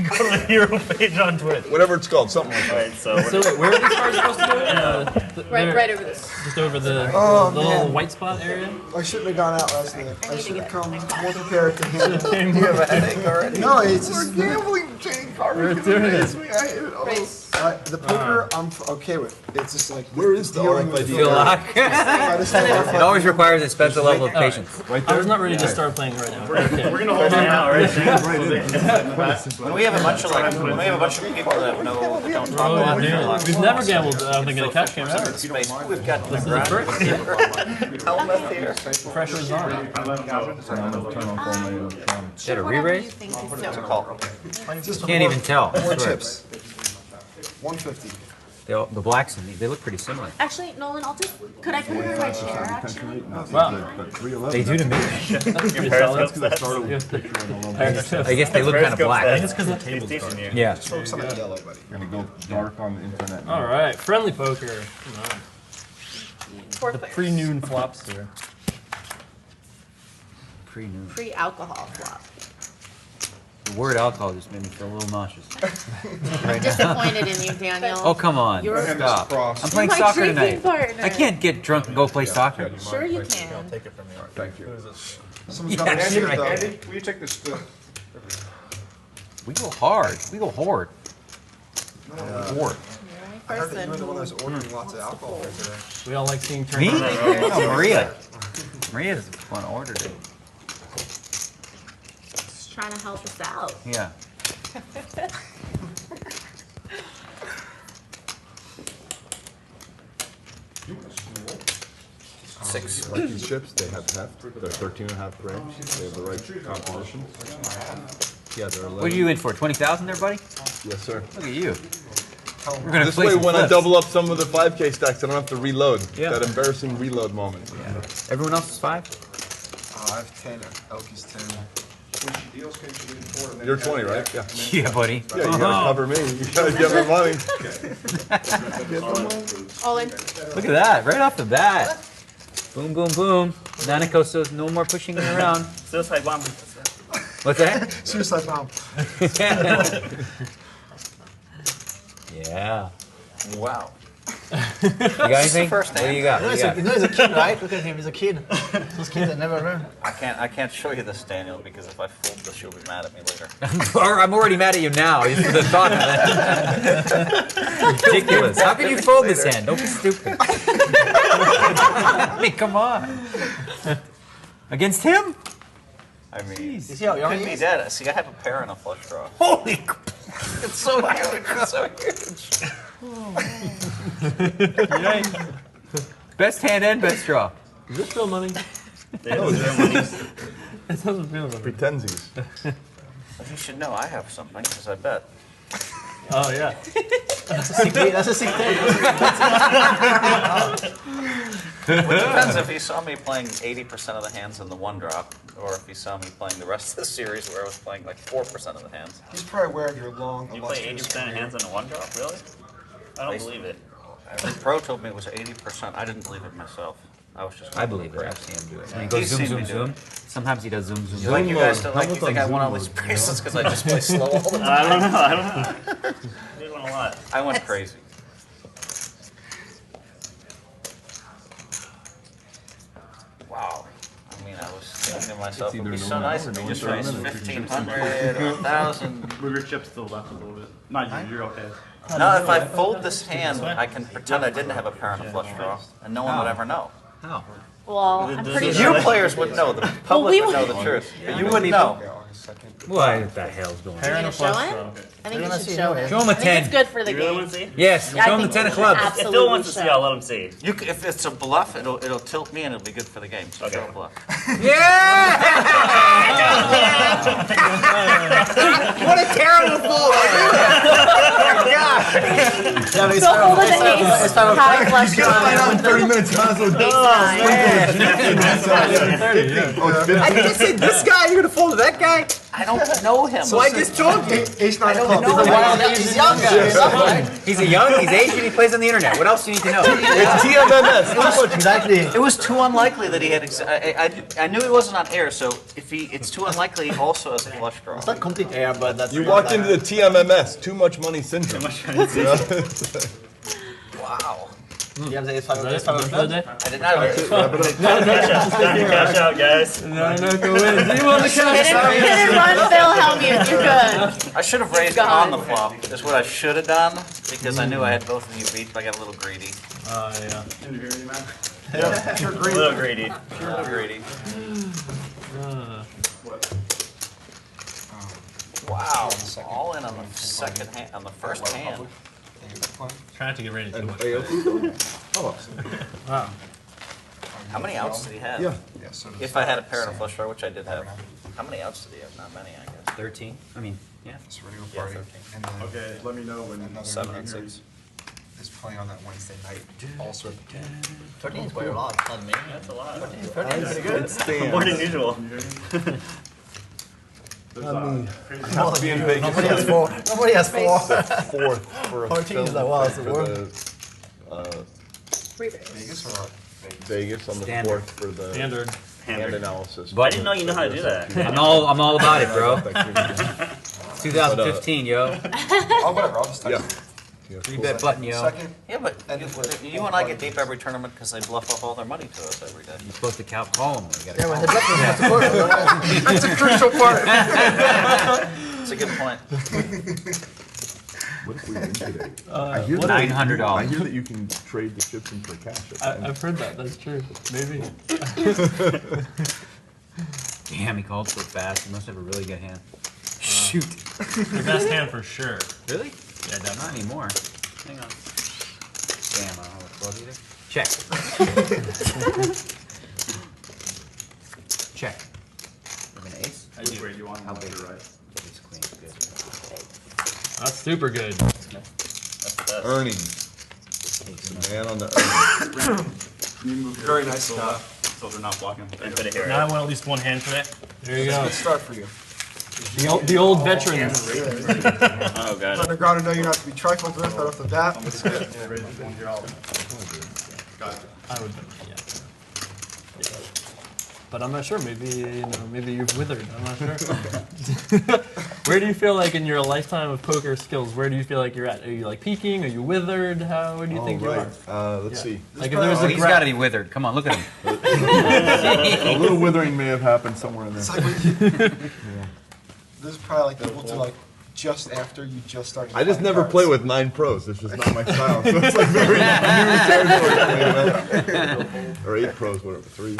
Go to the hero page on Twitch. Whatever it's called, something like that. Alright, so So where are these cards supposed to go? Right over this. Just over the, Oh, the little man. white spot area? I shouldn't have gone out last night. I should have come more prepared to handle it. You have a headache already? No, it's just Gambling, Jane We're doing it. the poker. I'm okay with. It's just like Where is the dealing with RFID? Feel lock. I just don't It always requires a special level of patience. Right I there? was not ready to start playing right now. Okay. we're gonna hold on now, right? When we have a bunch of when we have a bunch of people that know that don't talk Oh, a lot, yeah. We've never gambled, I don't think, in a cash game ever. space. We've got This is the first. Hellmuth here. Pressure's on. Is that a re-raise? It's a call. just Can't even tell. I More swear. chips. 150. The blacks, they look pretty similar. Actually, Nolan, could I put it in my chair, actually? Wow. They do to me. Your periscope's that. I guess they look kind of black. I think it's because the table's It's dark. teaching you. Yeah. Focus on the yellow, buddy. Gonna go dark on the internet. All right, friendly poker. Come on. Four The players. pre-noon flops here. Pre-noon. Pre-alcohol flop. The word alcohol just made me feel a little nauseous. Disappointed in you, Daniel. Oh, come on. You're- Stop. Cross. I'm playing my soccer drinking tonight. partner. I can't get drunk and go play soccer. Sure you can. Thank you. Someone's got Yeah, a sure. shit though. Andy, will you take this? We go hard. We go hard. Hard. I heard that you were the one that Person was ordering lots of alcohol right today. We all like seeing Me? tournaments. No, Maria. Maria's the one ordered it. Just trying to help us out. Yeah. Six. Like these chips, they have heft. They're 13.5 grams. They have the right composition. Yeah, they're 11. What are you in for? 20,000 there, buddy? Yes, sir. Look at you. We're gonna This play way, some when I flips. double up some of the 5K stacks, I don't have to reload. Yeah. That embarrassing reload moment. Yeah. Everyone else is 5? I have 10. ElkY's 10. You're 20, right? Yeah. Yeah, buddy. Yeah, you gotta cover me. You gotta get my money. All in. Look at that, right off the bat. Boom, boom, boom. Nanonoko says no more pushing it around. Suicide bomb. What's that? Suicide bomb. Yeah. Wow. You got anything? first What do hand. you got? What do you got? He's a kid, right? Look at him, he's a kid. Those kids that never learn. I can't show you this, Daniel, because if I fold this, you'll be mad at me later. I'm already mad at you now, just for the thought of it. Ridiculous. How can you fold this hand? Don't be stupid. I mean, come on. Against him? I mean, See how young could he be is? dead. See, I have a pair and a flush draw. Holy crap. It's so huge. It's so huge. Best hand and best draw. Is this real money? No, it's It doesn't feel money. pretensies. You should know I have something, because I bet. Oh, yeah. That's a sick thing. It depends if he saw me playing 80% of the hands in the one drop, or if he saw me playing the rest of the series where I was playing like 4% of the hands. He's probably aware of your long, You play illustrious 80% of career. hands on a one drop? Really? I don't believe it. The pro told me it was 80%. I didn't believe it myself. I was just. I believe it. I've seen him do it. And he goes He's zoom, seen zoom, me do zoom. it. Sometimes he does zoom, zoom, Like zoom. you guys, mode. like you How think I about won all zoom these mode? bracelets because I just play slow all the time. I don't know. You did one a lot. I went crazy. Wow. I mean, I was thinking to myself, it'd be so nice if you just raised 1,500 or 1,000. Move your chips to the left a little bit. Not you, you're okay. Now, if I fold this hand, I can pretend I didn't have a pair and a flush draw, and no one would ever know. How? Well, I'm pretty Does- sure. You players would know. The public we would know would- the truth, but you wouldn't know. What the hell's going on? Pair and a You gonna show flush him? draw. I think you wanna should see show him? him. Show him a I think 10. it's good for the You really game. want to see? Yes, Yeah, I show him the think 10 we of should clubs. If absolutely Phil wants to see, show. I'll let him see. If it's a bluff, it'll tilt me and it'll be good for the game. So Okay. show a bluff. Yeah! What a terrible fool! Yeah, but it's So hold fine. an ace, high flush draw. in 30 minutes. Console Ace nine. Oh, it's 50. I just said this guy, you're gonna fold to that guy? I don't know him. So I just told you. Ace nine of clubs. know. Wild He's young guy. He's a young, he's Asian, he plays on the internet. What else do you need to know? It's TMMS. Exactly. It was too unlikely that he had. I knew he wasn't on air, so it's too unlikely he also has a flush draw. It's not complete air, but that's. You walked into the TMMS, too much money syndrome. Wow. You have the ace five of Is that it for the day? I did not. Time to cash out, guys. Nanonoko wins. Do you want to cash out? Hit and run, Phil Hellmuth. You're good. I should have raised on the flop. Is what I should have done because I knew I had both of you beat. But I got a little greedy. Oh, yeah. A little greedy. A little greedy. Wow. All in on the second hand, on the first hand. Trying to get ready to And do it. Wow. How many outs did he have? Yeah. If I had a pair and a flush draw, which I did have. How many outs did he have? Not many, I guess. 13? I mean, yeah. It's a radio Yeah, party. 13. And then Okay, let me know when. another 7 and neighbor 6. is playing on that Wednesday night, also at the 13 is quite a lot. Not me. That's a lot. 13 is pretty good. More than usual. Nobody has 4. Nobody has 4. Fourth for a 14 is film like, wow, it's for the worst. Vegas or Vegas on the Standard. fourth for the Standard. hand analysis. I didn't know you know how to do that. I'm all about it, bro. 2015, yo. Oh, whatever, I'll just text Yeah. you. 3-bet button, yo. Second, Yeah, but you and I get deep every tournament because they bluff up all their money to us every day. You're supposed to count home. You Yeah, gotta when the bluff is the quarter. that's a crucial part. It's a good point. What if we win today? What I $900. hear that you can trade the chips in for cash. at the end. I've heard that. That's true. Maybe. Damn, he called so fast. He must have a really good hand. Shoot. Your best hand for sure. Really? Yeah, Not definitely. anymore. Hang on. Damn, I don't have a 12 either. Check. Check. With an ace? I do. Wait, you want How big? to right? It's queen. Good. That's super good. That's the best. Earnings. The man on the earnings. Very nice stuff. So they're not blocking. And put it here. Now I want at least one hand today. There you go. Good start for you. The old veterans. Oh, god. Underground, I know you're not to be trifled with right off the bat. It's good. I would, yeah. But I'm not sure. Maybe maybe you've withered. I'm not sure. Where do you feel like in your lifetime of poker skills? Where do you feel like you're at? Are you like peaking? Are you withered? Where do you think you are? Let's see. Like if there was Oh, a he's got to be withered. Come on, look at him. A little withering may have happened somewhere in there. It's like when you, this is probably like equal to like just after you just started. I just playing never cards. play with 9 pros. It's just not my style. So it's like very new territory. You know? Or 8 pros, whatever. 3.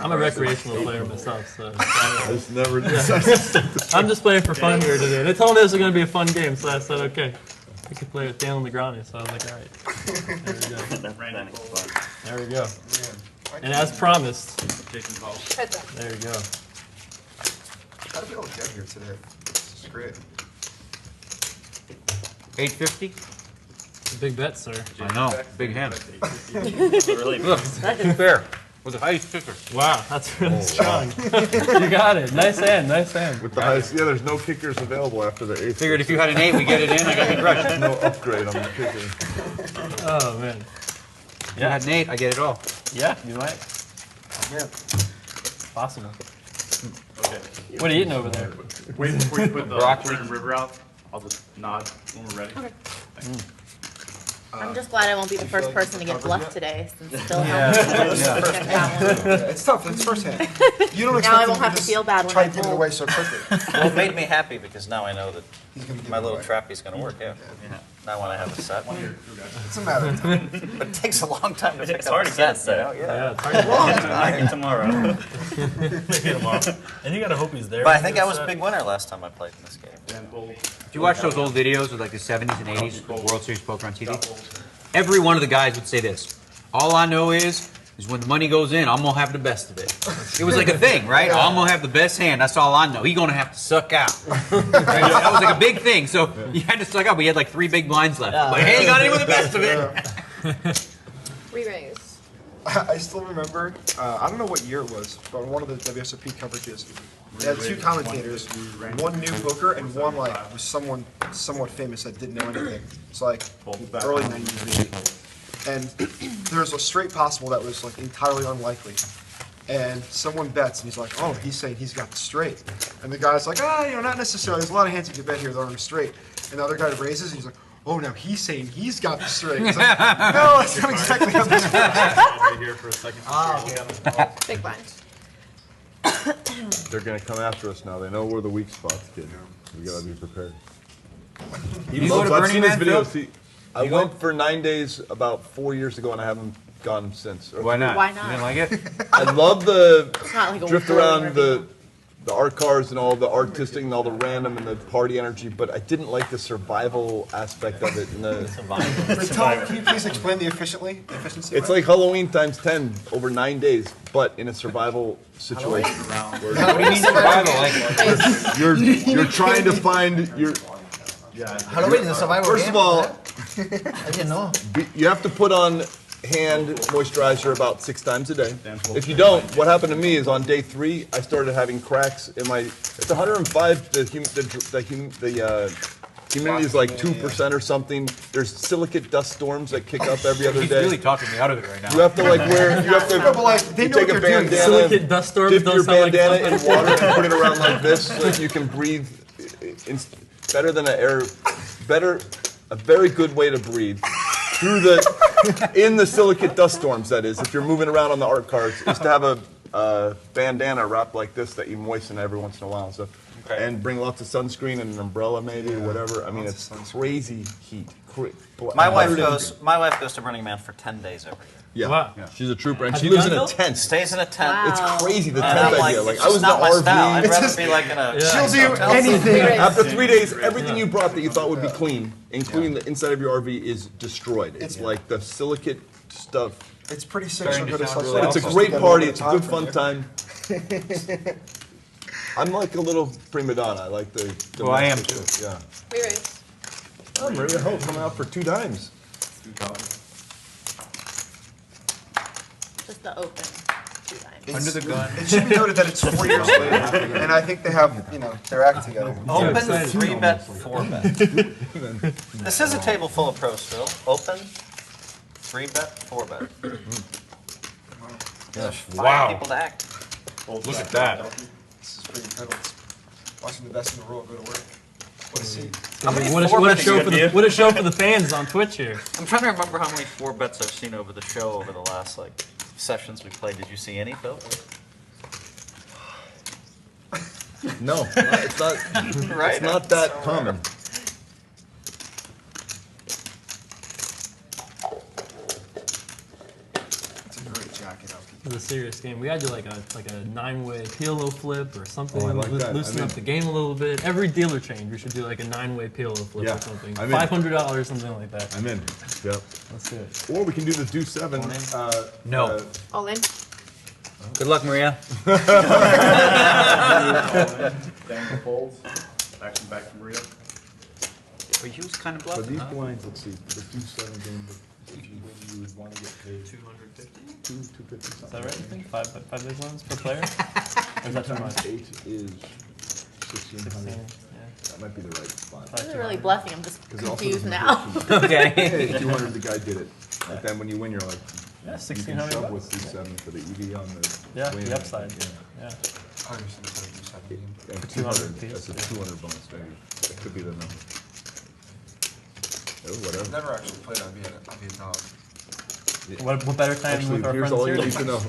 I'm a recreational player myself, so I just never. I'm just playing for fun here today. They told me this was going to be a fun game, so I said okay. We could play with Daniel Negreanu, so I was like, all right. There we go. That's fun. There we go. And as promised, Jason's ball. there you go. How to be able to get here today? This is great. 850? Big bet, sir. I know. Big hand. Really? Look, fair. With the highest kicker. Wow, that's really strong. You got it. Nice hand, nice hand. With the highest, yeah, there's no kickers available after the 8th. Figured if you had an 8, we get it in. I got you crushed. No upgrade on the kicker. Oh, man. If I had an 8, I get it all. Yeah, you might. Yeah. Possible. Okay. What are you eating over there? Wait before you put the Broccoli. Jordan River out. I'll just nod when we're ready. I'm just glad I won't be the first person to get bluffed today, since Phil Yeah. Hellmuth. Yeah, it's tough. It's first hand. You don't Now I expect won't him have to just feel bad when try I to give it fold. away so quickly. Well, it made me happy because now I know that He's gonna give my it little away. trappy's going to work. Yeah. Now when I have a set, It's a matter of time. but it takes a long time to pick It's up hard a to get a set. set. You know? Yeah. Yeah, it's hard to Maybe tomorrow. Maybe tomorrow. And you gotta hope he's there. But I think I was a big winner last time I played in this game. Did you watch those old videos of like the 70s and 80s of World Series poker on TV? Every one of the guys would say this. All I know is when the money goes in, I'm gonna have the best of it. It was like a thing, right? I'm gonna have the best hand. That's all I know. He's gonna have to suck out. Right? That was like a big thing. So you had to suck out. But you had like 3 big blinds left. But hey, he got in with the best of it. Re-raise. I still remember, I don't know what year it was, but one of the WSOP coverages, They had two commentators, one knew poker and one like was someone somewhat famous that didn't know anything. It's like early 90s maybe. And there's a straight possible that was like entirely unlikely. And someone bets, and he's like, oh, he's saying he's got the straight. And the guy's like, not necessarily. There's a lot of hands you can bet here that aren't straight. And the other guy raises, and he's like, oh, now he's saying he's got the straight. It's like, no, that's not exactly how this works. Here for a second. Big blind. They're gonna come after us now. They know we're the weak spots, kid. We gotta be prepared. You go to I've Burning seen his Man, video. Phil? See, I went for 9 days about 4 years ago, and I haven't gone since. Why not? Why You not? didn't like it? I love the It's not like a drift boring around review. the art cars and all the artistic and all the random and the party energy, but I didn't like the survival aspect of it. And Wait, can you please explain the efficiency? it's like Halloween times 10 over 9 days, but in a survival situation. What do you mean survival? Like, You're trying to find your. Halloween is a survival First game. of all, I didn't know. you have to put on hand moisturizer about 6 times a day. If you don't, what happened to me is on day 3, I started having cracks in my. It's 105. The humidity is like 2% or something. There's silicate dust storms that kick up every other he's day. really talking me out of it right now. You have to like wear. You have to. No, but like, they You know take what a they're doing. bandana, Silicate dust storms dip don't your sound like bandana in something. water and put it around like this, so that you can breathe. Better than a very good way to breathe through in the silicate dust storms. That is, if you're moving around on the art cars, is to have a bandana wrapped like this that you moisten every once in a while. So, and bring lots of sunscreen and an umbrella maybe, or whatever. I mean, it's crazy heat. My wife goes to Burning Man for 10 days every year. Yeah, Wow. she's a trooper, and Have she you lives in gone, a Phil? tent. Stays in a tent. Wow. It's crazy, the And tent I'm like, idea. Like, it's I was in just not my the style. I'd RV. rather be like in a. She'll do hotel. anything. After 3 days, everything you brought that you thought would be clean, including the inside of your RV, is destroyed. It's like the silicate stuff. It's pretty sick. Starting to She'll go to sound such really It's a places great together party. all It's the a good time. fun time. I'm like a little prima donna. I like the Well, I am domestic stuff, Yeah. We raise. Oh, Maria Hope coming out for 2 times. Just the open 2 times. Under the gun. It should be noted that it's 4 years later, and I think they have, their act together. Open, excited. 3-bet, 4-bet. This is a table full of pros, Phil. Open, 3-bet, 4-bet. Yes. 5 people to act. Look at that. This is pretty incredible. Watching the best in the world go to work. What a scene. How many What a 4-bets show you for get? what a show for the fans on Twitch here. I'm trying to remember how many 4-bets I've seen over the show over the last sessions we played. Did you see any, Phil? No, it's not. Right? It's not that common. It's a great jacket. It's a serious game. We gotta do like a 9-way PLO flip or something. Oh, I like that. Loosen I'm up in. the game a little bit. Every dealer change, we should do like a 9-way PLO flip Yeah, or something. I'm in. $500, something like that. I'm in. Yep. Let's do it. Or we can do the do 7. No. All in. Good luck, Maria. Daniel folds. Action back to Maria. Well, he was kind of For bluffing, these huh? blinds, let's see. The do 7 game. If you win, you would want to get paid 250. 250 Is something. that right? I think 5 big ones per player. Or is that too much? 8 is 1600. 16, yeah. That might be the right spot. This isn't really bluffing. I'm just 'Cause it also confused doesn't now. hurt you. Okay. Hey, 200, the guy did it. But then when you win, you're like, Yeah, you can 1,600 shove bucks. with C7 for the EV on the Yeah, win. the upside. Yeah. Yeah. And 200 That's a piece, 200 bonus, maybe. That could be the number. Oh, whatever. I've never actually played on being a dog. What better time Actually, with our here's friends all you here? need to know.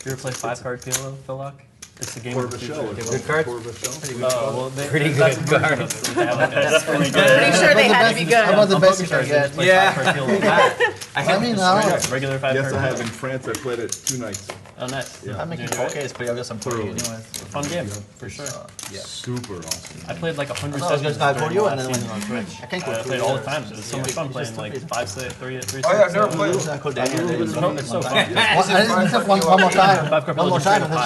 You ever play 5-card PLO, Phil Laak? It's a game Quarter of of a the shell. future. Good cards? Quarter of a shell. Well, Pretty that's good a version cards. of it. They have like a- Pretty sure they had to be How about good. the best you can get? Play Yeah. 5-card PLO. I I mean, now. Regular 5-card. Yes, I have. In France, I played it 2 nights. Oh, nice. I'm making poker is pretty obvious. I'm playing anyways. Fun game, for sure. Super awesome. I played like 100 I was sessions just not during for you, last and then season on Twitch. I can't go I through played all the yours. time. It was so much fun playing like 5 6, 3 Oh yeah, I've never played. It's not called Daniel. It's so fun. I didn't have one more time. One more time, and then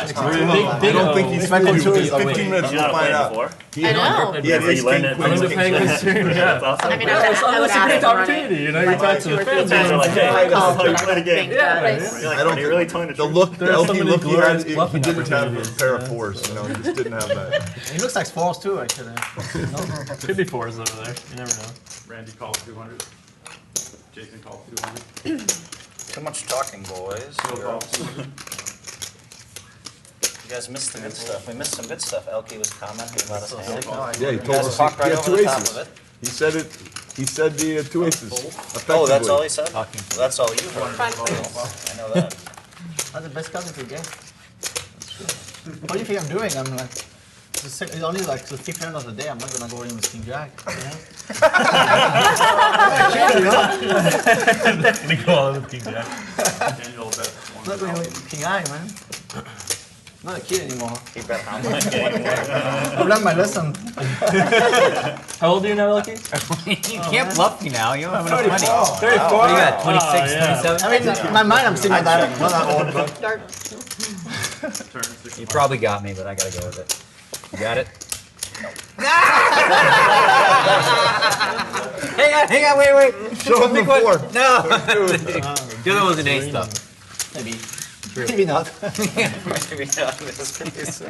I don't think he's my filled control you. is 15 minutes, You we'll gotta find play it out. before. I know. Yeah, he's learn it. I was playing this stream, yeah. I mean, It's I would a ask great to run it. opportunity, you know, you talk to the fans. Fans are like, hey, this is how you play the game. Yeah, Race. You're like, I don't are you really telling the The truth? look, the There are so LP many look he had, glorious he bluffing didn't have a opportunities, pair of yeah. fours, you know, he just didn't have that. He looks like fours too, actually. Could be 4s over there. You never know. Randy calls 200. Jason calls 200. Too much talking, boys. Phil calls 200. You guys missed the good stuff. We missed some good stuff. ElkY was commenting about his hand. Yeah, he You told guys us talked he right had over two the top aces. of it. He said it, he said the 2 aces. Oh, that's all he effectively. said? Talking. Well, that's all you heard. Fun Oh, quiz. well, I know that. That's the best card you could get. What do you think I'm doing? I'm like, it's only like the 5th hand of the day. I'm not gonna go in with King Jack. Gonna go all with King Jack. Daniel bets I'm not going with King Eye, man. I'm not a kid anymore. He bet how much? I've learned my lesson. How old are you now, ElkY? You can't bluff me now. You don't have enough money. 34. What do you got? 26, yeah. 27? I mean, in my mind, I'm still not that old, but Dark. turn 65. You probably got me, but I gotta go with it. You got it? Hang on, wait. Show him the Pick one. 4. No. The other one's an ace, though. maybe. Maybe not. Maybe not in this case.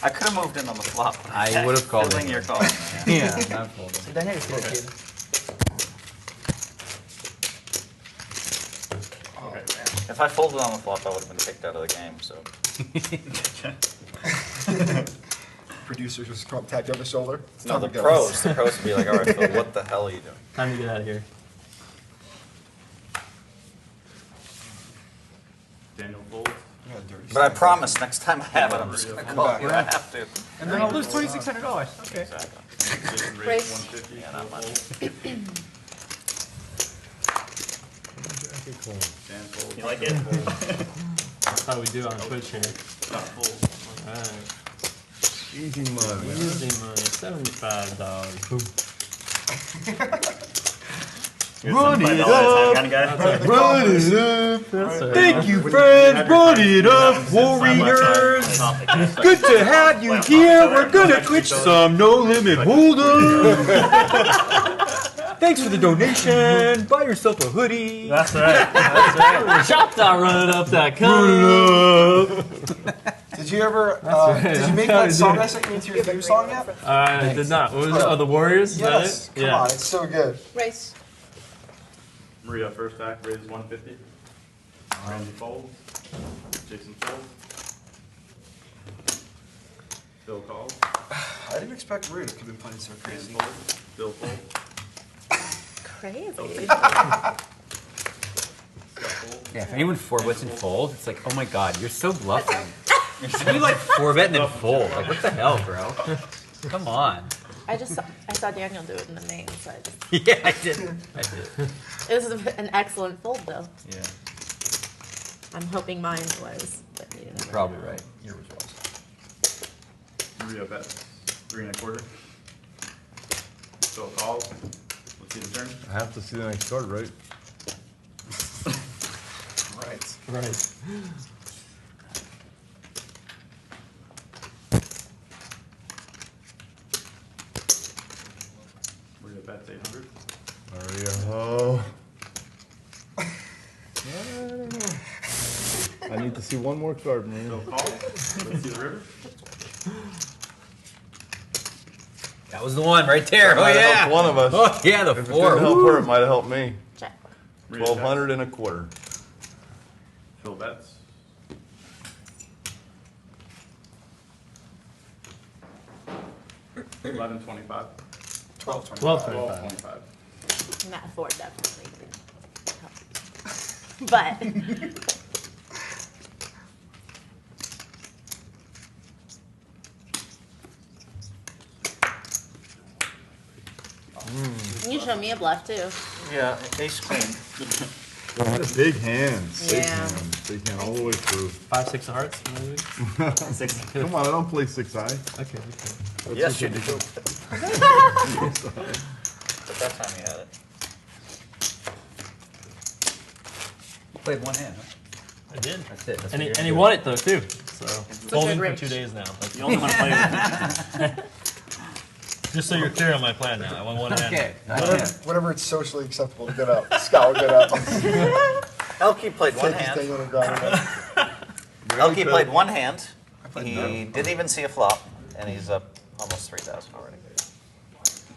I could have moved in on the flop. but I would have called Filling it. your call. Yeah, not folding. Daniel is still a kid. If I folded on the flop, I would have been kicked out of the game, so. Producer just tapped you on the shoulder. It's No, time the to go. pros would be like, all right, Phil, what the hell are you doing? Time to get out of here. Daniel folds. But I promise, next time I have it, I'm just gonna call you. I have to. And then I'll lose $2,600. Okay. Exactly. Jason Race. raised 150. Yeah, not much. Dan folds. You like it? That's how we do on Twitch here. Not folds. Alright. Easy money. Easy money. $75. Boom. Run it up. Kind of guy. Run it up. That's right. Thank you, friends. Run it up, warriors. Good to have you here. We're gonna twitch some No Limit Holdem. Thanks for the donation. Buy yourself a hoodie. That's right. That's right. Shop.runitup.com. Did you ever, did you make That's that song how I sent you into your theme song yet? I did not. What was it? Oh, the Warriors? Is that Yes, it? come Yeah. on, it's so good. Race. Maria first stack raises 150. Randy folds. Jason folds. Phil calls. I didn't expect Maria to come in playing so Dan crazy. folds. Phil folds. Crazy. Scott folds. Yeah, if anyone 4-bets and folds, it's like, oh my god, you're so bluffing. You like 4-bet and then fold. Like, what the hell, bro? Come on. I saw Daniel do it in the main, so I just. Yeah, I did. It was an excellent fold, though. Yeah, I'm hoping mine was, but you didn't. probably right. Yours was. Maria bets 3 1/4. Phil calls. Let's see the turn. I have to see the next card, right? Right. Right. Maria bets 800. Maria, I need to see one more card, man. Phil calls. Let's see the river. That was the one right there. Oh Might have yeah. helped one of us. Oh yeah, the If it 4. didn't help her, it might have helped me. Check. Maria 1,200 1/4. Phil bets. $11.25. 12.25. And that 4 definitely didn't help. But. You show me a bluff too. Yeah, ace queen. Big hands. Big Yeah. hands. Big hand all the way through. 5, 6 of hearts, maybe? Come on, I don't play 6-eye. Okay. Yes, you do. But that time you had it. Played one hand, huh? I did. That's it. That's And what he you're won it though too. So a holding good for range. 2 days now. But You only want to play with just so you're clear on my plan now, I want one hand. Okay. Whenever it's socially acceptable to get up, Scott will get up. ElkY played one Take his hand. Daniel Negreanu. ElkY played one hand. He didn't even see a flop, and he's up almost 3,000 already.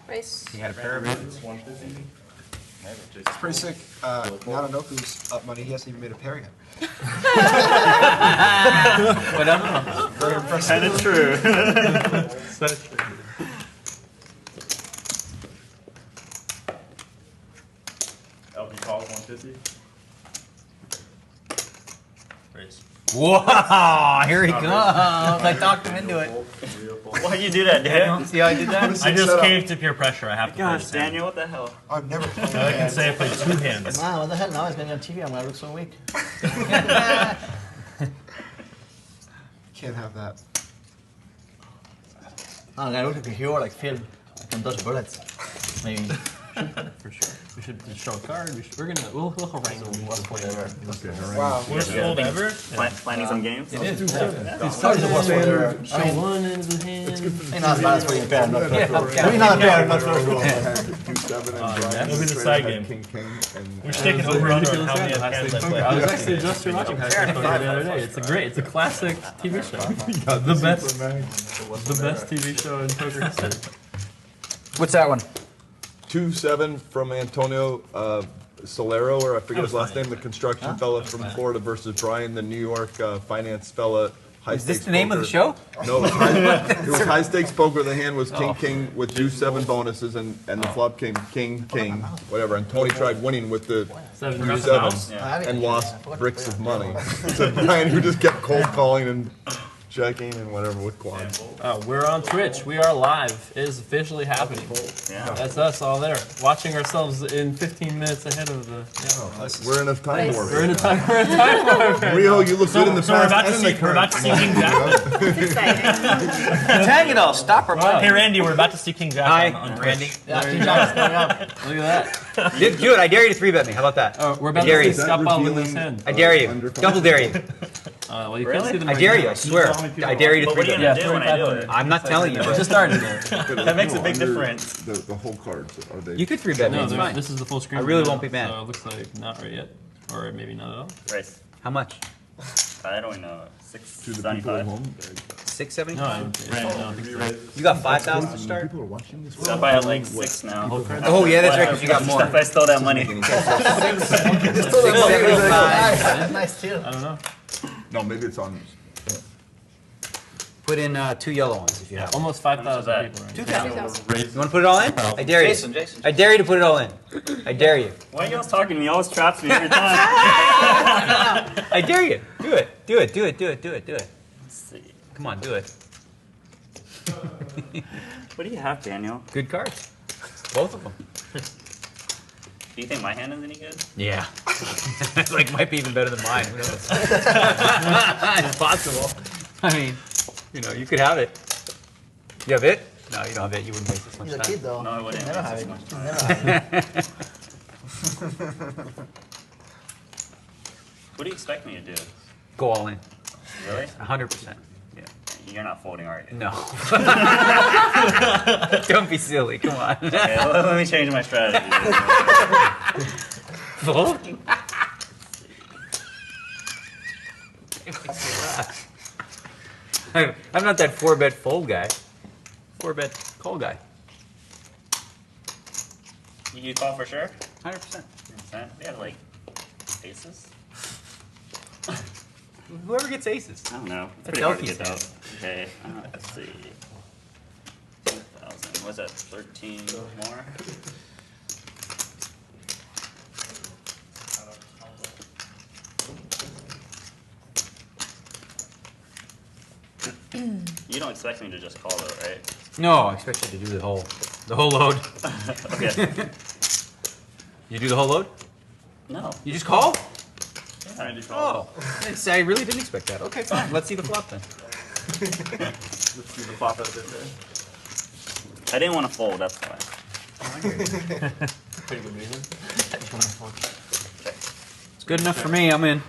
Nice. You had a pair of it. Maybe. It's pretty sick. Nanonoku's up money. He hasn't even made a pair yet. Whatever. Very impressive. kind of true. So true. ElkY calls 150. Raise. Whoa! Here he comes. I talked him into it. Why'd you do that, Daniel? See how I did that? I just caved to peer pressure. I have to play Gosh, this hand. Daniel, what the hell? I've never played I can say I played 2 hands. Man, what the hell? Now it's been on TV. I'm gonna look so weak. Can't have that. I'm gonna look like a hero, like Phil. I can dodge bullets. Maybe. For sure. We should just show a card. We'll harangue them. Whatever. Wow. Worst fold ever? Planning some games? It's probably the worst one ever. Show one into the hand. Ain't not as bad as playing pair, not first roll. Yeah. Maybe not a pair, not first roll. It'll be the side game. We're sticking over under on how many hands I play. I was actually just watching High Stakes Poker the other day. It's a classic TV show. The best TV show in poker history. What's that one? 2-7 from Antonio Solero, or I forget his last name, the construction fella from Florida versus Brian, the New York finance fella. High Is this stakes the name of the poker. show? No, it was high stakes poker. The hand was king with deuce 7 bonuses, and the flop came king, whatever. And Tony tried winning with the Seven. deuce 7 and lost bricks of money. So Brian, who just kept cold calling and checking and whatever with quad. We're on Twitch. We are live. It is officially happening. Yeah. That's us all there, watching ourselves in 15 minutes ahead of the. We're in a time warp. We're in a time warp. Rio, you look good in the So we're past about to and in the see. We're about to see King Jack. It's exciting. Dang it all, stop her. Hey Randy, we're about to see King Jack Hi, on Randy. Twitch. Look at that. Do it. I dare you to 3-bet me. How about that? We're about dare to you. see Scott Ball with his hand. I dare you. Double dare you. Well, you can't see them I right dare now. you. I swear. I dare you to But what are you 3-bet me. gonna do when I do it? I'm not telling you. It But just started. That makes a big difference. The whole cards, are they? you could 3-bet me. No, It's fine. this is the full screen. I really right won't now, be mad. So it looks like not right yet, or maybe not at all. Right. How much? I don't know. To the people at 675. home? 670? No, I don't think so. You got 5,000 to start? People are watching this. Stop by at like 6 now. Oh yeah, that's right. Because you got more. If I stole that money. 675. Nice too. I don't know. No, maybe it's on. Put in 2 yellow ones if you have. Almost How much 5,000 is people. Right now. 2,000. You want to put it all in? I dare you. Jason. I dare you to put it all in. I dare you. Why are you always talking to me? You always traps me every time. I dare you. Do it. Do it. Do it. Do it. Do it. Do it. Let's see. Come on, do it. What do you have, Daniel? Good cards. Both of them. Do you think my hand is any good? Yeah. Like might be even better than mine. Who knows? It's possible. I mean, you could have it. You have it? No, you don't have it. You wouldn't waste this much He's a time. kid though. No, I wouldn't. Never have It's it. just Never have it. What do you expect me to do? Go all in. Really? 100%. Yeah. You're not folding, are you? No. Don't be silly. Come on. Okay, let me change my strategy. Fold? I'm not that 4-bet fold guy. 4-bet call guy. You call for sure? 100%. We have like aces? Whoever gets aces. I don't know. It's That's pretty hard to ElkY's get out. Okay, let's see. 2,000. What's that? 13 more? You don't expect me to just call though, right? No, I expect you to do the whole load. Okay. You do the whole load? No. You just call? Randy called. Oh, I really didn't expect that. Okay, fine. Let's see the flop then. Let's see the flop that's there. I didn't want to fold, that's why. Pretty good reason. It's good enough for me. I'm in.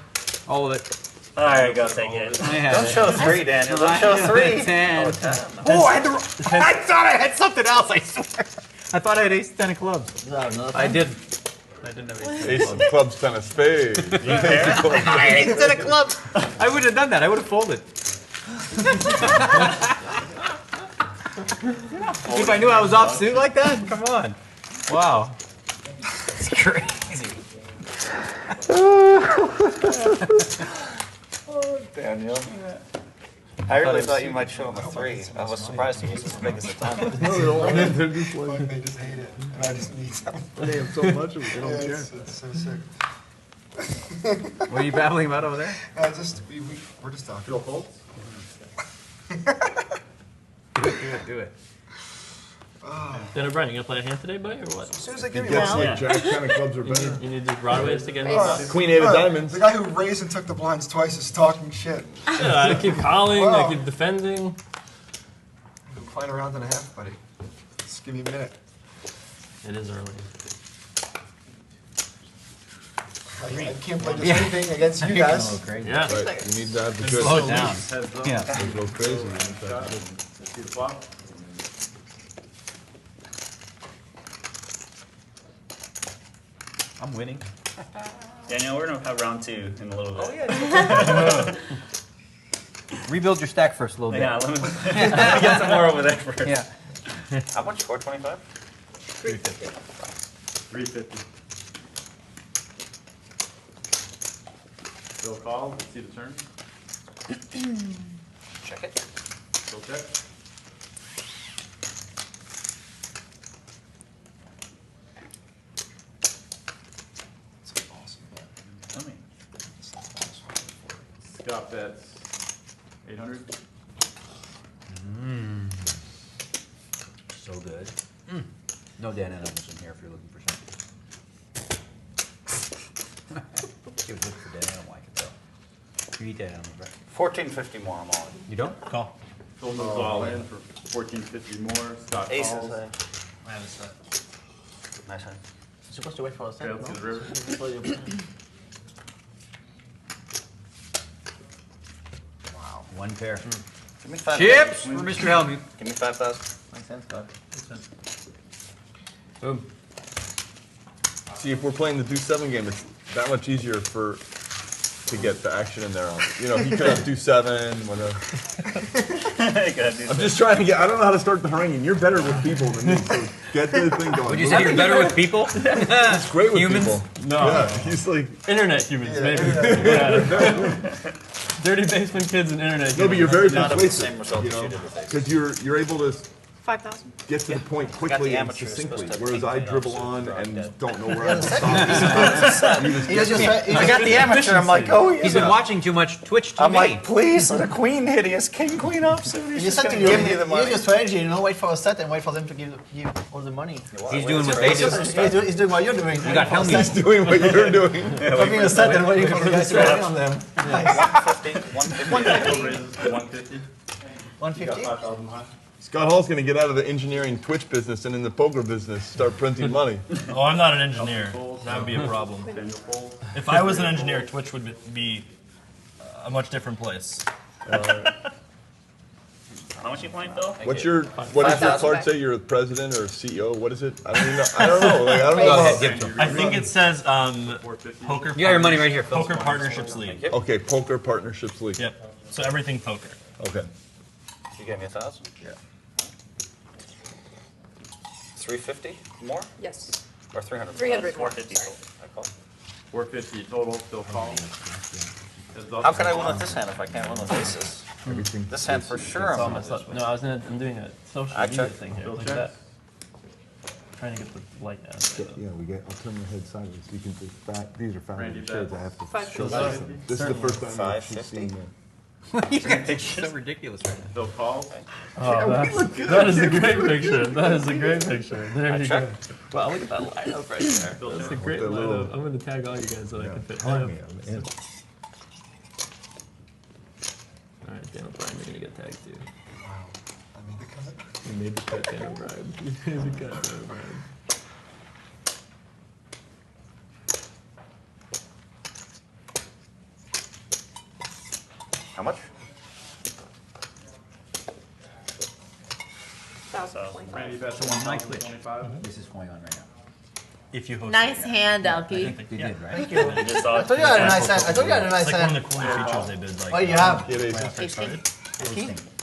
All of it. Alright, go take it. I have Don't it. show 3, Daniel. Don't show 3. 10. Oh, 10. Oh, I had the. I thought I had something else. I swear. I thought I had ace 10 of clubs. Is that another I thing? did. I didn't have ace 10. Ace of clubs, 10 of spades. I had ace 10 of clubs. I would have done that. I would have folded. If I knew I was off suit like that, come on. Wow. It's crazy. Oh, Daniel. I really thought you might show him a 3. I was surprised he was as big as a 10. They just hate it. And I just need some. They have so much of it, they don't care. It's so sick. What are you babbling about over there? We're just talking. Go fold. Do it. Then Brian, you gonna play a hand today, buddy, or what? As soon as they He give me gets one. like jack 10 of clubs or better. You need these broadways to get in. Queen 8 of diamonds. The guy who raised and took the blinds twice is talking shit. Yeah, I keep calling, Wow. I keep defending. I've been playing a round and a half, buddy. Just give me a minute. It is early. I can't play just anything against you guys. Yeah. Right, you need to have the good. Slow it down. Heads up. Yeah. Don't go crazy. Let's see the flop. I'm winning. Daniel, we're gonna have round 2 in a little bit. Oh, yeah. Rebuild your stack first a little bit. Yeah, let me get some more over there first. Yeah. How much? 425? 350. Still call. Let's see the turn. Check it. Still check. It's awesome. Let me. Scott bets 800. So good. No Dan Adams in here if you're looking for something. It was good for Dan. I don't like it though. You eat that on the bread. 1450 more, I'm all in. You don't? Call. Phil moves all in for 1450 more. Scott Aces, calls. I have a set. Nice hand. You're supposed to wait for a set, Okay, let's see the river. Wow. One pair. Give me 5,000. Chips for Mr. Hellmuth. Give me 5,000. Makes sense, God. Boom. See, if we're playing the do 7 game, it's that much easier to get the action in there on. You know, he could have do 7, whatever. I'm just trying to get. I don't know how to start the haranguing. You're better with people than me, so get the thing going. Would you say you're better with people? He's great with Humans? people. No. Yeah, he's like. Internet humans, maybe. Yeah. Dirty basement kids and internet humans. No, but you're very Not of the persuasive. same result You as know, you did with aces. because you're able to 5,000. get to the point quickly and amateurs succinctly, supposed to whereas take I it dribble off, so on it's and dead. don't know where I'm He stopping. just I got the amateur. I'm like, oh, He's been watching too much Twitch TV. I'm like, please, let a queen hit. He has king, queen offsuit. He's You just said to gonna give me the use money. your strategy, wait for a set and wait for them to give all the money. He's doing what they do. He's doing what you're doing. You got waiting for a Hellmuth. set, He's doing what you're doing. Copying a set and waiting for the guys to get on them. 150. 150. 150? 5,000 high. Scott Hall's going to get out of the engineering Twitch business and in the poker business, start printing money. Oh, I'm not an engineer. That would be a problem. Daniel fold. If I was an engineer, Twitch would be a much different place. How much you playing, Phil? What does your 5,000 card say? You're a president or a CEO? What is it? I don't even know. I don't know. Like, I don't know. Go ahead, give it to him. I think it says poker. You got your money right here, Phil. Poker Partnerships League. Okay, Poker Partnerships League. Yep. So everything poker. Okay. You gave me 1,000? Yeah. 350 more? Yes. Or 300? 300. 450. I call. 450 total. Still call. How can I win with this hand if I can't win with aces? Everything. This hand for sure I'm gonna lose with. No, I'm doing a social I media check. thing here. Still Look check. at that. Trying to get the light down. Yeah, we get. I'll turn my head sideways. You can just these are Randy family shades. bet. I have to 550. show this. This is the first time I've 550? seen that. You guys are so ridiculous right now. Bill calls. Oh, that is a great picture. That is a great picture. There you go. Wow, look at that lineup right there. That's a great lineup. I'm going to tag all you guys that I can fit. All right, Daniel Bryan, you're going to get tagged too. Wow. I made the cut. You made the cut, Daniel Bryan. You made the cut, Daniel Bryan. How much? Randy bets So on my Twitch, 25. this is going on right now. If you host Nice hand, ElkY. You did, right? Thank you. I just saw I told you I had a nice hand. I told you I had a nice Like one hand. of the cooler features they did, like What do you have? Yeah, when I baby. first started,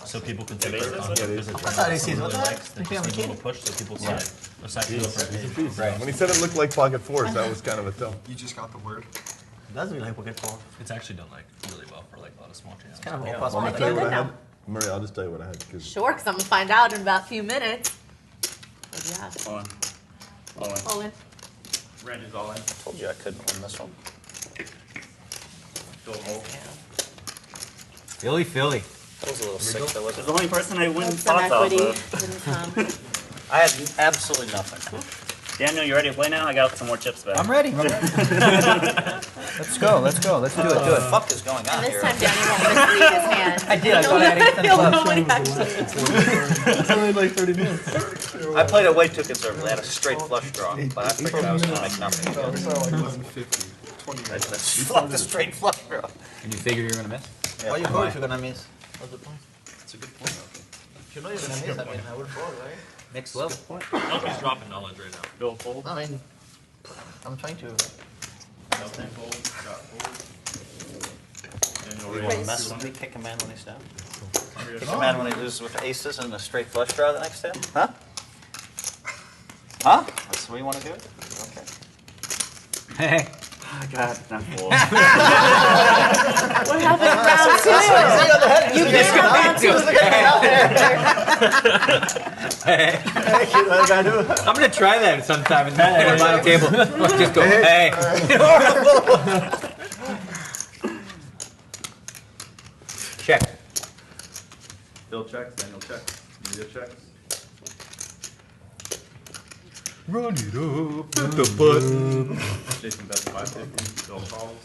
so people could take their content, visit That's how they see it. really What the heck? likes, they You just think need I'm a little push so people see it. Aside from the front page. Right. When he said it looked like pocket fours, that was kind of a tell. You just got the word. It does look like Pocket 4. It's actually done like really well for like a lot of small channels. Kind of Yeah. low cost I'm I gonna market. tell you feel what I good had. Murray, I'll just tell you what I had. 'Cause Sure, because I'm going to find out in about a few minutes. What do you have? Hold on. Hold on. Olin. Randy's all in. Told you I couldn't win this one. Bill holds. Philly. It was a little sick though, It's wasn't the only person I win Some spots off equity. of. Didn't come. it? I had absolutely nothing. Daniel, you ready to play now? I got some more chips back. I'm ready. Let's go. Let's do it. What the fuck is going on And this here? time Daniel won't misread his hand. I did. I thought I had 8 He'll clubs. know what he actually is. It's only like 30 minutes. I played it way too conservatively. I had a straight flush draw, but I figured I was going to make nothing. No, it's not like 1150. 20 I minutes. just fluffed a straight flush draw. And you figure you're gonna miss? Why you call if you're gonna miss? What's the point? That's a good point. If you know you're gonna miss, I mean, I would call, right? Next level. He's dropping knowledge right now. Bill folds. I mean, I'm trying to. Elton folds. Scott folds. Daniel You want to raises. mess with me? Kick a man when he's down? Kick a man when he loses with aces and a straight flush draw the next hand? Huh? Huh? That's the way you want to do it? Okay. Hey. Oh, God, not full. What happened in round two? You can't have round two. I'm gonna try that sometime and at a final table. Let's just go. Hey. Check. Bill checks. Daniel checks. Maria checks. run it up with the butt. Jason bets 550. Bill calls.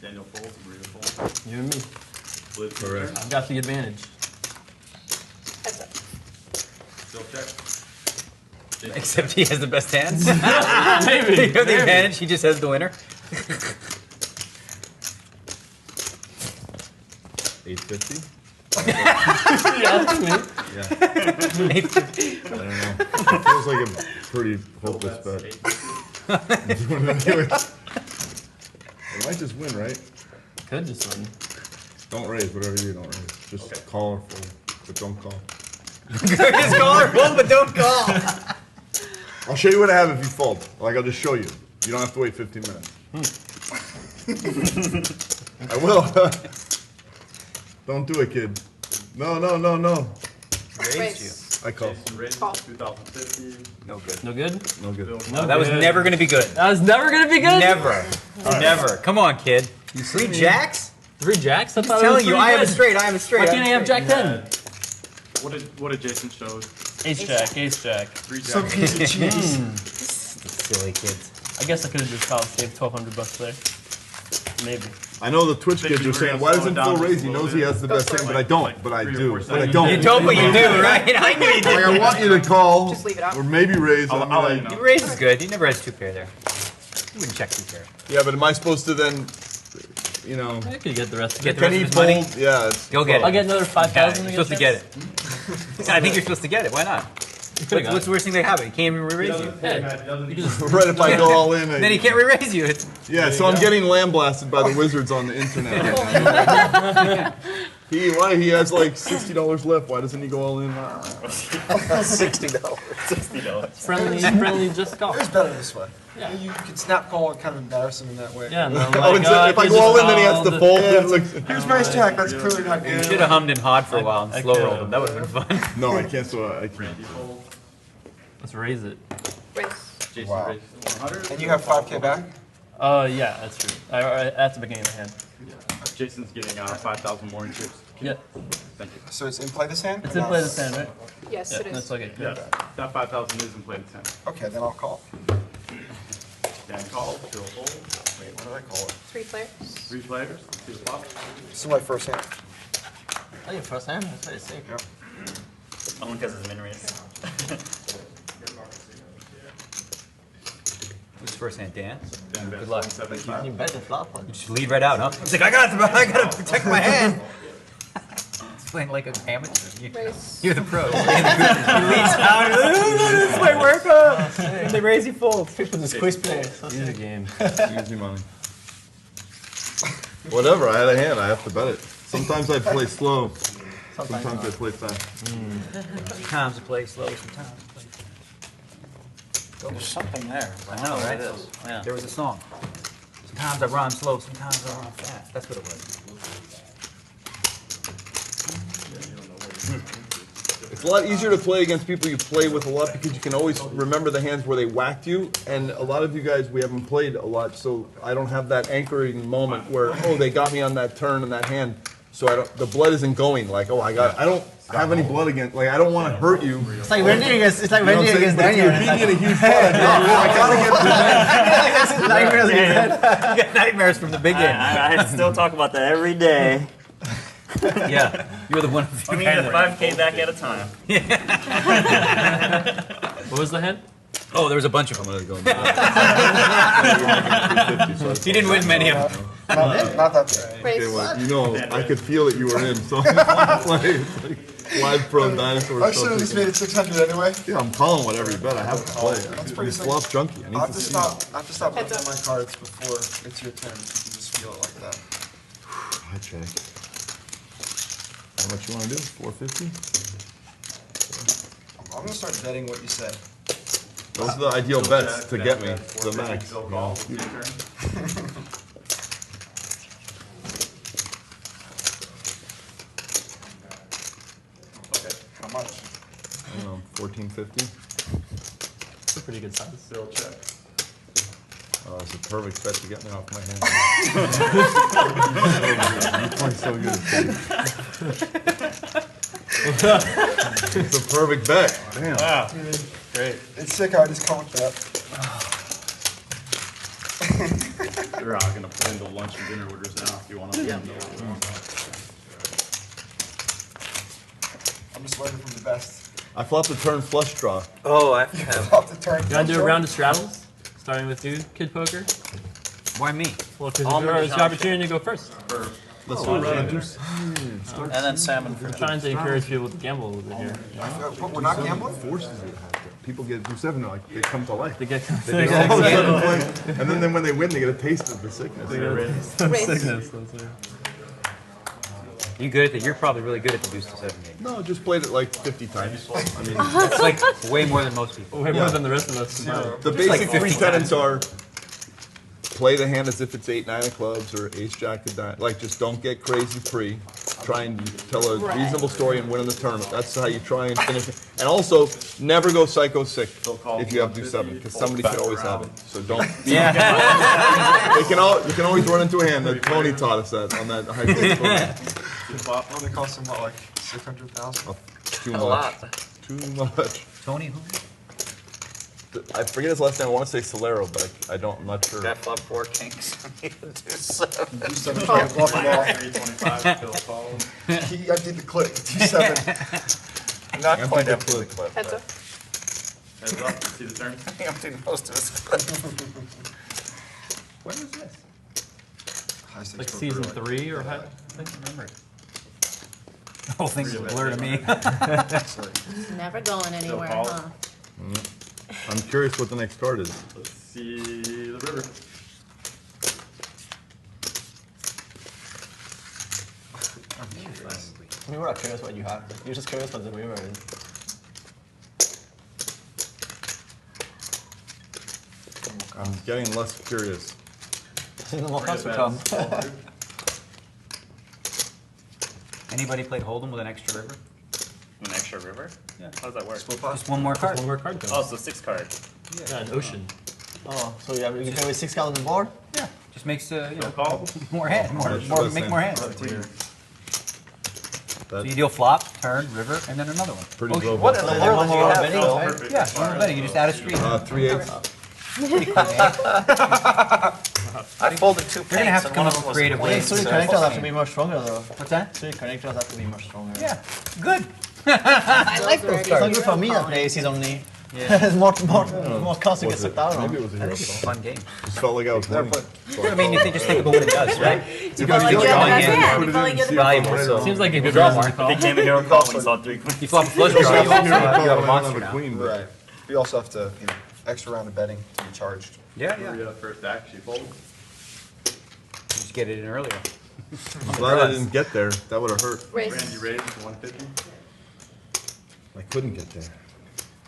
Daniel folds. Maria folds. You and me. Blitz Correct. turn. I've got the advantage. Bill checks. Jason Except he has the best hands. Maybe. You have the advantage. He just has the winner. 850. Yeah, that's me. Yeah. I don't know. Feels like a pretty hopeless bet. It might just win, right? Could just win. Don't raise, whatever you do, don't raise. Just call or fold, but don't call. Just call or fold, but don't call. I'll show you what I have if you fold. Like, I'll just show you. You don't have to wait 15 minutes. I will. Don't do it, kid. No. Raised you. I call. Jason raises 2050. No good. No good? No good. Bill No That was good. never gonna be good. That was never gonna be good? Never. Never. Come on, kid. You 3 jacks? 3 jacks? I I'm thought telling it was you, I have a good. straight. I have a straight. Why I can't I have have a Jack 10? What did Jason show? Ace Jack, Ace Jack. 3 jacks. Some piece of cheese. Silly kids. I guess I could have just probably saved $1,200 there. Maybe. I know the Twitch kids are saying, why doesn't Phil raise? He knows he has the best hand, but I don't. But I do. But I don't. You don't, but you do, right? I knew you Like, did. I want you to call. Just leave it out. Or maybe raise. I'll I mean, let like, you know. You raise is good. He never has 2 pair there. You wouldn't check 2 pair. yeah, but am I supposed to then, you know, I could get the rest of Get it. the can rest he of his money? fold? Yeah. It's, Go get I'll it. get another 5,000 You're supposed to get it. I think you're supposed to get it. Why not? What's the worst thing that can happen? He can't even re-raise you. right if I go all in. Then he can't re-raise you. It's Yeah, so I'm getting lambasted by the wizards on the internet. He has like $60 left. Why doesn't he go all in? $60. Friendly, just golf. It's better this way. You can snap call and kind of embarrass him in that way. Yeah, and I'm Oh, like, instead, if I go all in, then he has to fold. Yeah, It's like, Here's my jack. That's clearly not You good. should have hummed and hawed for a while and I slow could've. rolled him. That would have been fun. no, I can't. So I can't. Randy folds. Let's raise it. Jason Wow. raises 100. And you have 5K back? Yeah, that's true. At the beginning of the hand. Jason's getting 5,000 more in chips. Yeah. Thank you. So it's in play this hand? It's in play this hand, right? Yes, Yeah, it is. that's okay. Yes, that 5,000 is in play this hand. Okay, then I'll call. Dan calls, Phil folds. Wait, what did I call it? 3 players. 3 players. Let's see the flop. This is my first hand. Oh, your first hand? That's very sick. Yep. Only because it's min raise. Who's first hand, Dan? Dan bets Good luck. 175. You bet the flop one. Just lead right out, huh? He's like, I gotta protect my hand. He's playing like a amateur. Raise. You're the pro. He leads out. This might work up. They raise, he folds. People just quiz play. So Easy sick. game. Easy money. Whatever, I had a hand, I have to bet it. Sometimes I play slow, sometimes I play fast. Sometimes I play slow, sometimes I play fast. There's something there. I know, what right? it is. Yeah. There was a song. Sometimes I rhyme slow, sometimes I rhyme fast. That's what it was. It's a lot easier to play against people you play with a lot because you can always remember the hands where they whacked you. And a lot of you guys, we haven't played a lot, so I don't have that anchoring moment where, oh, they got me on that turn and that hand. So the blood isn't going like, oh, I don't have any blood against, like, I don't want to hurt you. It's like Wendy against, it's like Wendy against But if Daniel. you're beating in a huge pot, I gotta get the Nightmares against that. You got nightmares from the big game. I still talk about that every day. Yeah, you're the one who I need a 5K back at a time. What was the hand? Oh, there was a bunch of them. I'm gonna go. He didn't win many of them. Not that big. Raise. Okay, well, you know, I could feel that you were in, so I just want to play. It's like live pro dinosaur I should have stuff. just made it 600 anyway. Yeah, I'm calling whatever you bet. I have to play. pretty This sick. flop's junky. I I need have to to see. stop. I have to stop Heads looking up. at my cards before it's your turn. You can just feel it like that. I check. How much you want to do? 450? I'm gonna start betting what you say. Those are the ideal bets to get me to the max. Phil calls. It's your turn. Okay. How much? I don't know, 1450? It's a pretty good size. Phil checks. Oh, it's a perfect bet to get me off my hand. You play so good. It's a perfect bet. Damn. Wow. Great. It's sick how I just call it that. You're gonna put in the lunch and dinner orders now if you want to. Yeah. I'm just learning from the best. I flopped a turn flush draw. Oh, I have. Off the turn. You want to do a round of straddles? Starting with you, Kid Poker? Why me? Well, because it's your opportunity to go first. Let's do it. And then salmon for We're trying to encourage people to gamble a little bit here. But we're not gambling? Forces it. People get do 7, like they come to life. They get They just all of a sudden play, and then when they win, they get a taste of the sickness. sickness. That's it. You good at that? You're probably really good at the deuce to 7 game. No, just played it like 50 times. I mean, That's like way more than most people. Way more than the rest of us combined. the like basic 50 three tenets are play the hand as if it's 8, 9 of clubs or ace jack of diamonds. Like, just don't get crazy pre. Try and tell a reasonable story and win in the tournament. That's how you try and finish it. And also, never go psycho sick if you have do 7, because somebody could always have it. So don't. Yeah. You can always run into a hand. That Tony taught us that on that high stakes tournament. Well, they cost him what, like 600,000? Too A much. lot. Too much. Tony who? I forget his last name. I want to say Solero, but I'm not sure. Got flop 4 kings. I need to do 7. Do 7 can't bluff them all. 325. Phil calls. I did the click. Do 7. Not Empty quite the empty the clip. clip. Heads up. Heads up. See the turn. He emptied most of his clip. When was this? High stakes Like poker, season like- 3 or how? I don't remember. The whole thing's a blur to me. Never going anywhere, call. huh? I'm curious what the next card is. Let's see the river. I mean, we're not curious what you have. You're just curious what the river is. I'm getting less curious. No more cards to come. Anybody played Holdem with an extra river? An extra river? Yeah. How does that work? Just one more card. One more card Oh, comes. so 6 cards. Yeah, an ocean. Oh, so you can play with 6 cards on the board? Yeah. Just makes Call. more hands, make more hands. So That- you deal flop, turn, river, and then another one. Pretty Oh, low. What in the So world one did you more have, betting, Phil? right? Yeah, one betting. You just add a street. 3/8. I folded 2 You're gonna have pinks to and one come of up them with was creative queen, ways. So your so- connectors have to be more stronger though. What's that? So your connectors have to be more stronger. Yeah, good. I like those It's not good for me that plays. He's only. Yeah. It's more cost to get sucked out Maybe it on. was a hero It's a call. fun game. Just felt like I was winning. I mean, if you just think about what it does, right? You feel like you're the drawing best in, hand. You feel like you're the best Valuable. hand. So Seems like a good draw reason to mark. call. Became a hero call when he saw 3 queens. You flop a flush draw, you also have a monster now. Queen, but Right. We also have to, extra round of betting to be charged. Yeah, Were yeah. you the first act she folded? Just get it in earlier. I'm glad I didn't get there. That would have hurt. Raise. Randy raised to 150. I couldn't get there.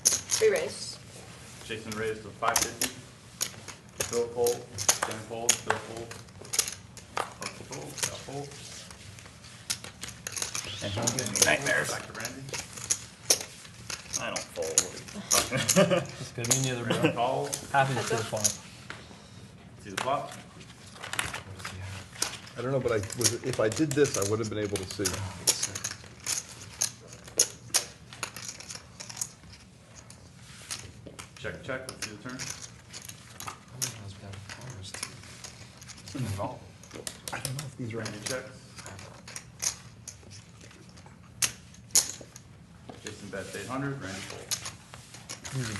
3 raise. Jason raised to 550. Phil fold. Dan fold. Phil fold. Russell fold. Scott fold. Nightmares. Back to Randy. I don't fold. That's good. Me neither, Randy bro. calls. Happy to see the flop. See the flop. I don't know, but if I did this, I would have been able to see. Check, check. Let's see the turn. Randy checks. Jason bets 800. Randy folds. Easy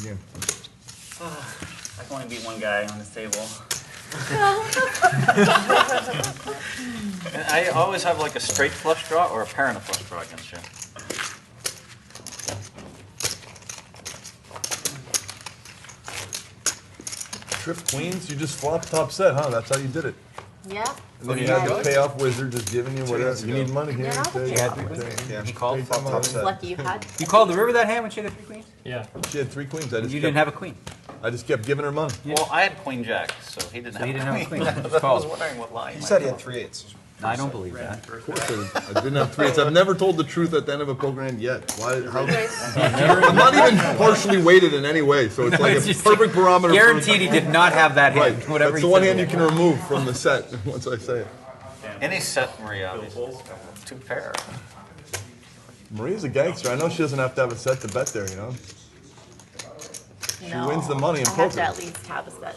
game. I can only beat one guy on this table. And I always have like a straight flush draw or a pair and a flush draw against you. Trip queens, you just flop top set, huh? That's how you did it. Yeah. And then you had the payoff wizard just giving you whatever. You need money here. Yeah, Okay. She had Okay. He called. Top set. Lucky you had. You called the river that hand when she had the 3 queens? Yeah. She had 3 queens. I You just didn't kept, have a queen. I just kept giving her money. Well, I had queen jack, so he didn't So have he didn't have a queen. I Just was called. wondering what line. He said he had 3/8. No, I don't believe that. Of course I didn't have 3/8. I've never told the truth at the end of a poker hand yet. Why? How? Raise. I'm not even partially weighted in any way, so it's like It's a just perfect barometer. for- Guaranteed he did not have that Right. hand. Whatever That's he the one said. hand you can remove from the set once I say it. Any set, Maria, obviously. 2 pair. Maria's a gangster. I know she doesn't have to have a set to bet there, you know? No. wins the money in I have to poker. at least have a set.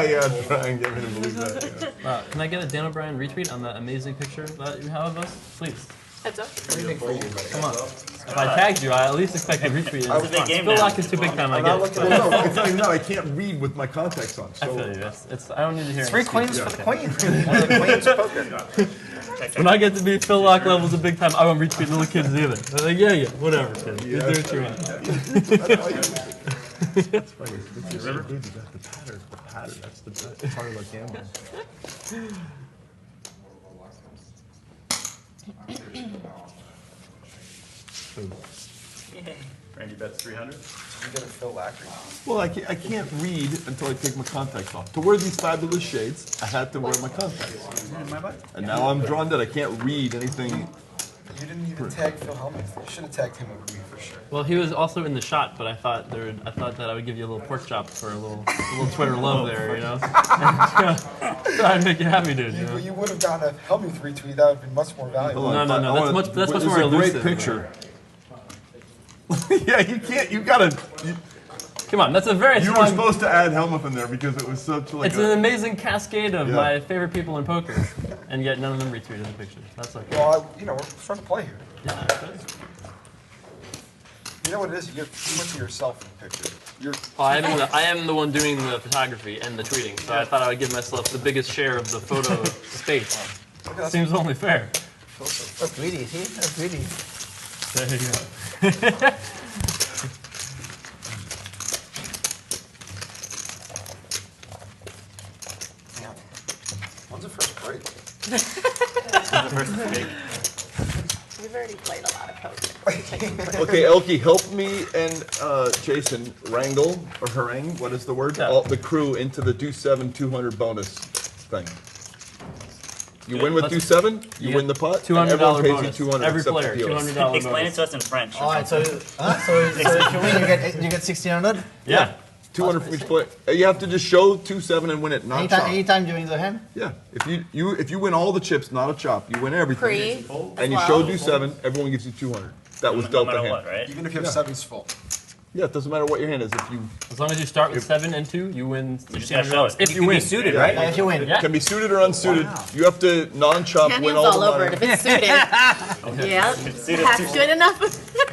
Yeah, try and get me to believe that. Yeah. Can I get a Dan O'Brien retweet on that amazing picture that you have of us? Please. Heads up. Come on. If I tagged you, I at least expect a retweet. It's a big game Phil now. Laak is too big time, I I'm get not it. looking. Well, no, it's not even that. I can't read with my contacts on. I So feel you. I don't need to hear 3 it. queens for the queen. One of the queens of poker. When I get to be Phil Laak levels of big time, I won't retweet little kids either. They're like, yeah, whatever, kid. You do what you want. it's funny. It's just so good. You got the pattern. The pattern. That's the best part about gambling. Randy bets 300. You get a Phil Lack. Well, I can't read until I take my contacts off. To wear these fabulous shades, I had to wear my contacts. And now I'm drawn that I can't read anything. You didn't even tag Phil Hellmuth. You should have tagged him with me for sure. Well, he was also in the shot, but I thought that I would give you a little pork chop for a little Twitter love there, you know. Try and make you happy, dude. You know? You would have gotten a Hellmuth retweet. That would have been much more valuable. No, that's much It's more a elusive. great picture. Yeah, you can't. You gotta. Come on, that's a very You were strong. supposed to add Hellmuth in there because it was such like. It's an amazing cascade of Yeah. my favorite people in poker, and yet none of them retweeted the picture. That's okay. Well, we're trying to play here. Yeah, You know what it is? You went to yourself in the picture. You're. I am the one doing the photography and the tweeting, so I thought I would give myself the biggest share of the photo space. Seems only fair. That's greedy, see? That's greedy. There you go. When's the first break? We've already played a lot of poker. Okay, ElkY, help me and Jason wrangle or harangue. What is the word? Yeah. All the crew into the do 7 200 bonus thing. You win with Let's- do 7, you you win the get pot, and $200 everyone pays bonus. you 200 Every except player, the POS. $200 Explain it bonus. to us in French. or Alright, something. so if you win, you get 1600. Yeah. 200 from each player. You have to just show 2-7 and win it, not chop. Anytime during the hand? Yeah, if you win all the chips, not a chop, you win everything. Pre. And you show 2-7, everyone gives you 200. That was No dealt the matter hand. what, right? Even if you have sevens full. Yeah, it doesn't matter what your hand is. If you As long as you start with 7 and 2, you win just gotta show $1,600. it. If you win. suited, Yeah, right? if you win. Yeah. can be suited or unsuited, you have to non-chop, win Daniel's all all the over it. money. If it's suited. Yeah. Have to enough.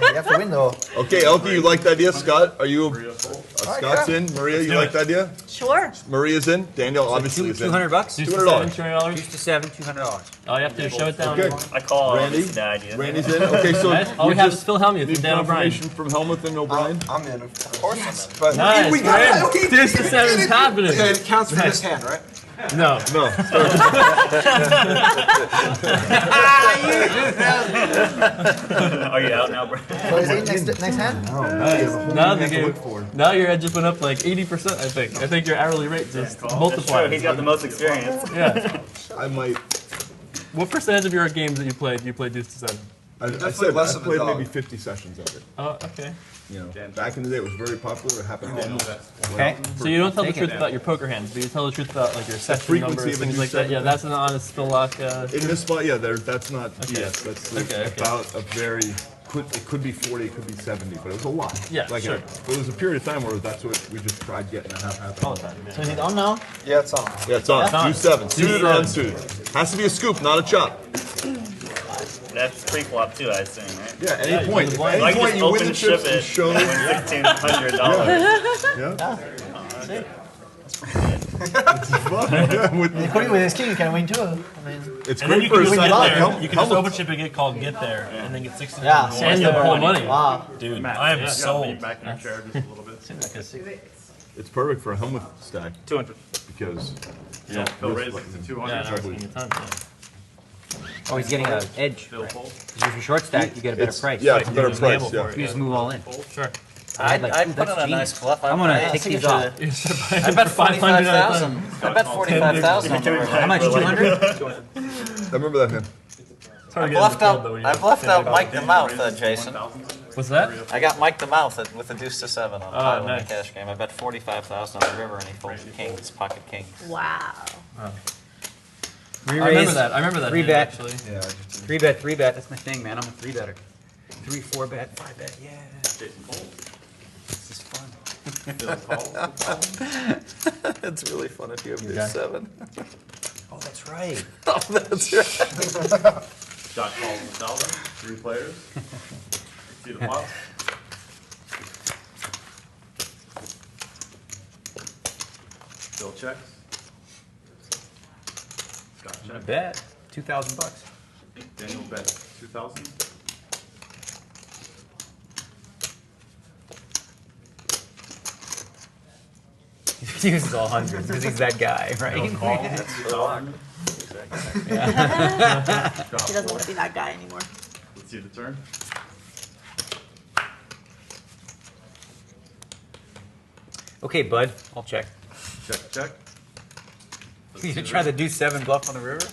You have to win though. Okay, ElkY, you like the idea? Scott, are you? Maria full. Scott's in. Maria, you like the idea? Sure. Maria's in. Daniel obviously is in. $200. Deuce to $200. $7, $200. Deuce to 7, $200. All you have to do is show it down. Okay. I call Randy? this the idea. Randy's in. Okay, so Nice. All we you have just is Phil Hellmuth need and Dan O'Brien. confirmation from Hellmuth and O'Brien. I'm in, of course. I'm in. But Nice. we got great. Deuce to 7's happening. it counts for this hand, right? No. No. Are you out now, bro? So is it next hand? Now the game. Now your edge just went up like 80%. I think. I think your hourly rate just That's true. multiplied. He's got the most experience. Yeah. I might. What percentage of your games that you played do you play Deuce to 7? I Definitely said less I of a played dog. maybe 50 sessions of it. Oh, okay. You know, back in the day, it was very popular. It happened almost. Okay. So you don't tell the truth about your poker hands, but you tell the truth about like your session frequency numbers, of a things Deuce like that. 7. Yeah, that's an honest still lock. In this spot, yeah, that's not BS. That's Okay, okay. about a very. It could be 40, it could be 70, but it was a lot. Yeah, like sure. There was a period of time where that's what we just tried getting to have happen. All the time. So is it on now? Yeah, it's on. Yeah, it's on. It's on. 2-7. Suited or 2-7. unsuited. Has to be a scoop, not a chop. That's pre-flop too, I assume, right? Yeah, at Yeah, any you point. can At So I any can point just you win open the ship chips and it show. and win $1,600. Yeah. It's fun. Yeah, with With his king, you can win too. I mean, it's And then great you for can a just side get like there. Helmut. You can just open chip and get called get there, and then get 60. Yeah. And the whole money. wow. Dude, I am Yeah, sold. back in your chair just a little bit. It's perfect for a Helmut stack 200. because Yeah. Phil raises it to 200. Yeah, no, it's gonna get tons, yeah. Oh, he's getting an edge. Phil fold. If you short stack, you get a better price. yeah, it's a better just price. gamble Yeah. for it. You just move all in. Sure. I'd like, I'd ooh, put that's in a nice genius. fluff. I'm gonna I take these think, off. I bet 45,000. I bet 45,000 on the river. How much? 200? I remember that hand. I've left out Mike the Mouth, Jason. What's that? I got Mike the Mouth with the deuce to 7 on title in nice. the cash game. I bet 45,000 on the river and he folds kings, pocket kings. Wow. I remember that. I remember that. Three hand, bet. actually. Yeah, I just did. 3 bet. That's my thing, man. I'm a 3-better. 3, 4 bet, 5 bet. Yeah. Jason fold. This is fun. Phil calls. It's really fun if you have Okay. deuce 7. Oh, that's right. Oh, that's right. Shot calls and solver. 3 players. See the flop. Phil checks. Scott checks. Bet. $2,000. Daniel bets 2,000. He uses all hundreds because he's that guy, right? Phil calls 2,000. He doesn't want to be that guy anymore. Let's see the turn. Okay, bud. I'll check. Check, check. You gonna try to do 7 bluff on the river?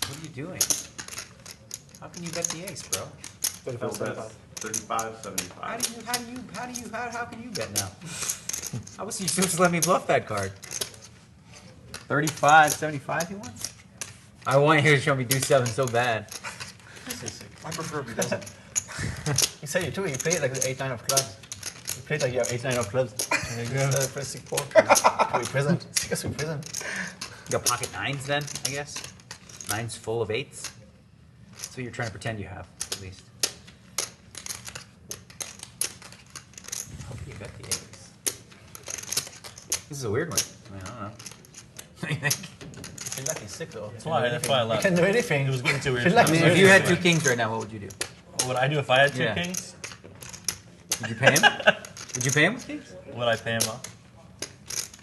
What are you doing? How can you bet the ace, bro? Phil bets 35, 75. How can you bet now? How was you supposed to let me bluff that card? 35, 75 he wants? I want you to show me do 7 so bad. I prefer if he doesn't. He said you too. You played like the 8-9 of clubs. You played like you have 8-9 of clubs. Press 6-4. To be present. Because we present. You got pocket 9s then, I guess? 9s full of 8s? That's what you're trying to pretend you have, at least. How can you bet the ace? This is a weird one. I mean, I don't know. What do you think? Feel like he's sick though. That's why I You left. can do anything. It was getting too weird. Feel like I mean, if you had 2 kings right now, what would you do? What would I do if I had 2 Yeah. kings? Would you pay him? Would you pay him with kings? Would I pay him off?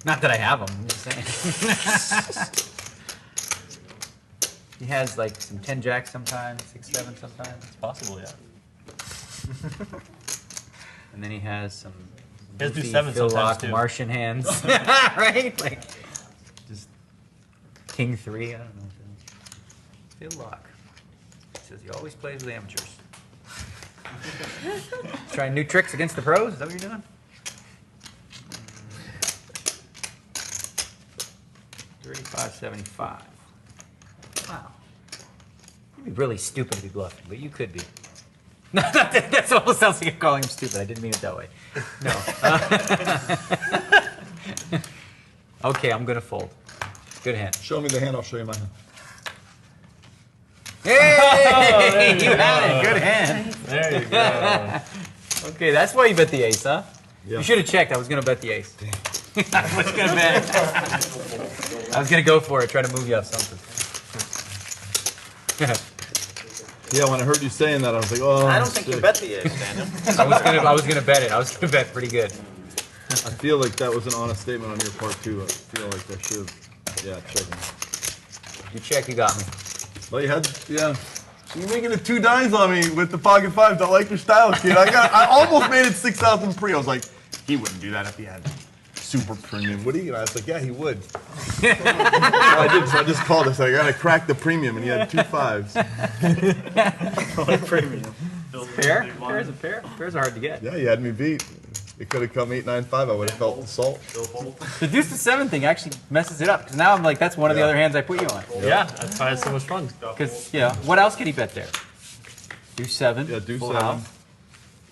Not that I have them, I'm just saying. He has like some 10 jacks sometimes, 6-7 sometimes. It's possible, yeah. And then he has some He has do goofy 7 Phil sometimes Laak too. Martian hands. Right? Like just king 3, I don't know. Still Laak. Says he always plays with amateurs. Trying new tricks against the pros? Is that what you're doing? 35.75. Wow. You'd be really stupid to be bluffing, but you could be. No, that's almost sounds like you're calling him stupid. I didn't mean it that way. No. Okay, I'm gonna fold. Good hand. Show me the hand, I'll show you my hand. Hey! You had it. Good hand. There you go. Okay, that's why you bet the ace, huh? Yeah. You should have checked. I was gonna bet the ace. I was gonna bet. I was gonna go for it. Try to move you off something. Yeah, when I heard you saying that, I was like, oh. I don't think you bet the ace, Daniel. I was gonna bet it. I was gonna bet pretty good. I feel like that was an honest statement on your part too. I feel like I should, yeah, check. You check, you got me. Well, you had, yeah. You're making it 2 dimes on me with the pocket fives. I like your style, kid. I almost made it 6,000 pre. I was like, he wouldn't do that if he had super premium, would he? And I was like, yeah, he would. So I did. So I just called. I said, I gotta crack the premium, and he had 2 5s. Premium. Pair? Pairs a pair? Pairs are hard to get. Yeah, you had me beat. It could have come 8 9 5. I would have felt the salt. The deuce to 7 thing actually messes it up because now I'm like, that's one of the other hands I put you on. Yeah, that's why it's so much fun. Because what else could he bet there? Deuce 7. Yeah, deuce full 7. house.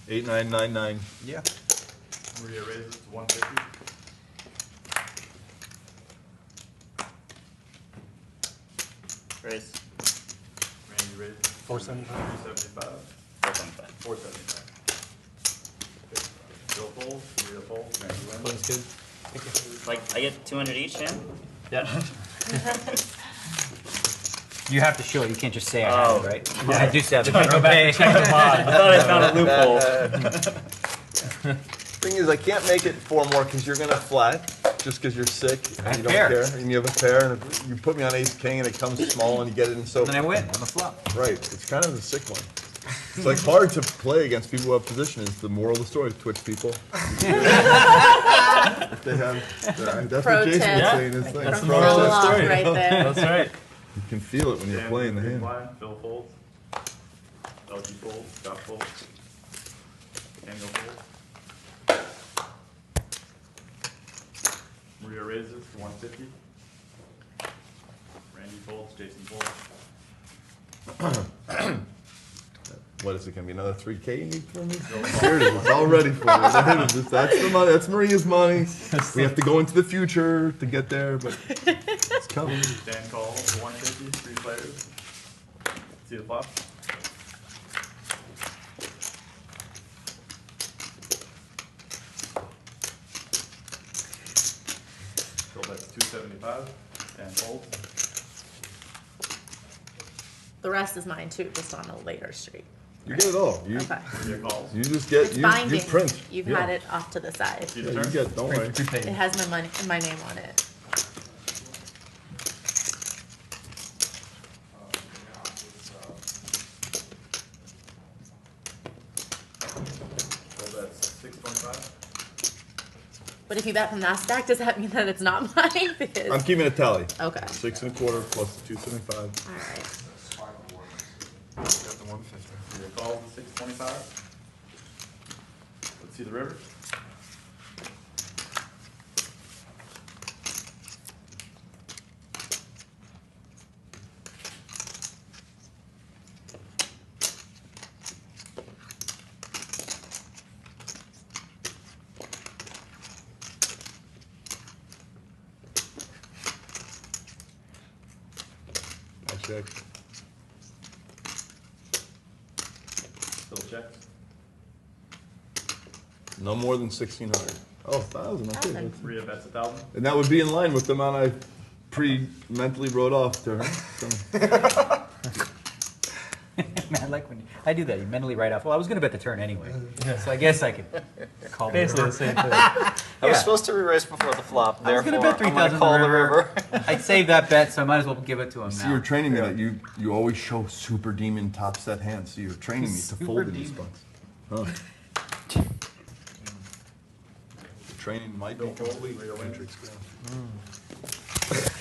8 9 9 9. Yeah. Maria raises to 150. Raise. Randy raises 475. 375. 4.5. 475. Bill folds, Maria folds, Randy wins. Feels good. Like, I get 200 each, Sam? Yeah. You have to show it. You can't just say I have it, right? Yeah, I do 7. Go back and check the pod. I thought I found a loophole. Thing is, I can't make it 4 more because you're gonna flat just because you're sick and you don't Pair. care, and you have a pair, and if you put me on ace king and it comes small and you get it in so. And then I win. I'm a flop. Right, it's kind of a sick one. It's like hard to play against people who have position. Is the moral of the story, Twitch people. If they have, that's Pro what Jason tip. was saying. It's like That's From the roll moral off story. right there. That's right. you can feel it when you're Dan playing the big hand. blind, Bill folds. ElkY folds, Scott folds. Daniel folds. Maria raises to 150. Randy folds, Jason folds. What is it gonna be? Another 3K you need from me? Here it is. It's all ready for you. There it is. That's the money. That's Maria's money. We have to go into the future to get there, but it's coming. Dan calls to 150, 3 players. See the flop? Bill bets 275. Dan folds. The rest is mine too, just on a later street. You get it all. You Okay. Maria calls. you just get It's you binding. print. You've Yeah. had it off to the side. See Yeah, the you turn? get. Don't worry. Prepaid. It has my name on it. Bill bets 625. But if you bet from that stack, does that mean that it's not mine? Because I'm keeping a tally. okay. 6 1/4 plus 275. All right. Got the 150. Maria calls to 625. Let's see the river. I check. Still checks. No more than 1,600. Oh, 1,000. Okay. 1,000. Maria bets 1,000. And that would be in line with the amount I pre-mentally wrote off to her. So, Man, I like when I do that. You mentally write off. Well, I was going to bet the turn anyway. So I guess I could call Basically the the same thing. I was Yeah. supposed to re-raise before the flop, I was therefore going to bet I'm going 3,000 to call the river. I'd save that bet, so I might as well give it to him see, you're now. training me that you always show super demon top set hands. So you're training me to Super fold in these demon. spots. Huh. The training might be complete. Maria wins.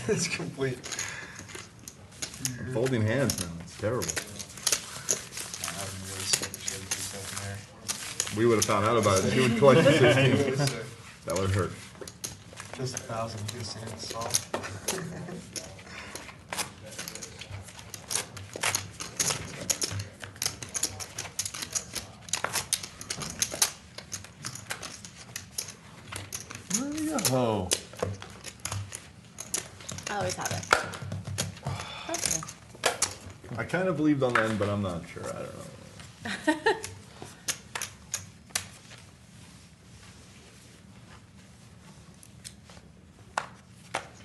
It's complete. I'm folding hands now. It's terrible. We would have found out about it. You would collect 16. That would hurt. Just 1,000 piece hands solved. Oh. I always have it. Okay. I kind of believed on the end, but I'm not sure. I don't know.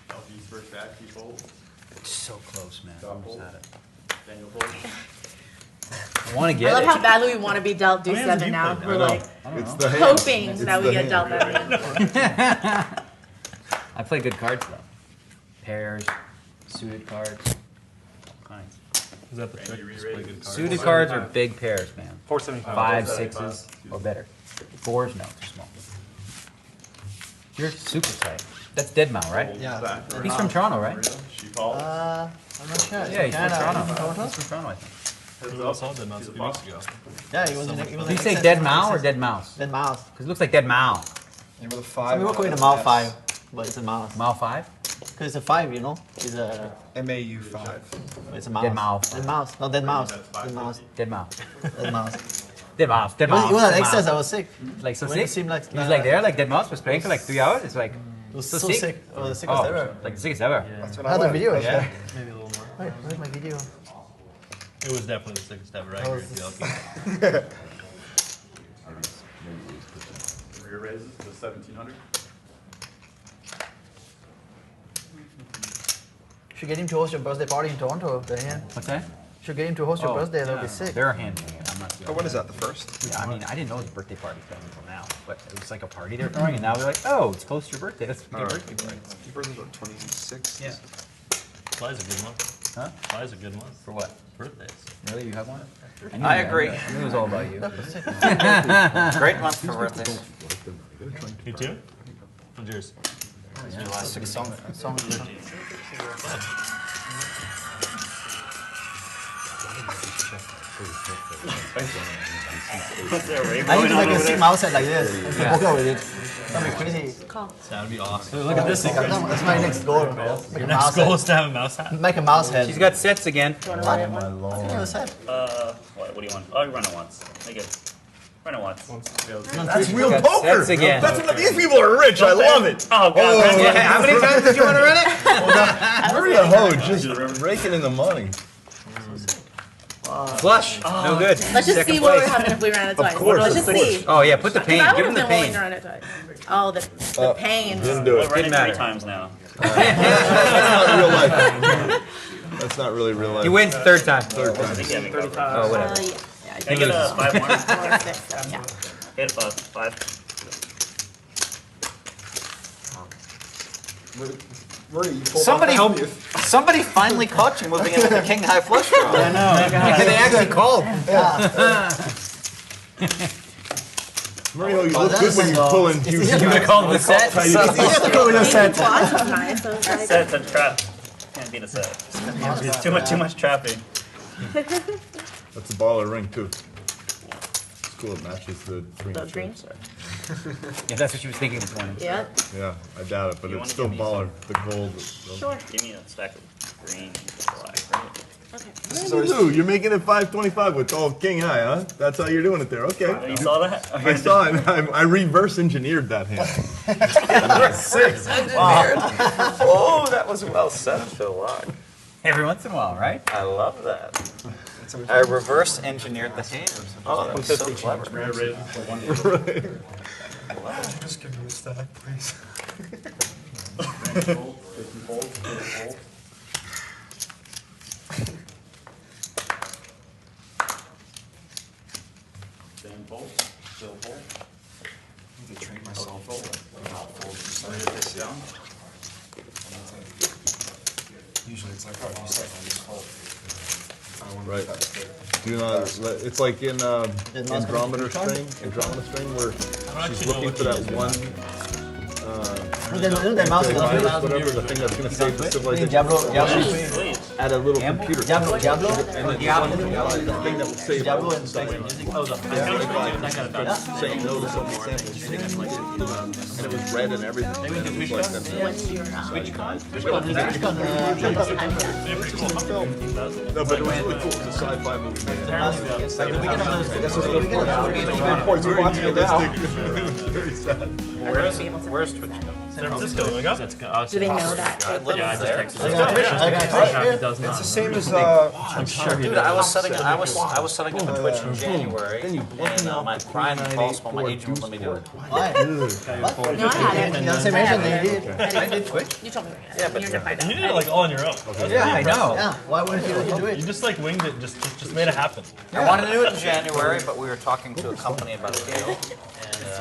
ElkY's first act, he folds. It's so close, man. Dom Almost folds. had it. Daniel folds. I want to I get love it. how badly we want to be dealt How many hands D7 have now. you played? We're I know. like It's the hand. hoping It's that we the get dealt hand. that. I play good cards though. Pairs, suited cards, all kinds. Is that the trick? Just play good cards. Suited cards are big pairs, man. 475. 5, 6s, or better. 4s, no, too small. You're super tight. That's Deadmau, right? Yeah. He's from Toronto, right? She folds. I'm not sure. Yeah, he's from Toronto. Toronto? He's from Toronto, I think. We all saw Deadmau2 a few weeks ago. Yeah, he was in the. Do you say Deadmau or Dead Mouse? Dead mouse. Because it looks like Deadmau. You with a Some 5. people call it a mouse 5, but it's a mouse. Mau 5? Because it's a 5, you know? It's a. MAU 5. It's a mouse. Dead mouse. Dead mouse. No, dead mouse. That's Dead mouse. Deadmau. Dead mouse. Dead Mouse. Dead It was, Mouse. it was an Dead excess, Mouse. I was sick. Like so When it sick? seemed like- He was like there, like Dead Mouse was playing for like 3 hours. It's like, It was So so sick? sick. It was the sickest oh, ever. like the sickest ever. That's I what I had a like. video, Yeah. actually. Maybe a little more. Where's my video? It was definitely the sickest ever. I That agree was- with you, ElkY. Rear raises to 1,700. Should get him to host your birthday party in Toronto, Daniel. What's that? Should get him to host your Oh, birthday, that would yeah. be sick. They're handling it. I'm not. Oh, when is that? The 1st? Yeah, I mean, I didn't know it was a birthday party thing until now. But it was like a party they were throwing, and now they're like, oh, it's close to your birthday. Let's make a birthday party. Your birthday's what, 26? Yeah. July's a good month. Huh? July's a good month. For what? Birthdays. Really? You have one? I agree. I knew it was all about you. Great month for birthdays. You too? What's yours? July 16th. Song. What's that rainbow I need to going make on a over sick there? mouse head like this. And poke out with it. That'd be crazy. Call. That'd be awesome. Look at this. That's my next goal, bro. Make a Your mouse next goal head. is to have a mouse hat. Make a mouse head. She's got sets again. Do you want to run it one? I think it was head. What do you want? Oh, you run it once. Make it. Run it once. That's real Got poker. sets again. That's what these people are rich. I love it. Oh, God. run it. Yeah, how many times did you want to run it? Hurry the hoe, just raking in the money. Flush. No good. Let's just Second see what would place. happen if we ran it twice. course, Let's of just see. Oh yeah, put the pain. I Give would him have the been willing pain. to run it twice. Oh, the pain. Didn't do Well, it. run it matter. 3 times now. That's not real life. That's not really real life. He wins the third time. Third time. I think you have me covered. Oh whatever. Yeah. Can I get a 5 more? Or six, so, yeah. Hit a 5. Murray, you pulled Somebody off hope. you. Somebody finally caught you moving into the king high flush draw. I know. They actually called. Mario, you look good when you pull in huge. You would call the set. Maybe Watch was nice, so it's like, Set's a trap. Can't beat a set. It's too much trapping. That's a baller ring too. It's cool. It matches the green. the green. shirt. Yeah, that's what she was thinking this morning. Yeah, Yeah, I doubt it, but You it's wanna still give me baller. The gold. sure. Give me a stack of green, black, right? Okay. What do you do? You're making it 525 with all king high, huh? That's how you're doing it there. Okay. Oh, you saw that? I saw it. I reverse engineered that hand. Oh, that was well said, Phil Laak. Every once in a while, right? I love that. I reverse engineered the hand. Oh, that was so clever. Rear raises to 1. Just give me a stack, please. Daniel folds. 50 folds. Phil folds. Dan folds. Phil folds. I need to train myself. Fold. Not fold Rear percent. face down. Usually it's like, oh, you start on this fold. I want Right. to cut it. Do not. It's like in Andromeda string. Andromeda string, where she's looking for that one. Then mouse is gonna Whatever the thing that's gonna save the civilization. Diablo. Please. at a little computer. Diablo? And then the thing that will save Diablo and saying no to so many samples. And it was red and everything. And it was like that. No, but it was really cool. It's a sci-fi movie. Points are watching it now. Very sad. Where's Twitch? San Francisco, going up? Do they know that? I live Yeah, I there. just texted. It does not. It's the same as I'm sure he Dude, does. I was setting up a Twitch in January, and my crying calls while my agent wouldn't let me do it. Why? No, I had it. You say mention they did. I did Twitch? You told me. Yeah, but you're gonna find out. You did it like all on your own. Yeah, I know. Yeah, why wouldn't you let you do You it? just like winged it, just made it happen. I wanted to do it in January, but we were talking to a company about a deal.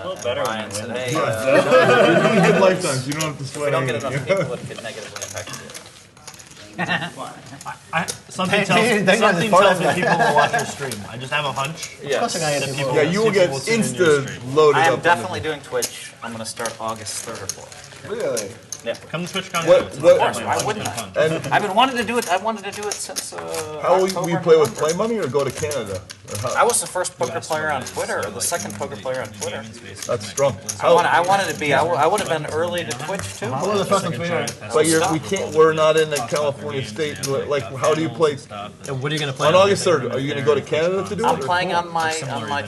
And Brian said, hey, You're doing good lifetimes. You don't have to if we sweat don't get enough anything. people, it could negatively impact the deal. Something tells me people will watch your stream. I just have a hunch. Yes. that people Yeah, you will get tune in your insta stream. loaded I up. am on definitely doing Twitch. I'm going to start August 3rd or 4th. Really? Come to TwitchCon. Why wouldn't I? And I've been wanting to do it. I wanted to do it since how will October, you play with November. Play Money or go to Canada? Or I how? was the first poker player on Twitter, or the second poker player on Twitter. That's strong. I wanted to be. I would have been early to Twitch too. Who was the first on Twitter? But we can't. We're not in the California state. Like, how do you play? And what are you gonna play On August 3rd, are you going to go to Canada to do it? I'm or- playing on my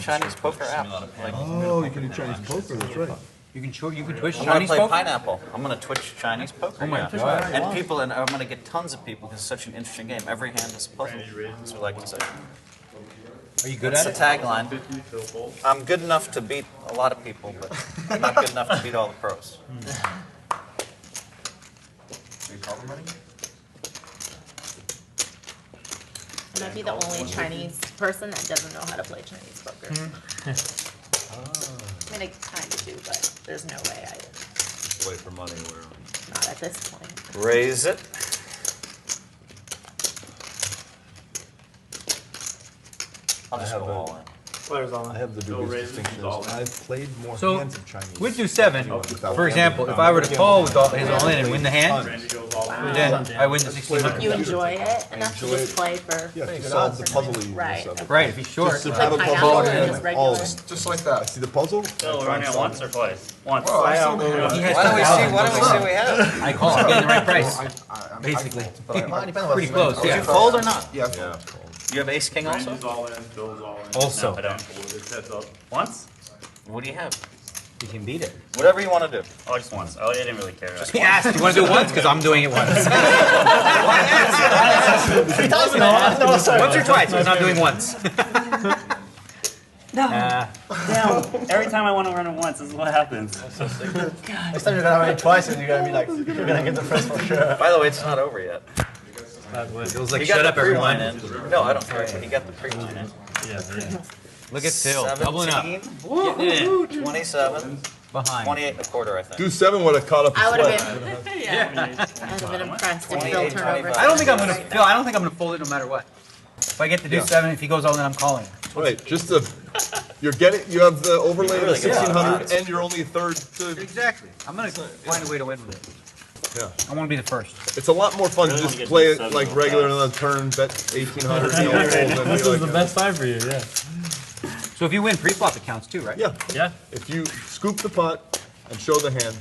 Chinese poker app. Like, Oh, you can do Chinese poker. That's right. You can Twitch I'm gonna Chinese play poker? Pineapple. I'm gonna Twitch Chinese poker. Oh my yeah. God. And I'm gonna get tons of people because it's such an interesting game. Every hand is a puzzle, as we like to say. Are you good That's at the it? tagline. I'm good enough to beat a lot of people, but not good enough to beat all the pros. I might be the only Chinese person that doesn't know how to play Chinese poker. I mean, I kind of do, but there's no way I, Wait for money. not at this point. Raise it. I'll just go all in. I have the biggest distinction. I've played more So, hands of Chinese. With do 7, for example, if I were to call with his all in and win the hand, then I win the 1600. You enjoy it enough to just play for, Yeah, to solve the puzzle. right. Right, if he's short. Just to Like have a pineapple puzzle or and just all regular? of them. Just like that. See the puzzle? So we're running it once or twice? Once. Oh, I still He has Why don't we see? 2,000. Why don't we see what we have? I call, I'm getting the right price, I'm basically. Pretty Pretty close, Did you yeah. fold or not? Yeah. You have ace king also. Randy's all in, Phil's all in. Also. No, I don't. It's heads up. Once? What do you have? You can beat it. Whatever you want to do. Oh, just once. Oh, I didn't really care. He asked, you want to do it once? Because I'm doing it once. Once or twice, because I'm doing once. No. Every time I want to run it once, this is what happens. Next time you're gonna run it twice and you're gonna be like, you're gonna get the first for sure. By the way, it's not over yet. It was like, He got shut the up, everyone. pre-line in. No, I don't care. He got the pre-line in. Look at Phil, doubling up. 17, 27, Behind. 28 and a quarter, I think. Do 7 would have caught up. I would Sweat. have been, yeah, I would have been impressed if Phil 28, turned over. 25. I don't think I'm gonna, Phil, I don't think I'm gonna fold it no matter what. If I get to do Yeah. 7, if he goes all in, I'm calling. Right, just the, you have the overlay of the Really good. 1600 and you're only a third to, Exactly. I'm gonna find a way to win with it. yeah. I wanna be the first. It's a lot more fun to Really just wanna get play to it seven like real regular fast. on the turn, bet 1800, you know, and This be is the like, best time for you, yeah. So if you win pre-flop, it counts too, right? yeah, Yeah. if you scoop the pot and show the hand,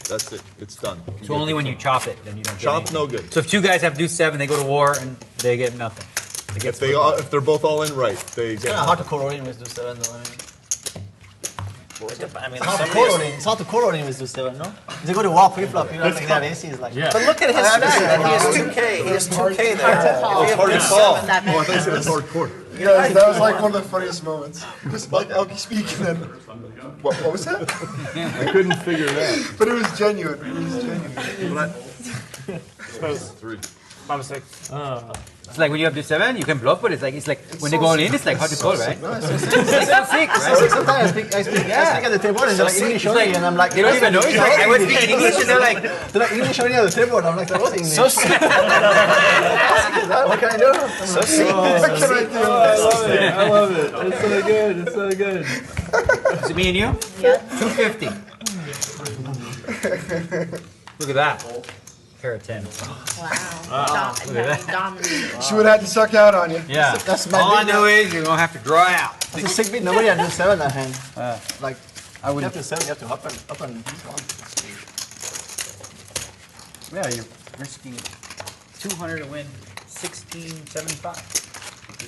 that's it, it's done. You So get only the when thing. you chop it, then you don't get Chop, anything. no good. So if two guys have to do 7, they go to war and they get nothing. They get If they're both all in right, they get. It's hard to correlate with do 7 though. I mean, It's hard to somebody- correlate. It's hard to correlate with do 7, no? If they go to war pre-flop, you don't think they have aces like. Yeah. But look at his stack. He has 2K. He has 2K there. call. If you Hard to have call. seven- That Oh, I makes thought you said it's hardcore. Yeah, that was like one of the funniest moments. Just like ElkY speaking and what was that? I couldn't figure it out. But it was genuine. It was genuine. Three. It's like when you have to do 7, you can bluff, but it's like when they go all in, it's like hard to call, right? It's so sick, right? Sometimes I speak at the table and they're like English only, and I'm like, They don't even know. It's like I was speaking English and they're like, they're like English only at the table, and I'm like, that was English. So sick. What can I do? So sick. What can I do? I love it. It's so good. It's so good. is it me and you? Yeah. 250. Look at that. Pair of 10. Wow. Dominating. She would have had to suck out on you. Yeah. That's my All I big know is you're gonna have to draw out. It's a sick beat. Nobody had to do 7 that hand. Like, I you would. have to 7, you have to up and one. Yeah, you're risking 200 to win 1675.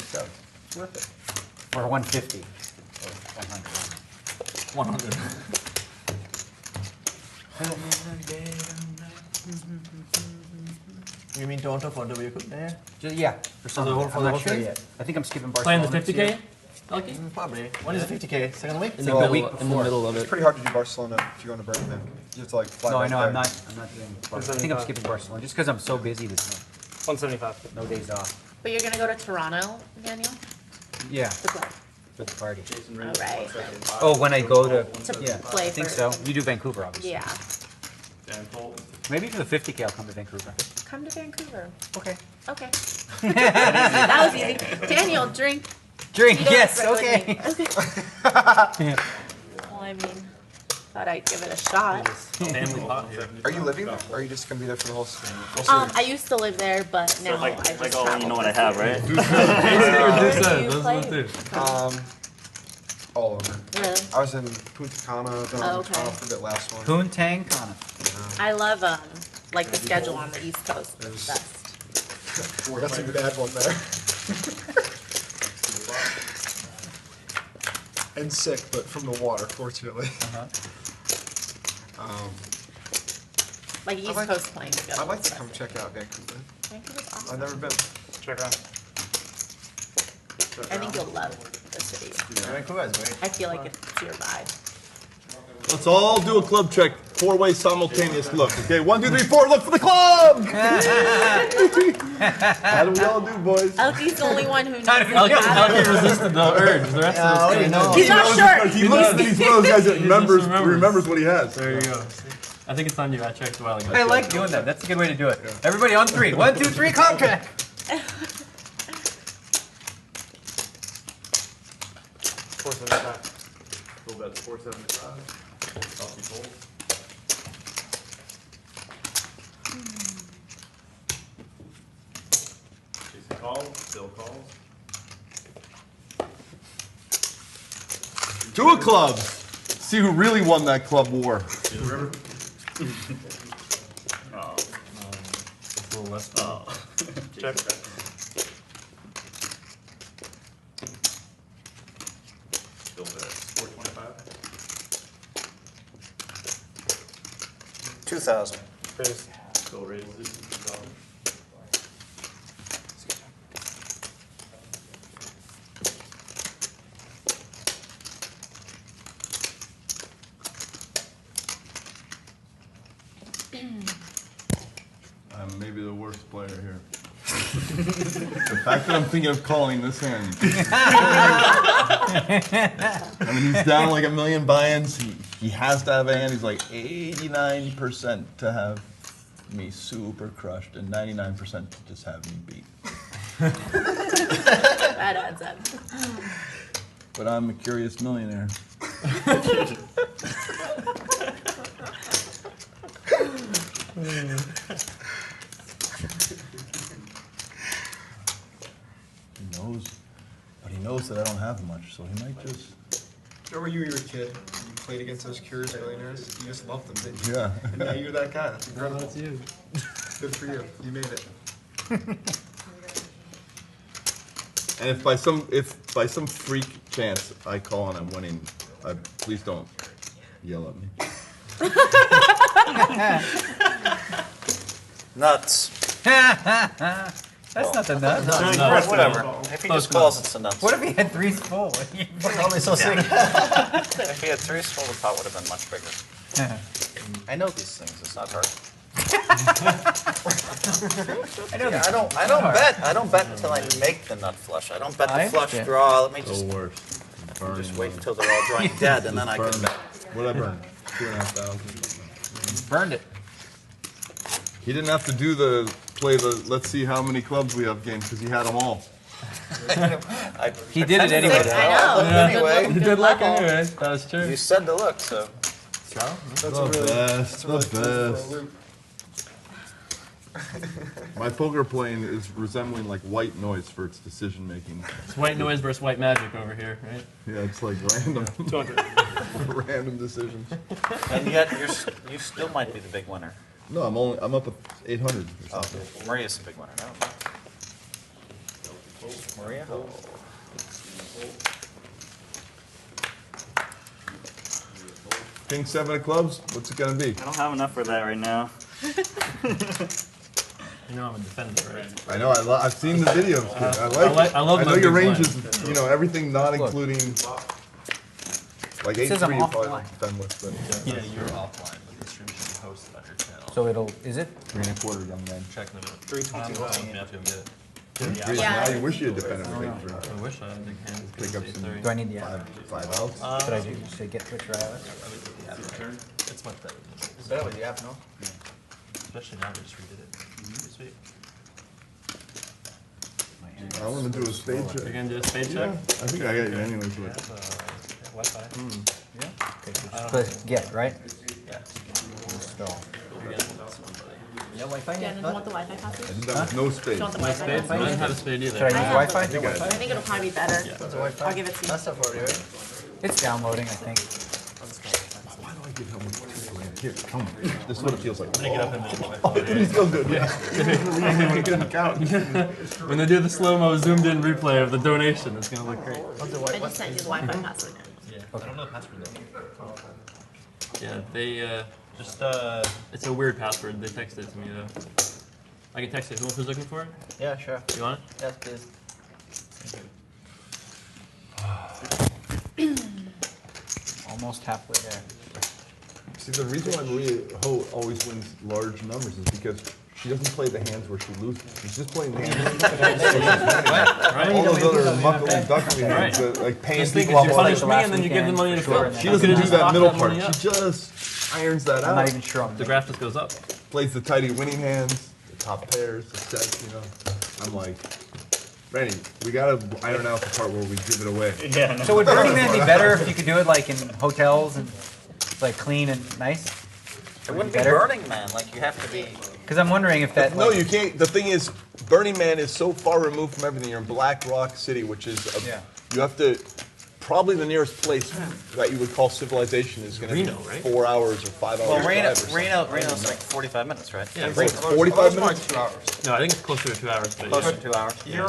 So it's worth it. Or 150. Or 100. 100. You mean Toronto for W Cup there? Yeah, for some. the whole- I'm for the not whole sure thing? yet. I think I'm skipping Playing Barcelona. the 50K? Okay. Probably. When is the 50K? Second week? In the, No, middle, week in the before. middle of It's it. pretty hard to do Barcelona if you're going to Birmingham. You have to like fly No, I right know. there. I'm not doing Barcelona. I think I'm skipping Barcelona just because I'm so busy this month. 175. No days off. But you're gonna go to Toronto, Daniel? Yeah, To play. for the party. Oh, right. Oh, when I go to. To Yeah, play I think for- so. You do Vancouver, obviously. Yeah. Dan fold. Maybe for the 50K, I'll come to Vancouver. Come to Vancouver. Okay. Okay. That was easy. Daniel, drink. Drink, Tito's yes, right with okay. me. Okay. Well, I mean, thought I'd give it a shot. Family pot here. Are you living there? Or are you just going to be there for the whole series? I used to live there, but now I just Like all you travel know what I for have, free. right? You play? All over. Really? I was in Punta Cana, then I was in Toronto for a bit last one. Poontang Kana. I love like the schedule on the East Coast. It's the best. That's a bad one there. And sick, but from the water, fortunately. Like East like- Coast playing schedule. I'd like is to come best. check out Vancouver. Vancouver's I've awesome. never been. Check out. I think you'll love the city. Vancouver is great. I feel like it's your vibe. Let's all do a club check. 4-way simultaneous look. Okay, 1, 2, 3, 4. Look for the club. How do we all do, boys? ElkY's the only one who knows. Elky resisted the urge. The rest of us already know. He's not sure. He's one of those guys that remembers what he has. There you go. I think it's on you. I checked a while ago. I like doing that. That's a good way to do it. Everybody on 3. 1, 2, 3, club check. 475. Full bet 475. Coffee fold. Jason calls. Bill calls. 2 of clubs. See who really won that club war. See the river? It's a little less. Check. Still bet 425. 2,000. Still raises it to $2. I'm maybe the worst player here. The fact that I'm thinking of calling this hand. I mean, he's down like a million buy-ins. He has to have a hand. He's like 89% to have me super crushed and 99% to just have me beat. That adds up. But I'm a curious millionaire. He knows, but he knows that I don't have much, so he might just. Remember you were a kid, you played against those curious millionaires? You just loved them, didn't you? Yeah. And now you're that guy. That's incredible. That's you. Good for you. You made it. And if by some freak chance I call and I'm winning, please don't yell at me. Nuts. That's not the nuts. Whatever. If he just calls, it's a nuts. What if he had 3s full? That'll be so sick. If he had 3s full, the pot would have been much bigger. I know these things. It's not hard. I know I don't bet until I make the nut flush. I don't bet I the flush understand. draw. Let me The just worst. just wait until they're all drawing dead, and then I can bet. What I burned? 2,500. Burned it. He didn't have to play the let's see how many clubs we have game because he had them all. He did it anyway. I know. Anyway. You did luck anyway. That was true. You said to look, so. The best. My poker playing is resembling like white noise for its decision making. It's white noise versus white magic over here, right? Yeah, it's like random, random decisions. And yet you still might be the big winner. No, I'm up at 800. Oh, Maria's the big winner. No. Maria. King 7 of clubs. What's it gonna be? I don't have enough for that right now. You know I'm a defender, right? I know. I've seen the videos. Dude. I love I know my your big range blind. is, you know, everything not including like It says 8-3 I'm if I offline. defend with, but Yeah, you're offline, but the stream should be posted on your channel. So it'll, is it? 3 1/4, young man. Check them out. 321. You have to get it. Yeah. Now you wish you had defended with 8-3. I wish I had big hands. Pick up some Do I need the app? 5 outs. Should I do, should I get Twitch or iOS? It's much better. It's better with the app, no? Especially now we just redid it. Sweet. I want to do a spade You're check. gonna do a spade Yeah, check? I think I got you anyways. But Wi-Fi. Okay, so just click get, right? Yeah. Install. You're getting somebody. Yeah, Wi-Fi? Dan, do you want the Wi-Fi I password? did that with no spade. Do you want the Wi-Fi Spade? I password? didn't have a spade either. Should I use I have Wi-Fi? I think it'll probably be better. That's a Wi-Fi. I'll give it to you. That's stuff already, right? It's downloading, I think. Why do I give Hellmuth 2 grand? Here, come on. This is what it feels like. Get up in there. It feels good, yeah. When they do the slow-mo zoomed-in replay of the donation, it's gonna look great. What's the I Wi-Fi? just sent you the Wi-Fi password. Yeah. I don't know the password though. Yeah, they it's a weird password. They texted it to me though. I can text it. Who's looking for it? Yeah, sure. You want it? Yes, please. Almost halfway there. See, the reason why Maria Ho always wins large numbers is because she doesn't play the hands where she loses. She's just playing the hands. All those other muckly duckly hands that like paying Just think people you off. punish the me last and then you give them weekend, money to for sure, Phil. and then She You doesn't could've do just that stocked middle money part. up. She just irons that I'm not out. even sure on The this. graph just goes up. Plays the tighty winning hands, the top pairs, the sets, you know. I'm like, Randy, we gotta iron out the part where we give it away. Yeah, no. So would Burning Man be better if you could do it like in hotels and like clean and nice? It wouldn't be Better? Burning Man. Like you have to be. Because I'm wondering if that. No, like, you can't. The thing is, Burning Man is so far removed from everything. You're in Black Rock City, which is Yeah. you have to. Probably the nearest place that you would call civilization is going to be Reno, right? 4 hours or 5 hours. Well, drive or something. Reno's like 45 minutes, right? Yeah, It's 45 minutes. 2 hours. No, I think it's closer to 2 hours. But Closer yeah. to 2 hours. You're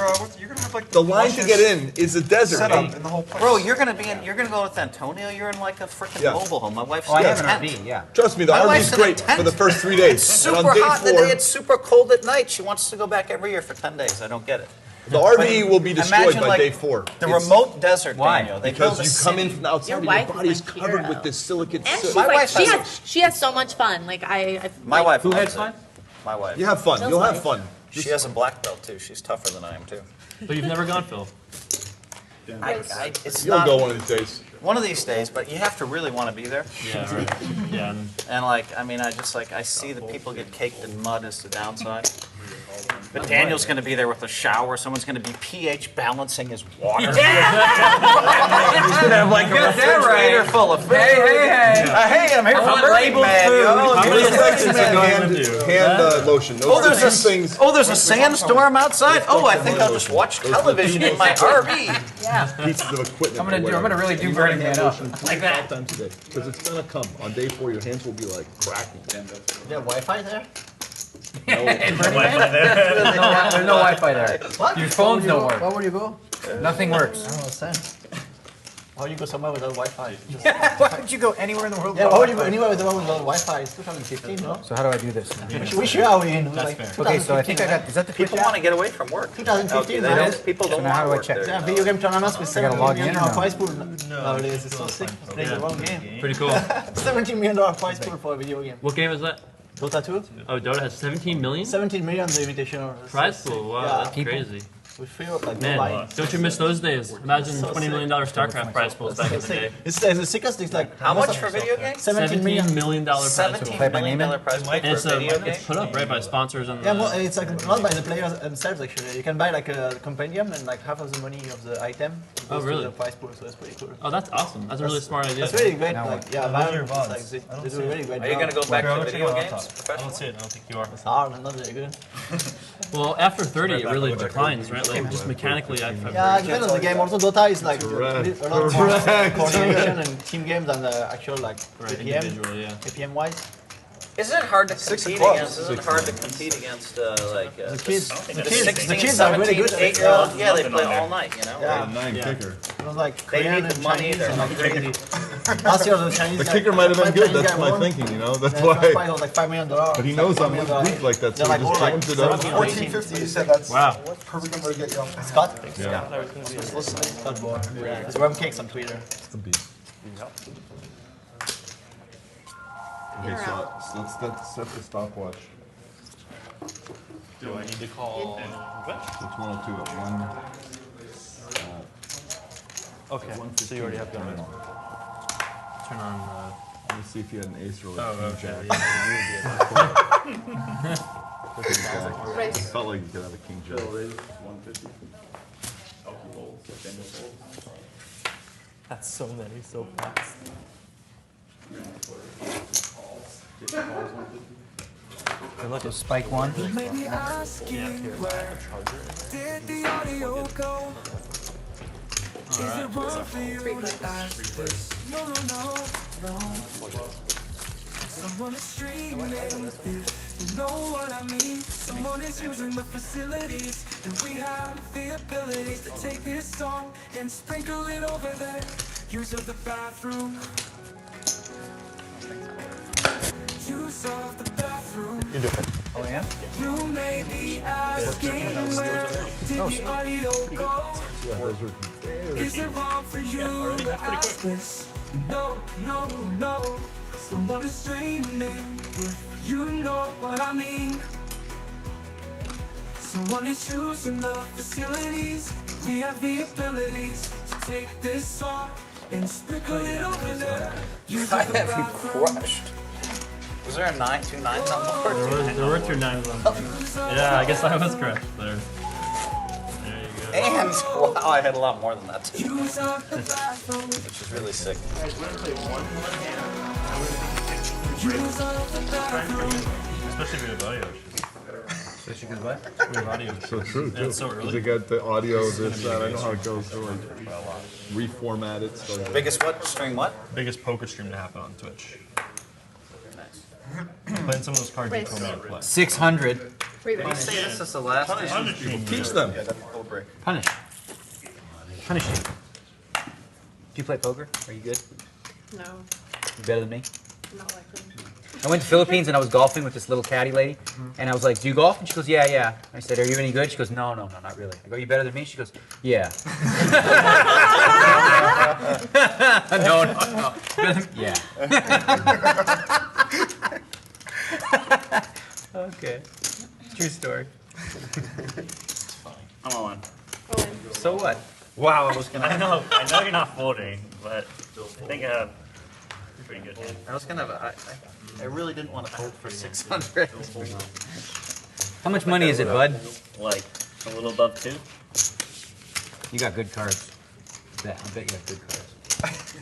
gonna have like The line to get in is a desert. setup in the whole place. Bro, you're gonna go with Antonio. You're in like a freaking Yeah. mobile home. My wife's oh, I in a have an tent. RV, yeah. Trust me, the My RV wife's is in a great tent. for the first 3 days. It's super and on day hot in the 4, day. It's super cold at night. She wants to go back every year for 10 days. I don't get it. the RV will be destroyed Imagine, by like, day 4. The It's remote desert, Why? Daniel. They build because a you come in city. from the outside Your and your wife is body is my covered hero. with this silicate And soot. My wife has she has so much fun. Like My wife. Who had loves it. fun? My wife. You have fun. Feels You'll have like- fun. She has a black belt too. She's tougher than I am too. But you've never gone, Phil. It's You'll not go one of these days. one of these days, but you have to really want to be there. Yeah, right. Yeah. And like, I mean, I see the people get caked in mud as the downside. But Daniel's going to be there with a shower. Someone's going to be pH balancing his water. He's going to have like a refrigerator full of food. Hey, I'm here for Burning Man, yo. How many sections are going Hand, with you? lotion. Those Oh, are the there's two a things. there's a sandstorm outside. Oh, I think I'll just watch television in my RV. Pieces of equipment. I'm gonna really do Burning Man up. like that. Because it's gonna come on day 4. Your hands will be like cracking. Is there Wi-Fi there? There's no Wi-Fi there. What? Your phones don't work. Where would you go? Nothing works. I don't understand. Why would you go somewhere without Wi-Fi? Why would you go anywhere in the world? Yeah, why would you go anywhere without Wi-Fi? It's 2015, no? So how do I do this? Which year are we in? That's Like fair. Okay, so I think I 2015, got. Is that the People want to get away from work. 2015, They right? don't, people don't So now how want do to I work check? there. Yeah, video game tournaments with I gotta 17 log million in or no? prize pool nowadays. It's so sick. Plays the wrong game. Pretty cool. $17 million prize pool for a video game. What game is that? Dota 2? Oh, Dota has 17 million? 17 million the invitation. Prize pool. Wow, Yeah. that's People. crazy. We feel like Man, nobody. don't you miss those days? Imagine So $20 million StarCraft prize pools back in the day. It's the sickest. It's like How much for video games? 17 million. $17 million prize pool. $17 million prize pool And for a video game? it's put up right by sponsors and Yeah, well, it's like not by the players themselves actually. You can buy like a compendium and like half of the money of the item goes really? to the prize pool, so it's pretty cool. Oh, that's awesome. That's a really smart idea. That's really great. Like, yeah, Valve, it's like, they do a really great Are you job. going to go back to video games? I don't see it. I don't think you are. It's hard and not very good. Well, after 30, it really declines, right? Like, just mechanically, I find Yeah, it depends on the game. Also, Dota is like a lot more coordination and team games than the actual like APM, individual, yeah. APM wise. Isn't it hard to compete against? Isn't it hard to compete against The kids, the the 16, kids are really 17, good. 8-year-olds? Yeah, they play all night, you know? Yeah. 9 kicker. It was like They Korean need the and money, Chinese they're and like hungry. crazy. Last year the Chinese The guy- kicker might have been good. Chinese That's guy my won. thinking. You know, that's And the prize why. was like $5 million. But he knows I'm weak like that, so They're he like just all like jams it up. 17 or 18. 1450, you said that's Wow. perfect number to get you off. Scott? Yeah. Just listening. Scott Bohr. It's Rum Cakes on Twitter. It's a beast. Okay, so let's set the stopwatch. Do I need to call? It's 102 at 1. Okay, so you already have gun. Turn on. Let me see if you had an ace or a Oh, king okay. jack. Yeah. I felt like you could have a king jack. Bill raise 150. ElkY folds, Daniel folds. That's so many, so fast. Get your calls 150. Good luck with spike one. Someone is streaming this, you know what I mean. Someone is using the facilities, and we have the abilities to take this song and sprinkle it over there. Use of the bathroom. Use of the bathroom. You do it. Oh, yeah? You may be asking where did the audio go? Is it wrong for you to ask this? No, no, no. Someone is streaming, you know what I mean. Someone is using the facilities. We have the abilities to take this song and sprinkle it over there. I have you crushed. Was there a 9, 2 9s on the board? There were 2 9s on board. Yeah, I guess I was correct there. There you go. And, wow, I had a lot more than that too. Use of the bathroom. Which is really sick. Use of the bathroom. Especially if we have audio. Especially because what? We have audio. So true, too. It's so early. They got the audio, this, that. I know how it goes. So like, reformat it. So Biggest what? Stream what? Biggest poker stream to happen on Twitch. Playing some of those cards you told me to play. 600. Did you say this is the last? teach them. Yeah, that's full break. Punish. Punish you. Do you play poker? Are you good? No, You better than me? not likely. I went to the Philippines and I was golfing with this little caddy lady. And I was like, do you golf? And she goes, yeah, yeah. I said, are you any good? She goes, no, no, no, not really. I go, you better than me? She goes, yeah. No, no, no. Better than- Yeah. Okay. True story. I'm on. So what? Wow, I was gonna. I know you're not folding, but I think I have a pretty good hand. I was gonna. I really didn't want to hold for 600. How much money is it, bud? Like a little above 2. You got good cards. I bet you have good cards.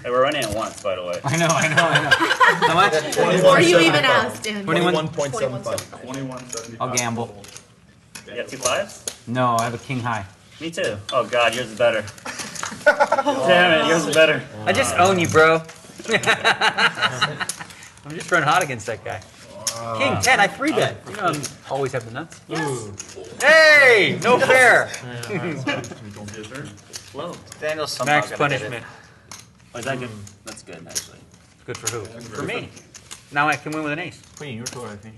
Hey, we're running it once, by the way. I know. How much? Before you even asked, Dan. 21.75. 2175. I'll gamble. You got 2 5s? No, I have a king high. Me too. Oh God, yours is better. Damn it, yours is better. I just own you, bro. I'm just running hot against that guy. King 10, I 3-bet. You know, I always have the nuts. Hey, no fair. Low. Daniel's somehow Max gonna get it. punishment. Oh, is that good? That's good, actually. Good for who? For me. Now I can win with an ace. Queen, your tour, I think.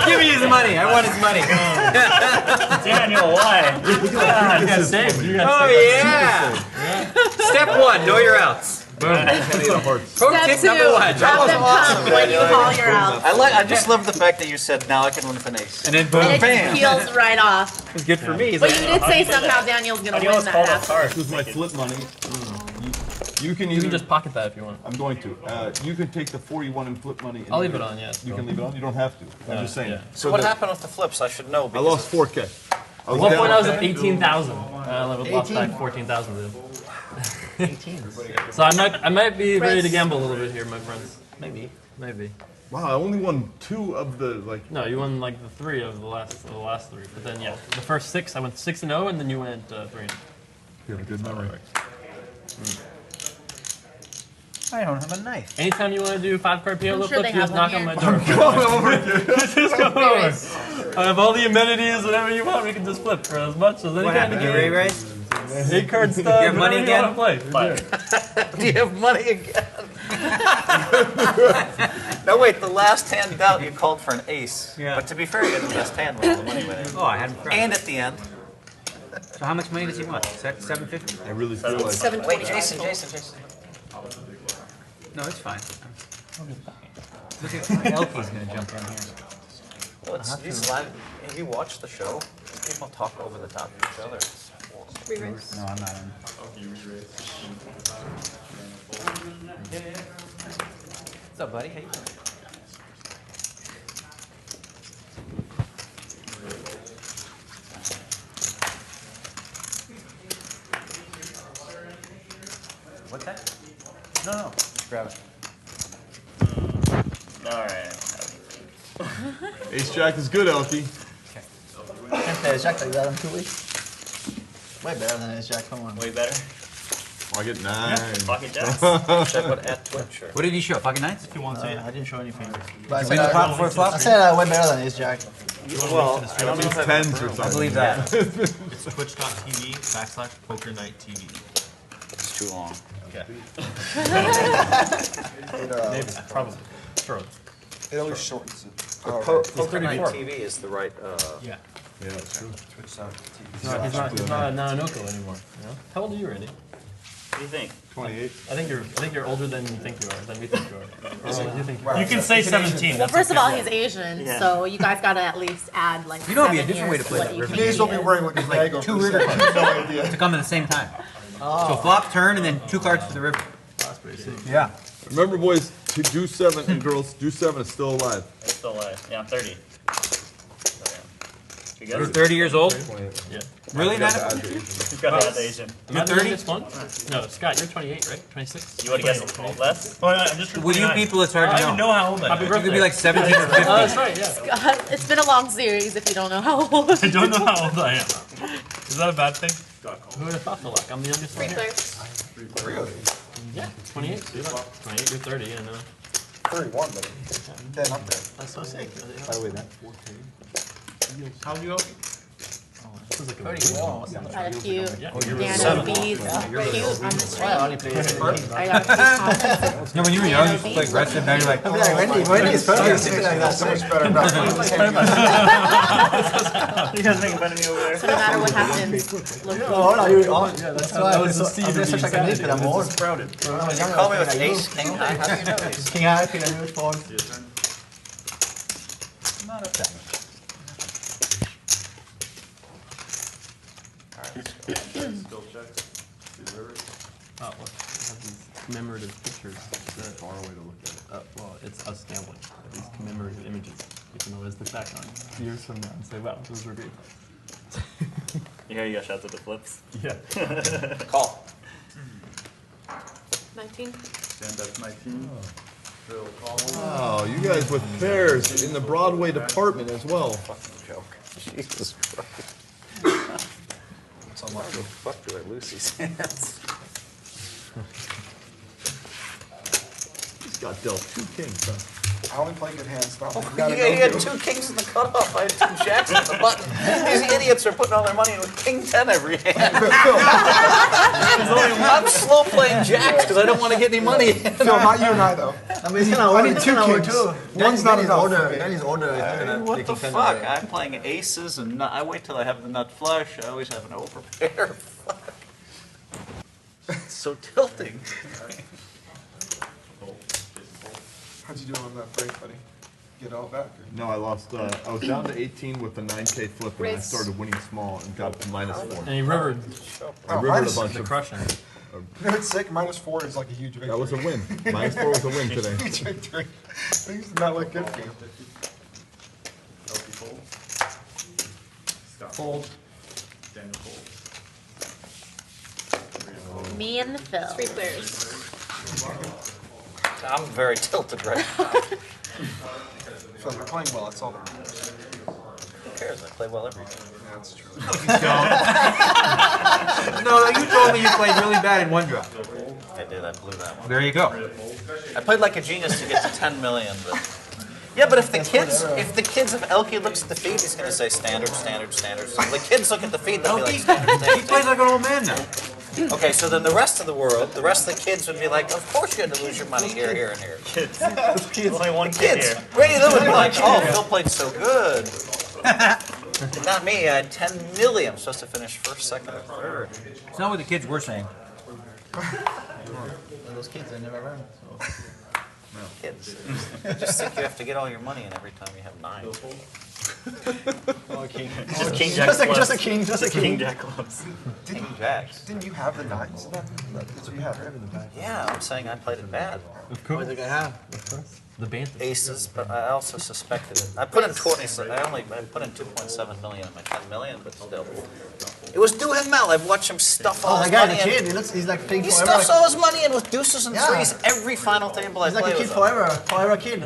Give me his money. I want his money. Daniel, why? You got saved. You got Oh, saved. yeah. Step 1, know your outs. Penny of hearts. Pro Step tip two, number 1. have them come when you call your out. I just love the fact that you said now I can win with an ace. And then boom, And it Bam. just peels right off. it's good for me. He's But like, you did how say do you do somehow that? Daniel's How gonna do you win always call that the half. card? This is my flip money. You can You either. can just pocket that if you want. I'm going to. You can take the 41 and flip money. And I'll leave either- it on, yes. You can leave it on. You don't have to. I'm just saying. yeah. So what happened with the flips? I should know. I lost 4K. At one point I was at 18,000. I lost back 14,000 then. 18. So I might be ready to gamble a little bit here, my friends. Maybe. Maybe. Wow, I only won 2 of the like. No, you won like the 3 of the last 3. But then yeah, the first 6 I went 6-0, and then you went 3. You have a good memory. I don't have a knife. Anytime you want to do 5-card PLO I'm sure flips, they you just have knock one on my here. door. Just come over. I have all the amenities, whatever you want. We can just flip for as much as any What kind of happened? You game. re-raise? 8-card stuff. You have money whatever again? You want to play. Do you have money again? No, wait. The last hand out, you called for an ace. Yeah. But to be fair, you had the best hand with all the money with it. Oh, I hadn't forgotten. And at the end. So how much money does he want? 750? I really feel like. 7:20. Wait, Jason. No, it's fine. Look at ElkY's gonna jump in here. Well, it's these live. Have you watched the show? People talk over the top of each other. It's horrible. No, I'm not in. What's up, buddy? How you doing? What's that? No. Grab it. Alright. Ace Jack is good, ElkY. Can't play a jack like that in 2 weeks. Way better than a jack, come on. Way better. I get 9. Pocket jacks. Check what at Twitch. Or What did he show? Pocket nines? I didn't show anything. But I Win said the I, pot before I flop? said way better than ace jack. well, I don't know if I've 10s or I something. believe that. It's twitch.tv/poker-night-tv. It's too long. Maybe. Probably. Sure. It always shortens it. Poker Night TV is the right. Yeah. Yeah, it's true. No, he's not a Nanonoko anymore. You know? How old are you, Randy? What do you think? 28. I think you're older than you think you are. Than we think you are. Or than you think you are. You can say 17. Well, first of all, he's Asian, so you guys gotta at least add like. You know, it'd be a 7 different way years to play what that you river. think Days he will be is. wearing like a bag over two his head. No idea. To come at the same time. So flop, turn, and then 2 cards for the river. That's pretty sick. Yeah. Remember, boys, to do 7 and girls, do 7 is still alive. It's still alive. Yeah, I'm 30. So, yeah. You You're guys? 30 years old? Yeah. Really? Got Not to add the Asian. You've got to add the Asian. Am I the 30? youngest one? No, Scott, you're 28, right? 26? You want to guess less? Well, I'm just With you people, it's hard I to don't even know. know how old I Happy am. birthday. You could be like 17 or 15. Oh, that's right, yeah. God, it's been a long series if you don't know how old. I don't know how old I am. Is that a bad thing? Who would have thought the Laak? I'm the youngest one here. Yeah, 28. So you're not 28, you're 30, yeah, no. 31, but then up there. That's so sick. By the way, that. How do you go? This is like a Got a few Yeah. nano beads cute on the I string. only play it. I got a few comments. No, when you were young, you used to play aggressive. Now you're like, I'm like, Wendy is probably sitting like that. So much better back when I was 10. You guys making fun of me over there? So no matter what happens, look Oh, no, you're on. Yeah, that's why that I'm was the so, seed I'm of just such being like a excited. nit, I'm old. Sprouted. When I was younger, Call me I was with like, ace, king high. How do you know these? King high, king and pawn. not upset. Still check. See the river. Oh, look, we have these commemorative pictures. That far away to look at it. Well, it's us gambling. These commemorative images. You can always look back on years from now and say, wow, those were great. You hear you got shots at the flips? Yeah. Call. 19. Stand up 19. Phil, call. Oh, you guys with pairs in the Broadway department as well. Fucking joke. Jesus Christ. So much. The fuck do I lose these hands? He's got dealt 2 kings, huh? I only play good hands. Not like You had 2 kings in the cutoff. I had 2 jacks in the button. These idiots are putting all their money in with king 10 every hand. I'm slow playing jacks because I don't want to get any money. No, not you and I though. I mean, it's kind of I need 2 kings. One's not enough. Danny's older. What the fuck? I'm playing aces and I wait till I have the nut flush. I always have an overpair. Fuck. so tilting. How'd you do on that break, buddy? Get all back? Or? No, I lost. I was down to 18 with the 9K flip, and I started winning small and got to -4. And you rivered I rivered a bunch the of. crushing. You know, it's sick. -4 is like a huge victory. That was a win. -4 was a win today. Huge victory. Things did not look good for you. ElkY fold. Scott Fold. Daniel fold. Me and the Phil. Three players. I'm very tilted right now. So you're playing well. That's all that matters. Who cares? I play well every game. Yeah, that's true. No, you told me you played really bad in one drop. I did. I blew that one. There you go. I played like a genius to get to 10 million, but yeah, but if the kids of ElkY looks at the feed, he's gonna say standard, standard, standard. So the kids look at the feed, they'll be like standard, He standard. plays like an old man now. Okay, so then the rest of the world, the rest of the kids would be like, of course you had to lose your money here, here, and here. Kids. Only one kid Kids, here. Brady Lou would be like, oh, Phil played so good. Not me, I had 10 million. I'm supposed to finish first, second, or third. It's not what the kids were saying. Those kids, they never learn. So. Kids. I just think you have to get all your money in every time you have 9. Oh, king. Just king jack Just a clubs. king, just a King king. jack clubs. King jacks. Didn't you have the 9s? That's what you have, right? Yeah, I'm saying I played it bad. What do they have? The banter. Aces, but I also suspected it. I put in 20, so I put in 2.7 million in my 10 million, but still. It was do him well. I've watched him stuff all Oh, his that guy, money the in. kid, he's like playing He forever. stuffs all his money in with deuces and Yeah. threes every final table I He's like play a kid with. forever kid.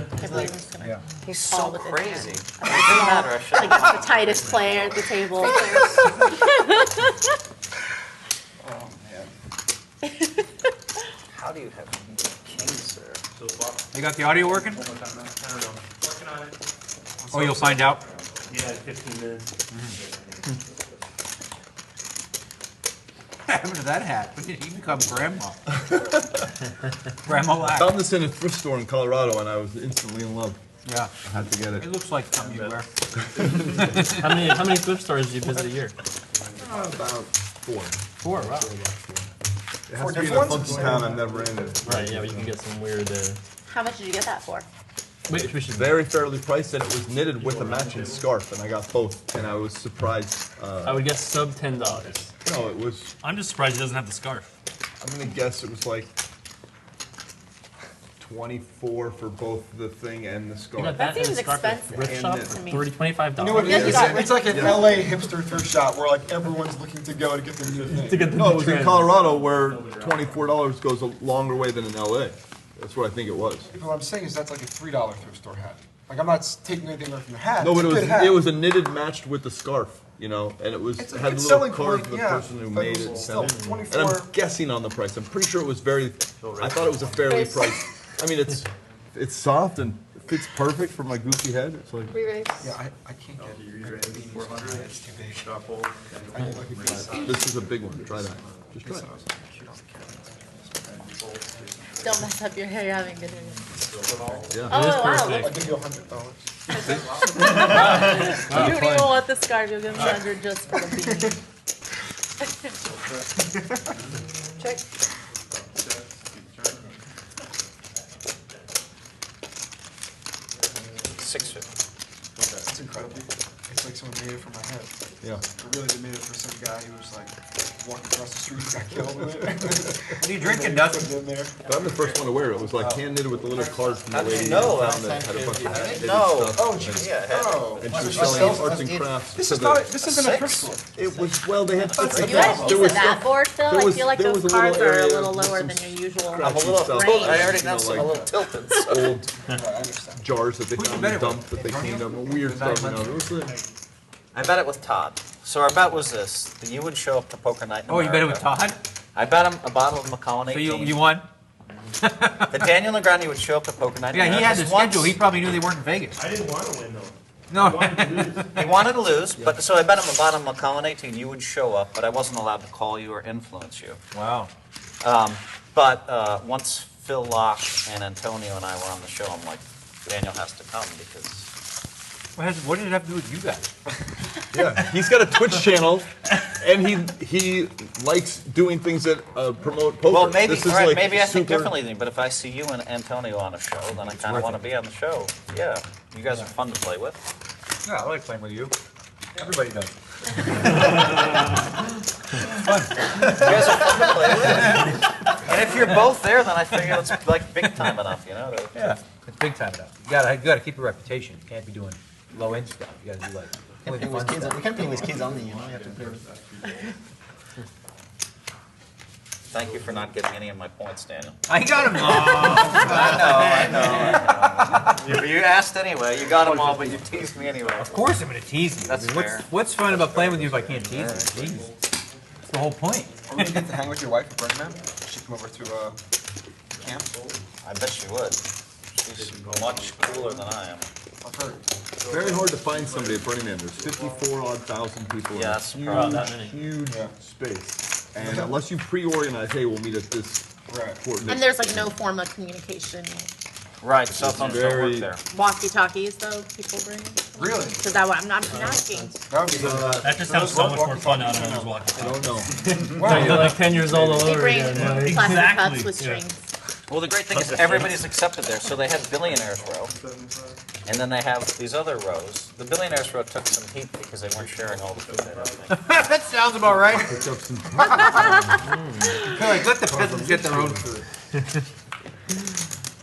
He's Fall so with his crazy. hand. It doesn't matter. I should Like he's the tightest player at the table. Oh, man. How do you have kings there? You got the audio working? One more time now. Working on it. Oh, you'll find out. Yeah, 15 minutes. What happened to that hat? When did he become grandma? Grandma Lack. Found this in a thrift store in Colorado, and I was instantly in love. Yeah. I had to get it. It looks like something you wear. How many thrift stores do you visit a year? About 4. 4, wow. It has to be in a funky town I'm never in it. Right, yeah, but you can get some weird. How much did you get that for? Wait, we should. Very fairly priced, and it was knitted with a matching scarf, and I got both, and I was surprised. I would guess sub $10. No, it was. I'm just surprised he doesn't have the scarf. I'm gonna guess it was like 24 for both the thing and the You scarf. got That that and seems a scarf at expensive thrift And shop it- for to me. $25. You know what it Yeah, is? you got It's like an Yeah. LA hipster thrift shop where like everyone's looking to go to get the new thing. To get the No, it was in trend. Colorado where $24 goes a longer way than in LA. That's what I think it was. What I'm saying is that's like a $3 thrift store hat. Like I'm not taking anything away from the hat. No, but It's a good it hat. was a knitted matched with the scarf, you know, and it was It's it a had a good little selling card point, for the yeah, person who but made it's it. still And 24. I'm guessing on the price. I'm pretty sure it was very. I thought it was a fairly priced. I mean, it's soft and fits perfect for my goofy head. It's like Re-raise. Yeah, I can't get it. 400. It's too big. Scott fold. I get like a good this is a big one. Try that. Just try it. Don't mess up your hair, you're having good hair. Yeah. Oh, wow. perfect. I'll give you $100. You don't even want the scarf, you'll give me 100 just for the beanie. Check. 650. It's incredible. It's like someone made it for my head. Yeah. But really, they made it for some guy who was like walking across the street and got killed with it. What are you drinking, Put Dustin? it in there. But I'm the first one to wear it. It was like hand knitted with a little card from the How did you lady know in that? town that had a bunch of knitted No. stuff. Oh, and- jeez. Yeah, Oh. And she was So selling arts and crafts. This to is the- not. This isn't a thrift Six? store. It was well. They had. You had a there piece was of that stuff- board, Phil? there I was- feel like there those was a cards little are a area little with lower some than your usual. I'm a scratchy little, stuff. I already You got know, some, a like little tilted. So. old I understand. jars that they found in the dump that they cleaned up. Weird stuff. You know. It was I bet it with Todd. So our bet was this, that you would show up to poker night in Oh, you bet it with America. Todd? I bet him a bottle of Macallan So 18. you won? That Daniel Negreanu would show up to poker night in Yeah, he America. had the Just once. schedule. He probably knew they weren't in Vegas. I didn't want to win though. No. He wanted to lose, but so I bet him a bottle of Macallan 18. You would show up, but I wasn't allowed to call you or influence you. Wow. But once Phil Laak and Antonio and I were on the show, I'm like, Daniel has to come because What did it have to do with you guys? Yeah, he's got a Twitch channel, and he likes doing things that promote poker. Well, maybe, This is right, like maybe I think super- differently than you, but if I see you and Antonio on a show, then I kind of want to be on the show. Yeah, you guys are fun to play with. Yeah, I like playing with you. Everybody does. You guys are fun to play with. And if you're both there, then I figure it's like big time enough, you know? Yeah, it's big time enough. You gotta keep your reputation. You can't be doing low end stuff. You gotta do like only the fun stuff. You can't play with kids only, you know. You have to play with. Thank you for not getting any of my points, Daniel. I got them all. I know. You asked anyway. You got them all, but you teased me anyway. Of course I'm gonna tease you. That's I mean, fair. what's fun about playing with you if I can't tease you? Jeez. That's the whole point. Are we gonna get to hang with your wife at Burning Man? She come over to camp? I bet she would. She's much cooler than I am. I've heard. Very hard to find somebody at Burning Man. There's 54,000 people Yeah, that's the problem. That many. huge space. And unless you pre-organize, hey, we'll meet at this coordinate. And there's like no form of communication. Right, cell phones don't work very- there. Walkie-talkies, though, people bring. Really? Is that what I'm not asking? That would be That just sounds so much more fun out of walking. I don't know. So you're like 10 years old all They over bring again. Yeah. plastic Exactly, cups with yeah. strings. Well, the great thing is everybody's accepted there. So they had Billionaires Row, and then they have these other rows. The Billionaires Row took some heat because they weren't sharing all the food. I don't think. That sounds about right. Pick up some Like, let the peasants get their own food.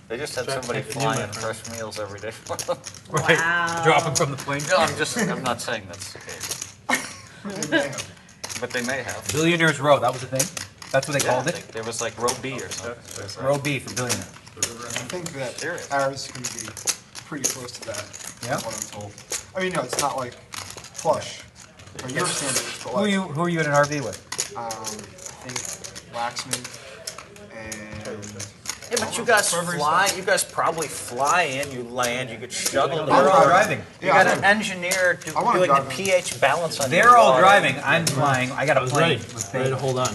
They just had somebody flying fresh meals every day. Right. Wow. Drop them from the plane. No, I'm not saying that's the case. But they may have. Billionaires Row, that was the thing? That's what they called it? There was like row B or something. Row B for billionaire. I think that Serious. ours is going to be pretty close to that. Yeah? Is what I'm told. I mean, no, it's not like plush. But your standards, but like, Who are you in an RV with? I think Waxman and. Yeah, but you guys fly. You guys probably fly in. You land. You get shuttled. They're all driving. You got an engineer I wanna doing the drive them. pH balance on your They're all water. driving. I'm flying. I got I a was plane. ready. Ready to hold on.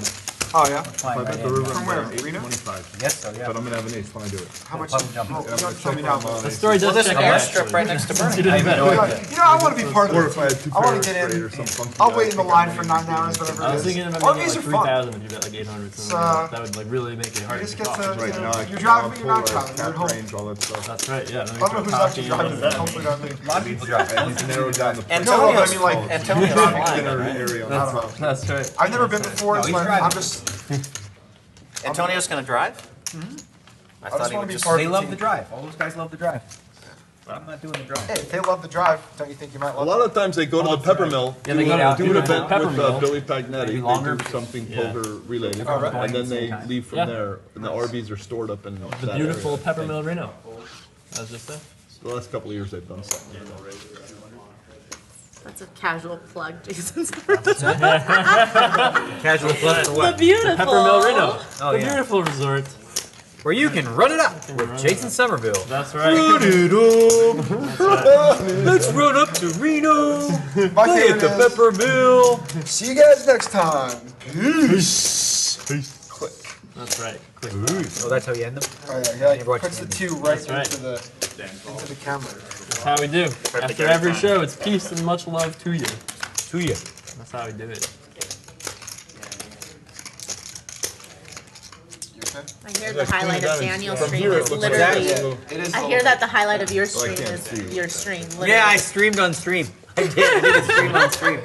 Oh, yeah? Flying If I right bet the in. river, From I'm where, at Reno? 825. Yes, so yeah. But I'm gonna have an ace when I do it. How much? Puddle jumping. Oh, you don't tell me now. The story Well, does there's an check out. airstrip right next to You Burning. didn't bet. You know, I want to be part of Or it. if I had two I want pairs to get straight in. or some funky I'll guy. wait in the line for 9 hours, whatever I it was is. thinking about making RVs like are fun. 3,000 if you bet like 800. So that would like really make it hard You to just get talk. to, Right now, I you're can't driving, but you're not polarized, driving. You're at cap home. range, all that stuff. That's right. Yeah. I don't know who's actually driving. Hopefully not me. A lot of people drive. I need to narrow down the place. No, but I mean, like, Antonio's flying, Dinner right? area on I the don't know. That's right. I've never been before, No, so he's I'm driving. just. Antonio's going to drive? I thought just he wanna would be just. part They of love team. the drive. All those guys love the drive. I'm not doing the drive. Hey, if they love the drive, don't you think you might A love lot of times they go to the pepper mill, Yeah, they go to do an the event pepper with mill. Billy Pagnetti, Maybe they longer. do something Yeah. poker related, right. and then they Same time. leave from Yeah. there, and the RVs are stored up in The that beautiful area. Peppermill Reno. That was just there. The last couple of years they've done something. That's a casual plug, Jason's. Casual plus for The what? beautiful. Peppermill Reno. Oh, The yeah. beautiful resort. Where you can run it up with Jason Somerville. That's right. Let's run up to Reno. My Play at favorite the is, Pepper Mill. see you guys next time. Peace. Click. That's right. Quick. Oh, that's how you end them? Oh yeah, he like Never watched puts the the 2 right That's right. into the camera. That's how we do. After every show, it's peace and much love to you. To you. That's how we do it. You okay? I hear the highlight of Daniel's From stream here, it is looks like literally. that, It is. I hear that the highlight of your I stream can't is see. your stream. Literally. Yeah, I streamed on stream. I did a stream on stream.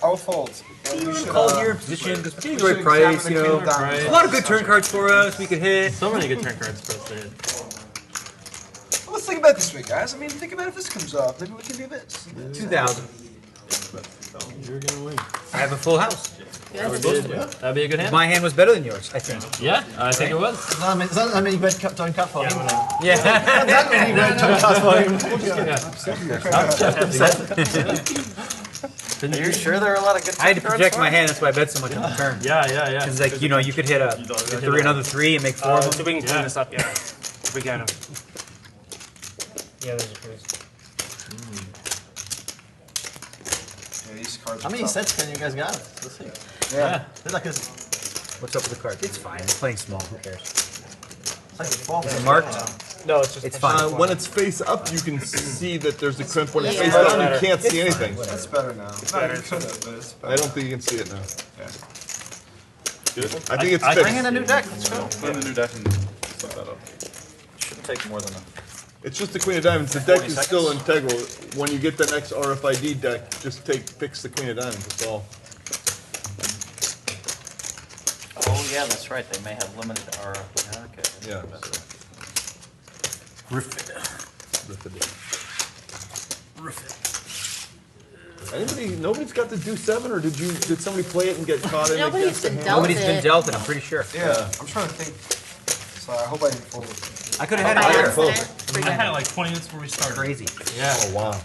I'll fold. We should, Call here, position, because we're getting the we right should price, examine you the know. king of diamonds. A lot of good turn cards for us, we could hit. So many good turn cards for us to hit. Well, let's think about this week, guys. I mean, think about if this comes up. Maybe we can do this. 2,000. You're gonna win. I have a full house. That'd be a good hand. My hand was better than yours, I think. Yeah, I think it was. It's not that many red turn cards for him. Yeah. That many red turn cards for him. Are you sure there are a lot of good I had to cards project for my it? hand, that's why I bet so much on the turn. Yeah. Because, like, you know, you could hit another 3 and make 4 of So them. we can clean this up, yeah. If we can. Yeah, those are crazy. Yeah, these cards. How are many tough. sets can you guys got? Let's see. Yeah. It's like it's What's up with the card? It's fine. I'm playing small. Who cares? like a 4. Is it marked? No, it's just. It's fine. When it's face up, you can see that there's a crimp. When it's Yeah. face down, you can't see anything. That's better now. No, you could have, but it's better. I don't think you can see it now. Yeah. Good. I think it's Bring fixed. in a new deck, let's go. Put in the new deck and set that up. Shouldn't take more than a. It's just the Queen of Diamonds. The deck 40 is still integral. When you get the next RFID deck, just fix the Queen of Diamonds. That's all. Oh, yeah, that's right, they may have limited okay. Yeah. Nobody's got the do 7, or did somebody play it and get caught in it? Nobody's been dealt Nobody's been it. dealt it, I'm pretty sure. Yeah, I'm trying to think. So I hope I didn't fold it. I could have By had it there. accident. I had it like 20 minutes before we started. Crazy. Yeah. Oh, wow.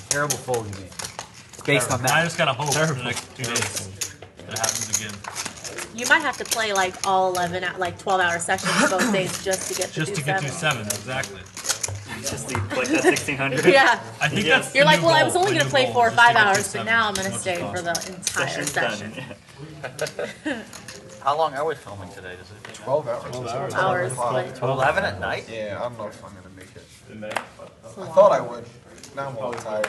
Terrible fold you made. Based on I that. just gotta hope for the next 2 days that it happens again. You might have to play like all 11, like 12-hour sessions both days just to get to Just do to get 7. to 7, exactly. Just the, like that 1600. Yeah. I think Yeah. that's You're the like, new well, I goal. was only My going to new play goal 4 or is just 5 to get to hours, but 7 now I'm going to as much stay as for the possible. entire Session's session. done. How long are we filming today? Does it 12 hours. 12 hours, but 11 at night? Yeah, I don't know if I'm gonna make it. it's a I long. thought I would. Now I'm all tired.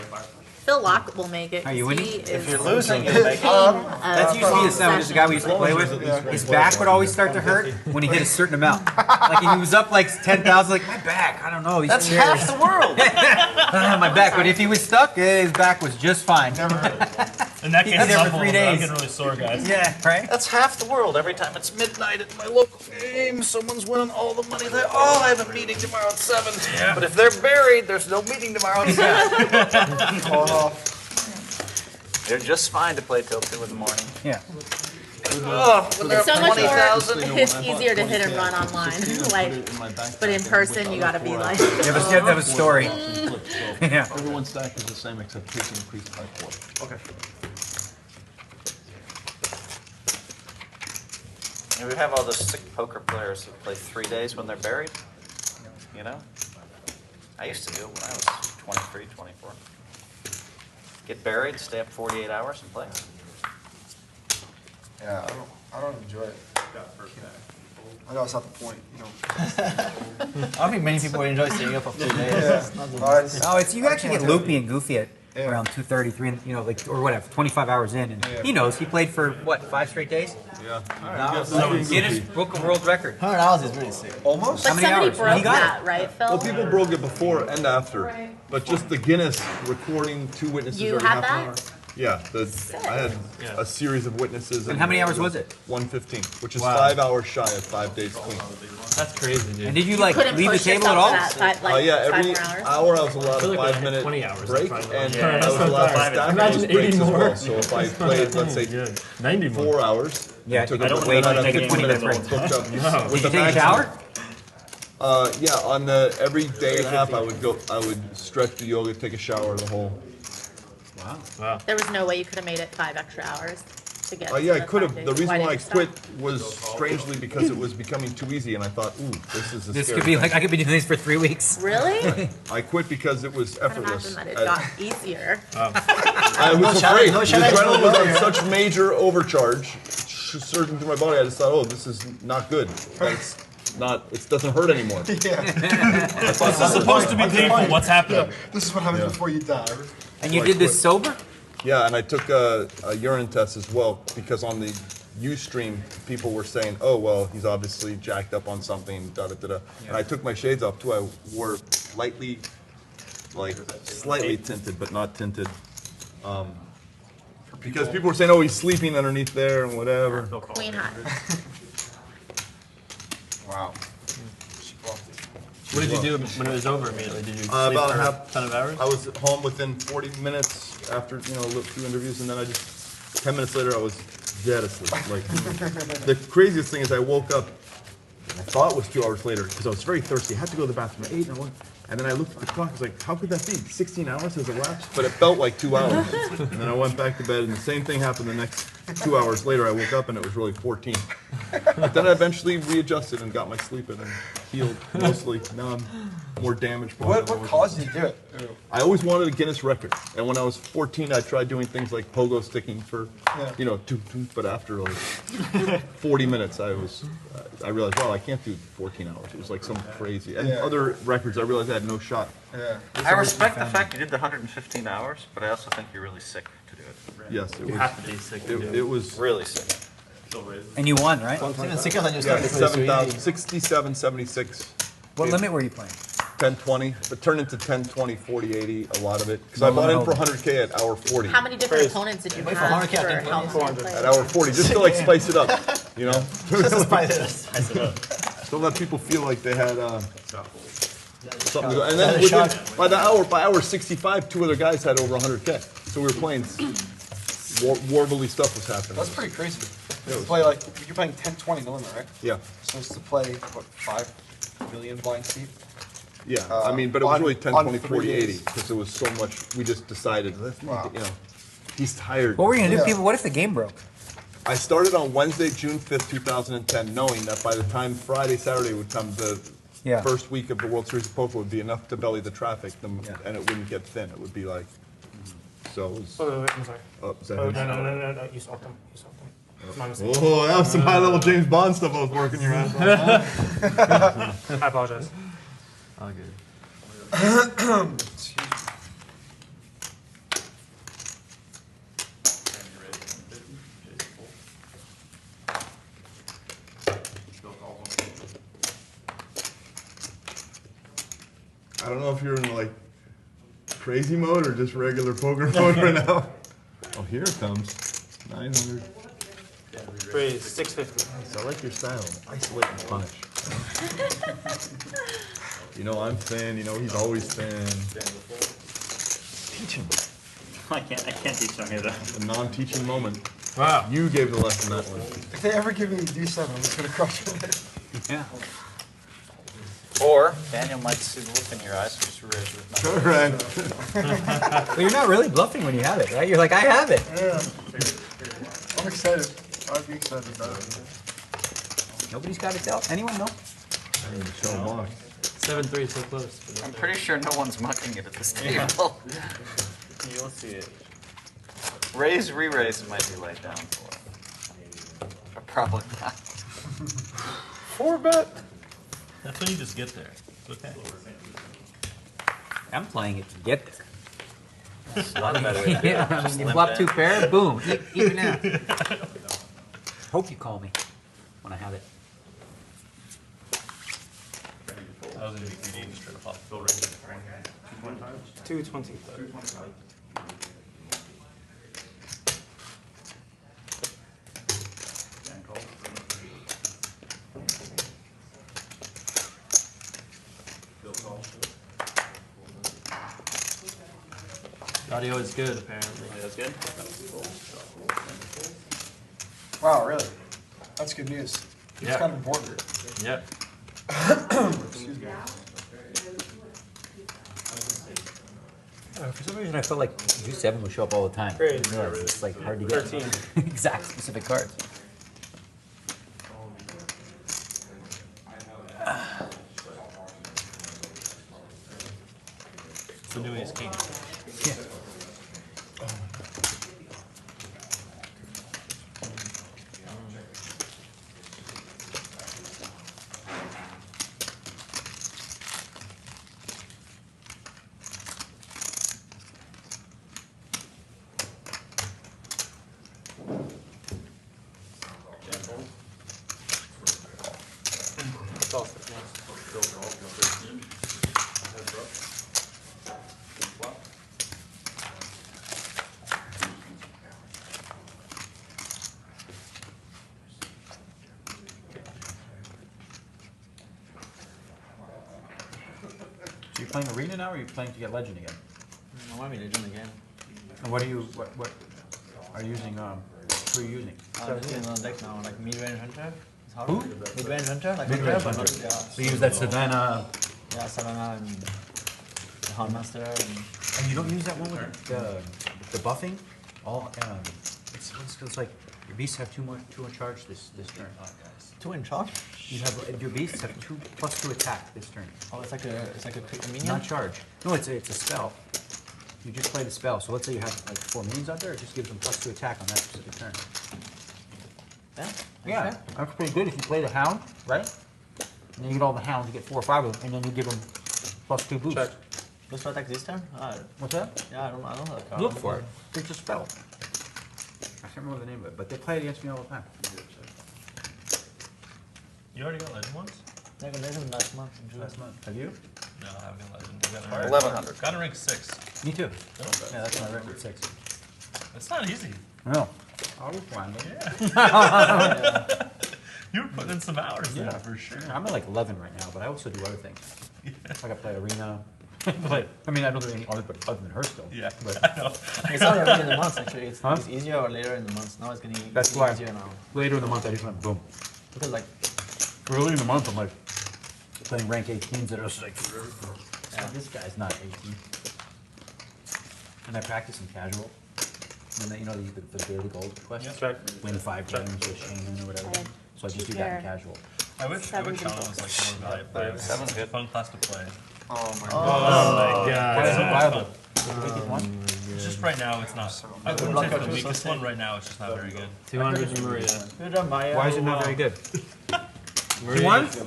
Phil Laak will make it. Are you 'cause winning? he If is you're losing, you'll make it. That's usually his sound. There's a guy we used to play with. His back would always start to hurt when he hit a certain amount. Like if he was up like 10,000, like my back, I don't know. These That's chairs. half the world. My back. But if he was stuck, his back was just fine. In that case, He's there I'm for 3 I'm days. getting really sore, guys. Yeah, right? That's half the world. Every time it's midnight at my local game, someone's winning all the money there. Oh, I have a meeting tomorrow at 7. But if they're buried, there's no meeting tomorrow at 7. Call it off. They're just fine to play till 2 in the morning. Yeah. Oh, when they're It's up so much more, 20,000. it's easier to hit and run online, like, but in person, you gotta be like. You have a story. Yeah. Everyone's stack is the same except his increased by 4. Okay. And we have all those sick poker players who play 3 days when they're buried. You know? I used to do it when I was 23, 24. Get buried, stay up 48 hours and play. Yeah, I don't enjoy it. I know it's not the point, you know. I don't think many people enjoy staying up for 2 days. Yeah. It's not the- Oh, it's you actually get loopy and goofy at around 2:30, 3, you know, like or whatever, 25 hours in, and he knows he played for what 5 straight days. Yeah. Guinness Book of World Record. 100 hours is really sick. Almost? But How many somebody hours? broke He got that, right, Phil? Well, people broke it before and after, but just the Guinness recording 2 witnesses You every had half an that? hour. Yeah, I had a series of witnesses. And how many hours was it? 115, which is Wow. 5 hours shy of 5 days clean. That's crazy, dude. And did you like Couldn't leave the push table at yourself all? to that five, like, Yeah, 5 every more hours. hour I was allowed feel a like we had 5-minute 20 hours, break, that's probably and the one. I Yeah, was allowed to that's stack Imagine those breaks 80 as more. well. So if I played, let's say, 90 more. 4 hours, Yeah, and took I a don't break, wait then I'd like have a 15 minutes 20-minute booked up. Did With you the take a maximum- shower? Yeah, on the every day and a half, I would stretch, do yoga, take a shower, the whole. Wow. There was no way you could have made it 5 extra hours to get. Yeah, to I the could 5 have. days. The reason why I didn't you quit stop? was strangely because it was becoming too easy, and I thought, ooh, this is a This scary could be thing. like I could be doing this for 3 weeks. Really? I quit because it was I effortless. imagine that it got easier. I was afraid. The adrenaline was on such major overcharge, surging through my body. I just thought, oh, this is not good. It's not. It doesn't hurt anymore. Yeah. This is supposed to be painful. What's happening? This is what happens before you die. And you So I did this quit. sober? Yeah, and I took a urine test as well because on the Ustream, people were saying, "Oh, well, he's obviously jacked up on something." Da da da da. And I took my shades off too. I wore lightly, like slightly tinted, but not tinted, because people were saying, "Oh, he's sleeping underneath there and whatever." Queen hat. Wow. What did you do when it was over immediately? Did you sleep About for a half ton of hours? I was home within 40 minutes after, a few interviews, and then I just 10 minutes later I was dead asleep. Like the craziest thing is I woke up. I thought it was 2 hours later because I was very thirsty. I had to go to the bathroom at 8, and then I looked at the clock. I was like, "How could that be? 16 hours has elapsed?" But it felt like 2 hours. And then I went back to bed, and the same thing happened the next 2 hours later. I woke up, and it was really 14. But then I eventually readjusted and got my sleep in. And healed mostly. Now I'm more damaged. What caused you to do it? I always wanted a Guinness record, and when I was 14, I tried doing things like pogo sticking for, you know, but after like 40 minutes, I realized, wow, I can't do 14 hours. It was like some crazy. And other records, I realized I had no shot. Yeah. I respect the fact you did the 115 hours, but I also think you're really sick to do it. Yes, it was. You have to be sick to do it. It was really sick. And you won, right? It's even sicker than you yeah, started. 67.76. What limit were you playing? 10-20, but turned into 10-20, 40-80, a lot of it. Because I bought in for 100K at hour 40. How many different opponents did you Wait have for 100K at for Hellmuth? At hour 40, just to like spice it up, you know? Just to spice it up. Spice it up. Don't let people feel like they had something to go. And then by hour 65, 2 other guys had over 100K. So we were playing, warbly stuff was happening. That's pretty crazy. To play like, you're playing 10-20 no limit, right? Yeah. So it's to play, what, 5 million blind seat? Yeah, I mean, but it was on- really 10, on 20, 3 40, 80, days. because it was so much, we just decided, let's make it, you know, he's tired. What were you gonna do, Yeah. people? What if the game broke? I started on Wednesday, June 5th, 2010, knowing that by the time Friday, Saturday would come, the first week of the World Series of Poker would be enough to belly the traffic, and it wouldn't get thin. It would be like, so it was... Wait, I'm sorry. Oh, is that Oh, him? no, you stopped them. You stopped them. It's my mistake. Oh, that was some high-level James Bond stuff I was working your ass on. I apologize. All good. I don't know if you're in like crazy mode or just regular poker mode right now. Oh, here it comes. 900. Raise 650. I like your style. Isolate and punish. You know I'm thin. You know he's always thin. Teach him. I can't teach them either. A non-teaching moment. Wow. You gave the lesson that one. If they ever give me a D7, I'm just gonna crush it. Yeah. Or Daniel might see the look in your eyes and just raise with nothing. Correct. Well, you're not really bluffing when you have it, right? You're like, I have it. Yeah. I'm excited. I'd be excited about it. Nobody's got it dealt. Anyone know? Show him off. 7-3, so close. I'm pretty sure no one's mucking it at this table. You'll see it. Raise, re-raise might be laid down for. But probably not. 4-bet. That's when you just get there. Okay. I'm playing it to get there. It's not a bad way to do it. Yeah, I Just mean, you limp bluff in. 2 pair, boom, even out. Hope you call me when I have it. I was gonna be greedy, just try to pop. 220. Audio is good, apparently. That's good. Wow, really? That's good news. It's Yeah. kind of important. Yep. Excuse me. For some reason, I felt like G7 would show up all the time. Great. I didn't realize it's like hard to get 13. exact specific cards. It's the new ace king. Yeah. So you're playing Arena now, or are you playing to get Legend again? I want me to join the game. And what are you, what are you using, who are you using? I'm just getting on deck now, like mid-range hunter. Who? Mid-range hunter? Like Mid-range but hunter. not- yeah. So you use that Savannah, Yeah, Savannah and the Hardmaster and and you don't use that one with the buffing? All, it's like Your beasts have two more charge this turn. 2 in charge? You have your beasts have 2+2 attack this turn. Oh, it's like a quick minion? Not charge. No, it's a spell. You just play the spell. So let's say you have like 4 minions out there, it just gives them +2 attack on that specific turn. Yeah, that's pretty good if you play the hound, right? And then you get all the hounds, you get 4 or 5 of them, and then you give them +2 boost. Check. Plus to attack this turn? What's that? Yeah, I don't have a card. Look for it. It's a spell. I can't remember the name of it, but they play it against me all the time. You already got legend ones? I got legend last month. Last month. Have you? No, I haven't got legend. I got 1100. Got a rank 6. Me too. Yeah, that's my record 6. It's not easy. No. I was fine. Yeah. You were putting in some hours there for sure. I'm at like 11 right now, but I also do other things. Like I play arena. Like, I mean, I don't do anything other than her still. Yeah, but I know. It's not early in the month actually. It's easier or later in the month. Now it's getting easier now. Later in the month I just went boom. Because like early in the month I'm like playing rank 18s that are just like, this guy's not 18. And I practice in casual. And then, you know, the daily gold quest? Yeah. Win 5 games with Shaman or whatever. So I just do that in casual. I wish Shaman was like more valuable. 7's good. Fun class to play. Oh my Oh my god. It's So viable. much fun. Just right now, it's not. I wouldn't say it's the weakest one. Right now, it's just not very good. 200 to Maria. Why is it not very good?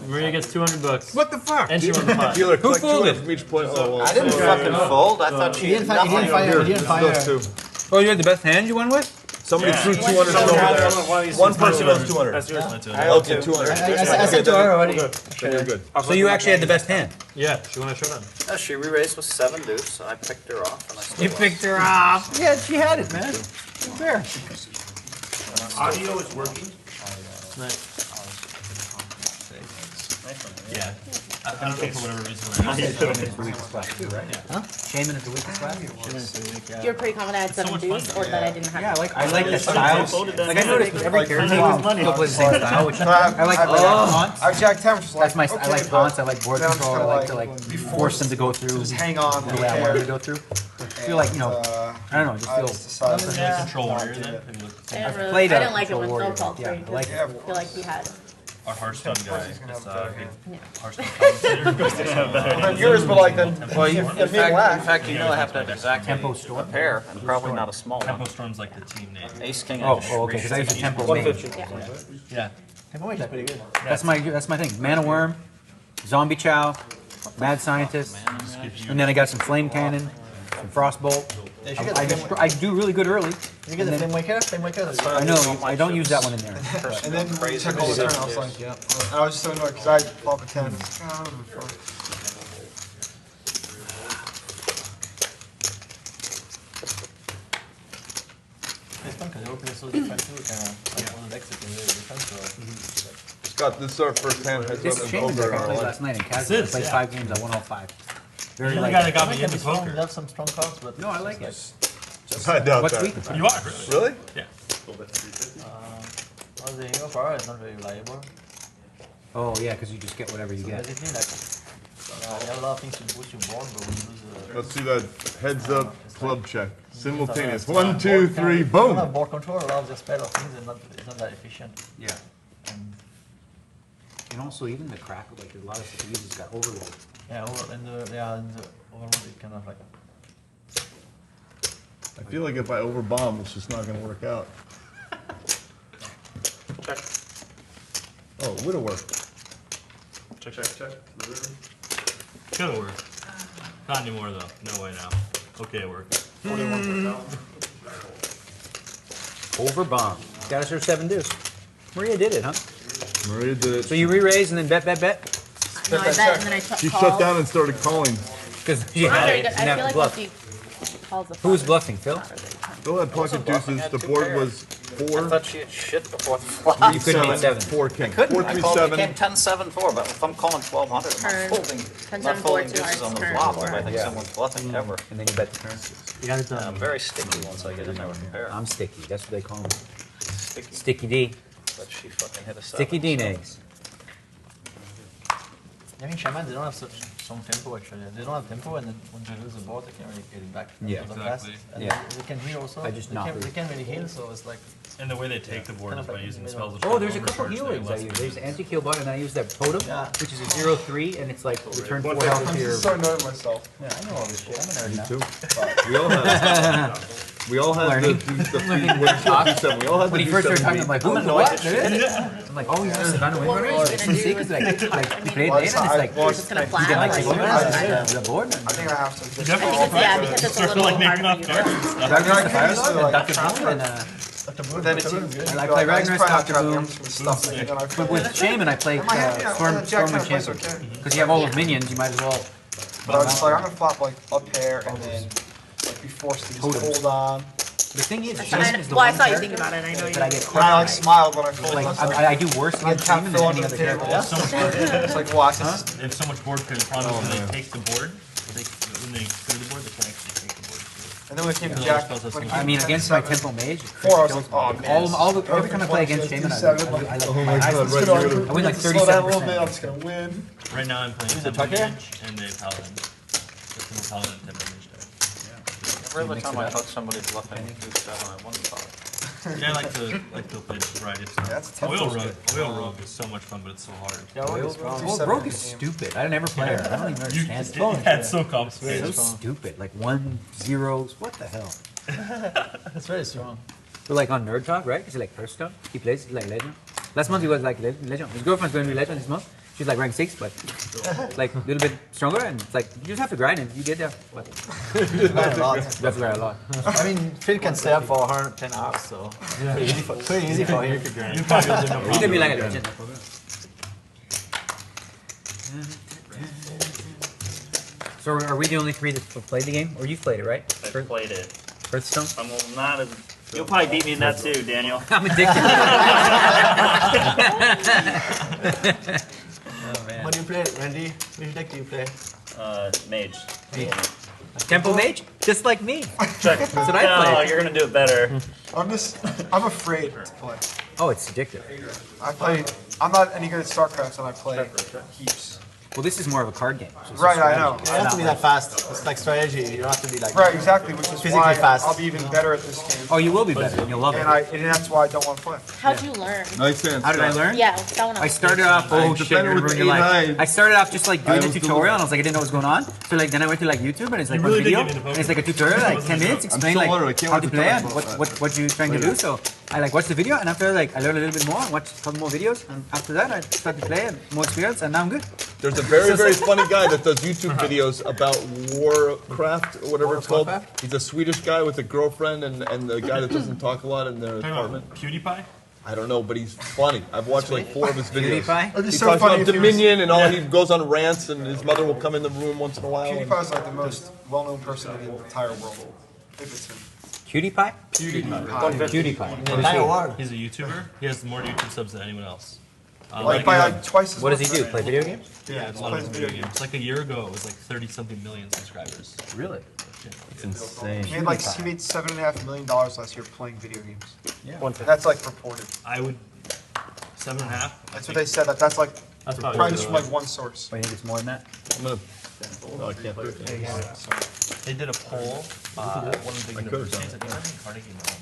Maria gets 200 bucks. What the fuck? And she won the pot. Dealer, Who collect 200 folded? from each player. Oh, well. I didn't fucking fold. I thought she had nothing. You didn't fire. Oh, you had the best hand you won with? Somebody threw 200 over there. One person has 200. That's yours. Okay, 200. I said to her already. Then you're good. So you actually had the best hand? Yeah, she won a showdown. She re-raised with 7 deuce, so I picked her off. And I still You lost. picked her off. Yeah, she had it, man. Fair. Audio is working. Yeah. I don't think for whatever reason we're not. Shaman is the weakest class too, right? Huh? Shaman is the weakest class? You're pretty confident I had 7 deuce, or that I didn't have. Yeah, I like the styles. Like I noticed with every character, people play the same style, which I like taunts. I Jack 10 was just like, That's my. I like taunts. I like board then I'm just control. I kinda like to like force them to go through just hang on. the way I want them to go through. I feel like, you know, I don't know. I just feel. decided Control warrior then. I didn't, I've really, played I a didn't like it when warrior. Phil called Yeah, for I like I feel like he had. Our Hearthstone guy. Yeah. Hearthstone commentator. Then yours, but like then. Well, in fact, you know I have to have exactly Tempo Storm? a pair, and probably not a small Tempo one. Storm's like the team name. Ace King. Oh, okay. Because I use the tempo main. Yeah. Tempo is pretty good. That's my thing. Mana Worm, Zombie Chow, Mad Scientist, and then I got some Flame Cannon, some Frostbolt. I do really good early. You get the Flame Waker? Flame Waker? I know, I don't use that one in there. And then we took all the turn, I was like, yeah. And I was just so annoyed because I flop a 10. It's fun because you're so defensive. Like one of the decks that can really defensive. Scott, this is our first hand heads This up Shaman and deck I over. played last night in casual. I played 5 games, I won all 5. Very You're the light. guy that got I me can be into strong. poker. We have some strong cards, but No, I like it. I doubt What's that. weak? You are, really? Really? Yeah. the hero power is not very reliable. Oh yeah, because you just get whatever you get. Basically, like, you have a lot of things to boost your board, but when you lose Let's see that heads up club check. Simultaneous. 1, 2, 3, boom! When board control allows just better things and it's not that efficient. Yeah. And also even the crack, like a lot of stuff uses got overload. Yeah, in the overload it kind of like. I feel like if I overbomb, it's just not going to work out. Check. Oh, widower. Check, check, check. Could work. Not anymore though. No way now. Okay, it worked. Overbomb. Got us her 7 deuce. Maria did it, huh? Maria did it. So you re-raised and then bet. No, I bet and then I She called. shut down and started calling. Because Not you had very it. good. Didn't I have feel to like bluff. once she calls the Who was flop, bluffing, Phil? it's not really fun. Bill had pocket bluffing, deuces. had The 2 board pairs. was I 4, thought she had shit before the flop. You couldn't beat 7. 4 king. Couldn't. 4, I 3, called, it 7. became 10-7-4, but if I'm calling 1200, I'm Turn. not folding, 10-7-4, not folding 2 deuces on the turn, flop 4. if I think someone's bluffing ever. And then you bet the turn. You got it I'm very sticky once I get in there with a pair. I'm sticky. That's what they call me. Sticky, Sticky D. but she fucking hit a 7. Sticky D eggs. I mean, Shaman, they don't have such strong tempo actually. They don't have tempo, and then when they lose the board, they can't really get it back. Yeah, for the fast. exactly. And Yeah. they can heal also. I just they knock can't, it. they can't really heal, so it's like. And the way they take the board Kind is of by like using in the spells. middle. which Oh, there's a are couple overcharged, healers I less use. than There's this. anti-kill button, and I use that Holdem, Yeah. which is a 0-3, and it's like return 4 One health I'm to your... just so annoyed at myself. Yeah, I know all this shit. I'm a nerd now. Too. We all have Learning. B7. We all have When the he first started talking, I'm B7. like, who the what? I'm like, oh, yeah, Savannah What Windrunner. are you It's gonna do sick. with It's like, the like, I you mean, play it in, and it's like, you're just gonna you fly can like like take the board. I think I have to. You I think definitely it's, yeah, because it's a start little like hard naming for off you to cards and learn. stuff. Ragnarok I Fire used to, Lord and like, Dr. Boom, and But then it's easy. I play Ragnarok, Dr. Boom. I'm just gonna stuff it, and then I But with Shaman, I play My hand, yeah, Storm Jack and kinda plays Champion. okay. Because you have all those minions, you might as well. But I was just like, I'm gonna flop like a pair and then like be forced to just hold on. The thing is, I- Shaman is the well, I one saw you character think about it, I know you that I get And I like caught smiled when I by. folded. Like, Like, I do worse I against can't Shaman fill than any under other the table. character. So much harder. It's like watch. Uh-huh. They have so much board clear. The problem is when they take the board, when they clear the board, they can actually take the board. And then when it came to Because Jack, all the spells when it I came mean, to against my 10-7, Temple Mage, 4, I was like, oh man. every time I play against Shaman, I like Oh my my eyes God, just right, go- you're I win like Slow down a little bit, 37%. I'm just gonna win. Right now I'm playing Who's the Temple Tucker? Mage and the Paladin. Just the Paladin and Temple Mage deck. Every mix time it I up. touch somebody bluffing, do 7, I won the fight. Yeah, I like to play variety of stuff. That's Oil Temple's Rogue. Oil Rogue is so much fun, but it's so hard. Well, Rogue is stupid. I never play her. I don't even understand it. Yeah, it's so complicated. It's so stupid. Like 1 0s. What the hell? That's very strong. We're like on Nerd Talk, right? Is it like Hearthstone? He plays like Legend. Last month he was like Legend. His girlfriend's going to be Legend this month. She's like rank 6, but like a little bit stronger. And it's like, you just have to grind and you get there. But You learn a lot. you have to grind a lot. I mean, Phil can stay up for 110 hours, so pretty easy for him. You probably will do no You can be problem. like a Legend. So are we the only 3 that played the game? Or you've played it, right? I played it. Hearthstone? I'm not as. You'll probably beat me in that too, Daniel. I'm addicted. What do you play, Randy? Which deck do you play? Mage. Temple Mage? Just like me. Check. That's what I No, played. you're gonna do it better. I'm afraid to play. Oh, it's addictive. I'm not any good at StarCraft, and I play heaps. Well, this is more of a card game. So it's Right, I strategy. know. You don't have to be that fast. It's like strategy. You don't have to be like Right, exactly, which is physically why fast. I'll be even better at this game. Oh, you will be better, and you'll love it. And that's why I don't want to play. How'd you learn? Nice hands. How did I learn? Yeah, that one I started off. Oh shit! defended You're with ruining your life. 8-9. I started off just like doing I the was tutorial, doing and I was like, I didn't know what was going on. So like, then I went to like YouTube, and it's like You one really did video, give me the and it's like a tutorial, like 10 minutes, explain so like honored. I can't how wait to to play talk and about what you're trying to do. So I like watched the video, and after like I learned a little bit more, and watched a couple more videos, and after that I started to play and more experience, and now I'm good. There's a very, very funny guy that does YouTube videos about Warcraft or whatever it's called. He's a Swedish guy with a girlfriend and the guy that doesn't talk a lot in their Talking apartment. about PewDiePie? I don't know, but he's funny. I've watched like 4 of his videos. PewDiePie? It'd be He so talks funny about if he was- Dominion and all. He goes on rants, and his mother will come in the room once in a while. and- PewDiePie's like the most well-known person in the entire world. If it's him. PewDiePie? PewDiePie. the entire world. He's a YouTuber. He has more YouTube subs than anyone else. Like by like twice as What does he much. do? Play video games? Yeah, It's a lot of video games. Like a year ago, it was like 30-something million subscribers. Really? It's insane. He made $7.5 million last year playing video games. Yeah. That's like reported. I would 7.5. That's what they said. That's like That's probably just from like one source. But I think it's more than that. I'm gonna. No, I can't do it. They did a poll. One of the big universities. I think Carnegie Mellon.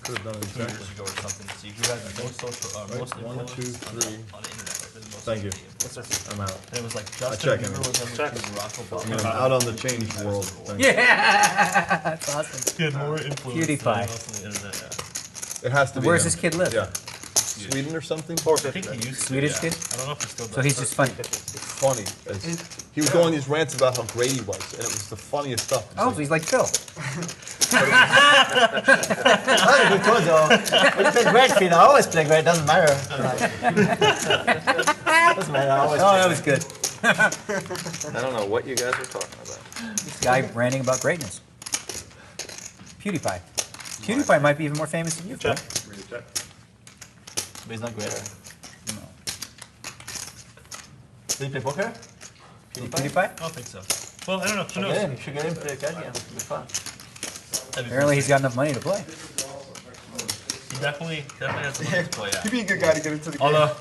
Could have done it 2 years exactly. ago or something to see who had the most social, most One, influence two, on three. the internet. Like, the most Thank you. social media. I'm out. And it was like I'll Justin check Bieber in. was number 2, Barack Obama. I'm out on the change world. Thank you. Yeah, that's awesome. He had more influence PewDiePie. than anyone else on the internet. Yeah. It has to be. Where's him. this kid live? Yeah. Sweden or something? I think he used to. Swedish Yeah. kid? I don't know if he still does. So he's just funny. Funny. He was going on these rants about how great he was, and it was the funniest stuff. It's Oh, so he's like Phil. That's a good code though. When you play great, Phil, I always play great. Doesn't matter. Doesn't matter. I always. Oh, that was good. I don't know what you guys are talking about. This guy ranting about greatness. PewDiePie. PewDiePie might be even more famous than you, Phil. But he's not great. No. Do you play poker? PewDiePie? I don't think so. Well, I don't know. Who knows? You should get him to play a card game. It'd be fun. Apparently he's got enough money to play. He definitely has some money to play at. He'd be a good guy to get into the game. Although,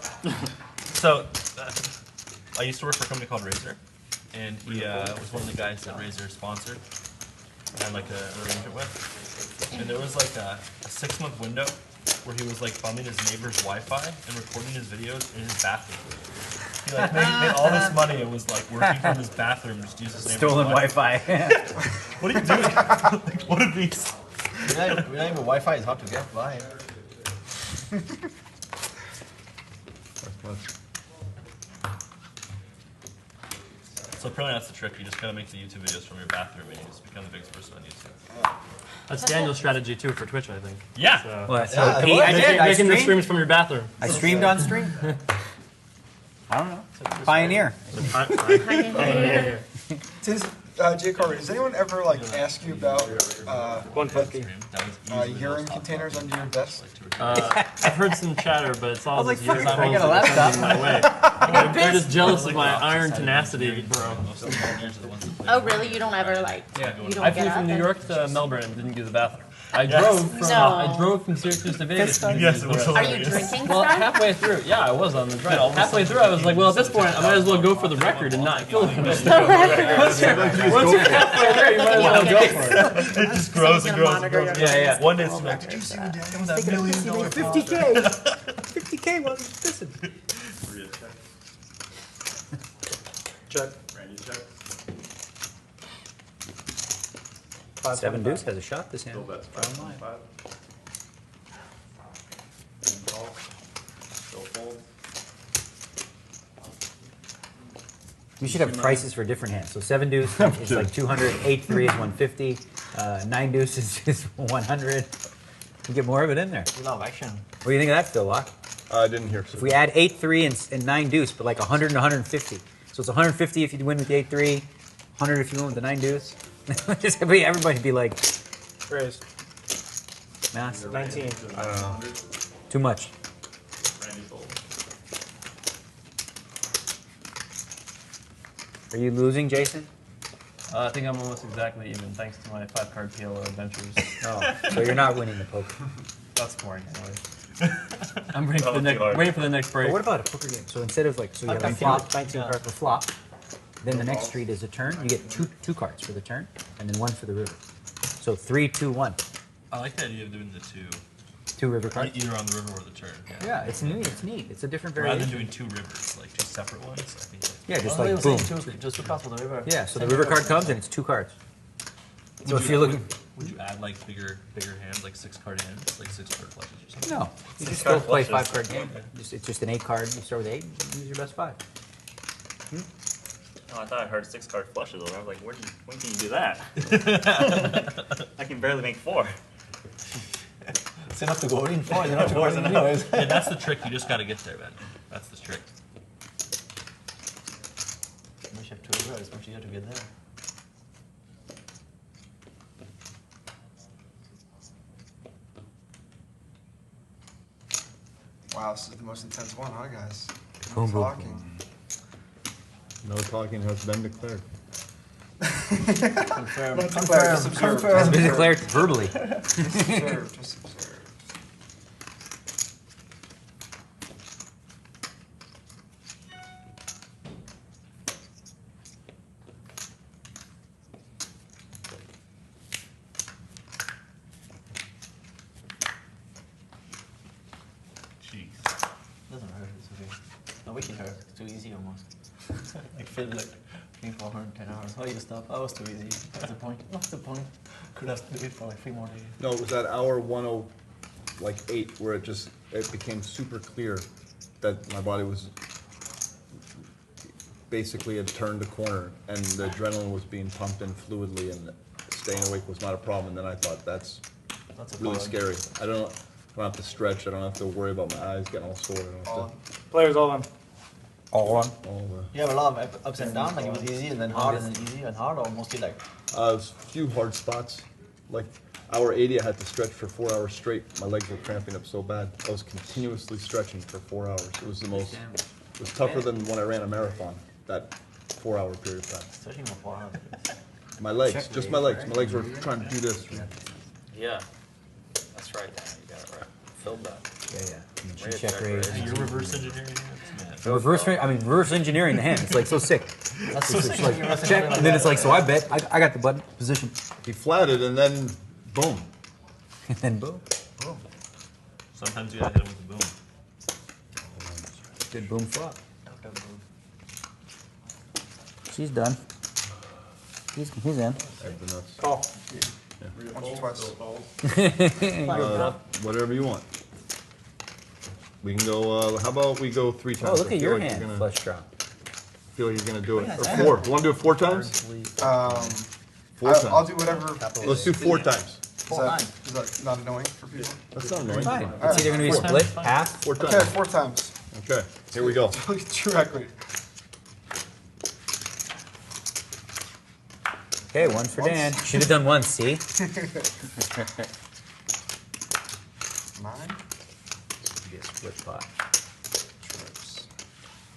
so I used to work for a company called Razer, and he was one of the guys that Razor sponsored and like an arrangement with. And there was like a 6-month window where he was like bumming his neighbor's Wi-Fi and recording his videos in his bathroom. He like made all this money and was like working from his bathroom, just used his neighbor's Stolen Wi-Fi. What are you doing? Like, what are these? Reliable Wi-Fi is hard to get by. So apparently that's the trick. You just gotta make the YouTube videos from your bathroom and you just become the biggest person on YouTube. That's Daniel's strategy too for Twitch, I think. Yeah. So, What? So I did. Making the streams from your bathroom. I streamed on stream. I don't know. Pioneer. Jay Carver, does anyone ever like ask you about urine containers under your vest? I've heard some chatter, but it's all like, these years fuck, I'm I got a laptop. in my way. They're just jealous of my iron tenacity, bro. Oh, really? You don't ever like? Yeah, You don't I get flew out from New there? York to Melbourne and didn't use the bathroom. I drove from Syracuse to Vegas. Are you drinking Well, stuff? halfway through, yeah, I was on the drive. Halfway through, I was like, well, at this point, I might as well go for the record and not kill him. Once you're halfway there, you might as well go for it. It just grows and grows and grows. Yeah. One day it's like, did you see when Dad got that $1 million phone? 50K. 50K wasn't listen. Check. Randy check. 7 deuce has a shot this hand. Still bets 5.5. And call. Still fold. We should have prices for different hands. So 7 deuce is like 200, 8-3 is 150, 9 deuce is 100. You get more of it in there. A lot of action. What do you think of that, Phil Laak? I didn't hear. If we add 8-3 and 9 deuce, but like 100 and 150. So it's 150 if you win with the 8-3, 100 if you win with the 9 deuce. Just everybody be like, Raised. mass. 19. I don't know. Too much. Randy fold. Are you losing, Jason? I think I'm almost exactly even, thanks to my 5-card PLO adventures. Oh, so you're not winning the poker. That's boring, anyway. I'm waiting for the next break. But what about a poker game? So instead of like, so you have a flop, 19 cards for flop, then the next street is a turn. You get two cards for the turn, and then 1 for the river. So 3, 2, 1. I like the idea of doing the 2 river cards. either on the river or the turn. Yeah, it's neat. It's neat. It's a different Rather variation. than doing 2 rivers, like 2 separate ones, I think. Yeah, just Well, like they boom. were saying just look out for the river. Yeah, so the river card comes and it's 2 cards. So if you're looking, Would you add like bigger hands, like 6-card hands, like 6-card flushes or something? no, you just still play 5-card game. It's just an 8 card. You start with 8. Use your best 5. Oh, I thought I heard 6-card flushes. I was like, when can you do that? I can barely make 4. It's enough to go in for. It's enough to go in anyways. Yeah, that's the trick. You just got to get there, man. That's the trick. We should have 2 rivers. It's much easier to get there. Wow, this is the most intense one, huh, guys? Boom, boom, Talking. No talking has been declared. Confirm. Not declared, just observed. Has been declared verbally. Just observed, just observed. Jeez. Doesn't hurt. It's okay. No, we can hurt. It's too easy almost. Like Phil, like playing for 110 hours. Oh, you stop. That was too easy. What's the point? What's the point? Could have done it for like 3 more days. No, it was at hour 1:08 where it became super clear that my body was basically had turned a corner and the adrenaline was being pumped in fluidly and staying awake was not a problem. And then I thought that's That's a really problem. scary. I don't have to stretch. I don't have to worry about my eyes getting all sore. I don't have Players all on. All on. to, all the, You have a lot of ups and downs. Like it was easy and then hard and then easy and hard, or mostly like. there's a few hard spots. Like hour 80, I had to stretch for 4 hours straight. My legs were cramping up so bad. I was continuously stretching for 4 hours. It was the most. It was tougher than when I ran a marathon. That 4-hour period of time. Stretching for 4 hours. My legs, just my legs. My legs were trying to do this. Yeah, that's right, Dan. You got it right. Filled that. Yeah. Raise Check raise. You're reverse engineering hands, man. Reverse engineering the hand. It's like so sick. That's so Check, and then it's like, so I bet I got the button position, He flatted and then boom. and then boom, Sometimes you gotta hit him with a boom. good boom flop. She's done. He's in. I have the nuts. Call. Once or twice. Whatever you want. We can go, how about we go 3 times? Oh, look I at feel your like hand, you're gonna- flush draw. feel like you're gonna do it. Or 4. You wanna do it 4 times? 4 times. I'll do whatever. Let's do 4 times. Is that not annoying for people? That's not annoying. Fine. It's either gonna be split, half. 4 times. Okay, 4 times. Okay, here we go. True equity. Okay, one for Dan. Should have done one, see? 9. Be a split pot.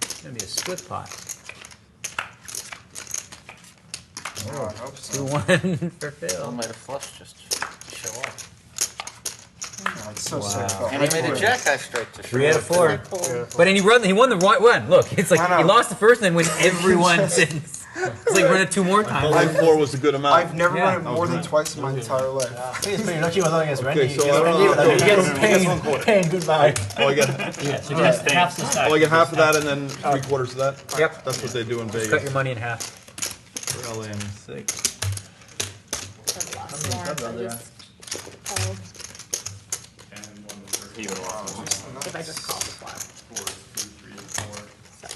It's gonna be a split pot. Oh, I hope so. 2-1 for Bill Phil. made a flush just to show off. Oh, it's so sick. Wow. And he made a jack eye straight to show 3 out of off. 4. But then he won the right one. Look, it's like I know. he lost the first and then win everyone since. It's like run it 2 more times. Only 4 was a good amount. I've never Yeah. run it more than twice in my entire life. He's pretty lucky with all his Randy. Okay, so I don't know. He gets pain goodbye. Oh, I get, Yeah, so half the stack. oh, I get half of that and then 3/4 of that? Yep. That's what they do in Cut Vegas. your money in half. For LA and 6. He would have lost one. If I just call the flop. 4, 2, 3, 4. So.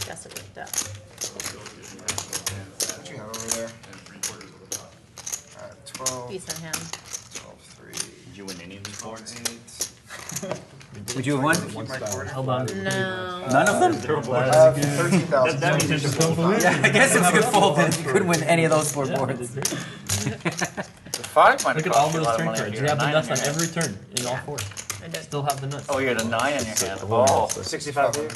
Guess it worked out. What you have over there? And 3/4 of the top. 12, Decent hand. 12, 3, Did you win any of these boards? 8. Would you have won? Keep my quarter. Hold on. No. None of them? 13,000. That means it's just Yeah, I guess it was a good fold then. You couldn't win any of those 4 boards. The 5 might have Look at cost all you a those lot of turn money. cards. You're You have the a 9 nuts in on your hand. every turn in all 4. I did. Still have the nuts. Oh, you had a 9 in your hand. Oh, 65 here.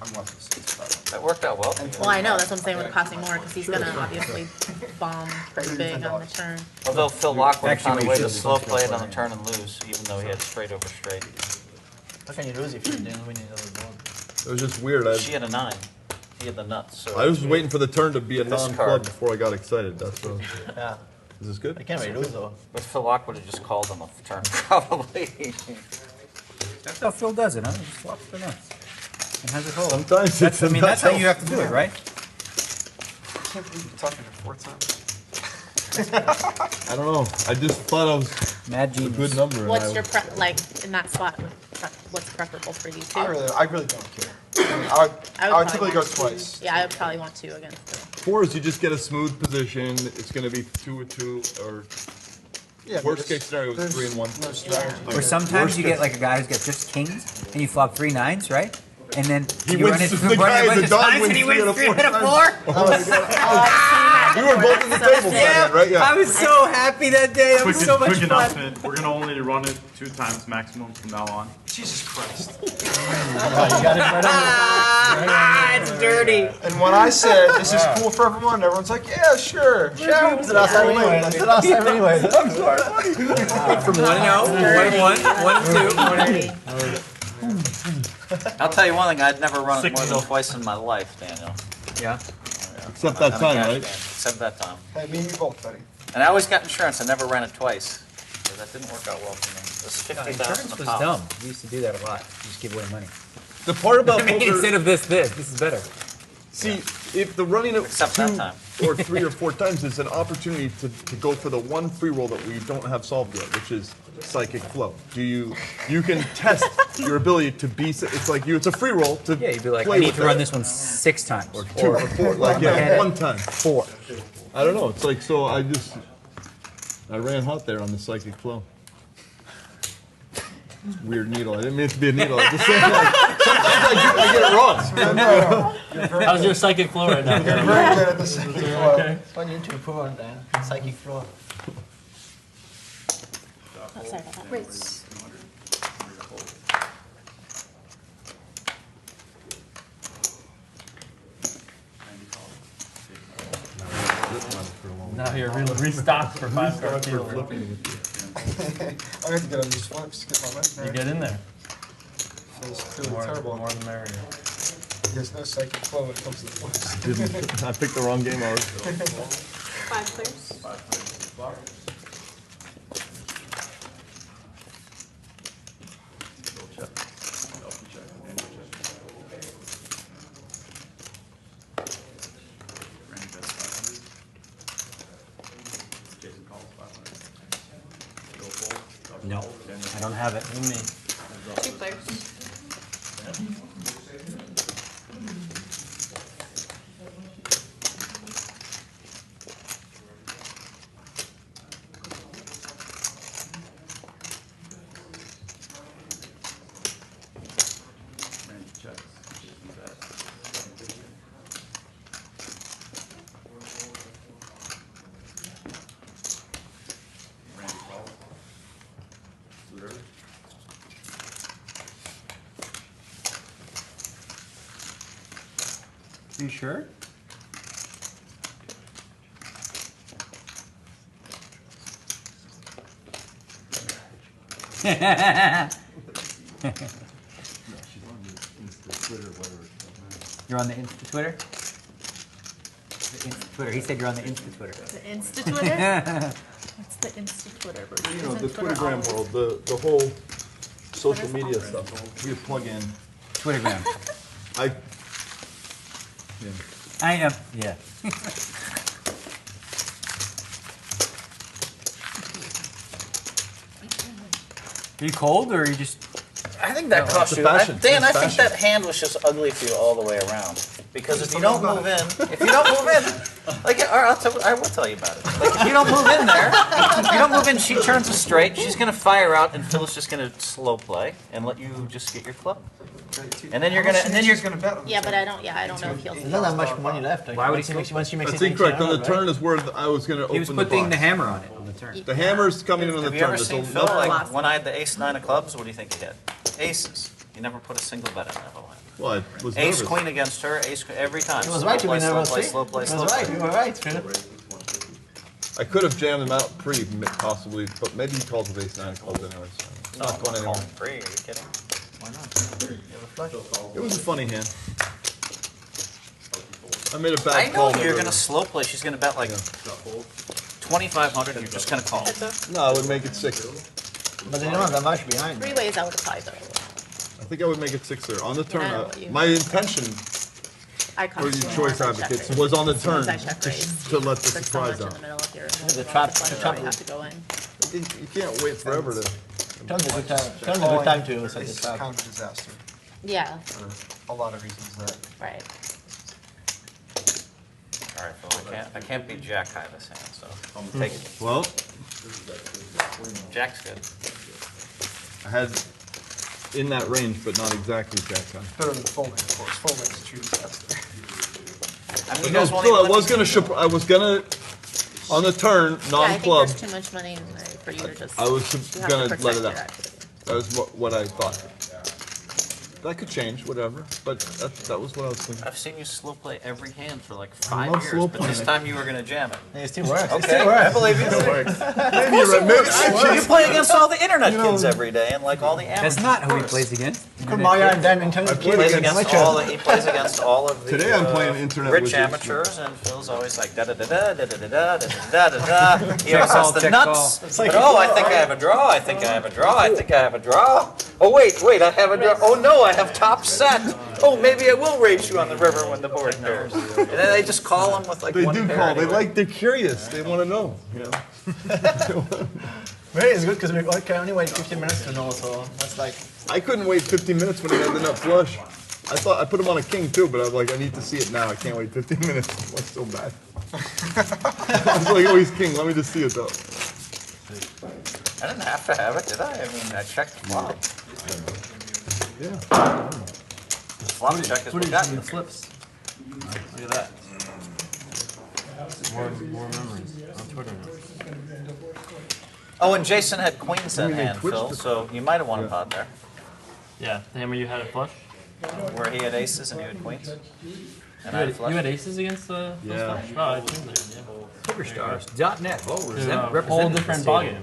I'm left with 65. that worked out well. Well, I know, that's what I'm saying with costing more, because he's gonna obviously bomb pretty big on the turn. Although Phil Laak would have Actually, found a we way to should- slow play it on the turn and lose, even though he had straight over straight. How can you lose if you didn't win another board? It was just weird. She had a 9. He had the nuts, so. I was waiting for the turn to be a This non-club card. before I got excited. That's what. Yeah. Is this good? I can't really lose though. But Phil Laak would have just called on the turn, probably. That's how Phil does it, huh? He just flops the nuts. And has it hold. Sometimes it's a That's how nut. you have to do it, right? I can't believe you're talking to 4 times. I don't know. I just thought I was Mad a genius. good number. and What's I- your like in that spot? What's preferable for you two? I really don't care. I mean, I would probably typically go want two. twice. Yeah, I would probably want 2 against 3. 4 is you just get a smooth position. It's going to be 2 or 2, or Yeah, but worst it's- case scenario is there's 3 and 1. No strategy. Or sometimes you get like a guy who's got just kings, and you flop 3 9s, right? And then He you wins run it, the run guy it a at bunch the of dog times, wins and he 3 wins out of 3 4 out of 4. You were both at the table for that, right? Yeah. I was so happy that day. That was so much Quick fun. announcement, we're gonna only run it 2 times maximum from now on. Jesus Christ. Ah, it's dirty. And when I said this is cool for everyone, everyone's like, yeah, sure. Yeah, It's the last time anyway. It's the last time anyway. From 1-0, 1-1, 1-2. I'll tell you one thing, I'd never run it more than twice in my life, Daniel. Yeah. Except that I'm a time, cash right? man, Except that time. Hey, me and you both, buddy. And I always got insurance, I never ran it twice. So that didn't work out well for me. It was Insurance 50,000 a was pop. dumb. We used to do that a lot. You just give away money. The part about I mean, poker, instead of this is better. see, if the running of Except that 2 time. or 3 or 4 times is an opportunity to go for the one free roll that we don't have solved yet, which is psychic flow. You can test your ability to be. It's like it's a free roll to Yeah, you'd be like, play I need with to that. run this one 6 times. Or 2 or 4, like yeah, 1 time. 4. I don't know. It's like so. I ran hot there on the psychic flow. Weird needle. I didn't mean it to be a needle. I just saying, like, sometimes I get it wrong. How's your psychic flow right now? You're very good at this. Okay. What you need to improve on that? Psychic flow. Oh, sorry about that. Wait. Now you're restocked for 5 card deal. I have to get on these flips to get my leg You there. get in there. Feels clearly terrible. More the merrier. There's no psychic flow when it comes to the flips. I picked the wrong game already. 5 clears. 5 players to the flop. Little check. ElkY check. Daniel check. Randy bets 500. Jason calls 500. Go fold. ElkY No, fold. Daniel I don't have it. 2 players. Randy checks. Jason bets 750. Randy calls. Suitor. You sure? You're on the Insta Twitter? The Insta Twitter. He said you're on the Insta Twitter. The Insta Twitter? What's the Insta Twitter? You know, the Twittergram world, the whole social media stuff. We plug in. Twittergram. I. Yeah. I am. Yeah. Are you cold or are you just? I think that cost it's you. fashion. Dan, It's I think fashion. that hand was just ugly for you all the way around. Because if you don't move in, like, all right, I will tell you about it. Like, if you don't move in there, if you don't move in, she turns a straight. She's gonna fire out, and Phil's just gonna slow play and let you just get your club. And then you're gonna, gonna bet on Yeah, but I don't know if he'll. There's not that much money left. Like, Why would once he you make- once you make That's 16, incorrect. On the 18, turn is where I was going to He was open the putting the box. hammer on it on the turn. The hammer's coming in on the have you turn. ever There's seen a- Phil, nothing- like, when I had the ace-9 of clubs, what do you think he had? Aces. He never put a single bet in that whole hand. Well, I was Ace, nervous. queen against her, ace, every time. It was Slow right to play, win slow that play, was slow play, It slow was right. play. You were right, Phil. I could have jammed him out pre, possibly, but maybe he calls with ace 9 of clubs anyway. So it's No, not I'm going not anywhere. calling free, are you kidding? Why not? You have a flush. It was a funny hand. I made a bad I call. know you're but- gonna slow play, she's gonna bet like 2,500 and you're just gonna call. No, I would make it 6. But they don't have that much behind. 3 ways I would apply though. I think I would make it 6 there. On the turn, I know what you- my intention I for you constantly choice want to check advocates raise. was on the As soon as turn I check to, raise, to let the there's so surprise much in out. the middle if you're The trap- flush the draw, trap you will- have to go in. You can't wait forever to. Turn's a good time. Turn's a good time to set the It's trap. kind of a disaster Yeah, for a lot of reasons. That right. All right, Phil, I can't beat Jack high this hand, so I'm gonna take it. Well, Jack's good. I had in that range, but not exactly jack high. better than folding, of course. Folding is a true disaster. I mean, But you no, guys won't still, even I let was me- gonna, I was gonna, on the turn, Yeah, I think non-club, there's too much money in there for you to just. I was you have to gonna protect let it your out. equity. That was what I thought. That could change, whatever, but that was what I was thinking. I've seen you slow play every hand for like I 5 love years, slow but this playing. time you were gonna jam it. It still works. It Okay, still I works. believe you. Maybe you're right, You play against all the internet kids every day and like all the amateurs. That's not who he plays against. Mario and Dan and I He played plays against against all the, he plays against all of the Today I'm playing internet rich wizards. amateurs, and Phil's always like da da da da da da da da da da da da. He always call, has the check nuts. like But oh, I think I have a draw. I think I have a draw. I think I have a draw. Oh wait, I have a draw. Oh no, I have top set. Oh, maybe I will raise you on the river when the board pairs. And then they just call him with like They one do pair call, anyway. they're curious, they wanna know, you know? Really, it's good because we can only wait 15 minutes to know, so that's like. I couldn't wait 15 minutes when he had the nut flush. I thought, I put him on a king too, but I was like, I need to see it now, I can't wait 15 minutes, that's so bad. I was like, oh, he's king, let me just see it though. I didn't have to have it, did I? I mean, I checked the flop. Yeah. Flop check is what got you. the flips. Look at that. More memories on Twitter now. Oh, and Jason had queens in mean, they hand, twitched Phil, the- so you might have won a pot there. Yeah, the hammer you had it flush. Where he had aces and you had queens. And You I had had, flush. you had aces against the Yeah. flush? Oh, I didn't know, yeah. Superstars.net. Oh, It's a whole different ballgame.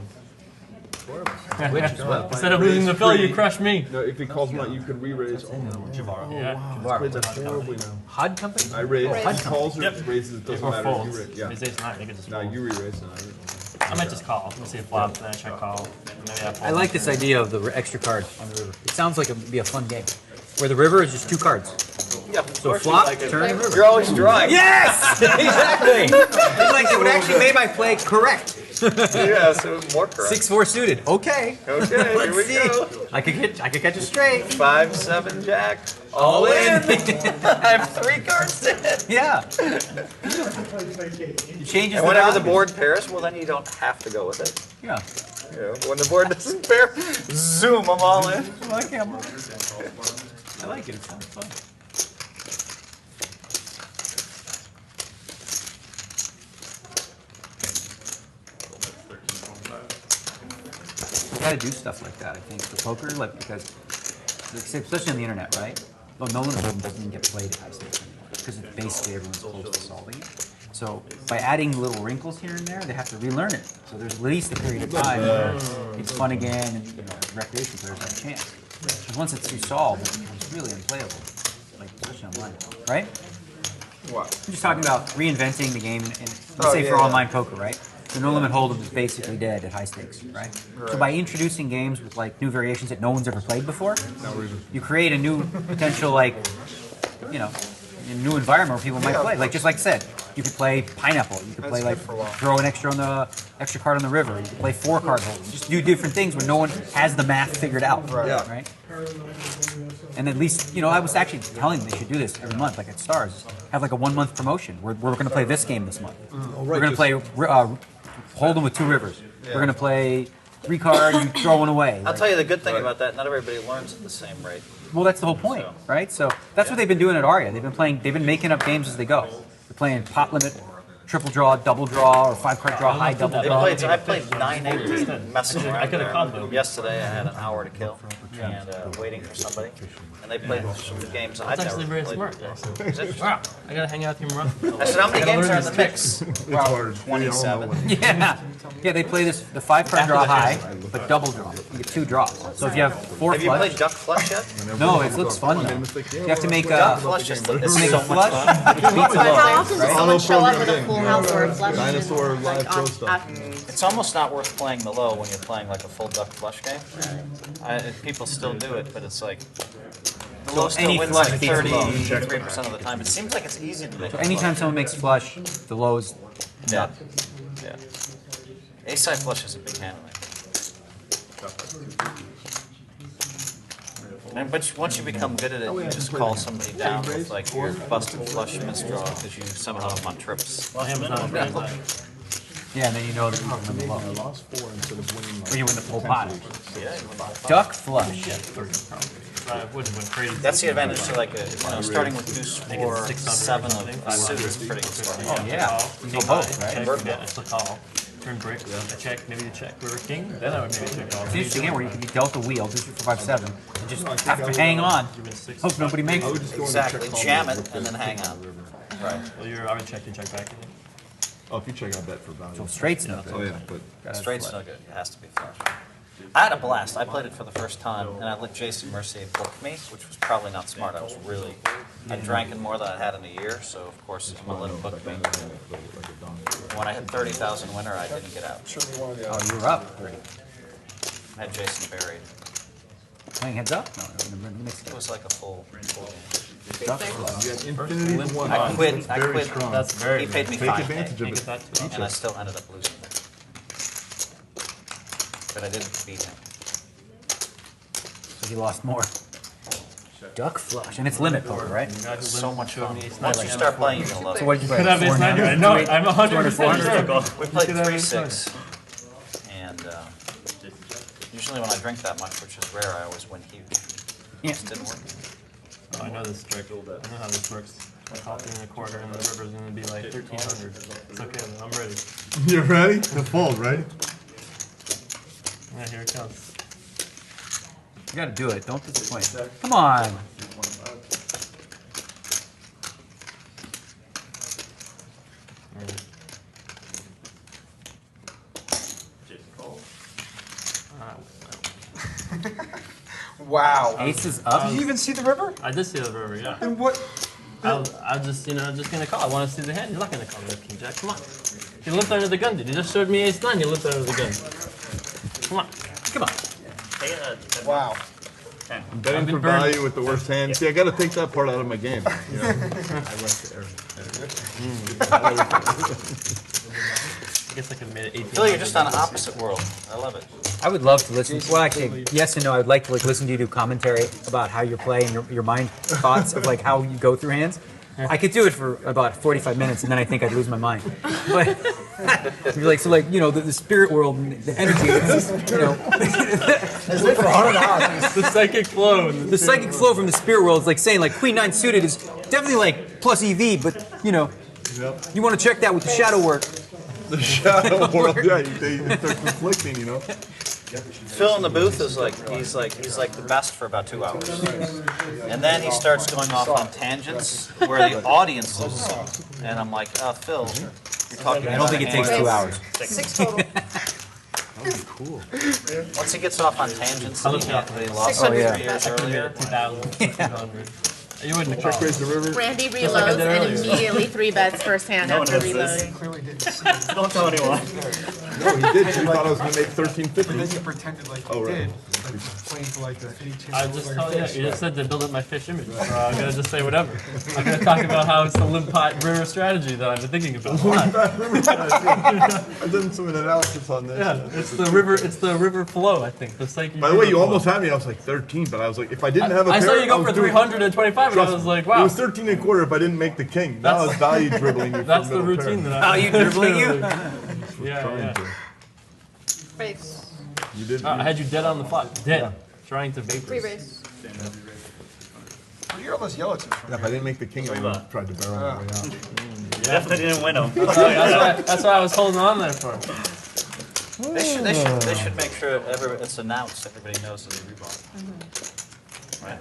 Which as well. Instead of losing the fill, you crush me. No, if he calls him out, you could re-raise. Oh, Javara. Yeah. played that horribly now. HUD company? I raise. HUD He calls or raises. It doesn't Or matter. folds. You raise. Yeah. His ace nine, I could just No, fold. you re-raise. I might just call. Let's see a flop, then I check call. Maybe I fold. I like this idea of the extra card on the river. It sounds like it would be a fun game. Where the river is just 2 cards. Yeah, So flop, turn, river. You're always drawing. Yes! Exactly! It's like it would actually make my play correct. Yeah, so more correct. 6-4 suited. Okay. Okay, here we go. I could catch a straight. 5-7 jack. All in. I have 3 cards to hit. Yeah. It changes And whenever the value. board pairs, well then you don't have to go with it. Yeah. You know, when the board doesn't pair, zoom them all in. I like him. I like it. It sounds fun. You gotta do stuff like that, I think, for poker, like, because, especially on the internet, right? Well, Nolan Holdem doesn't even get played at high stakes anymore, because it's basically everyone's close to solving it. So, by adding little wrinkles here and there, they have to relearn it. So there's at least a period of time where it's fun again, and, you know, recreation players have a chance. Because once it's resolved, it becomes really unplayable, like, especially online, right? What? I'm just talking about reinventing the game, and let's say for online poker, right? The No Limit Hold'em is basically dead at high stakes, right? So by introducing games with like new variations that no one's ever played before, you create a new potential, like, you know, a new environment where people might play. Like just like I said, you could play Pineapple. You could play like throw an extra card on the river. You could play 4-card hold'em. Just do different things where no one has the math figured out, right? And at least, you know, I was actually telling them they should do this every month, like at Stars. Have like a 1-month promotion. We're going to play this game this month. We're going to play Hold'em with 2 rivers. We're going to play 3-card, you throw one away. I'll tell you the good thing about that, not everybody learns at the same rate. Well, that's the whole point, right? So that's what they've been doing at Aria. They've been making up games as they go. They're playing pot limit, triple draw, double draw, or 5-card draw, high double draw. I played 9-18 messing around. I could have called them. Yesterday I had an hour to kill and waiting for somebody. And they played some games I'd That's never actually very played. smart. Wow, I gotta hang out with you more. I said, how many games are in the mix? Well, 27. Yeah, they play the 5-card draw high, but double draw. You get 2 draws. So if you have 4 Have you flush. played Duck Flush yet? No, it looks fun though. You have to make Duck Flush is make so a much flush. fun. Which beats a How low, often does right? someone show up with a full house or a flush? Dinosaur live throw stuff. It's almost not worth playing the low when you're playing like a full Duck Flush game. People still do it, but it's like the low still any wins flush like beats the low. 33% of the time. It seems like it's easy to make. So anytime someone makes flush, the low is Yeah. Yeah. Ace-side flush is a big hand. But once you become good at it, you just call somebody down with like your busted flush misdraw because you somehow have them on trips. Well, him not very much. yeah, and then you know that you're on the low. I lost 4 instead of winning. Or you win the full pot. Yeah. Duck flush. I wouldn't went crazy. That's the advantage to like starting with deuce 4, 7 of suit is pretty good. Oh yeah, you go both, right? Check, yeah, it's a call. Turn brick, a check, maybe a check. River king, then I would maybe check call. It's interesting here where you can be dealt a wheel, do 4, 5, 7, and just have to hang on. Hope nobody makes it. Exactly. Jam it and then hang on. Right. Well, I would check and check back. Oh, if you check out bet for value. So straight's no good. Oh yeah, but Straight's no good. It has to be flush. I had a blast. I played it for the first time, and I let Jason Mercier book me, which was probably not smart. I drank more than I had in a year, so of course I'm gonna let him book me. When I hit 30,000 winner, I didn't get out. Oh, you were up. I had Jason buried. Playing heads up? No, It was like a full game. Duck flush. you got infinity to 1. I quit. That's very He paid me Take 5K, advantage of it. and I still ended up losing. But I didn't beat him. So he lost more. Duck flush. And it's limit poker, right? So much fun. Once you start playing, you're gonna love So it. what did you play? Could have 400? I know, I'm 100%. We played 3-6, and usually when I drink that much, which is rare, I always win huge. Yeah. Just didn't work. Oh, I know this trick. I know how this works. I call 3 1/4 and the river's gonna be like 1,300. It's okay, man. I'm ready. You're ready to fold, right? Yeah, here it comes. You gotta do it. Don't disappoint. Come on. Wow. Ace is up. Did you even see the river? I did see the river, yeah. And what? I just, just gonna call. I want to see the hand. You're not gonna call me King Jack. Come on. You limped under the gun, dude. You just showed me ace nine. You limped under the gun. Come on. Come on. Hey, wow. I'm betting for value with the worst hand. See, I got to take that part out of my game. You know? I guess I could have made it 18. Phil, you're just on an opposite world. I love it. I would love to listen. Well, actually, yes and no. I'd like to listen to you do commentary about how you play and your mind thoughts of how you go through hands. I could do it for about 45 minutes, and then I think I'd lose my mind. But you're the spirit world and the energy. It's just, It's like for 100 hours. The psychic flow. The psychic flow from the spirit world is like saying Queen 9 suited is definitely plus EV, but you want to check that with the shadow work. The shadow world, yeah, they start conflicting, Phil in the booth is he's like the best for about 2 hours, and then he starts going off on tangents where the audience loses him, and I'm like, Phil, you're talking. I don't think it takes 2 hours. 6 total. That was cool. Once he gets off on tangents, he lost 600 3 years earlier. 2,000. You wouldn't have Check raise the river. Randy like I reloads did and earlier. immediately 3 bets first hand No one after knows this. reloading. Clearly didn't see. Don't tell anyone. No, he did. He thought I was going to make 1350. But then you pretended like you right. did. Playing for any chance. I just told you, you just said to build up my fish image, so I'm gonna just say whatever. I'm gonna talk about how it's the limp pot river strategy that I've been thinking about a lot. I've done some analysis on this. Yeah, it's the river flow, I think. The psyche. By the way, you almost had me. I was like 13, but I was like, if I didn't have a I pair, saw you go was for doing- 325, and I was like, It wow. was 13 and a quarter if I didn't make the king. Now it's value dribbling you. That's for the middle routine pair. that I. Value dribbling you? Yeah. Race. You did. I had you dead on the flop. Dead. Trying to vapor. Free race. Where do you get all those yellow tips from? Yeah, if I didn't make the king, I would have tried to barrel my way out. Definitely didn't win them. That's why I was holding on there for. They should make sure it's announced. Everybody knows that they rebought. Right.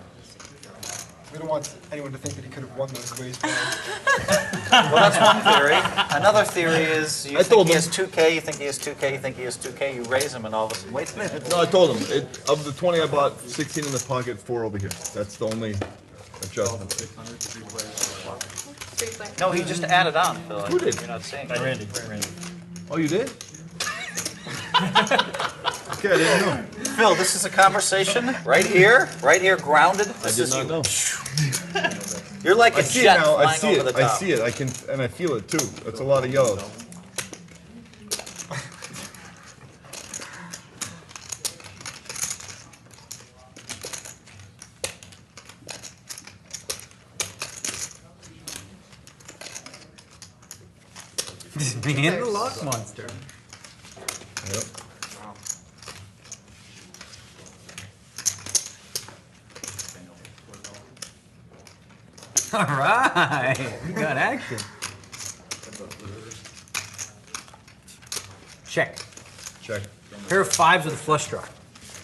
We don't want anyone to think that he could have won those ways. Well, that's one theory. Another theory is you think he has 2K, you think he has 2K, you think he has 2K, you raise him and all of a sudden, wait a minute. No, I told him. Of the 20 I bought, 16 in the pocket, 4 over here. That's the only adjustment. No, he just added on, Phil. Who did? You're not saying By that. Randy. Oh, you did? Okay, I didn't know. Phil, this is a conversation right here, grounded. I did not know. You're like I a see it jet now. I flying see over it. the I top. see it. I can, and I feel it too. That's a lot of yellows. Man, the lock monster. Yep. All right, you got action. Check. Check. Pair of 5s with a flush draw.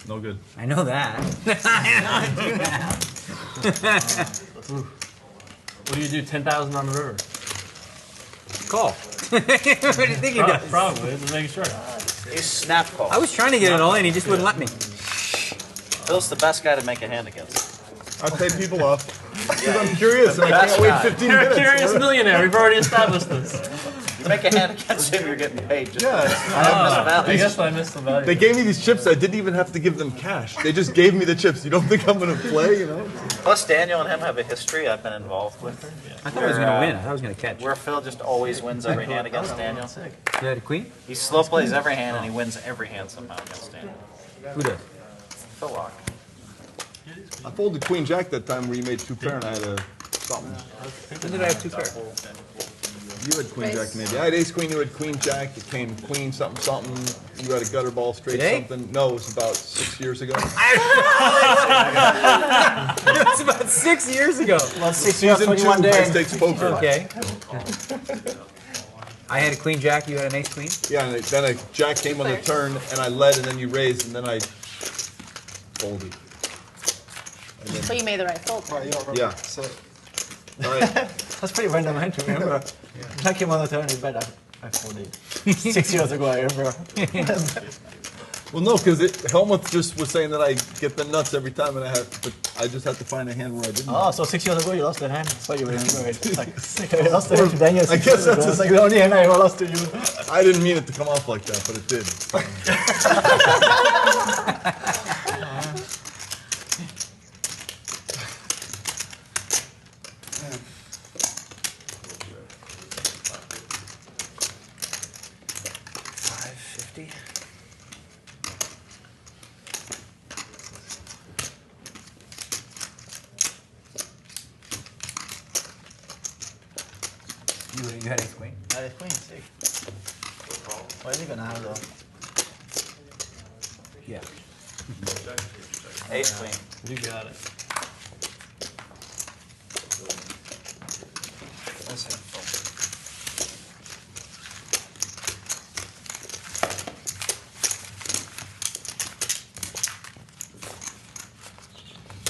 No good. I know that. I know that. What do you do? 10,000 on the river. Call. What do you think he does? Probably. Just making sure. He's snap call. I was trying to get it all in, he just wouldn't let me. Phil's the best guy to make a hand against. I pay people off because I'm curious and I Best can't wait guy. 15 You're a minutes. curious millionaire. We've already established this. You make a hand against him, you're getting paid. Just Yeah. I guess I missed the value. They gave me these chips. I didn't even have to give them cash. They just gave me the chips. You don't think I'm going to play, Plus, Daniel and him have a history I've been involved with. I thought I was going to win. I thought I was going to catch. Where Phil just always wins every hand against Daniel. You had a queen? He slow plays every hand and he wins every hand somehow against Daniel. Who does? Phil Laak. I folded Queen Jack that time where you made 2 pair and I had a something. When did I have 2 pairs? You had Queen Jack maybe. I had Ace Queen, you had Queen Jack. It came Queen something something. You had a gutter ball straight Today? something. No, it was about 6 years ago. It was about 6 years ago. Well, 6 years, Season 2 21 High days. Stakes Poker. Okay. I had a queen jack, you had an ace queen? Yeah, and then a Jack came on the turn and I led and then you raised and then I folded. So you made the right fold. Right, you don't remember. Yeah. So, That's pretty random entry, remember? Jack came on the turn, he bet I folded. 6 years ago, I remember. Well, no, because Hellmuth just was saying that I get the nuts every time, and but I just had to find a hand where I didn't. Oh, so 6 years ago you lost that hand. That's why you were enjoying it. It's like, you lost the hand to Daniel. I guess that's it's like the only hand I ever lost to you. I didn't mean it to come off like that, but it did. You had a queen. I had a queen, sick. What is he gonna have though? Yeah. Ace queen. You got it.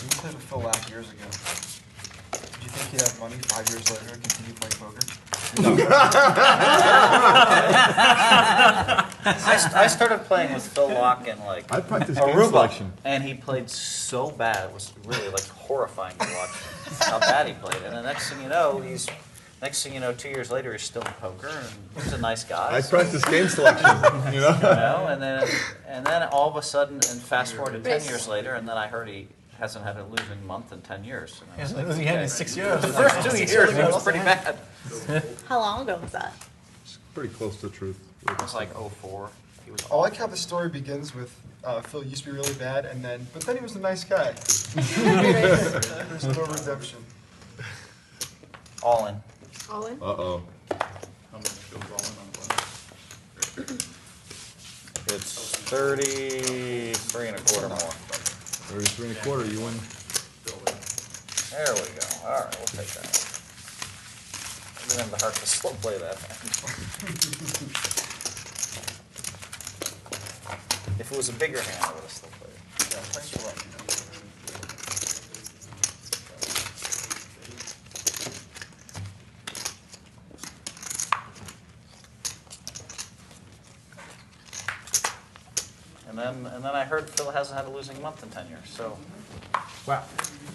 We played with Phil Laak years ago. Did you think he'd have money 5 years later and continue playing poker? I started playing with Phil Laak in like I practiced game Aruba, selection. and he played so bad. It was really like horrifying to watch how bad he played. And the next thing you know, 2 years later, he's still in poker, and he's a nice guy. I practiced game selection, you know? and then all of a sudden, and fast forward to 10 years later, and then I heard he hasn't had a losing month in 10 years. He hasn't had a losing hand in 6 years. The first 2 years, it was pretty bad. How long ago was that? It's pretty close to the truth. It was like 04. He was I like how the story begins with Phil used to be really bad, but then he was a nice guy. There's no redemption. all in. All in? Uh-oh. How much goes all in on one? It's 33 and a quarter more. 33 and a quarter, you win. There we go. All right, we'll take that. I didn't have the heart to slow play that. If it was a bigger hand, I would have slow played it. Yeah, thanks for letting me know. And then I heard Phil hasn't had a losing month in 10 years. So Wow.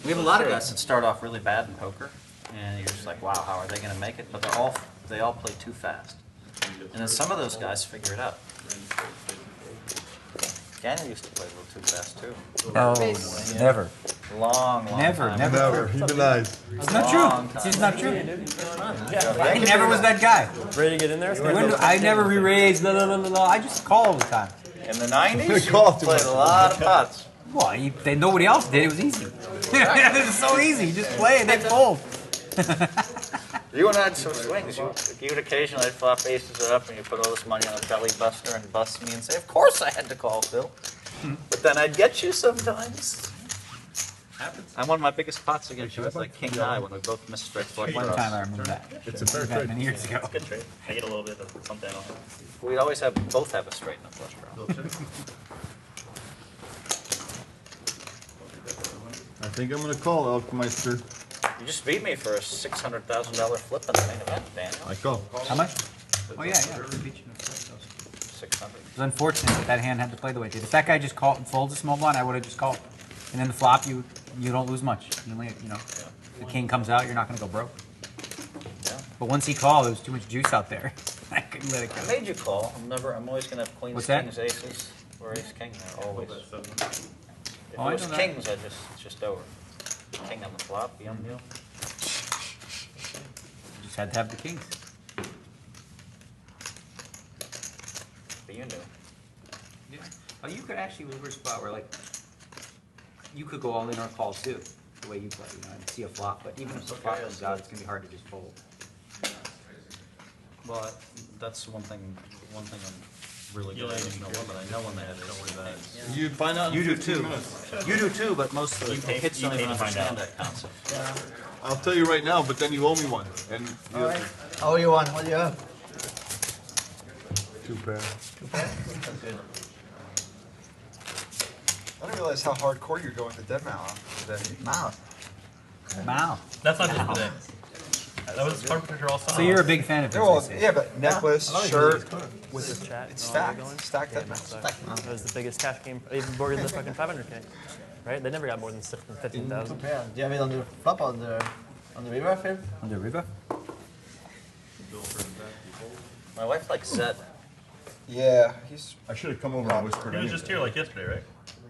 we have a lot of guys that start off really bad in poker, and you're just like, wow, how are they going to make it? But they all play too fast. And then some of those guys figure it out. Daniel used to play a little too fast too. Oh, never. Long Never, time. never. Never, he denies. It's not Long true. time. It's just not true. I never was that guy. Ready to get in there? I never re-raised, blah, blah, blah, blah. I just call all the time. In the 90s, Call you too played much. a lot of pots. Well, nobody else did. It was easy. It was so easy. You just play and they fold. You and I had some swings. You would occasionally flop aces up and you put all this money on a belly buster and bust me and say, of course I had to call Phil. But then I'd get you sometimes. Happens. And one of my biggest pots against you was like king high when we both missed straight flush One draws. time I remember that. It's a fair That trade. many years ago. It's a good trade. I get a little bit of something on it. We'd always both have a straight and a flush draw. I think I'm going to call ElkMeister. You just beat me for a $600,000 flip in the main event, Daniel. I call. How much? Oh, yeah. 600. It was unfortunate that hand had to play the way it did. If that guy just called and folds a small blind, I would have just called. And then the flop, you don't lose much. You only, if the king comes out, you're not going to go broke. Yeah. But once he called, there was too much juice out there. I couldn't let it I go. made you call. I'm always gonna have queens, What's that? kings, aces, or ace king there, always. If Oh, it I was know that. kings, it's just over. King on the flop, yum deal. You just had to have the kings. But you knew. Oh, you could actually move a spot where, like, you could go all in or call too, the way you play. And see a flop, but even if the flop comes out, it's gonna be hard to just fold. Well, that's one thing I'm really good at is know when, but I know when they have ace kings. You find out in You do 15 too. minutes. You do too, but most of the kids don't even find understand out. that concept. I'll tell you right now, but then you owe me one. And All right. Oh, you won. What do you have? 2 pair. I didn't realize how hardcore you're going to dead mouth today. Mouth. Wow. That's not just today. That was hard picture all summer. So you're a big fan of Yeah, well, his, I see. yeah, but necklace, shirt, with This chat. it's and all that stacked. going. Stacked that Yeah, massive. That was the biggest cash game, even bigger than the fucking 500K. Right? They never got more than 15,000. Yeah. Do you have it on the flop on the river, Phil? On the river? My wife likes Zed. Yeah, he's I should have come over and whispered. He was just here like yesterday,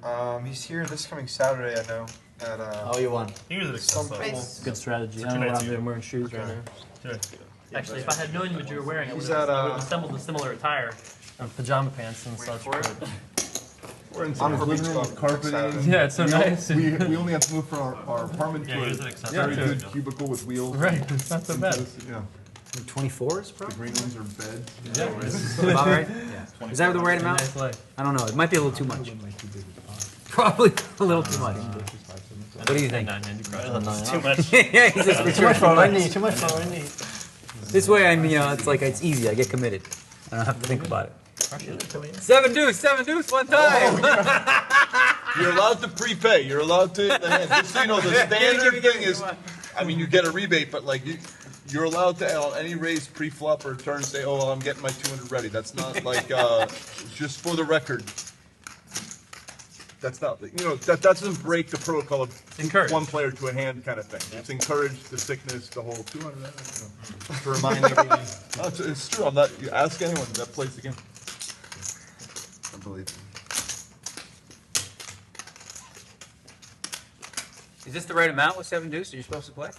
right? he's here this coming Saturday, I know. At Oh, you won. He was at some Race. Good strategy. So I don't know 2 what nights I'm doing. I'm wearing shoes right Okay. now. Actually, if I had known what you were wearing, I would He's have at, assembled a similar attire of pajama pants and such. for it. but- We're in On some the living beach room club with carpeting. Saturday. Yeah, it's so nice. We only have to move from our apartment Yeah, to use a it accessory. very Yeah. good cubicle with wheels. Right, it's not so bad. Yeah. 24s, The green ones are beds. About right? Yeah. Is that the right amount? Nice life. I don't know. It might be a little too much. Probably a little too much. What do you think? Too much. Yeah, he's just Too much for Wendy. Too much for Wendy. This way, I mean, it's like it's easy. I get committed. I don't have to think about it. 7 deuce, one time. You're allowed to prepay. You're allowed to. Just so you know, the standard thing is, I mean, you get a rebate, but like you're allowed to on any raise pre-flop or turn say, oh, well, I'm getting my 200 ready. That's not like just for the record. That's not, that doesn't break the protocol of one player to a hand kind of thing. It's encouraged the sickness, the whole 200, to remind everybody. No, it's true. I'm not. You ask anyone that plays the game. I believe. Is this the right amount with 7 deuce? Are you supposed to play?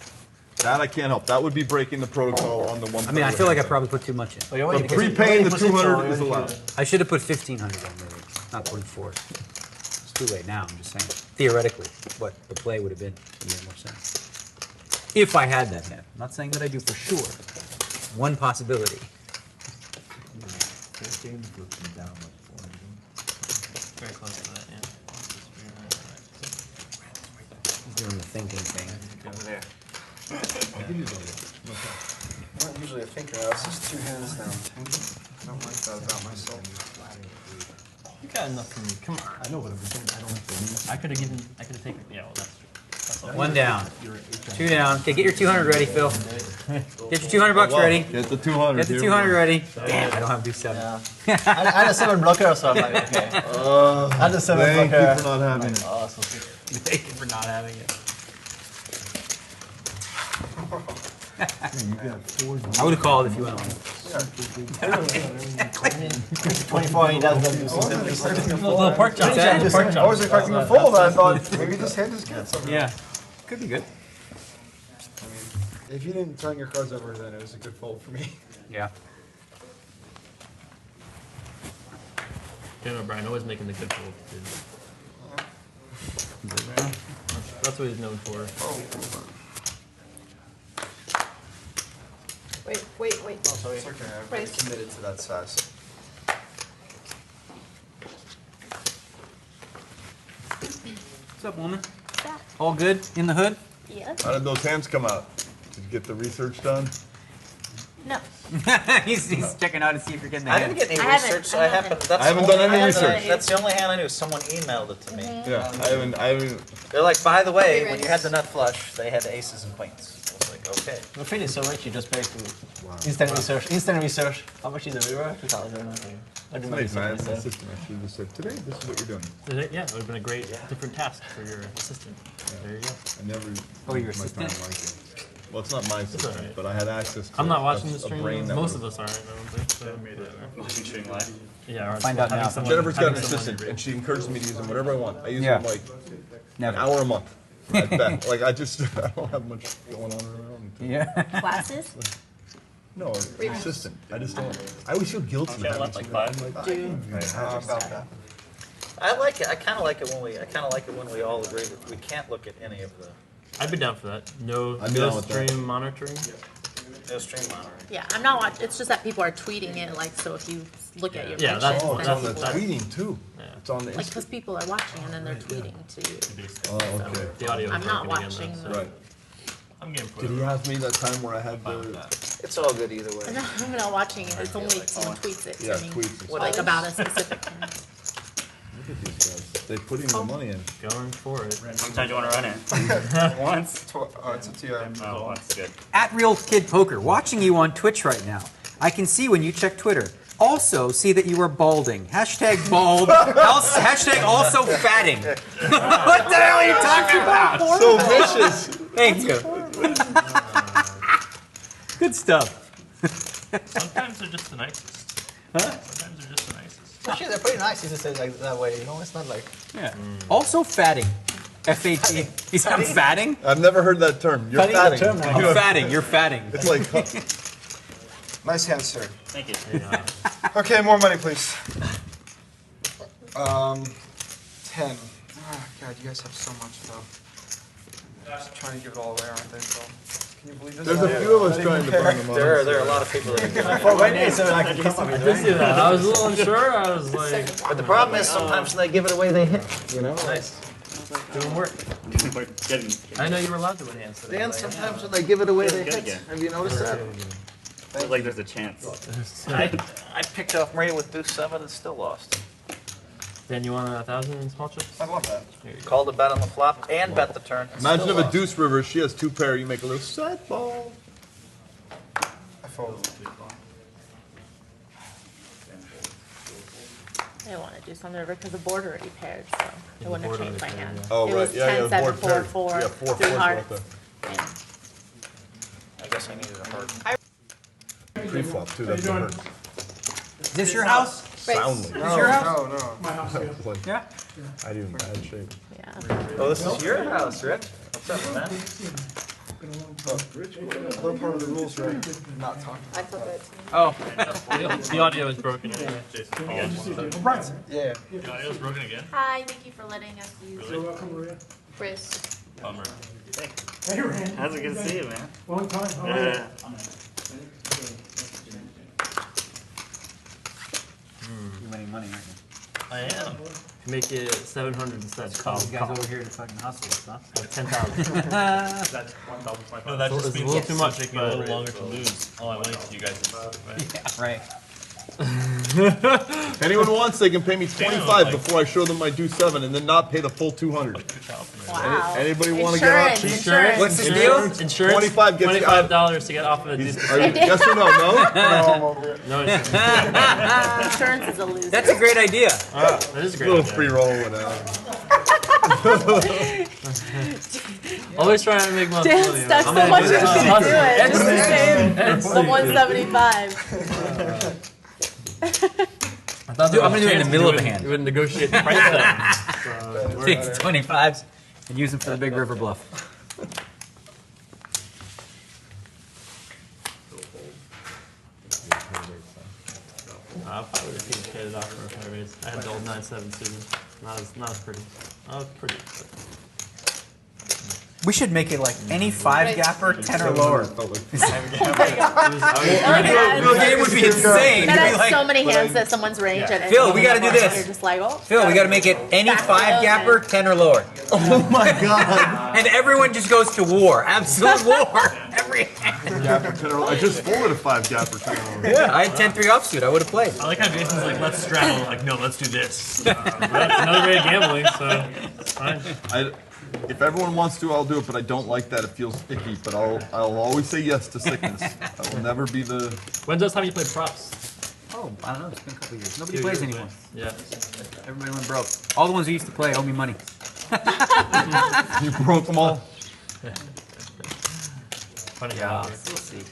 That I can't help. That would be breaking the protocol on the one. I mean, I feel like I probably put too much in. But prepaying the 200 is allowed. I should have put 1,500 on maybe, not 0.4. It's too late now. I'm just saying. Theoretically, what the play would have been would make more sense. If I had that hand. I'm not saying that I do for sure. One possibility. Very close to that, yeah. Doing the thinking thing. Over there. I'm not usually a thinker. I was just 2 hands down. I don't like that about myself. You got enough for me. Come on. I know what I'm doing. I could have taken. Yeah, well, that's true. That's all. 1 down. 2 down. Okay, get your 200 ready, Phil. Get your 200 bucks ready. Get the 200. Get the 200 ready. Damn, I don't have to do 7. I had a 7 blocker, so I'm like, okay. I had a 7 Thank blocker. you for not having it. Oh, so sick. Thank you for not having it. I would have called if you went on. 24, he does do something. Little pork chop. I was expecting a fold. I thought maybe this hand is good. Somehow. Yeah, could be good. I mean, if you didn't turn your cards over, then it was a good fold for me. Yeah. Jim O'Brien always making the good fold. That's what he's known for. Wait. Oh, sorry. It's okay. I've Raise. committed to that size. What's up, woman? All good in the hood? Yes. How did those hands come out? Did you get the research done? No. he's checking out to see if you're getting the I hand. didn't get any I haven't- research. I I haven't. haven't. That's I haven't the done only any hand I- research. That's the only hand I knew. Someone emailed it to me. Yeah, I haven't. They're like, by the way, when you had the nut flush, they had aces and queens. I was like, okay. The fee is so rich, you just pay to instant research. Instant research. How much is the river? 2,000. I do my Nice, man. research My myself. assistant actually just said, today, this is what you're doing. Yeah, it would have been a great different task for your assistant. There you go. I never. Oh, your used my time assistant? like it. Well, it's not my assistant, alright. but I had access to I'm not watching a the stream. brain that Most was- of us aren't. I don't think so. Featuring live. Yeah. Or Find out having now. someone- Jennifer's got an having someone- assistant, and she encourages me to use them whatever I want. I use Yeah. them like Never. an hour a month. At best. Like I don't have much going on around. Yeah. Classes? No, an assistant. I just don't. I always feel guilty. Yeah, having left like somebody. 5. I'm like, About that. I like it. I kind of like it when we all agree that we can't look at any of the I'd be down for that. No, I'd be no down with that. stream monitoring. no stream monitoring. Yeah, I'm not watching. It's just that people are tweeting it, like, so if you look at your Yeah, mentions, that's- Oh, it's on the then people are, tweeting too. Yeah. It's on the like, because people are watching and then they're tweeting to you. Oh, okay. The audio. I'm is not working watching. Again, Right. I'm getting put Did he have me that time where I had the? It's all good either way. I'm not watching it. It's only someone tweets it Yeah, to me, tweets. like about a specific thing. Look at these guys. They put in the money in. Going for it. Sometimes you want to run it. Once. It's up to you. Oh, once. Good. At Real Kid Poker, watching you on Twitch right now. I can see when you check Twitter. Also, see that you are balding. Hashtag bald. Hashtag also fatting. What the hell are you talking about? So vicious. Thank you. Good stuff. Sometimes they're just the nicest. Huh? Sometimes they're just the nicest. Actually, they're pretty nice. You just say it like that way. You know, it's not like. Yeah. Also fatting. F-A-T. You sound fatting? I've never heard that term. You're fatting. I'm fatting. You're fatting. It's like. Nice hand, sir. Thank you. Okay, more money, please. 10. Oh, God, you guys have so much stuff. I'm just trying to give it all away, aren't they? So, can you believe this? There's a few of us trying to burn them on. There are a lot of people that are doing Well, right now, so I can come up I did see that. I was a little unsure. I was like, But the problem is sometimes when they give it away, they hit. You know? nice. Doing work. We're getting. I know you were allowed to win hands today. Dan, sometimes when they give it away, they Good hit. again. Have you noticed that? Feels like there's a chance. I picked off Maria with boost 7 and still lost. Dan, you want 1,000 in small chips? I love that. Called a bet on the flop and bet the turn. Imagine if a deuce river, she has 2 pair, you make a little set ball. I fold. I didn't want to do some river because the board already paired, so I wouldn't have changed my hand. Oh, It right. was Yeah, 10, the 7, board 4, paired. 4, Yeah, 4 3 fours hearts. right and I guess I needed a heart. there. Pre-flop, too, that's a hurt. Is this your house? Soundly. No, your house? no, no. My house, yeah. Like, Yeah. I do in bad shape. Yeah. Oh, this is your house, Rich? What's up, man? What part of the rules are not talking? I thought that. Oh. The audio is broken again. Yeah. The audio is broken again? Hi, thank you for letting us use You're welcome, Maria. Chris. Bummer. Hey, Rand. How's it good to see you, man? Long time. How are you? You're winning money, aren't you? I am. Make it 700 instead. Call these guys over here to fucking hustle us, huh? 10,000. That's 1,500. No, that It's just a means little too much. taking a little longer to lose. All I wanted you guys to Yeah, right. If anyone wants, they can pay me 25 before I show them my deuce 7 and then not pay the full 200. Wow. Anybody want to get out? Insurance. What's the deal? Insurance. 25 gets you out. $25 to get off of a deuce. Are you, yes or no? No? No, I'm over it. No insurance. Insurance is a loser. That's a great idea. That is a great. Little idea. free roll without. Always trying to make money. Dan stuck so much into it. Just the same. The 175. I thought Dude, I'm gonna do it in the middle of the hand. You would negotiate the price then. Take the 25s and use them for the big river bluff. I probably would have paid it off for if I raised. I had the old 9-7 suited. Not as pretty. Not as pretty. We should make it like any 5-gapper, 10 or lower. The game would be insane. That It'd be has like, so many hands that someone's range at Phil, we gotta do this. You're just like, oh. Phil, we gotta make it any 5-gapper, 10 or lower. Oh my god. And everyone just goes to war. Absolute war. Every hand. I just folded a 5-gapper 10. Yeah, I had 10-3 offsuit. I would have played. I like how Jason's like, let's straddle. Like, no, let's do this. That's another way of gambling, so it's fine. If everyone wants to, I'll do it, but I don't like that. It feels icky, but I'll always say yes to sickness. I will never be the... When's the last time you played props? Oh, I don't know. It's been a couple years. Nobody 2 plays years anymore. Yeah. Everybody went broke. All the ones who used to play owe me money. You broke them all? Funny Yeah, how we'll see.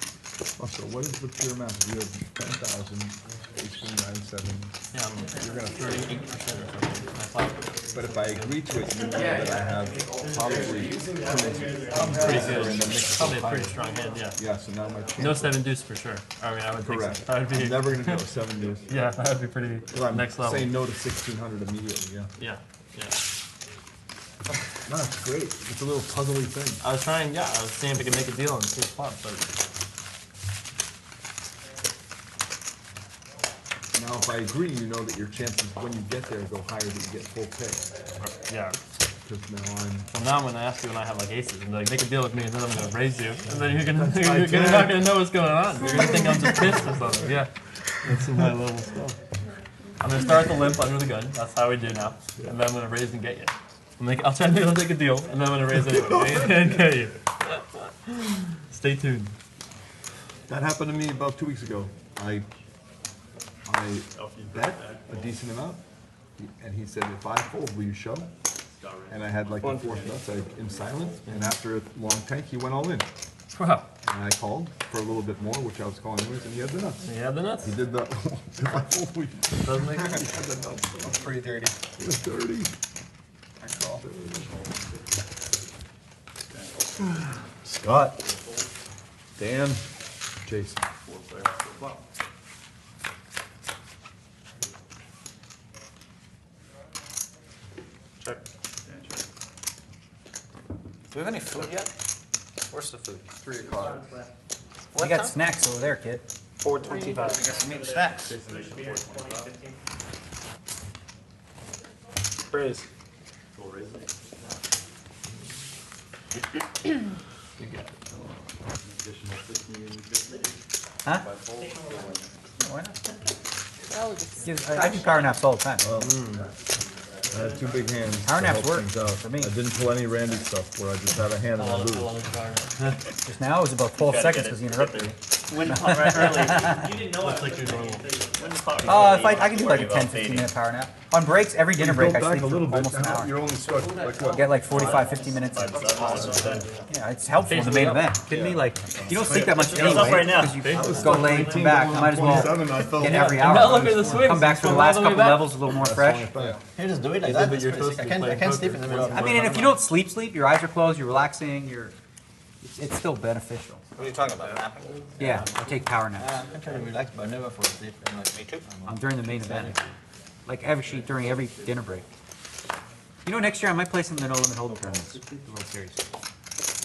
So what is the pure amount? You have 10,000, 1897. Yeah, You're going to 38% or something. I thought. But if I agree to it, you know that I have probably Pretty good. Probably a pretty strong hand, yeah. Yeah, so now my chance. No 7 deuce for sure. I mean, I would Correct. think so. That would be I'm never going to go 7 deuce. Yeah, that would be pretty I'm next level. saying no to 1,600 immediately, yeah. Yeah, yeah. No, it's great. It's a little puzzly thing. I was trying, yeah, I was seeing if I could make a deal and see the flop, but Now, if I agree, you know that your chances when you get there go higher that you get full pay. yeah. Because now I'm... Well, now I'm gonna ask you when I have like aces and be like, make a deal with me, and then I'm gonna raise you, and then you're not gonna know what's going on. You're gonna think I'm just pissed or something. Yeah, that's some high level stuff. I'm gonna start the limp under the gun. That's how we do now, and then I'm gonna raise and get you. I'll try to take a deal, and then I'm gonna raise anyway and get you. Stay tuned. That happened to me about 2 weeks ago. I I bet a decent amount, and he said, if I fold, will you show? And I had like the fourth nuts, in silence, and after a long tank, he went all in. Wow. And I called for a little bit more, which I was calling anyways, and he had the nuts. He had the nuts. He did the, if I fold, will you? Doesn't make sense. He had the nuts. It's pretty dirty. It was dirty. I call. Scott. Dan. Jason. Check. Do we have any food yet? Where's the food? 3 o'clock. You got snacks over there, kid. 4:25. I got some meat and snacks. Praise. Huh? Why not? Oh, just I do power naps all the time. I had 2 big hands. Power to naps help work things out. for me. I didn't pull any Randy stuff where I just had a hand on the lose. Just now it was about 12 seconds because he interrupted me. When right early, you didn't know That's like your normal. If I can do like a 10-15 minute power nap. On breaks, every dinner break I Go back sleep a for little bit. almost an hour. You're only stuck like what? Get like 45-50 minutes. Yeah, it's helpful in the main event. Kidding me? Like, you don't sleep that much It's up anyway right now. because you go late, come back. You might as well 27, I felt get like- every And hour. now look at the swings. Come back for the last couple levels a little more fresh. You just do it like Yeah, that. but you're That's supposed basic. to be I can't sleep in the middle. I mean, and if you don't sleep, your eyes are closed, you're relaxing, it's still beneficial. What are you talking about, napping? Yeah, I take power naps. I'm trying to relax, but I never fall asleep. I'm like, Me too. During the main event. Like during every dinner break. You know, next year I might play some of the No Limit Holdem tournaments, the World Series.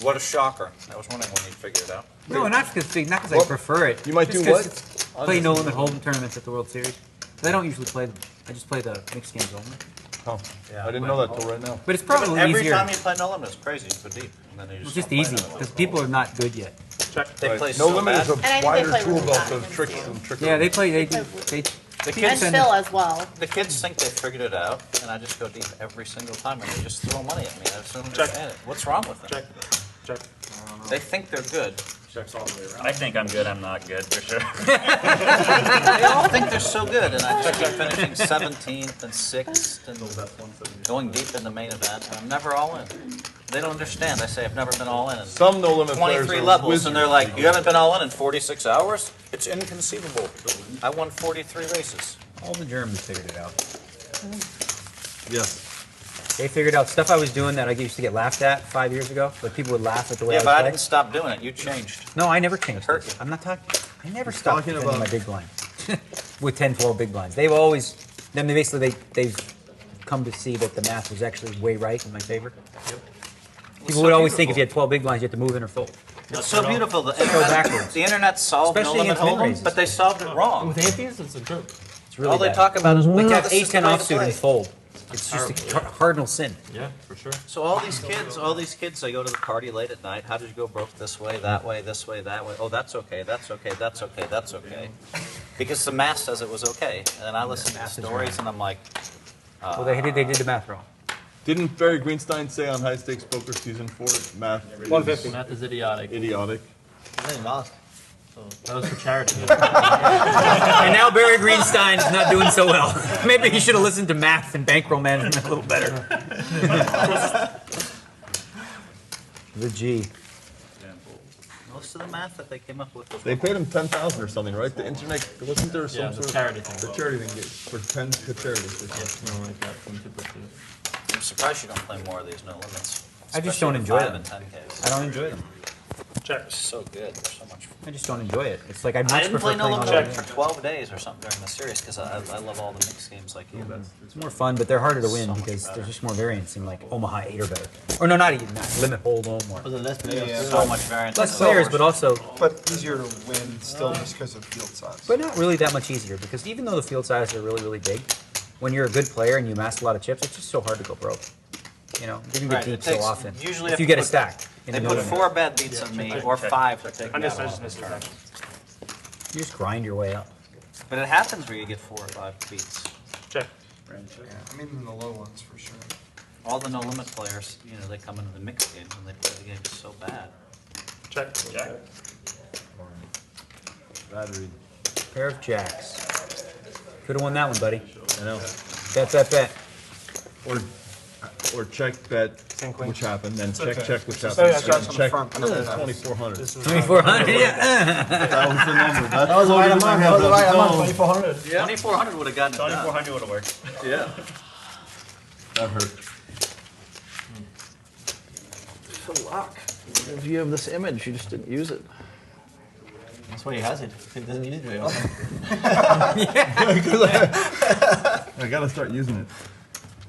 What a shocker. I was wondering when you'd figure it out. No, not because I What? prefer it. You might Just do 'cause what? Play No Limit Holdem tournaments at the World Series. But I don't usually play them. I just play the mixed games only. Oh, Yeah. I didn't know that till right now. But it's probably Every easier. time you play No Limit, it's crazy. It's so deep. And then you It's just just easy because people are not good yet. They play No so Limit bad. is a And I think they wider play tool really belt fast of against tricks you. and tricks. Yeah, they do. The and kids, Phil as well. the kids think they figured it out, and I just go deep every single time, and they just throw money at me. I just don't understand it. What's wrong with them? Check. Check. They think they're good. Checks all the way around. I think I'm good. I'm not good for sure. They all think they're so good, and I just keep finishing 17th and 6th and going deep in the main event. And I'm never all in. They don't understand. I say I've never been all in. Some No Limit players 23 are levels, wizards. and they're like, you haven't been all in 46 hours? It's inconceivable. I won 43 races. All the Germans figured it out. Yes. They figured out stuff I was doing that I used to get laughed at 5 years ago. Like people would laugh at the way Yeah, I but I play. didn't stop doing it. You changed. No, I never changed. It hurt this. you. I'm not talking. I never stopped talking defending about- my big blind with 10, 12 big blinds. They've always. Then they basically they've come to see that the math was actually way right in my favor. People would always think if you had 12 big blinds, you had to move in or fold. It's so beautiful. The backwards. internet solved Especially No Limit against min Hold'em, raises. but they solved it wrong. With antes, it's a joke. It's really All they bad. talk about is, well, Like to have this is the 8-10 way to offsuit play. and fold. It's just a cardinal sin. Yeah, for sure. So all these kids, they go to the party late at night. How did you go broke this way, that way, this way, that way? Oh, that's okay, that's okay, that's okay, that's okay. Because the math says it was okay. And then I listen to the stories and I'm like, Well, they did the math wrong. Didn't Barry Greenstein say on High Stakes Poker Season 4, math is 150. Math is idiotic. idiotic? then lost. That was for charity. And now Barry Greenstein's not doing so well. Maybe he should have listened to math and bankroll management a little better. The G. most of the math that they came up with was They paid him 10,000 or something, right? The internet, wasn't there some Yeah, the sort of charity thing. The charity thing for 10 to charity. Something like that from typically. I'm surprised you don't play more of these no limits. I just don't enjoy Especially them. the 5 and 10Ks. I don't enjoy them. They're so good. They're so much fun. I just don't enjoy it. It's like I'd I much didn't prefer play no playing all limit the for 12 days or something during the series because I love all the mixed games like you. It's more fun, but they're harder to win So much because better. there's just more variance in like Omaha 8 or better. Or no, not even that. Limit Hold'em or Was it less players? So much variance. less players, but also But easier to win still just because of field size. but not really that much easier because even though the field sizes are really, really big, when you're a good player and you amass a lot of chips, it's just so hard to go broke. You know, you can get Right, deep it so takes- often. usually If if you you get a put- stack. in They the put middle. 4 bad beats on me or 5 to take I me just out. missed it. You just grind your way up. But it happens where you get 4 or 5 beats. Check. Yeah, I mean in the low ones for sure. All the no limit players, you know, they come into the mixed games and they play the game so bad. Check. Battery. Pair of jacks. Could have won that one, buddy. I know. Bet. Or check bet, Ten queen. which happened, then check, okay. check, which happened. Oh, yeah, shots on the check, front. 2,400. 2,400. Yeah. That was the number. That's That was the right floating in my amount. head. That was the right amount. No. 2,400. 2,400 would have gotten it done. 2,400 would have worked. Yeah. That hurt. So Laak, if you have this image, you just didn't use it. That's why he has it. He doesn't use it very often. I gotta start using it.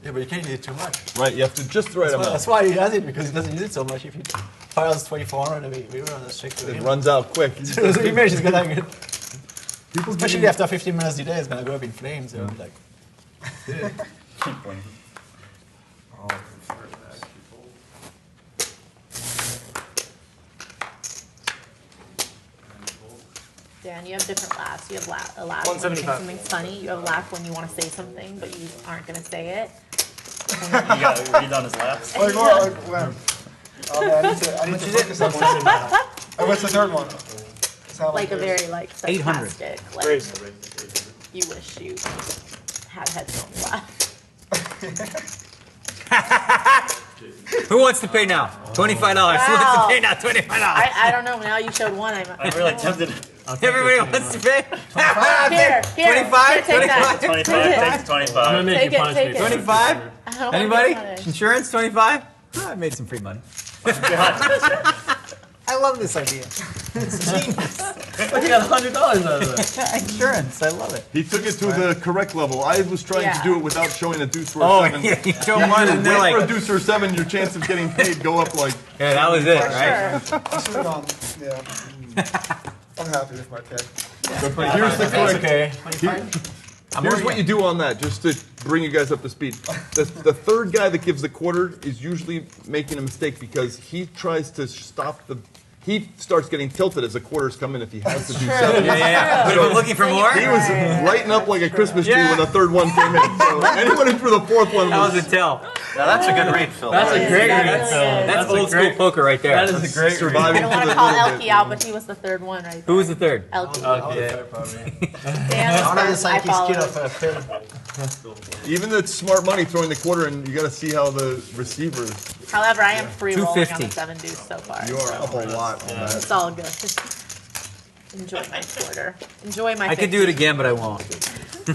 Yeah, but you can't use it too much. Right, you have to just the right amount. That's why he has it, because he doesn't use it so much. If he files 2,400, we were on the stick to It him. runs out quick. So the image is gonna get, People especially after 15 minutes delay, it's gonna go up in flames. So like, Dan, you have different laughs. You have a laugh when you think 175. something's funny. You have a laugh when you want to say something, but you aren't going to say it. You got to read on his laps. Like, when? Oh, man, I need to focus on one. What's the third one? Like a very, like, 800. sarcastic, like, you wish you had headphones laugh. Who wants to pay now? $25. Who wants to pay now? $25. I don't know. Now you showed one. I'm really tempted. Everybody wants to pay? Here, 25? Here, take that. 25, take the 25. I'm gonna make Take you it, punish take me. it. 25? I don't wanna Anybody? get punished. Insurance, 25? Oh, I made some free money. I love this idea. It's genius. You got $100 out of it. Insurance, I love it. He took it to the correct level. I was trying Yeah. to do it without showing a deuce or Oh, a seven. yeah, you show one and they're Wait for a like, deuce or a seven, your chance of getting paid go up like. yeah, that was it, right? Sure. Yeah. I'm happy with my pick. But here's the correct. okay. Here's what you do on that, just to bring you guys up to speed. The third guy that gives the quarter is usually making a mistake because he tries to stop the. He starts getting tilted as the quarters come in if he has to do seven. Yeah. But if I'm looking for more? He was lighting up like a Christmas tree when the third one came in. So anyone in for the fourth one That was was. a tell. Now that's a good read, Phil. That's a great Yeah, read, that's Phil. good. That's a old school great- poker right there. That is a great read. surviving I don't want to to the call little ElkY bit. out, but he was the third one right there. Who was the third? ElkY. Okay. Dan Honor the was first. I psychic skill followed. of Phil. Even the smart money throwing the quarter, and you got to see how the receivers. However, I am free rolling on 250. the 7 deuce so far. You are up a lot on that. It's all good. Enjoy my quarter. Enjoy my I could do it again, but I won't.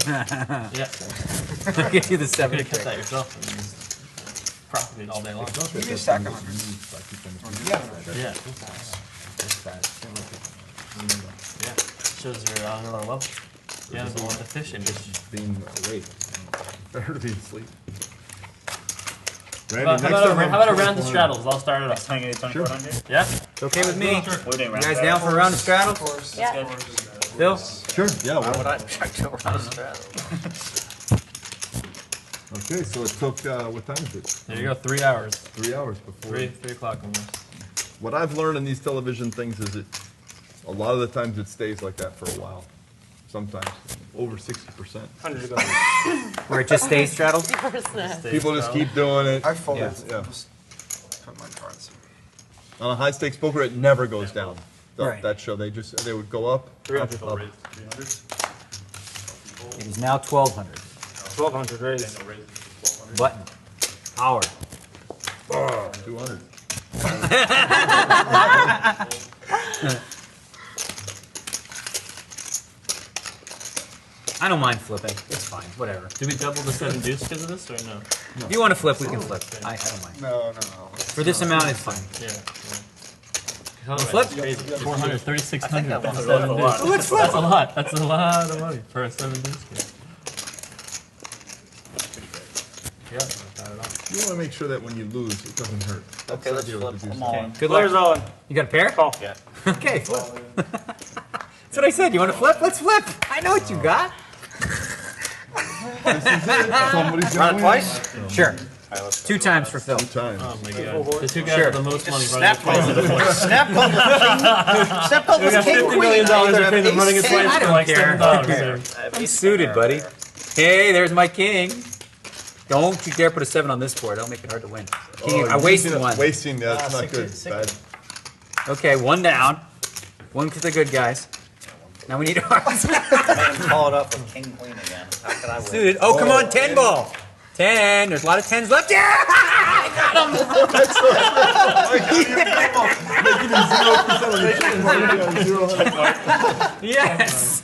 Yeah. I'll give you the You 7 could cut that yourself and just profit all day long. You can stack them. Yeah. Yeah. Shows you're on another level. Yeah, it's a lot efficient. Being awake. Better to be asleep. How about a round of straddles? I'll start it off. Hang it at 2,400. Yeah? It's okay with me. We're doing You round guys straddle. down for a round of straddles? Yeah. Phil? Sure. Yeah. Why Well, would I object to a round of straddle? okay. So it took. What time is it? There you go, 3 hours. 3 hours before. 3 o'clock almost. What I've learned in these television things is it. A lot of the times it stays like that for a while. Sometimes over 60%. 100 to go. Where it just stays straddled? 60%. People just keep doing it. I folded. Yeah. Just put my cards. On a high stakes poker, it never goes down. Right. That show, they would go up. 300. Up. It is now 1,200. 1,200 raise. Button. Power. 200. I don't mind flipping. It's fine. Whatever. Do we double the 7 deuce because of this or no? If you want to flip, we can flip. I don't mind. No. For this amount, it's fine. Yeah. Flip? It's crazy. 400, 3,600. that That's one's 7 a lot. deuce. Let's flip. That's a lot. That's a lot of money for a 7 deuce game. Yeah, not at all. You want to make sure that when you lose, it doesn't hurt. That's Okay, the let's idea flip with the them deuce. all in. Good Players luck. all in. You got a pair? Call. Yeah. Okay, flip. That's what I said. You want to flip? Let's flip. I know what you got. Somebody's Run gonna it win. twice? Sure. 2 times for Phil. 2 times. Oh my god. The 2 guys Sure. with the most money running Snap it twice at a point. Snap pulled We got $50 million to pay them running it twice I for don't like care. $7. I'm suited, buddy. Hey, there's my king. Don't you dare put a 7 on this board. That'll make it hard to win. King, I wasted one. Wasting, that's not 60, good. 60. Bad. Okay, 1 down. 1 for the good guys. Now we need hearts. Make him call it up with king queen again. How could I win? Suited. Oh, come on, 10 ball. 10. There's a lot of 10s left. Yeah! I got him. Yes.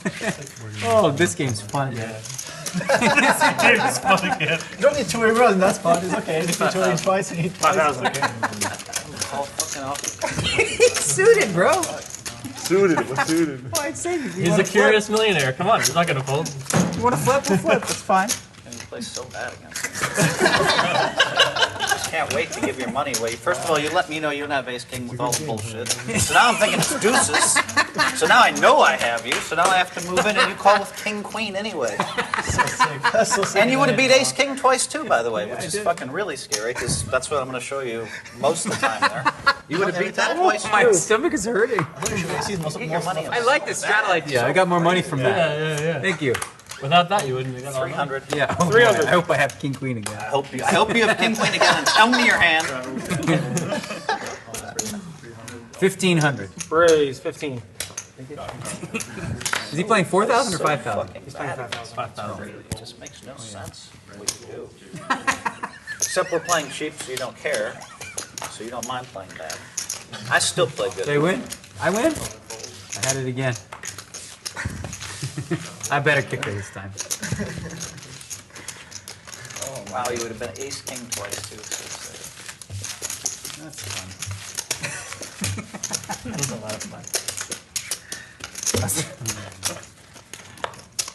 Oh, this game's fun. Yeah. It's fun again. You don't need 2 in a row in that spot. It's okay. Just need 2 in twice. You need 5,000 again. Call fucking off. He's suited, bro. Suited, what's suited? Oh, I'd say you He's a curious millionaire. Come on, he's not gonna fold. You want to flip? We'll flip. It's fine. And you play so bad against him. Just can't wait to give your money away. First of all, you let me know you don't have ace king with all the bullshit. So now I'm thinking it's deuces. So now I know I have you. So now I have to move in and you call with king queen anyway. So sick. That's so sick. And you would have beat ace king twice too, by the way, which is fucking really scary because that's what I'm going to show you most of the time there. You would have beat that twice My too. stomach is hurting. Get your money I like this strat idea. I got more money from that. Yeah. Thank you. Without that, you wouldn't have got all that. 300. Yeah. Oh, 300. I hope I have king queen again. I hope you have king queen again and tell me your hand. 1,500. Raise 15. Is he playing 4,000 or 5,000? He's playing 5,000. 5,000. It just makes no sense what you do. Except we're playing cheap, so you don't care. So you don't mind playing bad. I still play good. They win? I win? I had it again. I better kick her this time. Oh, wow, you would have been ace king twice too. That's fun. That's a lot of fun.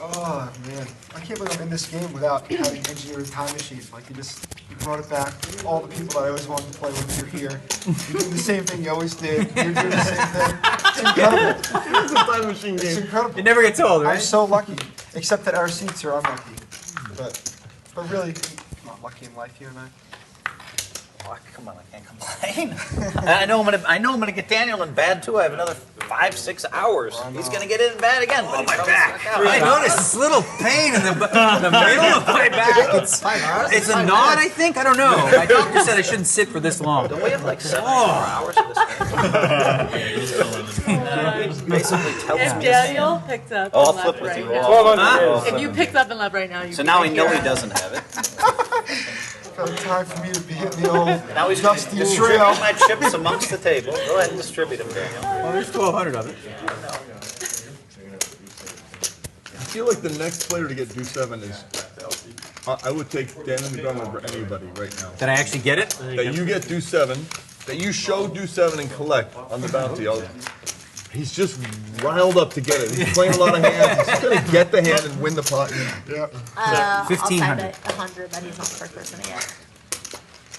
Oh man, I can't believe I'm in this game without having engineered a time machine. Like you brought it back. All the people that I always wanted to play with, you're here. You're doing the same thing you always did. You're doing the same thing. It's incredible. It's a time machine game. It's incredible. It never gets old, I'm right? so lucky, except that our seats are unlucky. But really, I'm not lucky in life, you and I. Oh, come on, I can't complain. And I know I'm gonna get Daniel in bad too. I have another 5-6 hours. He's gonna get in bad again. Oh, my back! I noticed this little pain in the middle of my back. It's a knot, I think. I don't know. My doctor said I shouldn't sit for this long. Don't we have like 7 more hours of this game? Basically tells If me Daniel picks up I'll and flip left with right you. now. If you picked up and left right now, you So now we could know be he a doesn't have it. Time for me to hit the old Now he's going to dusty distribute trail. my chips amongst the table. Go ahead and distribute them, Daniel. Well, there's 1,200 of it. I feel like the next player to get deuce 7 is. I would take Daniel Negreanu over anybody right now. Did I actually get it? That you get deuce 7, that you show deuce 7 and collect on the bounty. He's just riled up to get it. He's playing a lot of hands. He's gonna get the hand and win the pot. Yeah. I'll 1,500. bet 100 that he's not the first person to get.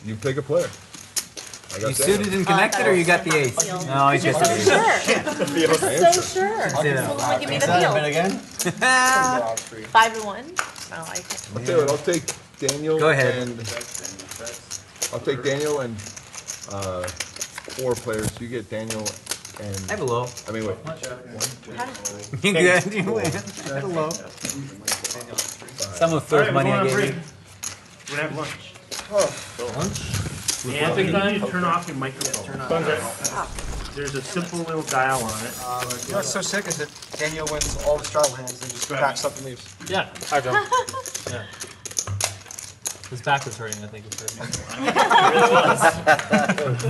You pick a player. I got You suited and connected, or you got the ace? No, he's got the ace. Sure. So sure. Someone give me the deal. again? 5 to 1. I like it. I'll tell you what, I'll take Daniel. Go ahead. And I'll take Daniel and 4 players. You get Daniel and. I have a low. I mean, wait. You good? You win. I have a low. Someone throws money I gave you. We're gonna have lunch. And every time you turn off your microphone, there's a simple little dial on it. You know what's so sick is that Daniel wins all the straddle hands and just backs up and leaves. Yeah. Yeah. His back was hurting, I think it hurt me.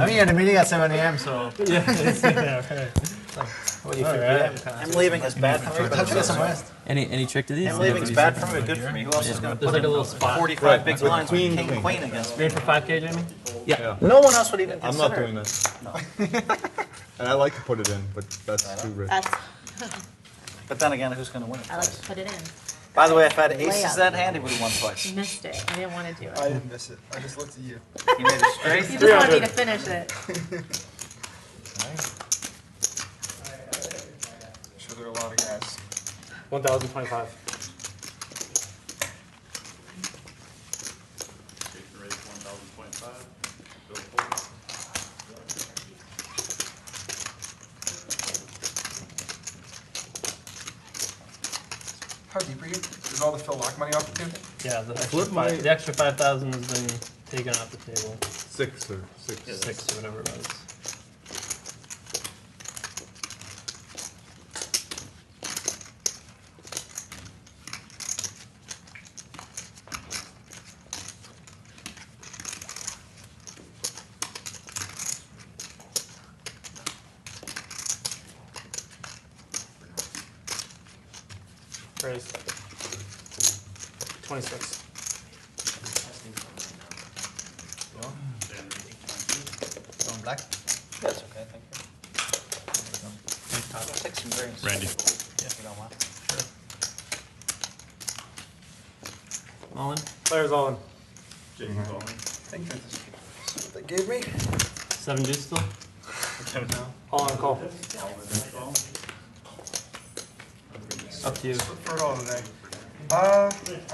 I mean, you had a meeting at 7 a.m., so. Yeah, right. What do you think? I'm leaving is bad for me, but Let's get some rest. Any trick to these? I'm leaving is bad for me, but good for me. Who else is going to There's put like a little spot. 45 big lines with king queen against me? Green for 5K, Jamie? Yeah. No one else would even I'm consider not doing that. And I like to put it in, but that's too rich. That's, But then again, who's going to win it I like twice? to put it in. By the way, if I had aces Layup. that hand, he would have won twice. You missed it. I didn't want to do I it. didn't miss it. I just looked at you. He made it straight. You just wanted me to finish it. I'm sure there are a lot of guys. 1,025. How deep are you? Is all the Phil Laak money off the table? Yeah, Flip my- the extra 5,000 has been taken off the table. 6 or 6. 6 or whatever it was. Raise. 26. Going black? That's okay, thank you. I'll take some greens. Randy. Yeah, if you don't mind. All in? Players all in. Jason's all in. I think that's what they gave me. 7 deuce still? All in call. Up to you. For it all today. I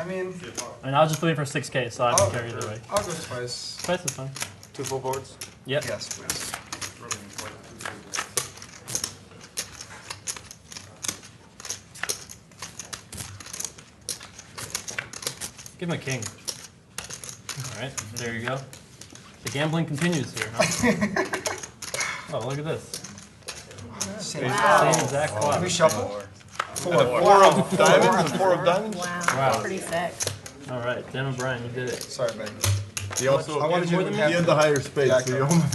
mean, I mean, I was just looking for 6K, so I don't care either way. I'll go twice. Twice is fine. 2 full boards. Yep. Yes, please. Give him a king. All right, there you go. The gambling continues here, huh? Oh, look at this. Same. Same exact Can flop. we shuffle? And a 4 of diamonds, a 4 of diamonds. Wow, pretty sick. All right, Dan O'Brien, you did it. Sorry, man. He also I wanted you to he have had the higher spade, Yeah, so you okay. almost.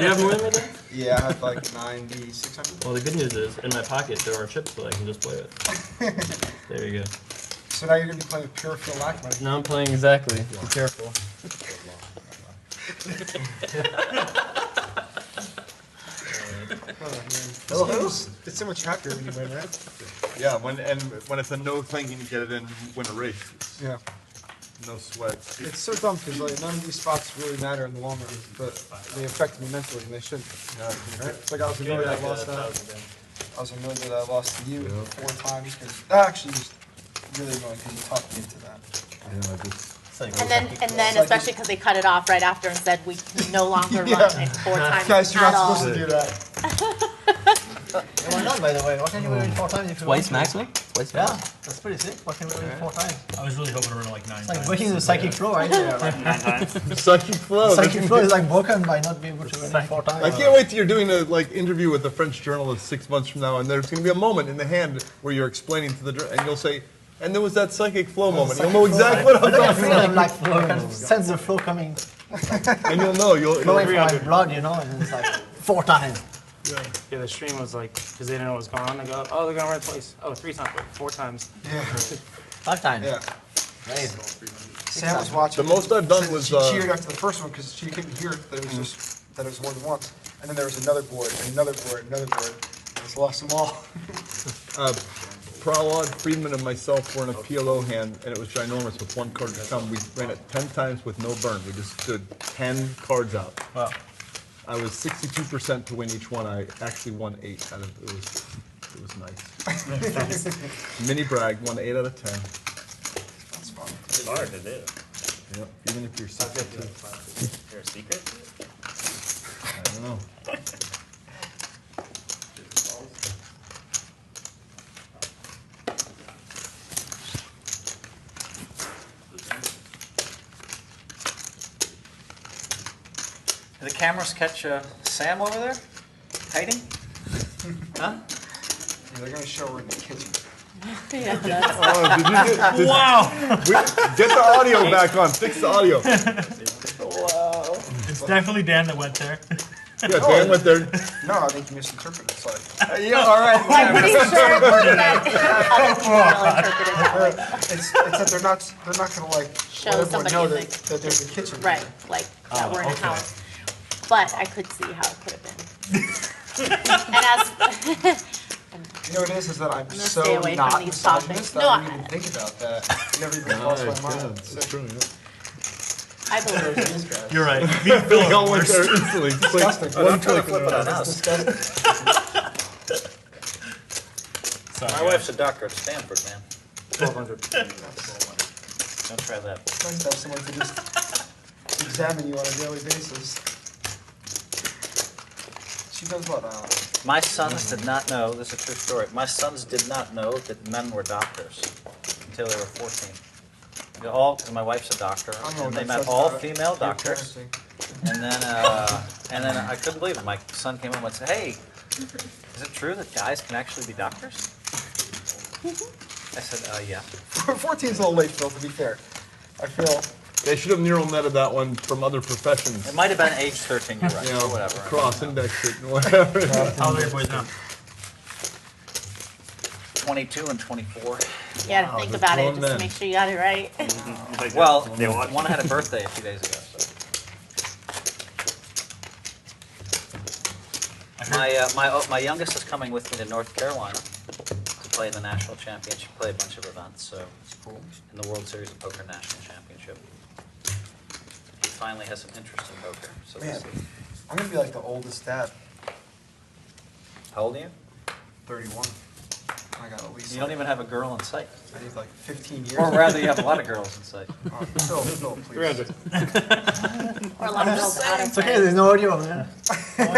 You have more than me, Dan? Yeah, I have like 9,600. Well, the good news is, in my pocket, there are chips that I can just play with. There you go. So now you're gonna be playing with pure Phil Laak money. Now I'm playing exactly. Be careful. It's so much happier when you win, right? Yeah, when it's a no thing and you get it in, win a race. It's Yeah. no sweat. It's so dumb because like none of these spots really matter in the long run, but they affect me mentally and they shouldn't. Right? It's like I was annoyed I lost that. I was annoyed that I lost to you 4 times. Actually, just really annoyed because you talked me into that. Yeah, I just. And then especially because they cut it off right after and said we can no longer run it 4 times Guys, you're at not all. supposed to do that. Why not, by the way? Why can't you win it 4 times if you Twice want to? maximum? Twice Yeah, maximum? that's pretty sick. Why can't you win it 4 times? I was really hoping to run like 9 It's like breaking the psychic flow right there. Right? 9 times. Psychic flow. Psychic flow is like broken by not being able to win it 4 times. I can't wait till you're doing a interview with a French journalist 6 months from now, and there's going to be a moment in the hand where you're explaining to the and you'll say, and there was that psychic flow moment. You'll know exactly what I'm talking I about. like flow. I can sense the flow coming, And you'll know. flowing from my blood, you know, and it's like 4 times. Yeah, the stream was like, because they didn't know what was going on. They go, oh, they're going to run twice. Oh, 3 times, 4 times. Yeah. 5 times. Yeah. Right. Sam was watching. The most I've done said was, she cheered after the first one because she couldn't hear it, that it was just that it was more than once. And then there was another board, and another board, another board. I just lost them all. Pralad, Friedman, and myself were in a PLO hand, and it was ginormous with 1 card to come. We ran it 10 times with no burn. We just stood 10 cards out. Wow. I was 62% to win each one. I actually won 8 out of it. It was nice. Mini brag, won 8 out of 10. That's fun. It's hard to do. Yep. Even if you're subject to, Is there a secret? I don't know. Did the cameras catch Sam over there? Hiding? Huh? Yeah, they're gonna show her in the kitchen. Yeah, that's Oh, did you get, Wow! get the audio back on. Fix the audio. It's definitely Dan that went there. Yeah, Dan went there. No, I think you misinterpreted. It's like Yeah, all right. I'm pretty sure that other people will interpret it that way. it's that they're not gonna like Show let everyone somebody know in that, the- that there's a kitchen. Right, like that we're in a house. But I could see how it could have been. And as You know what it is that I'm gonna so stay away from not these misogynist topics. that No, I didn't even think about that. It never even crossed my mind. It's true. I believe you. These guys. You're right. They all went there instantly. Just like Disgusting. one click. My wife's a doctor at Stanford, man. 1,200. Don't try that. It's nice to have someone to just examine you on a daily basis. She does what? My sons did not know, this is a true story, my sons did not know that men were doctors until they were 14. They all, and my wife's a doctor, I don't know and what they that met says all about female your doctors. parenting. And then I couldn't believe it. My son came home and said, "Hey, is it true that guys can actually be doctors?" I said, "Yeah." 14's a little late, Phil, to be fair. I feel They should have neural netted that one from other professions. It might have been age 13, you're right, You or know, whatever. cross indexed it and whatever. How old are your boys now? 22 and 24. You gotta think about it just to make sure you got it right. Well, one had a birthday a few days ago. So. My youngest is coming with me to North Carolina to play in the national championship, play a bunch of events. So in the World Series of Poker National Championship. He finally has some interest in poker. So Man, I'm gonna be like the oldest dad. How old are you? 31. I got at least. You don't even have a girl in sight. I need like 15 years. Or rather, you have a lot of girls in sight. No, please. 300. Or a lot of girls out of It's okay, there's no audio on there. Only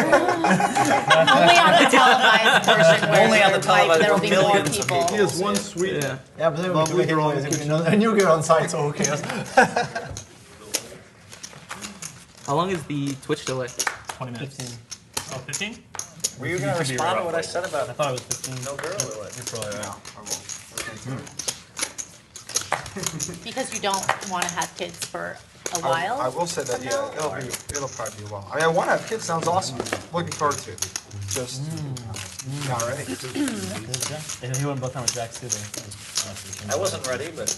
on the televised version where Only on the televised there will be more millions of people. He has one sweet. Yeah, but then we can make it noise. If we know a new girl on site, so who cares? How long is the Twitch delay? 20 minutes. 15. Oh, 15? Were you going to respond to what I said about I thought it was 15. no girl or what? You're probably right. Because you don't want to have kids for a while? I will say that, yeah, it'll probably be a while. I mean, I want to have kids, sounds awesome. Looking forward to it. Just not ready. Yeah, he went both times with Jack too. I wasn't ready, but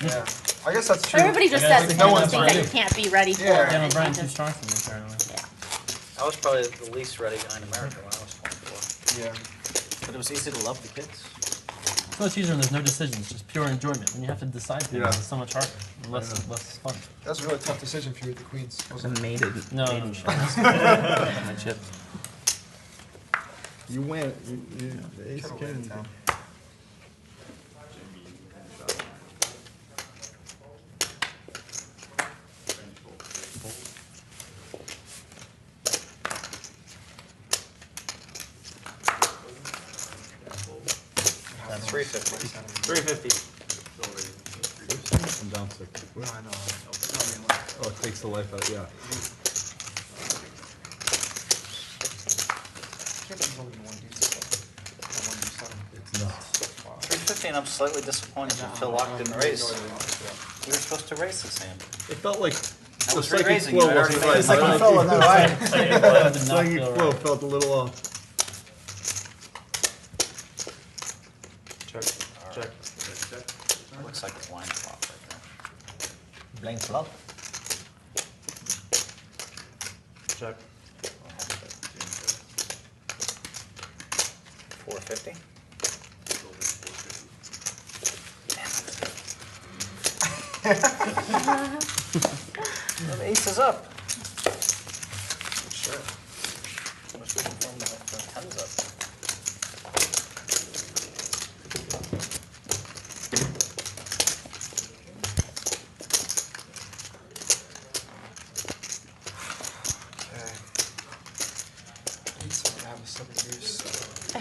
Yeah, I guess that's true. Everybody just says no no one's thing that you ready. can't be ready for. Yeah. Yeah, and but Brian's you too just- strong for me, apparently. I was probably the least ready guy in America when I was 24. Yeah. But it was easy to love the kids. It's much easier when there's no decisions, just pure enjoyment. When you have to decide things, Yeah. it's so much harder, and less fun. That's a really tough decision for you with the Queens, wasn't it? Mated. No. You win. The ace of in town. That's 350. 350. I'm down 6. No, I know. Oh, it takes the life out. Yeah. It's nuts. 350, and I'm slightly disappointed that Phil Laak didn't raise. You were supposed to race this hand. It felt like I the was psychic re-raising flow you. I already wasn't made right. it. Psychic flow wasn't right. Psychic flow felt a little off. Check. Check. Looks like a blind flop right there. Blind flop. Check. 450. The ace is up. Sure. Wish we could form the tens up. Okay. I need someone to have a stubborn goose. I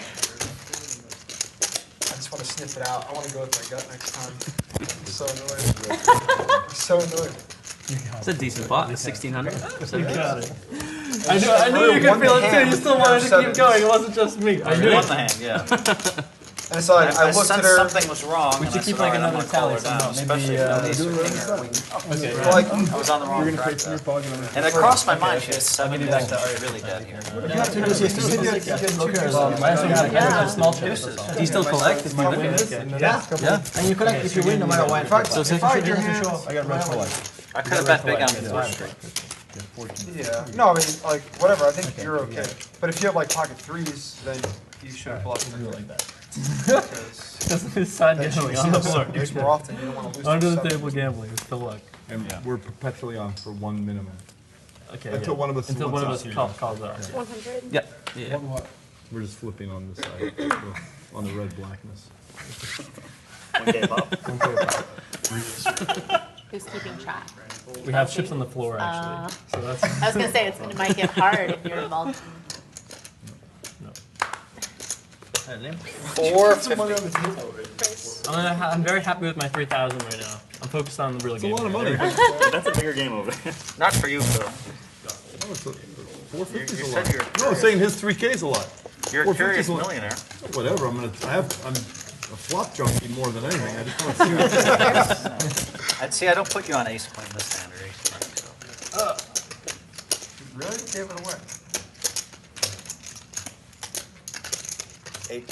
just want to sniff it out. I want to go with my gut next time. I'm so annoyed. I'm so annoyed. It's a decent pot. 1600. You got it. I knew you could feel it too. You still wanted to keep going. It wasn't just me. I knew Won it. the hand, yeah. And it's like, I looked at sensed her, something was wrong. We and should I keep said, like "All right, I'm another gonna call tally her down," somehow. especially Maybe, if the ace do or it king or right queen. Okay. like, I was on the wrong track Take some your there. pocket on And it crossed my mind, she has 7 minutes, she's really dead here. Small chips. Do you still collect? If you win? Yeah. And you collect if you win no matter what. so if I your hand, I got red for life. I could have bet big on the first street. yeah, no, I mean, like, whatever, I think you're okay. But if you have like pocket threes, then you should bluff Do it like that. because Doesn't his side then gambling you on the see floor? us use more often, you don't want to lose. to Under the seven. table gambling is Phil Laak. And we're perpetually on for one minimum. Okay. Until one of us Until one of wants us us. calls out. 100. Yeah. Yeah. We're just flipping on this side, on the red blackness. One gave up. Who's keeping track? We have chips on the floor actually. So that's. I was gonna say, it might get hard if you're involved. No. 450. I'm very happy with my 3,000 right now. I'm focused on the real game. It's a lot of money. That's a bigger game over there. Not for you, Phil. Oh, it's a, 450 You is a said lot. you're No, I'm saying his 3K is a lot. You're a 450 curious is a lot. millionaire. Whatever, I'm a flop junkie more than anything. I just want to see what I'd see, I don't put you on ace queen this hand or ace queen. So. You really gave it away. 8.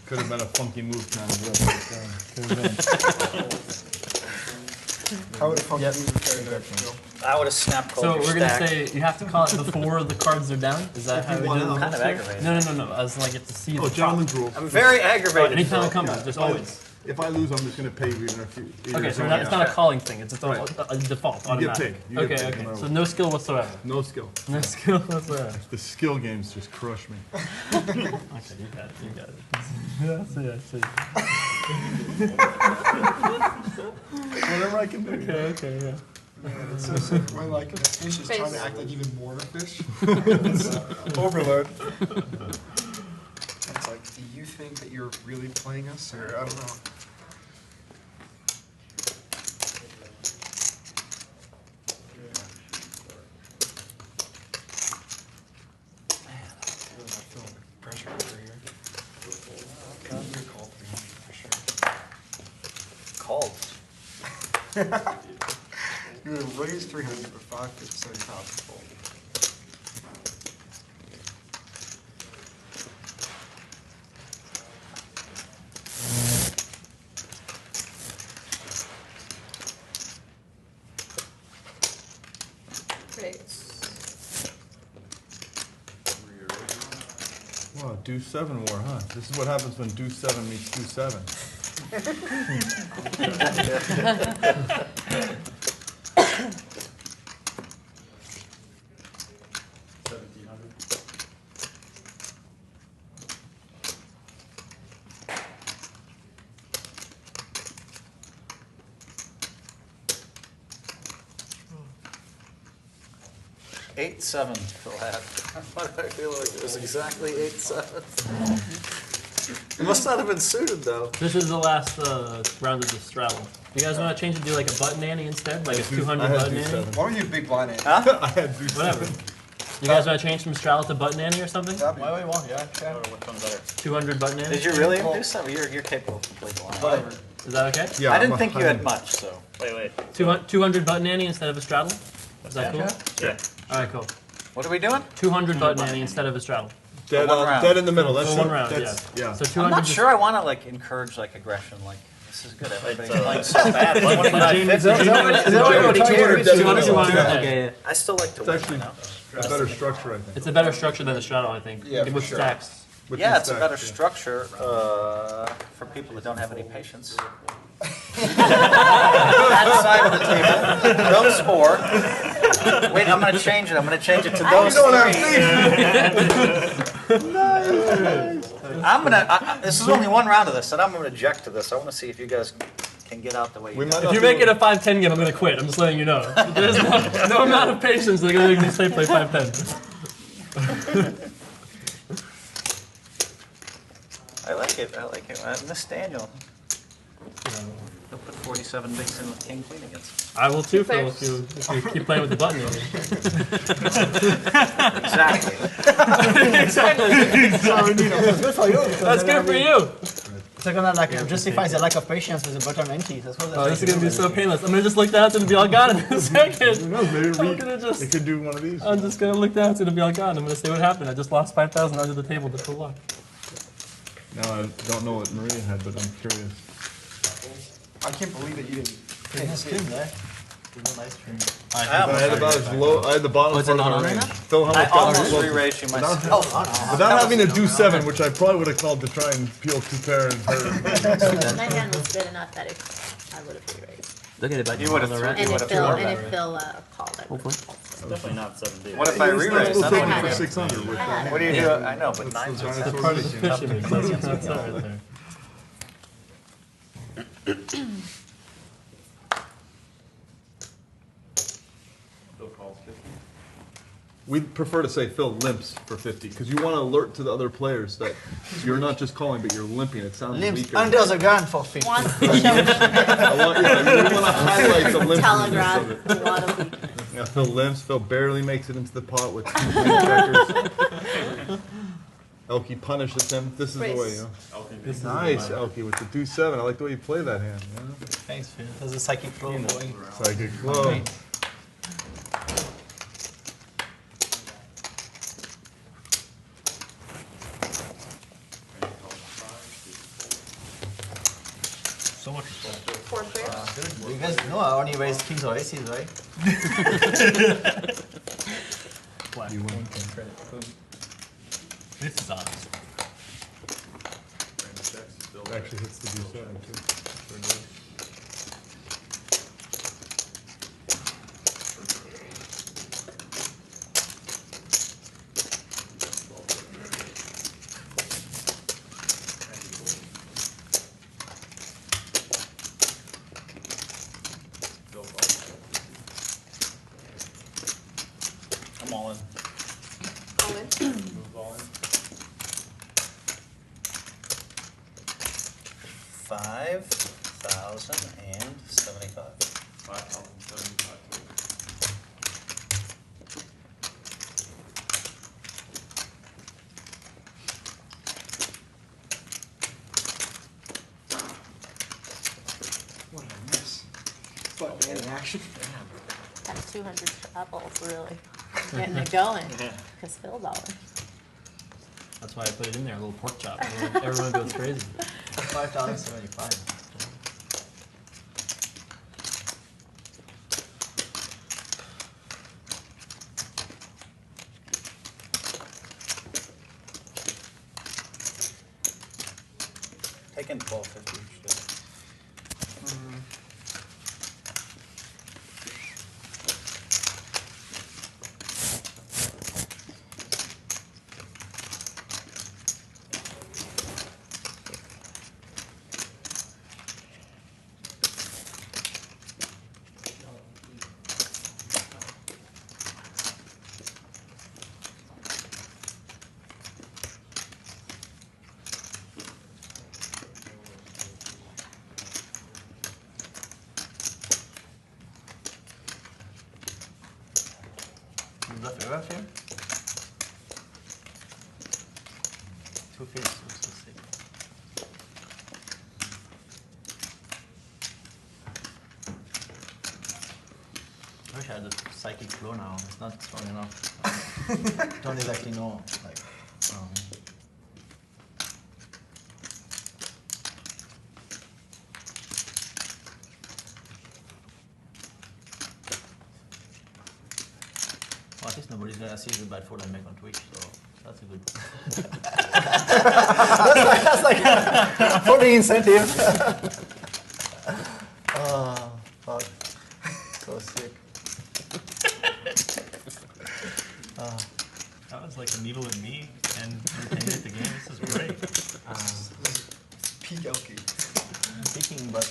Could have been a funky move now. How would a funky move carry that? I would have snapped cold. So we're gonna say you have to call it before the cards are down. Is that how we do it? Kind of aggravated. No. I was like, get to see the Gentleman's rule. I'm very aggravated. Anytime it comes, just always. If I lose, I'm just going to pay you even if you. Okay, so it's not a calling thing. It's just a default, You get automatic. paid. You get Okay. paid, no matter So what. no skill whatsoever. No skill. No skill whatsoever. The skill games just crush me. Okay, you got it. Yeah, I see. Whatever I can do. Okay, yeah. It's so sick. When like a fish is trying to act like even more of a fish. It's overload. It's like, do you think that you're really playing us, or I don't know. Pressure over here. You're called 300 for sure. Called. You're gonna raise 300 for 570 pounds full. Wow, deuce 7 war, huh? This is what happens when deuce 7 meets deuce 7. Eight, 7, Phil had. Why did I feel like it was exactly 8-7? It must not have been suited though. This is the last round of the straddle. You guys want to change it to like a button ante instead? Like a 200 button ante? Why don't you have big blind ante? Huh? I had deuce Whatever. 7. You guys want to change from straddle to button ante or something? Why would you want? Yeah, sure. Which one's better? 200 button ante? Did you really do something? You're capable of complete blind. Whatever. Is that okay? Yeah, I didn't think you had much, so. Wait. 200 button ante instead of a straddle? Is that cool? Yeah. Alright, cool. What are we doing? 200 button ante instead of a straddle. Dead, one round. dead in the middle. That's One round, that's, yeah. So I'm 200. not sure I want to like encourage like aggression. Like this is good. Everybody's It's, playing so bad. It's 25-50. Is that what you're talking about? 200. Okay. I still like to It's win. actually You know? a better structure, I think. It's a better structure than a straddle, I think. Yeah, for with sure. stacks. With Yeah, these it's a stacks, better yeah. structure for people that don't have any patience. That side of the table, those 4. Wait, I'm going to change it. I'm going to change it to those 3. I'm going to. This is only one round of this, and I'm going to object to this. I want to see if you guys can get out the way you might go. not If you make it a 5-10 game, I'm gonna quit. I'm just letting you know. There's no amount of patience that's gonna make me stay play 5-10. I like it. I miss Daniel. He'll put 47 bigs in with king queen against. I will too, Phil, if you keep playing with the button. Exactly. Exactly. It's good for you. That's good for you. It's gonna like justifies the lack of patience with the bottom ante. That's what. Oh, this is gonna be so painless. I'm gonna just look down to it and be all gone in a second. It could do one of these. I'm just gonna look down to it and be all gone. I'm gonna say what happened. I just lost 5,000 under the table to pull luck. Now I don't know what Maria had, but I'm curious. I can't believe that you didn't. I had about as low. I had the bottom part of my range. Phil, how I much got almost close? re-raised you myself. Without having to do 7, which I probably would have called to try and peel 2 pair and hurt. My hand was good enough that I would have re-raised. Look at it, but You would have And if Phil called, I would have called. Definitely not 7 bigs. What if I re-raised? We'll That's take what it you for do. 600 with that. What do you do? I know, but 9's That's not the part of the fishing. That's right there. We'd prefer to say Phil limps for 50, because you want to alert to the other players that you're not just calling, but you're limping. It sounds Limbs weaker. under the gun for 50. You want to highlight the limpiness Telegraph of it. a lot of weakness. Yeah, Phil limps. Phil barely makes it into the pot with 2 green checkers. ElkY punishes him. This is the way, you know. Nice, ElkY, with the deuce 7. I like the way you play that hand. Yeah. Thanks, Phil. There's a psychic flow going. Psychic flow. You guys know I only raise kings or aces, right? Black. You win. This is honest. Actually hits the D7 too. I'm all in. All in. Move all in. 5,075. 5,075 total. What did I miss? But man, action. That 200 apples, really. Getting it going. Because Phil's all in. That's why I put it in there, a little pork chop. Everyone goes crazy. 5,075. Taking 1250 each day. You bluff ever here? 2 fields, so sick. I wish I had a psychic flow now. It's not strong enough. Don't exactly know. Like, well, at least nobody's gonna see the bad fold I make on Twitch, so that's a good. that's like for the incentive. Oh, fuck. So sick. That was like a needle in me and entertaining at the game. This is great. Peak ElkY. Peeking, but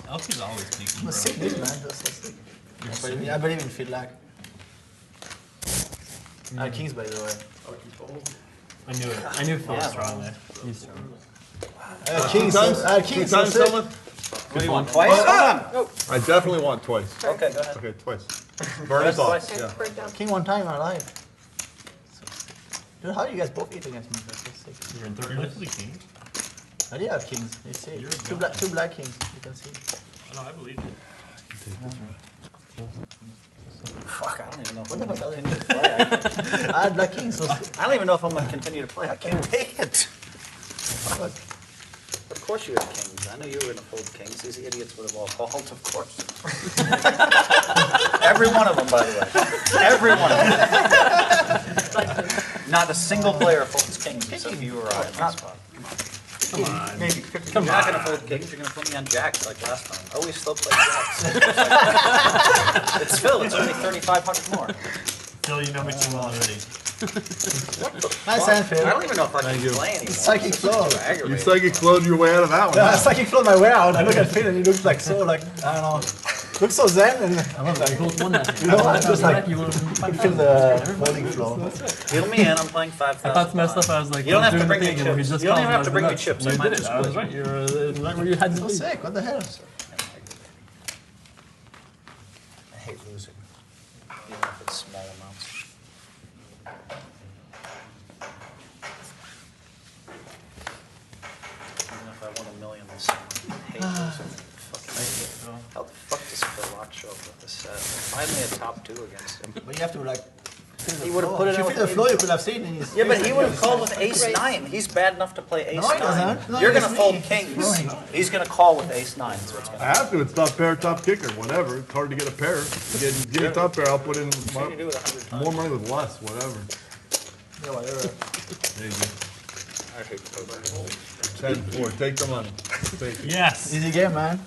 ElkY's always peeking, bro. that's sick, dude, man. That's so sick. I believe in feel like. Kings, by the way. I knew it. I knew Phil was strong there. He's strong. Kings, Kings, someone? What do you want, twice? I definitely want twice. Okay, go ahead. Okay, twice. Burn us off. Twice. Yeah. Break down. King one time in our life. So sick. Dude, how do you guys both eat against me? That's so sick. You're in third place with the king. I do have kings. You see, You're a two god. black kings. You can see. Oh, no, I believe it. Fuck, I don't even know if What I'm the gonna fuck? continue to play. I had black kings. So I don't even know if I'm gonna continue to play. I can't take it. fuck. Of course you have kings. I knew you were gonna fold kings. These idiots would have all called, of course. Every one of them, by the way. Every one of them. Not a single player folds kings except you or I in that spot. Come on. Maybe. You're not gonna fold kings. You're gonna put me on jacks like last time. Oh, we still play jacks. It's Phil. It's only 3,500 more. Phil, you know me too well already. Nice hand, Phil. I don't even know if I can Thank you. play anymore. Psychic flow. Too You aggravating. psychic flowed your way out of that one. Yeah, psychic flow my way out. I look at Phil and he looks like so like I don't know. Looks so zen and I love that. You both won that. you know I'm just like you you would feel the folding flow. Fill me in. I'm playing 5,000. I thought some stuff. I was like, You don't have to doing bring the me thing, and he chips. just You don't called even have to me bring me nuts. chips. You I might did it. just I was quit. right. You're right where you had to So be. sick. What the hell? I hate losing, even if it's small amounts. Even if I won $1 million this summer, I hate losing. How the fuck does Phil Laak show up with this set? Finally a top 2 against him. But you have to like He would have put it If in you feel the with. flow, you could have seen it. Yeah, but he would have called with ace-9. He's bad enough to play ace-9. No, he doesn't. No, You're going to it's fold me. kings. No. He's going to call with ace-9. Is what's going I have to. It's top pair, top kicker, whatever. It's hard to get a pair. Give me top pair, I'll put in You do it 100 times. more money with less, whatever. Yeah, whatever. There you go. I hate poker. 10-4, take the money. Take it. Yes. Easy game, man.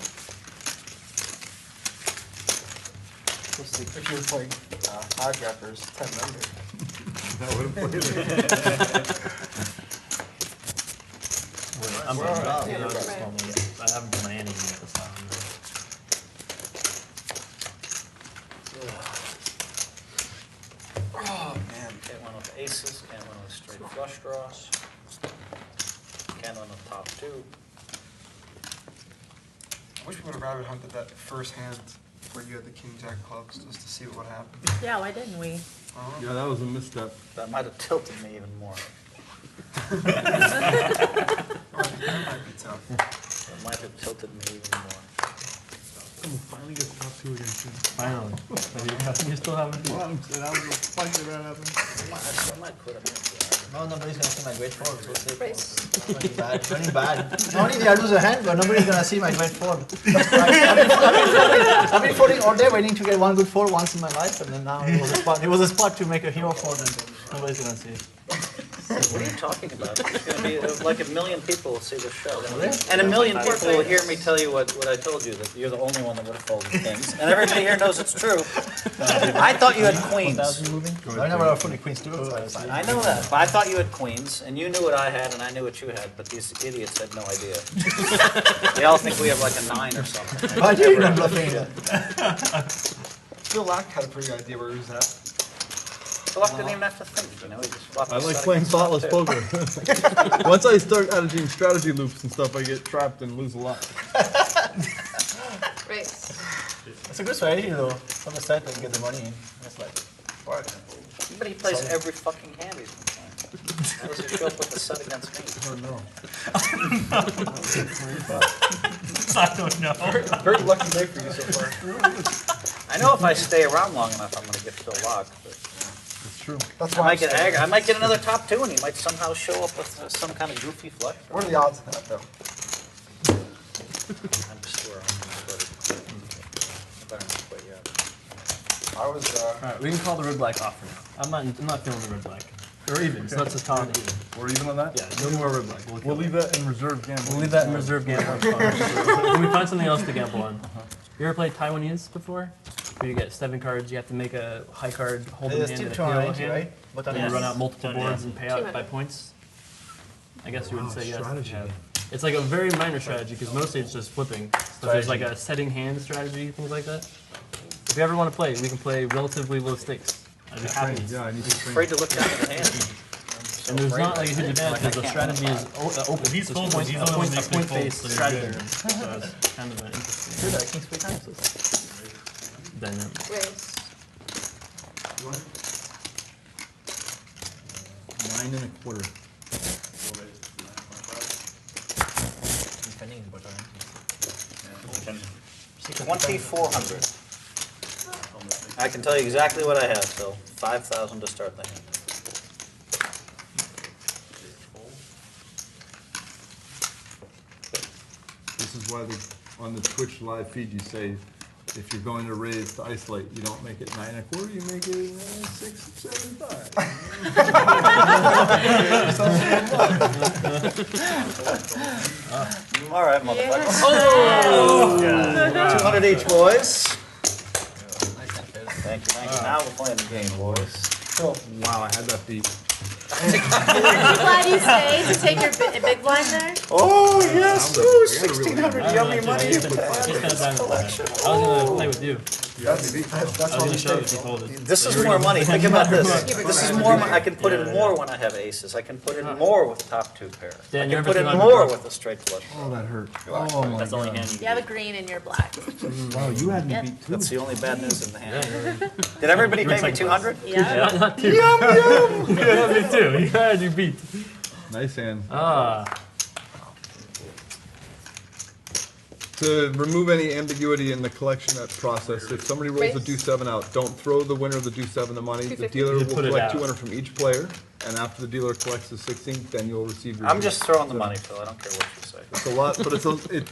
If you were playing hijackers, 10 under. That would have played it. I'm I haven't done my ending yet this time. Oh, man. Can't win with aces. Can't win with straight flush draws. Can't win with top 2. I wish we would have rabbit hunted that first hand where you had the king jack clubs just to see what would happen. Yeah, why didn't we? Yeah, that was a misstep. That might have tilted me even more. That might be tough. That might have tilted me even more. Finally get top 2 again, too. Finally. You still haven't beat. Well, that was a fight that happened. I might quit him. No, nobody's gonna see my great four. So safe. Race. Running bad. Running bad. Not only did I lose a hand, but nobody's gonna see my great four. I've been folding all day, waiting to get one good four once in my life, and then now it was a spot. It was a spot to make a hero four, and nobody's gonna see it. What are you talking about? It's going to be like 1 million people will see the show. Really? And 1 million people will hear me tell you what I told you, that you're the only one that would have folded kings. And everybody here knows it's true. I thought you had queens. I never have fully queens too. I know that, but I thought you had queens, and you knew what I had, and I knew what you had, but these idiots had no idea. They all think we have like a 9 or something. Why do you even bluffing it? Still, Laak had a pretty good idea where he was at. Luck didn't even have to think, you know, he just flopped I his like set playing against top thoughtless 2. poker. Once I start adding strategy loops and stuff, I get trapped and lose a lot. Race. It's a good strategy though. From the set and get the money in. That's like, what? But he plays every fucking hand he's been playing. How does he show up with a set against me? I don't know. I don't know. Very lucky day for you so far. I know if I stay around long enough, I'm going to get Phil Laak, but It's true. That's I why might I'm get staying. I might get another top 2, and he might somehow show up with some kind of goofy flush. What are the odds of that, though? I'm sure. I better not quit yet. I was, Alright, we can call the red black off for now. I'm not feeling the red black. Or even, so let's just call it even. We're even on that? Yeah, no more red black. We'll leave that in reserve gambling. We'll leave that in reserve gamble. Can we find something else to gamble on? You ever played Taiwanese before? Where you get 7 cards, you have to make a high card Holdem There's hand still and a 290, hero hand, right? But and on you run yes. out multiple boards and pay out by 200. points. I guess you would say yes. strategy. Yeah. It's like a very minor strategy because mostly it's just flipping. So there's like a setting hand strategy, things like that. If you ever want to play, we can play relatively low stakes. I'd be happy. Yeah, I need to train. Afraid to look down at the hand. And there's not like a huge advantage because the strategy is open. He's It's folding, he's the one that makes me fold, point-based so you're strategy. good. So it's kind of an interesting Good, I think 3 times. dynamic. Race. 9 1/4. Depending on what I 2,400. I can tell you exactly what I have, so 5,000 to start the hand. This is why on the Twitch live feed you say, if you're going to raise to isolate, you don't make it 9 1/4, you make it 6 7 5. All right, motherfucker. Oh! 200 each, boys. Thank you. Now we're playing the game, boys. Wow, I had that beat. I'm glad you stayed to take your big blind there. Oh, yes. Ooh, I got a real 1,600 yummy money. He's kind of down with that. I was going to play with you. that's I was why going we to show you stayed. if you told it. This is more money. Think about this. This is more. I can put in more when I have aces. I can put in more with top 2 pair. Dan, I you're can put in ever more tonight? with a straight flush. Oh, that hurt. Oh my That's the only god. hand you You have a green and you're black. Wow, you had me Yep. beat too. That's the only bad news in the hand. Did everybody pay me 200? Yeah. Not too. Yeah, me too. You had you beat. Nice hand. Ah. To remove any ambiguity in the collection process, if somebody rolls a Raise. deuce 7 out, don't throw the winner of the deuce 7 the money. The 250. dealer You will put it collect out. 200 from each player, and after the dealer collects the 16th, then you'll receive your. I'm just throwing the money, Phil. I don't care what you say. It's a lot, but it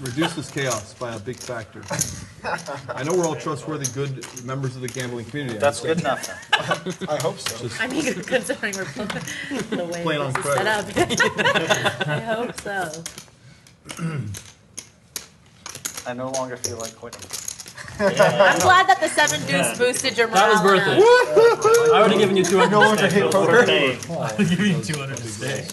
reduces chaos by a big factor. I know we're all trustworthy, good members of the gambling community. That's good enough. I hope so. I mean, considering we're the way Playing on this is set up. I hope so. I no longer feel like quitting. I'm glad that the 7 deuce boosted your That was morale. worth it. I would have given you 200 to stay. We're paying. I would give you 200 to stay.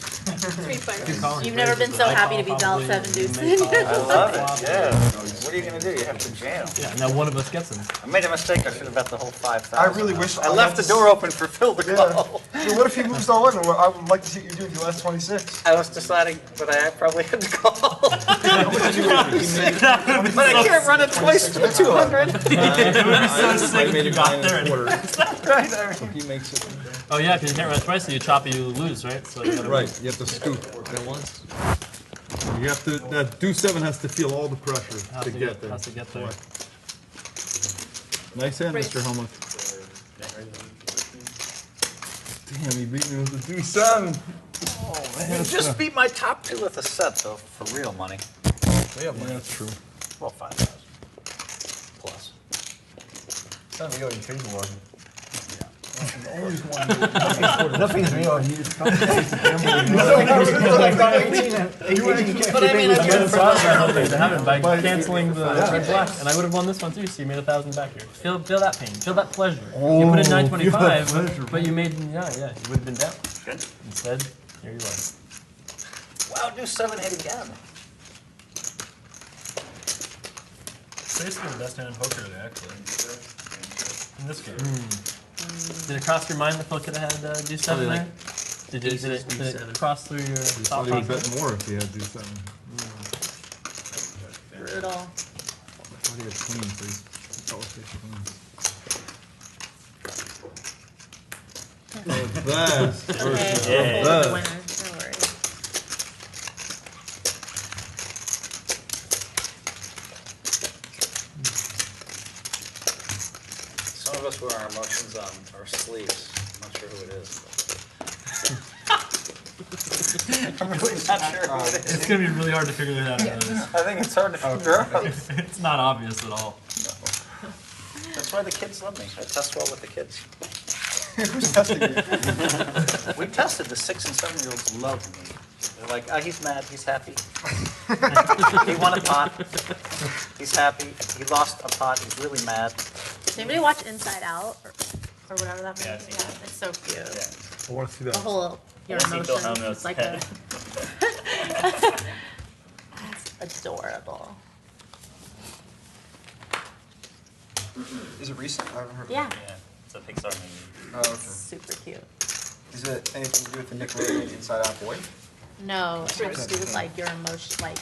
You've never been so happy to be dealt 7 deuces. I love it, yeah. What are you gonna do? You have to jam. Yeah, now one of us gets them. I made a mistake. I should have bet the whole 5,000. I really wish I left the door open for Phil to call. Dude, what if he moves all in? I would like to see what you do with your last 26. I was deciding, but I probably had to call. But I can't run it twice to the 200. It would be so sick if you got there. So he makes it. Oh yeah, because you can't run twice, so you chop, you lose, right? So you gotta Right, you have to scoop. You have to, that deuce 7 has to feel all the pressure to get there. Has to get there. Nice hand, Mr. Hellmuth. Damn, he beat me with the deuce 7. You just beat my top 2 with a set, though, for real money. Yeah, that's true. Well, 5,000 plus. It's not real, you change the one. Nothing's real. But I mean, I could have by canceling the red black, and I would have won this one too. So you made 1,000 back here. Feel that pain. Feel that pleasure. You put in 925, but you made you would have been down. Good. Instead, here you are. Wow, do 7 hit again. Basically the best hand in poker, actually. In this game. Did it cross your mind that Phil could have had deuce 7 there? Did it cross through your I thought thought he would process? bet more if he had deuce 7. Brutal. I thought he had queen, so he's always takes queens. The best versus the Okay, best. the winner. No worries. Some of us wear our emotions on our sleeves. I'm not sure who it is. I'm really not sure who it is. It's gonna be really hard to figure that out. I think it's hard to figure out. It's not obvious at all. That's why the kids love me. I test well with the kids. Who's testing you? We tested. The 6 and 7-year-olds love me. They're like, oh, he's mad. He's happy. He won a pot. He's happy. He lost a pot. He's really mad. Did anybody watch Inside Out or whatever that movie? Yeah, I've seen it. It's so cute. I want to see The that. whole your I wanna see Phil emotions. Hellmuth's It's like head. That's adorable. Is it recent? I haven't heard of Yeah, it. Yeah, it's a Pixar movie. Oh, okay. super cute. Is it anything to do with the Nickelodeon Inside Out Boy? No, it has to do with like your emotions,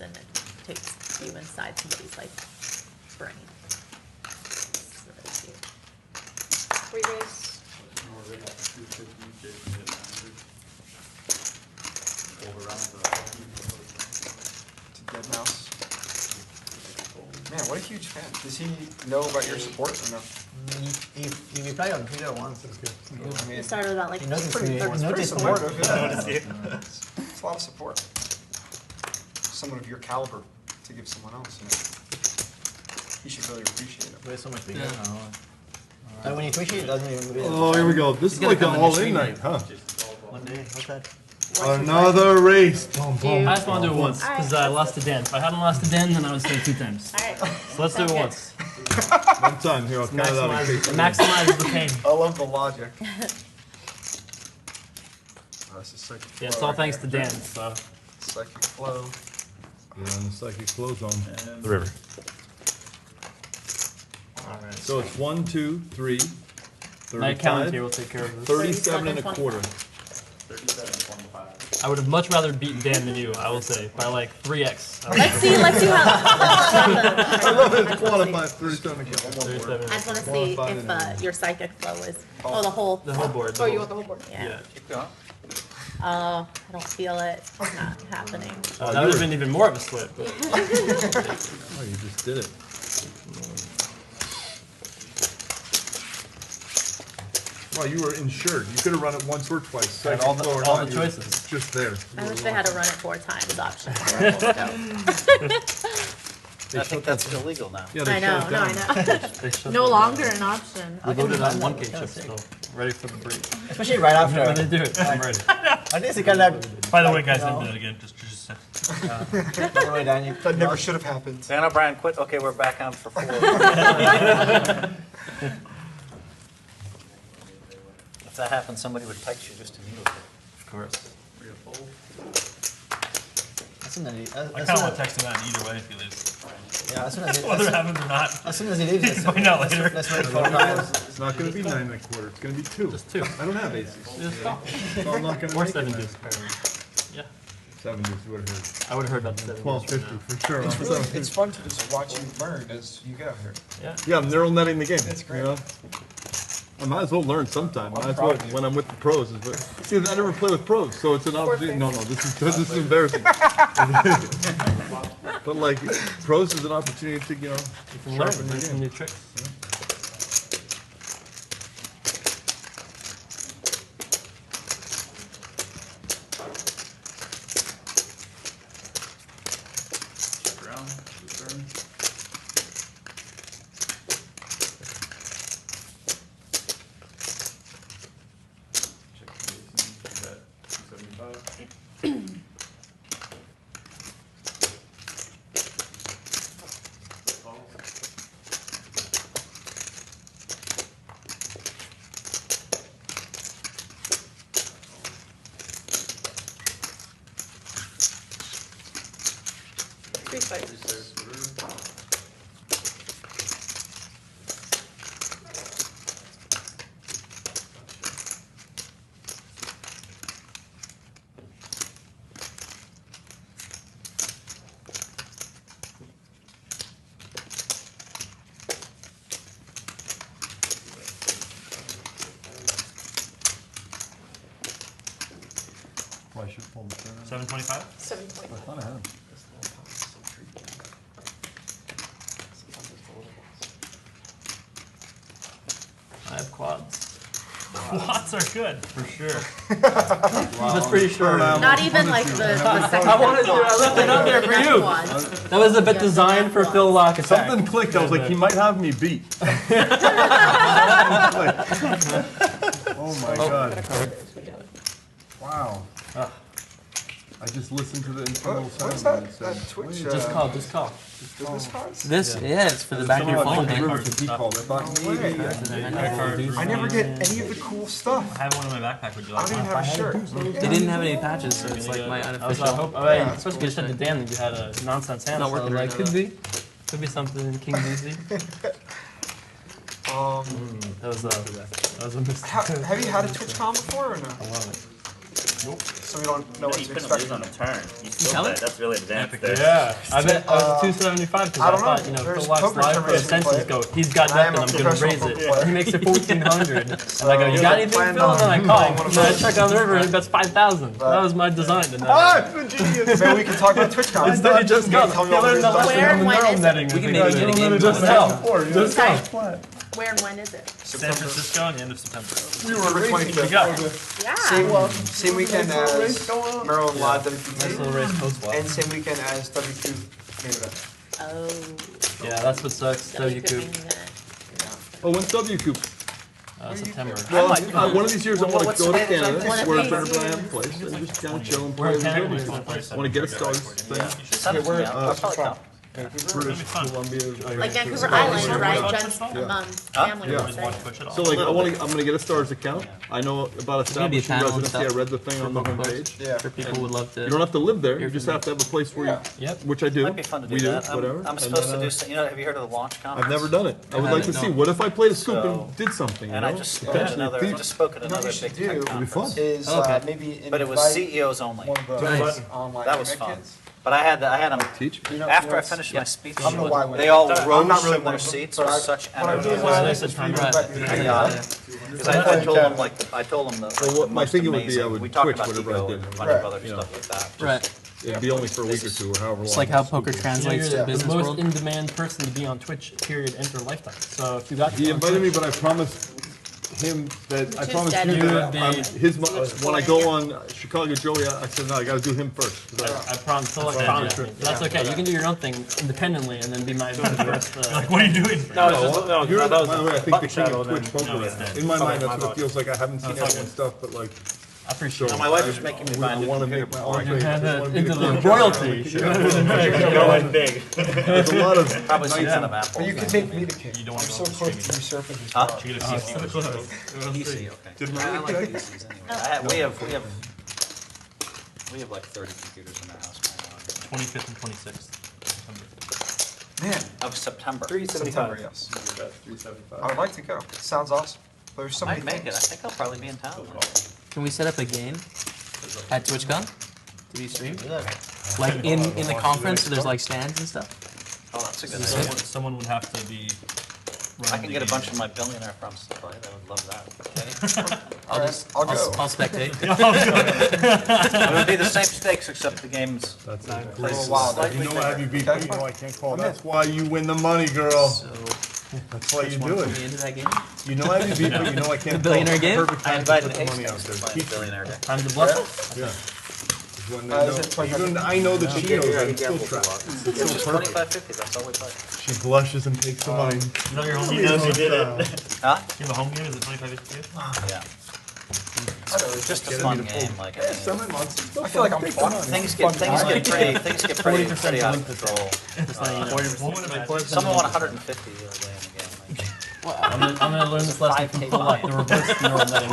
and it takes you inside somebody's like brain. It's really cute. Re-raise. To Dead Mouse. Man, what a huge fan. Does he know about your support or no? He replied on Twitter once. I mean, It started with that like He noticed pretty, me. pretty He noticed me. supportive. Yeah. you. It's a lot of support. Someone of your caliber to give someone else. You know. He should really appreciate it. We're so much bigger now. Like when you twitch it, it doesn't even really. Oh, here we go. This is He's gonna like an come in the all-in stream. night, huh? One day, what's that? Another race. Boom, boom. I just want to do it once because I lost to Dan. If I hadn't lost to Dan, then I would say 2 times. Alright. So let's do it once. One time. Here, I'll count it out in case. Maximize the pain. I love the logic. That's a psychic Yeah, it's flow all right thanks to there. Dan. So Psychic flow. Yeah, and the psychic flow zone. the river. So it's 1, 2, 3, Night count 35, here will take care of this. 37 and a quarter. 37.25. I would have much rather beaten Dan than you. I will say by like 3x. Let's see how. I love it. Quantify 37 and a quarter. 37. I just want to see Qualified if and- your psychic flow is. Oh, the whole. The whole board. Oh, you want the whole board? Yeah. Yeah. Keep going. I don't feel it. It's not happening. That would have been even more of a slip. Oh, you just did it. Well, you were insured. You could have run it once or twice. And all the choices. Just there. I wish they had to run it 4 times option. I think that's illegal now. Yeah, I know, no, I know. They shut No that longer down. an option. We voted on 1K chips still. Ready for the break. Especially right after. When they do it, I'm ready. I think it's kind of. By the way, guys, don't do that again. Just By the way, Daniel. That never should have happened. Dan O'Brien quit. Okay, we're back on for 4. If that happened, somebody would text you just immediately. Of course. As soon as he, I kind of want to text him that either way if he leaves. yeah, as soon as he, Whether it happens or not. as soon as he leaves, let's Find out later. let's wait 4 times. It's not going to be 9 1/4. It's going to be 2. Just 2. I don't have aces. Just stop. So I'm not going to Or make 7 it. deuce, apparently. Yeah. 7 deuce would have heard. I would have heard about 7 deuce. 1250 for sure. It's really, it's fun to just watch you learn as you go here. Yeah, I'm neural netting the game. It's great. You know? I might as well learn sometime. Might as well when I'm with the pros. But see, I never play with pros, so it's an opportunity. No, this is embarrassing. But like, pros is an opportunity to You can learn sharpen the some game. new tricks. Round, turn. Check the basin, is that 275? Three fights. Well, I should pull the turn. 725? 7.5. I thought I had him. I have quads. Quads are good, for sure. That's pretty sure. Not even like the second. I wanted to. I left it out there for you. That was a bit designed for Phil Laak attack. Something clicked. I was like, he might have me beat. Oh my god. Wow. I just listened to the internal sound. What's and that? it said, That Twitch. Just call. Just call. This cards? This, yeah, it's for the back of your phone. I man. thought maybe. I never get any of the cool stuff. I have one in my backpack. Would you I like don't even one? have a shirt. They didn't have any patches, so it's like my unofficial. I supposed to said to Dan that you had a nonsense hand. Not working so, right like, now. could be something in King Easy. That was a mistake. Have you had a TwitchCon before or no? I love it. Nope. So we don't know No, what you to couldn't expect. lose on a turn. You still Tell bet. it? That's really advanced there. Yeah, I bet I was 275 because I I don't know. thought, There's Phil Laak's poker live tournaments we extensions play. go, he's got I am nothing, a I'm gonna raise professional it. player. He makes it 1,400. And I go, you got anything, planned Phil? And then I on call. playing one of And I those. check on the river and it bets 5,000. That was my design. And Maybe we can talk about TwitchCon. Instead he just got Tell me all the learned the stuff. lesson on the Where and neural when netting. We can maybe get a game. Just tell. Just tell. Where and when is it? San Francisco in the end of September. We were racing. You got Yeah. Same weekend as Maryland Live Nice little WQ race post and same weekend as WQ main event. Oh. Yeah, that's what sucks. So you could WQ. mean that. Oh, when's WQ? September. Well, one of these years I want to what's go to the- Canada, What where if Better it's- Brand place, and just kind of chill and We're play in Canada. with We're I want to get a Stars thing. Send it to me. I'll probably come. British Columbia. Like Vancouver Island, right? Jen's family Yeah. was there. So like, I'm gonna get a Stars account. I know about gonna be a establishing panel and residency. I stuff read the thing on the book clubs. homepage. Yeah. For people who would love to. You don't have to live there. You just have to have a place where you, Yep. which I do. Might be fun to do We that. whatever. I'm And supposed then, to do, some- you know, have you heard of the launch conference? I've never done it. I would haven't, like to see. no. What if I played a scoop So- and did something? You And know? I just spoke at Potentially another, feat- just spoke at You know what another you should big tech do? It'd be fun. conference. Is Okay. maybe invite But it was CEOs only. one of the Nice. online That was internet fun. kids. But I had them, Teach. You know, after you know, I it's- finished my speech, I don't know why. they all I'm rose not really from one their of them, seats but with I- such what I do energy. is I Nice listen and to you congrats. invite me to Yeah, the yeah, guy. Because I told him I told him the, Well, what the my most thinking would be, amazing. I would we talked Twitch about whatever I Ego did. and a bunch Right. of other You know. stuff like that. Right. It'd be only for a week or two or however long. It's like how poker translates to You're the the business most world. in-demand person to be on Twitch, period, enter lifetime. So if you got He on invited me, Twitch- but I promised him that I Just promised said you it. that You would be- his when I go on Chicago Joey, I said no, I got to do him first. 'Cause I promise. So that's okay. You can do your own thing independently and then be my first. What are you doing? No, it's just, no, You're, that was by the way, I think the button king shadow of then. Twitch poker. No, it's dead. In my mind, my that's what it fault. feels like. I haven't seen it's all everyone's stuff, but like, I appreciate Now, it. my wife is making me buy a I new want to computer. make my before I entree. Had I just wanna be into the the king. royalty. Going big. There's a lot of Probably nice some kind and of Apple. But you can make me the king. You don't I'm want to so go on close to streaming. usurping his Huh? power. You get a PC. PC, okay. Did I my like PCs anyway. We have like 30 computers in the house right 25th and 26th. Man, now. Of September. 375. Yes. 375. I would like to go. Sounds awesome. But there's so I many might make it. I things. think I'll probably be in town. Can we set up a game at TwitchCon to be streamed? Like in the conference, so there's like stands and stuff. Oh, that's a good idea. Someone would have to be. I can get a bunch of my billionaire friends to play. They would love that. I'll go. I'll spectate. It would be the same stakes except the game's That's plays wild. slightly You know how you beat Okay. me. You know I can't call. That's why you win the money, girl. So, That's why you want do to put me it. into that game? You know how you beat me. You know I can't. The billionaire call. game? Perfect I time to invited put the money out Hastings there. to play Keep billionaire day. Time to bluff. Yeah. When they Is know- it 25? even I know that she knows I'm still trapped. It's It's just so perfect. 25.50. That's all we play. She blushes and takes the money. You know your home game? knows you did it. Huh? You have a home game? Is it 25th? Yeah. It's just a fun game. Like I mean, Summer months. I feel like I'm fun. things get pretty out of control. Someone won 150 the other day in the game. Like, I'm gonna learn this lesson from 5K Paul, buy. the reverse neural netting.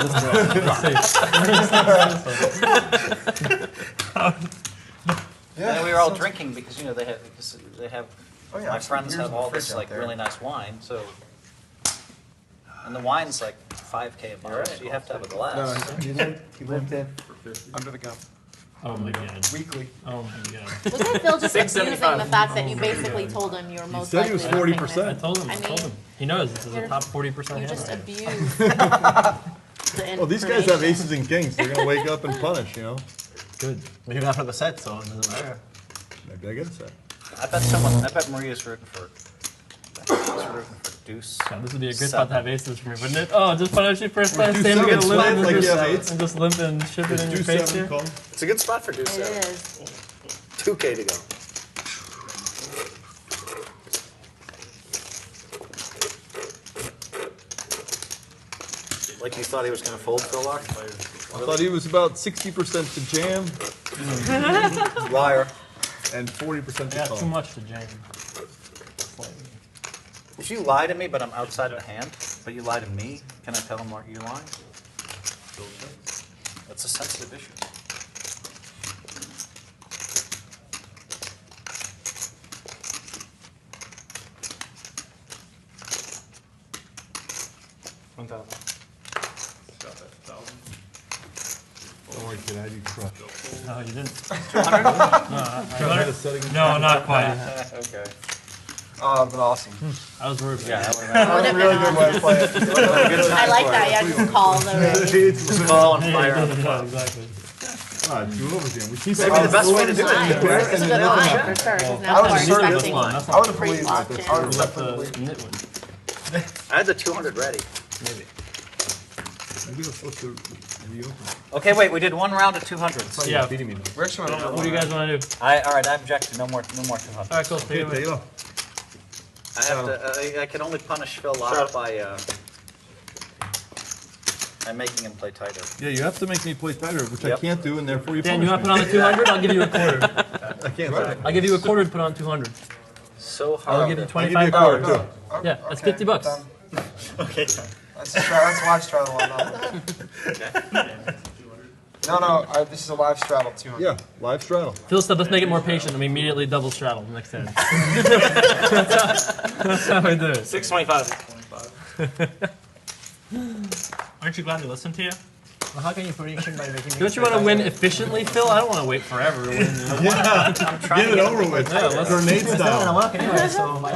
and we were all drinking because they have Oh, yeah, my I've seen friends beers have in the all fridge this out like there. really nice wine. So and the wine's like 5K a bottle. So you have to have a glass. He lived in under the gun Oh my god. weekly. Oh my god. Wasn't Phil just abusing the fact that you basically told him you were most said he likely was to win 40%. I told him. I I told mean, him. He knows this is a top 40% You hand just right abused the Well, these guys have information. aces and kings. They're gonna wake up and punish. Good. Maybe not for the set, so it doesn't matter. Maybe I get a set. I bet Maria's rooting for deuce. God, this would be a good Seven. spot to have aces for me, wouldn't it? Oh, just punish you first time, do stand seven, get a limp slide and, like you just, have eights. and just limp and ship it in your Do face 7 here. call. It's a good spot for deuce. It is. 2K to go. Like you thought he was going to fold for a lock? I thought he was about 60% to jam Liar. and 40% to Yeah, call. too much to jam. If you lie to me, but I'm outside the hand, but you lie to me, can I tell him you're lying? That's a sensitive issue. Don't worry, kid, I do crush. No, you didn't. No, not quite. Okay. Oh, that'd been awesome. I was worried. Yeah, that Would have Really been good way to awesome. play it. I like that. Yeah, just call the raise. was call and fire. Yeah, exactly. Ah, two overs again. We keep Maybe the best way to do Line. it. It's a good line for sure, because now I people are would've asserted This expecting one, one. that's I not would have believed Pre-flop, it. too. I would have that's definitely the believed it. knit one. I had the 200 ready. Maybe. Maybe we're supposed to reopen. Okay, wait, we did one round of 200s. Yeah. Beating me now. We're actually on What do you guys want to do? All right, I object to no more 200s. All right, cool. Take it Okay, away. Taylor. I have to. I can only punish Phil Laak by making him play tighter. Yeah, you have to make me play tighter, which I Yep. can't do, and therefore you Dan, you punish want to put on the 200? I'll give you a quarter. me. I can't do it. I'll give you a quarter to put on 200. So I'll hard. give you I'll give 25 you a quarter, dollars. too. Yeah, that's Okay, $50. done. Okay. That's live straddle on that. No, this is a live straddle 200. Yeah, live straddle. Phil said, let's make it more patient, and we immediately double straddle next hand. That's how we do it. 625. Aren't you glad they listened to you? Well, how can you prediction by making me Don't you want to win efficiently, Phil? I don't want to wait forever to win. Yeah, get it over with. Grenade I'm style. walking anyway, so my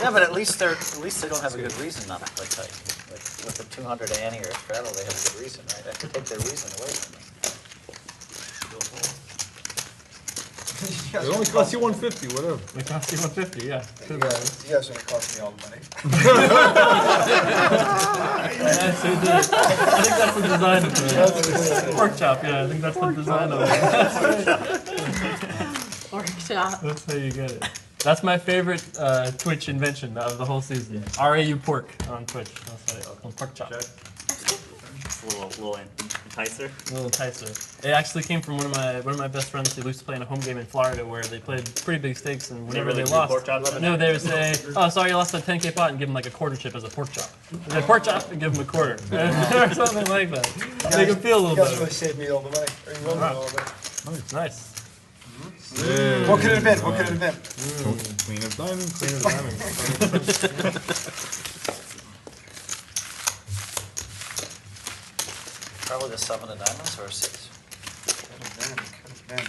Yeah, but at least they don't have a good reason not to play tight. Like, with the 200 ante or straddle, they have a good reason, right? They have to take their reason away from me. It only costs you 150, whatever. It costs you 150, yeah. You guys are gonna cost me all the money. Yes, it did. I think that's the design of it. Pork chop, yeah, I think that's the design of it. Pork chop. That's how you get it. That's my favorite Twitch invention of the whole season. RAU pork on Twitch. That's what it's called, pork chop. It's a little enticer. A little enticer. It actually came from one of my best friends who used to play in a home game in Florida where they played pretty big stakes, and whenever really they do lost, pork chops? no, they would say, "Oh, sorry, you lost a 10K pot," and give them like a quarter chip as a pork chop. And then pork chop and give them a quarter, or something like that. Make them feel a little You guys better. really saved me all the money. Or you will me all the money. Nice. What could it have been? What could it have been? Queen of diamonds. Queen of diamonds. Probably the 7 of diamonds or a 6. Could have been.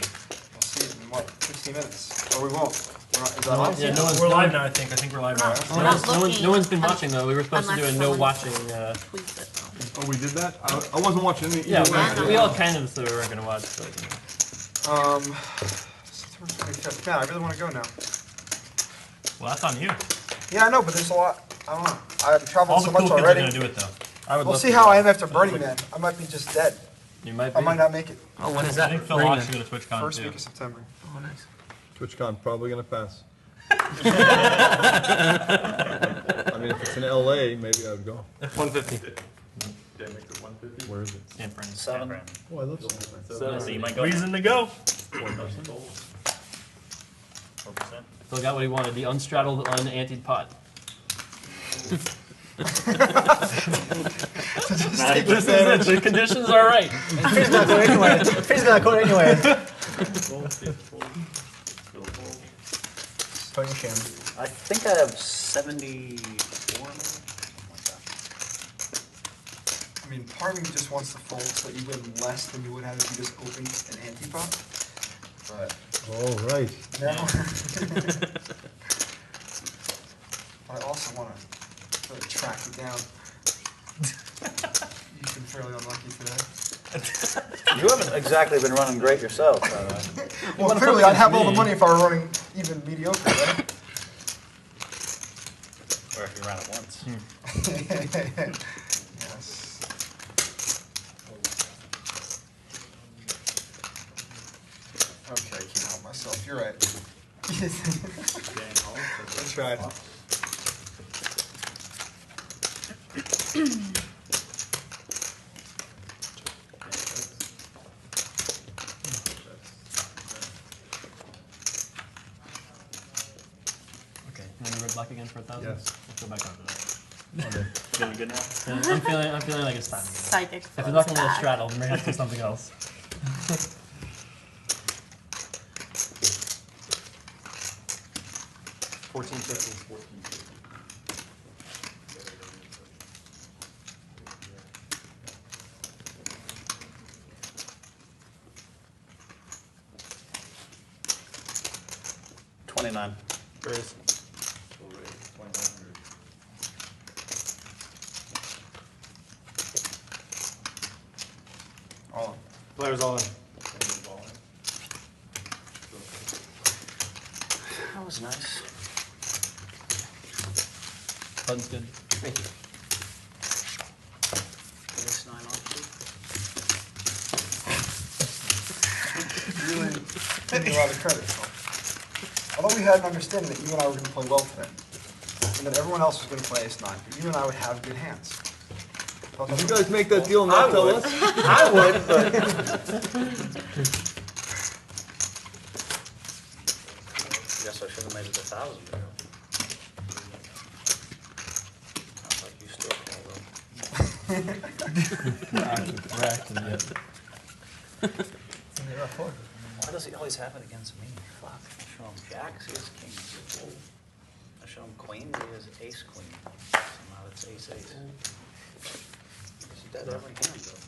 We'll see it in what, 15 minutes? Or we won't. We're not, is that on? Yeah, We're live now, I think. I think we're live now. We're not looking. No one's been watching though. We were supposed to do a Unless no someone watching. tweets it, though. Oh, we did that? I wasn't watching any. Yeah, either. we all kind of said we weren't gonna watch, but September 25th. Man, I really want to go now. Well, that's on you. Yeah, I know, but there's a lot. I don't know. I've traveled All so the much cool kids are already. gonna do it though. I would We'll love see to. how I am after Burning Man. I might be just dead. You might be. I might not make it. Oh, when is I that? think Phil Bring Locke's it. gonna TwitchCon First too. week of September. Oh, nice. TwitchCon probably gonna pass. I mean, if it's in LA, maybe I would go. 150. Did I make it 150? Where is it? San Fran. 7. Oh, I love So you might go. Reason to go. 4%. Phil got what he wanted, the unstraddled, unanted pot. This is it, the conditions are right. Freeze gonna go anyway. Freeze gonna go anyway. Tony Cam. I think I have 74 maybe? Something like that. I mean, part of me just wants to fold so that you win less than you would have if you just opened an anti-pot. But Oh, right. now, I also want to really track you down. You've been fairly unlucky today. You haven't exactly been running great yourself, by the way. Well, clearly I'd have all the money if I were running even mediocre, right? Or if you ran it once. Yes. Okay, I can't help myself. You're right. I tried. Okay, you want to red black again for 1,000? Yes. Let's go back on to that. Feeling good now? Yeah, I'm feeling like it's time. Psychic If it's flows not gonna be a back. straddle, then we have to do something else. 1450. $29. Raise. All in. Players all in. That was nice. Button's good. Ace 9 offsuit. Really giving me a lot of credit. So. Although we had an understanding that you and I were going to play well today, and that everyone else was going to play ace 9, but you and I would have good hands. Did you guys make that deal and not tell us? I would, but. Guess I should have made it 1,000. Sounds like you still play well. Why does he always have it against me? Fuck. I show him jacks, he has kings. I show him queens, he has ace queen. Somehow it's ace ace. He's dead every hand though.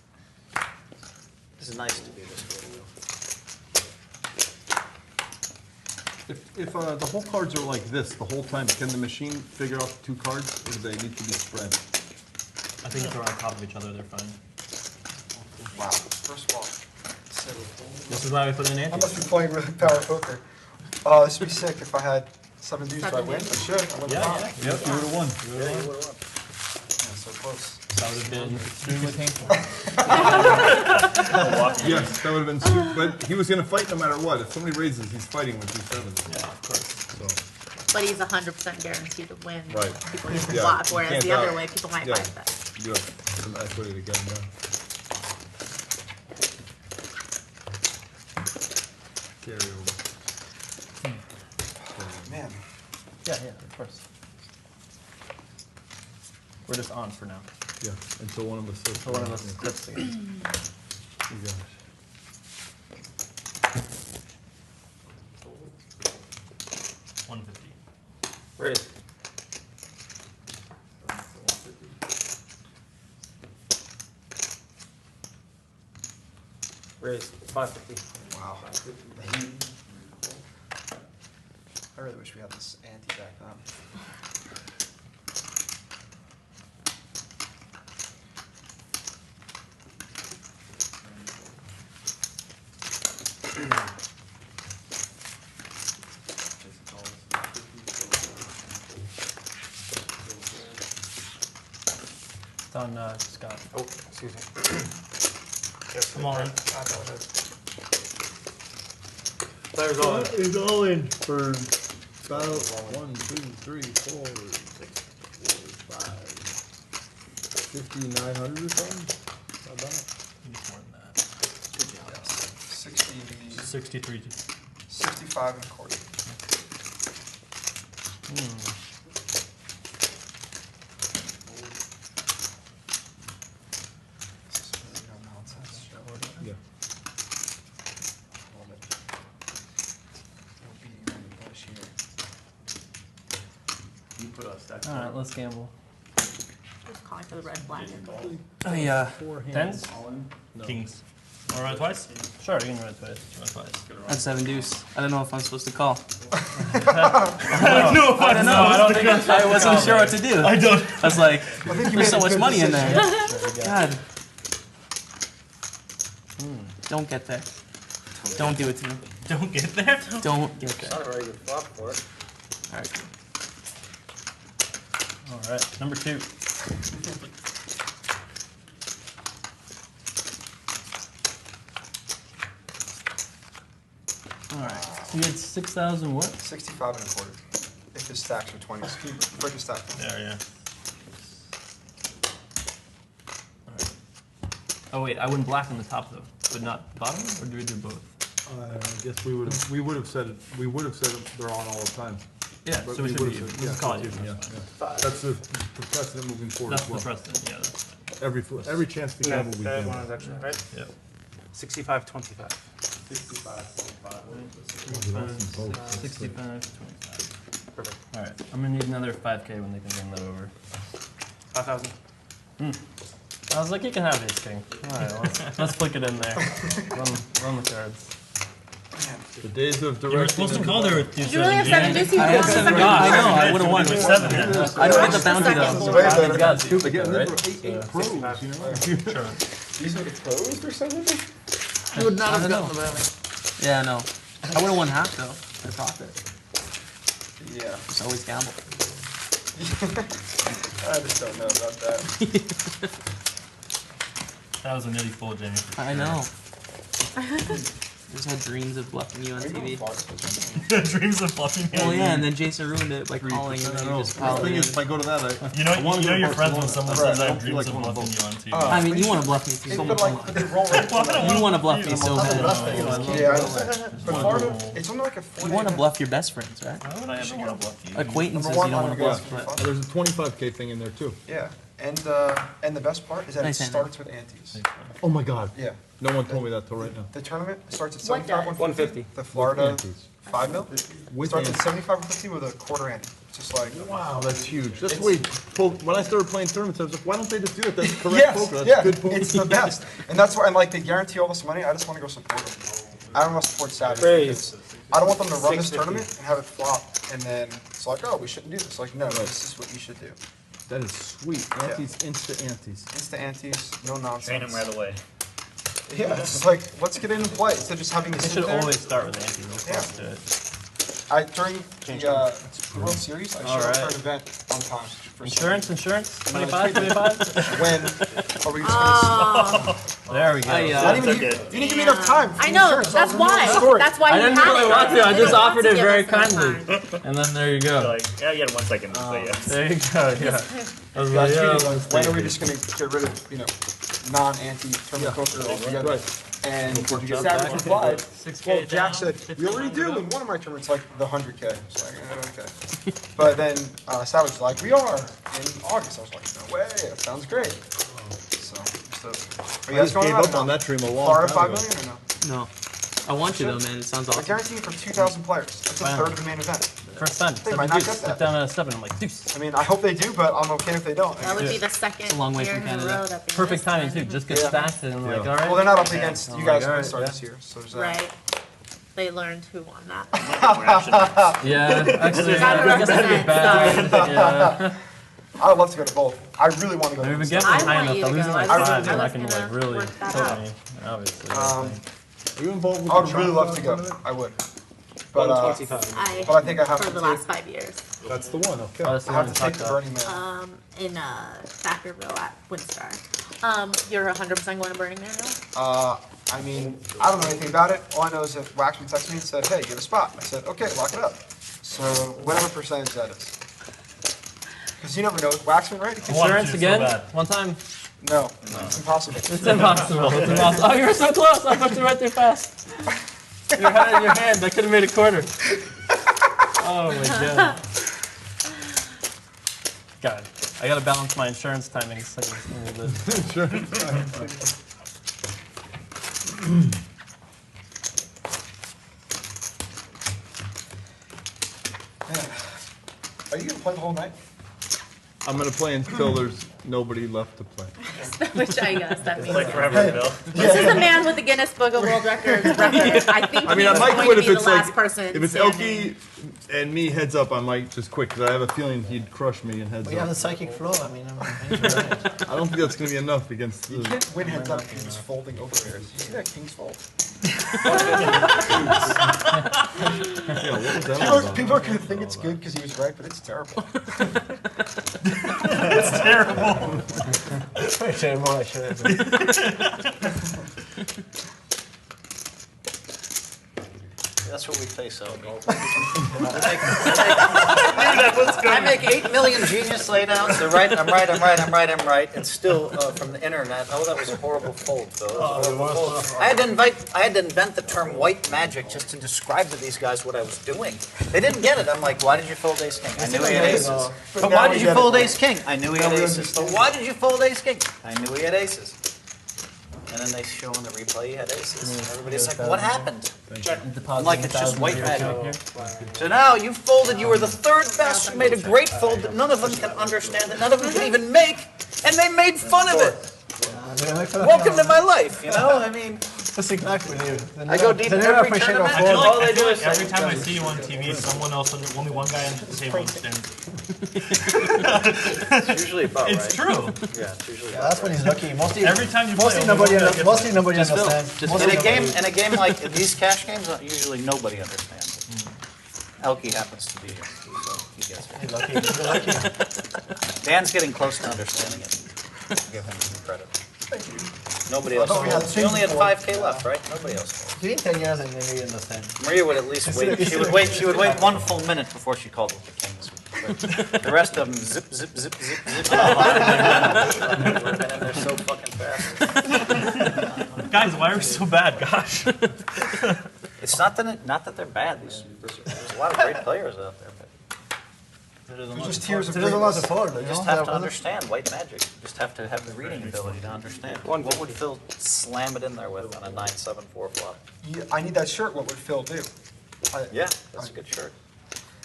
This is nice to be this way though. If the whole cards are like this the whole time, can the machine figure out the 2 cards, or do they need to be spread? I think if they're on top of each other, they're fine. Wow. First ball. This is why we put in I ante. must be playing really power poker. This would be sick if I had 7 deuce. Do I win? I should. I win the pot. Yep, you would have won. Yeah, so close. That would have been extremely painful. Yes, that would have been super, but he was gonna fight no matter what. If somebody raises, he's fighting with 2 sevens. Yeah, of course. So, But he's 100% guaranteed to win. Right. People need to Yeah, block, you whereas can't the other doubt. way, people might Yeah. fight that. you have some equity to get him down. Carry over. Man. Yeah, of course. We're just on for now. Yeah, until one of us says. So one of us slips again. You got it. Raise. Raise. 550. Wow. I really wish we had this ante back then. It's on Scott. Oh, excuse me. Come on. Players all in. It's all in for about 1, 2, 3, 4, 6, 4, 5, 5,900 or something. About that. More than that. Good job. 63. 65 and a quarter. This is really no nonsense. Yeah. Hold it. No beating around the bush here. You put a stack. All right, let's gamble. Just calling for the red flag. Tens? No. Kings. Wanna run it twice? Sure, you can run it twice. Run it twice. That's 7 deuce. I don't know if I'm supposed to call. I don't know. I don't think I wasn't sure what to do. I don't. I was like, there's so much money in there. God. Don't get there. Don't do it to me. Don't get there. Don't get there. Not a very good flop for it. Alright. All right, number 2. Alright, so you had 6,000 what? 65 and a quarter. If his stacks are 20s. Can you break a stack? There, yeah. Alright. Oh wait, I wouldn't black on the top though, but not the bottom, or do we do both? I guess we would have said they're on all the time. Yeah, But so we should would've be, said- we yeah, just call it excuse even. me, yeah. That's the precedent moving forward That's as the well. precedent, yeah, that's fine. Every chance to gamble, we That gamble. one is extra, right? Yep. 65, 25. 65, 65, 25. Perfect. Alright, I'm gonna need another 5K when they can bring that over. 5,000. I was like, you can have ace king. Alright, let's flick it in there. Run the cards. The days of You were directing. supposed to call there with Did you really have 7 deuce? You I had won. 7 deuce. I know, I would have won. With 7 then. I don't get the bounty though. It's got stupid Again, though, never right? 8 pros, you know? Sure. These are the pros or something? You would not have gotten the bounty. Yeah, no. I would have won half though. I profit. Yeah. Just always gamble. I just don't know about that. That was a nitty full, Jamie. I know. I just had dreams of bluffing you on TV. Dreams of bluffing. Oh yeah, and then Jason ruined it by calling and then you just The piled thing it is, in. if I go to that, You know, I wanna go to you're friends when Barcelona. someone Right, says I I have don't feel dreams like of one of bluffing you both. on TV. I mean, you want to bluff me too. But like, but they roll right from the- You want to bluff me so bad. Yeah, but Florida, It's only like a 40. You want to bluff your best friends, right? Why would I ever want to bluff you? Acquaintances Number you don't one, want to I'm bluff. gonna But there's a 25K thing in there too. Yeah. And the best part is that Nice it hand. starts with antes. Oh my God. Yeah. No one told me that till right now. The tournament starts at What 75, does? 150. The Florida antes. 5 mil With starts at antes. 75 150 with a quarter ante. Just like Wow, that's huge. That's the way, when I started playing tournaments, I was like, why don't they just do it? That's correct yes, poker. That's yeah, good poker. it's the best. And that's why, and like they guarantee all this money. I just want to go support them. I don't want to support Savage. Raise. because I don't want them to run this 650. tournament and have it flop, and then it's like, oh, we shouldn't do this. Like, no, this is what you should do. That is sweet. Antes, insta antes. Insta antes, no nonsense. Train him right away. Yeah, it's like, let's get into play instead of just having to They sit should there. always start with anti real close to it. During the World Series, I showed up for an event on time. For Insurance? 25, 25? When are we gonna There we go. you didn't give me enough time. for I know, insurance. that's That was the why. story. That's why I you didn't had really it. want to. I You just didn't want offered to it give very us enough kindly. time. And then there you You're go. like, yeah, you had 1 second to say yes. There you go, yeah. I was Yeah, like, yeah, when are we just gonna get rid of, non-anti tournament poker altogether? And Savage replied, 6K well, Jack down, said, 50 we already do up. in one of my tournaments, like the 100K. It's like, okay. But then Savage was like, we are in August. I was like, no way, that sounds great. So, are you guys going gave out up or on no? that dream a long Florida time 5 ago. million or no? No. I want you though, man. It sounds I awesome. guarantee you for 2,000 players. That's a Wow. third of the main event. First time. They Seven might not deuce. get that. Sit down at a 7. I'm like, deuce. I mean, I hope they do, but I'm okay if they don't. That would be the second a long way year from in a row Canada. that they Perfect missed timing one. too. Just get Yeah. stacked and I'm like, Yeah. all right. Well, they're not up against I'm you like, guys all when right, they start yeah. this year, so there's that. Right. They learned who won that. Yeah, actually, You gotta I guess I feel bad. Yeah. I would love to go to both. I really want to go to Maybe both. get I high want enough you to to lose go. like I was- 5 I and I was can gonna like really work that tilt out. me. Obviously. Are you involved with I would the really shot love to clock go. tournament? I would. But I think I have for to the take- last 5 years. That's the one, okay. Oh, that's the I one have to we take the talked about. Burning Man. In Thackerville at Windstar. You're 100% going to Burning Man now? I mean, I don't know anything about it. All I know is that Waxman texted me and said, hey, get a spot. I said, okay, lock it up. So whatever percentage that is. Because you never know. Waxman, right? Insurance again? One time? No, it's impossible. It's impossible. It's impossible. Oh, you were so close. I put you right there fast. Your hand in your hand. I could have made a quarter. Oh my god. God, I gotta balance my insurance timings a little bit. Are you going to play the whole night? I'm gonna play until there's nobody left to play. Which I guess that means. Like forever, Bill. This is the man with the Guinness Book of World Records record. I think I mean, I he's might going quit to if be it's the last like person if it's standing. ElkY and me heads up. I might just quit because I have a feeling he'd crush me in heads We have the up. psychic flow. I mean, I don't think that's gonna be enough against You the. can't win heads up because he's folding over pairs. You see that king's fold? Yeah, what was that all about? People are going to think it's good because he was right, but it's terrible. It's terrible. I That's what we face out. I make 8 million genius laydowns. They're right, I'm right, I'm right, I'm right, I'm right. And still from the internet, oh, that was a horrible fold, Bill. That was a horrible fold. I had to invent the term white magic just to describe to these guys what I was doing. They didn't get it. I'm like, why did you fold ace king? I knew he had aces. But why did you fold ace king? I knew he had aces. But why did you fold ace king? I knew he had aces. And then they show in the replay he had aces. And everybody's like, what happened? I'm like, it's just white magic. So now you folded, you were the third best, you made a great fold that none of them can understand, that none of them can even make, and they made fun of it. Welcome to my life, you know? I mean, that's exactly it. I go deep in every tournament. All they do is every time I see you on TV, someone else, only one guy on the table understands. It's usually about right. It's true. Yeah, it's usually Yeah, that's when he's lucky. Every time you play, Mostly nobody understands. In a game like these cash games, usually nobody understands it. ElkY happens to be here, so he gets it. Lucky. Dan's getting close to understanding it. Give him some credit. Thank you. Nobody else. We only had 5K left, right? Nobody else. Give it 10 years and then you understand. Maria would at least wait. She would wait 1 full minute before she called it the Kings. The rest of them zip, zip, zip, zip, zip. And they're so fucking fast. Guys, why are we so bad? Gosh. It's not that they're bad. There's a lot of great players out there. But Just tears of There's a lot to greatness. fold. you just have to understand white magic. You just have to have the reading ability to understand. What would Phil slam it in there with on a 9-7-4 flop? Yeah, I need that shirt. What would Phil do? Yeah, that's a good shirt.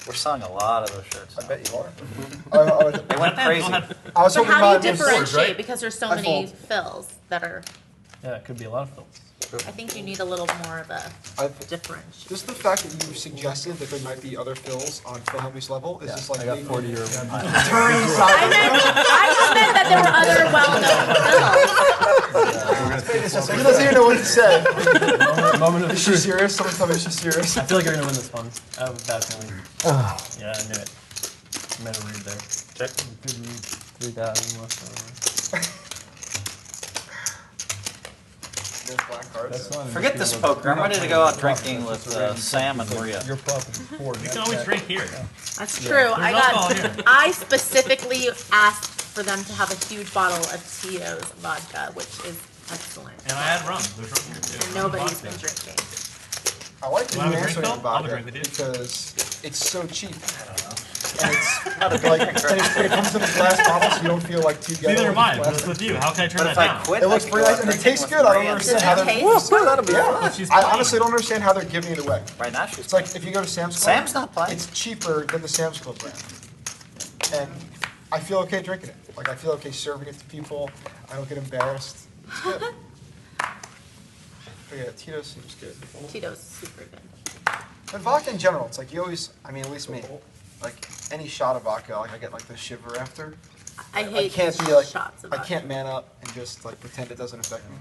We're selling a lot of those shirts. I bet you are. They went crazy. I was But hoping how do you mine was differentiate? right? Because there's so I many fold. fills that are. Yeah, it could be a lot of films. I think you need a little more of a differential. Just the fact that you suggested that there might be other fills on Phil Henry's level is just like. I got being 40 euro. attorney I just meant that there were other well-known films. He doesn't even know what to say. Moment of Is she truth. serious? Someone tell me she's serious. I feel like you're gonna win this one. I have a bad feeling. Yeah, I knew it. I made a read there. Check. Good read. 3,000 left over. Forget this poker. I'm ready to go out drinking with Sam and Maria. Your profit is 4. You can always drink here. That's true. I specifically asked for them to have a huge bottle of Tito's vodka, which is excellent. And I had rum. There's rum here too. And nobody's been drinking. I like the You want a drink, answering Phil? I'll have a about drink it with you. because it's so cheap. And it's like, and it comes in a glass bottle, so you don't feel like too ghetto. Neither am I, with but it's plastic. with you. How can I turn that If I down? quit, It looks pretty nice and it tastes good. I don't understand how they're. Does it taste? Yeah, She's I playing. honestly don't understand how they're giving it away. Right now she's It's like if you go to Sam's Club. Sam's not playing. It's cheaper than the Sam's Club brand. And I feel okay drinking it. Like I feel okay serving it to people. I don't get embarrassed. It's good. But yeah, Tito's seems good. Tito's super good. And vodka in general, it's like you always, I mean, at least me, like any shot of vodka, like I get like the shiver after. I I hate can't be like, shots of I vodka. can't man up and just like pretend it doesn't affect me.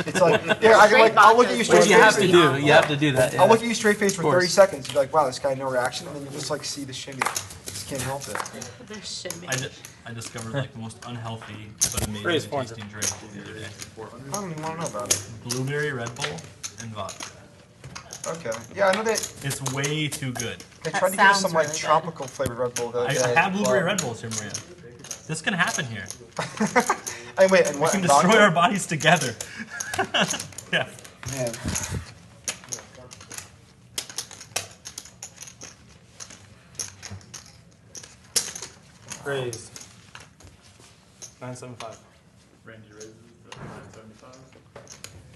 It's like, yeah, I can like, I'll look at you straight What face. you have to do, you have to do that. I'll look at you straight face for Of 30 course. seconds. You're like, wow, this guy had no reaction, and then you just like see the shimmy. Just can't help it. They're shimmy. I discovered like the most unhealthy but Raise amazing 400. tasting drink the other day. I don't even want to know about it. Blueberry Red Bull and vodka. Okay. Yeah, I know they It's way too good. they That tried to give us sounds some like really good. tropical flavored Red Bull the other I day. have blueberry Red Bulls here, Maria. This can happen here. Hey, wait, and We what? can and destroy vodka? our bodies together. Yeah. Man. Raise. 975. Randy raises to 975.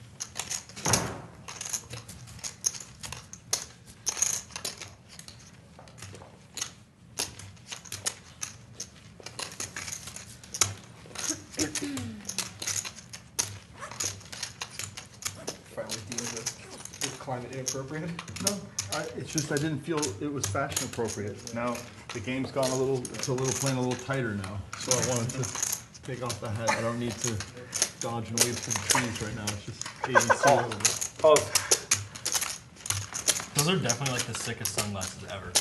Finally deemed it climate inappropriate. No, it's just I didn't feel it was fashion appropriate. Now, the game's gone a little, playing a little tighter now, so I wanted to take off the hat. I don't need to dodge and wave through the trees right now, it's just ABC over. Oh, Those are definitely like the sickest sunglasses ever.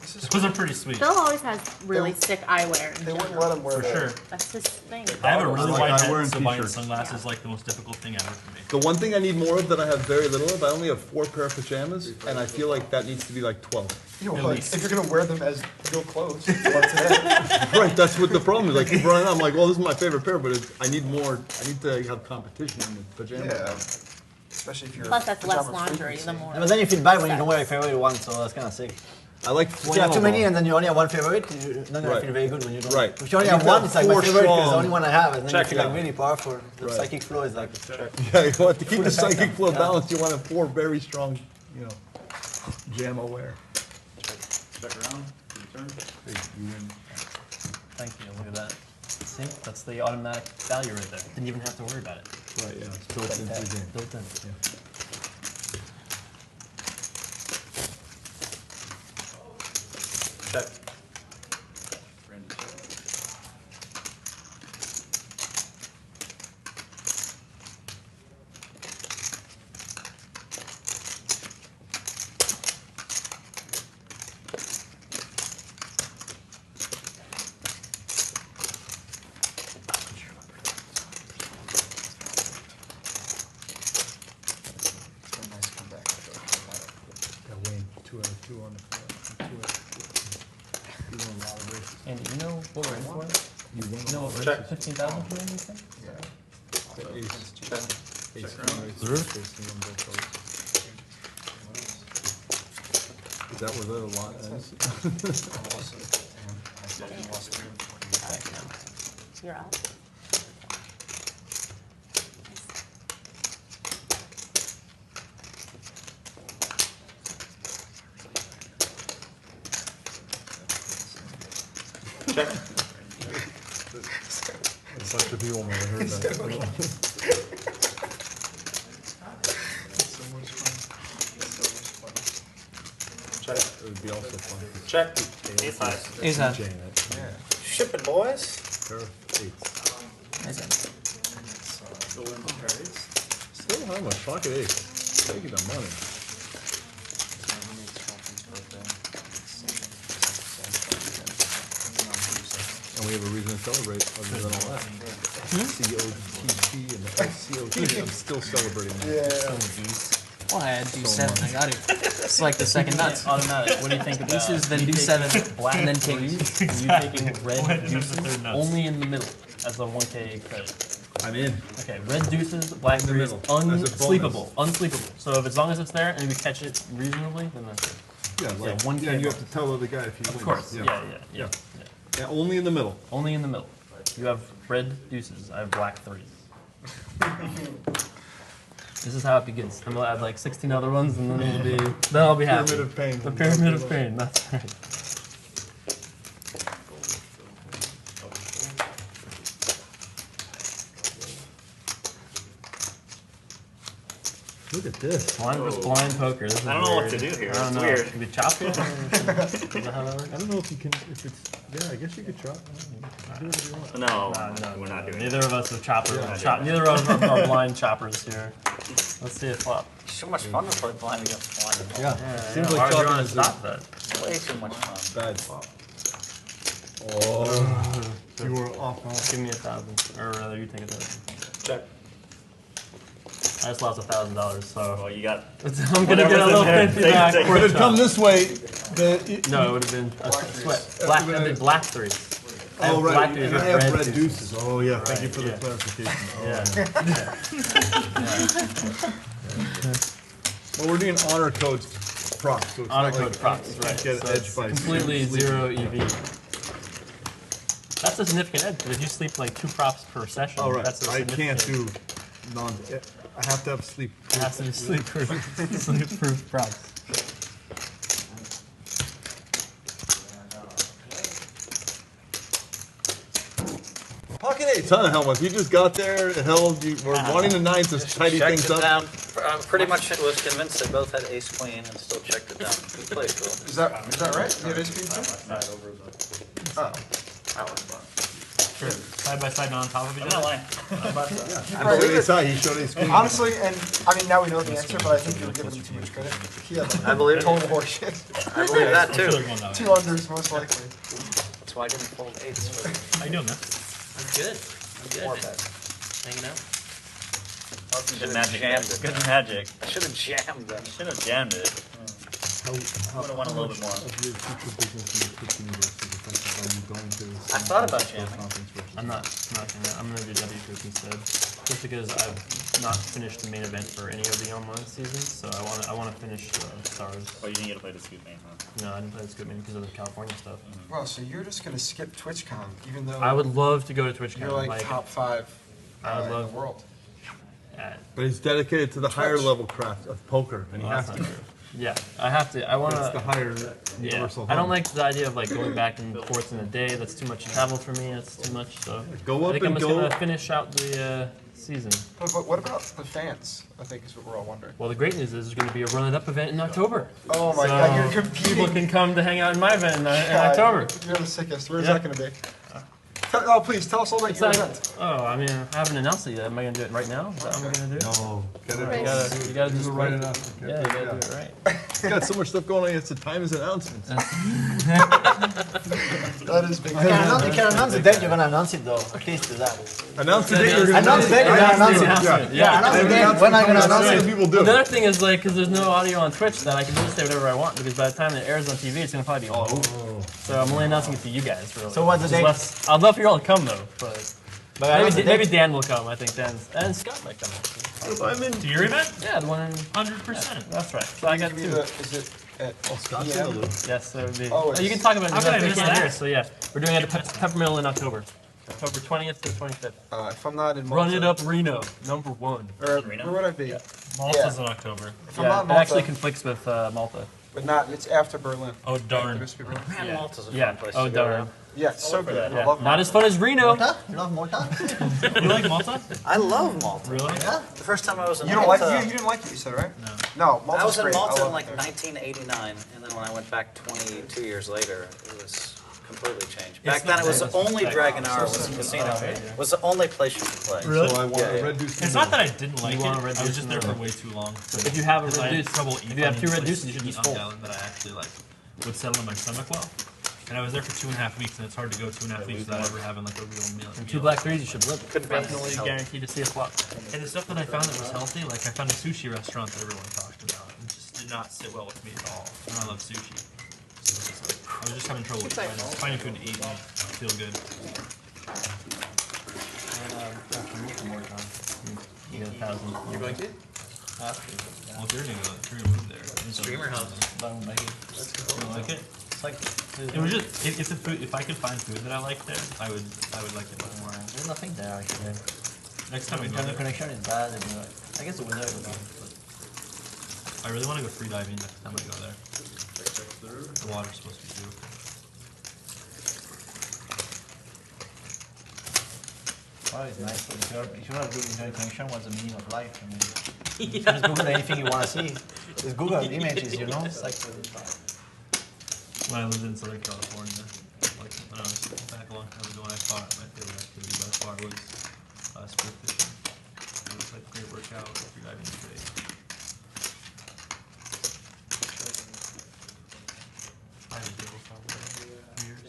This is Those are pretty sweet. Phil always has really sick eyewear in They wouldn't general. let him wear For the. sure. That's his thing. I have a really Like wide I head, wear in so buying t-shirts. sunglasses is like the most difficult thing ever for me. The one thing I need more of that I have very little of, I only have 4 pair of pajamas, and I feel like that needs to be like 12. You know, At like, least. if you're gonna wear them as real clothes, like today. Right, that's what the problem is. I keep running out, I'm like, well, this is my favorite pair, but I need more, I need to have competition in the pajamas. Yeah. Especially if you're. Plus, that's less pajama laundry, frequency. the more. But then you feel bad when you don't wear your favorite one, so that's kind of sick. I like If you have too flannel, many though. and then you only have one favorite, you're not gonna Right. feel very good when you don't. Right. If you only You have one, have it's like my 4 favorite because it's the strong. only one I have, and then Check you feel it like out. really powerful. The Right. psychic flow is like. Yeah, you want to keep the psychic flow balanced, you want to have 4 very strong, you know, JAMO wear. Check around, return. Thank you, look at that. See, that's the automatic value right there. Didn't even have to worry about it. Right, yeah, it's built into the game. Built in. check. Randy check. It's been a nice comeback. Yeah, Wayne, 2 out of 2 on the floor. 2 out of 2. You won a lot of races. Andy, you know what we're in for? You won You know what we're Check. 15,000 for, you think? the ace. Check Ace around. races, facing on both sides. Is that where the lot ends? You're up. Check. A bunch of people might have heard that. Check. It would be also fun. Check. Ace high. Ace high. Ship it, boys. Pair of eights. Still how much? Pocket ace. Taking the money. And we have a reason to celebrate other than all that. COTP and the COT. I'm still celebrating that. Well, I had do 7. I got it. It's like the second nuts. Automatic. What do you think about Deuces, then do 7, and then take these. you taking red deuces only in the middle as a 1K credit? I'm in. Okay, red deuces, black In the threes, middle, as a unsleepable. Unsleepable. So if as long as it's there and we catch it reasonably, then that's it. Yeah, like, one yeah, K you have to tell the other guy if he wins. Of course. Yeah. Yeah, only in the middle. Only in the middle. You have red deuces. I have black threes. This is how it begins. I'm gonna add like 16 other ones, and then I'll be happy. Pyramid of pain. The pyramid of pain. That's right. Look at this. Blind versus blind poker. This is I don't know what weird. to do here. I don't It's know. weird. Can we chop it? Is that how that works? I don't know if you can, if it's, yeah, I guess you could chop. Do whatever you want. No, No, we're not doing Neither it. of us are choppers. Yeah. Neither of us are blind choppers here. Let's see a flop. So much fun to play blind against blind. Yeah, seems Why like would you chopping want is to stop that? Way too much fun. bad. Oh, you were off. Give me 1,000, or rather, you take 1,000. Check. I just lost $1,000, so Well, you got. I'm gonna get a little there. 50 Take- back. take- Would it come this way? No, it would have been a sweat. Black, I mean, black threes. I have Oh, black right, threes and with I have red red deuces. Oh, yeah, thank you Right, for the yeah. clarification. Oh, Yeah. Well, we're doing honor codes props. So it's Honor not code like props, you right. Get So edged it's by completely sleeping. 0 EV. That's a significant edge, because if you sleep like 2 props per session, All right, that's a I can't significant- do non, I have to have sleep. It has to be sleep-proof, sleep-proof props. Pocket eights, huh, Hellmuth? You just got there, hell, you were wanting the nines to tidy Checked things it up. down. Pretty much was convinced they both had ace queen and still checked it down. Good play, Phil. Is that right? You have ace queen too? Oh. Sure. Side by side, not on top of each I'm not other. lying. I believe it's high, he showed his screen. Honestly, and I mean now we know the answer, but I think you're giving him too much credit. He had I believe it. total horseshit. I believe that too. 2 unders most likely. That's why I didn't fold eights. How you doing, man? I'm good. I'm good. More man. bet. Hanging out. Good magic. Jammed it. Good magic. I should have jammed them. Should have jammed it. Would have won a little bit more. Of your future business in the pitching versus defensive, are you going to? I thought about jamming. I'm not gonna. I'm gonna do W Cook instead, just because I've not finished the main event for any of the online seasons. So I wanna finish Stars. Oh, you didn't get to play the scoop main, huh? No, I didn't play the Scoop main because of the California stuff. Well, so you're just gonna skip TwitchCon, even though I would love to go to TwitchCon. you're like top 5 I would in love the world. But he's dedicated to the higher level craft of poker, and he Well, has that's to. not true. Yeah, I have to. I wanna. It's the higher Yeah, universal. I don't hub. like the idea of like going back and forth in a day. That's too much travel for me. That's too much. So Go I up think I'm and just go. gonna finish out the season. But what about the fans? I think is what we're all wondering. Well, the great news is there's going to be a run-it-up event in October. Oh my So god, you're competing. People can come to hang out in my event in God, October. You're the sickest. Where's Yeah. that gonna be? Oh, please tell us all about It's your like, event. oh, I mean, I haven't announced it yet. Am I going to do it right now? Is that what I'm going to do? No, get it. You gotta just right write enough. Yeah, you gotta do it right. He's got so much stuff going on. He has to time his announcements. That is big. You can announce the date, you're gonna announce it though. At least do that. Announce the date. You're gonna Announce the date, you're gonna announce it. Yeah. Announce the date, when are you gonna announce That's it? what people do. Well, the other thing is like, because there's no audio on Twitch, that I can just say whatever I want. Because by the time it airs on TV, it's gonna probably be old. So I'm only announcing it to you guys. Really. So what's the Which is date? less- I'd love for you all to come though, but announce the maybe date. Dan will come. I think and Scott might come. I'm in. To your event? Yeah, the one in 100%. That's right. So I got Is two. it at Scott's PM? in the loop. Yes, so it would be. Oh, Oh, you can talk about it. How could I because miss can't that? hear us, So yeah, we're doing it at Peppermill in October. October 20th to 25th. If I'm not in Run Malta, it up Reno, #1. Or Reno? where would I be? Malta's in October. If I'm Yeah, not it in actually Malta, conflicts with Malta. but not. It's after Berlin. Oh, darn. After Berlin. Man, Malta's a Yeah. fun place Oh to go. darn. Yeah, it's so good. I Yeah. love Not as fun as Reno. Malta? You love Malta? You like Malta? I love Malta. Really? Yeah. The first time I was in You don't like Malta, you didn't like it, you said, right? No. No, Malta's I was in great. Malta love in like it. 1989, and then when I went back 22 years later, it was completely changed. Back then, it was only Dragon Hour was a casino. It was the only place you could play. Really? So I want Yeah, a yeah. red deuce. It's not that I didn't like want a it. red I was deuce just in there the for row. way too long. So If you have a I red had deuce, trouble if you have two red deuces, you should eat just on fold. the island that I actually like would settle in my stomach well. And I was there for 2.5 weeks, and it's hard to go 2.5 weeks without ever having like a real meal. And two black threes, you should live. Definitely guaranteed to see a flop. And the stuff that I found that was healthy, like I found a sushi restaurant that everyone talked about, and just did not sit well with me at all. And I love sushi. So it's like, I was just having trouble with finding food to eat and feel good. You get 1,000. You're going to? Well, if you're gonna go, if you're gonna move there, Streamer house. Let's go. You like it? It's like It was just if the food, if I could find food that I liked there, I would like it much more. there's nothing there actually. Next time I go The there, connection is bad. And, I guess the weather is bad. I really want to go free diving next time I go there. The water's supposed to be beautiful. Wow, it's nice. If you're not good internet connection, what's the meaning of life? I mean, you can just Google anything you want to see. Just Google images, you know? It's like. When I lived in Southern California, like when I was back a long time ago, I thought my favorite activity by far was spear fishing. It was like great workout, free diving is great. I haven't been able to follow that for years.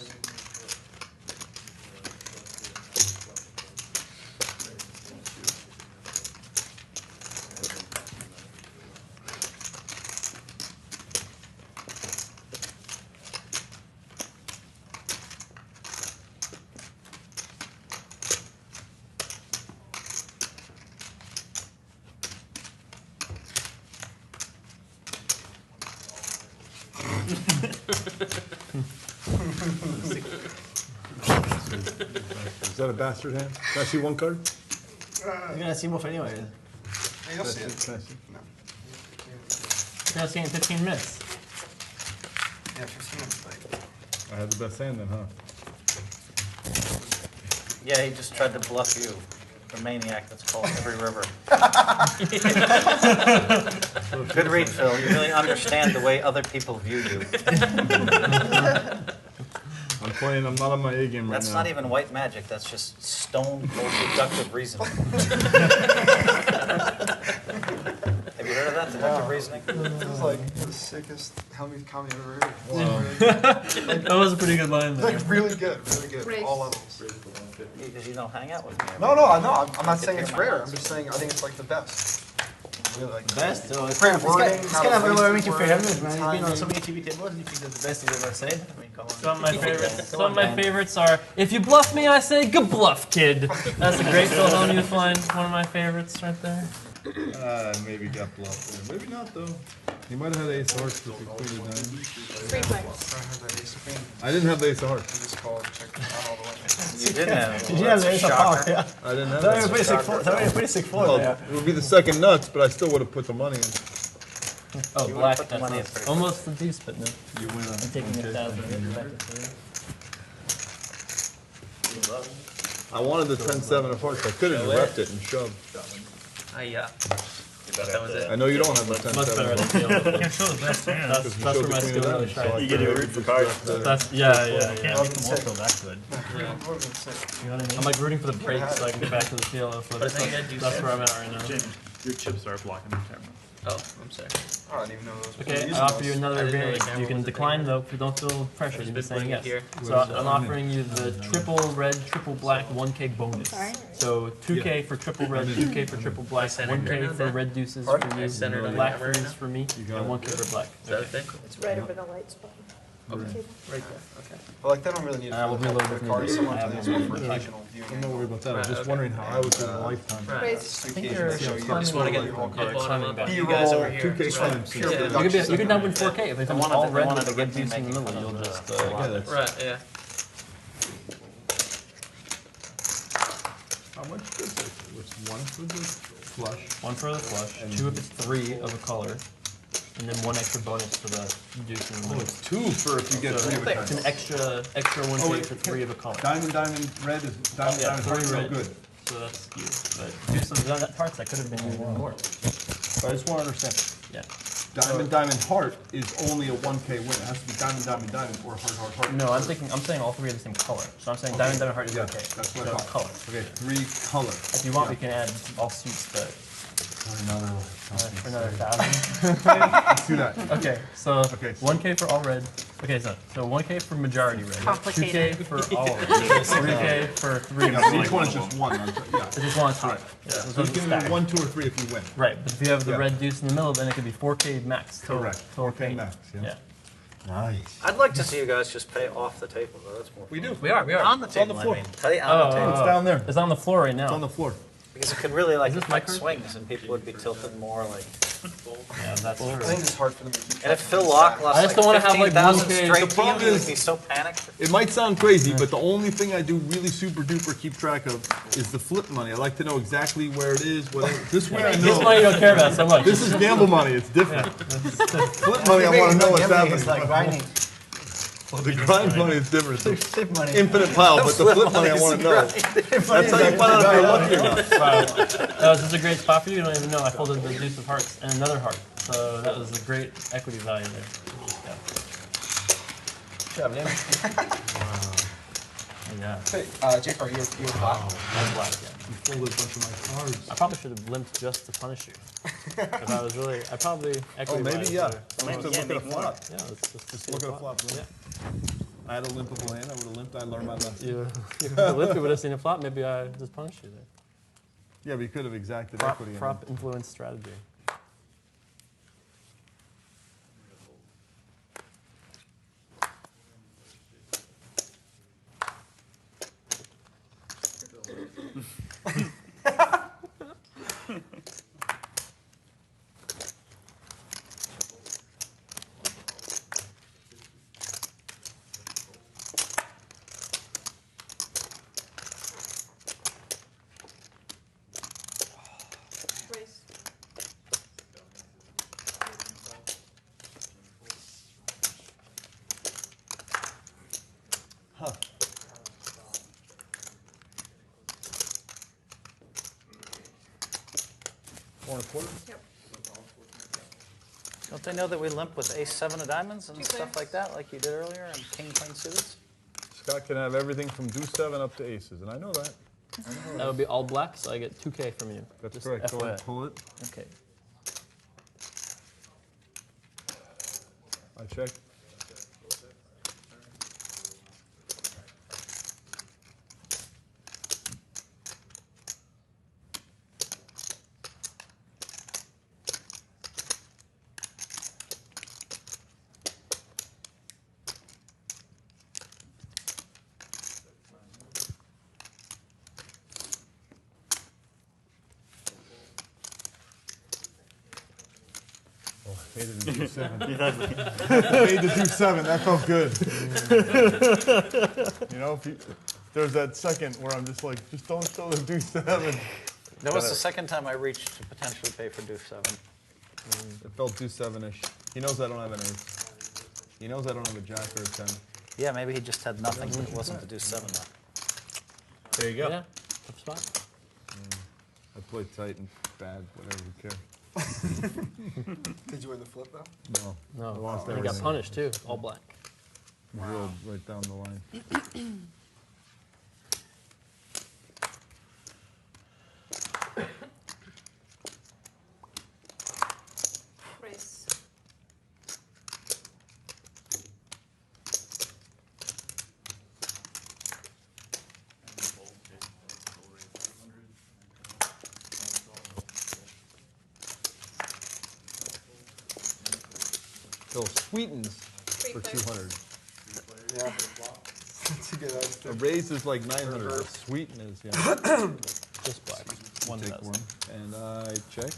Is that a bastard hand? Can I see one card? You're gonna see both anyway. Yeah, you'll see it. Can I see? You're gonna see in 15 minutes. Yeah, 15 minutes late. I had the best hand then, huh? Yeah, he just tried to bluff you. The maniac that's called Every River. Good read, Phil. You really understand the way other people view you. I'm playing, I'm not on my A game right That's now. not even white magic, that's just stone cold deductive reasoning. Have you heard of that, deductive reasoning? This is like the sickest Hellmuth comedy I've ever heard. That was a pretty good line there. Like really good, all levels. Because you don't hang out with me. No, I'm not saying it's rare. I'm just saying I think it's like the best. I really like Best? So it's Great kind of, wording, it's how kind to of phrase overwhelming to the for words, Hellmuth, man. He's been on timing. so many TV tables. You think that's the best he's ever said? I mean, come on. Some of my favorites. Some of my favorites are "If you bluff me, I say good bluff, kid." That's a great Phil Hellmuth line. One of my favorites right there. Maybe got bluffed there. Maybe not though. He might have had ace of hearts with the queen of diamonds. 3 players. I heard that ace of queen. I didn't have the ace of hearts. I just called, checked it out all the way. You didn't have. Did you have the ace of hearts? Yeah. I didn't have That was that. a pretty sick four. That was a pretty sick four. Well, Yeah. it would be the second nuts, but I still would have put the money in. Oh, You black. put the money in pretty Almost the deuce, but no. You win on. I'm taking 1,000. I wanted the 10-7 of hearts. I could have repped it and shoved. That was it. I know you don't have the 10-7 Much better of than hearts. feel. Can't show the best hand. That's You where showed my the queen skill of really diamonds, so shines. I You get figured to root you for just cards. repped the- That's yeah. Can't make them also that good. I'm like rooting for the breaks so I can get back to the field. That's where I'm at right now. Jim, your chips are blocking the camera. Oh, I'm sorry. I don't even know those. Okay, I offer you another variant. You can decline though if you don't feel pressure. You can be saying yes. So I'm offering you the triple red, triple black, 1K bonus. Sorry? So 2K for triple red, 2K for triple black, 1K for red deuces for you, black threes for me, and 1K for black. It's right over the light spot. Right there, okay. But like, they don't really need it we'll for do a the little for bit cards. more. Someone I have can use one it for more. occasional viewing. I'm not worried about that. I was just wondering how I was doing a lifetime. Raise. Two occasions, so you Just just wanna want to get- get all get cards. climbing back. B-roll, 2K climbs. pure You production. could now win 4K if it comes wanted all to- red wanted with to the red get me deuce in the making middle. fun You'll of just Yeah, that's Right. Yeah. how much is it? What's one for the flush? one for the flush, two if it's three of a color, and then 1 extra bonus for the deuce in the middle. It's 2 for if you get 3 of a It's kind. an extra 1K wait, for 3 of a color. Diamond, red is diamond, Yeah, diamond, heart 3 is no red. good. So that's skewed. But deuce of hearts, that could have been even more. But I just want to understand. Yeah. Diamond, heart is only a 1K win. It has to be diamond, or heart. No, I'm saying all 3 are the same color. So I'm saying diamond, heart is Yeah, okay. that's what I So thought. color. Okay, 3 color. If you want, we can add all suits, but For another for another 1,000. Let's do that. Okay, so 1K for all red. Okay, so 1K for majority red. Complicated. 2K for all red. 3K for 3 Yeah, red. so each one is just 1. Yeah. It's just one top. Yeah, So so you it doesn't can do stack. 1, 2, or 3 if you win. Right, but if you have the Yeah. red deuce in the middle, then it could be 4K max. Total, Correct. Total 4K pain. max, yeah. Yeah. Nice. I'd like to see you guys just pay off the table, though. That's more. We do. We are. On the table, floor. I mean. Pay on the table. It's down there. It's on the floor right now. It's on the floor. Because it could really like Is this my affect card? swings, and people would be tilted more like. Yeah, that's true. I think it's hard for them to keep And if Phil Lock lost I just like don't wanna have, like, 15,000 1K. straight The to you, problem he would is- be so panicked. It might sound crazy, but the only thing I do really super duper keep track of is the flip money. I like to know exactly where it is. This way I This know. one you don't care about so much. This is gamble money. It's different. Flip money, I want to know what's happening. It's like grinding. The grind money is different. It's Flip money. infinite pile, but the flip money I want to know. That's how you find out if you're lucky or not. Wow. This is a great spot for you. You don't even know. I folded the deuce of hearts and another heart. So that was a great equity value there. Yeah. Good job, Liam. Yeah. Hey, Jake, are you black? I'm black, yeah. You folded a bunch of my cards. I probably should have limped just to punish you. If I was really, I probably equity maybe, valued yeah. better. Let's look at a flop. Yeah, let's just Look at a flop. Yeah. I had a limpable hand. I would have limped. I learned my lesson. You limped, you would have seen a flop. Maybe I just punished you there. Yeah, but you could have exacted Prop, equity. prop influence strategy. Raise. Huh. Four and a quarter? Yep. Don't they know that we limp with ace-7 of diamonds and Two stuff players. like that, like you did earlier, and king-queen suited? Scott can have everything from deuce 7 up to aces, and I know that. That would be all black, so I get 2K from you. That's Just correct. Go ahead, FYI. pull it. Okay. I check. Made it to do 7. Made the do 7. That felt good. You know, there's that second where I'm just like, just don't show the do 7. That was the second time I reached to potentially pay for deuce-7. It felt do 7-ish. He knows I don't have an ace. He knows I don't have a jack or a 10. Yeah, maybe he just had nothing, but it wasn't the deuce-7 though. There you go. Yeah, tough spot. I play tight and bad, whatever you care. Did you win the flip though? No, No, lost and he got everything. punished too, all black. Rolled right down the line. Raise. Phil sweetens for 200. Yeah. That's a good idea. A raise is like 900. A sweeten is, yeah. Just black. One Take does. one. And I check.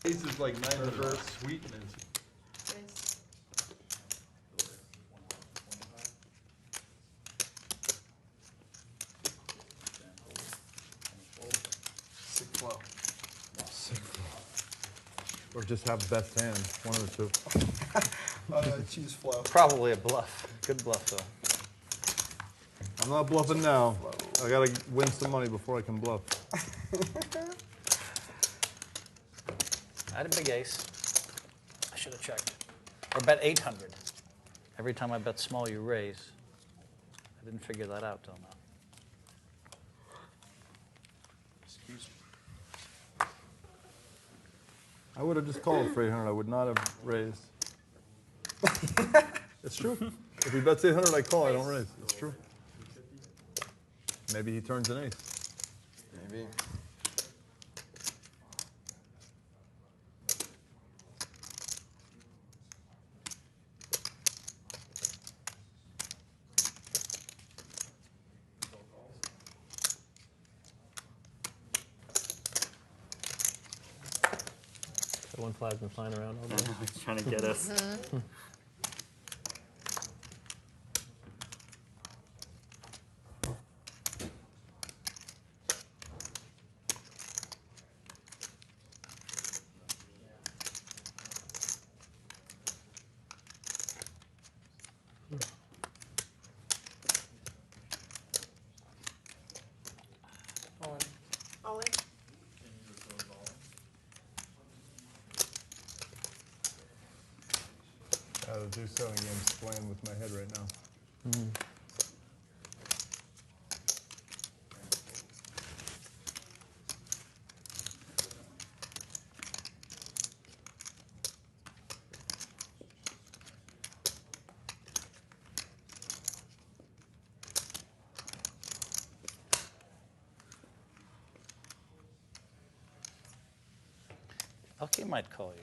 Raise is like 900. Sweeten is. Raise. Or just have best hand, one of the two. Choose flow. Probably a bluff. Good bluff, though. I'm not bluffing now. I gotta win some money before I can bluff. I had a big ace. I should have checked. Or bet 800. Every time I bet small, you raise. I didn't figure that out till now. I would have just called for 800. I would not have raised. It's true. If he bets 800, I call. I don't raise. It's true. Maybe he turns an ace. Maybe. That one flag's been flying around all day. He's trying to get us. All in. The do selling game's playing with my head right now. ElkY might call you.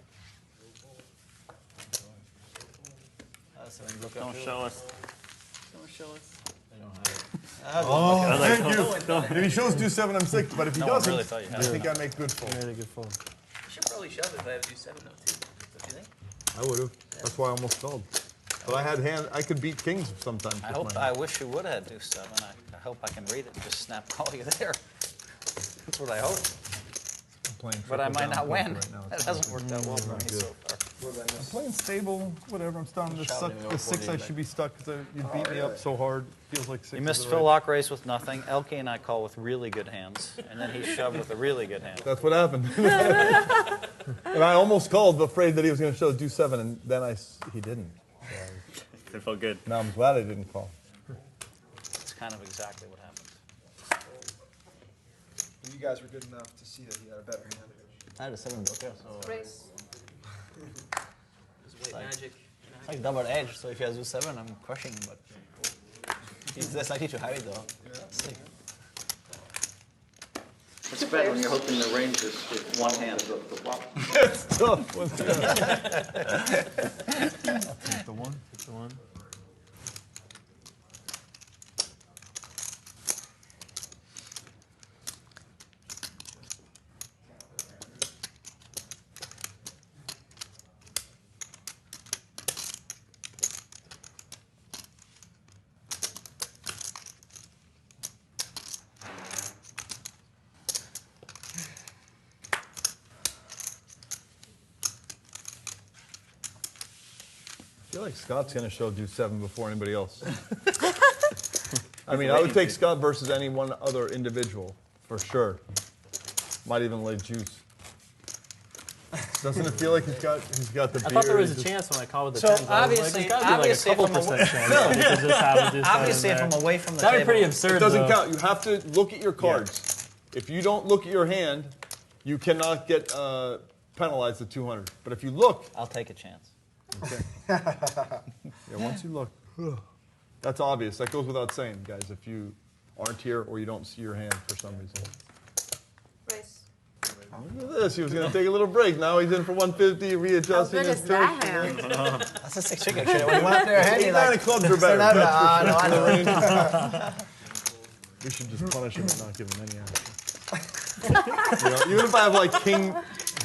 Don't show us. Don't show us. I don't have it. Oh, thank you. If he shows do 7, I'm sick. But if he No, I doesn't, really thought you had I think I make good fold. Really good fold. You should probably shove if I have you 7 though too. Don't you think? I would have. That's why I almost called. But I had hand. I could beat kings sometimes. with my I hand. wish you would have do 7. I hope I can read it and just snap call you there. That's what I hope. I'm playing But I triple might down not poker win. right now. That hasn't worked out well for me so far. I'm playing stable, whatever. I'm starting to suck. The 6 I should be stuck because you beat me up so hard. Feels like 6. You missed Phil Lock race with nothing. ElkY and I call with really good hands, and then he shoved with a really good hand. That's what happened. And I almost called, afraid that he was going to show do 7, and then he didn't. It felt good. Now I'm glad I didn't call. It's kind of exactly what happened. You guys were good enough to see that he had a better hand. I had a 7 blocker, so Raise. it's white magic. It's like double edge, so if he has do 7, I'm crushing him, but he's less likely to have it though. Sick. It's better when you're hoping the range is with one hand. It's tough. What's that? Take the one. Take the one. I feel like Scott's going to show do 7 before anybody else. I mean, I would take Scott versus any one other individual, for sure. Might even lay juice. Doesn't it feel like he's got the beer? I thought there was a chance when I called with the So 10s. I was obviously- like, there's gotta be like a obviously couple if I'm percent chance that he could just have a do Obviously, if seven I'm there. away from the That'd table. be pretty absurd. It doesn't though. count. You have to look at your cards. If you don't look at your hand, you cannot get penalized at 200. But if you look, I'll take a chance. okay. Yeah, once you look, that's obvious. That goes without saying, guys. If you aren't here or you don't see your hand for some reason. Raise. Look at this. He was going to take a little break. Now he's in for 150, How readjusting good his is that turn. hand? That's a 6 trick actually. When you went up there hand, 8, 9 of clubs are better. no, That's for no, sure. no. We should just punish him and not give him any action. You know, even if I have like king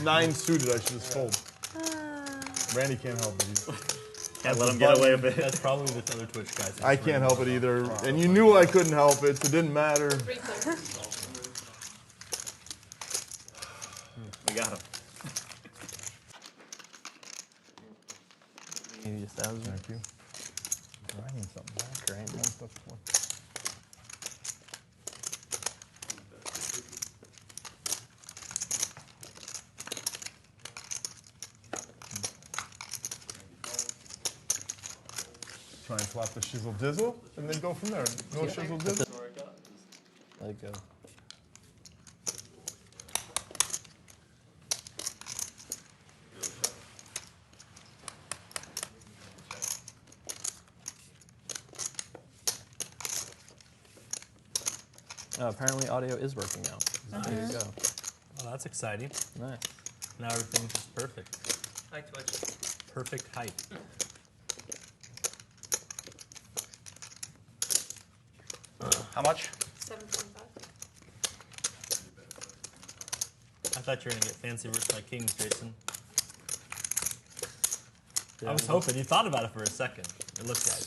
9 suited, I should just fold. Randy can't help it. Can't let him get away with it. That's probably this other Twitch guy. I can't help it either. And you knew I couldn't help it, so it didn't matter. 3 clear. We got him. Maybe just 1,000. Thank you. Grinding something back. Great. Try and swap the shizzle dizzle, and then go from there. No shizzle dizzle. Let it go. Oh, apparently audio is working now. There you go. Well, that's exciting. Nice. Now everything's just perfect. Hi, Twitch. Perfect height. How much? 7.5. I thought you were gonna get fancy versus my kings, Jason. I was hoping. You thought about it for a second. It looked like.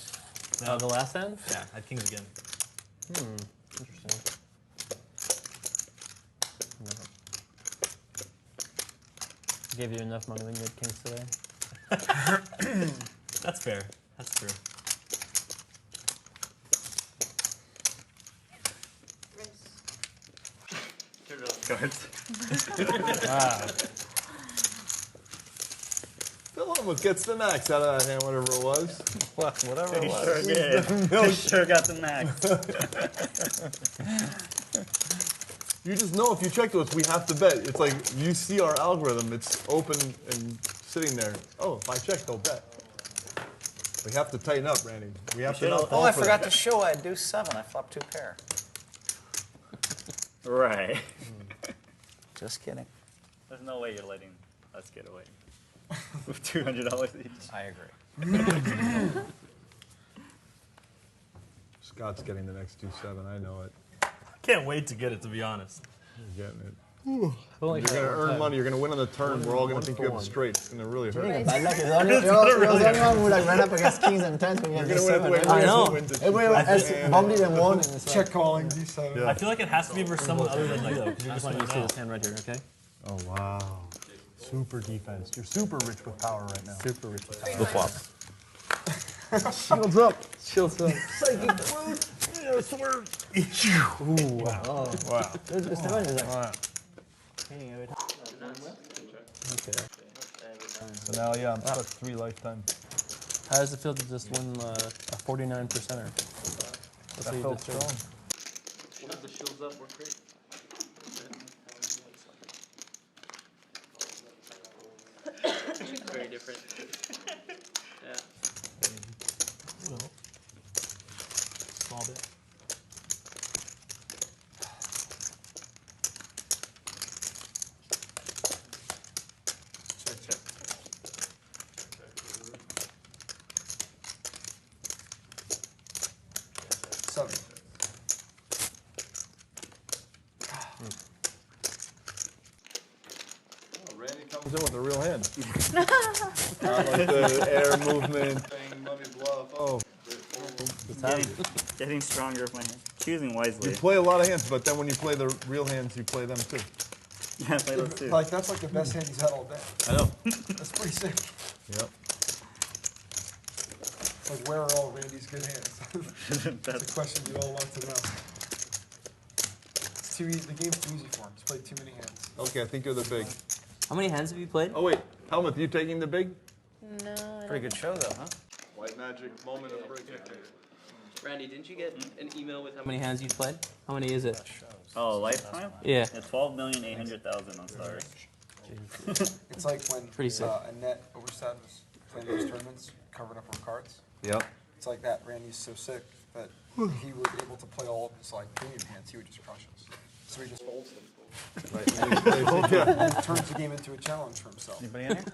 No, the last hand? Yeah, I had kings again. Interesting. Gave you enough money when you had kings today. That's fair. That's true. Cards. Phil almost gets the max out of that hand, whatever it was. Whatever it He was. sure did. He sure got the max. You just know if you check those, we have to bet. It's like you see our algorithm, it's open and sitting there. Oh, if I check, they'll bet. We have to tighten up, Randy. We have to not fall Oh, I for forgot that. to show I do 7. I flopped 2 pair. Right. Just kidding. There's no way you're letting us get away with $200 each. I agree. Scott's getting the next 2-7, I know it. Can't wait to get it, to be honest. You're getting it. Only You're for gonna one earn time. money, you're gonna win on the turn, we're all gonna One think for you have a one. straight. It's gonna really hurt. Bad luck. You're the only one who like ran up against kings and tens when you had You're gonna D7. win. I know. Everybody else bumped it and won. And it's like, Check calling D7. Yeah. I feel like it has to be for someone other than you, though, because I you're just just want you gonna to see know. this hand right here, okay? Oh wow. Super defense. You're super rich with power right now. Super rich. The flop. Shields up. Shields up. Ooh, wow. Wow. the 7 is like, Wow. Okay. So now, yeah, I'm stuck 3 lifetime. How does it feel to just win a 49%er? That felt strong. The shields up work great. Very different. Yeah. Small bit. Randy comes in with a real hand. Not like the air movement, thing, money bluff. Oh. Getting stronger with my hand. Choosing wisely. You play a lot of hands, but then when you play the real hands, you play them too. Yeah, I play those too. Like, that's like the best hand he's had all day. I know. That's pretty sick. Yep. It's like, where are all Randy's good hands? That's a question you all want to know. It's too easy. The game's too easy for him. He's played too many hands. Okay, I think you're the big. How many hands have you played? Oh wait, Hellmuth, you taking the big? No, I Pretty good show though, huh? White magic moment of breaking. Randy, didn't you get an email with how How many hands you played? How many is it? Oh, lifetime? Yeah. 12,800,000. I'm sorry. It's like when Pretty sick. Annette Overstad was playing those tournaments, covered up her cards. Yep. It's like that. Randy's so sick that if he was able to play all of his like premium hands, he would just crush us. So he just folds them. And turns the game into a challenge for himself. Anybody in here?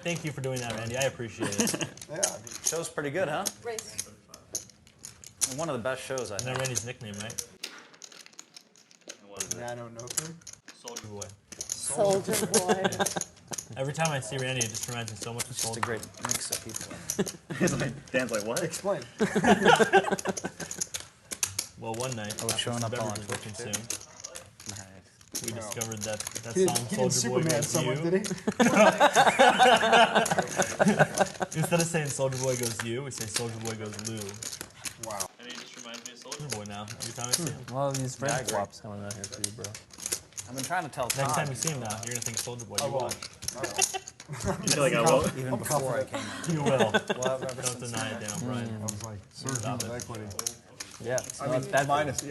Thank you for doing that, Randy. I appreciate it. Yeah, I mean, Show's pretty good, huh? Race. One of the best shows I Isn't that think. Randy's nickname, right? What is it? Nanonoko. Soldier Boy. Soldier Boy. Every time I see Randy, it just reminds me so much of It's just a Soldier great mix of people. Dan's like, what? Explain. Well, one night, Oh, it's showing up on beverages were Twitch, too? consumed. Nice. we discovered that He song didn't Soldier Boy Superman Goes someone, You. did he? Instead of saying Soldier Boy Goes You, we say Soldier Boy Goes Lou. Wow. And he just reminds me of Soldier Boy now, every time I see him. Well, these friend flops coming out here for you, bro. I've been trying to tell Next Todd. time you see him now, you're going to think Soldier Boy. You won't. You feel like I won't? Even before I came out. You will. Don't deny it, Daniel Bryan. I was like, surging with equity. Yeah, it's I not mean, that minus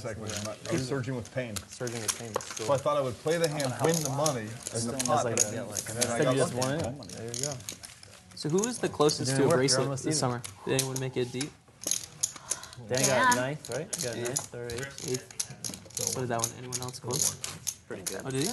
equity. I was surging with pain. surging with pain. So I thought I would play the hand, win the money, and the pot, but I didn't. And then I Instead, got you just lucky. won it. There you go. So who was the closest Didn't to a work, you're bracelet almost this even. summer? Did anyone make it deep? Dan Dan. got ninth, right? You got ninth or eighth. What did that one? Anyone else close? Pretty good. Oh, did he?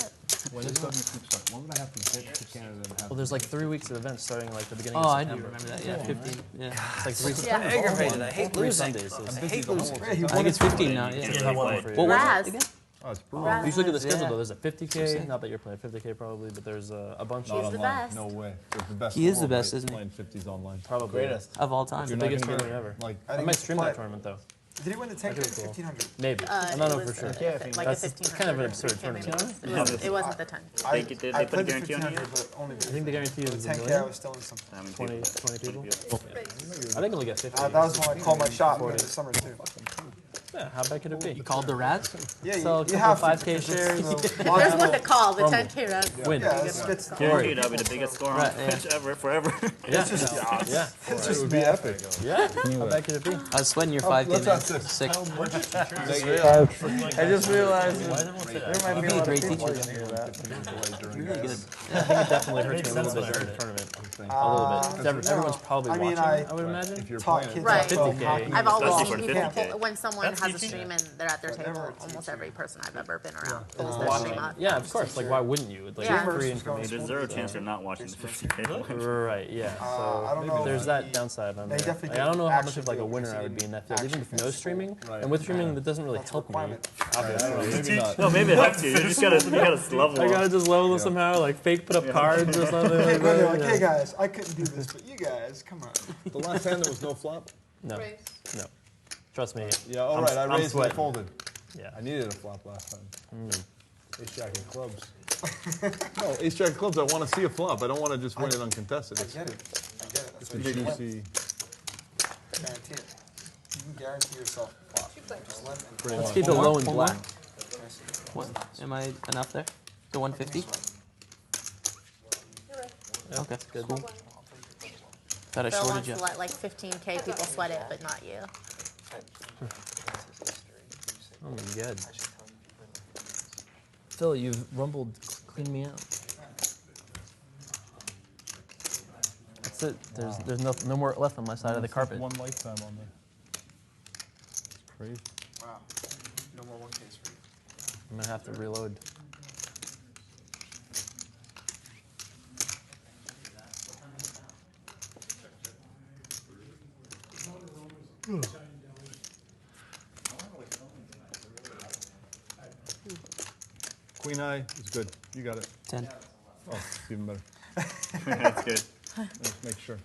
When this doesn't keep stuck, when would I have to get to Canada and have? Well, there's like 3 weeks of events starting like the beginning Oh, of I do September. remember that. Yeah, 15. Yeah. It's like 3 Yeah. Sundays. Aggravated. I hate 3 losing. Sundays. So I it's- hate losing. I think it's 15 now. Yeah. Yeah, What play. was Raz. it again? Oh, it's brutal. Raz. You should look at the schedule Yeah. though. There's a 50K. Not that you're playing 50K probably, but there's a bunch Not of He's the online. best. No way. They're the best. He in is the world, best, right? isn't he? Playing 50s online. probably Greatest. Of all time. the You're not biggest gonna get tournament ever. Like, I might stream that tournament though. Did he win the 10K or 1500? Maybe. I It don't know was for sure. Like That's a kind of 1500 an or absurd 3K maybe. tournament. It wasn't the 10. Did they put a played the guarantee on you? 1500, but only I think the guarantee the is a 10K I million. was still in something. How many 20 people? people. I think only get 50. That was when I called my shot in the summer too. Yeah, how bad could it be? You called the Raz? Yeah, Sell a you couple have 5K to, because shares. it's, There's one to call, the Rumble. 10K round. Win. Yeah, it's Guaranteed, that'll be the biggest score on Right, yeah. Twitch ever, forever. Yeah. Yeah. it would be epic. Yeah. How bad could it be? I was sweating your 5K, let's man. ask this. Sick. I just realized there might be a You're a lot of great people teacher. that hear that. You're really good. I think it definitely hurts me a little bit during the tournament. A little bit. Everyone's probably I mean, watching, I would imagine. If you're taught playing kids it. Right. about 50K. hockey. I've always Especially seen for people, 50K. when someone That's has a easy. stream and they're at their table, almost every person I've ever been around pulls their stream up. Yeah, of course. Like, why wouldn't you? Like, Yeah. free There's information. zero chance you're not watching the 50K live. Right, yeah. I don't know. There's that downside on They there. definitely Like, I don't know how much actually of like a do, winner because I would be in that field, actually even with no fits streaming. Right. And with streaming, that doesn't really help me. requirement. Maybe not. No, maybe it helps you. You just gotta level I up. gotta just level it somehow, like fake put up cards or something. Hey, Like they're that. like, Yeah. hey guys, I couldn't do this, but you guys, come on. The last hand there was no flop. No, Raise. no. Trust me. Yeah, all right. I I'm raised and I sweating. folded. Yeah. I needed a flop last time. Ace jack of clubs. No, ace jack of clubs. I want to see a flop. I don't want to just win it uncontested. I It's get it. I get it. That's it's what a you win. juicy. Guarantee it. You can guarantee yourself a flop. Just let it. Let's keep it low and black. What? Am I enough there? To 150? Okay, Good. cool. Thought I Phil shorted wants you. to let like 15K people sweat it, but not you. Oh my god. Phil, you've rumbled clean me out. That's it. There's no more left on my side of the carpet. One lifetime on there. It's crazy. Wow. No more 1Ks for you. I'm gonna have to reload. Queen eye is good. You got it. 10. Oh, it's even better. That's good. Let's make sure.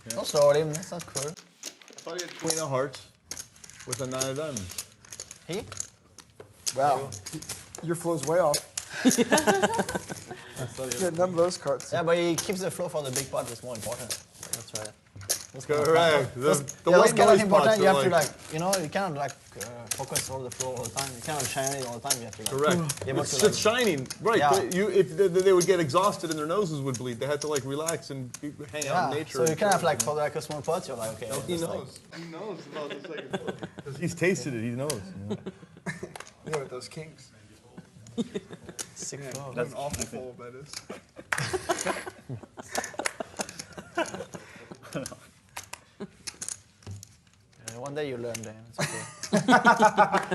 Don't throw at him. That's not cool. I thought he had queen of hearts with a 9 of diamonds. He? Wow. Your flow's way off. Yeah, none of those cards. Yeah, but he keeps the flow for the big pot. That's more important. That's right. Correct. The Yeah, white that's kind of noise important. pots You are have to like, you cannot focus all the flow all the time. You cannot shine it all the time. You have to correct. be able It's to, just shining, right? Yeah. But if they would get exhausted and their noses would bleed, they had to like relax and hang out in nature. So you can have for like a small pot. You're like, okay. No, he just, knows. He knows about the second floor. Because he's tasted it. He knows. Yeah, with those kings. Sick Man, flow. what an awful fold that is. One day you learn, Dan. It's okay.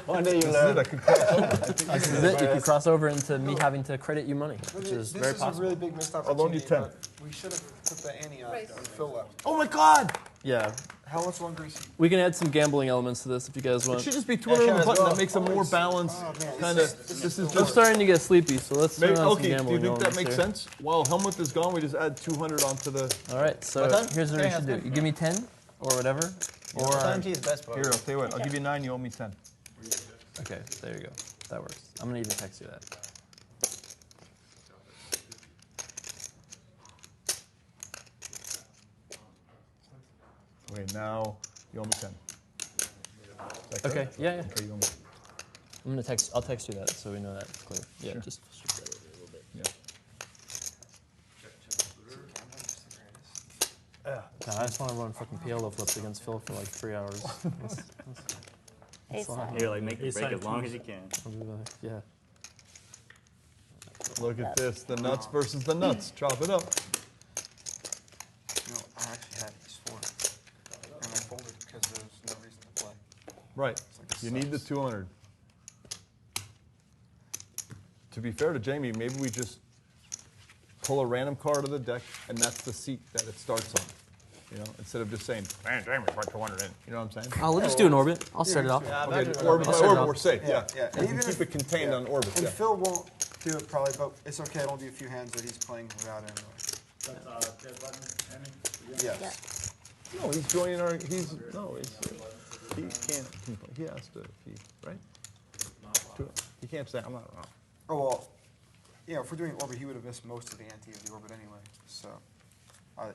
One day you learn. This is it. You can cross over into me having to credit you money, which is This very is a possible. really big missed I'll loan you opportunity. 10. but We should have put the ante on when Phil left. Oh my God! Yeah. How much longer is he? We can add some gambling elements to this if you guys It want. should just be 200 on the as button. well. That makes a more balanced kind of. This is I'm just. starting to get sleepy, so let's turn on some Okay, do you gambling think that elements makes here. sense? While Hellmuth is gone, we just add 200 onto the. All right, so What time? here's what we Okay, should do. that's You give me 10 or whatever, or Time is best, bro. Here, I'll tell you what. I'll give you 9. You owe me 10. Okay, there you go. That works. I'm gonna even text you that. Okay, now you owe me 10. Is that Okay, correct? yeah. Okay, you owe me. I'm gonna text. I'll text you that so we know that's clear. Yeah, Sure. just shift that over a little bit. Yeah. God, I just want to run fucking PLO flips against Phil for like 3 hours. Ace high. Here, like, make it Ace break high as long twos. as you can. I'll be like, yeah. Look at this, the nuts versus the nuts. Chop it up. You know, I actually had ace 4. And I folded because there was no reason to play. Right. like You need the 200. To be fair to Jamie, maybe we just pull a random card of the deck, and that's the seat that it starts on. You know, instead of just saying, man, Jamie, put 200 in. You know what I'm saying? Oh, we'll just do an orbit. I'll set it off. Okay, orbit by I'll set it orbit, up. we're safe. Yeah, Yeah. yeah. We can keep it contained on orbit. And Yeah. Phil won't do it probably, but it's okay. It'll be a few hands that he's playing without anyway. That's dead button, Henry? Yes. No, he's joining our. He can't. He has to. Right? He can't say I'm not wrong. Oh well, yeah. If we're doing orbit, he would have missed most of the ante of the orbit anyway. So.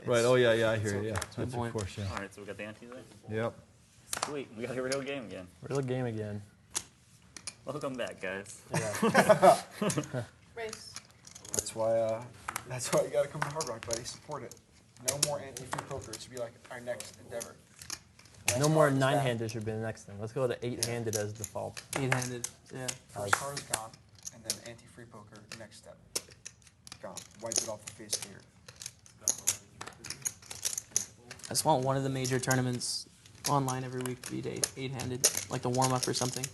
Right. Oh yeah. I it's hear you. Yeah. okay. That's of course. Yeah. All right, so we got the ante there. Yep. Sweet, we got a real game again. Real game again. Welcome back, guys. Yeah. Race. That's why you gotta come to Hard Rock, buddy. Support it. No more anti-free poker. It should be like our next endeavor. No more 9-handed should be the next thing. Let's go to 8-handed as default. 8-handed. Yeah. First card is gone, and then anti-free poker. Next step. Gone. Wipe it off the face here. I just want one of the major tournaments online every week to be 8-handed, like the warm-up or something.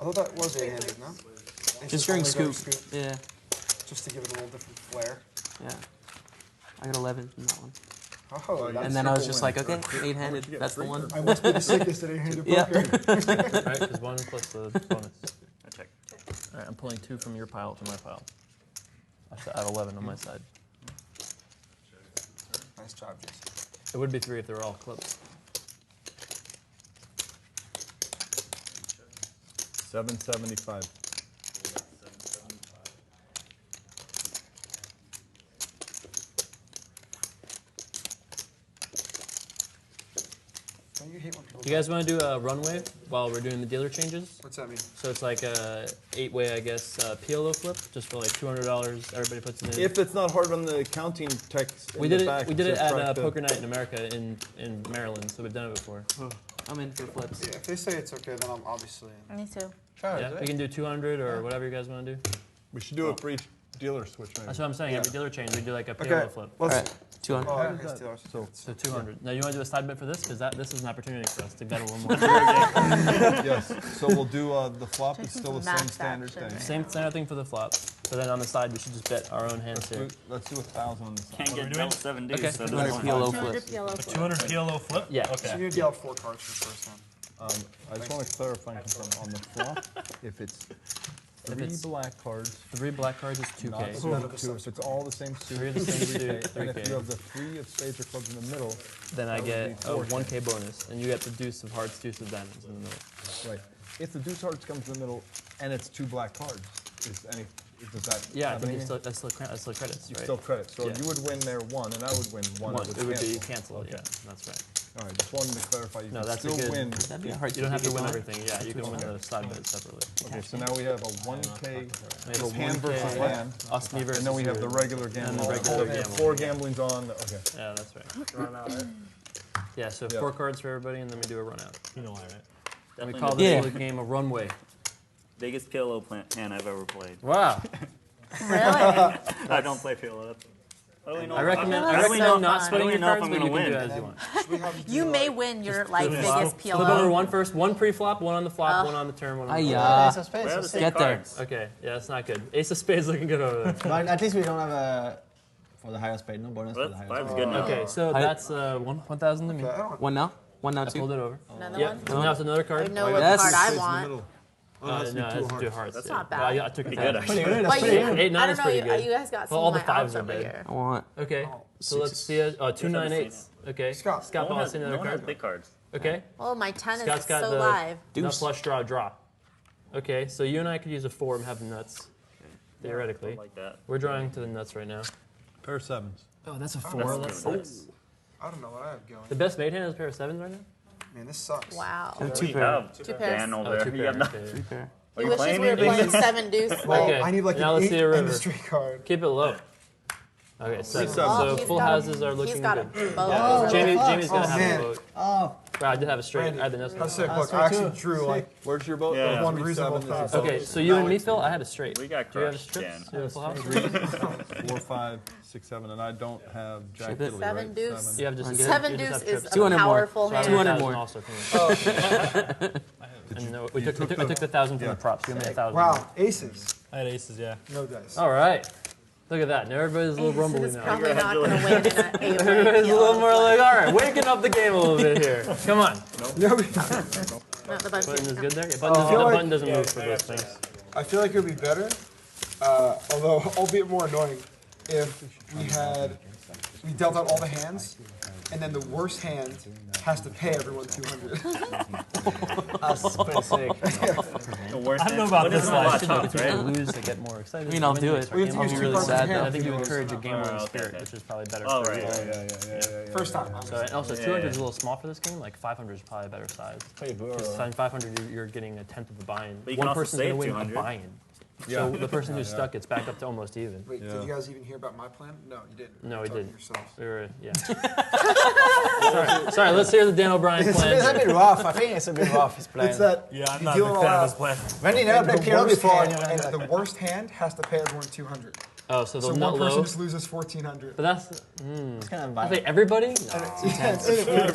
I thought that was 8-handed, no? It's Just during only scoop. Yeah. Just to give it a little different flair. Yeah. I got 11 from that one. Oh, that's And then I was triple just win. like, okay, 8-handed, that's the one. I must be the sickest at 8-handed Yeah. poker. Right, because 1 plus the bonus. I check. All right, I'm pulling 2 from your pile to my pile. I have 11 on my side. Nice job, Jason. It would be 3 if they were all clips. 775. Don't you hate when people Do you guys want to do a runway while we're doing the dealer changes? What's that mean? So it's like a 8-way, I guess, PLO flip, just for like $200. Everybody puts it in. If it's not hard on the counting text in we did the it. back, We did it subtract at the- Poker Night in America in Maryland, so we've done it before. I'm in for flips. Yeah, if they say it's okay, then I'm obviously in. Me too. Yeah, we can do 200 or whatever you guys want to do. We should do it for each dealer switch, maybe. That's what I'm saying. Every dealer change, we do like a PLO Okay, flip. let's. All right, 200. Oh, I guess dealers. So 200. Now you want to do a side bet for this because this is an opportunity for us to bet a little more. Yes. So we'll do the flop. It's Jason's still the a same math standard action, thing. right? Same standard thing for the flop. But then on the side, we should just bet our own hands here. Let's do 1,000 on the side. Can't What are we get doing? double 7 Okay. Ds, so 200 this PLO one. flip. 200 PLO A flip. 200 PLO flip? Yeah. So Okay. you deal 4 cards for the first time. I just want to clarify and confirm on the flop. If it's three black cards, 3 black cards is not 2K. suited to. If it's all the same suit, 3 of the same suit, and if 3K. you have the 3 of spades or clubs in the middle, Then I that would get be a 4K. 1K bonus, and you get the deuce of hearts, deuce of diamonds in the middle. Right. If the deuce hearts comes in the middle and it's 2 black cards, does that Yeah, I have think any- that's still credits, you right? still credit. So Yeah. you would win there 1, and I would win 1. It would be cancel. canceled. Okay. Yeah, that's right. All right. Just wanted to clarify. You No, can that's a still good. win. That'd be a hard You don't have to win $250. everything. Yeah, you can win the side bet separately. Okay. So now we have a 1K. We have a hand versus 1K, hand. us, me versus And then we have you. the regular And gambling. the regular So gambling. 4 gambling's on. Okay. Yeah, that's right. Yeah, so Yeah. 4 cards for everybody, and then we do a run out. You know why, right? And we Definitely call the Yeah. this game a runway. biggest PLO hand I've ever played. Wow. Really? I don't play PLO. How do we know? I recommend how do we know- not how splitting do we your know if cards, I'm but you gonna can do win? as you want. You may win your like biggest Flip over PLO. 1 first, 1 pre-flop, 1 on the flop, Oh. 1 on the turn, 1 on the Aye, flop. Where are the same Get there. cards? Okay, yeah, that's not good. Ace of spades looking good over there. But at least we don't have a for the higher spade. No bonus for Well, the higher Five's spade. good enough. Okay, so that's 1,000 to me. One now? One now, I pulled two? it over. Another Yeah, one? and now it's another I card. know what Yes. card I Spades in the want. middle. No, it has to do hearts. That's yeah. not bad. Well, I took it Pretty down. good, actually. But you, 8-9 I is don't know, pretty good. you guys got some Well, all of the my fives outs are over big. here. I want. Okay, so let's see. 2 9 8s. Okay, Scott. Scott No one Ball, has, see no another one has card. big cards. Okay. Oh, my 10 Scott's is got so the live. nut flush draw draw. Okay, so you and I could use a 4 and have the nuts. Theoretically. Like that. We're drawing to the nuts right now. Pair of 7s. Oh, that's a Oh, 4. that's That good. sucks. I don't know what I have going. The best made hand is a pair of 7s right now? Man, this sucks. Wow. We have Two pairs. Dan over Oh, there. 2 He pair. got no- Okay. 3 pair. Are He you wishes we playing were playing anything? 7 deuce. Well, Okay, I need like now an let's 8 see a and a river. straight card. Keep it low. Okay, 7. Well, So he's full got a- houses are he's looking got a good. boat. Yeah, Jamie's gonna Oh, have man. a vote. Oh, Right, I did have a straight. I had the nuts. That's sick. Look, I actually drew like Where's your boat? Yeah. one reasonable thought. Okay, so you and me, Phil, I had a straight. We got Do you have a crushed, strip? Dan. You have a full house? 4, 5, 6, 7, and I don't have Jack Ship it. Italy, 7 right? deuce. 7. You have just I'm a good. 7 you just deuce have is trips. a 200 more. powerful So I have hand. 200 1,000 more. also from you. And no, we took the 1,000 from the props. You made 1,000. Wow, aces. I had aces, yeah. No dice. All right. Look at that. Now everybody's a little Ace rumbly is now. probably not going to win in an 8 Everybody's a little more like, all right, waking up the game a little bit here. Come on. Not the button. Button is good there? Yeah, I button feel the like- button doesn't move for those things. I feel like it would be better, although albeit more annoying, if we dealt out all the hands, and then the worst hand has to pay everyone 200. that's pretty sick. The worst I don't know hand- about what this is the last last You know, chance, if you right? lose, they get more excited. I mean, I'll Win, do they it. start We have to I'll use be two really cards in sad hand. though. I think you encourage a Oh, gambling okay, spirit, okay. which is probably better Oh, for right, you. right. First time. So, and also, 200 is a little small for this game. Like 500 is probably a better size. Pretty brutal. Because 500, you're getting a tenth of the buy-in. But you can One also person's going to save win a 200. buy-in. So the person who's stuck gets back up to almost even. Wait, did you guys even hear about my plan? No, you didn't. No, You we talked to didn't. yourselves. We were, yeah. sorry, let's hear the Dan O'Brien It's a plan. bit rough. I think it's a bit rough, his plan. It's that Yeah, I'm you not a deal big it all fan of out, this plan. When you never and played the PLO worst before, hand, and you're and like, the worst hand has to pay everyone 200. Oh, so So they'll one nut person low. just loses 1,400. But that's, it's kind of I think violent. everybody?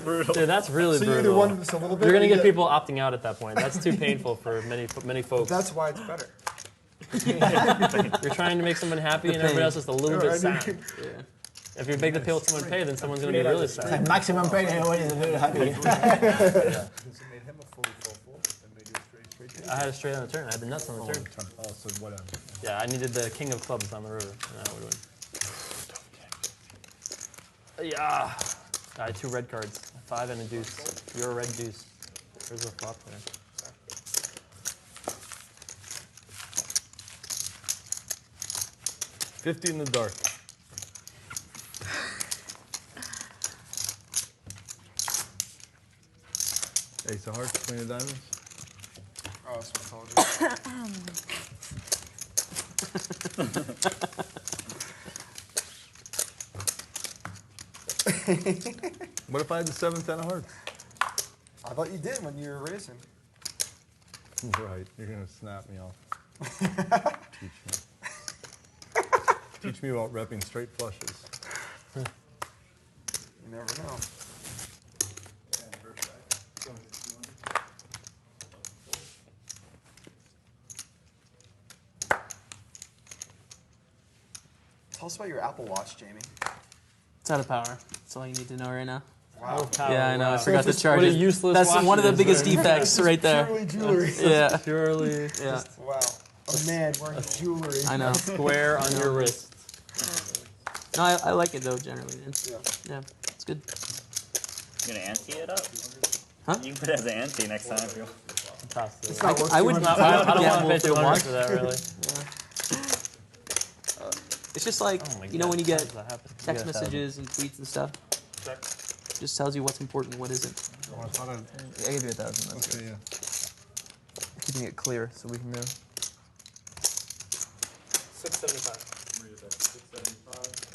Brutal. Dude, that's really So you either brutal. won just a little bit. You're or gonna you get people opting out at that point. That's too painful for many folks. That's why it's better. You're trying to make someone happy, and everybody else is a little bit sad. Yeah. If you're big to pay someone pay, then someone's gonna be really sad. Maximum pain, everybody is very happy. I had a straight on the turn. I had the nuts on the turn. Oh, so whatever. Yeah, I needed the king of clubs on the river, and I would win. Yeah. I had 2 red cards, 5 and a deuce. You're a red deuce. There's a flop there. 50 in the dark. Ace of hearts, queen of diamonds. Oh, that's what I told you. What if I had the 7th ten of hearts? I thought you did when you were racing. Right, you're gonna snap me off. Teach me. Teach me about repping straight flushes. You never know. Tell us about your Apple Watch, Jamie. It's out of power. That's all you need to know right now. Wow. Yeah, I know. I Wow. forgot to charge What a it. useless That's watch one of it the is, biggest right? defects right there. Purely jewelry. Yeah. Purely Yeah. Wow. A man wearing jewelry. I know. square on your wrist. No, I like it though. Generally, it's, Yeah. yeah, it's good. You gonna ante it up? Huh? You can put it as an ante next time if you want. Fantastic. It's not worth I would 200. I don't want to gamble pay for 200 1. for that, really. It's just like Oh my you know God, when you get how does that happen? text You guys have messages and tweets and stuff. Just tells you what's important, what isn't. Oh, I thought I'd... I give you 1,000. That's Okay, yeah. keeping it clear so we can know. 675.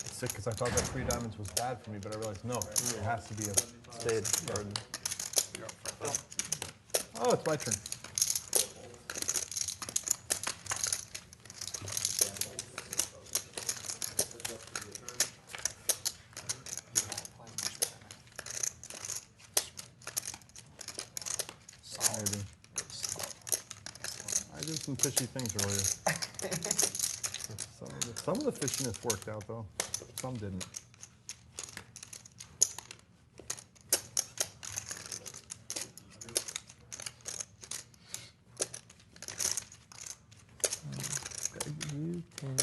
It's sick because I thought that 3 diamonds was bad for me, but I realized no, it has to be a... Spade. Burden. Oh, it's my turn. Maybe. I did some fishy things earlier. Some of the fishiness worked out though. Some didn't. You can.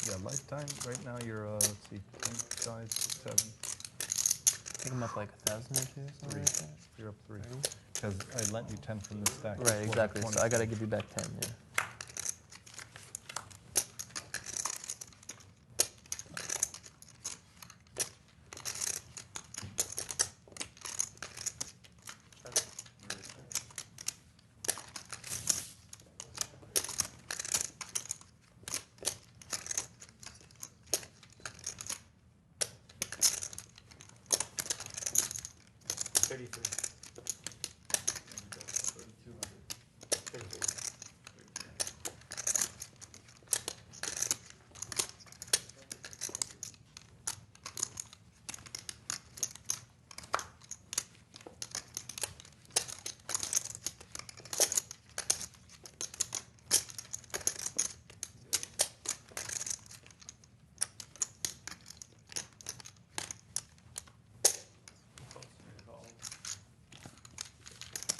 Yeah, lifetime. Right now you're let's see, 10, 5, 6, 7. think I'm up like 1,000 or 2, something like that. You're up 3. Because I lent you 10 from this stack. Right, exactly. So I gotta give you back 10, yeah.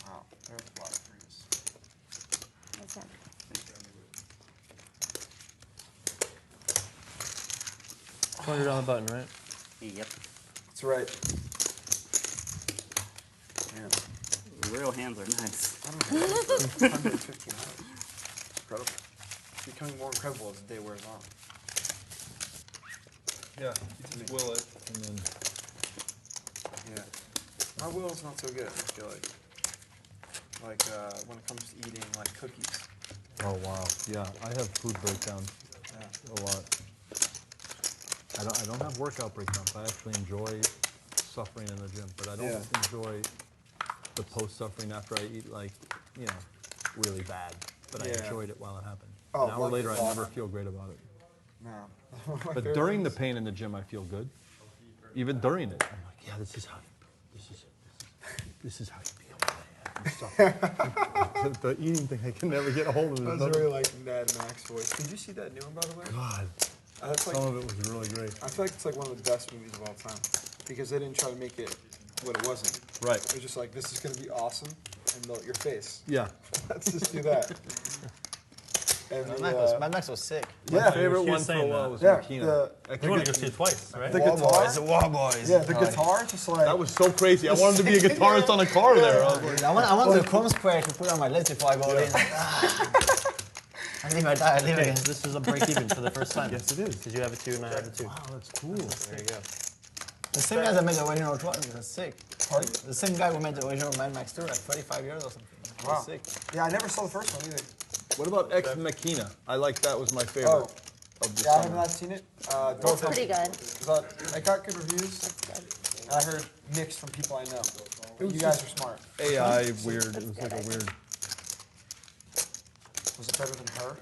Wow, there's a lot of threes. That's it. 200 on the button, right? Yep. That's right. Man, Real hands are nice. I don't know. 150 hours. Incredible. It's becoming more incredible as the day wears on. Yeah, you just will it, and then... Yeah. My will is not so good, I feel like. Like, when it comes to eating, like, cookies. Oh, wow. Yeah, I have food breakdowns a lot. I don't have workout breakdowns. I actually enjoy suffering in the gym, but I don't enjoy the post-suffering after I eat, like, you know, really bad. But I enjoyed it while it happened. Oh, An hour later, I never feel great about it. No. But during the pain in the gym, I feel good. Even during it, I'm like, yeah, this is how you feel. I'm suffering. the eating thing, I can never get a hold of it. That's really like Mad Max voice. Did you see that new one, by the way? God. That's like, Some of it was really great. I feel like it's like one of the best movies of all time. Because they didn't try to make it what it wasn't. Right. It was just like, this is going to be awesome, and melt your face. Yeah. Let's just do that. And Mad Max was sick. My favorite one for a while was Makina. You want to go see it twice, right? The guitar. The War Boys. Yeah, the guitar, just like... That was so crazy. I wanted to be a guitarist on a car there. I was like, I want the chrome square to put on my lips before I go in. I leave I die, I leave again. This is a break even for the first time. yes, it is. Because you have a 2 and I have a 2. Wow, that's cool. There you go. The same guy that made the original one, that's sick. The same guy who made the original Mad Max 2 like 35 years or something. Wow. Sick. Yeah, I never saw the first one either. What about Ex Machina? I like that was my favorite Oh. of the Yeah, I have summer. not seen it. It's pretty good. But I got good reviews. And I heard mixed from people I know. But you guys are smart. AI weird. It was like a weird. Was it better than her?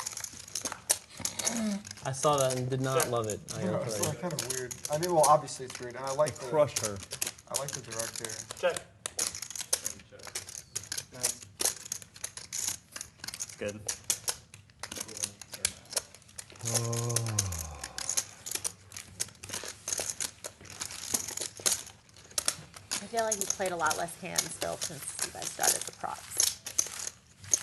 I saw that and did not love it. I Yeah, gotta it's tell you. like kind of weird. I mean, well, obviously it's weird, and I like the. Crushed her. I like the director. Check. Nice. Good. I feel like you played a lot less hands, Phil, since you guys started the props.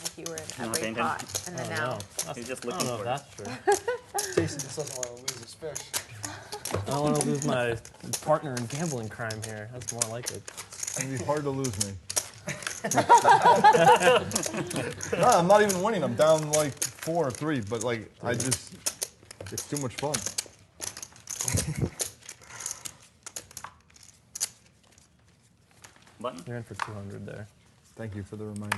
Like you were in Not every paying pot, attention. and then now. He's just I looking don't know for if it. that's true. Jason just doesn't want to lose his fish. I don't want to lose my partner in gambling crime here. That's more like it. It'd be hard to lose me. No, I'm not even winning. I'm down like 4 or 3, but like I just, it's too much fun. Button? You're in for 200 there. Thank you for the reminder.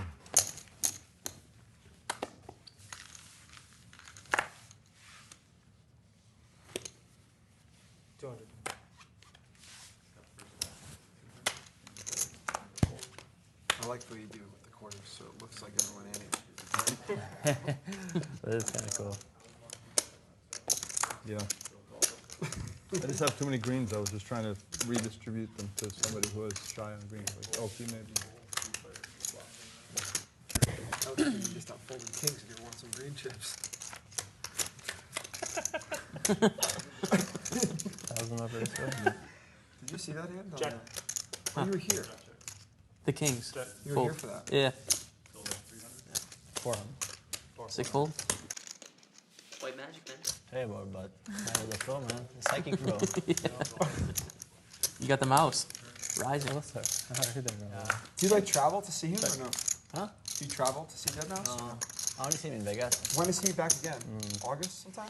I like the way you do it with the quarters, so it looks like everyone in it. That is kind of cool. Yeah. I just have too many greens. I was just trying to redistribute them to somebody who is shy on greens, like ElkY maybe. You just stop folding kings if you want some green chips. 1,000 over this way. Did you see that hand? Check. Oh, you were here. The kings. You were Fold. here for that. Yeah. 400. 6 fold. White magic, man. Hey, but I was a pro, man. A psychic pro. You got the mouse. Rising. What's her? I heard that wrong. Do you like travel to see him or no? Huh? Do you travel to see Deadmau5? I only see him in Vegas. When is he back again? August sometime?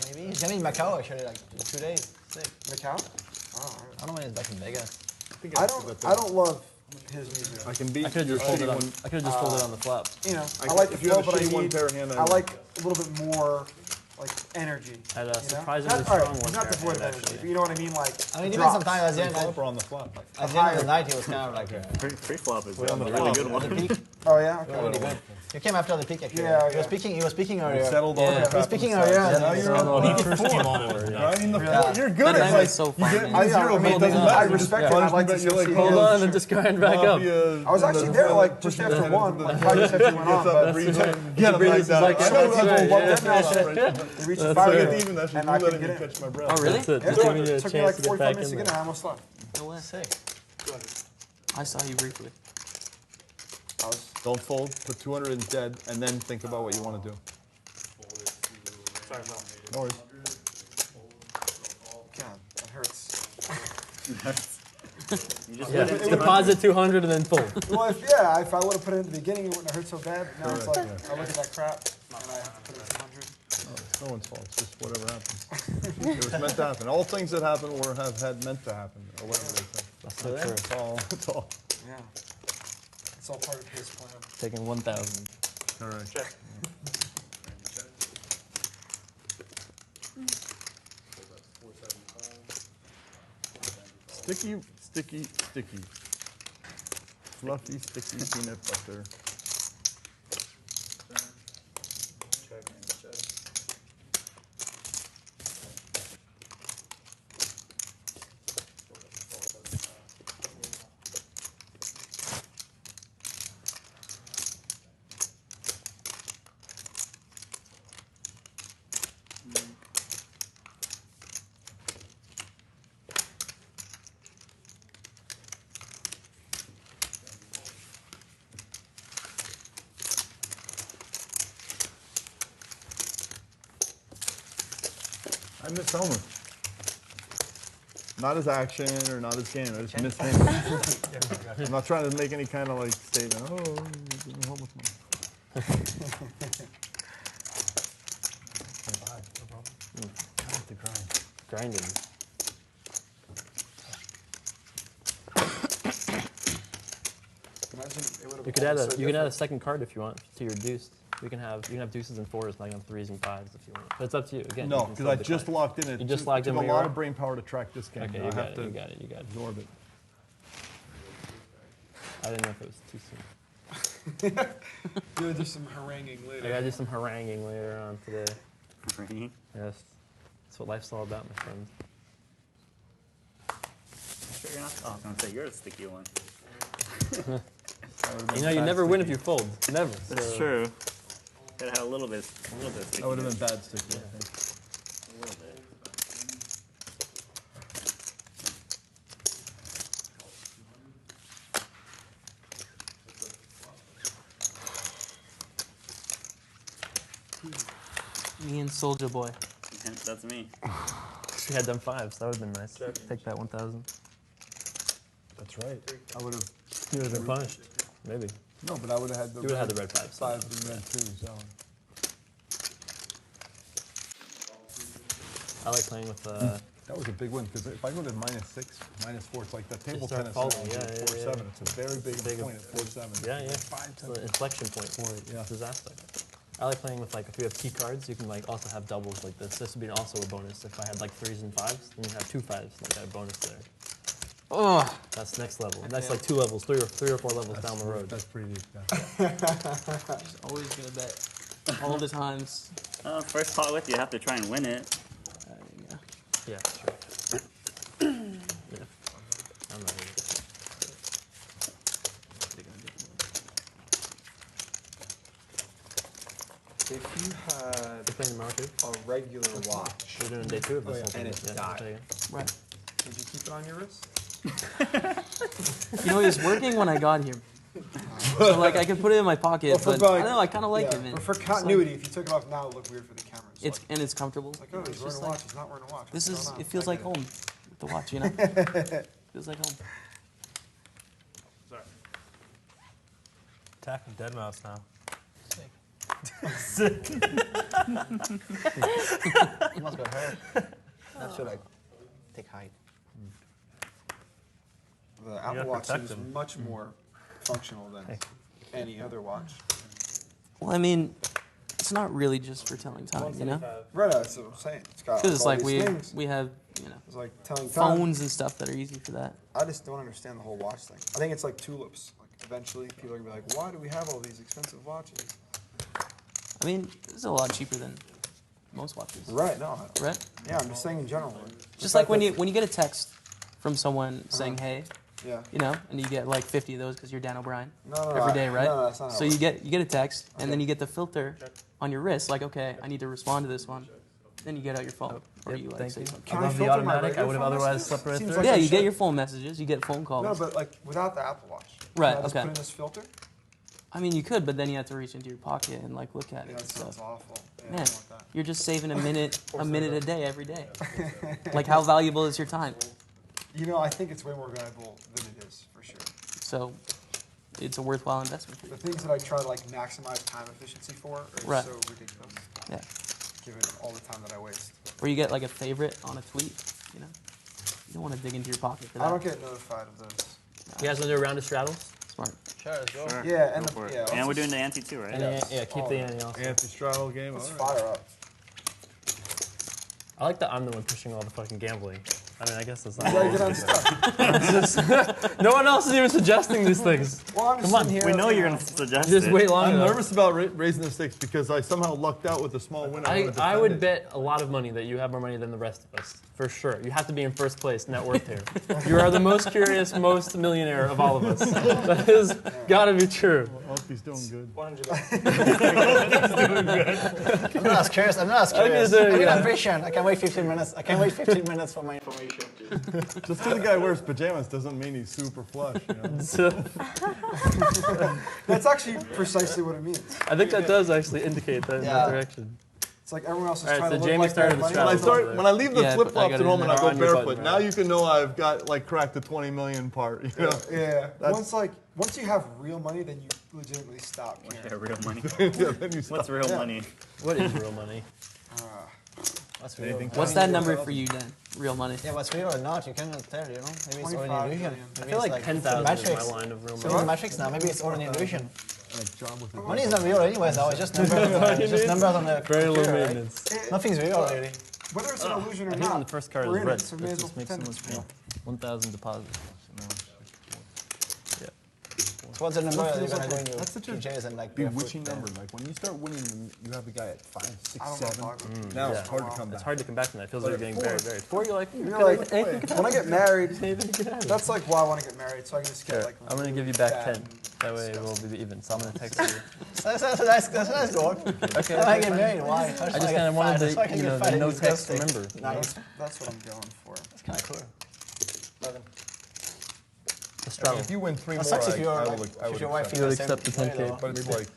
Maybe. He's gonna be in Macau actually, like 2 days. Sick. Macau? Oh, all right. I don't know when he's back in Vegas. I don't love his music. I can beat. I could have just folded on. I could have just folded on the flop. You know, I like the if you have flow, a but I shitty one need. pair hand, I like a little bit more, like energy. Had a you know? surprisingly Not- all right, strong one he's not pair devoid of hand, energy, actually. but you know what I mean, like. I mean, even drops. sometimes at the end, flop or on the flop. at the end of the night, he was kind of like Pre-flop is on the a really good at one. the peak. Oh yeah. Okay. Really good. He came after the peak actually. Yeah, He was speaking. He was speaking earlier. Settled all the He was crap speaking on the earlier. side. and Now then- you're Well, on he first came on it. Grinding the Yeah. floor. You're good That at night like was so you fun, get man. me zero, but it doesn't matter. I You just respect it. punch I'd like me, to but you're see like, him. Hold on and just grind back up. I was actually there like just after one. Like, I just after went on, but Get Bring him like this that. back I up. know That's I'm right, going yeah. to now. they reached the If I fire get gate, even, that's and I you letting couldn't me get in. catch my breath. Oh, really? That's it. Yeah, Just giving you a it took me chance like to get 45 back minutes in to get there. in. I almost left. No way. Sick. I saw you briefly. Don't fold. Put 200 in dead, and then think about what you want to do. Sorry, Phil. No worries. God, that hurts. You just Yeah. let it Deposit 200 and then fold. Well, if I would have put it in the beginning, it wouldn't have hurt so bad. Now it's like, Correct, I look at that crap, and I have to put it in 200. It's no one's fault. It's just whatever happens. It was meant to happen. All things that happen or have had meant to happen, or whatever they say. That's so true. It's all. It's all. Yeah. It's all part of his plan. Taking 1,000. All right. Check. Sticky, sticky, sticky. Fluffy, sticky peanut butter. I miss Hellmuth. Not his action or not his game. I just miss him. I'm not trying to make any kind of like statement. Oh, you're doing Hellmuth money. I have to grind. Grinding. You could add a second card if you want to your deuce. You can have deuces and fours, and I can have threes and fives if you want. But it's up to you. Again, No, because I just locked in it. You just locked in took a where you lot are? of brain power to track this game. Okay, I you got have it. to You got it. You got it. absorb it. I didn't know if it was too soon. You'll do some haranguing later. I gotta do some haranguing later on today. Haranguing? Yes, that's what life's all about, my friend. Sure you're not. Oh, I was gonna say you're a sticky one. You know, you never win if you fold. Never. That's So- true. Gotta have a little bit sticky. That would have been bad sticky, I think. A little bit. Me and Soldier Boy. Yeah, that's me. She had them fives. That would have been nice. Take that 1,000. That's right. I would have. You would have been punished. Maybe. No, but I would have had the. You would have had the red fives. Five and red two. So. I like playing with. That was a big win because if I go to -6, -4, it's like that table start tennis. falling, yeah, 4-7. It's a very big point at 4-7. Yeah, yeah. It's an inflection point for disaster. I like playing with, like, if you have key cards, you can, like, also have doubles like this. This would be also a bonus. If I had, like, threes and fives, then you have two fives, like, I have a bonus there. Oh, that's next level. That's like 2 levels, three or four levels down the road. That's pretty deep. Just always gonna bet all the times. First pot with you have to try and win it. Yeah, sure. Yeah. I'm not really. If you had a regular watch, we're doing day 2 of this. and it died, right? Would you keep it on your wrist? You know, it was working when I got here. So, like, I could put it in my pocket, but I don't know, I kind of like it, man. But for It's continuity, like- if you took it off now, it would look weird for the camera. and it's comfortable. Like, oh, he's It's wearing just a watch, like- he's not wearing a watch. This What's is, going on? it feels I like get home with the watch, you know? Feels Feels like home. Sorry. Attacking dead mouse now. You must got hurt. That should like take height. The gotta Apple Watch protect seems him. much more functional than any other watch. Well, I mean, it's not really just for telling time, you know? Right, that's what I'm saying. It's got Because it's all like these things. we have, you know, It's like telling time. phones and stuff that are easy for that. I just don't understand the whole watch thing. I think it's like tulips. Like eventually, people are gonna be like, "Why do we have all these expensive watches?" I mean, it's a lot cheaper than most watches. Right? No. Right? Yeah, I'm just saying in general. Just like when you get a text from someone saying, "Hey," Yeah. you know, and you get like 50 of those because you're Dan O'Brien No, every day, right? No, that's not how So it you works. get a text, and then you get the filter on your wrist, like, okay, I need to respond to this one. Then you get out your phone, or you like say something. Can I filter my regular phone messages? Seems like Yeah, I you get should. your phone messages, you get phone calls. No, but like without the Apple Watch. Right, Can I just okay. put in this filter? I mean, you could, but then you have to reach into your pocket and like look at Yeah, it. that So, sounds awful. Yeah, I man, don't want that. you're just saving a minute a day every day. Like, how valuable is your time? You know, I think it's way more valuable than it is, for sure. So, it's a worthwhile investment for you. The things that I try to like maximize time efficiency for are Right. so ridiculous. Yeah. Given all the time that I waste. Or you get like a favorite on a tweet, you know? You don't want to dig into your pocket for that. I don't get notified of those. You guys want to do a round of straddles? Smart. Sure, let's go. Sure. Yeah, and Go the- for it. yeah, let's And we're just- doing the ante too, right? Yeah, keep the ante also. Anti-straddle game. Let's all right. fire up. I like that I'm the one pushing all the fucking gambling. I mean, I guess that's You not. gotta get unstuck. No one else is even suggesting these things. Well, I'm just Come on, sitting here. We know you you're gonna suggest Just it. wait long I'm enough. nervous about raising the stakes because I somehow lucked out with a small win. I would bet a lot of money that you have more money than the rest of us, for sure. You have to be in first place net worth here. You are the most curious, most millionaire of all of us. That has got to be true. I hope he's doing good. I'm not as curious. I'm not as curious. so, I mean, yeah. I'm patient. I can wait 15 minutes. I can wait 15 minutes for my information. Just because the guy wears pajamas doesn't mean he's super flush. You know? That's actually precisely what it means. I think that does actually indicate that in that Yeah. direction. It's like everyone else is All right, trying so to look Jamie like they have started the money. straddle. When I leave the Yeah, flip but I flops gotta at home do and I that go on your barefoot, button, now right? you can know I've got like cracked the 20 million part. You know? Yeah. That's- Once you have real money, then you legitimately stop caring. Yeah, real money. Yeah, then you What's stop. real money? What is real money? What's real? What's that number for you, Dan? Real money. Yeah, what's real or not, you cannot tell, you know? Maybe it's all an 25 illusion. million. I Maybe feel it's like 10,000 is Matrix. my line of real So money. it's Matrix now. Maybe it's all an illusion. Like John with the Money is not real anyways now. It's just numbers. It's just numbers on the Very low computer, right? maintenance. Nothing's real really. Whether it's an illusion or I think not, when the first card we're is in red, it, so that may as just well makes so pretend much it's real. 1,000 deposits. So what's the number that you're feels gonna like go in your that's such a PJs and like bewitching number. Like when you start winning, and you have a guy at 5, 6, I don't know 7. if I'll go. Now Yeah. it's hard to come It's back. hard to come back from that. It feels like you're getting very, very. 4, you're like, You know, like, when I get married, anything can happen. that's like why I want to get married, so I can just get Sure. like. I'm gonna give you back bad 10. That way we'll be even. So I'm gonna text you. That's a nice goal. Okay. I get married. Why? I just kind of wanted the no text. Remember. Nice. That's what I'm going for. That's kind of cool. 11. The straddle. If you win 3 That more, sucks if you're I like, will if your wife accept. You would feels accept the 10K. But it's like,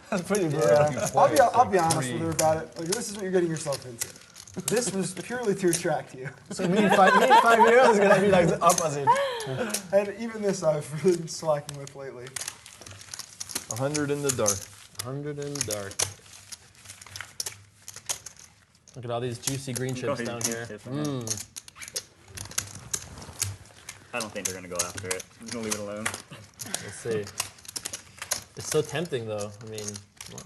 That's pretty Yeah, bad. I'll be honest with her about it. Like, this is what you're getting yourself into. This was purely to attract you. So me in 5 years is gonna be like the opposite. And even this I've really been slacking with lately. 100 in the dark. 100 in the dark. Look at all these juicy green Go chips ahead, down you here. can chip I don't think they're gonna go after it. I'm gonna leave it alone. Let's see. It's so tempting, though. I mean, come on.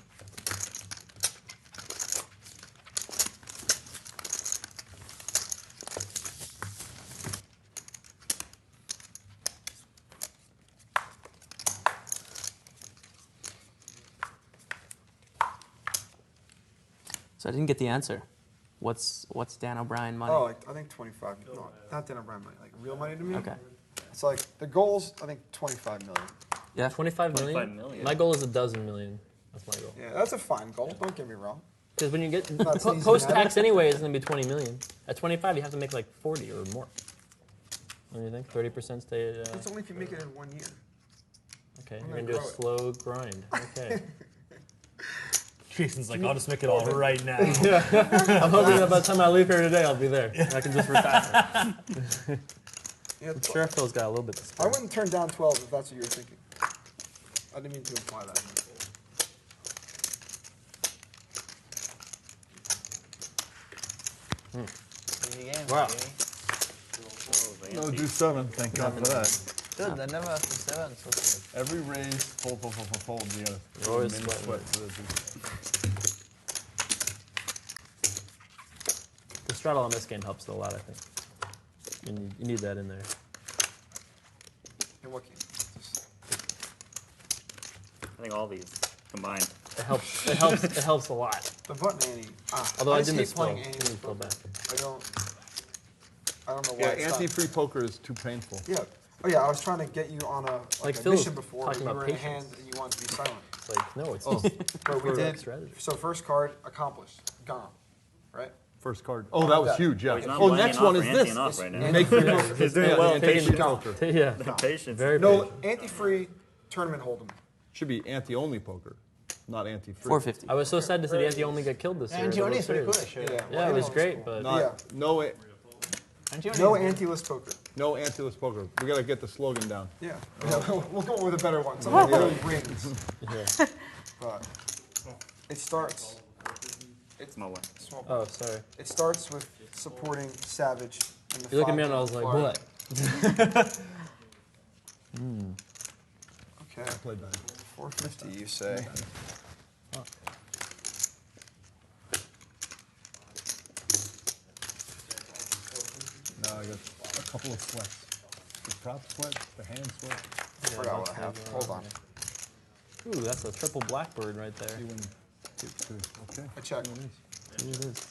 So I didn't get the answer. What's Dan O'Brien money? Oh, like, I think 25. No, not dinner brand money. Like real money to me. Okay. It's like the goal's I think 25 million. Yeah. 25 million? 25 million. My goal is 12 million. That's my goal. Yeah, that's a fine goal. Don't get me wrong. Because when you get That's easy post-tax matter. anyway, it's going to be 20 million. At 25, you have to make like 40 or more. What do you think? 30% stay at... That's only if you make it in 1 year. Okay, I'm you're gonna going to do a grow slow grind. Okay. Jason's like, I'll just make it all right now. I'm hoping that by the time I leave here today, I'll be there. I can just retire. I'm sure Phil's got a little bit. I wouldn't turn down 12 if that's what you were thinking. I didn't mean to imply that. Wow. No, do 7. Thank God for that. Dude, I never asked for 7. So Every raise, fold. You gotta always mini sweat. to the The straddle on this game helps a lot, I think. You need that in there. In what game? I think all these combined. It helps. It helps a lot. The button ante. Although I just did hate miss playing Phil. ante Didn't with feel poker. I don't know why. Yeah, it's not- anti-free poker is too painful. Yeah. Oh yeah, I was trying to get you on a Like a Phil's mission before, but talking you about were in a patience. hand and you wanted to be silent. It's like, no, it's But we did. strategy. So first card accomplished, gone, right? First card. Oh, that was Yeah. huge, yeah. He's not Oh, playing next off one or is anteing this. off right now. Make free poker. He's doing well in Patient patience. poker. Yeah. The patience. Very No, patient. anti-free tournament Holdem. Should be anti-only poker, not anti-free. 450. I was so sad to see the Ante only get killed this year. Ante It only was is pretty serious. cool, actually. Yeah, it was great, but Not, Yeah. no, No anti-less poker. no anti-less poker. We gotta get the slogan down. Yeah. We'll go with a better one. Something that really rings. yeah. But it starts. It's My way. small. Oh, sorry. It starts with supporting Savage. In the You look at me 5 and I was like, Florida. what? Okay. Played better. 450, you say. Now I got a couple of sweats. The prop sweat, the hand sweat. I forgot what I have. Hold on. Ooh, that's a triple blackbird right there. You win 2. Okay. I check. Ooh, it is.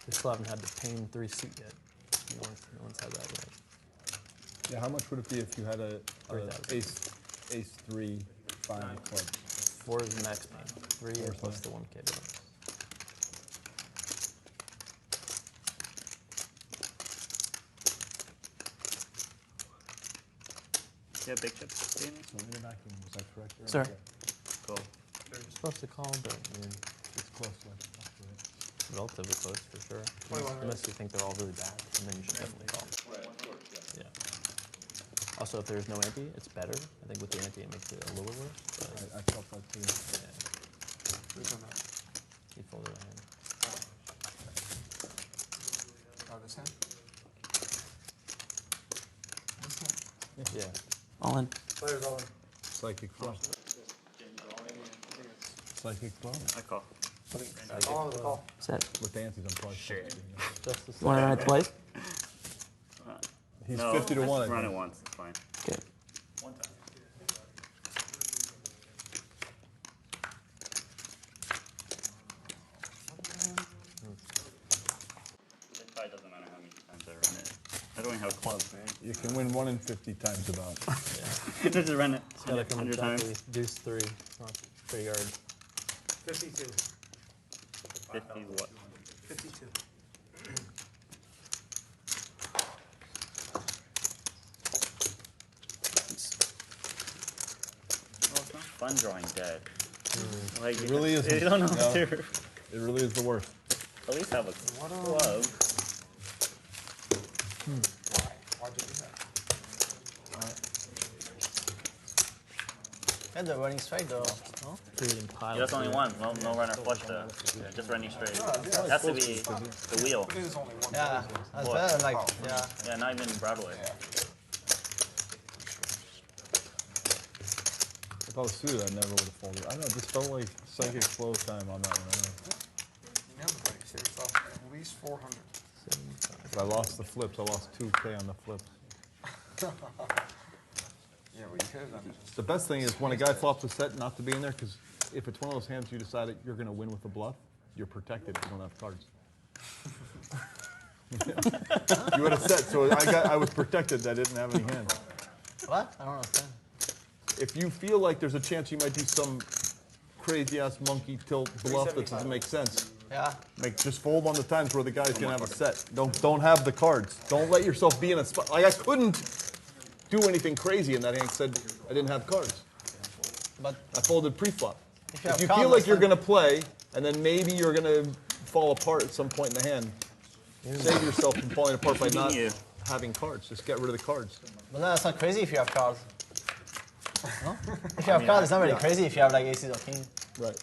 We still haven't had the pain 3 suit yet. No one's had that yet. Yeah, how much would it be if you had a 3,000. ace 3 5 club? 4 is the max pain. 3 Four is plus max. the 1K bonus. Yeah, big chips. Danny? So you're not giving- was that correct? Sir. Cool. You're supposed to call, but I mean, It's close. Like, relatively close for sure. Unless you think they're all really bad, and then you should definitely call. Yeah. Also, if there's no ante, it's better. I think with the ante, it makes it a little worse. But I felt that too. yeah, he folded a hand. This hand? Yeah. All in. Players all in. Psychic flow. Psychic flow. I call. All in the call. Set. With the antes, I'm probably Shit. Just the You want to run it twice? He's No, 50 to 1. I Run it think. once. It's fine. Okay. It probably doesn't matter how many times I run it. I don't even have clubs, right? You can win 1 in 50 times about. Just run it It's gotta come 100 exactly times. deuce 3. It's not 3 yards. 52. 50 what? 52. Well, it's not fun drawing dead. Like, It really isn't. You don't know No. what to. It really is the worst. At least have a club. Why'd you do that? And the running straight though. No? Creating piles. Yeah, that's only here. one. No runner flush though. Yeah, just running straight. yeah, Has to be the wheel. But it is only one. Yeah, that's What? better. Like, yeah. Yeah, not even Broadway. If I was suited, I never would have folded. I don't know, it just felt like psychic flow time on that one. You never play. Save yourself at least 400. If I lost the flips, I lost 2K on the flips. Yeah, well, you could have done it. The best thing is when a guy flops a set, not to be in there, because if it's one of those hands you decide that you're going to win with a bluff, you're protected if you don't have cards. You had a set, so I was protected that I didn't have any hands. What? I don't understand. If you feel like there's a chance you might do some crazy ass monkey tilt bluff that doesn't make sense, Yeah. just fold on the times where the guy's gonna have a set. Don't have the cards. Don't let yourself be in a spot. Like I couldn't do anything crazy in that hand because I didn't have cards. But I folded pre-flop. If If you have you cards, feel like you're then- going to play, and then maybe you're going to fall apart at some point in the hand, save yourself from falling apart by not having cards. Just get rid of the cards. But that's not crazy if you have cards. No? If you have cards, it's not really crazy if you have like aces or king. Right.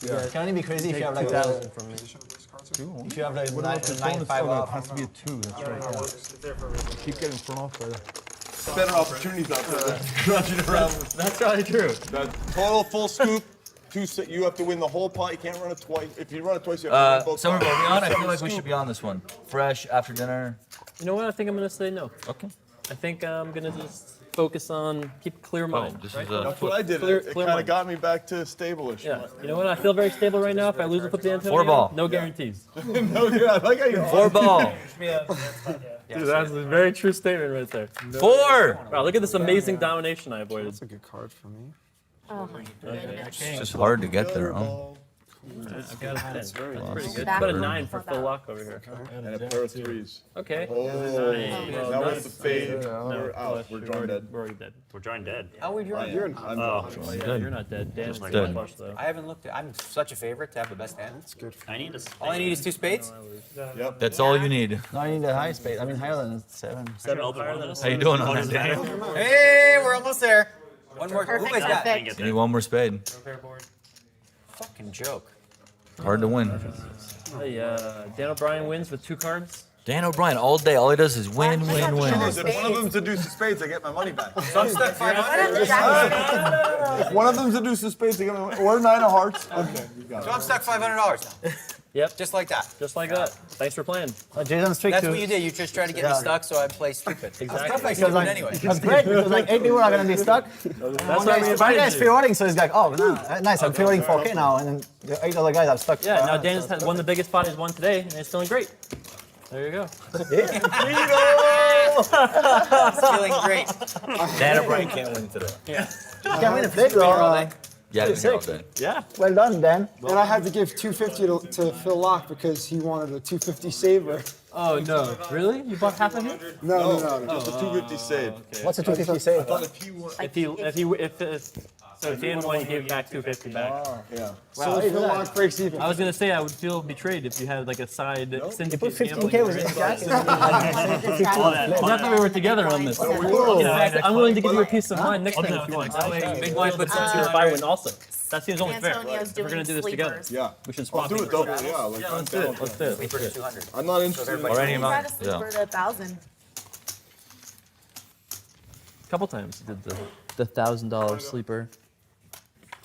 Yeah. It can only be crazy if you have like if you have like nine, 5 It off. has to be a 2, that's right. Keep getting thrown off by that. Better opportunities out there than crunching around. That's probably true. That total full scoop. You have to win the whole pot. You can't run it twice. If you run it twice, you have to win both Somerville, pots. are we on? I feel like we should be on this one. Fresh, after dinner. You know what? I think I'm gonna say no. Okay. I think I'm gonna just focus on keep a clear mind. this right? is a- That's what I did. Clear- It clear kind of mind. got me back to stable-ish. Yeah. You know what? I feel very stable right now. If I lose, I put the Antonio. 4 ball. No guarantees. No, good. I like how you're 4 ball. Dude, that's a very true statement right there. 4. Wow, look at this amazing domination I avoided. That's a good card for me. It's just hard to get there, huh? That's pretty good. Back Put a row. 9 for Phil Laak over here. And a pair of threes. Okay. Oh, Well, that was nice. the fade. No, We're out. We're drawn dead. We're already dead. We're drawing dead. How would you? I'm Oh, Yeah, you're not dead. Dan's like dead. that. Flush, though. I haven't looked at. I'm such a favorite to have the best hand. That's good. I need a All I need is 2 spades. Yep. That's all you need. No, I need the high spade. I mean higher than 7. higher than How you doing on that, Daniel? Hey, we're almost there. One more. Who Perfect, is that? perfect. You need one more spade. Fucking joke. Hard to win. Hey, Dan O'Brien wins with 2 cards. Dan O'Brien, all day, all he does is win, win, win. If one of them's a deuce of spades, I get my money back. So I'm stuck 500. If one of them's a deuce of spades, I get my money. Or 9 of hearts. Okay, you got So it. I'm stuck $500 now. Yep. Just like that. Just like that. Thanks for playing. Jason's trick That's too. what you did. You just tried to get me stuck, so I play stupid. Exactly. I play stupid anyway. That's great because like 8 people are gonna be stuck. That's One why we guy is invited you. pre-ordering, so he's like, oh, nice, I'm pre-ordering 4K now, and then the 8 other guys are stuck. Yeah, now Dan has won the biggest pot he's won today, and it's feeling great. There you go. It's feeling great. Dan O'Brien can't win today. Can't win a flip, though. Yeah, he's all day. Yeah. Well done, Dan. And I had to give $250 to Phil Laak because he wanted a $250 Seiver. Oh, no. Really? You bought half of it? No. Just a 250 save. What's a 250 save? So if Dan won, you gave back 250 back. Yeah. So Phil Laak breaks even. I was gonna say I would feel betrayed if you had like a side syndicate. You put gambling 15K with ring. it, Jack. Not that we were together on this. In fact, I'm willing to give you a piece of mind next time if you want. That way, Big blind puts some if I win also. That seems only fair. Antonio's If we're gonna do this doing together. sleepers. Yeah. We should I'll swap. do it double. Yeah. Like, Let's do it. Let's do it. Sleeper to 200. I'm not interested in Or any Try amount. to sleeper to 1,000. A couple times you did The $1,000 sleeper.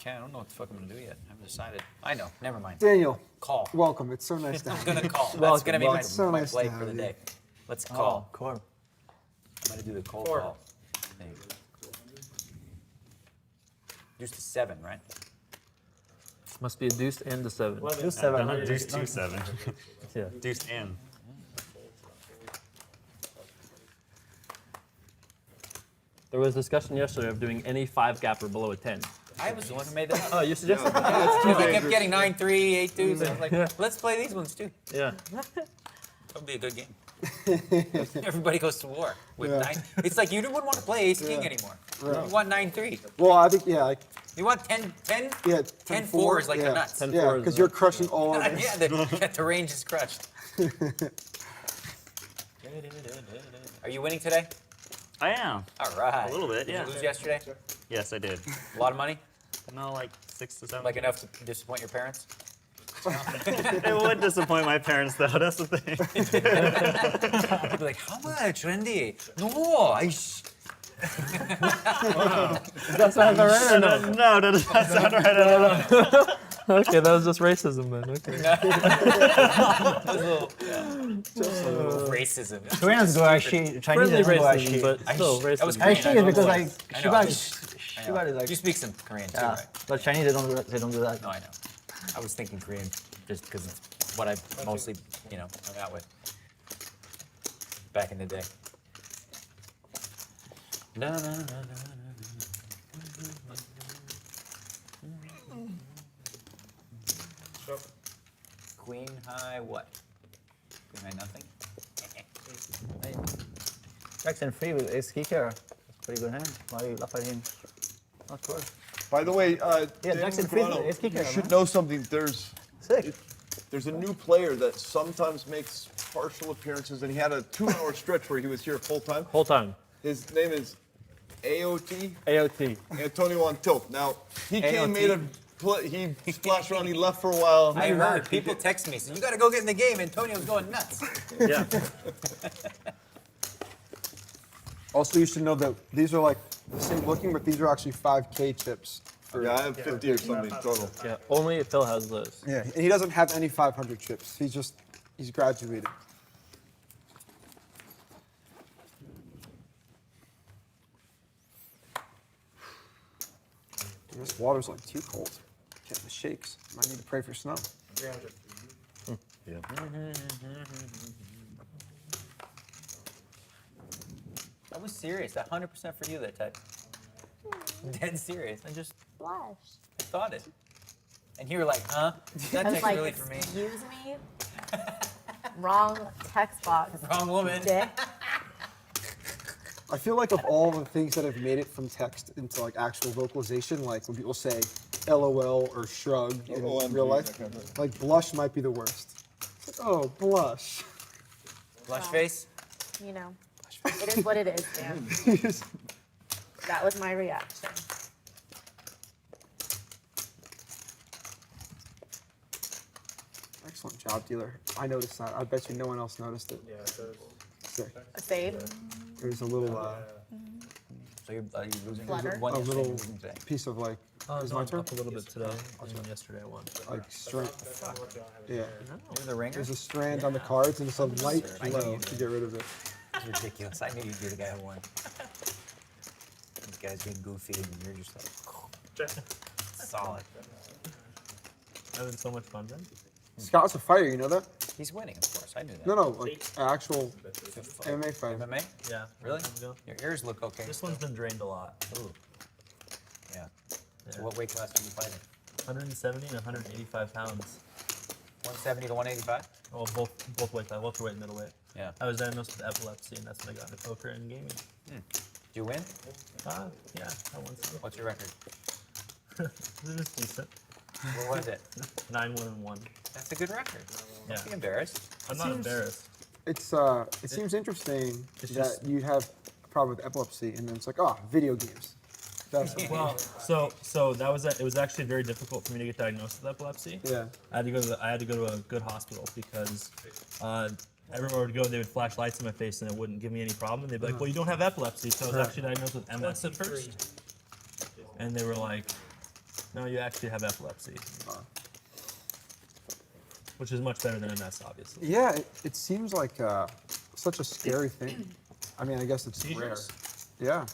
I don't know what the fuck I'm gonna do yet. I haven't decided. I know. Never mind. Daniel, Call. welcome. It's so nice to I'm have you. gonna call. That's gonna be my, It's so my nice to play have for the you. day. Let's call. Core. I'm gonna do the cold call thing. Deuce to 7, right? Must be a deuce and a 7. Deuce 7. Not deuce 2-7. Yeah. Deuce and. There was discussion yesterday of doing any 5-gapper below a 10. I was the one who made that. Oh, you suggested that? Because I kept getting 9-3, 8-2s. I was like, let's play these ones too. Yeah. That'll be a good game. Everybody goes to war with 9. It's like you wouldn't want to play ace king anymore. Right. You want 9-3. Well, I think, yeah, like, You want 10? yeah, 10-4 is like yeah. the nuts. 10-4 Yeah, is because you're crushing all of it. Yeah, the range is crushed. Are you winning today? I am. All right. A little bit, Did yeah. you lose yesterday? Yes, I did. A lot of money? No, like 6 to 7. Like enough to disappoint your parents? It would disappoint my parents, though. That's the thing. People are like, how much, Randy? No, I. Does that sound alright or no? No, that does not sound right at all. Okay, that was just racism then. Okay. Racism. Koreans go actually, Chinese Friendly don't go racism, actually. but still That was racism. Korean. Actually, it's because like, I know. Shiba is like, You speak some Korean too, yeah. right? But Chinese, they don't do that. No, I know. I was thinking Korean just because it's what I mostly, hung out with back in the day. No, no, no, no, no. Queen high what? Queen high nothing? Jackson free with ace kicker. That's pretty good hand. Why you laugh at him? Not good. By the way, Daniel Jackson Friedman Negreanu, is kicking, you should man. know something. There's Sick. a new player that sometimes makes partial appearances, and he had a 2-hour stretch where he was here full time. Whole time. His name is AOT. AOT. Antonio on tilt. Now he came, AOT. made a play. He splashed around. He left for a while. I heard people text me, so you got to go get in the game. Antonio's going nuts. Yeah. Also, you should know that these are like the same looking, but these are actually 5K chips. Yeah, I have 50 or something total. Yeah. Only Phil has those. Yeah, and he doesn't have any 500 chips. He's graduated. Dude, this water's like too cold. Getting the shakes. Might need to pray for snow. 300. Yeah. I was serious. 100% for you that time. Dead serious. I just Blush. thought it. And you were like, huh? That I was text like, really for me. excuse me? Wrong text box. Wrong woman. Dick. I feel like of all the things that have made it from text into like actual vocalization, like when people say LOL or shrug in OMG, real life, that kind of like blush might be the worst. It's like, oh, blush. Blush face? You know, it is what it is, Dan. That was my reaction. Excellent job, dealer. I noticed that. I bet you no one else noticed it. Yeah, so Sick. A save? There's a little, So you're losing Flutter. one a yesterday, little losing today. piece of like, is my Up turn? a little bit today. And yesterday I won. Like strand. Yeah. You're the ringer? There's a strand on the cards and it's a light glow to get rid of it. It's ridiculous. I knew you'd be the guy who won. These guys being goofy and you're just like, solid. Having so much fun then. Scott's a fighter, you know that? He's winning, of course. I knew that. No, like actual MMA fighter. MMA? Yeah. Really? Time ago. Your ears look okay. This one's been drained a lot. Ooh. Yeah. So what weight class are you fighting? 170 and 185 pounds. 170 to 185? Oh, both weight class, welterweight and middleweight. Yeah. I was diagnosed with epilepsy, and that's when I got into poker and gaming. Did you win? Yeah, I won some. What's your record? It was decent. What was it? 9-1-1. That's a good record. Yeah. Don't be embarrassed. I'm not embarrassed. It's it seems interesting it's that just- you have a problem with epilepsy, and then it's like, oh, video games. That's Well, so that was it was actually very difficult for me to get diagnosed with epilepsy. yeah. I had to go to a good hospital because everywhere I would go, they would flash lights in my face and it wouldn't give me any problem. And they'd be like, "Well, you don't have epilepsy." So I was actually diagnosed with MS at first, and they were like, "No, you actually have epilepsy," which is much better than MS, obviously. Yeah, it seems like such a scary thing. I mean, I guess it's Seizures? rare. Yeah.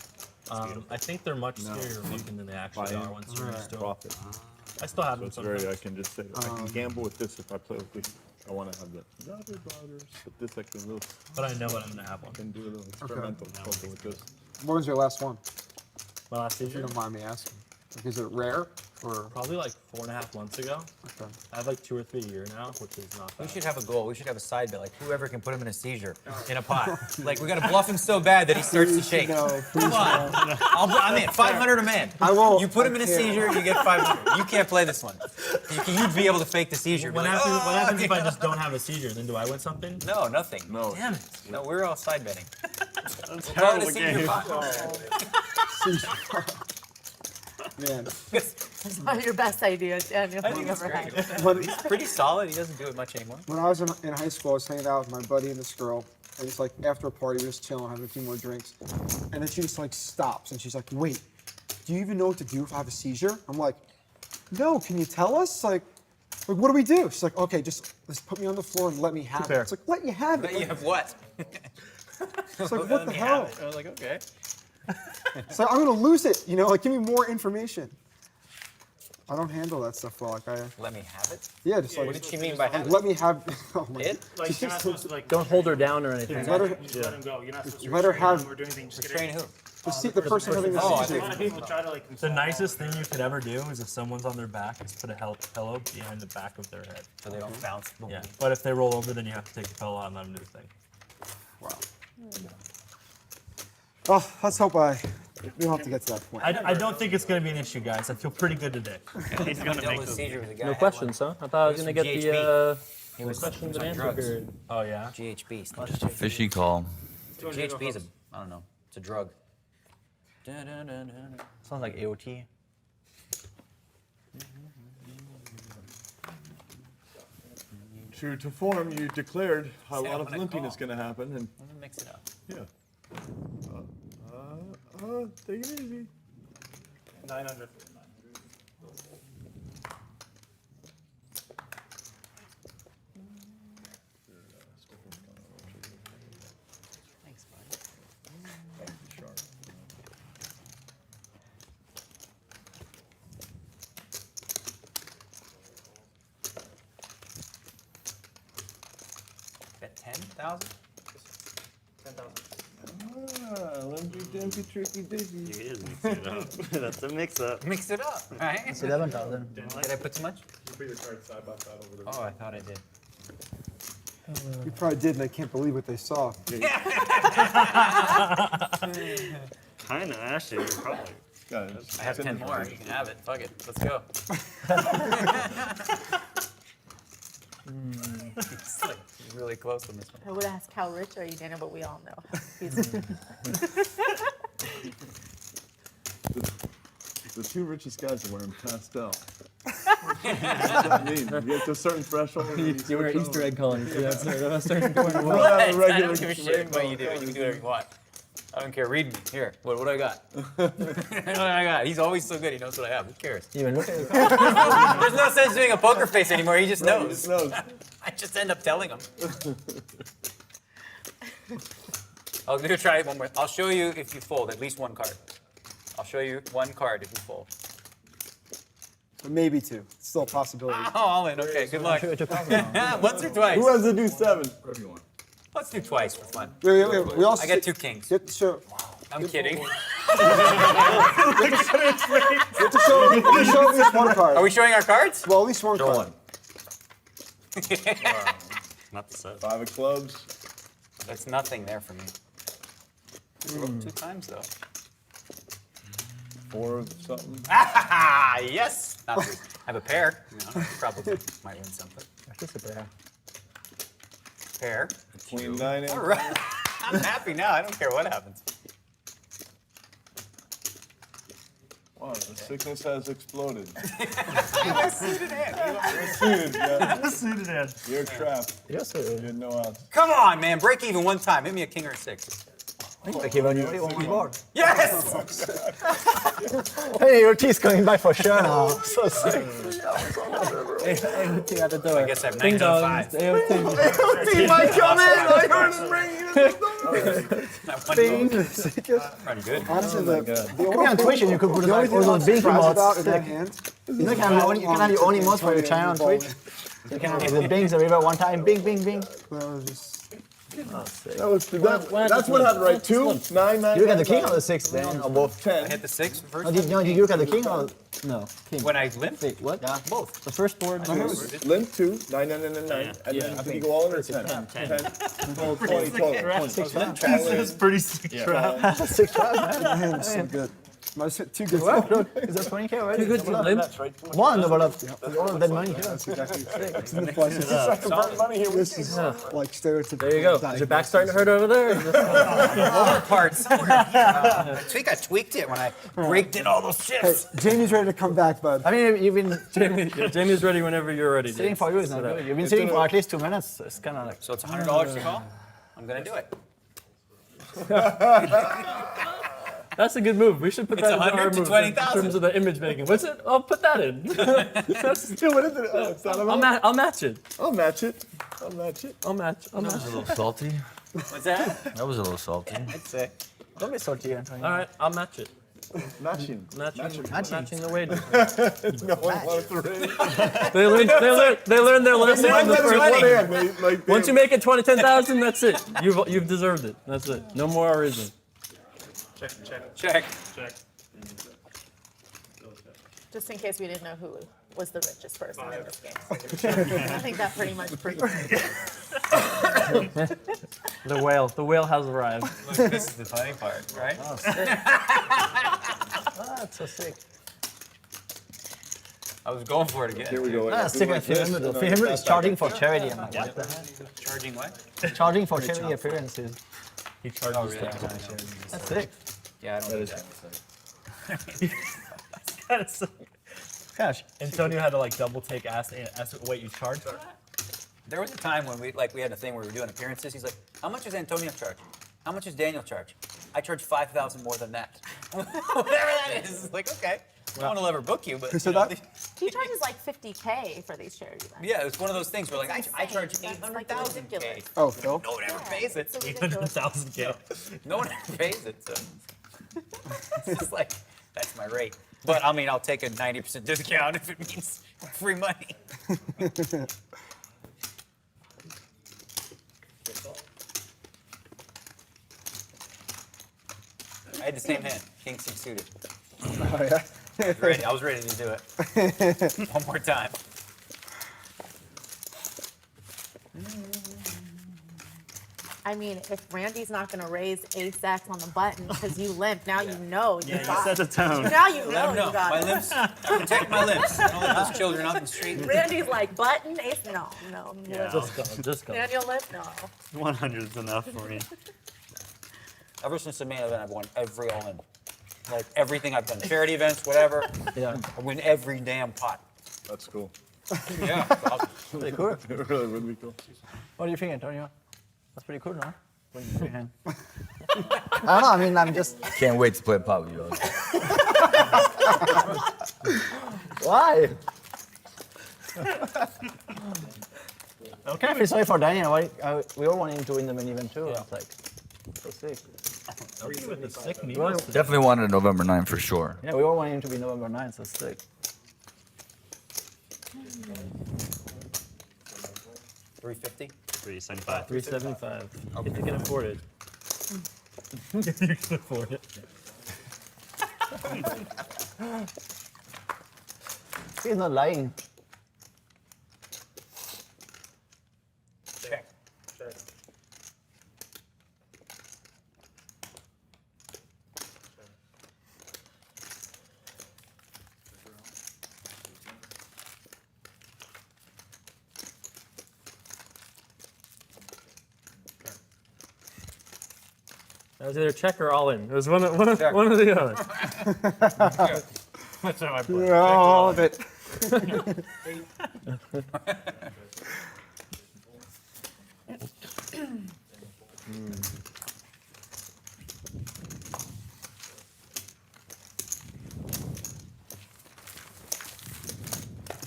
I think they're much scarier looking than they actually are once you're used to them. Profit. I still have So them it's very, I sometimes. can just say, I can gamble with this if I play with this. I want to have the other daughters, but this I can lose. But I know what I'm gonna have I one. can do a little experimental poker with this. When was your last one? My last If you seizure, don't mind me asking. Like, is it rare or? probably like 4.5 months ago. Okay. I have like 2 or 3 a year now, which is not We bad. should have a goal. We should have a side bet, like whoever can put him in a seizure in a pot. Like we gotta bluff him so bad that he starts to shake. No, please Come on, I'm in. 500 a man. I won't. You put him in a I can't. seizure, you get 500. You can't play this one. You'd be able to fake the seizure. Be What like, happens, what "Oh!" happens if I just don't have a seizure? Then do I win something? No, nothing. No. Damn it. No, we're all side betting. That's We'll call it a seizure pot. Man. It's not your best idea, Daniel. I think you've it's ever great. had. He's pretty solid. He doesn't do it much anymore. When I was in high school, I was hanging out with my buddy and this girl, and it's like after a party, we were just chilling, having a few more drinks, and then she just like stops, and she's like, "Wait, do you even know what to do if I have a seizure?" I'm like, "No, can you tell us? Like what do we do?" She's like, "Okay, just put me on the floor and let me have it." It's like, let you have it. But you have what? It's like, what the hell? I was like, okay. It's like, I'm gonna lose it, you know? Like, give me more information. I don't handle that stuff well. Like, Let me have it? yeah, just like. What did she mean by have it? Let me have. Oh my. It? Like, you're not supposed to, like, Don't hold her down or anything. Let her. you just let him go. You're not supposed to Let her restrain have- him or do anything. Just Restrain who? The person having the Oh, I seizure. A lot of people try to, like, The console nicest thing you could ever do is if someone's on their back, is put a pillow behind the back of their head. So they don't bounce. Yeah, but if they roll over, then you have to take the pillow out and let them do the thing. Wow. Oh, let's hope we don't have to get to that point. I don't think it's going to be an issue, guys. I feel pretty good today. He's gonna make this. No questions, huh? I thought I was gonna get the questions and answer period. Oh yeah. GHB. Just a fishy call. GHB is I don't know. It's a drug. Sounds like AOT. True to form, you declared a lot of limping is going to happen, and I'm gonna mix it up. yeah. Take it easy. 900. Thanks, buddy. Bet 10,000? 10,000. Lumpy, dumpy, tricky, diggy. It is mixing it up. That's a mix-up. Mix it up, right? It's 11,000. Did I put too much? You put your cards side by side over there. Oh, I thought I did. You probably did, and they can't believe what they saw. Kinda, actually, probably. Guys, I have 10 more. You can have it. Fuck it. Let's go. It's like really close on this one. I would ask how rich are you, Daniel, but we all know how he's. The two richest guys are wearing pastel. What does that mean? You get to a certain threshold. You wear Easter egg colors. Yeah, that's a certain point. I don't give a shit what you do. You can do whatever you want. I don't care. Read me. Here. What do I got? What do I got? He's always so good. He knows what I have. Who cares? Even look at it. There's no sense doing a poker face anymore. He just knows. I just end up telling him. I'll do try it one more. I'll show you if you fold at least one card. I'll show you one card if you fold. Maybe two. It's still a possibility. Oh, all in. Okay, good luck. Once or twice. Who has to do 7? Whatever you want. Let's do twice for fun. Wait. We also I got 2 kings. Get to show. I'm kidding. Get to show at least one card. Are we showing our cards? Well, at least one card. Not the set. 5 of clubs. That's nothing there for me. 2 times though. 4 of something. Ah, yes. Not I have a pair. You know, probably might win something. Just a pair. Pair. Queen 9. All right. I'm happy now. I don't care what happens. Wow, the sickness has exploded. Suited hand. Suited, yeah. Suited hand. You're trapped. Yes, You had no outs. Come on, man. Break even one time. Hit me a king or a 6. Okay, when you on my board. Yes! Hey, your tea's coming back for sure now. So sick. Anything at the door. I guess I have 9 to 5. He might come in. I heard him ringing. Pretty good. Honestly, the Could be on Twitch and you could put like all those big emotes. in that hand. You know, you can have the only emotes for your channel on Twitch. You can have the bings every one time. Bing, bing, bing. That's what happened, right? 2, 9, 9. You look at the king or the 6 then, or both? 10. I hit the 6 first. Did you look at the king or no? King. When I limped? Wait, what? Yeah, both. The first board. Limp 2, 9, 9, 9, 9, and then did you go all in or 10? 10. 20, 20. 6 traps. This is pretty sick trap. 6 traps, man. That's so good. My 2 good. Is that 20k already? Too good to limp. One double up. All of that money here. That's exactly it's in the place. It's just money here. This is like stereotypical. There you go. Is your back starting to hurt over there? Lower part somewhere. I think I tweaked it when I raked in all those Hey, chips. Jamie's ready to come back, bud. I mean, you've been Jamie's ready whenever you're ready. sitting for you is not good. You've been sitting for at least 2 minutes. It's kind of like. So it's $100 to call? I'm going to do it. That's a good move. We should put It's that in our 100 to move 20,000. in terms of the image making. What's it? I'll put that in. What is it? Oh, it's not about. I'll match it. I'll match it. I'll match it. I'll match. That was a little salty. What's that? That was a little salty. I'd say. Don't be salty, Antonio. All right, I'll match it. Matching. Matching the wager. No one wants to raise. They learned their lesson from the first. Once you make it 10,000, that's it. You've deserved it. That's it. No more reason. Check. Just in case we didn't know who was the richest person in this game. I think that pretty much proves it. The whale has arrived. Look, this is the funny part, right? Oh, sick. That's so sick. I was going for it again. Here we go. That's sick. Favorite is charging for charity. I'm like, what the heck? Charging what? Charging for charity appearances. He charges Oh, really? That's sick. Yeah, I don't do that. Kind of sick. Gosh. Antonio had to like double take ask wait, you charge for that? There was a time when we had a thing where we were doing appearances. He's like, "How much is Antonio charge? How much is Daniel charge? I charge 5,000 more than that." Whatever that is. It's like, okay, I don't want to ever book you, but Who said you know, that? He charges like 50K for these charity events. yeah, it's one of those things where like I charge It's insane. That's, like, 800,000 K. ridiculous. Oh, Phil? No one ever pays it. It's so ridiculous. 800,000 K. No one ever pays it. So it's just like that's my rate. But I mean, I'll take a 90% discount if it means free money. I had the same hand, king six suited. Oh, yeah? I was ready to do it. One more time. I mean, if Randy's not going to raise ace-X on the button because you limp, now you know you Yeah, got you set the tone. Now you Let know him know. you got My it. limbs. I protect my limbs. I don't let those children out in the street. Randy's like, button, ace, no. Yeah. Just go. Daniel limp, no. 100 is enough for me. Ever since the main event, I've won every all-in. Like everything I've done, charity events, whatever. Yeah. I win every damn pot. That's cool. Yeah. Pretty cool. It really would be cool. What do you think, Antonio? That's pretty cool, no? When you hand. I don't know. I mean, I'm just. Can't wait to play pot with you. Why? Okay, I feel sorry for Daniel. We all wanted him to win the main event too. Yeah. It's like so sick. With the sick knee. Definitely wanted November 9 for sure. Yeah, we all wanted him to be November 9th. So sick. 350. 375. 375. If you can afford it. If you can afford it. He's not lying. Check. That was either check or all in. It was one of the other. That's how I play. Yeah, all of it.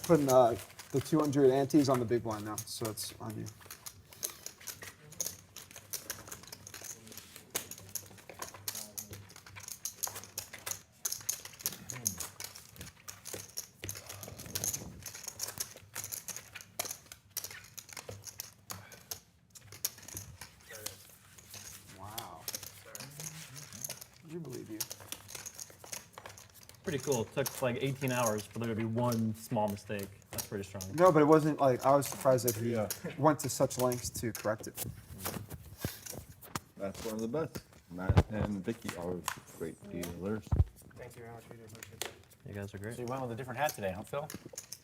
Putting the 200 antes on the big blind now, so it's on you. Wow. I believe you. Pretty cool. It took like 18 hours for there to be one small mistake. That's pretty strong. No, but it wasn't like, I was surprised that he went to such lengths to correct it. That's one of the best. Matt and Vicky are great dealers. Thank you very much. We do appreciate that. You guys are great. So you went with a different hat today, huh, Phil?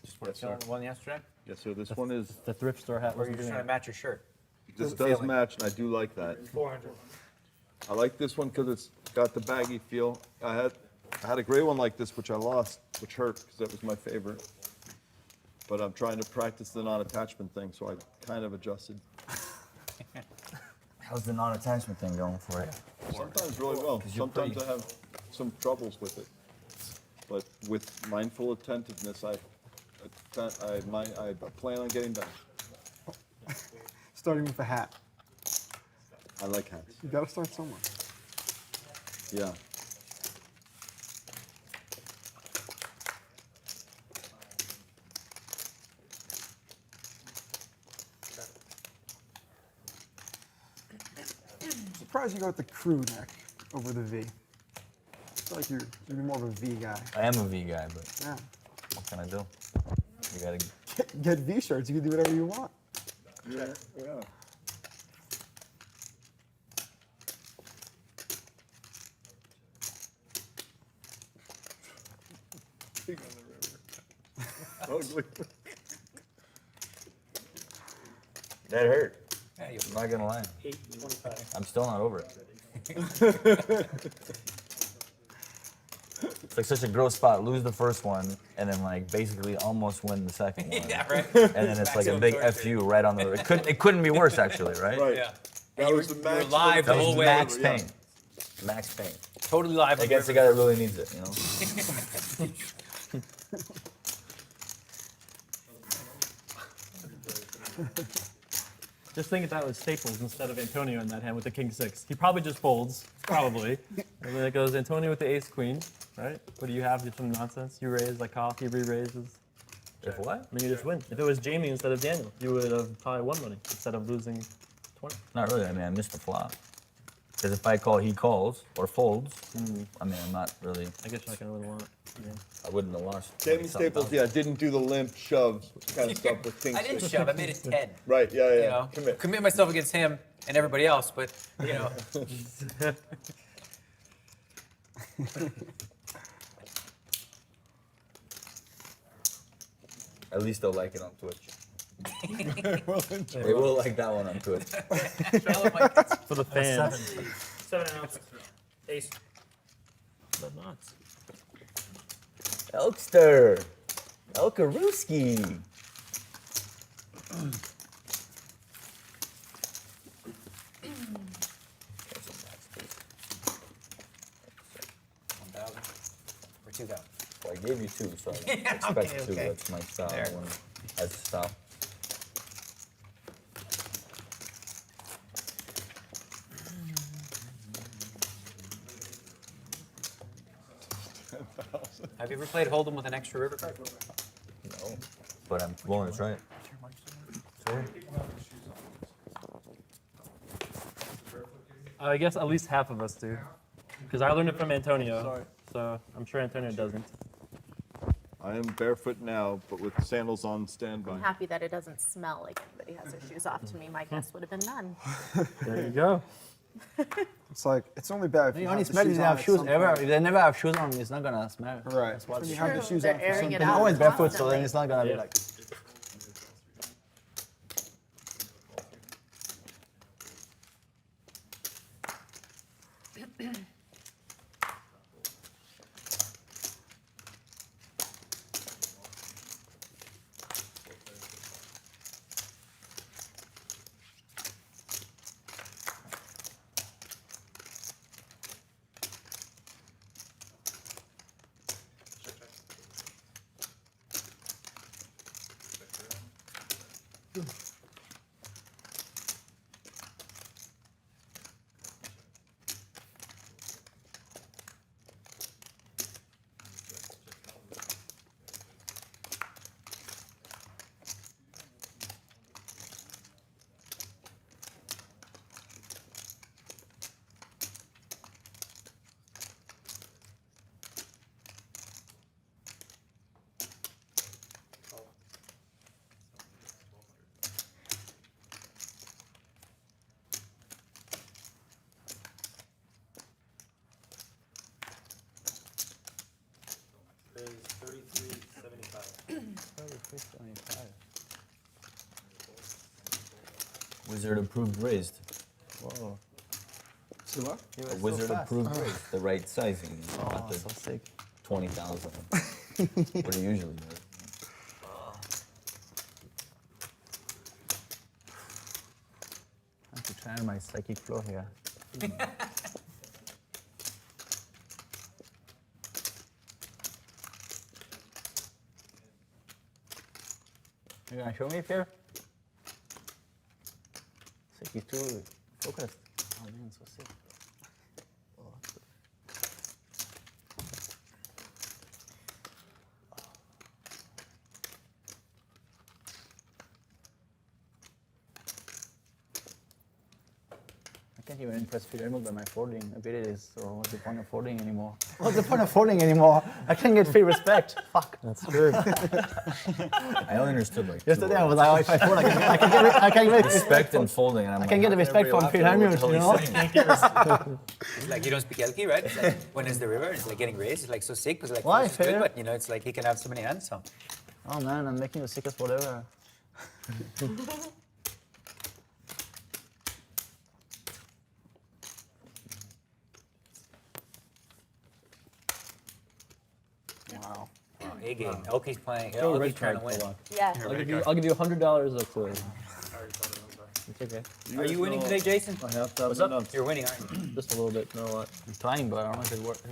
Just Yes, killing sir. the one yesterday? Yes, sir. This one is. The thrift store hat Or was are you just doing trying to match your shirt? This Doesn't does feel match, and I do like that. 400. I like this one because it's got the baggy feel. I had a gray one like this, which I lost, which hurt because that was my favorite. But I'm trying to practice the non-attachment thing, so I kind of adjusted. How's the non-attachment thing going for you? Sometimes really well. Sometimes I have some troubles with it. But with mindful attentiveness, I plan on getting better. Starting with the hat. I like hats. You gotta start somewhere. Yeah. Surprised you go with the crew neck over the V. I feel like you're more of a V guy. I am a V guy, but Yeah. what can I do? You gotta. Get V-shirts. You can do whatever you want. Yeah. Ugly. That hurt. Yeah, I'm not gonna lie. 8:25. I'm still not over it. It's like such a gross spot. Lose the first one, and then like basically almost win the second one. Yeah, right. And then it's like a big fu right on the. It couldn't be worse actually, right? Right. Yeah. That And was you the were max. live the That whole was way. max Yeah. pain. Max pain. Totally live. on Against the River. guy that really needs it, you know. Just think if that was Staples instead of Antonio in that hand with the king six. He probably just folds, probably. And then it goes Antonio with the ace queen, right? What do you have? Just some nonsense. You raise like coffee, re-raises. If what? Then you just win. If it was Jamie instead of Daniel, you would have probably won money instead of losing 20. Not really. I mean, I missed the flop. Because if I call, he calls or folds. I mean, I'm not really. I guess I can really want. Yeah. I wouldn't have lost. Jamie Staples, yeah, didn't do the limp shove kind of stuff with king I didn't six. shove. I made it 10. Right, yeah. You know, commit myself against him and everybody else, but you know. At least they'll like it on Twitch. They will like that one on Twitch. For the fans. 7 ounces. Ace. The nuts. Elkster. Elkarooski. Or 2,000. Well, I gave you 2, so I expect Okay, 2. okay. That's my style. There. One has to stop. Have you ever played Holdem with an extra river card? No, but I'm willing to try it. Sorry. I guess at least half of us do. Because I learned it from Antonio. So I'm sure Antonio doesn't. I am barefoot now, but with sandals on standby. I'm happy that it doesn't smell like everybody has their shoes off. To me, my guess would have been none. There you go. It's like, it's only bad if The you only have the smell shoes is they on have at shoes some ever. point. If they never have shoes on, it's not gonna smell. Right. That's what When you it's have the True, shoes they're on for airing some it time. out. always barefoot, so constantly. then it's not gonna be Yeah. like. Is 33.75. Wizard approved raised. Whoa. See what? A wizard approved raised. The right sizing. Not the so sick. 20,000. What he usually does. I have to channel my psychic flow here. You gonna show me here? Psychic too focused. Oh man, so sick. I can even impressed with Hellmuth by my folding abilities, so what's the point of folding anymore? What's the point of folding anymore? I can't get free respect. Fuck. That's true. I only understood like Yesterday I was like, oh, if I fold, I can get respect and folding, and I'm I can get the respect from free Hellmuth, you know? It's like you don't speak ElkY, right? It's like when it's the river, it's like getting raised. It's like so sick because like Why? it's good, but you know, it's like he can have so many hands. So Oh man, I'm making the sickest whatever. wow. A game. ElkY's playing. Go ElkY's red trying to card win. for Laak. Yeah. I'll give you $100 up to it. It's okay. Are you winning today, Jason? I have to have What's up? You're winning, aren't you? Just a little bit, not a lot. I'm trying, but I don't know if it worked.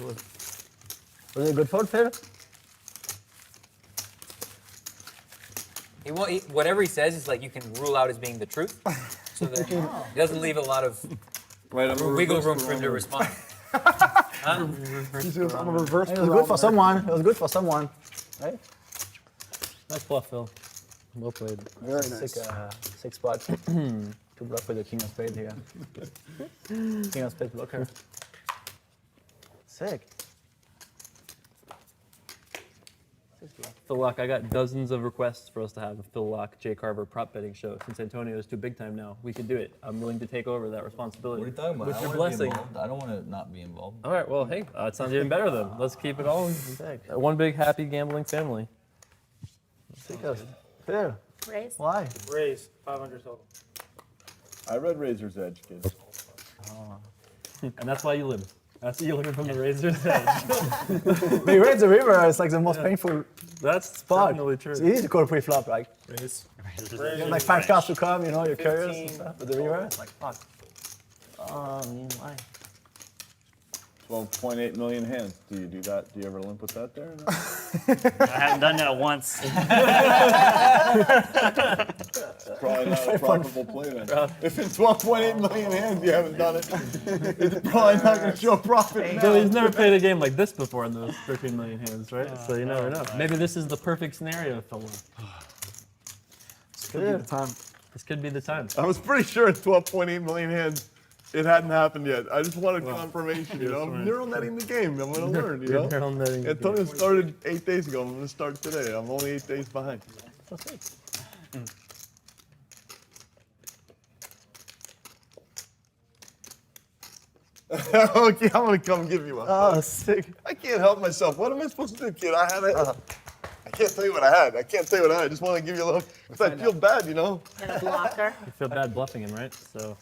Was it a good fold, Phil? Whatever he says is like you can rule out as being the truth. So that he doesn't leave a lot of wiggle room for him to respond. He's on a reverse. It was good for someone. It was good for someone. Right? Nice bluff, Phil. Well played. Very nice. Sick spot to block with the king of spades here. King of spades blocker. Sick. Phil Laak, I got dozens of requests for us to have a Phil Laak, Jay Carver prop betting show. Since Antonio is too big time now, we could do it. I'm willing to take over that responsibility. What are you talking about? With I your wanna be blessing. involved. I don't want to not be involved. All right, well, hey, it sounds even better then. Let's keep it all intact. One big happy gambling family. Phil, Raise? why? Raise 500 total. I read Razor's Edge, kids. And that's why you live. That's what you're looking from the Razor's Edge. But you raise the river, it's like the most painful That's spot. definitely true. It's easy to call pre-flop, like. Raise. You have like 5 cards to come, you know, you're curious and stuff. But the river, it's like, fuck. Why? 12.8 million hands. Do you do that? Do you ever limp with that there? No? I haven't done that once. Probably not a profitable play then. If it's 12.8 million hands, you haven't done it. It's probably not going to show profit. So he's never played a game like this before in those 13 million hands, right? So you never know. Maybe this is the perfect scenario, Phil. This could be the time. This could be the time. I was pretty sure it's 12.8 million hands. It hadn't happened yet. I just wanted confirmation, you know? I'm neural netting the game. I'm going to learn, you know? Neural netting the Antonio started 8 days ago. I'm going to start today. I'm only 8 days behind. Okay, I'm going to come give you a hug. Oh, sick. I can't help myself. What am I supposed to do, kid? I had it. I can't tell you what I had. I just want to give you a look. Because I feel bad, you know? And a blocker? You feel bad bluffing him, right? So.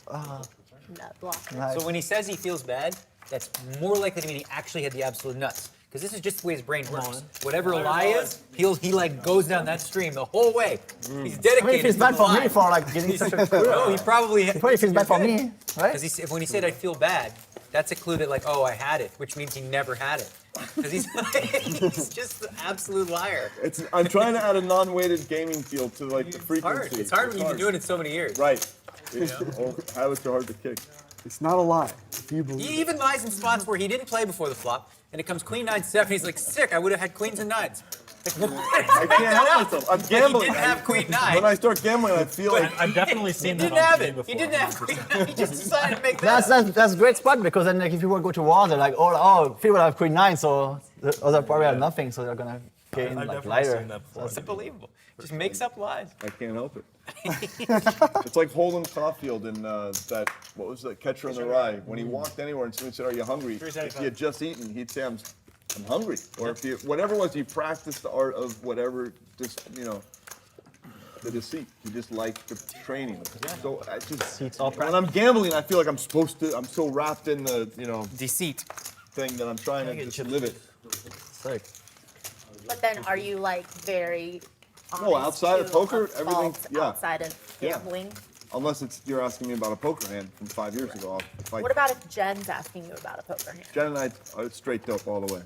No, blocker. Nice. So when he says he feels bad, that's more likely to mean he actually had the absolute nuts. Because this is just the way his brain works. Whatever a lie is, he like goes down that stream the whole way. He's dedicated. I mean, it feels to bad the for lie. me for like getting such a No, he probably. It probably feels bad for me, right? Because when he said I feel bad, that's a clue that like, oh, I had it, which means he never had it. Because he's just the absolute liar. I'm trying to add a non-weighted gaming field to like the frequency. It's hard when you've been doing it so many years. Right. Habits are hard to kick. It's not a lie. If you believe He even lies in spots where he didn't play before the flop, and it comes queen 9-7. He's like, sick. I would have had queens and nines. Like, I can't help myself. I'm gambling. He didn't have queen 9. When I start gambling, I feel like I've definitely seen He that didn't on have TV it. before. He didn't have queen 9. He just decided to make that. That's a great spot because then like if you want to go to war, they're like, oh, Phil will have queen 9, so the other probably have nothing, so they're gonna gain I've like definitely lighter. seen that before. That's unbelievable. Just makes up lies. I can't help it. It's like Holdem Caulfield in that, what was that, Catcher in the Rye. When he walked anywhere and someone said, are you hungry? If he had just eaten, he'd say, I'm hungry. Or if he, whatever it was, he practiced the art of whatever, just, you know, the deceit. He just liked the training. So I just, when I'm gambling, I feel like I'm supposed to, I'm so wrapped in the, you know, deceit thing that I'm trying to just live it. Sick. But then are you like very No, honest outside of to poker, a everything, fault yeah. outside of gambling? Unless it's you're asking me about a poker hand from 5 years ago. If I, What about if Jen's asking you about a poker hand? Jen and I are straight dope all the way.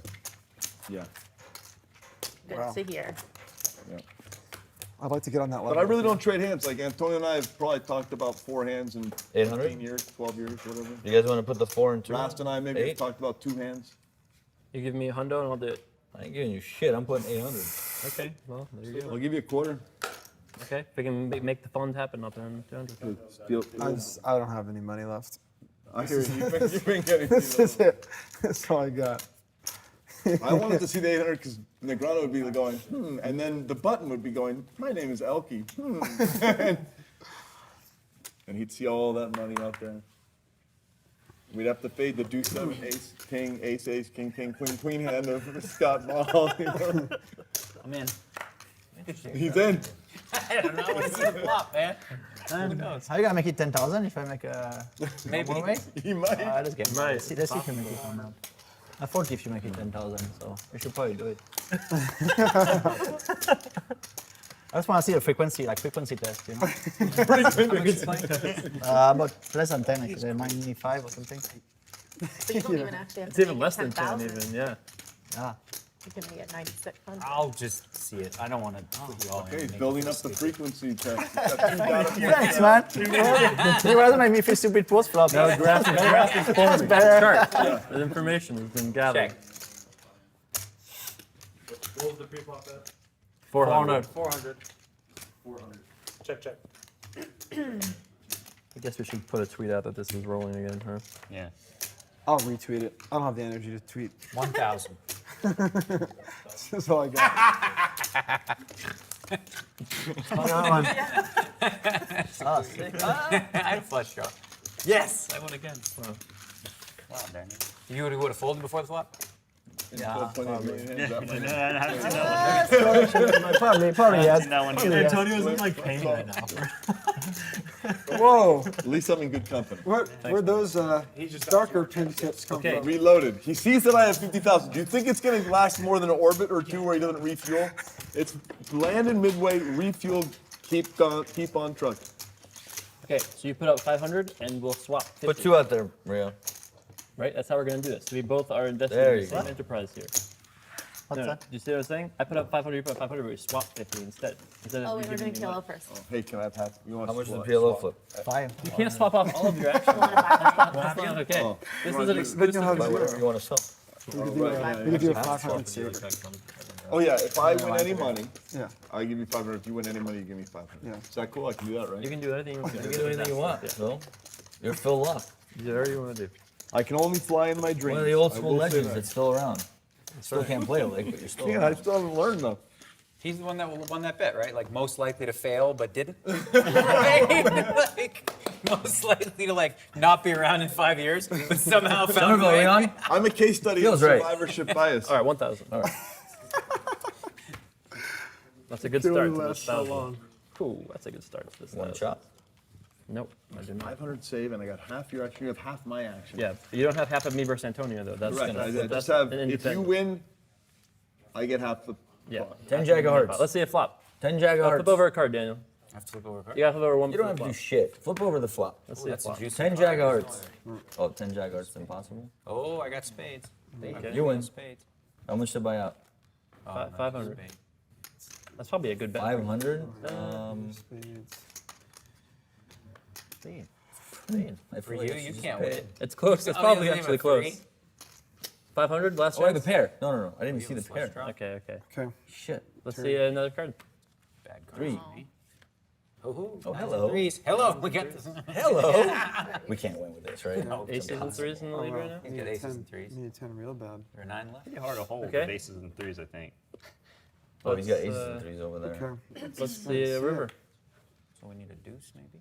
Yeah. Good to hear. Yeah. I'd like to get on that level. But I really don't trade hands. Like Antonio and I have probably talked about 4 hands in 800? 15 years, 12 years, whatever. You guys want to put the 4 and 2? Last and I maybe 8? talked about 2 hands. You give me a hundo and I'll do it. I ain't giving you shit. I'm putting 800. Okay, well, there you go. I'll give you a quarter. Okay, if we can make the fund happen, I'll put in 200. I don't have any money left. I hear you. You've been getting This is it. That's all I got. I wanted to see the 800 because Negreanu would be going, and then the button would be going, my name is ElkY, and he'd see all that money out there. We'd have to fade the deuce 7, ace, king, ace, ace, king, king, queen, queen hand of Scott Ball. You know? I'm in. He's in. I don't know. I want to see the flop, man. Who knows? How you gonna make it 10,000 if I make a Maybe. one way? He might. Let's get let's see if you make it one round. I thought if you make it 10,000, so you should probably do it. I just want to see the frequency, like frequency test, you know. About less than 10, like 95 or something. So you don't even have to. It's even less than 10 10,000. even, yeah. Yeah. You can be at 9,600. I'll just see it. I don't want to put you all Okay, in. he's Make building it up the stupid. frequency test. He's got 2 data Thanks, man. You rather make me feel stupid post flop. No, graph is forming. better. Chart. The information has been gathered. Check. What was the pre-flop at? 400. 400. 400. Check, check. I guess we should put a tweet out that this is rolling again, huh? Yeah. I'll retweet it. I don't have the energy to tweet. 1,000. That's all I got. Another one. Oh, sick. I had a flush draw. Yes, I won again. Wow. Wow, Daniel. You would have folded before the flop? Yeah. probably. Probably, yes. Antonio's in like pain right now. Whoa. At least I'm in good company. Where'd those darker pin tips come from? Reloaded. He sees that I have 50,000. Do you think it's going to last more than an orbit or 2 where he doesn't refuel? It's landed midway, refueled, keep on trucking. Okay, so you put up 500 and we'll swap 50. Put 2 out there, Rio. Right? That's how we're going to do this. So we both are invested There in the you same go. enterprise here. What's No, that? do you see what I'm saying? I put up 500, you put up 500, but we swap 50 instead. Instead Oh, of we you were giving doing me PLO money. first. Hey, can I have half? You want How much is the swap? PLO flip? 5. You can't swap off all of your action. One of 500. Half again? Okay. Oh. This You is want an to- exclusive. Then you'll Buy have whatever you want to sell. We could do a 500 Seiver. Oh yeah, if I win any money, Yeah. I give you 500. If you win any money, you give me 500. Yeah. Is that cool? I can do that, right? You can do anything you want. You can do anything you want, Phil. You're Phil Laak. Do whatever you want to do. I can only fly in my dreams. One of the old I school will say legends that. that's still around. You still can't play a lake, but you're still Yeah, I around. still haven't learned though. He's the one that won that bet, right? Like most likely to fail, but didn't. Like most likely to like not be around in 5 years, but somehow found a Somerville, are way. you on? I'm a case study of Feels right. survivorship bias. All right, 1,000. All right. That's a good Can only start to last this so 1,000. long. Cool, that's a good start to this 1 1,000. shot. Nope, I did not. 500 save, and I got half your action. You have half my action. Yeah, you don't have half of me versus Antonio though. That's Correct. gonna. I that's just have. an If you independent. win, I get half the. Yeah. 10 Jack of hearts. Let's see a flop. 10 Jack of hearts. Flip over a card, Daniel. I have to flip over a card. You gotta flip over one. You don't have to flop. do shit. Flip over the flop. Let's see a flop. 10 Jack of hearts. Oh, 10 Jack of hearts is impossible. Oh, I got spades. Okay. You win. Spades. How much to buy out? 500. That's probably a good bet. 500? I For feel you, like I you should can't just win. pay. It's close. It's Oh, probably you have actually a close. three? 500 last Oh, chance. the pair. No. I didn't even see the flush pair. draw? Okay. Okay. Shit. Let's see another card. Bad card. 3. Oh, hello. Threes. Hello, we got this. Hello. We can't win with this, right? Aces and threes in the lead right now. He's got aces and threes. Need a 10 real bad. There are 9 left. Pretty hard to hold Okay. with aces and threes, I think. Oh, he's got Let's, aces and 3s over there. Okay. Let's see a river. So we need a deuce, maybe?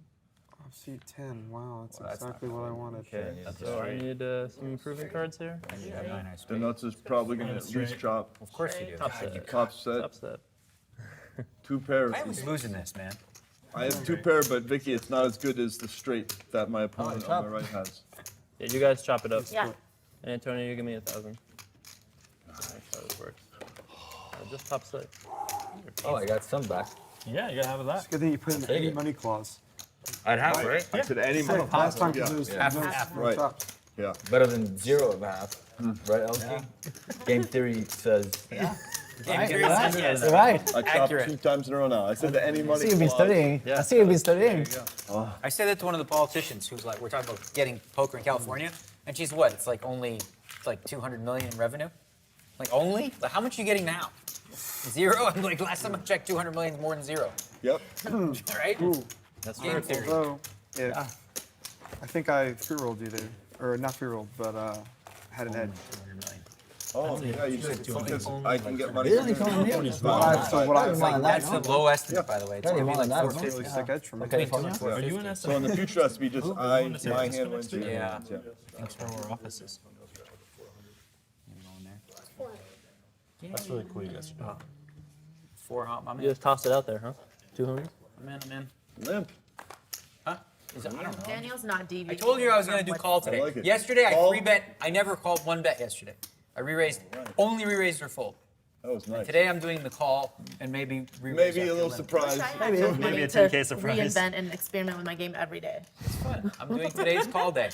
Oh, see 10. Wow, that's Well, that's exactly not what I good. wanted. Okay. That's So I right. need some improving cards here. And you have 9 ice The spades. nuts is probably going to at least chop. Of course you do. Top set. Top set. Top set. 2 pairs. I was losing this, man. I have 2 pair, but Vicky, it's not as good as the straight that my opponent on the right has. Yeah, you guys chop it up. Yeah. And Antonio, you give me 1,000. That's how this works. Just top set. Oh, I got some back. Yeah, you gotta have that. It's a good thing you put in the Take any it. money clause. I'd have, right? I said any money. Last time, because Yeah. it was Yeah. no Right. chops. Yeah. Better than 0 of a half. Right, LK? Game theory says. Game theory says yes. Right. I chopped Accurate. 2 times in a row now. I said the any I money. see you've been clause. studying. Yeah. I see you've been studying. I said that to one of the politicians who's like, we're talking about getting poker in California, and she's what? It's like only, it's like 200 million in revenue. Like only? Like how much are you getting now? 0? I'm like last time I checked, 200 million is more than 0. Yep. Right? That's Game fair. theory. Although, I think I free rolled you there. or not 3-year-old, but head and head. Oh, yeah, you said because I can get money. Really? from Coming there. here? So what I like, That's the low estimate, by the way. It's Yeah, gonna be you like want that, 450. really sick edge from Okay, it. California? Are you in SF? So in the future, it has to be just my hand wins. Yeah. Yeah. Thanks for more offices. That's really cool, you guys. Oh. 4 hot, my You man. just tossed it out there, huh? 2 homies? I'm in. Limp. Huh? Is it, I don't know. Daniel's not deviating. I told you I was gonna do call today. like it. Yesterday I Call. 3-bet. I never called 1 bet yesterday. I re-raised, only re-raised or fold. That was nice. Today I'm doing the call and maybe re-raise. Maybe a after little limp. surprise. Maybe Maybe a 10K surprise. Reinvent and experiment with my game every day. It's fun. I'm doing today's call day.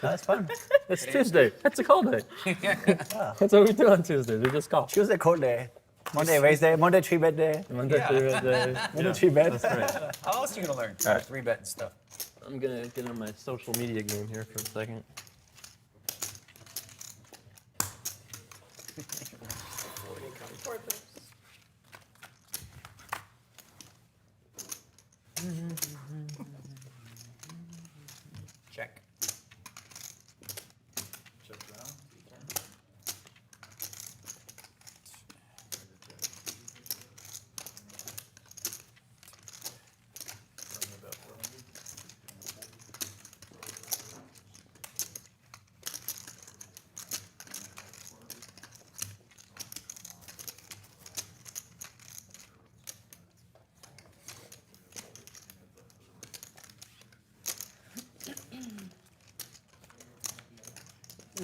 That's fun. It's Tuesday. That's a call day. That's what we do on Tuesdays. We just call. Tuesday call day. Monday race day. Monday 3-bet day. Monday Yeah. through Wednesday. Monday 3-bet. That's right. How else are you gonna learn? All right. 3-bet and stuff. I'm gonna get on my social media game here for a second. Check.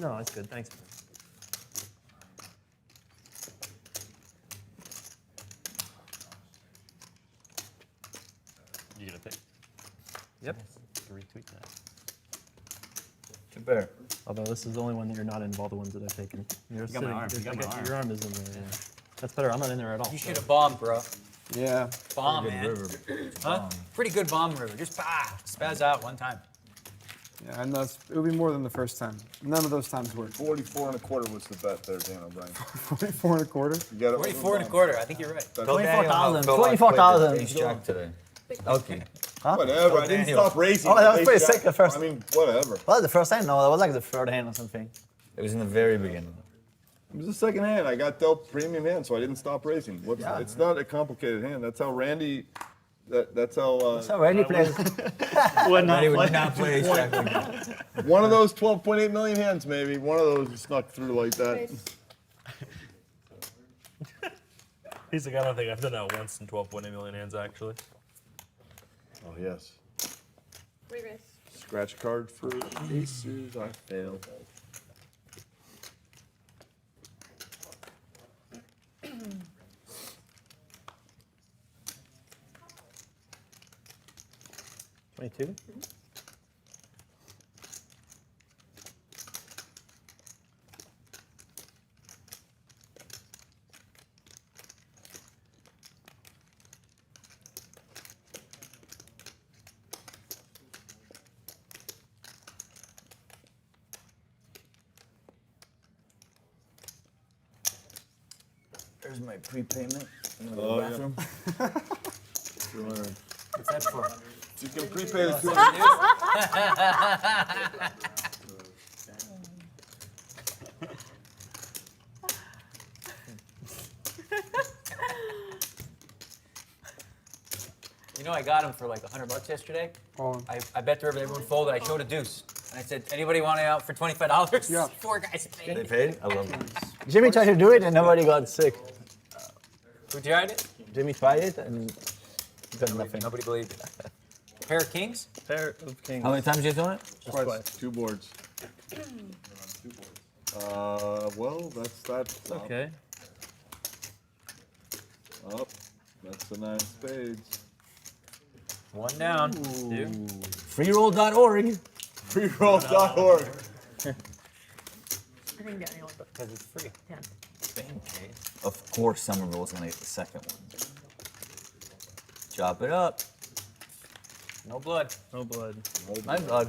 No, it's good. Thanks. You get a pick. Yep. Retweet that. Too bad. Although this is the only one that you're not in of all the ones that I've taken. You're got my arm. You got my arm. Your arm is in there. Yeah. That's better. I'm not in there at all. You should have bombed, bro. Yeah. Bomb, man. Huh? Pretty good bomb river. Just spaz out one time. Yeah, I know it would be more than the first time. None of those times worked. 44 and a quarter was the bet there, Dan O'Brien. 44 and a quarter? You got it. 44 and a quarter. I think you're right. 24,000. Phil, I played 24,000. Ace Jack today. ElkY. Huh? Whatever. I didn't Daniel. stop racing. Oh, that was Ace pretty Jack. sick the first. I mean, whatever. Was it the first hand? No, that was like the third hand or something. It was in the very beginning. It was the second hand. I got dealt premium hand, so I didn't stop racing. Yeah. It's not a complicated hand. That's how Randy. That's how. So Randy plays. Would not He would play. not play Ace Jack again. One of those 12.8 million hands, maybe. One of those snuck through like that. He's like, I don't think I've done that once in 12.8 million hands, actually. Oh yes. Re-raise. Scratch card for aces. I failed. $22? There's my prepayment. Oh, yeah. Bathroom. What's that for? You can prepay the 200. You know, I got him for like $100 yesterday. Oh. I bet the river, everyone folded. I showed a deuce. And I said, anybody want it out for $25? Yeah. 4 guys paid. They paid? I love them. Jimmy tried to do it and nobody got sick. Who tried it? Jimmy tried it and he got nothing. Nobody believed it. Pair of kings? Pair of kings. How many times you done it? Twice. 2 boards. Well, that's that. Okay. Up. That's the 9 spades. 1 down. Freeroll.org. Freeroll.org. I didn't get anyone but Because it's free. 10. Of course, Somerville was gonna get the second one. Chop it up. No blood. No blood. My blood.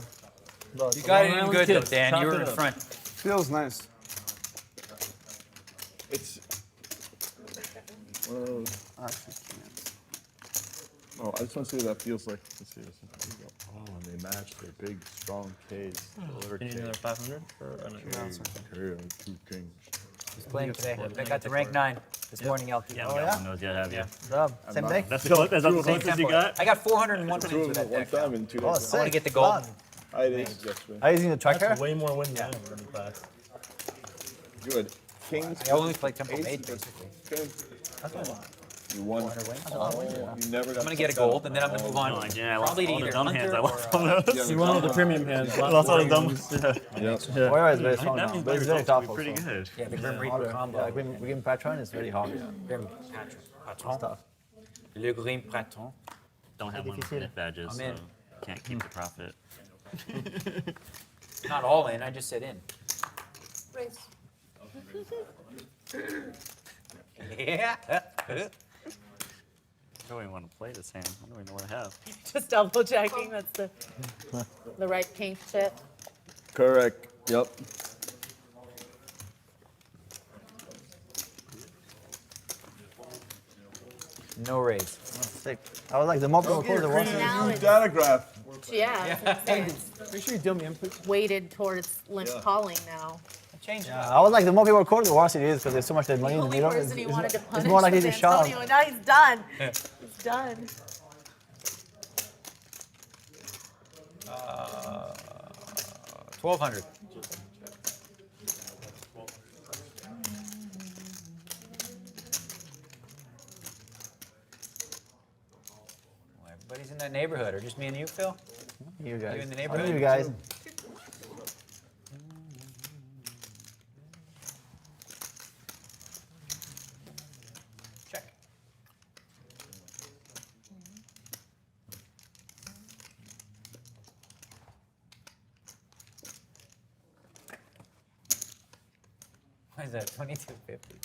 You got it in Island good though, kids, Dan. chop You were it in up. front. Feels nice. It's one of those. Actually, can't. Oh, I just want to see what that feels like. Let's see this. Oh, and they match their big, strong K's. You need another 500 for an Carry 2 kings. He's playing today. I got to rank 9 this morning, ElkY. Yeah, we got one of those yet, have you? Same thing. That's the closest you got? I got 401 wins with that deck. Time in 2 days. I want to get the gold. I did yesterday. Are you using the tracker? That's way more wins than I am in the class. Good. Kings. I only play Temple ace, Mage, basically. That's a lot. You won. 400 wins. You never got I'm going to get a gold, and then I'm going to move on. Yeah, I lost Probably to all the either dumb hands I Hunter lost on those. You went with the premium hands. Lost all the dumb ones. Yeah. Warrior is very I think strong that now, means but my it's very results tough will be pretty also. good. Yeah, the Grim Reaper combo. Yeah, Grim Patron is very hard. Grim It's tough. Le Grim Patron. Don't have one of the myth badges, I'm so in. can't keep the profit. Not all in, I just said in. Raise. Yeah. I don't even want to play this hand. I don't even know what I have. Just double checking, that's the right pink chip. Correct. Yep. No raise. Sick. I was like, the more people record, the worse it is. Now it's, Data graph. yeah, Make sure you do me input. it's weighted towards limp calling now. Change Yeah, I was like, the more people record, the worse it is because there's so much dead money The in the only middle. person he wanted to punish It's more likely was to shove. Antonio, and now he's done. He's done. 1,200. Well, everybody's in that neighborhood, or just me and you, Phil? You guys. You in the I neighborhood? know you guys. Check. What is that? 2250.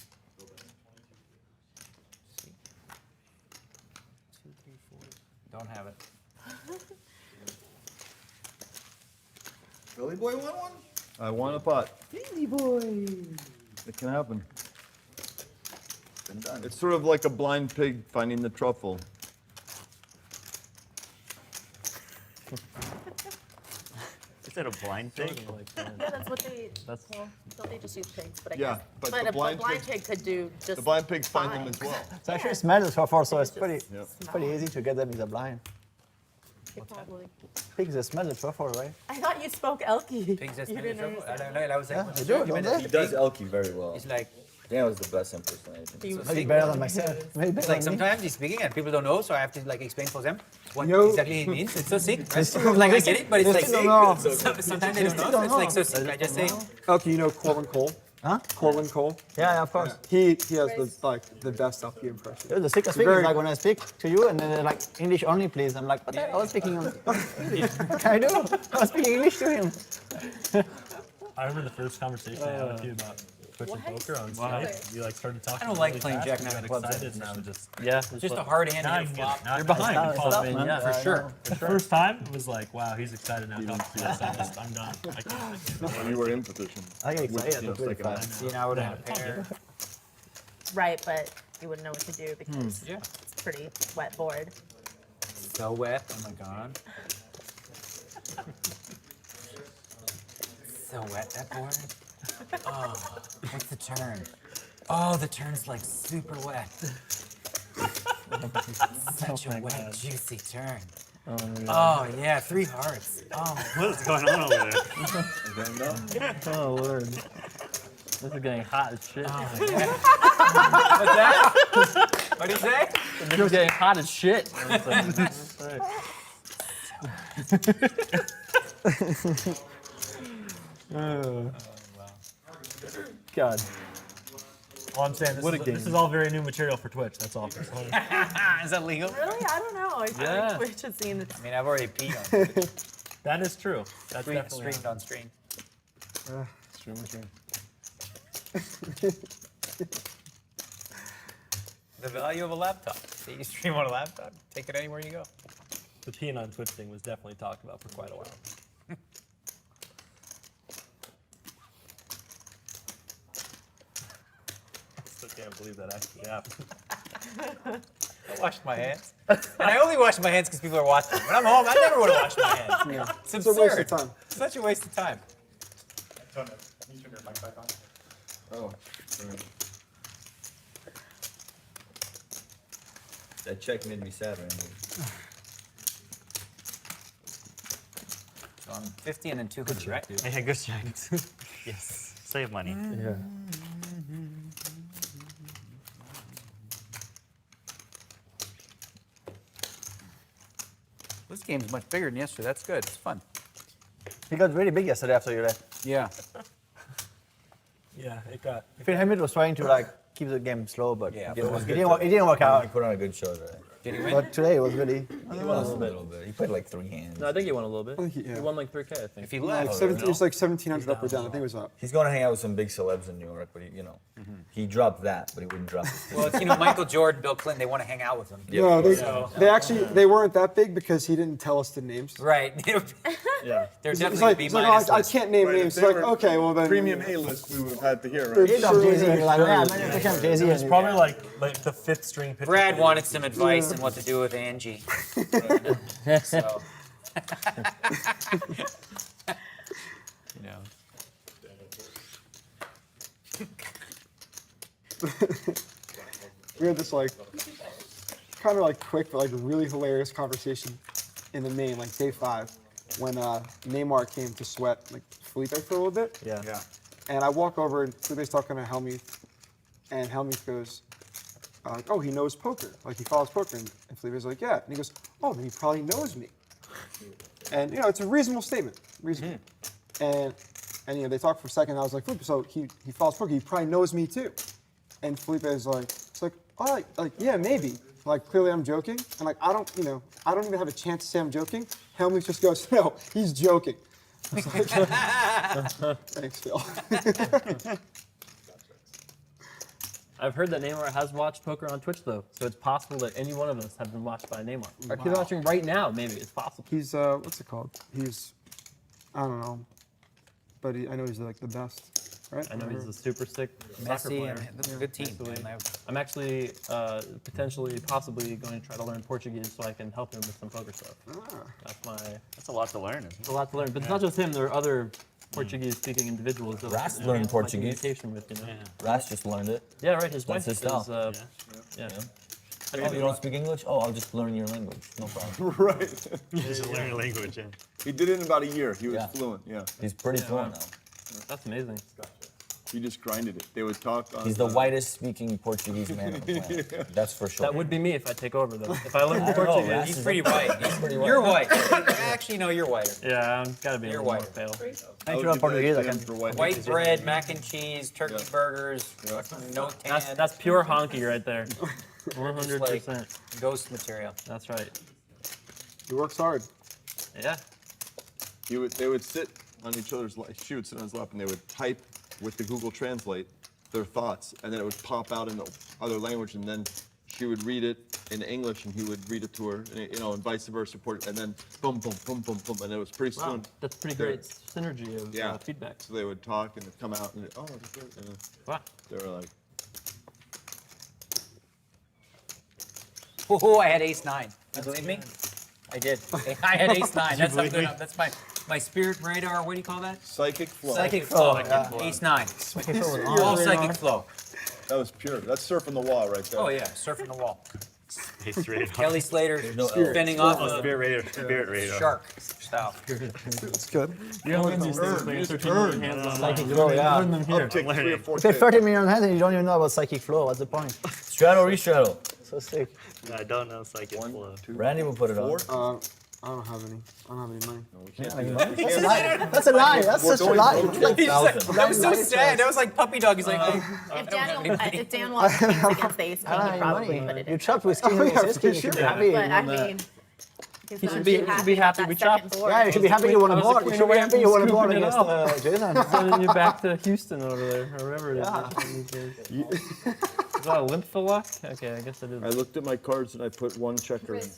2, 3, 4. Don't have it. Billy Boy won one? I won a pot. Billy boy. It can happen. It's sort of like a blind pig finding the truffle. Is that a blind pig? Yeah, that's what they, That's- well, don't they just use pigs, but I Yeah, guess. but But the a blind blind pig- pig could do just The blind pigs find them fine. as well. So actually, it smells so far, so it's It's pretty, Yep. it's pretty easy to get them in the blind. They probably- Pigs, they smell the truffle, right? I thought you spoke ElkY. Pigs that You smell the didn't truffle? I understand. don't know. I was like, Yeah, when they the do, document don't is they? the He does pig, ElkY very well. It's like, Daniel was the best impersonator. You Maybe better than myself. Maybe better it's like than me. sometimes he's speaking and people don't know, so I have to like explain for them what Yo. exactly he means. It's so sick. Right? still- Like I they get still- it, but it's they like still don't know. sometimes they don't know. still So it's don't like so know. sick. I just say, ElkY, you know Corwin Cole? Huh? Corwin Cole? Yeah, of course. He has the best ElkY impression. The sickest thing is like when I speak to you and then they're like, English only, please. I'm like, what the hell? I was speaking English. I do. I was speaking English to him. I remember the first conversation I had with you about Twitch and poker on Skype. You like started talking. I don't like really playing fast, Jack you Nine got of clubs excited, at and I was just Yeah. just a hard hand now and I'm a flop. getting- You're behind. now You it's fall tough, in, man. for sure. The first time it was like, wow, he's excited now. Talking to us. I'm done. I can't. You were in position. I get excited. You know, That's really second half. fast. You know, I would have a pair. Right, but you wouldn't know what to do because Yeah. it's a pretty wet board. So wet. Oh my god. So wet that board. Oh, what's the turn? Oh, the turn's like super wet. Such a wet, juicy turn. Oh yeah, 3 hearts. Oh, What is going on over there? Oh, Lord. This is getting hot as shit. oh yeah. What's that? What did you say? This is getting hot as shit. God. Well, I'm saying this is all very new material for Twitch. That's all. Is that legal? Really? I don't know. I feel Yeah. like Twitch has seen it. I mean, I've already peed on it. That is true. That's definitely Streamed on stream. The value of a laptop. So you stream on a laptop, take it anywhere you go. the peeing on Twitch thing was definitely talked about for quite a while. I still can't believe that actually happened. I washed my hands. And I only wash my hands because people are watching. When I'm home, I never want to wash my hands. Yeah. It's It's absurd. a waste of time. Such a waste of time. Can you turn your mic back on? Oh. That check made me sad, Randy. So I'm 50 and then 200, right? Yeah, good check. Yes. Save money. Yeah. This game's much bigger than yesterday. That's good. It's fun. He got really big yesterday after you left. Yeah. Yeah, it got. Hellmuth was trying to like keep the game slow, but Yeah, it didn't, but work. It didn't work out. He put on a good show today. Did he win? But today it was really. He won a little bit. He played like 3 hands. No, I think he won a little bit. I think he- yeah. He won like 3K, I think. If he Like left, 17, it was like 1,700 up or down. I think it was up. He's going to hang out with some big celebs in New York, but he dropped that, but he wouldn't drop this. well, it's, Michael Jordan, Bill Clinton, they want to hang out with him. Yeah. No, they weren't that big because he didn't tell us the names. Right. Yeah. They're He's definitely like, B he's like, minus. "Oh, I can't name names. It's like, okay, well then. Premium A-list we would have had to hear, They're right? He loved Jay-Z. He was like, yeah, man, I can't Jay-Z. It's probably like the 5th string pitcher. Brad wanted some advice on what to do with Angie. So. We had this like kind of like quick but like really hilarious conversation in the main, like day 5, when Neymar came to sweat like Felipe for a little bit. Yeah. And I walk over and Felipe's talking to Hellmuth, and Hellmuth goes, "Oh, he knows poker. Like he follows poker." And Felipe's like, "Yeah." And he goes, "Oh, then he probably knows me." And it's a reasonable statement, reasonable. And they talked for a second. And I was like, "Felipe, so he follows poker. He probably knows me too." And Felipe is like, "It's like, oh, like yeah, maybe." Like clearly I'm joking, and like I don't even have a chance to say I'm joking. Hellmuth just goes, "No, he's joking." I was like, thanks, Phil. I've heard that Neymar has watched poker on Twitch though, so it's possible that any one of us have been watched by Neymar. Or if he's watching right now, maybe it's possible. He's what's it called? He's I don't know, but I know he's like the best, right? I know he's a super sick soccer Messi, player. and that's a good team. Man. I'm actually possibly going to try to learn Portuguese so I can help him with some poker stuff. That's a lot to learn. It's a lot to learn, but it's not just him. There are other Portuguese-speaking individuals that Ras I learned have Portuguese. communication with, Ras just learned it. Yeah, right. His That's wife his is. style. Yeah. Oh, you don't speak English? Oh, I'll just learn your language. No problem. Right. Just learn a language. Yeah. He did it in about a year. He was Yeah. fluent, yeah. He's pretty fluent now. That's amazing. He just grinded it. They would talk on... He's the whitest speaking Portuguese man on the planet. That's for sure. That would be me if I take over, though. If I learn I don't know, Portuguese. Ras He's is pretty white. You're white. Actually, no, you're whiter. Yeah, I've got to be You're a little more white. pale. I should learn Portuguese. I can. White bread, mac and cheese, turkey burgers, no tan. That's pure honky right there. 100%. Ghost material. That's right. He works hard. Yeah. They would sit on each other's lap. She would sit on his lap, and they would type with the Google Translate their thoughts, and then it would pop out in the other language, and then she would read it in English, and he would read it to her, and vice versa, and then boom, boom, boom, boom, boom, and it was pretty soon. That's pretty great synergy of feedback. So they would talk, and it'd come out, and that's good. And wow. They were like, Oh, I had ace-9. You believe me? I did. I had ace-9. That's how good. That's my spirit radar. What do you call that? psychic flow. Psychic flow. Ace-9. All psychic flow. That was pure. That's surfing the wall right there. Oh yeah, surfing the wall. Space radar. Kelly Slater fending off a Spirit radar. shark style. That's good. You only these things playing 13 million hands on Psychic flow, yeah. learn them here. Take 3 or 4 You pay 30 million hands and you don't even know about psychic flow. What's the point? Straddle, re-straddle. So sick. No, I don't know psychic flow. Randy will put it on. I don't have any. I don't have any money. That's a lie. That's a lie. That's such a lie. That was so sad. That was like puppy dog. He's like, If Dan wants to against the ace king, he probably put it You in. chopped with king and ace king. You should be happy. But I mean, He should be happy we chopped. Yeah, you should be happy you won a board. You should be happy you won a board against Jason. Sending you back to Houston over there, or wherever it is. Is that a limp for luck? Okay, I guess it is. I looked at my cards, and I put 1 checker in.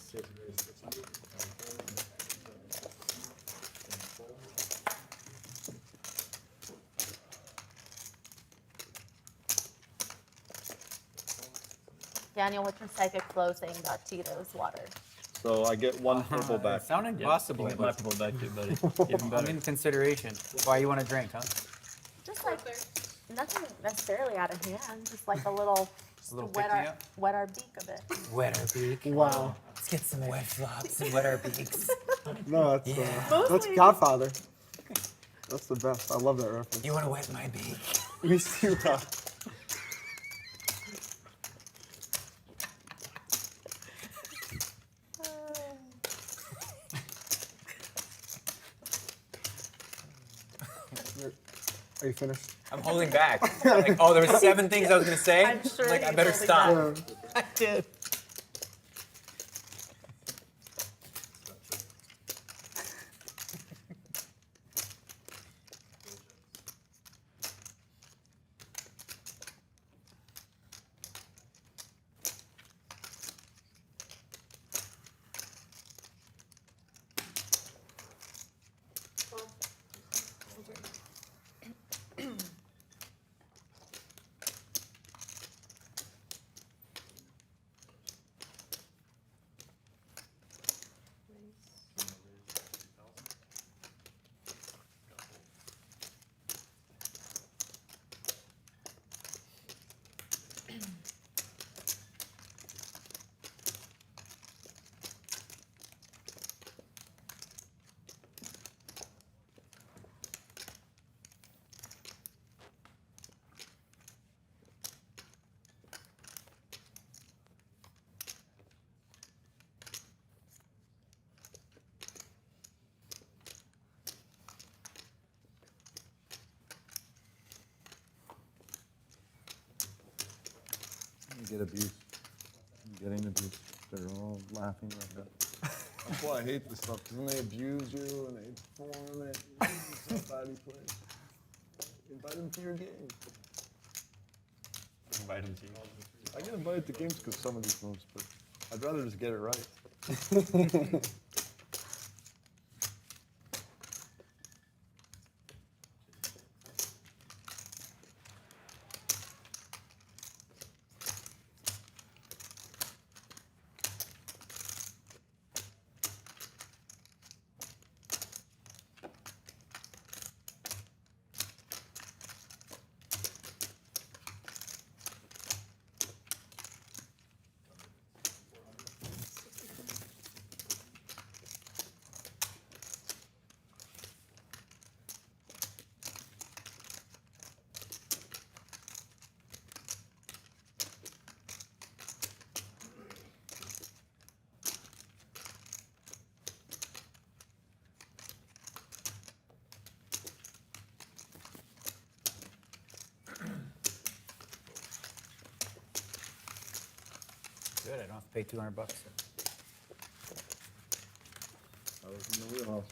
Daniel, what's your psychic flow saying about Tito's water? So I get one purple back. Sound impossible. You get my purple back too, buddy. Even I'm better. in consideration. Why you want to drink, huh? Just like nothing necessarily out of hand, just like a little, just A little to wet pick me our, up? wet our beak a bit. Wet our beak. Wow. Let's get some wet flops and wet our beaks. No, that's that's Mostly- Godfather. That's the best. I love that reference. You want to wet my beak? We see that. Are you finished? I'm holding back. Like, oh, there were 7 things I was going to say. I'm sure Like, I he's better holding stop. Yeah. I did. You get abused. You're getting abused. They're all laughing like that. That's why I hate this stuff, because then they abuse you and they form it. It's so bad he plays. Invite him to your game. Invite him to you. I get invited to games because some of these moves, but I'd rather just get it right. Good, I don't have to pay $200. I was in the wheelhouse.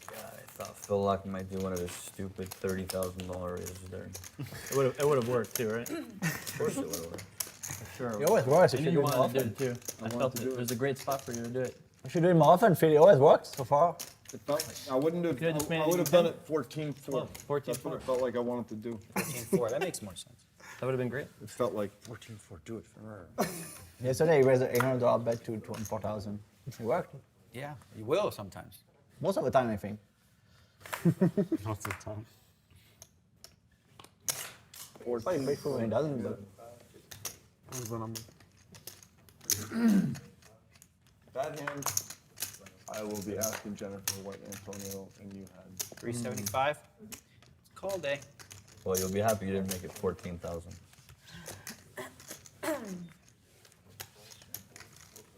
God, I thought Phil Laak might do one of his stupid $30,000 raises there. It would have worked too, right? Of course it would have worked. Sure. It always works. I You knew should you do it more wanted to do often. it too. I felt to it. do it. There's a great spot for you to do it. You should do it more often, Phil. It always works so far. It felt, I wouldn't have, could've just made I it would have even done it 14-4. 14-4. That's what it felt like I wanted to do. 14-4, that makes more sense. That would have been great. It felt like 14-4, do it for her. Yesterday, you raised an $800 bet to 4,000. It worked. Yeah, you will sometimes. Most of the time, I think. Most of the time. It's like faithful when it doesn't, but. What was the number? That hand, I will be asking Jennifer what Antonio and you had. 375. It's call day. Well, you'll be happy you didn't make it 14,000. Do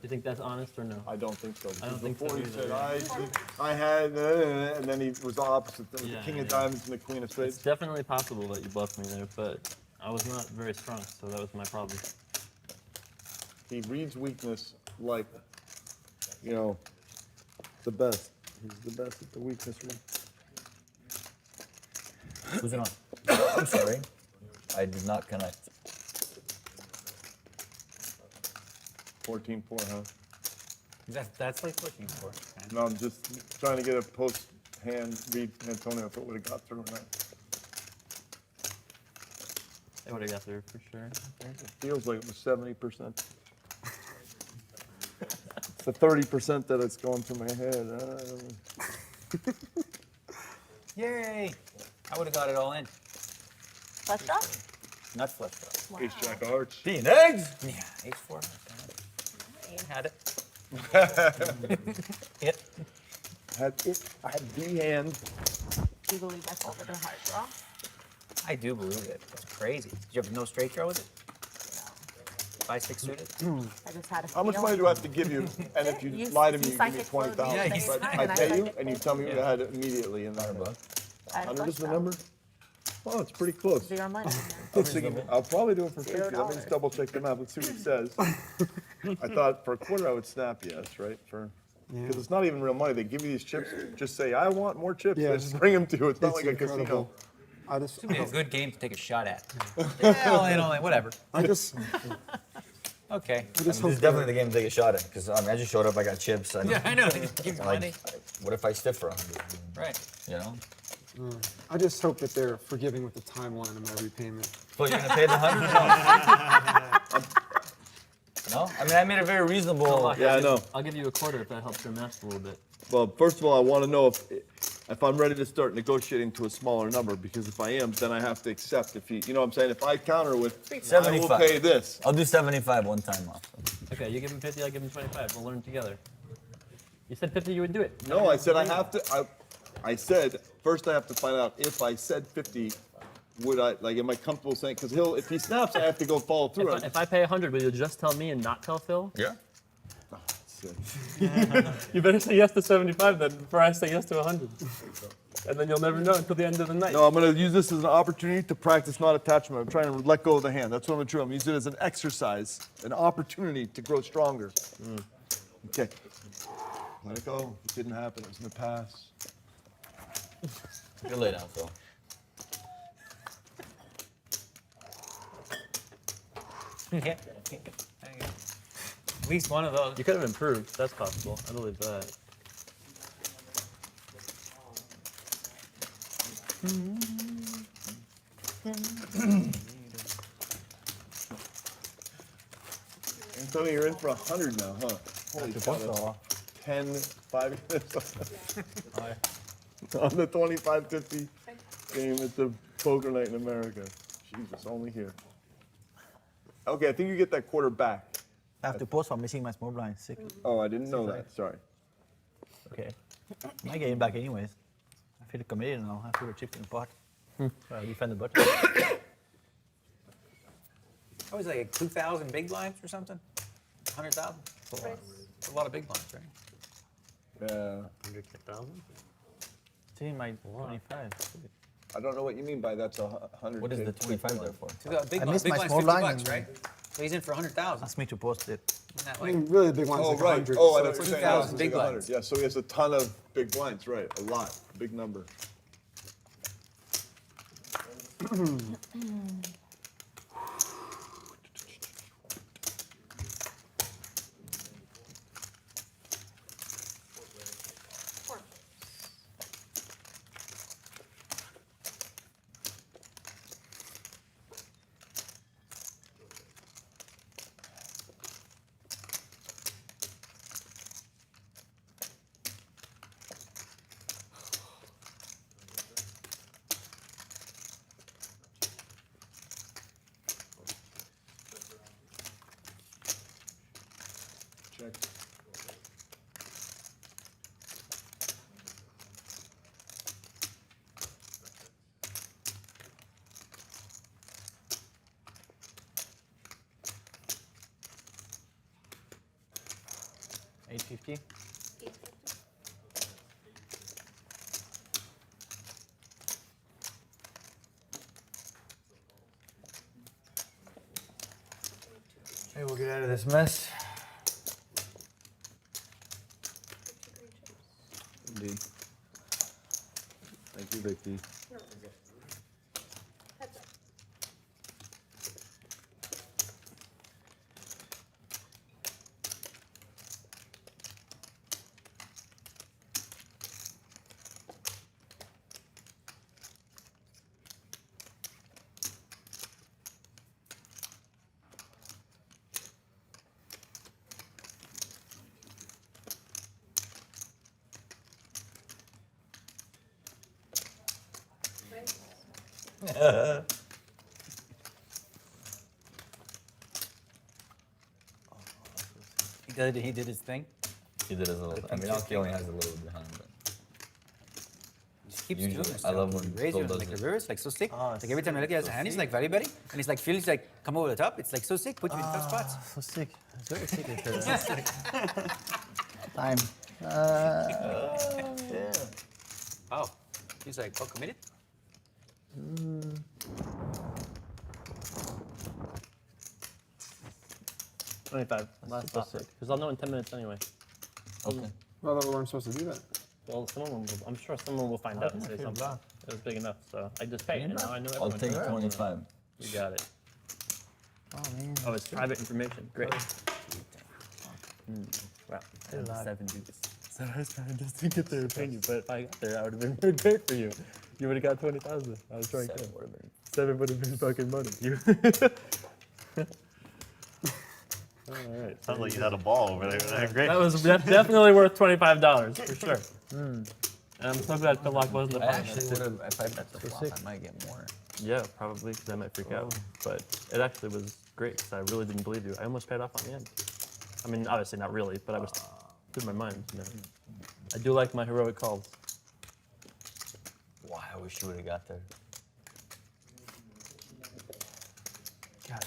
you think that's honest or no? I don't think so. I don't think so Before he either. said, I had, and then he was the opposite. There was Yeah, the king of yeah. diamonds and the queen of It's spades. definitely possible that you bluffed me there, but I was not very strong, so that was my problem. He reads weakness like, you know, the best. He's the best at the weakness read. Who's it on? I'm sorry. I did not connect. 14-4, huh? That's like 14-4. No, I'm just trying to get a post hand read Antonio if it would have got through or not. They would have got there for sure. Feels like it was 70%. It's the 30% that it's going through my head. Yay! I would have got it all in. Flush draw? Not flush draw. Ace jack of hearts. Being eggs? Yeah, ace four. Had it. It. Had it. I had the hand. Do you believe I folded a heart draw? I do believe it. It's crazy. Did you have no straight draw with it? 5-6 suited? I just had a How much money do I have to give you? And if you lie to me, you give me 20,000. Yeah, But I pay you, and you tell me what I had immediately in there. I had 100 is the flush number? Oh, it's pretty close. Zero money. I was thinking, I'll probably do it for 50. Let me just double check the math. Let's see what it says. I thought for a quarter I would snap yes, right? Because it's not even real money. They give you these chips. Just say, I want more chips. Yeah. They just bring them to you. It's not like a incredible. casino. I just, It's a good game to take a shot at. Yeah, whatever. I just, Okay. I just This hope is definitely the game to take a shot at, because I just showed up, I got chips. Yeah, I know. They give you money. What if I stiff for 100? Right. You know? I just hope that they're forgiving with the timeline of my repayment. So you're gonna pay the 100? No? I mean, I made a very reasonable. Yeah, I know. I'll give you a quarter if that helps your math a little bit. Well, first of all, I want to know if I'm ready to start negotiating to a smaller number, because if I am, then I have to accept if you know what I'm saying? If I counter with, 75. I will pay this. I'll do 75 one time off. Okay, you give him 50, I give him 25. We'll learn together. You said 50, you would do it. No, I said I have to, I said, first I have to find out if I said 50, am I comfortable saying, because if he snaps, I have to go follow through. If I pay 100, will you just tell me and not tell Phil? Yeah. You better say yes to 75 then before I say yes to 100. And then you'll never know until the end of the night. No, I'm going to use this as an opportunity to practice not attachment. I'm trying to let go of the hand. That's what I'm going to do. I'm going to use it as an exercise, an opportunity to grow stronger. Okay. Let it go. It didn't happen. It was in the past. Good lay down, Phil. Yeah. At least one of those. You could have improved. That's possible. I believe that. Antonio, you're in for 100 now, huh? Holy cow. 10, 5 on the 25-50 game at the poker night in America. Jesus, only here. Okay, I think you get that quarter back. I have to pause for missing my small blind. Sick. Oh, I didn't know that. Sorry. Okay. My game back anyways. I feel committed now. I feel a chip in the pot. Defend the button. What was it, like 2,000 big blinds or something? 100,000? That's a lot of big blinds, right? Yeah. 100,000? See my 25. I don't know what you mean by that's 100. What is the 25 there for? Big I blind, missed big my blind's small 50 blind bucks, and- right? So he's in for 100,000. Ask me to post it. Isn't that I like mean, really the big one's Oh, like right. 100. Oh, I so know it's what like you're saying. 2,000 It's big like 100. blinds. Yeah, so he has a ton of big blinds, right? A lot. Big number. Check. $850. Hey, we'll get out of this mess. Indeed. Thank you, Vicky. He did his thing. He did his little. I mean, ElkY only has a little behind, but Just keeps usually, doing this. I love when raise Phil it does like it. reverse, like so sick. Like every time I look at his hand, he's like very buddy, and he's like feels like come over the top. It's like so sick. Put you in tough spots. So sick. It's very sick. Time. Yeah. Oh, he's like well committed. $25. Last offer. Because I'll know in 10 minutes anyway. Okay. Well, we weren't supposed to do that. Well, I'm sure someone will find out and say something. It was big enough, so I just paid, and now I know I'll everyone. take 25. You got it. Oh man. Oh, it's private information. Great. Wow. I had 70. So I was trying just to get their opinion, but if I got there, I would have been very great for you. You would have got 20,000. I was trying to. 7 would have been fucking money. All right. Sounds like you had a ball over there. Great. That was definitely worth $25 for sure. And I'm so glad Phil Laak wasn't the I final. actually would have, if I bet the flop, I might get more. Yeah, probably, because I might freak out. But it actually was great, because I really didn't believe you. I almost paid off on the end. I mean, obviously not really, but I was through my mind. You know. I do like my heroic calls. Wow, I wish you would have got there. God.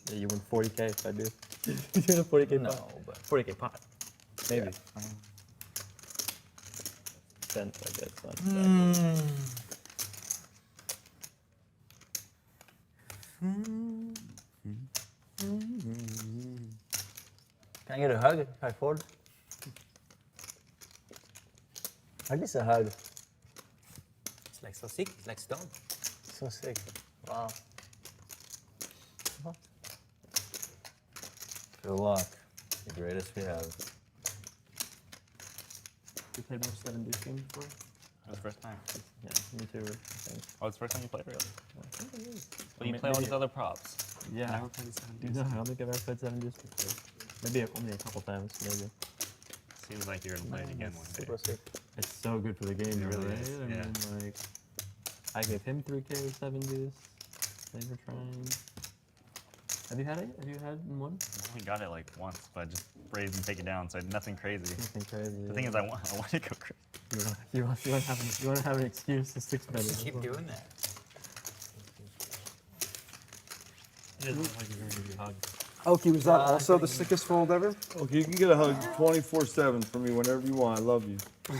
Yeah, you win 40K if I do. You win a 40K pot? No, but 40K pot. Maybe. Yeah. Cents, I guess. Can I get a hug if I fold? Hug is a hug. It's like so sick. It's like stone. So sick. Wow. Phil Laak, the greatest we have. You played more 7D games before? That was the first time. Yeah, me too, I think. Oh, it's the first time you played, really? Well, you Maybe- play all these other props. Yeah. Never played 7D. No, I don't think I've ever played 7Ds before. Maybe only a couple times, maybe. Seems like you're gonna play it again one day. Super sick. It's so good for the game, It really right? is, I yeah. mean, like, I gave him 3K with 7Ds. Seiver trying. Have you had it? Have you had one? I only got it like once, but I just raised and take it down, so nothing crazy. Nothing crazy. The thing is, I want to go crazy. You want to have an excuse to 6 bet. Just keep doing that. He doesn't look like he's gonna give you a hug. ElkY, was that also the sickest fold ever? Okay, you can get a hug 24/7 from me whenever you want. I love you.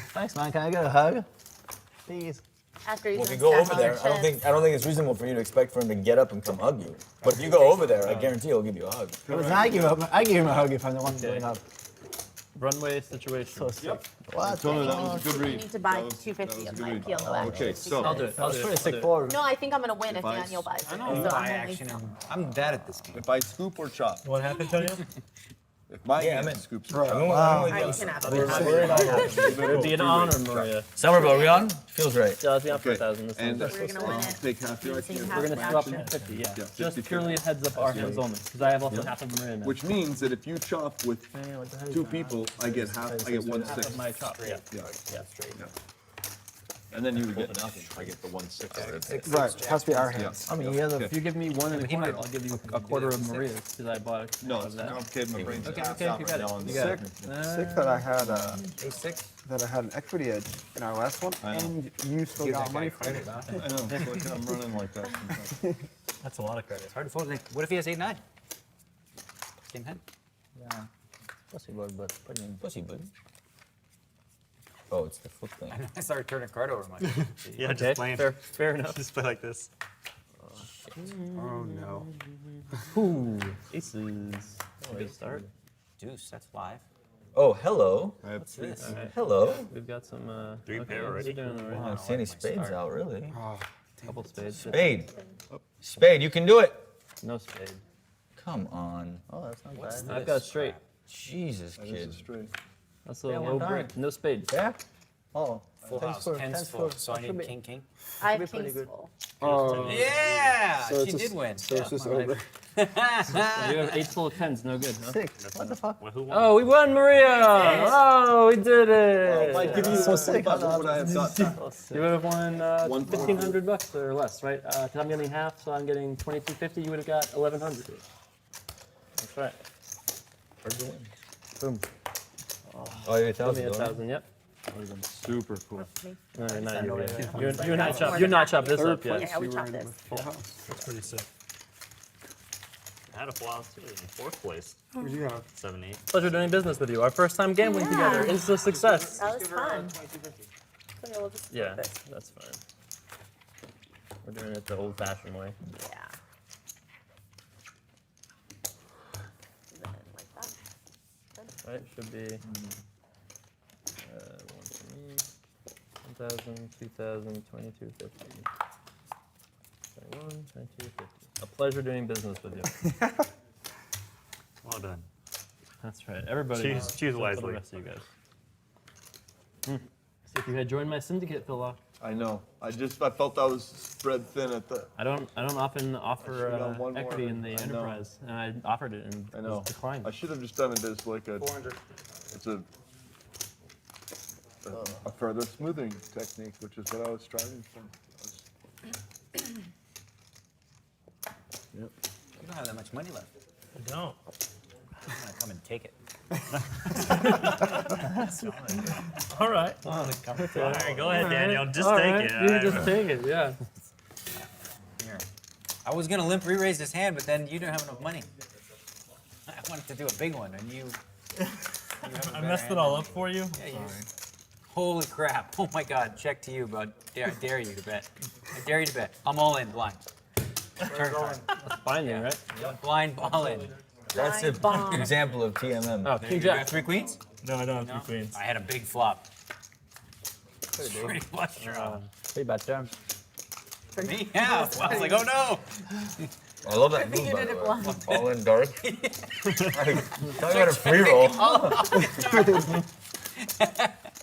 Thanks, man. Can I get a hug? Please. After he's Well, if you done go over stacking there, your I don't think it's reasonable for you to expect for him to get up and come hug you. But if you go over there, I guarantee he'll give you a hug. I give him a hug if I'm the one going up. Runway situation. So sick. What? Tell her that was a good You read. need to buy That was- 250 that of was a my good peel read. the wax. Okay, so I'll do it. I'll do it. Pretty sick I'll do it. forward. No, I think I'm gonna win if If I- Daniel buys it. I So know. I'm I only actually I'm bad at this game. If I scoop or chop, What happened, Tony? if my Yeah, hand I'm in. scoops or Bro, chop. wow. Alright, you can have it. It'd be an honor, Maria. Somerville, are we on? Feels right. Yeah, let's be on for Okay, 1,000. This and one's We're gonna win it. take half your Using IQ. half We're gonna the swap action. to 50, yeah. Yeah, Just 50, purely a heads up our hands only, because I have also half of Maria now. Which means that if you chop with Hey, what the hell is 2 that? people, I get half. I get Half 1/6. of my chop, yeah. Yeah. Yeah. And then you would get nothing. I get the 1/6. Right, it has to be our hands. I mean, yeah, If you give me 1 1/4, I'll give you a quarter of Maria's, because I bought No, of it's that. complicated. My brain's Okay, not okay, you got it. now. You got it. Sick that I had A6. that I had an equity edge in our last one, I know. and you still got money for it. I know. It's like I'm running like that sometimes. That's a lot of credit. It's hard to fold. Like, what if he has 8-9? Same hand. Yeah. Possible, but possible. Oh, it's the foot thing. I started turning card over my. Yeah, Okay, just playing. fair enough. Just play like this. Oh no. Ooh, aces. Good start. Deuce, that's 5. Oh, hello. I have What's this? All right. Hello. We've got some. 3 okay, pair what's already. he doing already? I don't see any spades out, really. Oh, Couple spades. Spade. Spade, you can do it. No spade. Come on. Oh, that's not What's bad. I've got straight. Jesus, that is kid. a straight. That's a Yeah, low one break. No spade. Yeah? Oh, Full tens house, for- tens tens full, for- so I that should need be- king, king. I have be pretty kings good. full. Oh. Yeah, So she it's just- did win. So it's just Yeah. over. You have 8 full of 10s, no good, huh? Sick. What the fuck? Well, who won? Oh, we won, Maria! Oh, we did it! Mike, give me So sick. what would I have got? You would have won $1,500 or less, right? Because I'm getting half, so I'm getting $2,250. You would have got $1,100. That's right. Boom. Oh, you're Tell me 1,000. Yep. That would have been super cool. No, not you. Yeah. You and I chop. You and I chop this up, yeah. Yeah, we chopped this. Full house. That's pretty sick. I had a full house too in 4th place. What do you have? 7, 8. Pleasure doing business with you. Our first time gambling together. Instant success. That was fun. So we'll just Yeah, flip it. that's fine. We're doing it the old-fashioned way. Yeah. And then like that. Good. Right? Should be 1 for me, 1,000, 2,000, 2,250. 21, 2,250. A pleasure doing business with you. Well done. That's right. Everybody. Choose For wisely. the rest of you guys. See if you had joined my syndicate, Phil. I know. I felt I was spread thin at the. I don't often I offer should've done one more. equity in the I know. enterprise, and I offered it and I know. was declined. I should have just done it as like a. 400. It's a further smoothing technique, which is what I was striving for. Yep. You don't have that much money left. I don't. I'm gonna come and take it. All right. All right, go ahead, Daniel. Just All take right, it. You can just take it, yeah. Here. I was gonna limp re-raise his hand, but then you didn't have enough money. I wanted to do a big one, and you I messed it all up for you. Yeah, you. Holy crap! Oh my God! Check to you, bud. I dare you to bet. I dare you to bet. I'm all in blind. Turn card. That's binding, right? Blind ball in. That's an example of TMM. Oh, King You Jack. got 3 queens? No, I don't have 3 queens. I had a big flop. Pretty flush draw. Pretty bad terms. For me? Yeah. Well, I was like, oh no. I love that think move, you by did the it way. blind. All in dark. Talk about a free roll.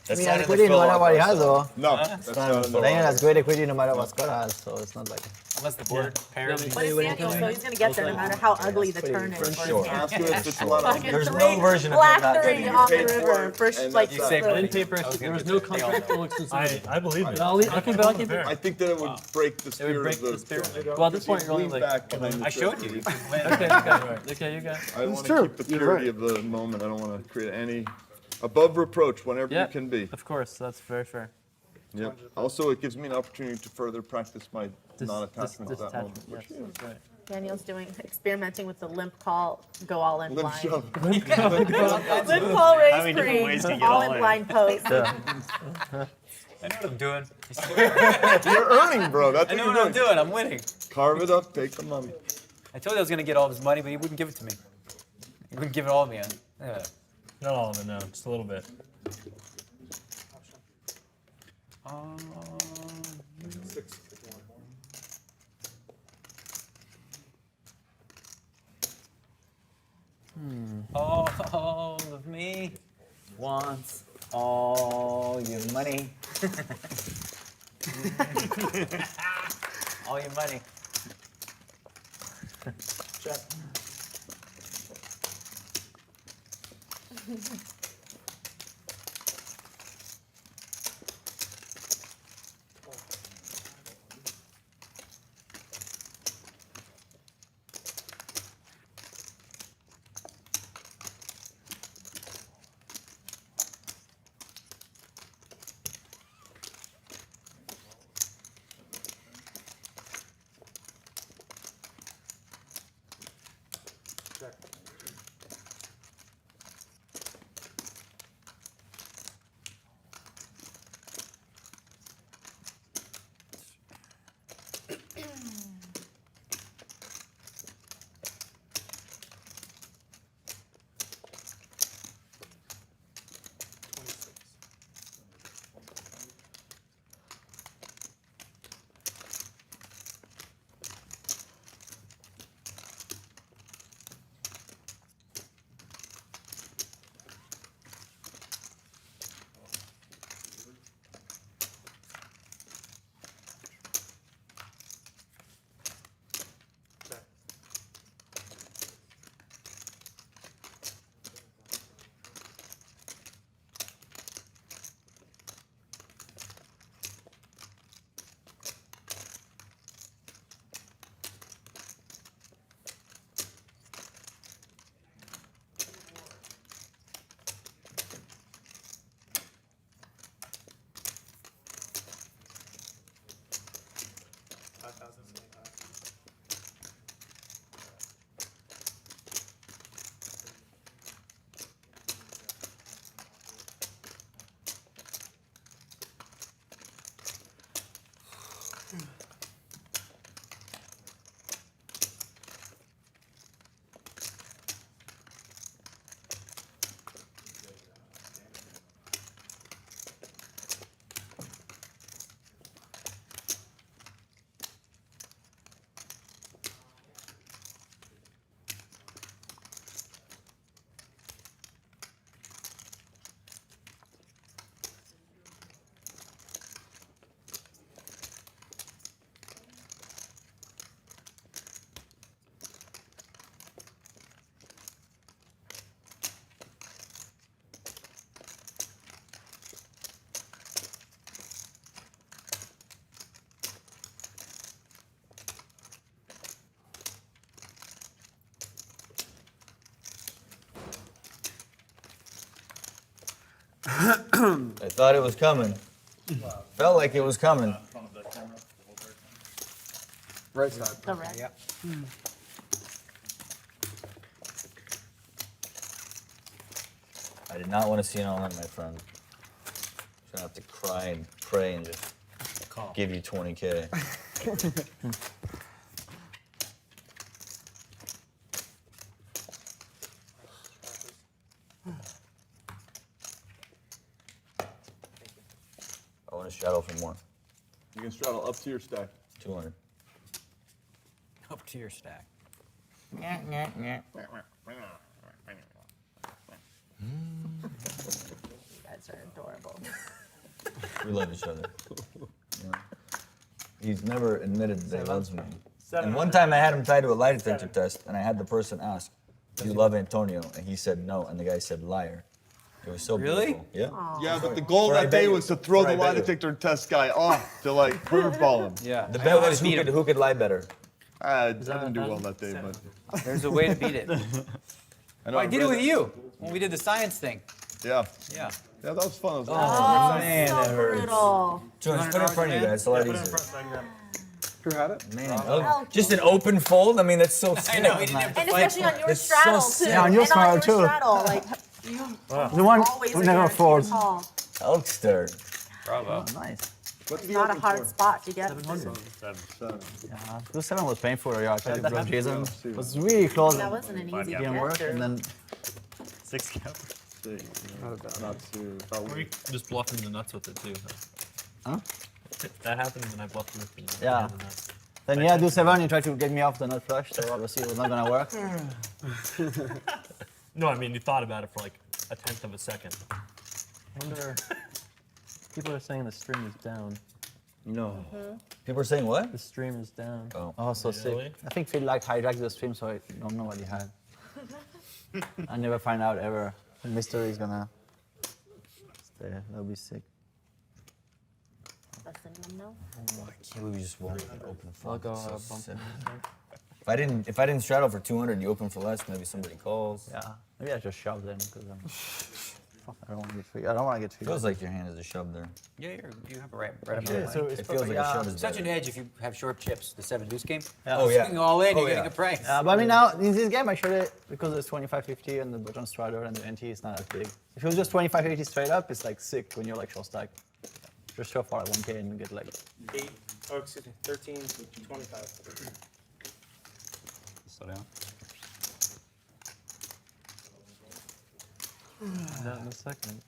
That I mean, sounded equity no matter what he has, though. No, that's not Daniel has great equity no matter what Scott has, so it's not like. Unless the board pairs. But it's Daniel, so he's gonna get there no matter how ugly the turn is. For sure. After it's a lot of. Fucking There's three, no version of black him not three getting off the paid for river. it, First, and like that's You say In money. paper, there was no contractual exclusivity. I believe it. I can bear. I think that it would break the It would spirit break of the the. spirit. Well, at this point, you're only Lean like. back behind the I showed trigger. you. Okay, you got. I It's want true. to keep the You're purity right. of the moment. I don't want to create any above reproach whenever Yeah. you can be. Of course, that's very fair. Yep. Also, it gives me an opportunity to further practice my non-attachment to that Disattachment, moment. yes, that's right. Daniel's experimenting with the limp call, go all in Limp blind. shove. Limp call How raise many different ways pre, to get all all in in? blind post. I know what I'm doing. You're earning, bro. That's I what know you're what I'm doing. doing. I'm winning. Carve it up, take the money. I told you I was gonna get all of his money, but he wouldn't give it to me. He wouldn't give it all to me. Not all of it, no. Just a little bit. All of me wants all your money. All your money. Check. I thought it was coming. Felt like it was coming. Right side. The red. Yep. I did not want to see an all-in, my friend. I'm gonna have to cry and pray and just give you 20K. I want to straddle for more. You can straddle up to your stack. 200. Up to your stack. You guys are adorable. We love each other. Yeah. He's never admitted that he loves me. And one time I had him tied to a lie detector test, and I had the person ask, "Do you love Antonio?" And he said no, and the guy said liar. It was so beautiful. Yeah. Yeah, but the goal that day was to throw the lie detector test guy off to like curveball him. Yeah. The bet was who could lie better. I didn't do well that day, but There's a way to beat it. I did it with you when we did the science thing. Yeah. Yeah. Yeah, that was fun. Oh, man, so that hurts. brutal. Just put it in front of you guys. It's a lot easier. Who had it? Man, just an open fold? I mean, that's so sick. I know, he didn't have to And fight especially for on it. your It's so straddle sick. too. Yeah, on your and straddle, on your too. straddle, like you The one always who are never guaranteed folds. a call. Elkster. Bravo. Nice. It's not a hard spot to get. 700. Yeah, the 7 was painful. Yeah, I tried to block Jason. It was really close. That wasn't an easy It didn't work, gesture. and then 6 cap. Or you can just bluff in the nuts with it too. Huh? If that happens, then I bluff you with the Yeah. the nuts. Then yeah, do 7. You try to get me off the nut flush, so obviously it was not gonna work. No, I mean you thought about it for like a tenth of a second. I wonder. People are saying the stream is down. No. People are saying what? The stream is down. Oh, so sick. I think Phil like hijacked the stream, so I don't know what he had. I never find out ever. The mystery is gonna stay. That'll be sick. Less than one, no? I can't believe you just won't open for I'll go so bump sick. it. If I didn't straddle for 200, you open for less, maybe somebody calls. Yeah, maybe I just shove then because I don't want to get triggered. I don't want to get triggered. Feels like your hand is a shove there. Yeah, you have a right amount Yeah, of so money. it feels like a shove is Such better. an edge if you have short chips. The 7 deuce game. Yeah. Oh, yeah. Swing all in, Oh, you're getting yeah. a price. Yeah, but I mean now in this game I showed it because it's 25-50 and the button straddle and the NT is not as big. If it was just 25-80 straight up, it's like sick when you're like short stack. Just show for like 1K and you get like 8, oh, excuse me, 13, 25. Slow down. Not in a second.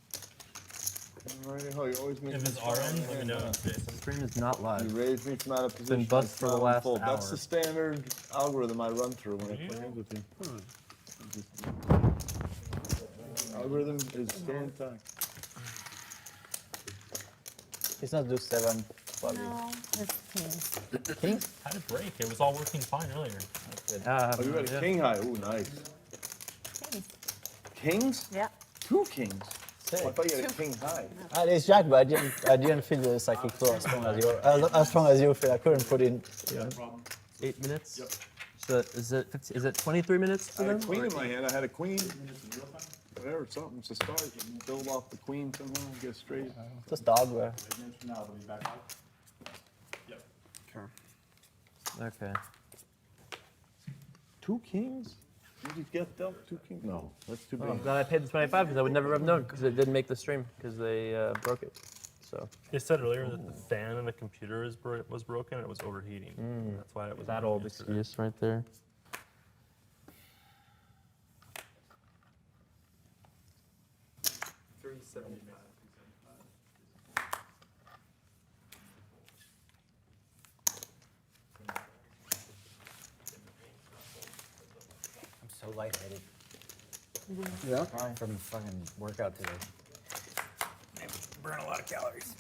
Alrighty, ho, you always make If me it's our end, let me know. The stream is not live. You raised me from out of position. been buzzed I for the smile and last fold. That's hour. the standard algorithm I run through when I play hands with you. Algorithm is still intact. it's not do 7. Probably. No, it's kings. Kings? How did it break? It was all working fine earlier. Oh, you got a king high. Ooh, nice. Kings? Yeah. 2 kings. Sick. Oh, I thought you had a king high. It's Jack, but I didn't feel the psychic flow as strong as you. As strong as you feel. I couldn't put in. You know. 8 minutes. Yep. So is it 23 minutes I for had a them? queen in my hand. I had a queen. Whatever, something to start. Build off the queen somehow, get straight. Just the hardware. Okay. 2 kings? Did you get dealt 2 kings? No, that's too big. Oh, I'm glad I paid the 25 because I would never have known because it didn't make the stream because they broke it. So They said earlier that the fan in the computer was broken and it was overheating. That's why it was that old excuse right there. I'm so lightheaded. Yeah? From the fucking workout today. I burn a lot of calories.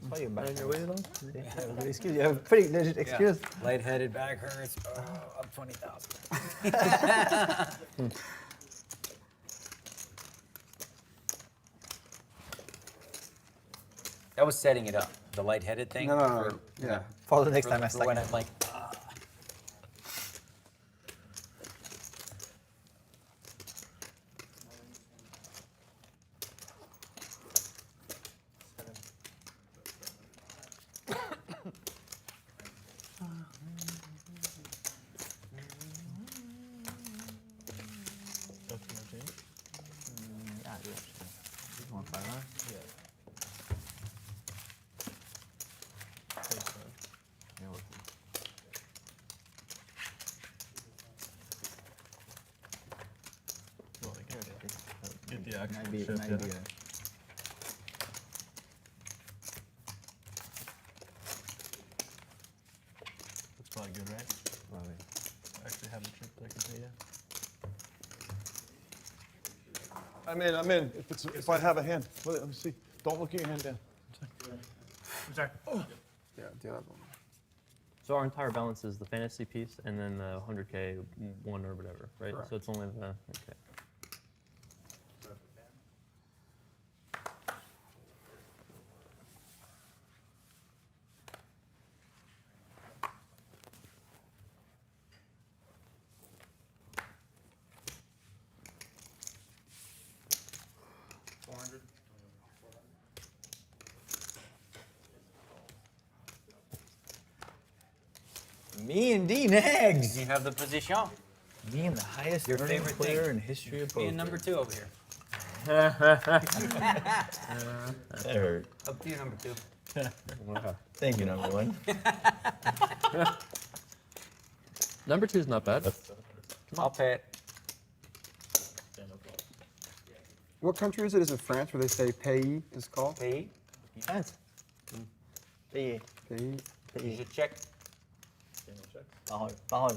Why are you back? On your way though? Yeah, you have a good excuse. You have a pretty legit excuse. Lightheaded, back hurts. Oh, up 20,000. That was setting it up. The lightheaded thing. No. Yeah. For the next time I For when stack. I'm like, Yeah, Might be, shift, might yeah. be That's probably good, right? Probably. I actually have the chip that I can pay you. I'm in. If I have a hand. Let me see. Don't look at your hand down. I'm sorry. Yeah, do that one. So our entire balance is the fantasy piece and then the 100K one or whatever, right? Correct. So it's only the, okay. Me and D Negs. You have the position. Me and the highest Your earning favorite player thing. in history of poker. Being number 2 over here. That hurt. Up to you, number 2. Thank you, number 1. Number 2 is not bad. I'll pay it. What country is it? Is it France where they say pays is called? Pay. Yes. Pay. Pays. You should check. Parole.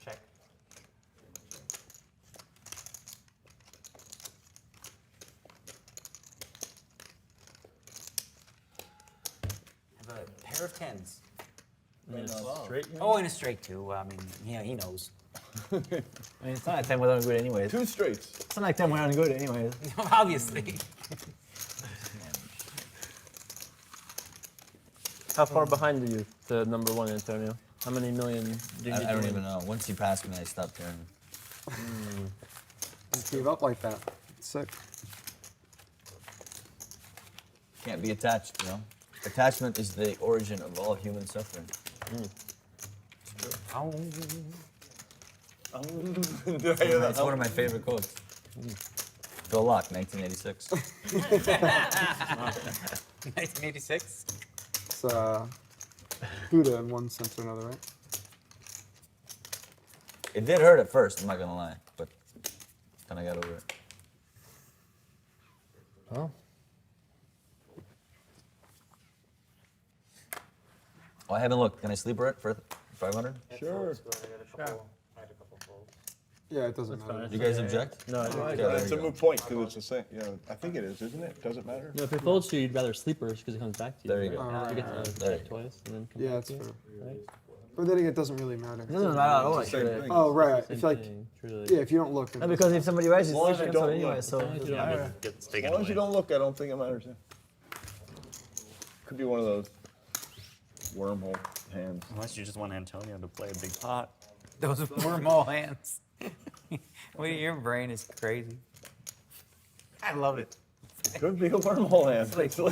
Check. Have a pair of 10s. Straight? Oh, and a straight too. I mean, yeah, he knows. I mean, it's not like 10 without good anyways. 2 straights. It's not like 10 without good anyways. Obviously. How far behind are you to number 1, Antonio? How many million do you need I don't to even win? know. Once you pass me, I stop caring. Just gave up like that. It's sick. Can't be attached, you know? Attachment is the origin of all human suffering. That's one of my favorite quotes. Go Laak, 1986. 1986? It's Buddha in one sense or another, right? It did hurt at first, I'm not gonna lie, but then I got over it. Oh. Oh, I haven't looked. Can I sleeper it for 500? Sure. Yeah, it doesn't matter. You guys object? No, I don't. Okay, there It's you a go. moot point because it's the same. I think it is, isn't it? Does it matter? No, if it folds to you, you'd rather sleepers because it comes back to you. There you go. right? You get to There you check go. twice and then come Yeah, back that's to you. fair. Right? But then again, it doesn't really matter. It doesn't matter at all. It's the same thing. Oh, right. Same If like, thing, truly. yeah, if you don't look. then No, because if somebody rises, As long as it's you cancelled don't anyway, look. so. As long as you don't Yeah, move. gets As taken long as you away. don't look, I don't think it matters. Yeah. Could be one of those wormhole hands. Unless you just want Antonio to play a big pot. Those are wormhole hands. Wait, your brain is crazy. I love it. Could be a wormhole hand. It's like,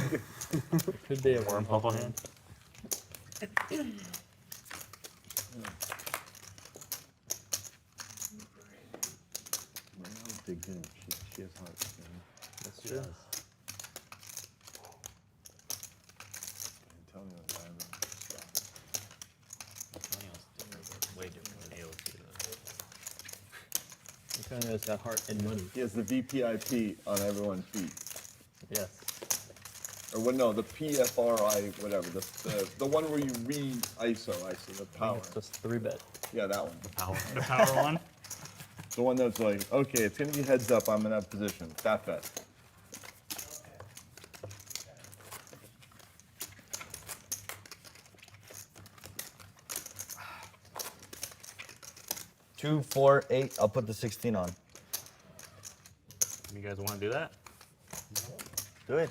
Could be a wormhole. Wormhole hand. digs in. She has heart. That's true. Antonio's diamond. Way different than ElkY. Antonio's got heart and money. He has the VPIP on everyone's feet. Yes. Or what? No, the PFRI, whatever. The one where you read ISO, the power. It's just 3-bet. Yeah, that one. The power one. The one that's like, okay, it's gonna be heads up. I'm in that position. That bet. Two, 4, 8. I'll put the 16 on. You guys want to do that? Do it.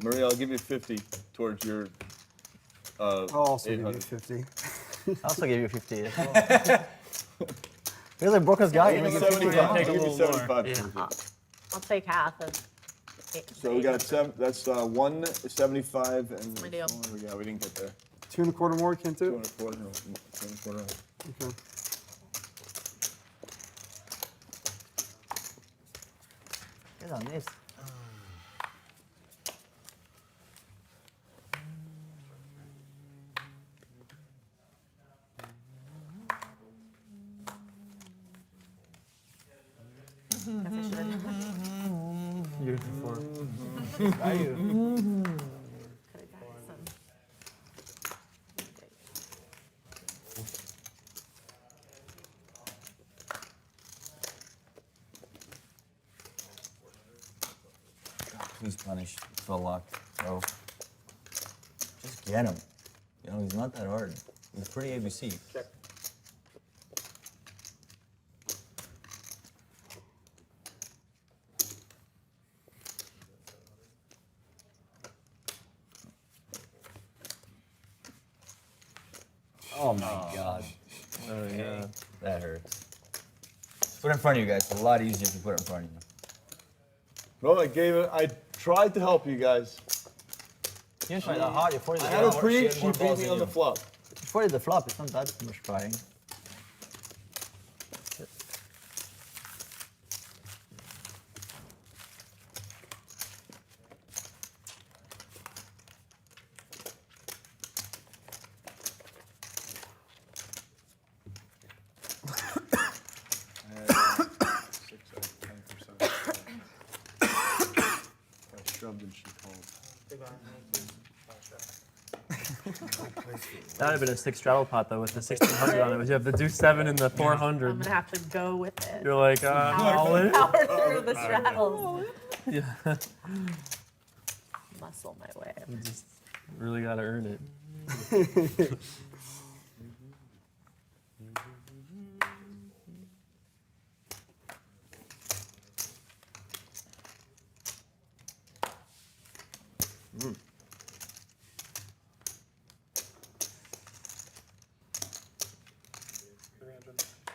Maria, I'll give you 50 towards your. I'll also give you 800. 50. I'll also give you 50 as well. Here's like Brooklyn's guy. You're gonna give 50 75. on. I'll give you 75. Yeah. I'll take half of it. So we got that's 175 and We do. yeah, we didn't get there. 2 1/4 more, can't do? 2 1/4. Okay. Here's on this. Are you? Could've gotten some. Please punish the luck, bro. Just get him. You know, he's not that hard. He's pretty ABC. Check. Oh my god. Oh yeah. That hurts. Put it in front of you guys. It's a lot easier if you put it in front of you. No, I tried to help you guys. You didn't try that hard. I had a pre, she beat me on the flop. Before the flop, it's not that much trying. That would have been a 6 straddle pot though with the 1600 on it. But you have the deuce 7 and the 400. I'm gonna have to go with it. You're like, all in? Power through the straddles. Yeah. Muscle my way. You just really gotta earn it.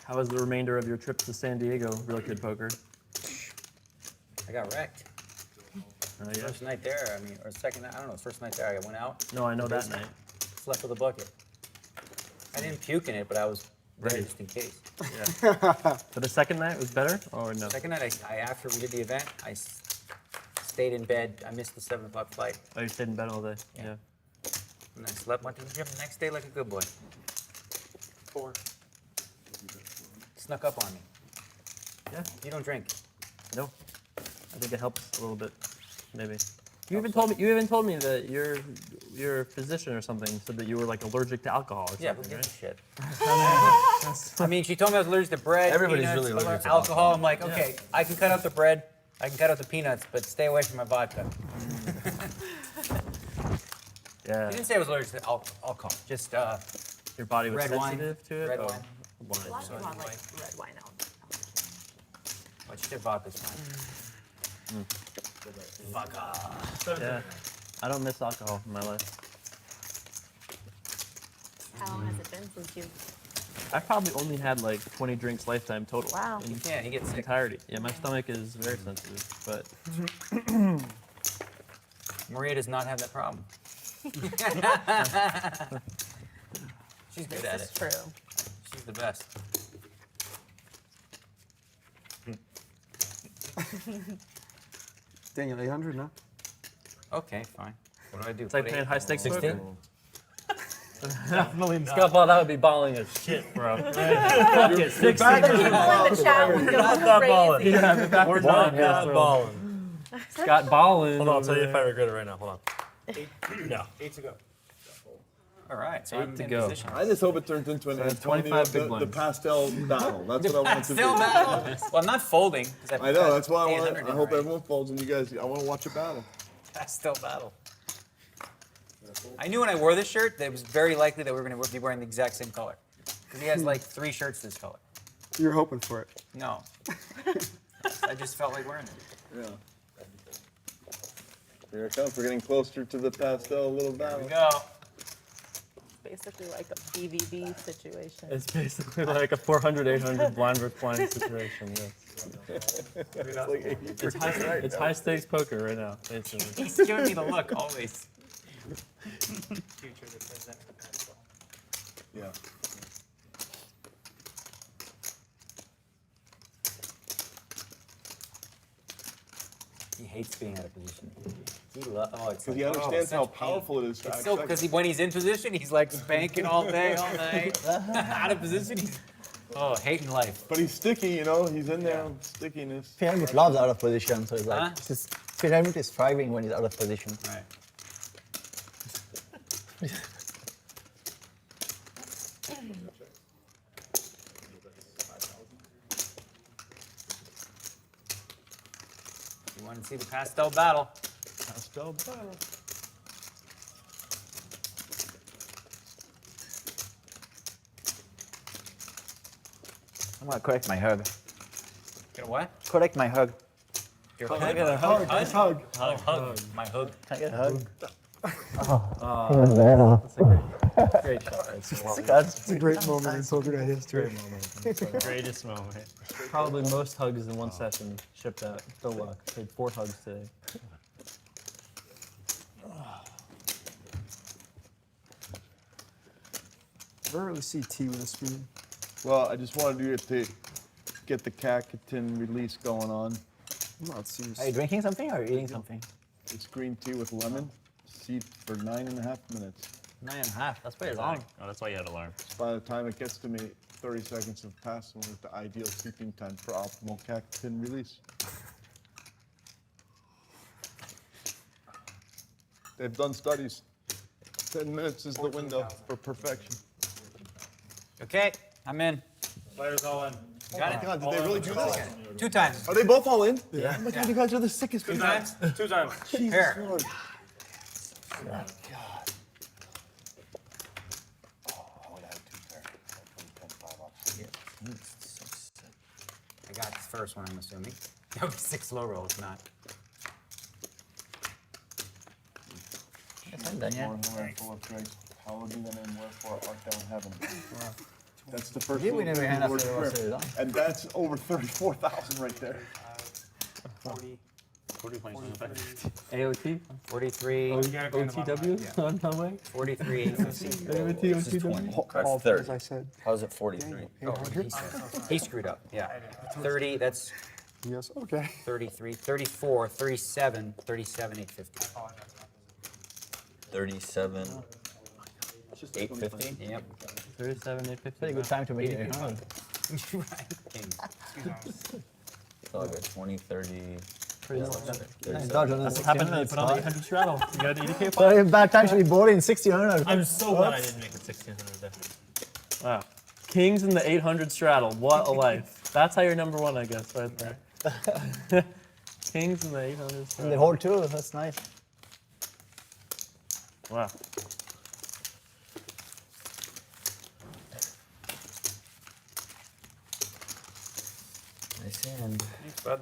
How was the remainder of your trip to San Diego, Real Kid Poker? I got wrecked. Yeah. First night there, I mean, or second night, I don't know, first night there, I went out. No, I know that night. Slept with a bucket. I didn't puke in it, but I was ready Right. just in case. Yeah. So the second night was better, or no? Second night, I after we did the event, I stayed in bed. I missed the 7 o'clock flight. Oh, you stayed in bed all day. Yeah. And I slept, went to the gym the next day like a good boy. 4. Snuck up on me. Yeah. You don't drink. No. I think it helps a little bit, maybe. You even told me that your physician or something said that you were like allergic to alcohol or Yeah, something, who right? gives a shit? I mean, she told me I was allergic to bread, Everybody's peanuts, really allergic to alcohol. alcohol. I'm like, okay, I can cut out the bread, I can cut out the peanuts, but stay away from my vodka. Yeah. He didn't say I was allergic to alcohol, just Your body was red wine, sensitive to it? red Oh, wine. A lot of people have like red wine out. But she said vodka's fine. Vodka. Yeah. I don't miss alcohol in my life. How long has it been since you? I've probably only had like 20 drinks lifetime total. Wow. In Yeah, he gets sick. entirety. Yeah, my stomach is very sensitive, but Maria does not have that problem. She's good at This it. is true. She's the best. Daniel, 800, no? Okay, fine. What do I do? it's like Put playing eight- high stakes 16? poker. Scuffball, that would be balling as shit, bro. Fuck it, 16. People in the chat would go crazy. Yeah, we're not balling. Scott Ballin. Hold on, I'll tell you if I regret it right now. Hold on. No. 8 to go. All right, so 8 I'm to in go. position. I just hope it turns into an So Antonio, 25 big the blinds. pastel battle. That's what I want it to be. Still battle. Well, I'm not folding. 'cause I know, that's why I 800 want. I in hope right. everyone folds and you guys. I want to watch a battle. Still battle. I knew when I wore this shirt that it was very likely that we were going to be wearing the exact same color. Because he has like 3 shirts this color. You're hoping for it. No. I just felt like wearing it. Yeah. Here it comes. We're getting closer to the pastel little There battle. we go. Basically like a BVB situation. It's basically like a 400, 800 blind versus blind situation. Yes. It's high stakes poker right now, basically. He's giving me the look always. Yeah. He hates being out of position. He loves. Oh, it's Because he understands how powerful it is. It's so because when he's in position, he's like banking all day, all night. Out of position, Oh, hating life. But he's sticky, you know. He's in there. Stickiness. Hellmuth loves out of position, so it's like Huh? Hellmuth is thriving when he's out of position. Right. You want to see the pastel battle? Pastel battle. I'm gonna correct my hug. Get a what? Correct my hug. Your Can I hug? get a hug? Hug? Hug. Hug. My hug. Can I get a hug? Great shot. It's a great moment in poker history. Greatest moment. Probably most hugs in one session shipped out. Still luck. Played 4 hugs today. I don't really see T with a spoon. Well, I just wanted you to get the Cacatin release going on. I'm not serious. Are you drinking something or eating something? It's green tea with lemon. Steep for 9.5 minutes. 9.5. That's pretty long. Oh, that's why you had alarm. By the time it gets to me, 30 seconds have passed and with the ideal sleeping time for optimal Cacatin release. They've done studies. 10 minutes is the window for perfection. Okay, I'm in. Players all in. Got it? God, did they really do this? 2 times. Are they both all in? Yeah. Oh my God, you guys are the sickest people. 2 times. 2 times. Jesus Here. Lord. I got this first one, I'm assuming. That was 6 low rolls, not. I'm done yet. Full of grace. Hallowed be thy name, wherefore art thou in heaven. That's the first Give me little never hand word after prayer. I said it on. And that's over 34,000 right there. 40 points. AOT? 43. OTW? On my way? 43. AOT, OTW? That's All 30. as I said. How's it 43? 800? He screwed up, yeah. 30, that's Yes, okay. 33. 34, 37, 37, 850. 37. 850? Yep. 37, 850. Pretty good time to make it. Right. King. So I got 20, 30. Nice dodge on the What 1600 happened when you put on the spot. 800 straddle? You got an 80k But it's bad time to be boarding 1600. I'm so glad I didn't make it 1600 there. Wow. Kings in the 800 straddle. What a life. That's how you're number 1, I guess, right there. Kings in the 800 And straddle. they hold 2. That's nice. Wow. Nice hand. Thanks, bud.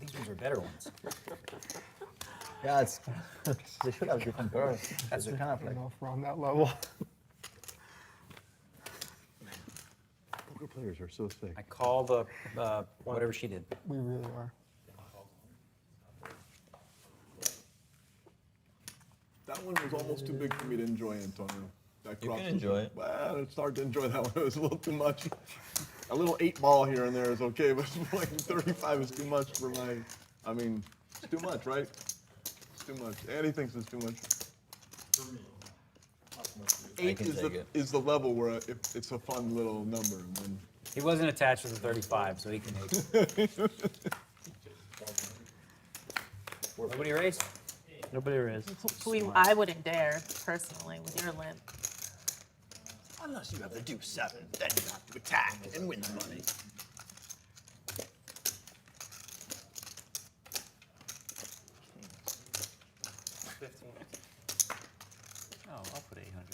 These ones are better ones. Yeah, it's. They should have different girls. That's kind of like. If we're on that level. Poker players are so sick. I call the whatever she did. We really are. That one was almost too big for me to enjoy, Antonio. That You cross can was- enjoy it. Well, it's hard to enjoy that one. It was a little too much. A little 8-ball here and there is okay, but like 35 is too much for my. I mean, it's too much, right? It's too much. Andy thinks it's too much. 8 can take it. is the level where it's a fun little number. And then He wasn't attached to the 35, so he can hate. Nobody raised? Nobody raised. I wouldn't dare, personally, with your limp. Unless you have the deuce 7, then you have to attack and win the money. Oh, I'll put 800.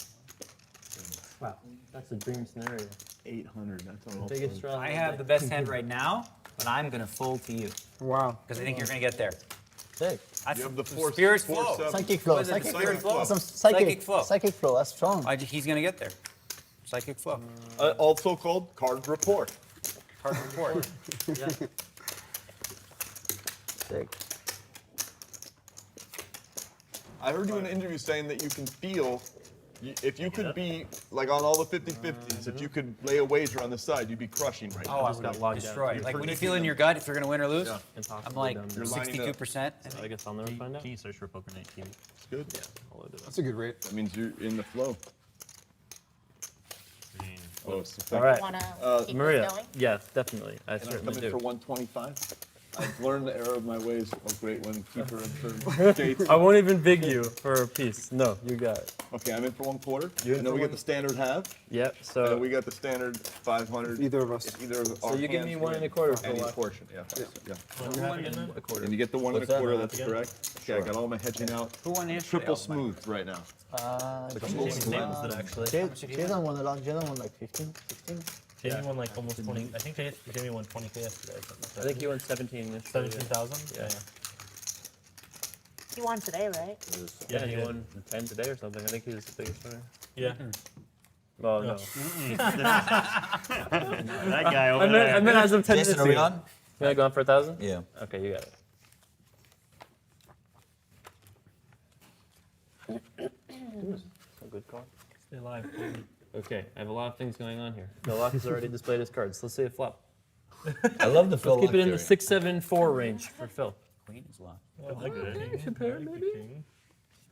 Wow. That's a dream scenario. 800. That's all. Biggest straddle. I have the best hand right now, but I'm going to fold to you. Wow. Because I think you're going to get there. Sick. I You have the four- spirit four flow. seven. Psychic flow. What is it? Psychic Spirit flow. Some Psychic flow. Psychic flow. That's strong. He's going to get there. Psychic flow. Also called card report. Card report. Yeah. Sick. I heard you in an interview saying that you can feel If you could be, like on all the 50-50s, if you could lay a wager on the side, you'd be crushing right now. Oh, I would destroy. Like when you feel in your gut if you're gonna win or lose, I'm like You're lining up. 62%. So I guess I'll never find out. Can you search for Poker Night TV? It's good. Yeah, I'll do that. That's a good rate. That means you're in the flow. Oh, it's All right. Wanna keep Maria. this going? Yes, definitely. I Can I certainly come in do. for 125? I've learned the error of my ways. Oh, great one, keeper and gates. I won't even big you for a piece. No, you got it. Okay, I'm in for 1/4. You're in And then for we one- get the standard half. Yep. And So then we got the standard 500. Either of us. If either of So our you give me hands 1 win1/4 for any luck. portion. Yeah. Yeah. What you have again, then? A quarter. And you get the 1 What's that? 1/4. That's Again? correct. Okay, I got all my hedging out. Who won yesterday? Triple smooth right now. Jamie nails it actually. Jason won a lot. Jason won like 15, 16. Jamie won like almost 20. I think Jamie won 20K yesterday. I think you won 17 yesterday. 17,000? Yeah. You won today, right? Yeah, he he did. won 10 today or something. I think he was the biggest winner. Yeah. Well, no. That guy over there. I meant as of 10 Jason, minutes are we ago. on? Can I go on for 1,000? Yeah. Okay, you got it. A good call. Stay alive. Okay, I have a lot of things going on here. The lock has already displayed his cards. Let's see a flop. I love the Phil Let's keep it in the theory. 6-7-4 range for Phil. Queen is locked. Oh, that's good. Should pair, maybe?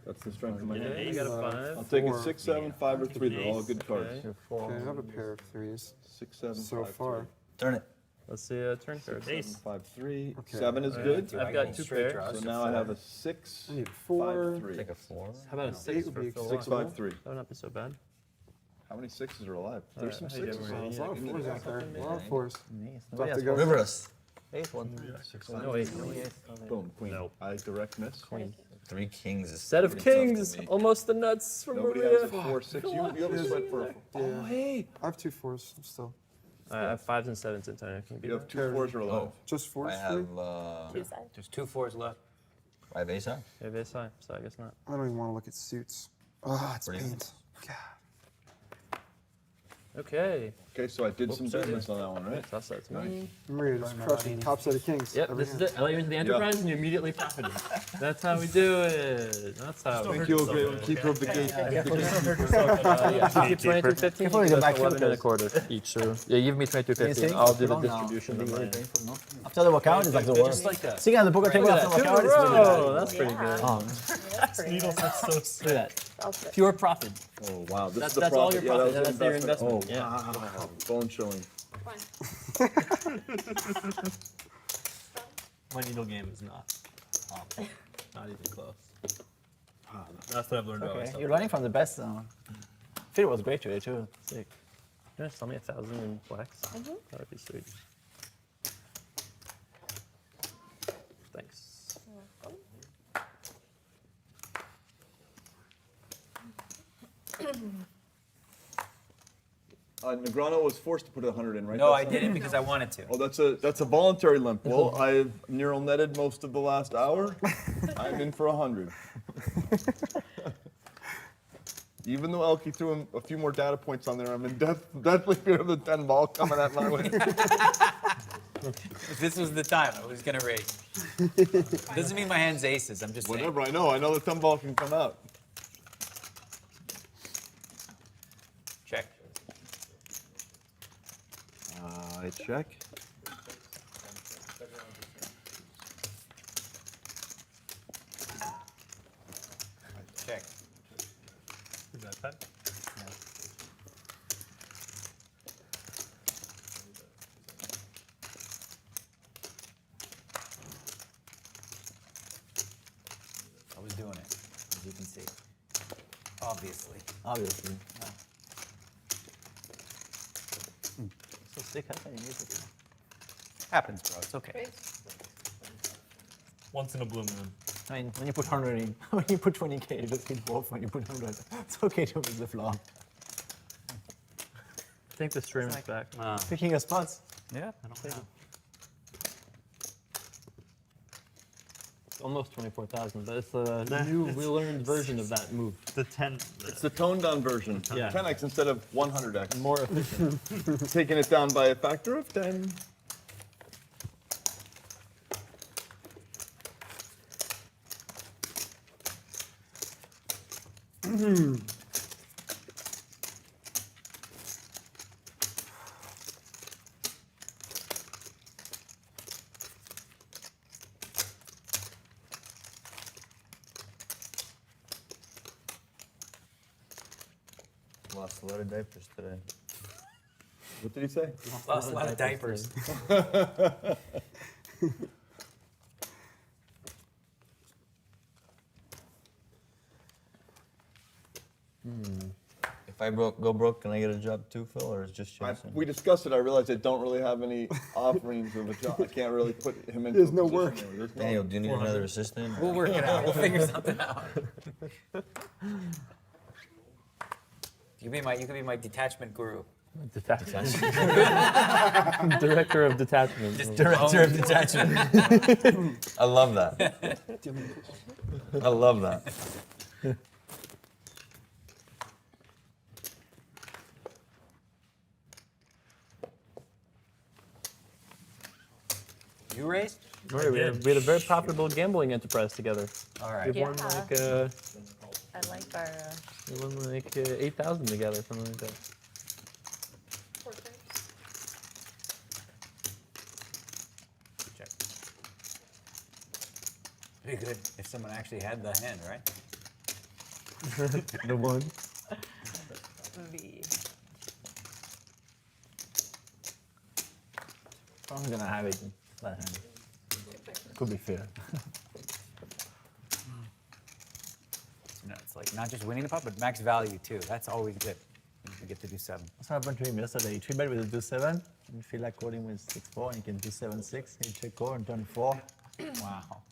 That's the strength of my Yeah, hand. you got a 5. I'll take a 4. 6, 7, 5, or 3. They're all good cards. Okay. Okay, I have a pair of threes 6, 7, so 5, far. Turn it. Let's see a turn card. 7, 5, 3. Okay. 7 is good. I've got 2 pairs. So now I have a 6, I need 5, 4. 3. Take a 4. How about a 6 would for be Phil? 6, 5, 3. That would not be so bad. How many 6s are alive? All There's right, some how you 6s. doing? There's a lot of Give me 4s that out there. something, A lot of man. 4s. Nice. About to go. River us. Eighth one. No, 8. Boom, queen. Nope. I direct miss. Queen. 3 kings is Set of pretty tough to kings. me. Almost the nuts from Nobody Maria. has a 4, 6. You have a sweat for. Oh, hey. I have 2 4s still. I have 5s and 7s in time. Can you beat You have that? 2 4s or alive. Just 4s I for you? have 2 sides. There's 2 4s left. 5 ace high. Maybe it's high, so I guess not. I don't even want to look at suits. Ah, it's Pretty pains. God. Okay. Okay, so I did some business on that one, right? That's me. Maria just crushing top set of kings. Yep, every this is hand. it. I let you into the enterprise and you immediately profited. That's how we do it. That's how we Thank you, great one. Keeper of the gate. yeah, keep 22.50. Careful, you go back 11 and a quarter each. So yeah, give me 22.50. I'll do the distribution of my. After the workout is like the worst. Just like that. Sitting at the poker table Look at after that. the 2 in workout a is really row. bad. That's pretty good. That's pretty Needles good. are so Look sick. at that. Sounds good. Pure profit. Oh, wow. This That's is the all profit. your Yeah, profit. that was That's your an investment. Oh, Yeah. wow. Bone chilling. My needle game is not awful. Not even close. That's what I've learned about Okay, myself. you're learning from the best. Phil was great today too. Sick. You want to sell me 1,000 in flex? That would be sweet. Thanks. Negreanu was forced to put 100 in, right? No, I That's- didn't because I wanted to. Oh, that's a voluntary limp. Well, I've neural netted most of the last hour. I'm in for 100. Even though ElkY threw him a few more data points on there, I'm in deathly fear of the 10 ball coming at my way. If this was the time, I was gonna raise. Doesn't mean my hand's aces. I'm just saying. Whatever, I know the 10 ball can come out. Check. I check. Check. Is that time? I was doing it, as you can see. Obviously. Obviously. So sick, how can you use it? Happens, bro. It's okay. Once in a blue moon. I mean, when you put 100 in, when you put 20K, you just hit both. When you put 100, it's okay to miss the flop. I think the stream is back. Picking a spots. Yeah, I don't know. Almost 24,000, but it's the new relearned version of that move. The 10. It's the toned down version. Yeah. 10x instead of 100x. More efficient. Taking it down by a factor of 10. Lost a lot of diapers today. What did he say? Lost a lot of diapers. If I go broke, can I get a job too, Phil, or is it just Jason? We discussed it. I realized I don't really have any offerings of a job. I can't really put him into. There's a no position work. where there's no- Daniel, do you need another assistant? We'll work it out. We'll figure something out. You could be my detachment guru. Detachment. Director of detachment. Just Director of detachment. I love that. I love that. You raised? Right, we had a very profitable gambling enterprise together. All right. We won Yeah. like I like our, we won like 8,000 together, something like that. Pretty good if someone actually had the hand, right? The one. I'm gonna have it in that hand. Could be fair. No, it's like not just winning the pot, but max value too. That's always good. You get to do 7. That's what happened to him yesterday. He 3-bet with a do 7. And you feel like calling with 6-4, and he can do 7-6. He check call and turn 4. Wow.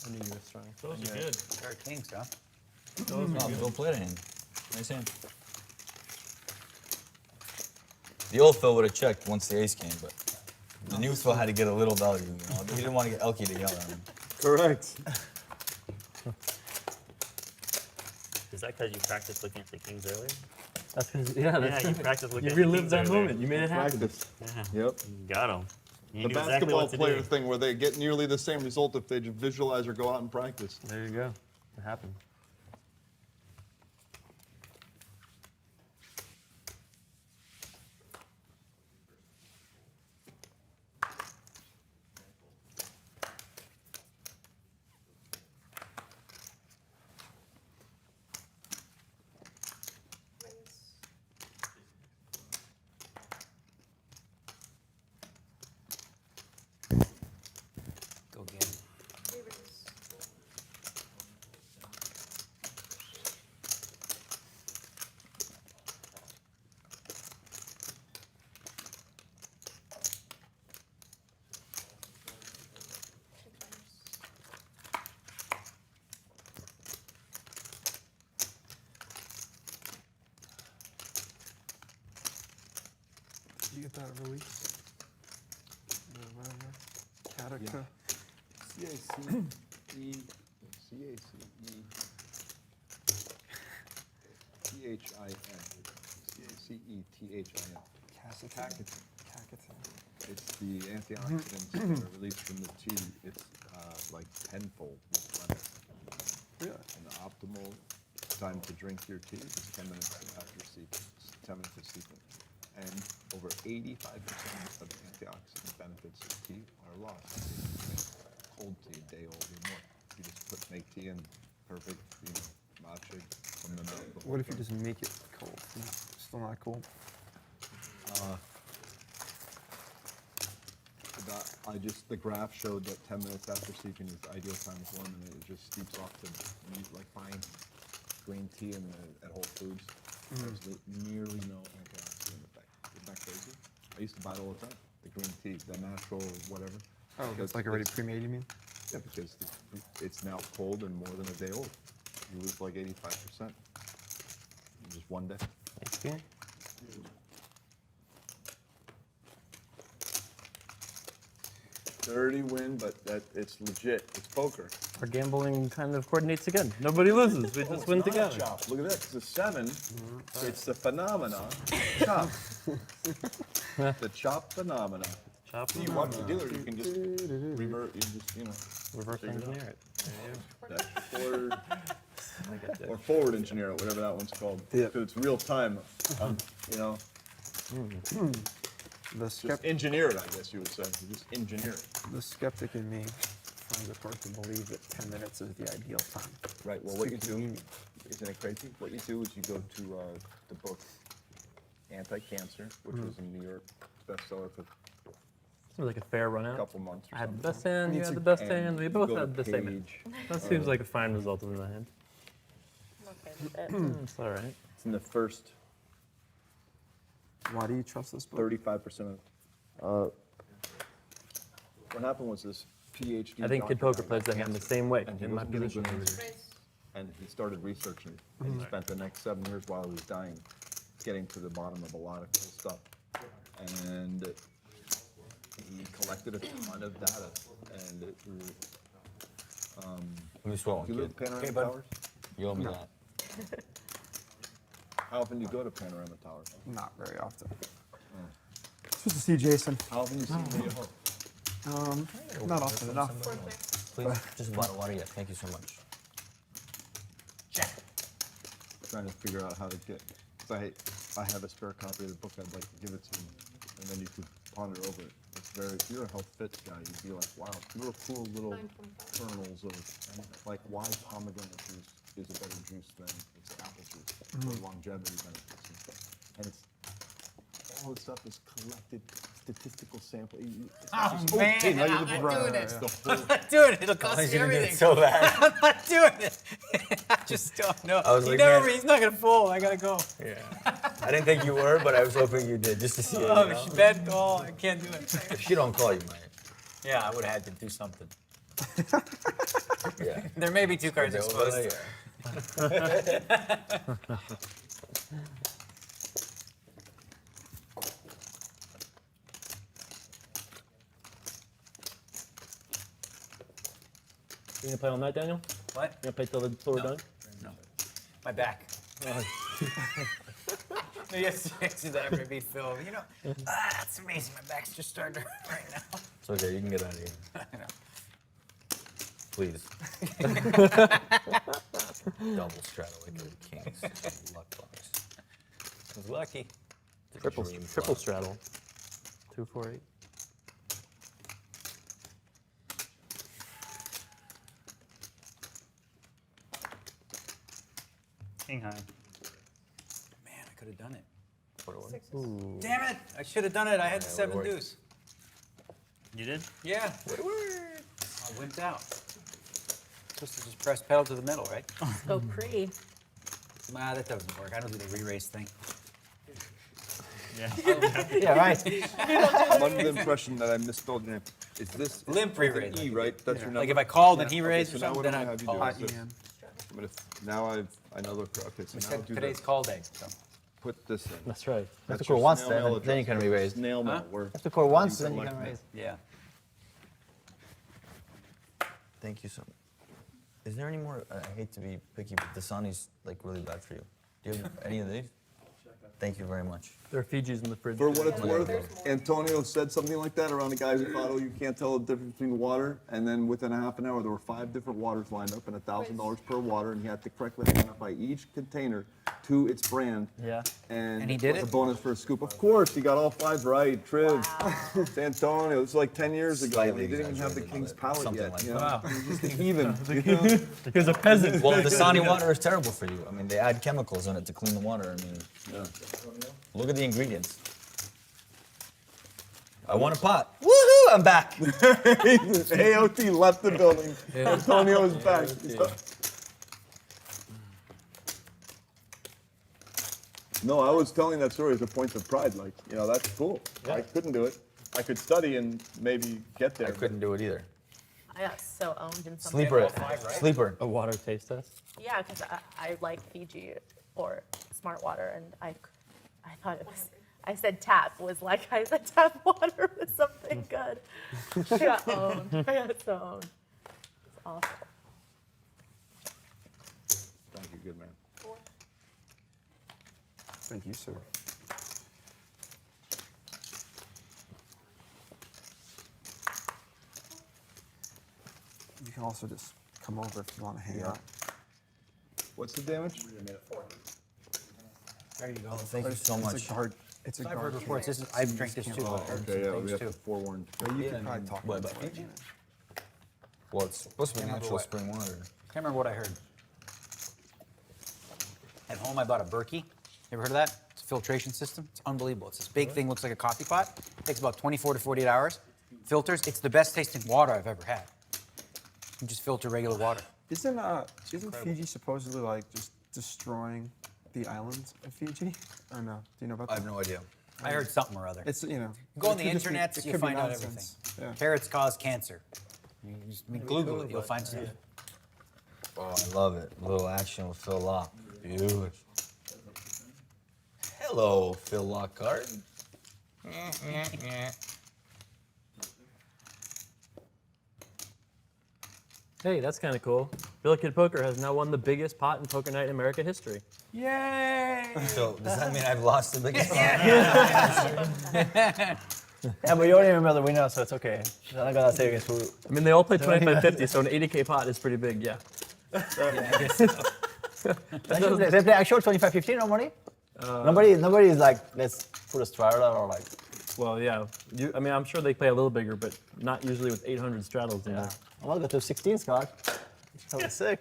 I knew you were strong. Those are good. Pair of kings, huh? No, don't play the hand. Nice hand. The old Phil would have checked once the ace came, but the new Phil had to get a little value. You know, he didn't want to get ElkY to yell at him. Correct. Is that because you practiced looking at the kings earlier? That's because, yeah, that's you practiced looking you at the relived kings that earlier. moment. You made it happen. Practice. Yeah. Yep. You got him. You The knew exactly basketball what to player do. thing where they get nearly the same result if they just visualize or go out and practice. There you go. It happened. Go again. You get that every week? Whatever. Cattica. C-A-C-E. C-A-C-E. T-H-I-N. C-A-C-E-T-H-I-N. Cattica. It's the antioxidants that are released from the tea. It's like tenfold replenished. Really? And the optimal time to drink your tea is 10 minutes after sleeping. 10 minutes of sleeping. And over 85% of the antioxidant benefits of tea are lost. Cold tea, day old or more. You just make tea in perfect, matcha from the milk. What if you just make it cold? Still not cold? The graph showed that 10 minutes after sleeping is the ideal time to warm, and it just steeps off the like buying green tea at Whole Foods. There's nearly no antioxidant effect. Isn't that crazy? I used to buy it all the time. The green tea, the natural whatever. Oh, it's like already pre-made, you mean? Yeah, because it's now cold and more than a day old. You lose like 85% in just one day. Thanks, man. Dirty win, but it's legit. It's poker. Our gambling kind of coordinates again. Nobody loses. We just win together. Chop. Look at that. It's a 7. It's the phenomena. Chop. The chop phenomena. Chop You them watch up. the dealer, you can just revert, you just, you know. Reverse figure it out. engineer it. Or forward engineer it, whatever that one's called. Yeah. Because it's real time, you know. The Just engineer it, I guess you would say. You just engineer it. The skeptic in me finds it hard to believe that 10 minutes is the ideal time. Right, well, what you do, isn't it crazy? What you do is you go to the book Anti-Cancer, which was a New York bestseller for Seems like a fair run out. a couple months or I had the something. best hand, you had the best hand, we both had the same hand. That seems like a fine result in the hand. Okay with it. It's alright. It's in the first Why do you trust this book? 35% of. What happened was this PhD. I think Kid doctor Poker plays the hand the same way, and he in my wasn't really position. good at it. And he started researching. And he spent the next 7 years while he was dying getting to the bottom of a lot of cool stuff. And he collected a ton of data. And it, Let me swallow, do you live in kid. Panorama bud. Towers? You owe me that. How often do you go to Panorama Towers? Not very often. Just to see Jason. How often do you see Leah Hope? Not often enough. Please, just a bottle of water, yeah. Thank you so much. Trying to figure out how to get, because I have a spare copy of the book, I'd like to give it to you, and then you could ponder over it. It's very, if you're a health fit guy, you'd be like, wow, you're a cool little kernels of, like, why pomegranate juice is a better juice than it's apple juice, for longevity benefits and stuff. And it's, all this stuff is collected statistical sample. Oh, man, hey, now you're I'm the not doing it. the I'm whole, not doing it. It'll cost you everything. So bad. I'm not doing it. I just don't know. I was like, never, man. he's not gonna fold. I gotta go. Yeah. I didn't think you were, but I was hoping you did, just to see it. Oh, You know? she bad call. I can't do it. If she don't call, you might. Yeah, I would have had to do something. Yeah. There may be two cards Over exposed. there. You gonna play all night, Daniel? What? You gonna play till we're done? No. My back. Yes, that would be Phil. You know, that's amazing. My back's just starting to hurt right now. It's okay, you can get out of here. I know. Please. Double straddle like the kings. Luck box. I was lucky. Triple straddle. 2, 4, 8. King high. Man, I could have done it. Ooh. Damn it! I should have done it. I had the Yeah, 7 what a deuce. You did? Yeah. I wimped out. Supposed to just press pedal to the middle, right? Go pre. Nah, that doesn't work. I don't do the re-race thing. Yeah. Yeah, right. I'm under the impression that I misspelled your name. Is this? Limp it's re-raise. E, right? That's your number? Like if I called and he Okay, raised so or now something, what then I'm I'd gonna call. have you do is this. But if, now I know the, okay, so We now said do today's the, call day, so. put this in. That's right. If the your court wants, snail mail then you can address. be raised. Snail mail, Huh? where If the court wants, you then you collect can mail. raise. Yeah. Thank you so much. Is there any more? I hate to be picky, but Dasani's like really bad for you. Do you have any of these? Thank you very much. There are Fijis in the fridge. For what it's worth, Antonio said something like that around a guy who thought, oh, you can't tell the difference between the water. And then within a half an hour, there were 5 different waters lined up and $1,000 per water. And he had to correctly identify each container to its brand. Yeah. And he it did was it? a bonus for a scoop. Of course, he got all 5 right. Trib. It's Antonio. This was like 10 years ago. Slightly He didn't even have the exaggerated, King's but palate something yet. like You know? that. Wow. He was just even. You know? He was a peasant. Well, Dasani water is terrible for you. I mean, they add chemicals in it to clean the water. I mean, look at the ingredients. I want a pot. Woohoo! I'm back. AOT left the building. Antonio is back. No, I was telling that story as a point of pride. Like, you know, that's cool. Yeah. I couldn't do it. I could study and maybe get there. I couldn't do it either. I got so owned in something. Sleeper it. Sleeper. A water taste test. Yeah, because I like Fiji or Smart Water, and I thought it was. I said tap was like I said tap water was something good. I got owned. I got so owned. It's awful. Thank you, good man. Thank you, sir. You can also just come over if you want to hang out. What's the damage? There you go. Thank you so much. It's a guard. It's a I've guard. heard reports. This is, I've drank this too. I've heard Okay, some yeah, we things have to too. forewarn. But you can probably talk What about about it. Fiji? Well, it's supposed to be natural spring water. Can't remember what I heard. At home, I bought a Berkey. You ever heard of that? It's a filtration system. It's unbelievable. It's this big thing, looks like a coffee pot. Takes about 24 to 48 hours. Filters. It's the best tasting water I've ever had. You just filter regular water. Isn't Fiji supposedly like just destroying the islands of Fiji? Or no? Do you know about that? I have no idea. I heard something or other. It's, you know. Go on it the could just be- internet, it you could be find out nonsense. everything. Yeah. Carrots cause cancer. You just Google it, you'll find stuff. Oh, I love it. A little action with Phil Laak. Beautiful. Hello, Phil Lockhart. Hey, that's kind of cool. BallMaria Poker has now won the biggest pot in poker night in America history. Yay! So, does that mean I've lost the biggest one? Yeah, but you don't even remember the winner, so it's okay. I'm not gonna say against who. I mean, they all play 25-50, so an 80K pot is pretty big, yeah. They play actual 25-15 normally? Nobody is like, let's put a straddle or like. Well, yeah. I mean, I'm sure they play a little bigger, but not usually with 800 straddles in there. I want to go to 16, Scott. That was sick.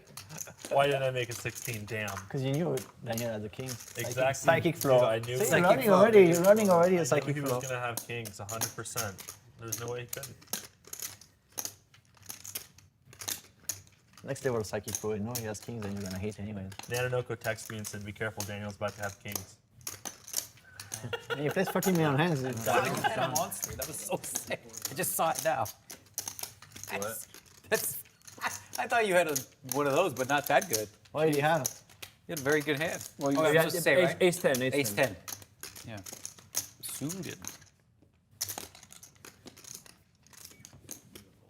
Why didn't I make a 16? Damn. Because you knew Daniel as a king. Exactly. Psychic flow. Dude, I knew See, psychic you're running flow. already. You're running already a I psychic knew he flow. was gonna have kings, 100%. There's no way he couldn't. Next level of psychic flow. You know he has kings, and you're gonna hate anyway. Nanonoko texted me and said, "Be careful, Daniel's about to have kings." And he plays 14 million hands. It's Wow, you had a monster. That was so sick. I just saw it now. That's, I thought you had one of those, but not that good. What did he have? You had a very good hand. Well, I'm yeah, supposed to say, right? ace 10, Ace 10. Yeah. Assumed it.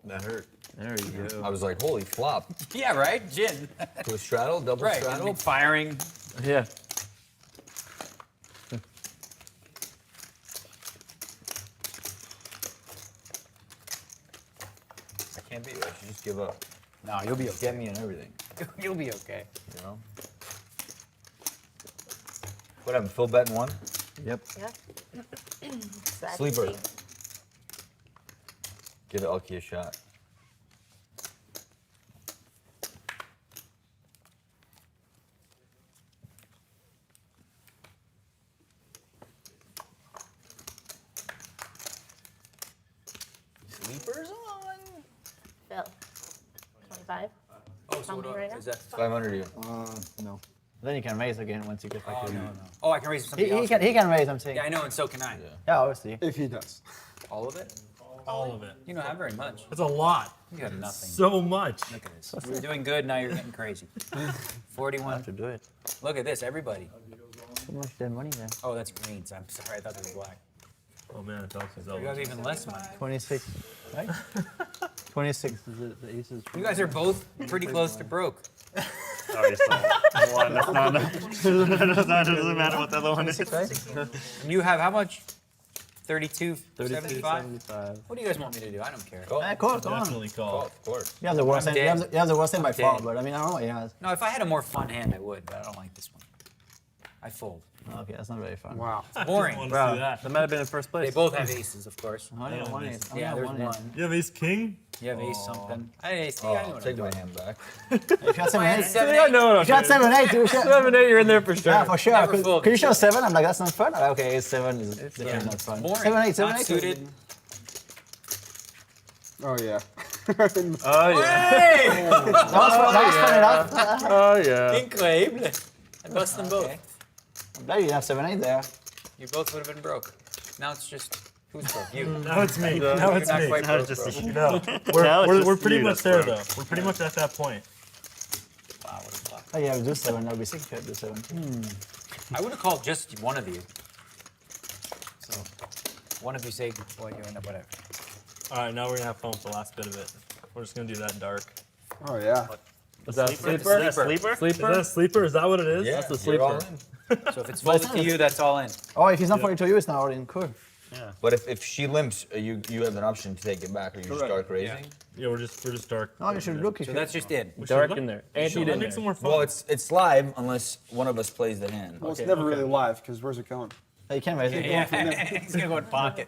That hurt. There you go. I was like, holy flop. Yeah, right? Gin. To a straddle, double Right. straddle. And firing. Yeah. I can't beat it. I should just give up. No, you'll be okay. Get me and everything. You'll be okay. You know? What happened? Phil betting one? Yep. Yeah. Sleeper. Give ElkY a shot. Sleepers on. Phil, 25. Oh, Tell me right now. is that 500 you. No. Then you can raise again once you get back Oh, to no, no. Oh, I can raise something else. He can raise, I'm saying. Yeah, I know, and so can I. Yeah, obviously. If he does. All of it? All of it. You don't have very much. That's a lot. You got nothing. So much. Look at this. You were doing good, now you're getting crazy. 41. To do it. Look at this, everybody. Too much dead money there. Oh, that's greens. I'm sorry, I thought they were black. Oh man, it's ElkY's You have even less money. 26, right? 26 is the aces. You guys are both pretty close to broke. Sorry, so one. That's not enough. Doesn't matter what the other one is. And you have how much? 32, 32, 75? 75. What do you guys want me to do? I don't care. Call, come on. Definitely call. Of course. You have the worst I'm hand. dead. You have the worst hand by I'm far, dead. but I mean, I don't know what he has. No, if I had a more fun hand, I would, but I don't like this one. I fold. Okay, that's not very fun. Wow. It's boring. Want to Wow, see that? that might have been in first place. They both have aces, of course. I only have one ace. I only Yeah, have there's one ace. one. You have ace king? You have ace something. I ace. See, Oh, I know what I'm take my doing. hand back. If you had 7 8, Seven, I eight. know what I'm if you had 7 8, you should. 7, 8, you're in there for sure. Yeah, for sure. Never Could fold. you show 7? I'm like, that's not fun. Okay, 7 is definitely not fun. Boring. 7 8, 7 Not 8. suited. Oh, yeah. Oh, yeah. Hey! That was fun enough. Oh, yeah. Incredible. I bust them both. I'm glad you didn't have 7 8 there. You both would have been broke. Now it's just, who's broke? You. Now it's me. Now You're it's not me. quite Now broke, it's just bro. you. No, Now it's we're just pretty you much that's there broke. though. We're pretty much at that point. Wow, what a flop. Oh, yeah, we do 7. That would be sick if you had the 7. I would have called just one of you. So, one of you say, boy, you end up whatever. All right, now we're gonna have fun with the last bit of it. We're just gonna do that dark. Oh, yeah. Is that a Sleeper? sleeper? Is that a sleeper? Is that a sleeper? Is that what it is? Yeah, That's a you're all sleeper. in. So if it's folded to you, that's all in. Oh, if he's not 42, it's not already in. Cool. Yeah. But if she limps, you have an option to take it back, or you just Correct. start raising. Yeah, we're just dark. No, you should look. So that's just it. We Dark should in look- there. we should Anteed in make there. some more fun. Well, it's live unless one of us plays the hand. Well, it's Okay, never okay. really live, because where's it going? Hey, you can't raise it. Yeah, he's gonna go in pocket.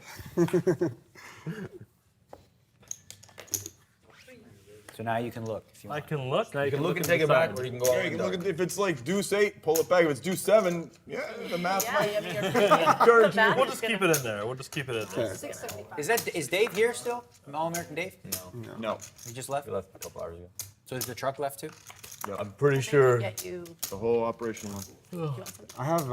So now you can look if you I want. can look. Now You can look and take it back, or you can go all Yeah, the you way can look dark. at if it's like deuce 8, pull it back. If it's deuce 7, yeah, the math Yeah, might I mean, you're encourage you. We'll just keep it in there. We'll just keep it in there. Is Dave here still? All-American Dave? No, He just left? We left a couple hours ago. So is the truck left too? I'm pretty They sure. get you, the whole operation one. you want some- I have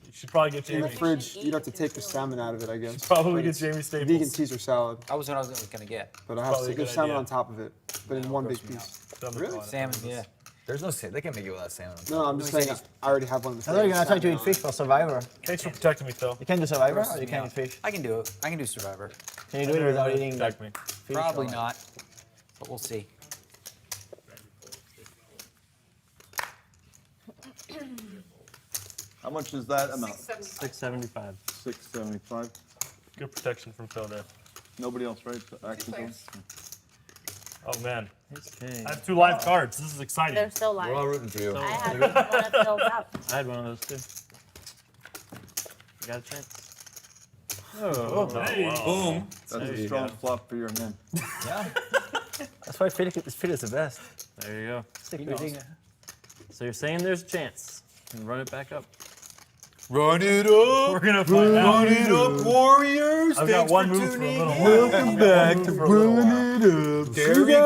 You should probably get in the Jamie. fridge. You'd have to take the salmon out of it, I guess. Probably But get it's Jamie Staples. Vegan Caesar salad, That was what I was gonna get. but I have Probably a there's good salmon idea. on top of it, but in one big gross me out. piece. Really? Salmon, yeah. There's no salmon. They can't make it without salmon. No, I'm just saying I already have one in the I fridge. thought you were gonna try to Salmon eat on fish it. for Survivor. Thanks for protecting me, Phil. You can do Survivor, Grosses or you me can't out. eat fish. I can do it. I can do Survivor. Can you do it without eating like Protect me. fish? Probably or- not, but we'll see. How much is that amount? 675. 675. Good protection from Phil there. Nobody else, right? Accidental? Oh man, Okay. I have 2 live cards. This is exciting. They're still We're all live. rooting for you. I had one that filled out. I had one of those too. You got a chance. Oh, hey. Boom. That's a strong flop for your men. Yeah. That's why fish is the best. There you go. Stick raising. So you're saying there's a chance. And run it back up. Run it up. We're gonna find out. Run it up, Warriors. I've got Thanks one for move for a tuning little in. while. Welcome back to Run It Up. There we go.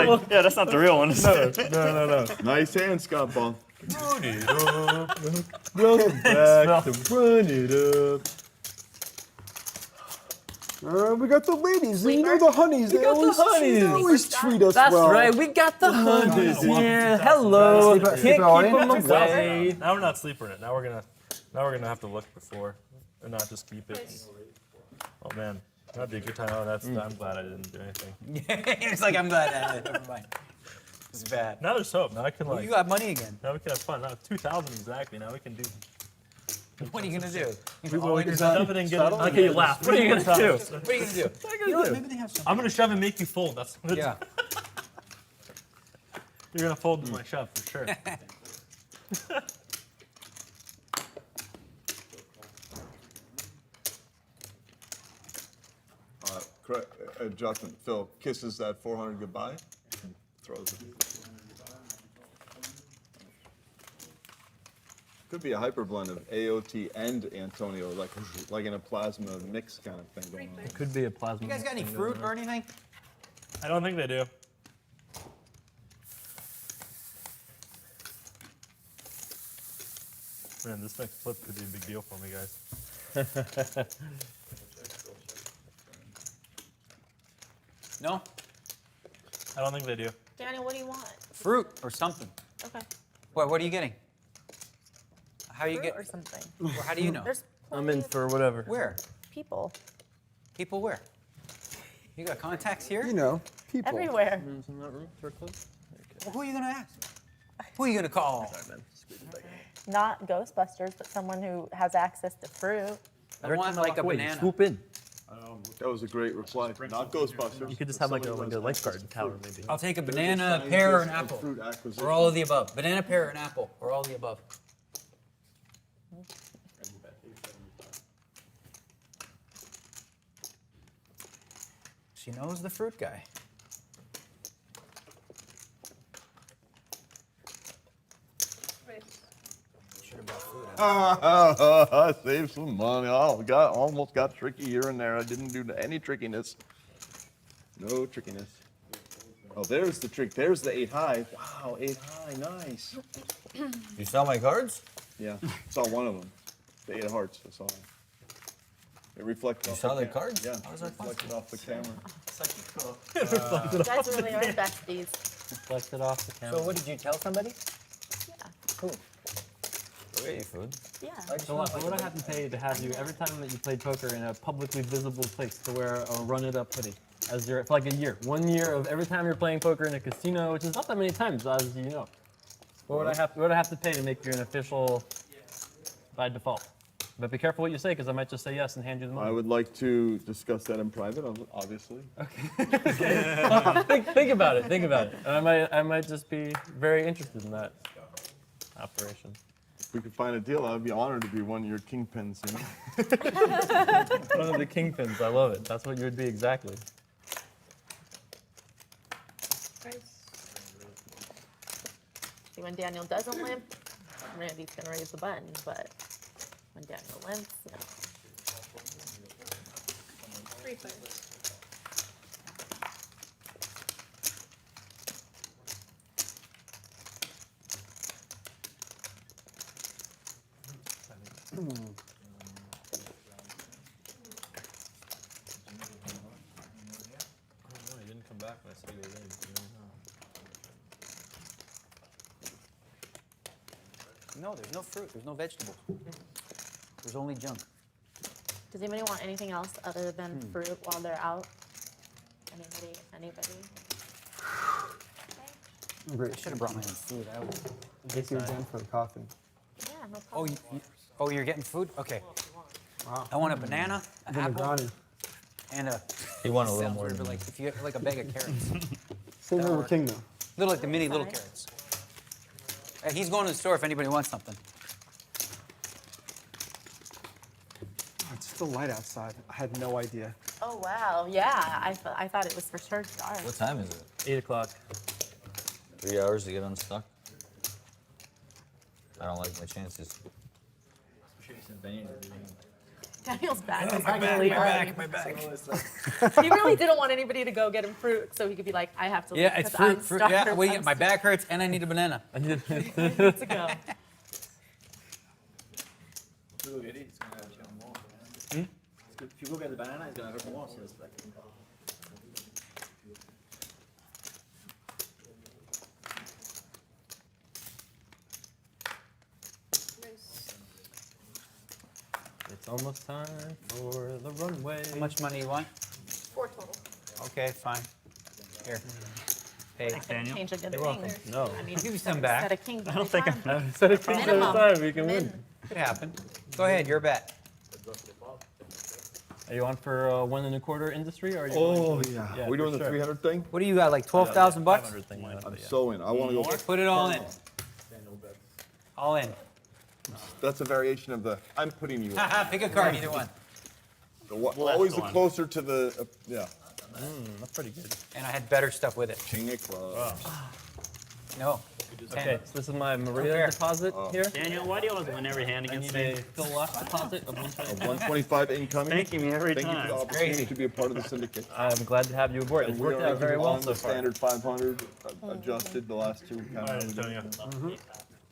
Like, yeah, that's not the real one. Is it? No. Nice hand, Scott Ball. Run it up. Welcome back to Run It Up. We got the ladies. You know Sleeper? the honeys. They always treat us That's well. right, we got the hunters here. Hello. Sleeper- Can't sleeper keep audience? them away. Now we're not sleeping it. Now we're gonna have to look before, and not just keep it. Oh man, that'd be a good time. Oh, I'm glad I didn't do anything. It's like, I'm glad I had it. Never mind. It's bad. Now there's hope. Now I can Well, like. you got money again. Now we can have fun. Now 2,000 exactly. Now we can do. What are you gonna do? Shove it and get it. Okay, you laugh. What are you gonna do? What are you gonna do? You know what, maybe they have something. I'm gonna shove and make you fold. That's what Yeah. You're gonna fold my shove for sure. Adjustment. Phil kisses that 400 goodbye and throws it. Could be a hyper blend of AOT and Antonio, like in a plasma mix kind of thing going on. It could be a plasma. You guys got any thing fruit going or on. anything? I don't think they do. Man, this next flip could be a big deal for me, guys. No? I don't think they do. Daniel, what do you want? Fruit or something. Okay. What are you getting? How you Fruit get? or something. Or how do you know? There's I'm in for whatever. Where? people People where? You got contacts here? You know, people. everywhere. Rooms in that room? Door closed? Well, who are you gonna ask? Who are you gonna call? Not Ghostbusters, but someone who has access to fruit. I want like a banana. Swoop in. That was a great reply. Not Ghostbusters. You could just have like a lifeguard tower maybe. I'll take a banana, a pear, or an apple. Fruit acquisition. Or all of the above. Banana, pear, and apple. Or all of the above. She knows the fruit guy. Save some money. Almost got tricky here and there. I didn't do any trickiness. No trickiness. Oh, there's the trick. There's the 8 high. Wow, 8 high. Nice. You saw my cards? Yeah, saw one of them. The 8 of hearts. I saw it. It reflected You off saw the the cards? Yeah, How was that reflected off the camera. You guys really are besties. Reflected off the camera. So what did you tell somebody? Yeah. Cool. Go get your food. Yeah. So what would I have to pay to have you every time that you played poker in a publicly visible place to wear a run-it-up hoodie? As for like a year, 1 year of every time you're playing poker in a casino, which is not that many times, as you know. What would I have to pay to make you an official by default. But be careful what you say, because I might just say yes and hand you the money. I would like to discuss that in private, obviously. Think about it. Think about it. I might just be very interested in that operation. If we could find a deal, I would be honored to be one of your kingpins. You know? One of the kingpins. I love it. That's what you would be exactly. See, when Daniel doesn't limp, Randy's gonna raise the button, but when Daniel limps, no. 3 players. He didn't come back when I said he was in. No, there's no fruit. There's no vegetables. There's only junk. Does anybody want anything else other than fruit while they're out? Anybody? Great. I should have brought my own food. Thank you again for the coffee. Yeah, no problem. You're getting food? Okay. Wow. I want a banana, an apple, Negreanu. and a. He wanted a little sounds more weird, than but me. like if you have like a bag of carrots. Same over King though. Little like the mini little carrots. He's going to the store if anybody wants something. It's still light outside. I had no idea. Oh wow, yeah. I thought it was for sure dark. What time is it? 8 o'clock. 3 hours to get unstuck? I don't like my chances. Daniel's back. My back. He really didn't want anybody to go get him fruit, so he could be like, I have to leave Yeah, it's because I'm fruit. starved. Yeah, wait, my back hurts and I need a banana. I need to go. If you go get the banana, it's gonna hurt more. So it's like. It's almost time for the runway. How much money you want? 4 total. Okay, fine. Here. Hey, Daniel. Change a good You're welcome. thing. No. I mean, Give me some set back. a king I don't think every time. I said a king at a Minimum. time. We can win. Could happen. Go ahead, your bet. Are you on for 1 1/4 industry? Or are you Yeah. We doing the 300 thing? What do you got, like 12,000 bucks? 500 thing. I'm so in. I want to go. Put it all in. All in. That's a variation of the I'm putting you in. Haha, pick a card, either one. Always the closer to the, yeah. That's pretty good. And I had better stuff with it. King of clubs. No. Okay, so this is my Maria deposit here. Daniel, why do you always win every hand I against need me? a Phil Lock deposit of 125. 125 incoming. Thanking me every Thank you time. for the opportunity to be a part of the syndicate. I'm glad to have you aboard. It's And we worked are out very well on so the far. standard 500 adjusted the last two. All right, Antonio.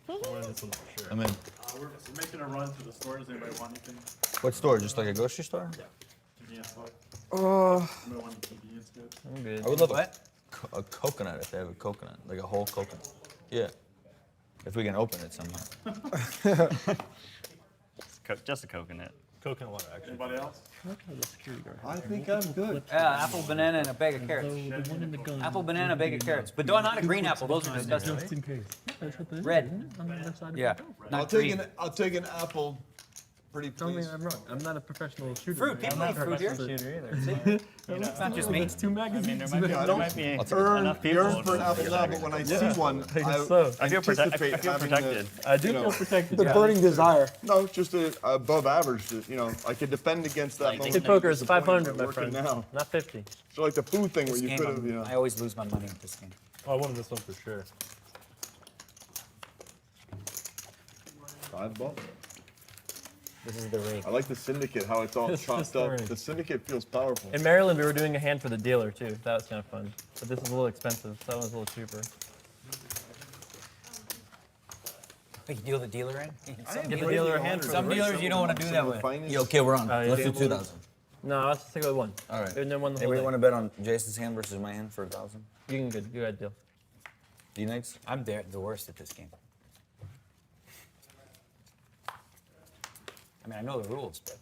I'll win this one for sure. I'm in. We're making a run to the store. Does anybody want anything? What store? Just like a grocery store? Convenience store? Uh, Anybody want any convenience goods? I'm good. I would love a coconut if they have a coconut, like a whole coconut. Yeah. If we can open it somehow. Just a coconut. Coconut water, actually. Anybody else? I think I'm good. Apple, banana, and a bag of carrots. Apple, banana, bag of carrots. But not a green apple. Those are disgusting. Red. Yeah. I'll Not take green. an apple. Pretty Tell me please. I'm wrong. I'm not a professional shooter. Fruit. People eat fruit here. It's not just me. It's 2 magazines. There might be Earn enough people. for an apple now, but when I see one, I feel anticipate I feel having protected. I do feel protected. The burning desire. No, just above average. You know, I could defend against that. Like, moment Kid poker is of 500, disappointment my working friend. Now. Not 50. So like the food thing where This you game, could have, you know. I always lose my money at this game. Oh, I won this one for sure. $5. This is the rig. I like the syndicate, how it's all This is chopped the up. ring. The syndicate feels powerful. In Maryland, we were doing a hand for the dealer too. That was kind of fun. But this is a little expensive. So that one's a little cheaper. You deal the dealer in? Give the dealer a hand for Some the dealers you don't want to do that with. Yeah, okay, we're on. yeah. Let's do 2,000. No, let's stick with 1. All right. And then 1 the Hey, whole we day. want to bet on Jason's hand versus my hand for 1,000? You can good. You got a deal. D-Knights? I'm the worst at this game. I mean, I know the rules, but.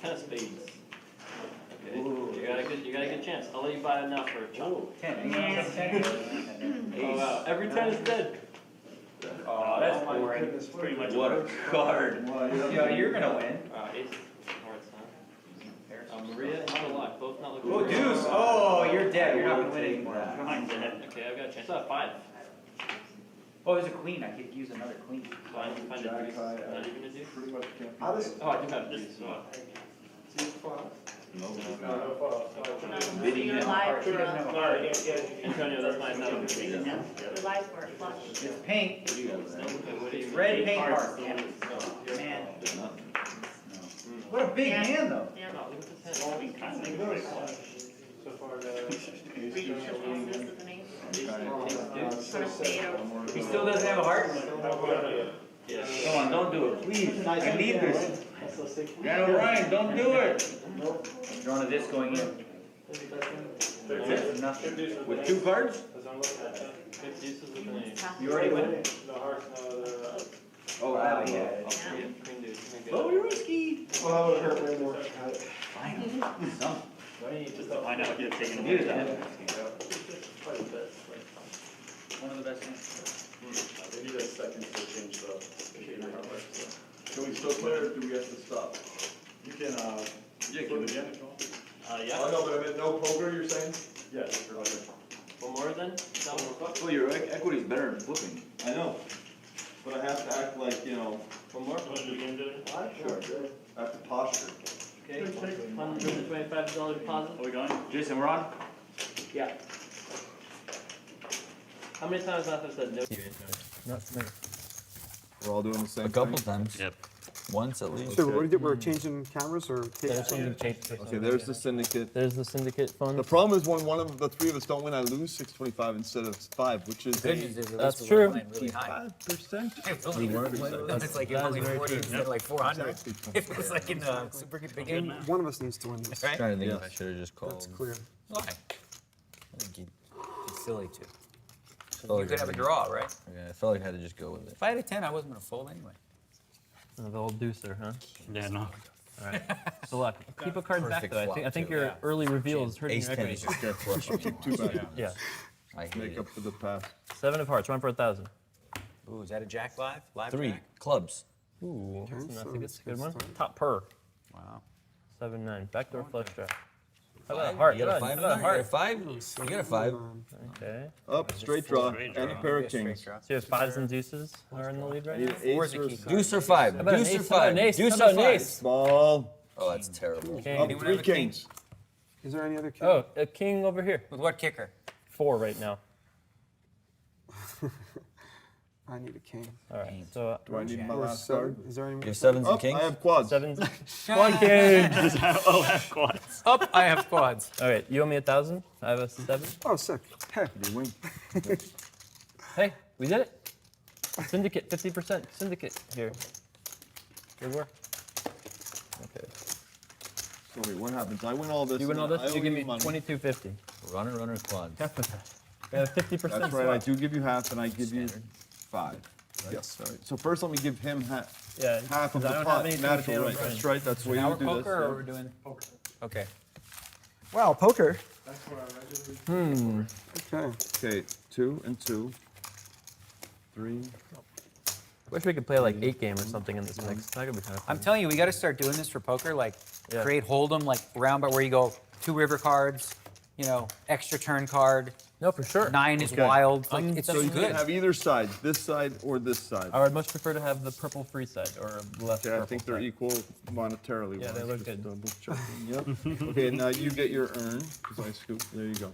10 of spades. Okay. You got a good chance. I'll let you buy enough for a chunk. 10. Oh wow! Every 10 is dead. Oh, that's boring. It's pretty much What a card. Yeah, you're gonna win. Ace of hearts, huh? Maria and Laak, both not looking Oh, good. deuce. Oh, you're dead. You're not gonna win anymore. I'm dead. Okay, I've got a chance. I still have 5. Oh, there's a queen. I could use another queen. Find a deuce. Not even a deuce? Pretty much can't. Oh, I do have a deuce. You're live, She doesn't have a heart. Antonio, that's my number. You're live for a flush. It's pink. What do you Red pink heart. Man. What a big hand, though. Yeah. No, look at this hand. So far, Pretty sure this is the name. Sort of fade over. He still doesn't have a heart? Come on, don't do it, please. I need this. Daniel Ryan, don't do it. Drawing a disc going in. Nothing. With 2 cards? Good deuces with an ace. You already win? the hearts, the. Oh, Wow, yeah. yeah. Queen deuce. Oh, you're risky. Well, that would hurt way more. Finally. Some. Just to find out, get taken away. Use that. Quite a bit. One of the best hands. They need a second to change the. Can we still play or do we have to stop? You can, Yeah, flip again if you want. Yeah. Oh, no, but I meant no poker, you're saying? Yes, for like One more then? Down one more. Well, your equity's better than flipping. I know. But I have to act like, you know, One more? sure. I have to posture. Okay. $125 deposit. Are we going? Jason, we're on? Yeah. How many times have I said no? Not to me. We're all doing the same A couple thing? times. Yep. Once at least. So what do you do? We're changing cameras or? There's something changed. Okay, there's the syndicate. There's the syndicate fund. The problem is when one of the 3 of us don't win, I lose 625 instead of 5, which is Good news is at least That's we're true. playing really high. 5%. It's only 40. It's like only 40 instead of like 400. If it was like in the super big game. One of us needs to win this. Right? Trying to think if I should have just called. That's clear. Why? I think it's silly to. Oh, You could have a draw, right? Yeah, I felt like I had to just go with it. If I had a 10, I wasn't going to fold anyway. The old deucer, huh? Yeah, no. All right. So look, keep a card back Perfect though. I flop, think too. your Yeah. early reveal is hurting Ace your 10 equity. is just dead flush. Too bad. Yeah. I hate Make it. up for the past. 7 of hearts. Run for 1,000. Ooh, is that a jack live? Live 3 jack? clubs. Ooh, that's so a good one. start. Top per. Wow. 7-9. Backdoor flush draw. How about a heart? You got a Good. 5 How about a You got a heart? 5? You got a 5. Okay. Up, straight draw, and a pair of kings. So you have 5s and deuces are in the lead I right need now? an ace Four's a or key a card. Deuce or 5. How about an Deuce or ace? How about 5. an ace? Deuce How or about an 5. ace? Small. Oh, that's terrible. King. Up, Anyone 3 have a king? kings. Is there any other king? Oh, a king over here. With what kicker? 4 right now. I need a king. All right. So Do I need my Or last 7? card? Is there any? You have 7s and Up, kings? I have quads. 7. Quad king. Oh, that's quads. Up, I have quads. All right. You owe me 1,000. I have a 7. Oh, sick. Hey. You win. Hey, we did it. Syndicate, 50%. Syndicate here. Good work. Okay. So wait, what happens? I win all this. You win all and I this, owe you give me money. 22.50. Runner quads. Half of that. We have 50%. That's right. I do give you half, and I give you 5. Yes. All right. So first, let me give him half. Yeah, Half of 'cause the I don't have pot. anything Natural, to right? pay on That's right. That's the way Now you we're do this. poker or yeah. we're doing poker? Okay. Wow, poker. That's what I read. Okay. Okay, 2 and 2. 3. Wish we could play like 8 game or something in this mix. That could be kind of fun. I'm telling you, we got to start doing this for poker. Like, Yeah. create Holdem, like round, but where you go 2 river cards, you know, extra turn card. No, for sure. 9 is Okay. wild. Like, it's So so you good. can have either side, this side or this side. I would much prefer to have the purple free side or left Okay, purple I think they're side. equal monetarily. Yeah, they wise. look Just good. double checking. Yep. Okay, now you get your earn because I scooped. There you go.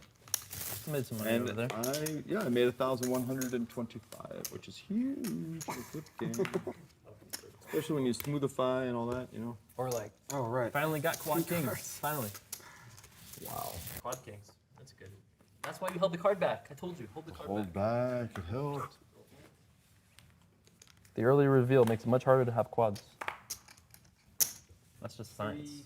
Made some money And over there. I made 1,125, which is huge for flip game. Especially when you smoothify and all that, you know. Or like, Oh, right. Finally got quad kings. Finally. Wow. Quad kings. That's good. That's why you held the card back. I told you, hold the card Hold back. back, it helped. The early reveal makes it much harder to have quads. That's just science.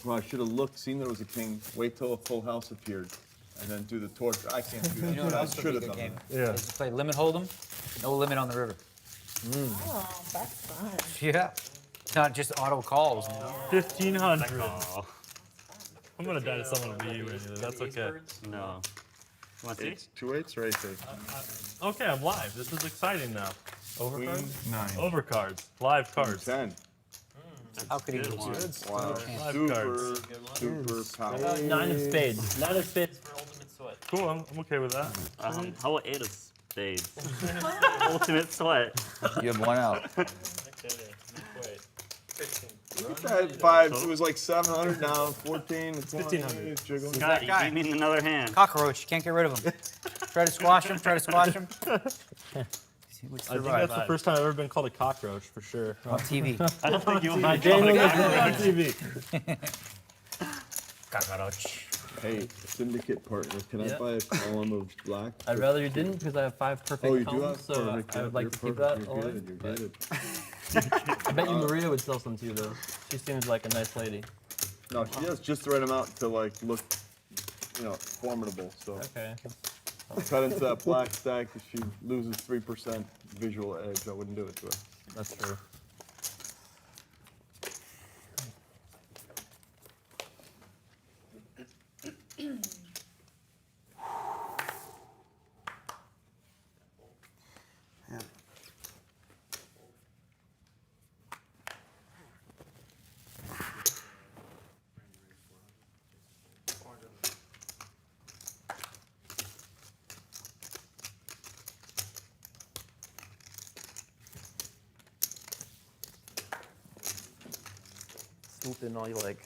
Well, I should have looked, seen there was a king, wait till a full house appeared, and then do the torch. I can't do that. you know what I else would should be a have good done game? that. Yeah. Is to play limit Holdem, no limit on the river. Oh, that's fun. Yeah. It's not just auto calls. Man. 1,500. I'm gonna die to someone to beat you anyway. That's okay. No. Want to see? It's 2/8 or 8/8. Okay, I'm live. This is exciting now. Queen Overcards? 9. Overcards. Live cards. 10. How could he Good lose? one. Wow. Live Super, cards. super How power. about 9 of spades? 9 of spades for ultimate sweat. Cool, I'm okay with that. How about 8 of spades? Ultimate sweat. You have one out. Look at that 5. It was like 700 now. 14. It's 1500. Jiggle. Scott, you guy. beat me in another hand. Cockroach, can't get rid of him. Try to squash him, try to squash him. I think that's the first time I've ever been called a cockroach, for sure. On TV. I don't think you want to Daniel On TV. Cockroach. Hey, syndicate partner, can I buy a column of black? I'd rather you didn't because I have 5 perfect Oh, you do columns, have so perfect. I would like to You're keep that perfect. alive. You're good. You're good. I bet you Maria would sell some to you though. She seems like a nice lady. No, she has just the right amount to like look, formidable. So Okay. cut into that black stack. If she loses 3% visual edge, I wouldn't do it to her. That's true. Swoop in all you like.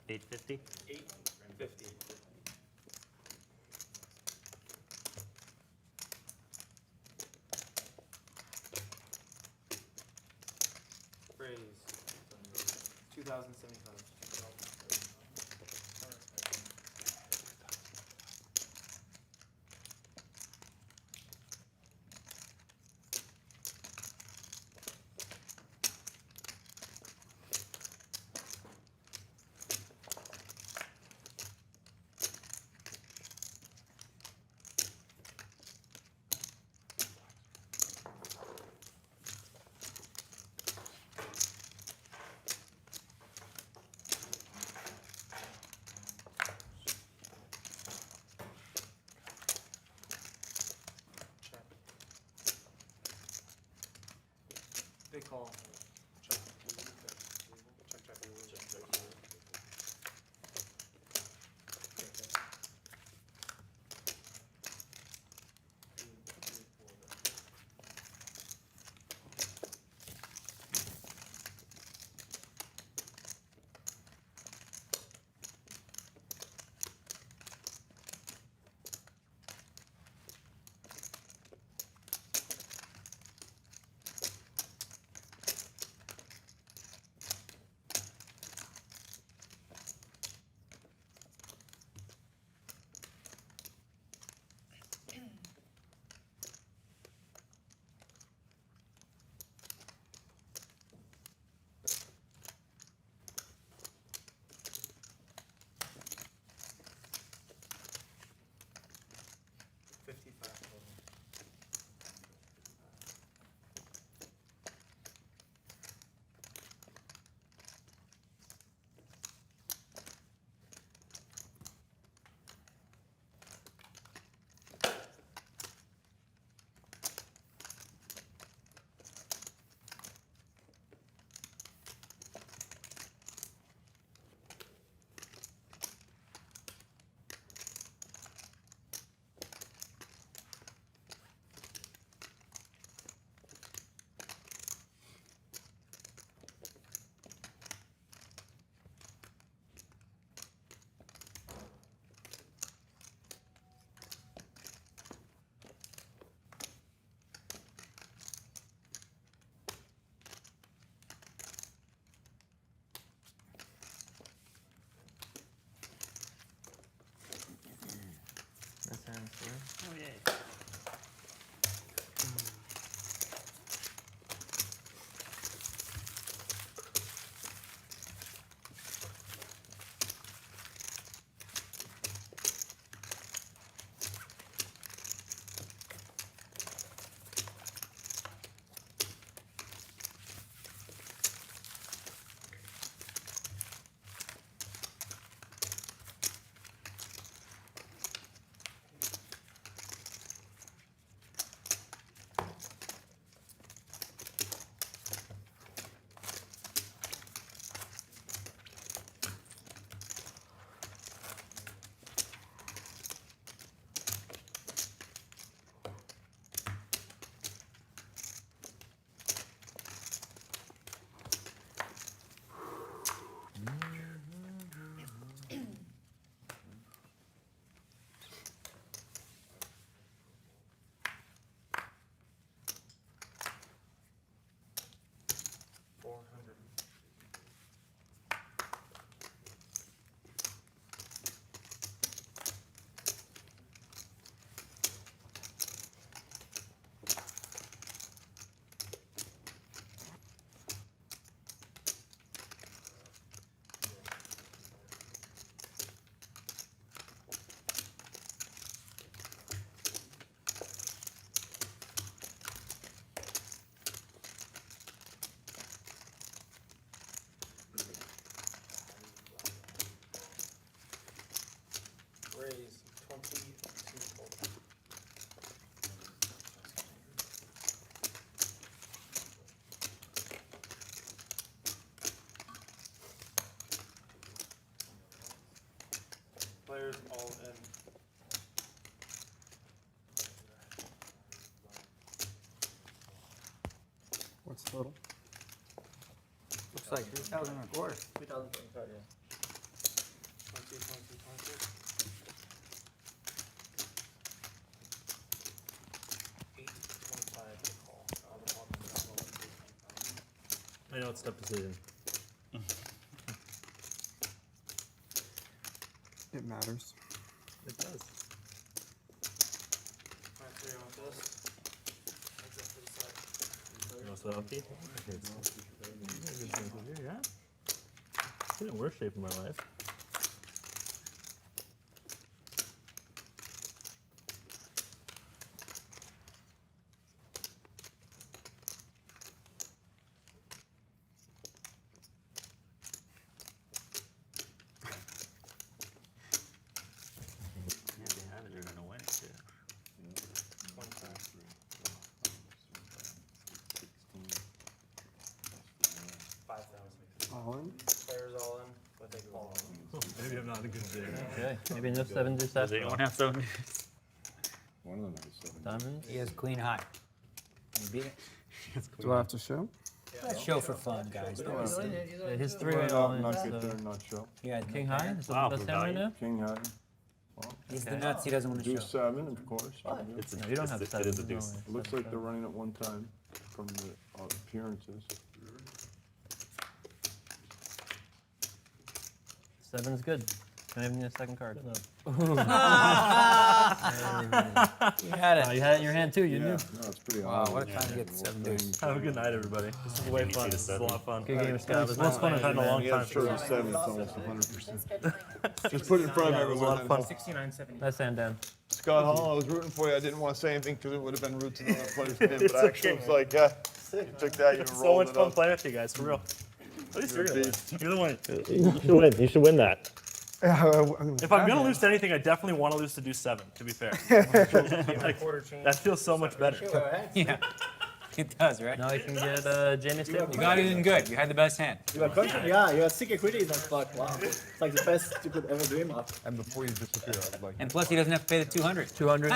$8.50. $8.50. Phrase 2075. Big call. Check. Check. players all in. What's the total? Looks like 3,000 and a quarter. 3,000 card, yeah. 20, 20, 20. 825 to call. I know it's a tough decision. It matters. It does. Alright, so you want this? Exit to the side. You want some ante? Yeah. It's in a worse shape in my life. You're gonna win too. 5,000. All in? Players all in, but they go all in. Maybe I'm not a good day. Okay, maybe no 7 deuce after. Does anyone have 7? One of them has 7. Diamonds. He has queen high. You beat it? Do I have to show? Show for fun, guys. Yeah, his 3 Well, all in. not so- get there and not show. Yeah, King high? Is that Wow, the best for hand right value. now? King high. he's the nuts. He doesn't want to Deuce show. 7, of course. It's No, you don't have it 7. is a no deuce. way. It looks like they're running at one time from the appearances. 7's good. Can I have a second card? You had it. Oh, you had it in your hand too, you Yeah, knew. no, it's pretty Wow, hard. what a time to get the 7 deuce. Have a good night, everybody. This is way fun. This is a lot of fun. Good game, Scott. It was Most fun I've had in a long Yeah, time. sure, it's 7, it's almost 100%. Just put it in front of Yeah, it was a lot of everyone. fun. 69.70. Nice hand, Dan. Scott Hall, I was rooting for you. I didn't want to say anything because it would have been rude to the other players for him, but I actually was like, yeah, you took that, you It's so rolled much it fun up. playing with you guys, for real. At least you're gonna win. beast. You're the one. You should win. You should win that. If I'm gonna lose to anything, I definitely want to lose to do 7. To be fair, like, that feels so much better. Yeah, it does, right? Now you can get Jaime Stable. You got it in good. You had the best hand. You are confident? Yeah, you are sick equity in that spot. Wow. It's like the best you could ever dream of. And before you disappear, I would like And plus, he doesn't have to pay the 200. 200.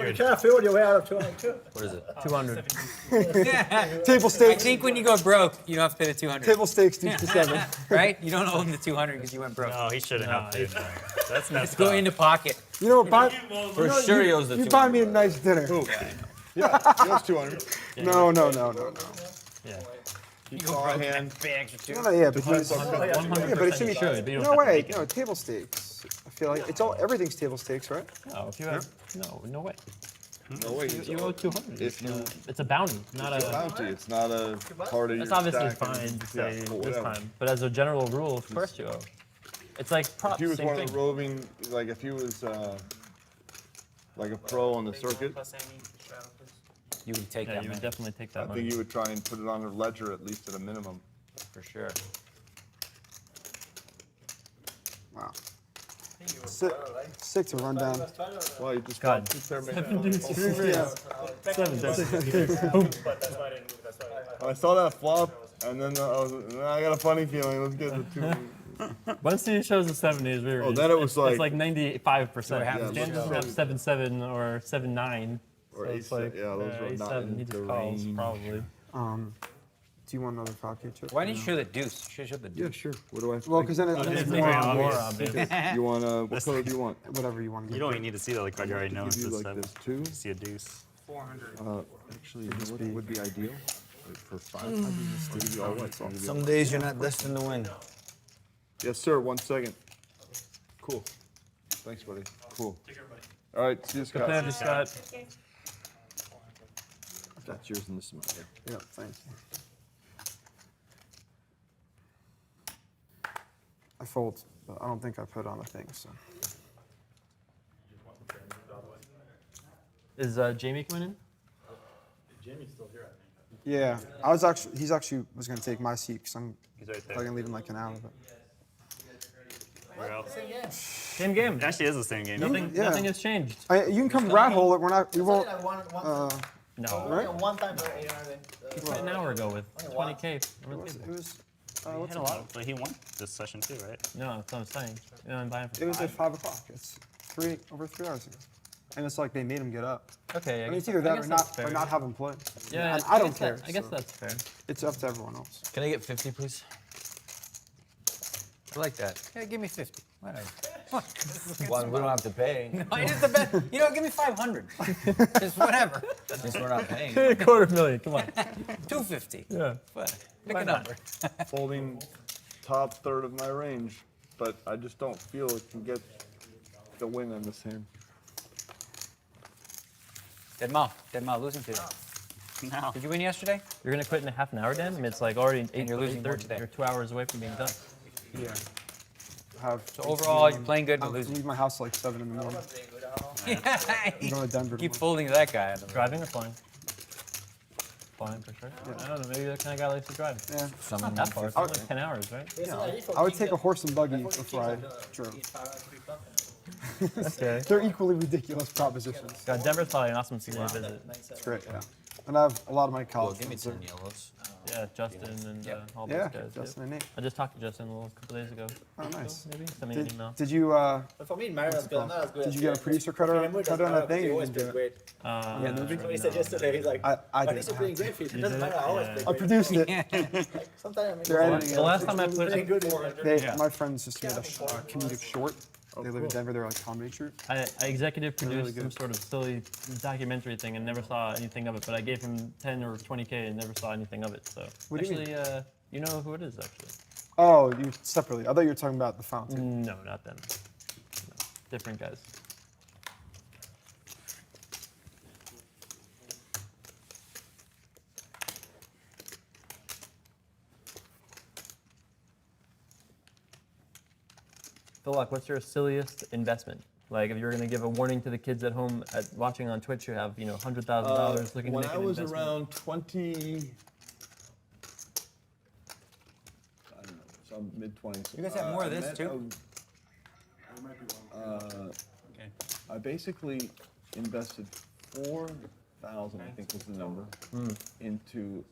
You can afford your way out of 200 too. What is it? 200. Table I stakes. think when you go broke, you don't have to pay the 200. Table stakes, deuce to 7. Right? You don't owe him the 200 because you went broke. No, he shouldn't have to. That's messed Go up. into pocket. You know, buy, For sure he owes the you 200. buy me a nice dinner. Yeah, that's 200. No. Yeah. You call a hand. Pay extra No, 200. yeah, because 100% yeah, but it should be. you should, but you don't No have to way. make it. No, table stakes. I feel like it's all everything's table stakes, right? No, if you have no way. No way. You owe 200. If you, It's a bounty, not it's a a. bounty. It's not a part of your That's obviously stack. fine to Yeah, say but this whatever. time, but as a general rule, of course you owe. It's like props. If he was same one thing. of the roving, like if he was like a pro on the circuit, You would take Yeah, that, you man. would definitely take I that money. think you would try and put it on a ledger at least at a minimum. For sure. Wow. Sick to run down. Well, you just God. got two pair Seven of deuce, three Yeah. raise. 7 deuce. But that's why I didn't move. That's why I saw that flop, and then I got a funny feeling. Let's get the 2. Once he shows a 7 days, Oh, then it was it's like- like 95%. Yeah, His hand doesn't have 7-7 or 7-9. Or so it's 8-7, like yeah, those were not A7. in He the just calls range. probably. Do you want another 5K chip? Why didn't you show the deuce? You should have showed the Yeah, deuce. sure. What do I? Well, because then It's it's more more obvious. You want what color do you want? whatever you want to You give. don't even need to see the other card. You already know it's Give you the like 7. this too. See a deuce. 400. Actually, you know what would be ideal? Like for 5. I'll give you all white. So I'll give you Some all days you're not destined to win. white. Yes, sir. 1 second. Cool. Thanks, buddy. Cool. All right. See you, Good plan, Scott. Scott. That's yours and this is mine. Yeah, thanks. I fold, but I don't think I put on a thing, so. Is Jamie coming in? Jamie's still here, I think. Yeah, he's actually was gonna take my seat because I'm He's right probably there. gonna leave in like an hour. But Where else? Same game. It actually is the same game. Nothing, Yeah. nothing has changed. you can come rat hole it. We won't. No. Right? One time for 800. He quit an hour ago with 20K. It was He what's had a it lot, called? but he won this session too, right? No, that's what I'm saying. You know, I'm buying for It was at 5. 5 o'clock. It's over 3 hours ago. And it's like they made him get up. Okay, I mean, it's either that or not have him play. Yeah, and I don't guess care. I guess so that's fair. It's up to everyone else. Can I get 50, please? I like that. Yeah, give me 50. Whatever. Well, we don't have to pay. No, it is the best. You know, give me 500. Just whatever. Since we're not paying. $250,000, come on. 250. Yeah. Pick a number. Folding top third of my range, but I just don't feel it can get the win in this hand. Dead Mal, losing today. No. Did you win yesterday? You're gonna quit in a half an hour, Dan? I mean, it's like already 8. you're losing more 8:30. today. You're 2 hours away from being done. Yeah. So overall, you're playing good, but I losing. leave my house like 7 in the morning. Yeah. I'm going to Denver. Keep folding to that guy. Driving or flying? Flying for sure. Yeah. I don't know. Maybe you're the kind of guy who likes to drive. Yeah. It's not that far. It's only 10 hours, right? Yeah. I would take a horse and buggy before I drove. Okay. They're equally ridiculous propositions. God, Denver's probably an awesome city to visit. It's great, yeah. And I have a lot of my college Give me friends 10 there. yellows. Yeah, Justin and all those Yeah, guys. Justin and Nate. I just talked to Justin a couple days ago. Oh, nice. Maybe send me an email. Did you, For me, Mario's good. I'm not as good did as you get a producer credit on that thing? He Or always you didn't do plays it? great. Yeah, movie? When he said yesterday, he's like, I but did. he's playing great for you. It You doesn't did matter. it? I always Yeah. play I great. produced it. Sometimes They're editing The it. last time I put Playing good. My friends just made a comedic short. They live in Denver. They're like comedy troupe. I executive They're produced really some good. sort of silly documentary thing and never saw anything of it. But I gave him 10 or 20K and never saw anything of it. So What do you mean? actually, you know who it is actually? Oh, you separately. I thought you were talking about the fountain. No, not them. No. Different guys. So, Laak, what's your silliest investment? Like, if you were going to give a warning to the kids at home watching on Twitch who have, $100,000 looking to When make I an was investment. around 20, I don't know, some mid-20s. You guys have more of this, too? I basically invested 4,000, I think was the number, into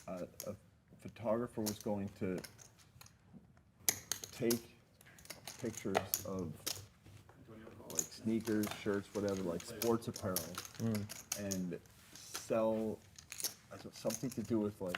a photographer was going to take pictures of like sneakers, shirts, whatever, like sports apparel, and sell something to do with like.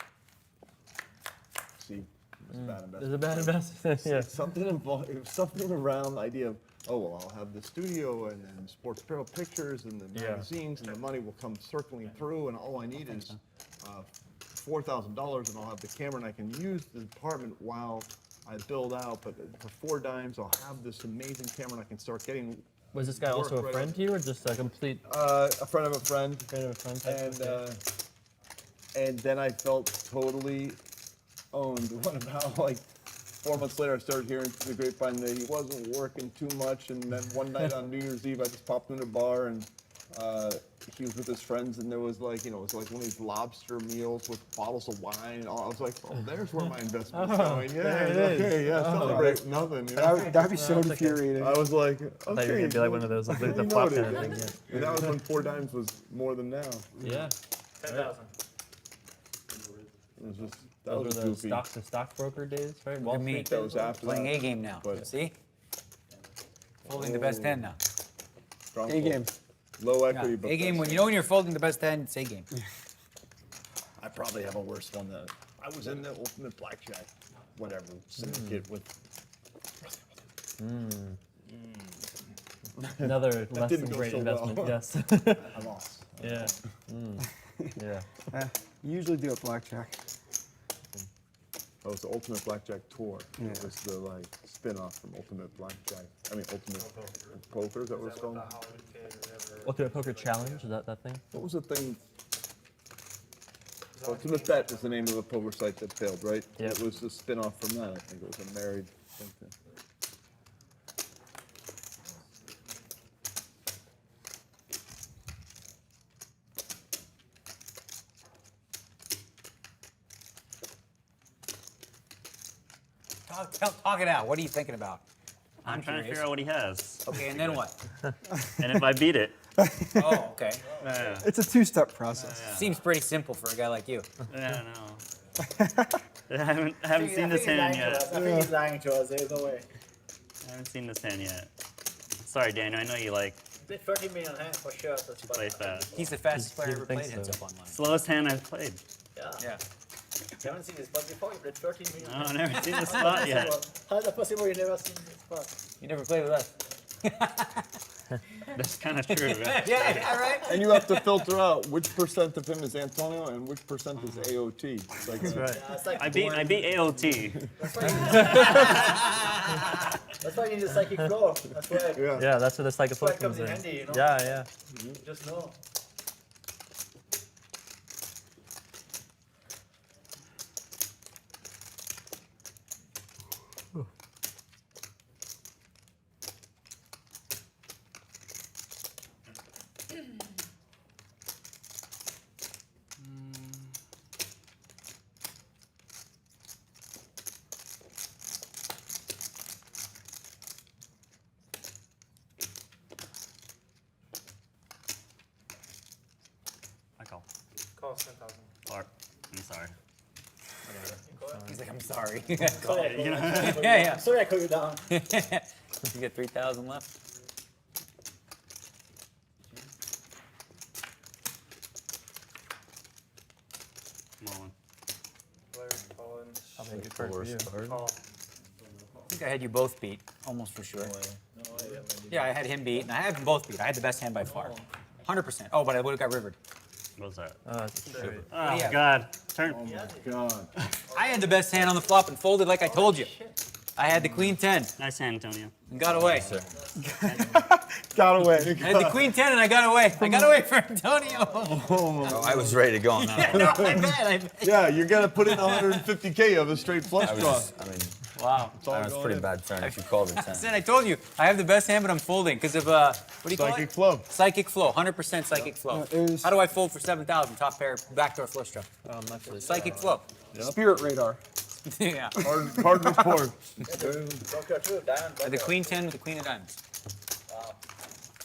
See, it's a bad investment. It's a bad investment. Yeah. Something involved. It was something around the idea of, oh well, I'll have the studio and then sports apparel pictures and the magazines, and the money will come circling through, and all I need is $4,000, and I'll have the camera, and I can use the department while I build out. But for 4 dimes, I'll have this amazing camera, and I can start getting. Was this guy also a friend to you, or just a complete? A friend of a friend. Friend of a friend. Type? And then I felt totally owned. What about like 4 months later, I started hearing through the grapevine that he wasn't working too much, and then one night on New Year's Eve, I just popped into a bar, and he was with his friends, and there was like, it was like one of these lobster meals with bottles of wine, and all. I was like, oh, there's where my investment's going. Yeah, there it okay, is. yeah, celebrate nothing. You know? That'd be so infuriating. I was like, okay. I thought you were gonna be like one of those, like the you flop know kind it of is. thing. Yeah. And that was when 4 dimes was more than now. Yeah. 10,000. It was just, that Those was were the goofy. stockbroker days, right? Wall me. Street That days? was after Playing that. A game now. But See? Folding the best hand now. strong A fold. game. Low equity, Yeah. but A game, best. when you're folding the best hand, it's A game. I probably have a worse one than I was in the ultimate blackjack, whatever syndicate with. Another That less didn't than go great so investment. well. Yes. I lost. Yeah. Yeah. You usually do at blackjack. That was the ultimate blackjack tour. Yeah. It was the like spin-off from ultimate blackjack. I mean ultimate poker. Is that what it's called? Ultimate Poker Challenge, is that thing? What was the thing? Ultimate Bet was the name of the poker site that failed, right? Yeah. It was a spin-off from that. I think it was a married thing. Talk it out. What are you thinking about? I'm trying to curious. figure out what he has. Okay, and then what? And if I beat it. Oh, okay. Yeah. It's a 2-step process. Seems pretty simple for a guy like you. Yeah, I know. I haven't seen this hand yet. I think he's lying to us. There's no way. I haven't seen this hand yet. Sorry, Daniel. I know you like It's 13 million hand for sure. That's to play fast. He's the fastest player You ever think played so? heads up online. Slowest hand I've played. Yeah. Yeah. You haven't seen this spot before. You played 13 million. No, I've never seen this spot yet. How is it possible you never seen this spot? You never played with us. That's kind of true. Right? Yeah, right? And you have to filter out which percent of him is Antonio and which percent is AOT. It's like That's right. Yeah, it's like I beat AOT. That's why you need a psychic flow. That's why. Yeah. Yeah, that's where the psychic That's why flow it comes comes in in. handy, you know? Yeah, yeah. You just know. I call. Call 10,000. Or, I'm sorry. He's like, I'm sorry. Sorry, You know? Yeah, yeah. Sorry I called you down. You get 3,000 left. Come on. Blair, Colin. Probably a good card for you. Call. I think I had you both beat, almost for sure. Yeah, I had him beat, and I had them both beat. I had the best hand by far. 100%. Oh, but I would have got rivered. What was that? It's a straight. Oh, Yeah. God. Turn. Oh my God. I had the best hand on the flop and folded like I told you. I had the queen 10 Nice hand, Antonio. and got away. Got away. I had the queen 10 and I got away. I got away from Antonio. Oh, I was ready to go on that. No, I bet. Yeah, you're gonna put in 150K of a straight flush I was, draw. I mean, Wow. that was a pretty bad turn if you called it 10. I told you, I have the best hand, but I'm folding because of, what do you call Psychic it? flow. Psychic flow, 100% psychic flow. How do I fold for 7,000? Top pair, backdoor flush draw. I'm not really Psychic flow. Spirit radar. Yeah. Hard report. Broker too, diamond. The queen 10 with the queen of diamonds.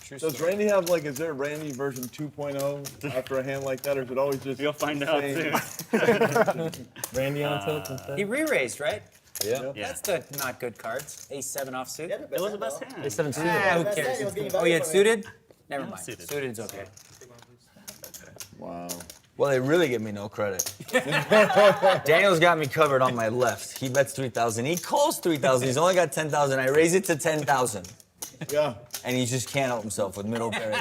True Does story. Randy have like, is there Randy version 2.0 after a hand like that, or is it always just You'll find out same? soon. Randy on tilt instead. He re-raised, right? Yeah. Yeah. That's the not good cards. Ace-7 offsuit. It was the best hand. They said I'm suited. Ah, who Best hand, cares? you're getting Oh, you had value for it. suited? Never Yeah, mind. suited. Suited's okay. Wow. Well, they really give me no credit. Daniel's got me covered on my left. He bets 3,000. He calls 3,000. He's only got 10,000. I raise it to 10,000. Yeah. And he just can't help himself with middle pair.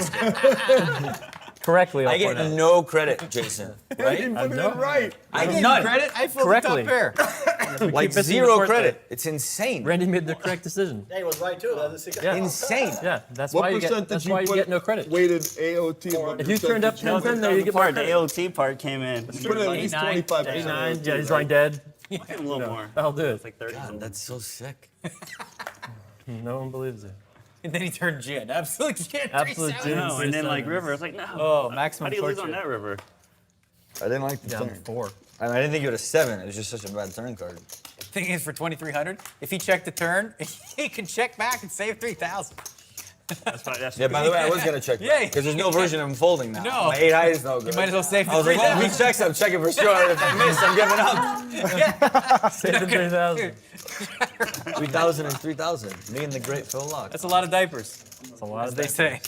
Correctly, I'll I get point out. no credit, Jason. Right? He put it in right. I gave none. you credit. I folded Correctly. top pair. Like keep missing the zero court credit. It's insane. Randy made the correct decision. Yeah, he was right too. That's the secret. Yeah. Insane. Yeah, that's What why you percent get. That's did why you you put get no credit. weighted AOT? What If you turned up percent 10 there, you get more part, the credit. AOT part came in. Put in at least 25%. 89. Yeah, he's drawing dead. A little more. That'll do It's it. like 30. God, that's so sick. No one believes it. And then he turned gin. Absolute gin. Absolute 3-7. gin. No, and then like 3-7. river. It's like no. Oh, maximum How do you lose torture. on that river? I didn't like the Down turn. 4. I mean, I didn't think you had a 7. It was just such a bad turn card. Thing is, for 2,300, if he checked the turn, he can check back and save 3,000. That's fine. That's Yeah, by the way, I was going to check Yeah. because there's no version of him folding now. No. My 8 high is no good. You might as well save the I was like, well, if 3,000. he checks, I'm checking for sure. If I miss, I'm giving up. Save the 3,000. 3,000 and 3,000. Me and the great Phil Laak. That's a lot of diapers, That's a lot as of they say.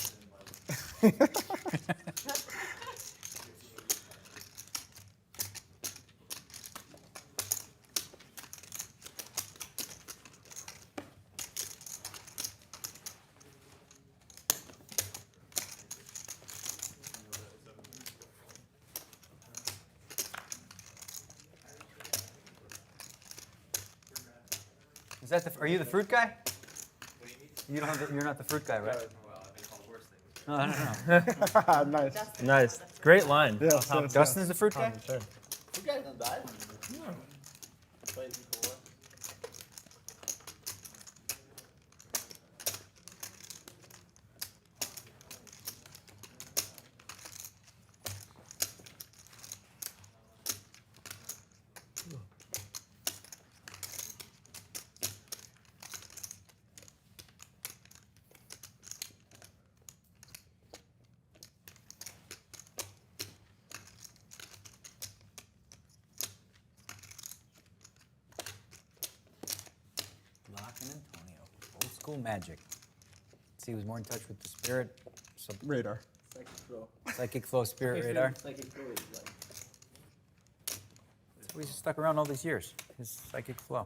Is that the? Are you the fruit guy? You don't have the, you're not the fruit guy, right? No, I don't know. Nice. Nice. Great line. Yeah, Dustin's the fruit guy? Sure. You guys don't die. Played before. school magic. See who's more in touch with the spirit. Radar. Psychic flow, spirit radar. Psychic flow is like. That's why he's stuck around all these years. His psychic flow.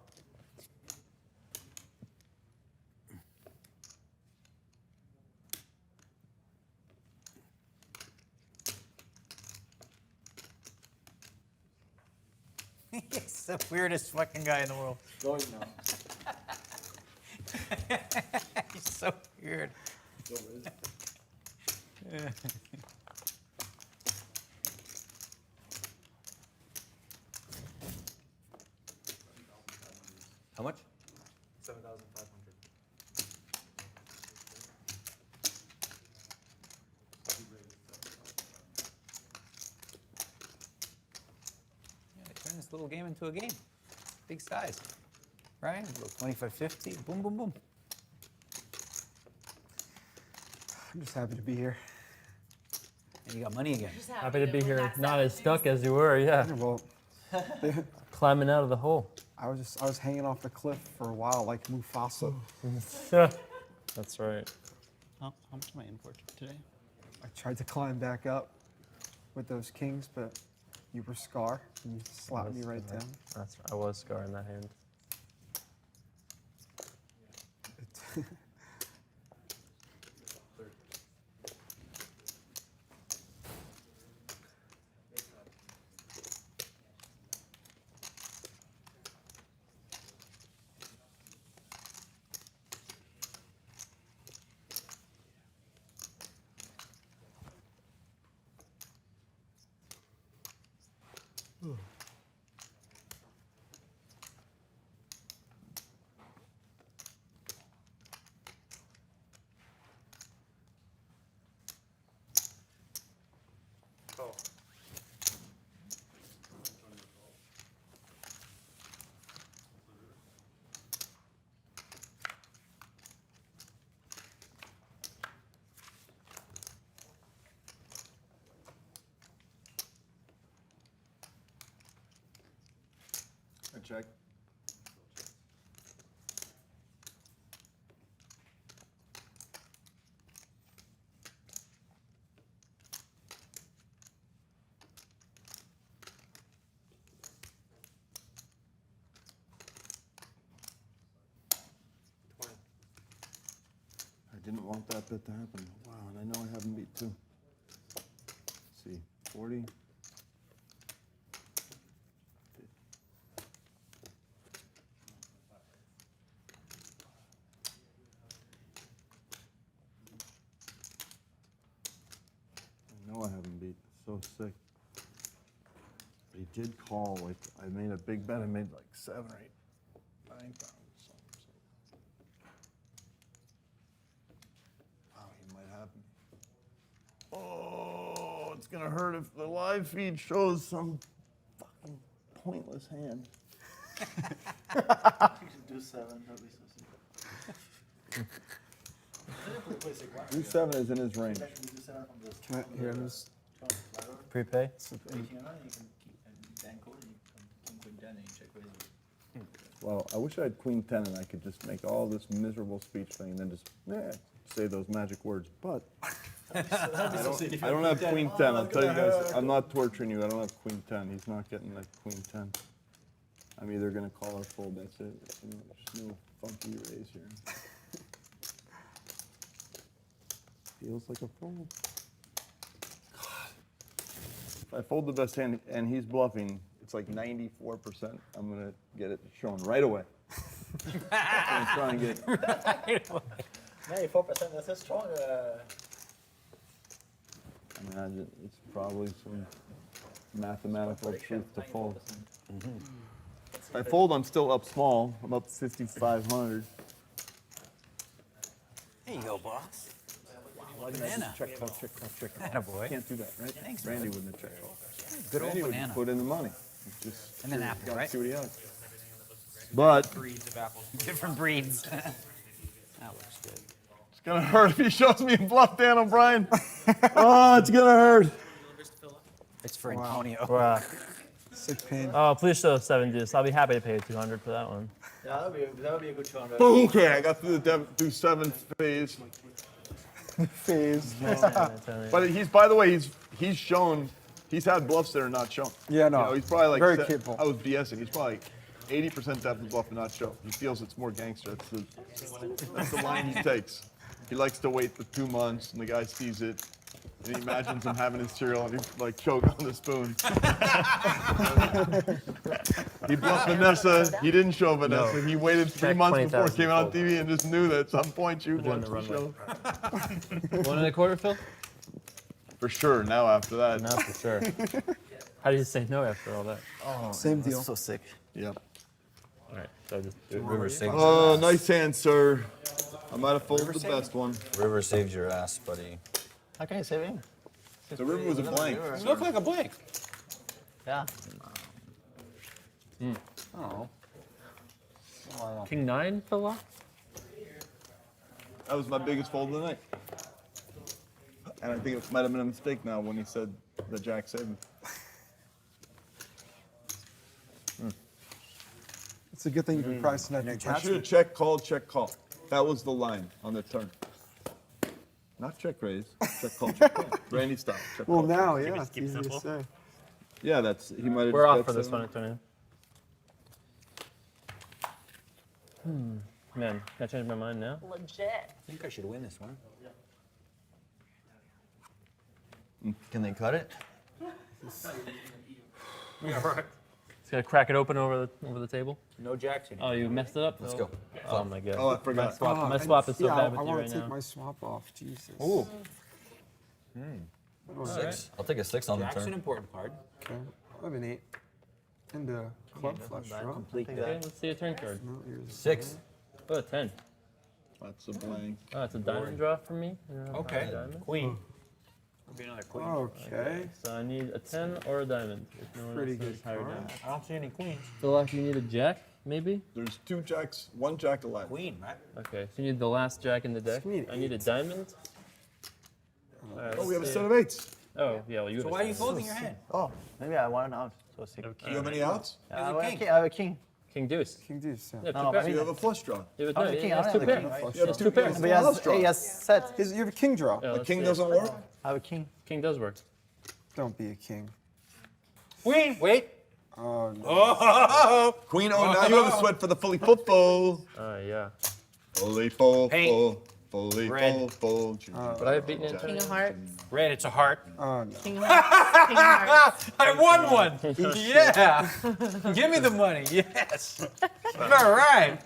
He's the weirdest fucking guy in the world. Going now. He's so weird. How much? 7,500. Yeah, they turn this little game into a game. Big size. Right? A little 25-50. Boom, boom, boom. I'm just happy to be here. And you got money again. Happy to be here, not as stuck as you were, yeah. Well, Climbing out of the hole. I was hanging off the cliff for a while like Mufasa. That's right. How much am I in for today? I tried to climb back up with those kings, but you were Scar, and you slapped me right down. I was Scar in that hand. I check. I didn't want that bit to happen. Wow, and I know I haven't beat two. Let's see, 40. I haven't beat. So sick. But he did call, like, I made a big bet. I made like 7 or 8, 9 pounds. Wow, he might have me. Oh, it's going to hurt if the live feed shows some fucking pointless hand. You should do 7, that'd be so sick. 3-7 is in his range. Can I hear this? Prepay? Well, I wish I had Queen 10 and I could just make all this miserable speech thing and then just say those magic words. But I don't have Queen 10. I'll tell you guys, I'm not torturing you. I don't have Queen 10. He's not getting that Queen 10. I'm either going to call or fold. That's it. There's no funky raise here. Feels like a fold. God. If I fold the best hand and he's bluffing, it's like 94%. I'm going to get it shown right away. I'm trying to get 94%, that's a strong. Imagine it's probably some mathematical truth to fold. If I fold, I'm still up small. I'm up 5,500. There you go, boss. Banana. Check call, check call, check call. Attaboy. Can't do that, right? Thanks, Randy man. wouldn't have checked call. Good old Randy would banana. put in the money. Just And then apple, gotta right? See what he has. But Breeds of apples. Different breeds. That looks good. it's gonna hurt if he shows me a bluff, Dan O'Brien. Oh, it's gonna hurt. It's for Antonio. Wow. Sick pain. Oh, please show 7 deuce. I'll be happy to pay 200 for that one. Yeah, that would be a good 200. Okay, I got through through 7 phase. Phase. But he's, by the way, he's shown, he's had bluffs that are not shown. Yeah, no. You know, he's probably like, Very capable. I was BSing. He's probably 80% depth bluff and not show. He feels it's more gangster. That's the line he takes. He likes to wait the 2 months and the guy sees it. And he imagines him having his cereal and he's like choking on the spoon. He bluffed Vanessa. He didn't show Vanessa. He waited 3 months before it came out on TV and just knew that at some point you would watch the show. 1.25, Phil? For sure. Now after that. Not for sure. How do you say no after all that? Oh, Same deal. That's so sick. Yep. All right, so just do River saves your Oh, ass. nice hand, sir. I might have folded the best one. River saves your ass, buddy. How can you save him? The river was a blank. It looked like a blank. Yeah. Oh. King 9, Phil Laak? That was my biggest fold of the night. And I think it might have been a mistake now when he said the jack saved him. It's a good thing you can price net I detachment. should have check call. That was the line on the turn. Not check raise, check call. Randy style. Check Well, call. now, Keep yeah, it- it's keep it easy to simple. say. Yeah, he might have. We're off for this one, Antonio. Man, can I change my mind now? Legit. I think I should win this one. Can they cut it? Yeah, right. Just gotta crack it open over the table. No jacks in here. Oh, you messed it up? Let's Phil? go. Oh my god. Oh, I forgot. My swap is so yeah, bad I with you want right to take now. my swap off. Jesus. Ooh. Oh, 6. I'll take a 6 on the Jack's an turn. important card. Okay. I have an 8. And a club flush draw. Complete Okay, that. let's see a turn card. No, yours is 6. Oh, a 10. That's a blank. Oh, it's a diamond draw for me. Okay. Diamond. Queen. There'll be another queen. Okay. So I need a 10 or a diamond. If no one Pretty else has good higher card. diamond. I don't see any queens. Phil Laak, you need a jack, maybe? There's 2 jacks, 1 jack alive. Queen, right? Okay, so you need the last jack in the deck. So we need I need a diamond. Alright, Oh, we have a let's set see. of 8s. Oh, yeah, well, you have So a why are you seven. folding your hand? Oh, maybe I want an out. So 6. Do you have any outs? I There's a have a king. king. I have a king. King deuce. King deuce, yeah. Yeah, two No, pairs. So you have a flush draw. Yeah, but Oh, no, the king, he I has don't two have the pairs. king. He has two pairs. But he has set. You have a king draw. Yeah, The let's king see. doesn't work? I have a king. King does work. Don't be a king. Queen. Wait. Oh, no. Oh. Queen, oh, now you have a sweat for the fully football. Yeah. Fully full, Paint. fully Red. full. But I have beaten King Antonio. of Hearts. Red. It's a heart. Oh, no. King of Hearts. King of Hearts. I won one. Yeah. Give me the money. Yes. All right.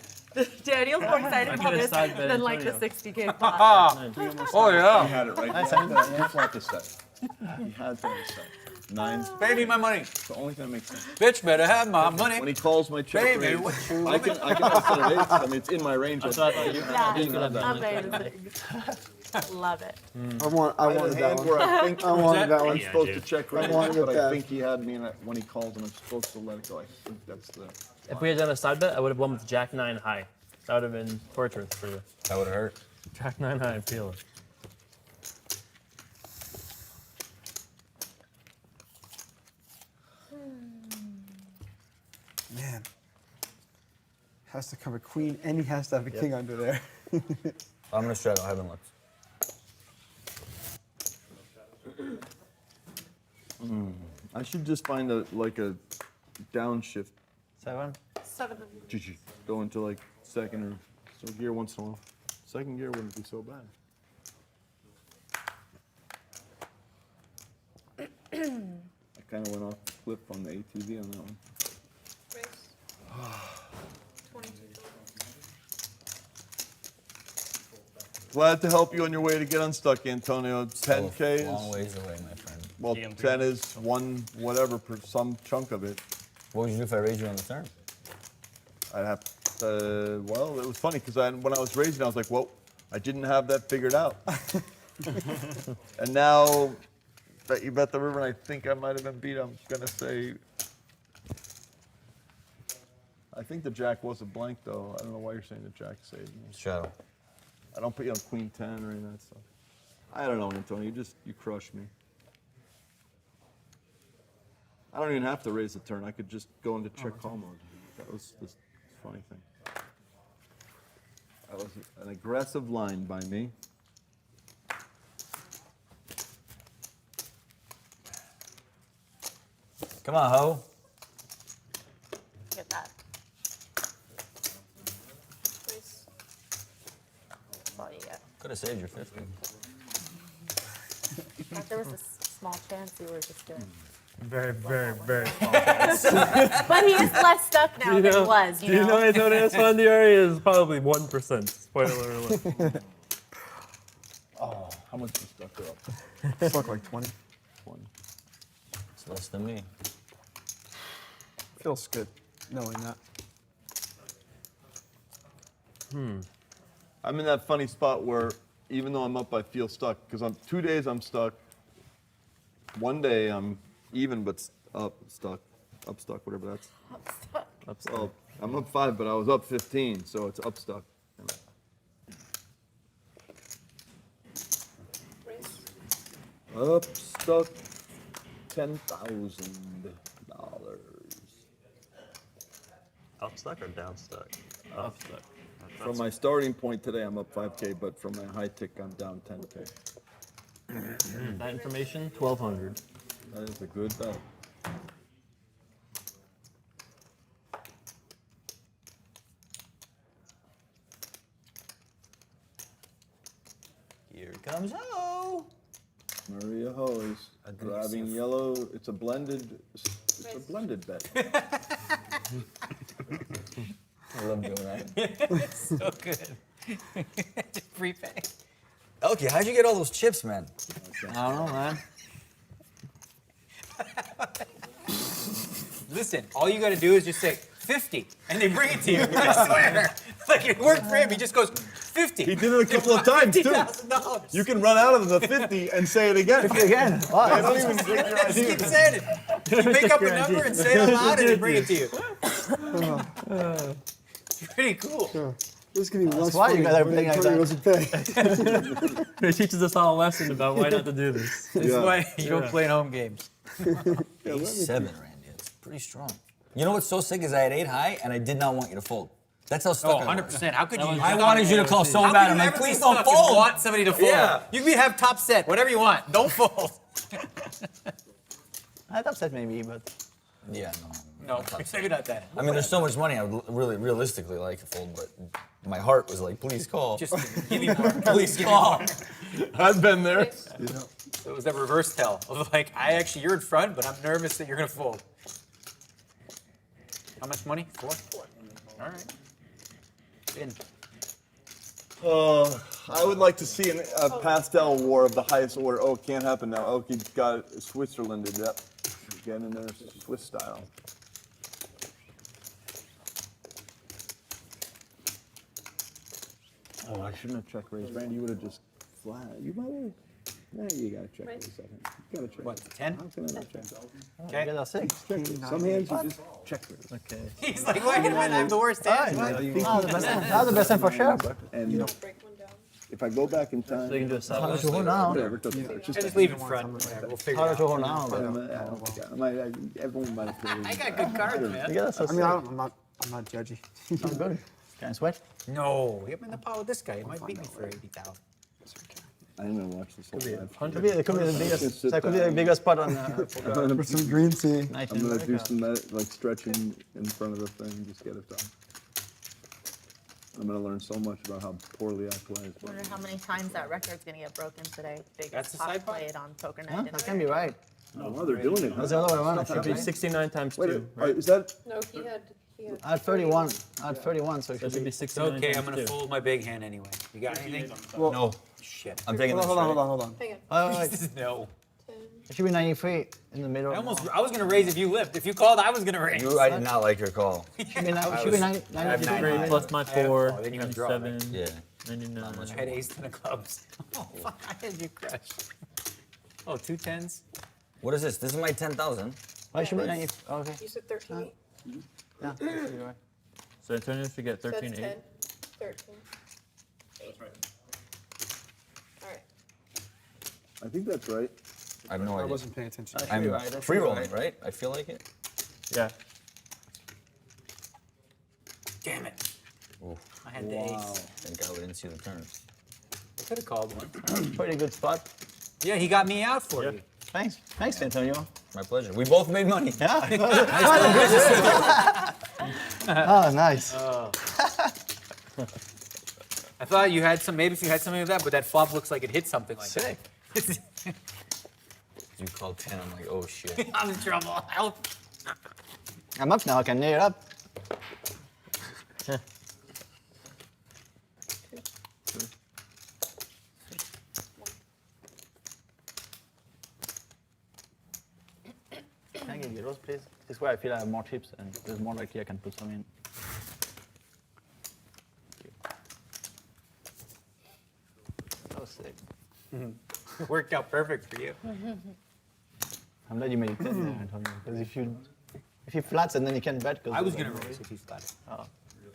Daniel's more excited I about could have this side bet than like the Antonio. 60K pot. Oh He yeah. had it right. He had to have the set. He had to have the set. 9. Pay me my money. It's the only thing that makes sense. Bitch better have my money. When he calls my check Baby, raise, what you I can have a set of 8s. I mean, it's in my range. That's what I thought you Yeah, didn't have that. amazing. Love it. I wanted that hand one. where I think I wanted that I'm one. supposed to check raise, wanted it but I bad. think he had me in it when he calls and I'm supposed to let it go. I think that's the. If we had done a side bet, I would have won with Jack 9 high. That would have been torturous for you. That would have hurt. Jack 9 high, feel it. Man. Has to come a queen, and he has to have a king under there. I'm going to straddle heaven looks. I should just find a downshift. 7. 7. Go into like second or so gear once in a while. Second gear wouldn't be so bad. I kind of went off the cliff on the ATV on that one. Glad to help you on your way to get unstuck, Antonio. 10K Long is, ways away, my friend. well, 10 is one whatever per some chunk of it. What would you do if I raised you on the turn? I'd have, well, it was funny because when I was raising, I was like, well, I didn't have that figured out. And now that you bet the river, and I think I might have been beat, I'm going to say, I think the jack was a blank, though. I don't know why you're saying the jack saved me. Straddle. I don't put you on queen 10 or any of that stuff. I don't know, Antonio. You crushed me. I don't even have to raise the turn. I could just go into check call mode. That was the funny thing. That was an aggressive line by me. Come on, ho. Get that. Please. That's all you get. Could have saved your 50. But there was a small chance you were just doing. Very, very, very small. But he is less stuck now than he was, you know? Do you know Antonio Esfandiari is probably 1%. Spoiler alert. Oh, how much you stuck her up? Stuck like 20. 20. It's less than me. Feels good knowing that. I'm in that funny spot where even though I'm up, I feel stuck because on 2 days I'm stuck. One day I'm even but up stuck, whatever that's. Up stuck. Well, I'm up 5, but I was up 15, so it's up stuck. Up stuck, $10,000. Up stuck or down stuck? Up stuck. From my starting point today, I'm up 5K, but from my high tick, I'm down 10K. That information, 1,200. That is a good bet. Here comes ho. Maria Ho is driving yellow. It's a blended bet. I love doing that. It's so good. Prepay. ElkY, how'd you get all those chips, man? I don't know, man. Listen, all you got to do is just say 50, and they bring it to you. I swear. Like it worked for him. He just goes 50. He did it a couple of times too. $50,000. You can run out of the 50 and say it again. 50 again. I don't even take your Just idea. keep saying it. You make up a number and say it out loud, and they bring it to you. It's pretty cool. Sure. This is going to be less why you funny got when everything Antonio like doesn't pay. It teaches us all a lesson about why not to do this. This is why you don't play in home games. 7, Randy. It's pretty strong. You know what's so sick is I had 8 high, and I did not want you to fold. That's how stuck I was. 100%. How could you? I wanted you to call so How bad. could I'm you like, ever be please stuck don't and fold. want somebody to fold. Yeah. You can have top set, whatever you want. Don't fold. I top set maybe, but Yeah, No, maybe not that. I mean, there's so much money. I would really, realistically like to fold, but my heart was like, please call. Just give me more. Please call. I've been there. So it was that reverse tell of like, you're in front, but I'm nervous that you're gonna fold. How much money? 4? All right. In. I would like to see a pastel war of the highest order. Oh, it can't happen now. ElkY got Switzerland. Yep. Again in their Swiss style. Oh, I shouldn't have check raised. Randy, you would have just flat. You might have. Nah, you gotta check raise second. You gotta check. What, 10? How can I not check? Okay. get a 6. Check raise. Some hands you just check raise. Okay. He's like, why can I have the worst hands? That was the best hand. That was the best hand for sure. And if I go back in time, They can do a How solid. much you hold now? whatever, it doesn't matter. It's Just leave in front. We'll figure How it much you out. hold now? Everyone might have played. I got good cards, You man. get us a I 6. mean, I'm not judgy. I'm good. Can I sweat? No, get him in the pot with this guy. He might beat me for 80,000. I didn't watch this whole live. It could be the biggest. That could be the biggest spot on For some green tea. night I'm in gonna do America. some like stretching in front of the thing, just get it done. I'm gonna learn so much about how poorly I play. I wonder how many times that record's gonna get broken today. That's Biggest the pot side pot? played on poker night. Huh? in That can be right. Oh, wow, they're doing it. That's the other way around. Should be 69 times 2. Wait, is that? No, he had I had 31. I had 31, so it That should should be be. 69 Okay, I'm times gonna 2. fold my big hand anyway. You got anything? No, Shit. I'm taking this. Hold on. Hang on. Oh, wait. No. It should be 93 in the middle. I was gonna raise if you lift. If you called, I was gonna raise. I did not like your call. It should be 93. 93 plus my 4, Oh, then you gotta draw, right? 97, Yeah. 99. I had ace 10 of clubs. Oh, fuck, I had you crushed. Oh, 2 10s? What is this? This is my 10,000. Oh, it should be 90. Okay. You said 13. Yeah. that should be right. So Antonio should get That's 13, 8. 10. 13. 8. All right. I think that's right. I have no idea. I wasn't paying attention. I'm free rolling, right? I feel like it. Yeah. Damn it. Ooh. I had the ace. Thank God we didn't see the turns. I could have called one. Pretty good spot. Yeah, he got me out for you. Thanks. Thanks, Antonio. My pleasure. We both made money. Yeah. Oh, nice. I thought you had some, maybe if you had something like that, but that flop looks like it hit something like Sick. You called 10. I'm like, oh shit. that. I'm in trouble. Help. I'm up now. I can nail it up. Can I get euros, please? This way I feel I have more chips and there's more likely I can put some in. That was sick. It worked out perfect for you. I'm glad you made it 10 there, Antonio. Because if you flats and then you can't bet. I was gonna raise if you flat. Oh,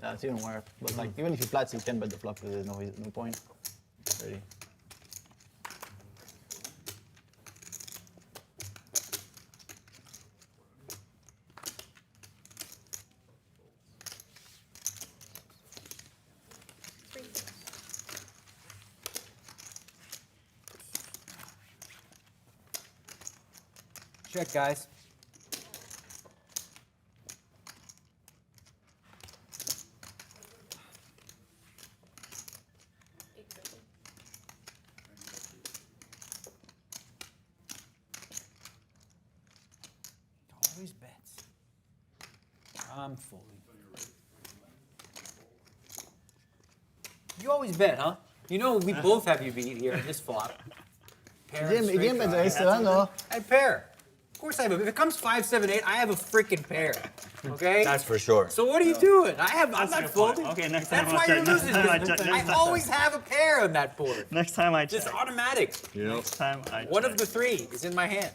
yeah, it's even worse. But like, even if you flats, you can bet the flop because there's no point. Ready. Check, guys. Always bets. I'm folding. You always bet, huh? You know we both have you beat here in this flop. Pair and straight draw. I pair. Of course I have. If it comes 5, 7, 8, I have a freaking pair. Okay. That's for sure. So what are you doing? I'm not good folding. point. Okay, next time That's I'll why check. you're Next losing. time I because check. I Next time. always have a pair on that board. Next time I check. Just automatic. Next time I One check. of the 3 is in my hand.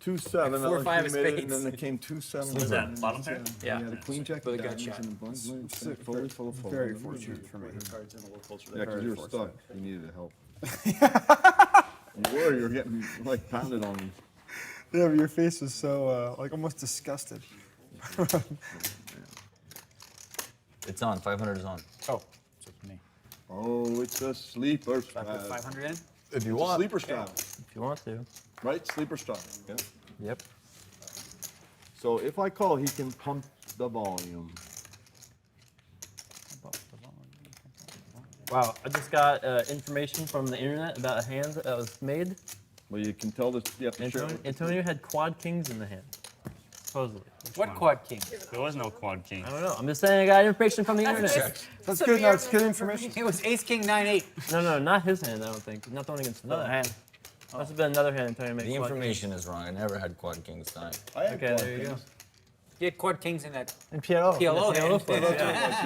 2-7. 4, 5 of and spades. then there came 2-7. What's that? Bottom pair? Yeah. Yeah, the queen jack. But a gut shot. Very fortunate for me. Yeah, because you were stuck. You needed help. You were getting like pounded on. Yeah, but your face was so like almost disgusted. It's on. 500 is on. Oh, it's up to me. Oh, it's a sleeper Should I put style. 500 in? If you want. Sleeper style. If you want to. Right? Sleeper style. Yeah. Yep. So if I call, he can pump the volume. Wow, I just got information from the internet about a hand that was made. Well, you can tell this. You have to share it. Antonio had quad kings in the hand, supposedly. What quad king? There was no quad king. I don't know. I'm just saying I got information from the internet. That's good. No, it's good information. It was ace king 9, 8. No, not his hand. I don't think. Not the one against Another hand. Must have been another hand Antonio made. The quad information is wrong. I never had quad kings time. Okay, there you go. You had quad kings in that And PLO. PLO hand.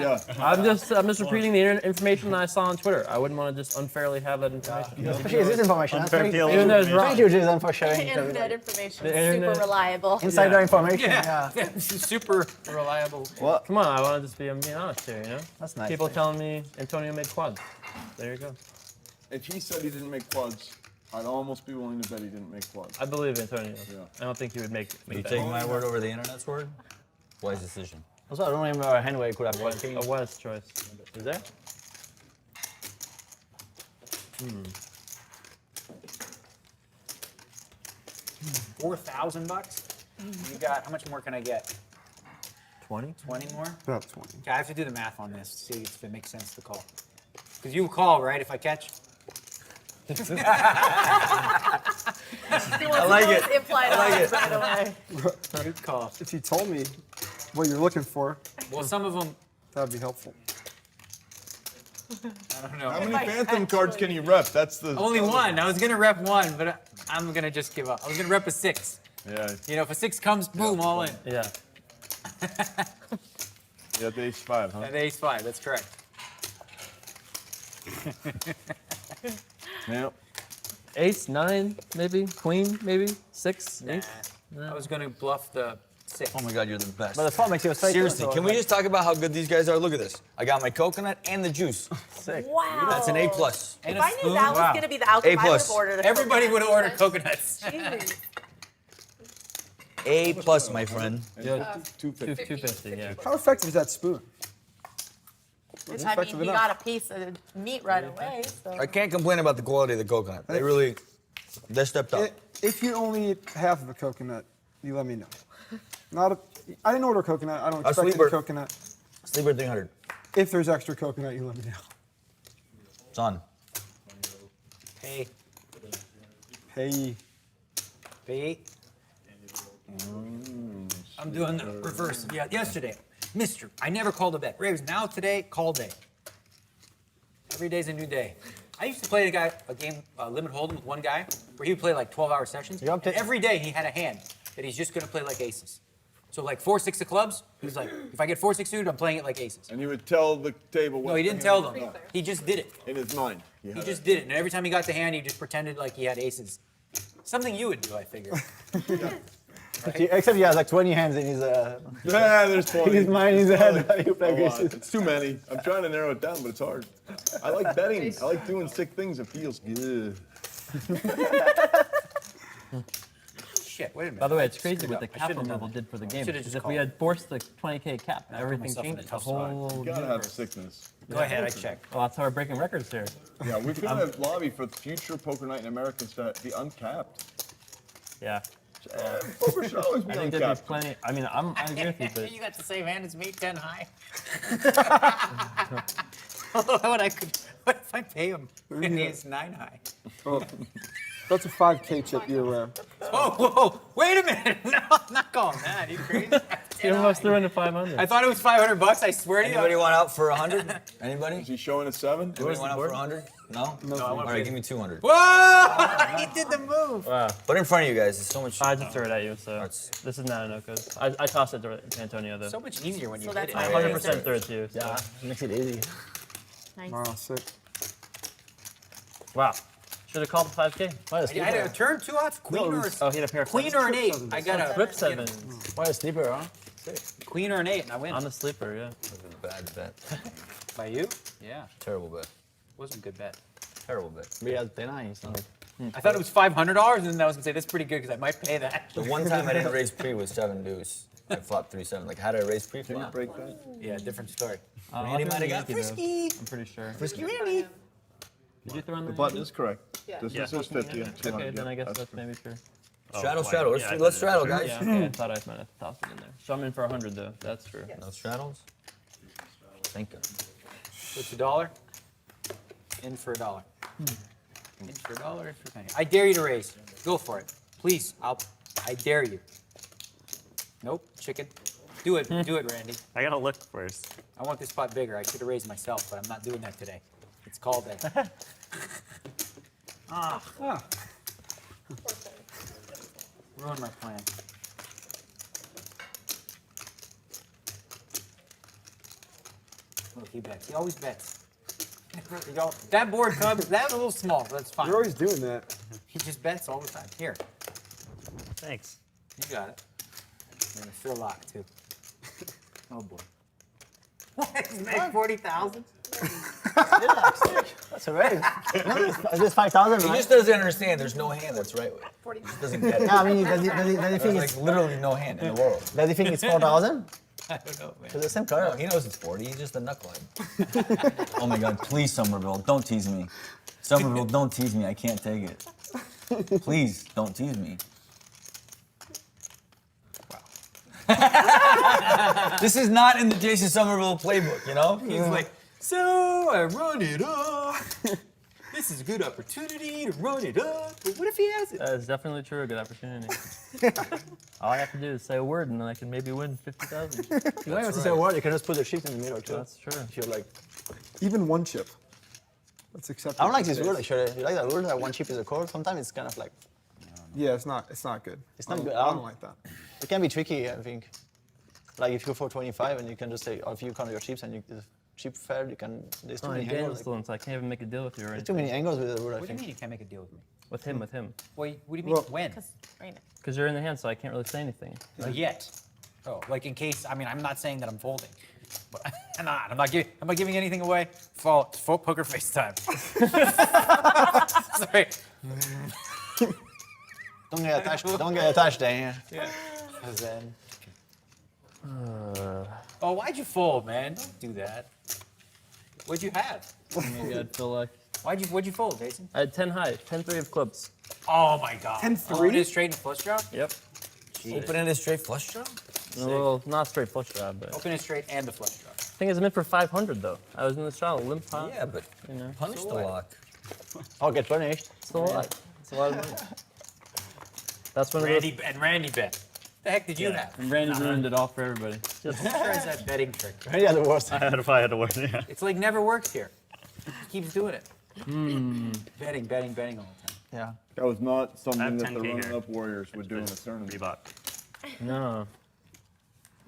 Yeah. I'm just repeating the information I saw on Twitter. I wouldn't want to just unfairly have that information. Especially this information. Unfair PLO. Even though it's wrong. Thank you, Jason, for sharing. Internet information The is internet- super reliable. Insider information. Yeah. Yeah. Super reliable. What? Come on, I want to just be being honest here, you know? That's nice. People telling me Antonio made quads. There you go. If he said he didn't make quads, I'd almost be willing to bet he didn't make quads. I believe Antonio. Yeah. I don't think he would make You that. take my word over the internet's word? Wise decision. Also, I don't remember a hand where you could have quad king. A wise choice. Is there? $4,000? You got, how much more can I get? 20? 20 more? About 20. Okay, I have to do the math on this to see if it makes sense to call. Because you call, right, if I catch? I like it. Implied odds, by the way. Good call. If you told me what you're looking for, Well, some of them, that would be helpful. I don't know. How many phantom cards can you rep? That's the. Only one. I was going to rep one, but I'm going to just give up. I was going to rep a 6. Yeah. You know, if a 6 comes, boom, all in. Yeah. Yeah, the ace 5, huh? And ace 5, that's correct. Yep. Ace, 9, maybe. Queen, maybe. 6, 8. I was going to bluff the Sick. Oh my God, you're the best. But the fun makes you a psycho. Seriously, so can we like- just talk about how good these guys are? Look at this. I got my coconut and the juice. Sick. Wow. That's an A plus. If I knew that was going to be the outcome, A I would have plus. ordered a Everybody would coconut. have ordered coconuts. Jeez. A plus, my friend. Yeah, 250, yeah. How effective is that spoon? I mean, you got a piece of meat right away, so. I can't complain about the quality of the coconut. They stepped up. If you only eat half of a coconut, you let me know. I didn't order coconut. I don't expect any sleeper. coconut. Sleeper 300. If there's extra coconut, you let me know. It's on. Hey. Hey. Hey. I'm doing the reverse. Yeah, yesterday, Mister, I never called a bet. Raves, now today, call day. Every day's a new day. I used to play a game, Limit Holdem with one guy, where he would play like 12-hour sessions. And every day he had a hand that he's just gonna play like aces. So like 4-6 of clubs, he was like, if I get 4-6 suited, I'm playing it like aces. And he would tell the table what. No, he didn't tell them. He just did it. In his mind. He just did it. And every time he got the hand, he just pretended like he had aces. Something you would do, I figure. Except he has like 20 hands in his. Yeah, there's 20. In his mind, in his head. You play A lot. aces. It's too many. I'm trying to narrow it down, but it's hard. I like betting. I like doing sick things. It feels good. Shit, wait a minute. By the way, it's crazy what the I cap should've done removal that. did for the I game. should've Because just if we called. had forced the 20K cap, I put everything myself in a changed. The tough spot. whole You gotta have universe. sickness. Go ahead, I check. Well, that's how we're breaking records here. Yeah, we could have lobby for future poker night in America to be uncapped. Yeah. Poker should always be I think there'd be uncapped. plenty. I mean, I agree with you, but You got the same hand as me, 10 high. What if I pay him and he's 9 high? Oh, that's a 5K chip year round. Oh, whoa, wait a minute. No, I'm not calling that. Are you crazy? you almost threw into 500. I thought it was $500, I swear to you. Anybody want out for 100? Anybody? Is he showing a 7? Anybody want out for 100? No? I All want right, give me 200. Whoa! He did the move. Wow. Put it in front of you guys. It's so much. I just threw it at you, so this is Nanonoko's. I tossed it to Antonio, though. So much easier when you So hit that's it. why 100% threw it to you. So. Yeah, makes it easy. Nice. Wow, sick. Wow. Should have called the 5K. Why a I sleeper? had a turn 2 outs, queen or Oh, he had a pair of queen or an 8. I got a Flip 7. Why a sleeper, huh? queen or an 8, and I win. On the sleeper, yeah. This is a bad bet. By you? Yeah, Terrible bet. wasn't a good bet. Terrible bet. We had 10 so. I thought it was $500, and then I was gonna say that's pretty good because I might pay that. The one time I didn't raise pre was 7 deuce. I flopped 3-7. Like, how did I raise pre Can you flop? break that? Yeah, different story. Randy might have got frisky. I'm pretty sure. Frisky Randy. Did you throw in The the button is correct. Yeah. This Yeah. is 50 and 200. Okay, then I guess That's that's maybe true. Straddle, wow. straddle. Yeah, I Let's did straddle, it. guys. Yeah, okay, I thought I might have tossed it in there. So I'm in for 100 though. That's true. No straddles? Thank you. What's $1? In for $1. In for $1, in for a penny. I dare you to raise. Go for it. Please, I dare you. Nope, chicken. Do it, Randy. I gotta look first. I want this pot bigger. I should have raised myself, but I'm not doing that today. It's called that. Ruined my plan. Look, he bets. He always bets. That board comes, that's a little small, but that's fine. You're always doing that. He just bets all the time. Here, Thanks. you got it. And a Phil Laak, too. Oh, boy. What? He's made 40,000? That's a raise. Is this 5,000, He right? just doesn't understand there's no hand that's right with it. He just doesn't get it. Yeah, I mean, does he think There's it's, like literally no hand in the world. does he think it's 4,000? I don't know, man. It's the same No, color. he knows it's 40. He's just a knucklehead. Oh my God, please, Somerville, don't tease me. Somerville, don't tease me. I can't take it. Please, don't tease me. This is not in the Jason Somerville playbook, you know? He's like, so I run it up. This is a good opportunity to run it up. But what if he has it? That is definitely true. A good opportunity. All I have to do is say a word, and then I can maybe win 50,000. You don't have to say a word. You can just put the chips in the middle, too. That's true. If you're like, Even one chip. That's acceptable. I don't like this rule, actually. You like that rule that one chip is a call? Sometimes it's kind of like, Yeah, it's not good. It's not I don't- good. I don't like that. it can be tricky, I think. Like if you go for 25 and you can just say, or if you count your chips and you chip fair, you can, there's too Oh, many Daniel's angles. still in, so I can't even make a deal with you or There's anything. too many angles with the rule, I What do you think. mean you can't make a deal with me? With him. Well, what do you mean Well, when? Right. Because you're in the hand, so I can't really say anything. Yet. Oh, like in case, I mean, I'm not saying that I'm folding. But I'm not giving anything away. It's full poker face time. Sorry. Don't get attached, Daniel. Yeah. Then. Oh, why'd you fold, man? Don't do that. What'd you have? Maybe I'd feel like. What'd you fold, Jason? I had 10 high, 10-3 of clubs. Oh my God. 10-3? Open-ended straight and flush draw? Yep. Open-ended straight flush draw? Well, not straight flush draw, but. Open-ended straight and the flush draw. Thing is, I'm in for 500 though. I was in this trial, limp pot. Yeah, but you know. punish the lock. I'll get punished. It's a lot. It's a lot of money. That's when Randy bet. The heck did you have? And Randy ruined it all for everybody. Just tries that betting trick. Randy had the worst. I had the worst. Yeah. It's like never works here. He keeps doing it. Betting all the time. Yeah. That was not something that 10K the here. running-up Warriors would do in a tournament. Reebok. No.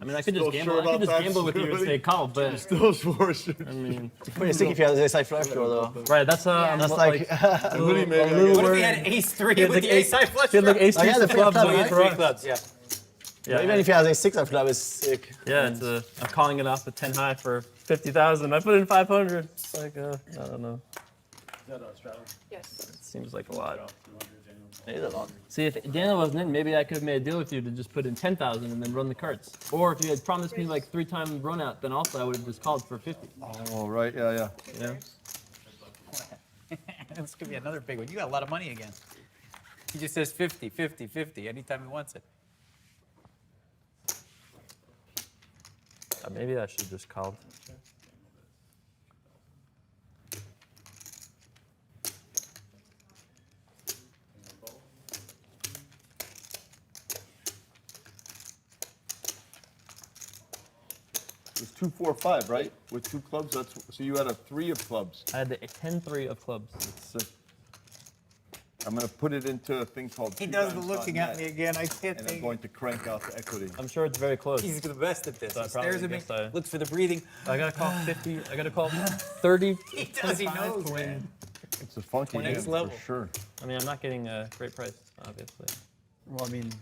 I mean, I could Still just sure gamble. I could about just gamble with you and say call, but Still sure. I mean, Pretty sick if you had the side flush draw though. right? That's That's like. a little What if worried. he had ace-3 with the ace-high flush He had like draw? ace Oh, yeah, two the clubs. flip with flop, ace right? three Clubs, yeah. Yeah. Even if you had a 6 of club, it's sick. Yeah, it's I'm calling it off at 10 high for 50,000. I put in 500. It's like I don't know. Yes. It seems like a lot. It is a lot. See, if Daniel wasn't in, maybe I could have made a deal with you to just put in 10,000 and then run the carts. Or if you had promised me like 3-time run out, then also I would have just called for 50. Oh, right, yeah. You know? This could be another big one. You got a lot of money again. He just says 50, 50, 50 anytime he wants it. Maybe I should just called. It was 2, 4, 5, right? With 2 clubs, so you had a 3 of clubs. I had the 10-3 of clubs. That's sick. I'm gonna put it into a thing called. He does the looking at me again. I can't And I'm think. going to crank out the equity. I'm sure it's very close. He's the best at this. So I He probably stares at me, guess I- looks for the breathing. I gotta call 50. I gotta call 30. He does. He 25 knows, to win. man. It's a funky game Next level. for sure. I mean, I'm not getting a great price, obviously. Well, I mean,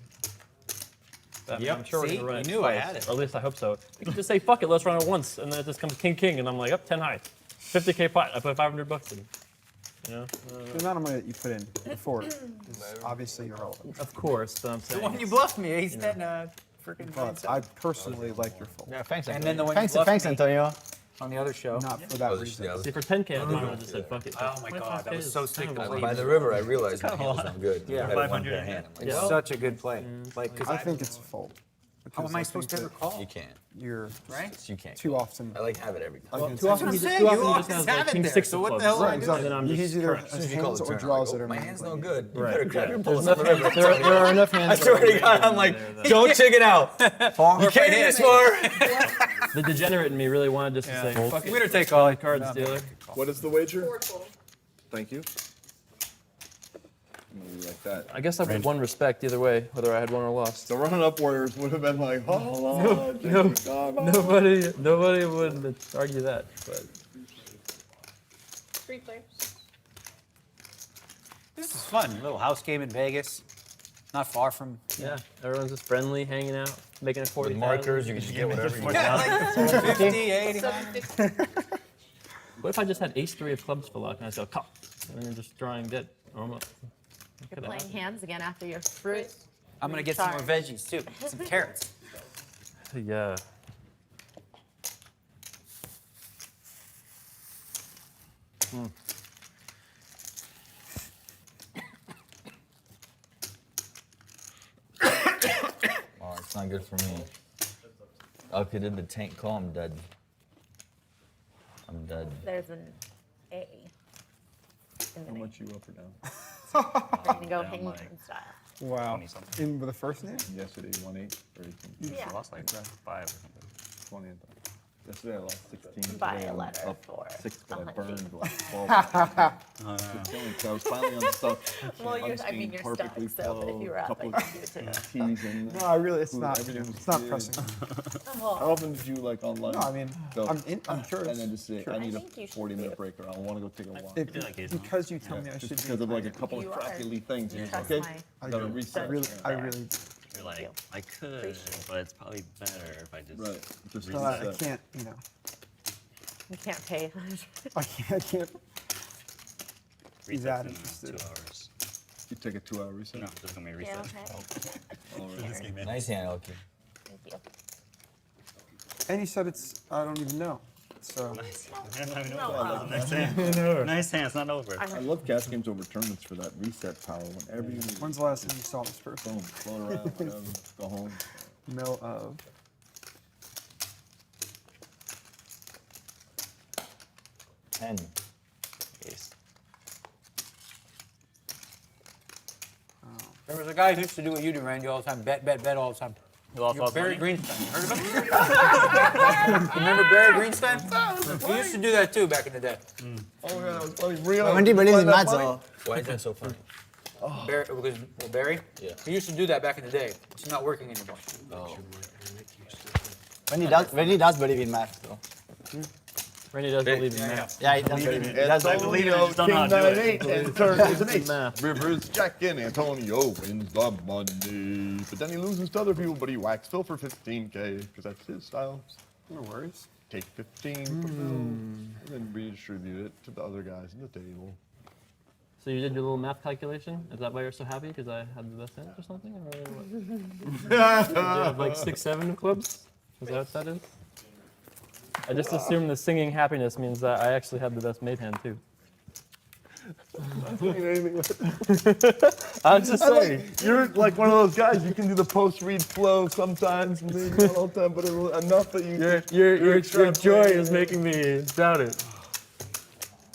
But Yep, I'm sure see? we're gonna run it You knew I twice, had it. Or at least I hope so. You can just say, fuck it, let's run it once. And then it just comes king, and I'm like, up 10 high. 50K pot. I put 500 bucks in. You know? the amount of money that you put in before is obviously irrelevant. Of course, but I'm The saying. one you bluffed me, ace 10, freaking But I personally like your fold. Yeah, thanks, And then the one thanks, you bluffed thanks, me Antonio. on the other show. Not for that reason. See, for 10K, I would have just said, fuck it. Oh my God, that was so sick to play. By the river, I realized my hand was not good. Yeah. I had one 500 pair hand. I'm like, It's such a good play. Like, 'cause I think it's a fold. how am I because supposed to think ever that call? you can't. You're Right? You can't. too often. I like have it every time. Well, against too often he That's what just, I'm too saying, often you he just has always like have it king there, 6 so of what the clubs. hell am I Right, doing? exactly. And then I'm He's just either correct. As soon as has you call hands the or turn, draws I'm that are like, oh, my hand's no meaningful. good. You Right. better grab your There's balls. enough hands. There are enough hands. I swear to God, I'm like, don't chicken out. You can't hit this more. The degenerate in me really wanted just to say, fuck it. Winner take all. Cards dealer. What is the wager? 4 total. Thank you. I'm gonna be like that. I guess I would won respect either way, whether I had won or lost. The running-up Warriors would have been like, oh, Nobody would argue that, but 3 players. This is fun. Little house game in Vegas. Not far from. yeah, everyone's just friendly, hanging out, making it 40. With markers, you can just get whatever you want. Yeah, like 50, 80. 750. What if I just had ace 3 of clubs for luck and I just go cop, and then just drawing dead? Almost. You're playing hands again after your fruit. I'm gonna get some more veggies too. Some carrots. Yeah. Oh, it's not good for me. ElkY did the tank call, I'm dead. I'm dead. There's an A. In the How name. much you up or down? We're gonna go Down hanging like style. Wow. 20-something. In with the first name? Yesterday, 1-8 or 18. You Yeah. lost like 5 or something. 20. Yesterday I lost 16. Buy Today a I'm letter up for 6, but I 100. burned like 12. So I was finally on stuff. Well, you're, I mean, you're stuck, perfectly so but if you were up, I couple could do it too. teas and No, I really, it's food, not. everything was It's not good. pressing. How often did you like online? No, I mean, go, I'm curious. and then just say, Sure. I need I a think you should 40-minute break, or I want to go take a walk. If, did like it. because you tell me I Just should because be of like a couple of You are. crackly things. You trust Okay, my I gotta do. reset. I really, like, you. I could, Appreciate but it's probably better if I just Right. Just reset. I can't, you know. You can't pay. I can't. He's Reset's out in of 2 this. hours. You take a 2-hour reset. No, just gonna be reset. Yeah, okay. All right. Nice hand, ElkY. Thank you. And he said it's, I don't even know. So. Nice. It's not even No, over. no. Nice hand. Nice hand. It's not over. I love cast games over tournaments for that reset power. Whenever you need When's the last time you saw this person? boom, float around, whatever, go home. Mill of. Ten. Ace. There was a guy who used to do what you do, Randy, all the time. Bet all the time. Who lost all his Barry money? Greenstein. You heard of him? Remember Barry Greenstein? He used to do that too back in the day. Oh yeah, that was funny. Real. When he believes in maths, why is that so funny? Barry, because, well, Barry? Yeah. He used to do that back in the day. It's not working anymore. Oh. When he does believe in math, though. Randy does believe in math. Yeah, he does believe in it. I believe it, I just don't know how to do it. And turns is an ace. Rivers check in. Antonio wins the money, but then he loses to other people. But he whacks Phil for 15K because that's his style. No worries. Take 15 from Phil, and then redistribute it to the other guys in the table. So you did your little math calculation? Is that why you're so happy? Because I had the best hand or something? Or what? Did you have like 6, 7 clubs? Is that what that is? I just assumed the singing happiness means that I actually had the best made hand too. I'm just saying. You're like one of those guys. You can do the post-read flow sometimes, maybe not all the time, but enough that you. Your joy is making me doubt it.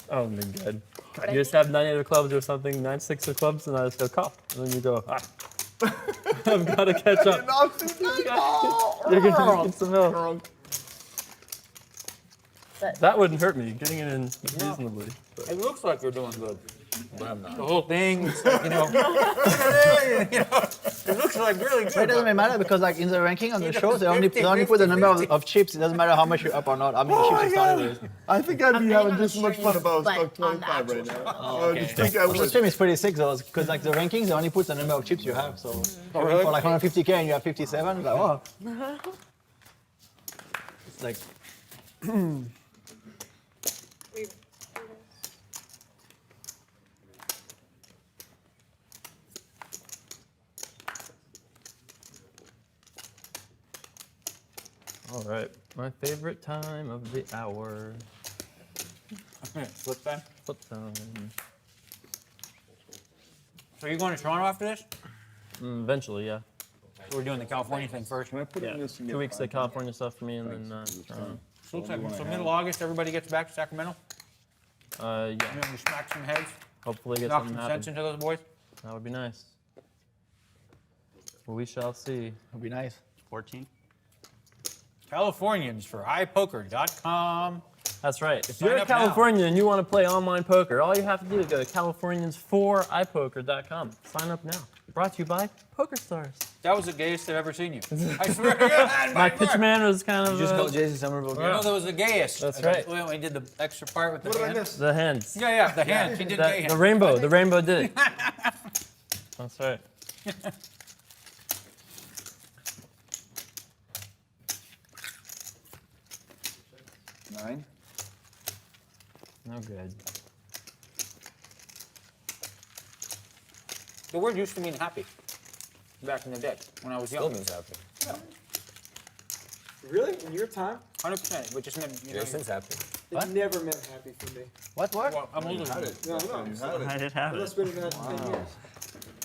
Oh my god. You just have 9 of clubs or something, 9 6 of clubs, and I just go call. And then you go, ah. I've got to catch up. You're going to get some milk. That wouldn't hurt me, getting it in reasonably. It looks like you're doing good. But I'm not. The whole thing, you know, it looks like really good. But it doesn't really matter because like in the ranking on the show, they only put the number of chips. It doesn't matter how much you're up or not. How many chips you started with. I think I'd be having just as much fun if I was stuck 25 right now. I just think I The would. stream is pretty sick though, because like the rankings, they only put the number of chips you have. So for like 150K and you have 57, it's like oh. It's like. All right, my favorite time of the hour. Flip time? Flip time. So you're going to Toronto after this? Eventually, yeah. So we're doing the California thing first. Can I put it in this? 2 weeks of California stuff for me, and then Toronto. So looks like so middle August, everybody gets back to Sacramento. Yeah. And then we smack some heads, Hopefully, get knock something some sense happen. into those boys. That would be nice. Well, we shall see. It'd be nice. 14. Californians for iPoker.com. That's right. If Sign you're in up now. California and you want to play online poker, all you have to do is go to californians4ipoker.com. Sign up now. Brought to you by PokerStars. That was the gayest I've ever seen you. I swear to God, My pitchman was kind of. You just called Jason Somerville. You know that was the gayest. That's right. When we did the extra part with the hand. The hands. Yeah, the hand. He did gay hand. The rainbow. The rainbow did it. That's right. Nine. No good. The word used to mean happy back in the day when I was young. Still means happy. Yeah. Really? In your time? 100%. But just meant, you know. Jason's happy. It never meant happy for me. What? Well, I'm older than you. No, no. I did have That's it. been that 10 years.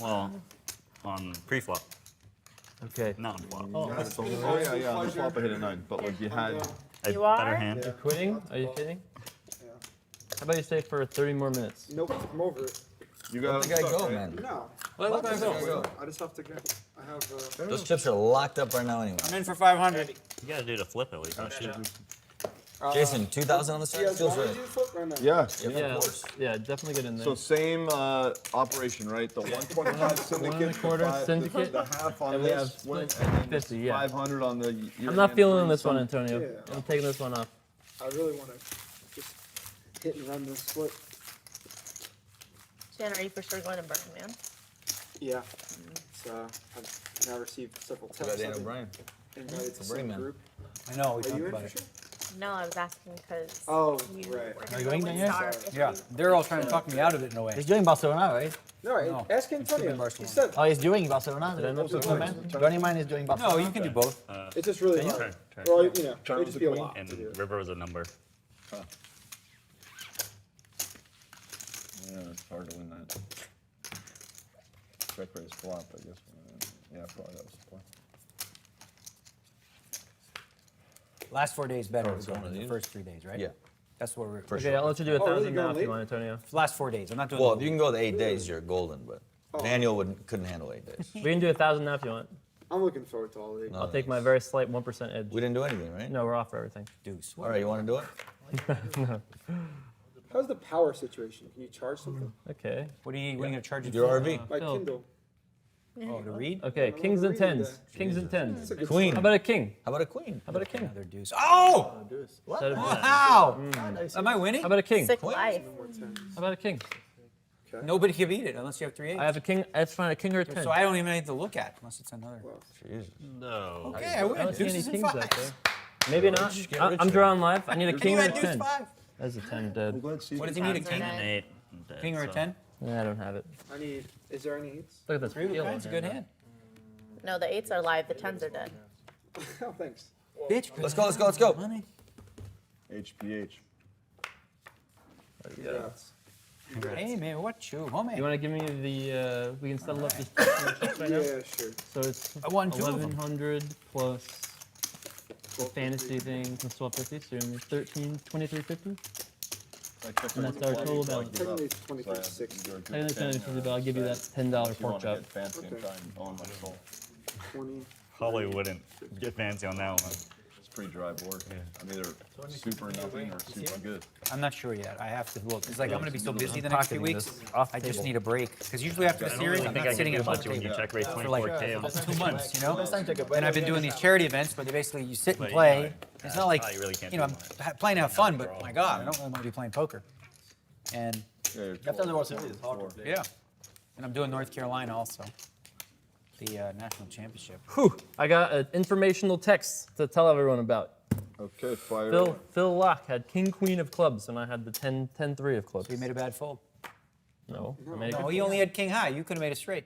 Well, on pre-flop, Okay. not on flop. Oh yeah. On the flop I hit a 9, but like you had. A You better are? hand. You're quitting? Are you kidding? Yeah. How about you stay for 30 more minutes? Nope, I'm over it. You got. Let the guy go, man. No. Let the guy go. I just have to get. I have. Those chips are locked up right now anyway. I'm in for 500. You gotta do the flip at least, don't you? Jason, 2,000 on the Yeah, side? Feels why right. did you flip right now? Yeah. Yeah, yeah, definitely get in there. So same operation, right? The 125 syndicate, 1.25 syndicate, the half on and we this, have one, split and then 50, yeah. 500 on the. I'm not feeling this one, one. Antonio. Yeah. I'm taking this one off. I really want to just hit and run this split. Jen, are you for sure going to Burning Man? Yeah. It's, and I received several What about texts. Daniel I've been Negreanu? invited to It's a some brain man. group. I know, we Are talked you in about for it. sure? No, I was asking because Oh, you right. were Are gonna you go going with then, yeah? Star if Yeah, you- they're all trying to talk me out of it in a way. He's doing Barcelona, right? No, No. ask It's Antonio. in He Barcelona. said Oh, he's doing Barcelona. Did I not Good put man. mine? Johnny mine is doing Barcelona. No, you can do both. it's just really Can you? hard. Turn. Well, you know, Turn it'd with just the be a queen. lot to do. And river was a number. Yeah, it's hard to win that. Check raise flop, I guess. Yeah, probably that was the play. Last 4 days better Oh, was it's one going of the these? first 3 days, right? Yeah. That's what we're. For Okay, sure. I'll let you do Oh, really? 1,000 now Going if you late? want, Antonio. Last 4 days. I'm not doing. Well, the you can go the 8 days, you're golden, but Daniel couldn't handle 8 days. We can do 1,000 now if you want. I'm looking forward to all of these. No, I'll take my very slight 1% edge. We didn't do anything, right? No, we're off for everything. Deuce. All right, you want to do it? No. How's the power situation? Can you charge something? Okay. What are you gonna charge it Your for? RV. My Phil. Kindle. Oh, to read? Okay, kings and tens. Kings and tens. That's a good Queen. How about a king? How about a queen? How about a king? Another deuce. Oh! Instead of- Wow! Am I winning? How about a king? Sick life. How about a king? Nobody can beat it unless you have 3 8s. I have a king. Let's find a king or a 10. So I don't even need to look at unless it's another. Jesus. No. Okay, I I win. don't see any Deuces and kings out fives. there. Maybe not. Get I'm rich. drawing live. I need a Can king you or a add deuce 10. 5? That's a 10 dead. What does he need? A king? An 8. King or a 10? Yeah, I don't have it. I need. Is there any eights? Look at this. 3 peel it's a on good here. hand. No, the 8s are live, the 10s are dead. Oh, thanks. Bitch. Let's go, let's go, let's go. Money. HPH. Congrats. Hey man, what you, homie? You want to give me the? We can settle up this chips right now. Yeah, sure. So it's I won 2 of them. 1,100 plus the fantasy thing plus 1250. So you're 13, 2350. And that's our total balance. Technically, it's 23.60. I understand it's but I'll give you that $10 pork chop. Fancy and try and own my soul. 20. Probably wouldn't get fancy on that one. It's pretty dry board. I'm either super nothing or super good. I'm not sure yet. I have to look. It's like I'm gonna be so busy the I'm next few pocketing weeks. this off the I just table. need a break because usually after the I don't series, really I'm think not I sitting can at do a much when you table check raise for like 24K. 2 months, you know. Next time, take a break. And I've been doing these charity events, but they basically you sit and But, play. you know, It's not like you really can't you know do I'm playing to have fun, but my God, I don't really want to be playing poker. And Yeah, After the World Series, it's hard to play. yeah, and I'm doing North Carolina also, the national championship. Whew. I got an informational text to tell everyone about. Okay, fire. Phil Laak had king queen of clubs, and I had the 10-3 of clubs. So you made a bad fold. No, I made a No, good he only had king high. You could have made it straight.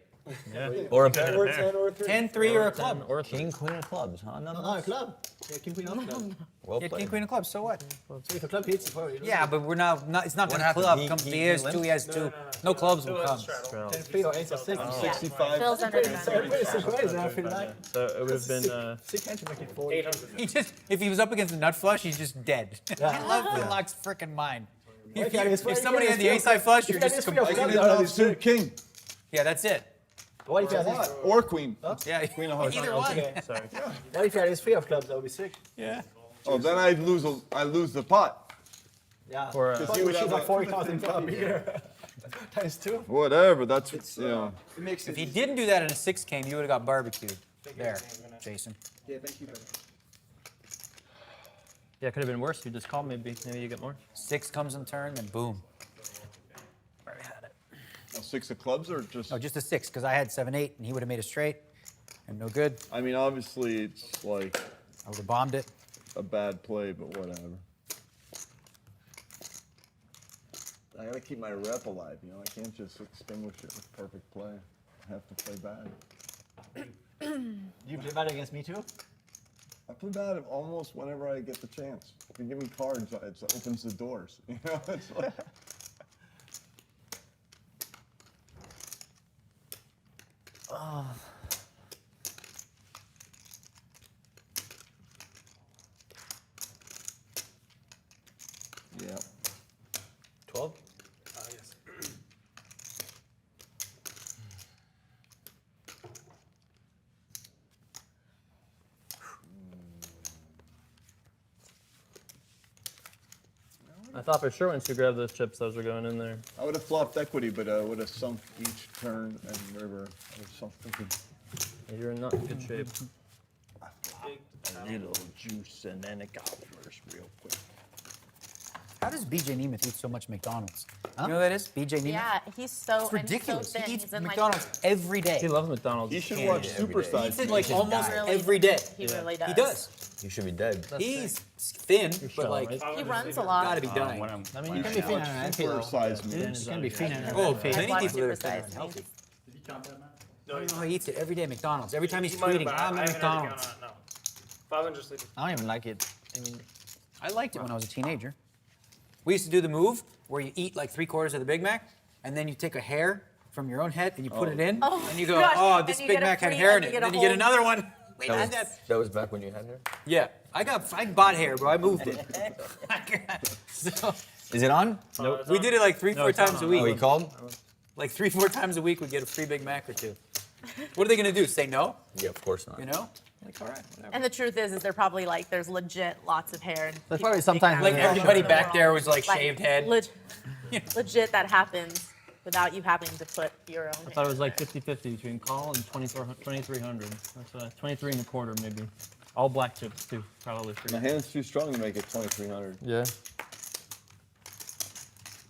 Yeah. Or a pair. Or 10 or 3. 10-3 or a club. or a king, queen of clubs, huh? No, No, a club. Yeah, king, queen, of club. Well Yeah, king played. queen of clubs. So what? So if a club hits, you Yeah, but we're not. It's not What gonna happened? club. He- Comes he- he he has limps? 2. He has 2. No clubs will come. 10-3 or 8 or 6. 65. Phil's under the gun. Pretty surprised, I feel like. So it would have been. 6 hands to make it 4. He just, if he was up against a nut flush, he's just dead. I love Phil Laak's freaking mind. If somebody had the ace high flush, you're just Suit king. Yeah, that's it. What if you had Or queen. Yeah, Queen of hearts. either one. Okay. Sorry. What if you had his 3 of clubs? That would be sick. Yeah. Oh, then I lose the pot. Yeah. For, Because you would have like 40,000 club here. Times 2. Whatever. That's you know. It makes If it. he didn't do that in a 6 game, you would have got barbecued. There, Jason. Yeah, thank you, buddy. yeah, it could have been worse. You just called maybe. Maybe you get more. 6 comes in turn, then boom. A 6 of clubs or just? No, just a 6, because I had 7-8, and he would have made it straight, and no good. I mean, obviously it's like I would have bombed it. a bad play, but whatever. I gotta keep my rep alive, you know. I can't just extinguish it with perfect play. I have to play bad. You play bad against me too? I play bad almost whenever I get the chance. If you give me cards, it opens the doors. You know, it's like. Yeah. 12? Yes. I thought for sure once you grab those chips, those were going in there. I would have flopped equity, but I would have sunk each turn and river. I would have sunk thinking. You're in not in good shape. A little juice and then a gobblers real quick. How does BJ Nemeth eat so much McDonald's? You know who that is? BJ Nemeth? Yeah, he's so It's ridiculous. And he's so thin. He eats He's in, like, McDonald's every day. He loves McDonald's. He should watch Super He Size eats it Me. like almost Really- every day. He really does. He does. You should be dead. He's thin, but like, He runs a lot. gotta be dying. I mean, you can be thin and unhealthy. Super Size Me. You can be thin and Oh, unhealthy. many watch people that are Super thin and Size unhealthy. Did you count that, Matt? I don't know how he eats it every day at McDonald's. Every time he's You might have, tweeting, but I'm I at haven't had to count McDonald's. on it, no. 500 sleepers. I don't even like it. I mean, I liked it when I was a teenager. We used to do the move where you eat like 3/4 of the Big Mac, and then you take a hair from your own head and you put it in, Oh, and you go, gosh, oh, and this you Big get a Mac had free- hair in and it, you and get then a you get whole- another one. Wait, That I was, had that. that was back when you had hair? Yeah, I bought hair, bro. I moved it. So, Is it on? Nope. we did it like 3-4 times a week. Oh, he called? Like 3-4 times a week, we'd get a free Big Mac or two. What are they gonna do? Say no? Yeah, of course not. You know? Like, all right, whatever. And the truth is they're probably like, there's legit lots of hair. And There's people probably think sometimes that Like Yeah. everybody in the back world. there was like shaved head. Legit that happens without you having to put your own I thought it was like 50-50 between call and 2,300. That's 23 and a quarter maybe. All black chips too, probably for My you. hand's too strong to make it 2,300. Yeah.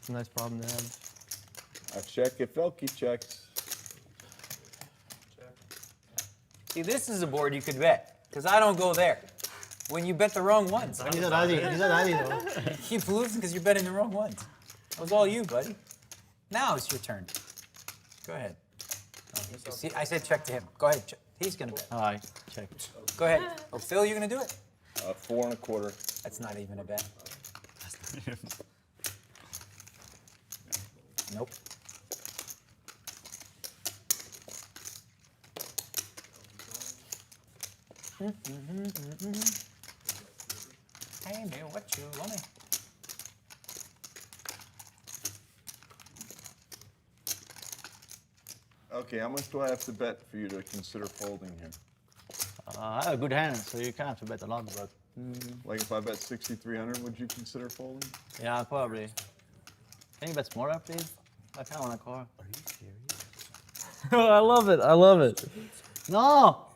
It's a nice problem to have. I check if ElkY checks. See, this is a board you could bet, because I don't go there. When you bet the wrong ones. he's a daddy. He's a daddy, though. You keep losing because you're betting the wrong ones. That was all you, buddy. Now it's your turn. Go ahead. Oh, see, I said check to him. Go ahead. Check. He's gonna bet. All right, check. Go ahead. Oh, Phil, you gonna do it? 4 1/4. That's not even a bet. Nope. Hey, man, what you want? Okay, how much do I have to bet for you to consider folding here? I have a good hand, so you can't have to bet a lot, but Like if I bet 6,300, would you consider folding? yeah, probably. Can you bet smaller, please? I kind of want to call. Are you serious? I love it. I love it. No!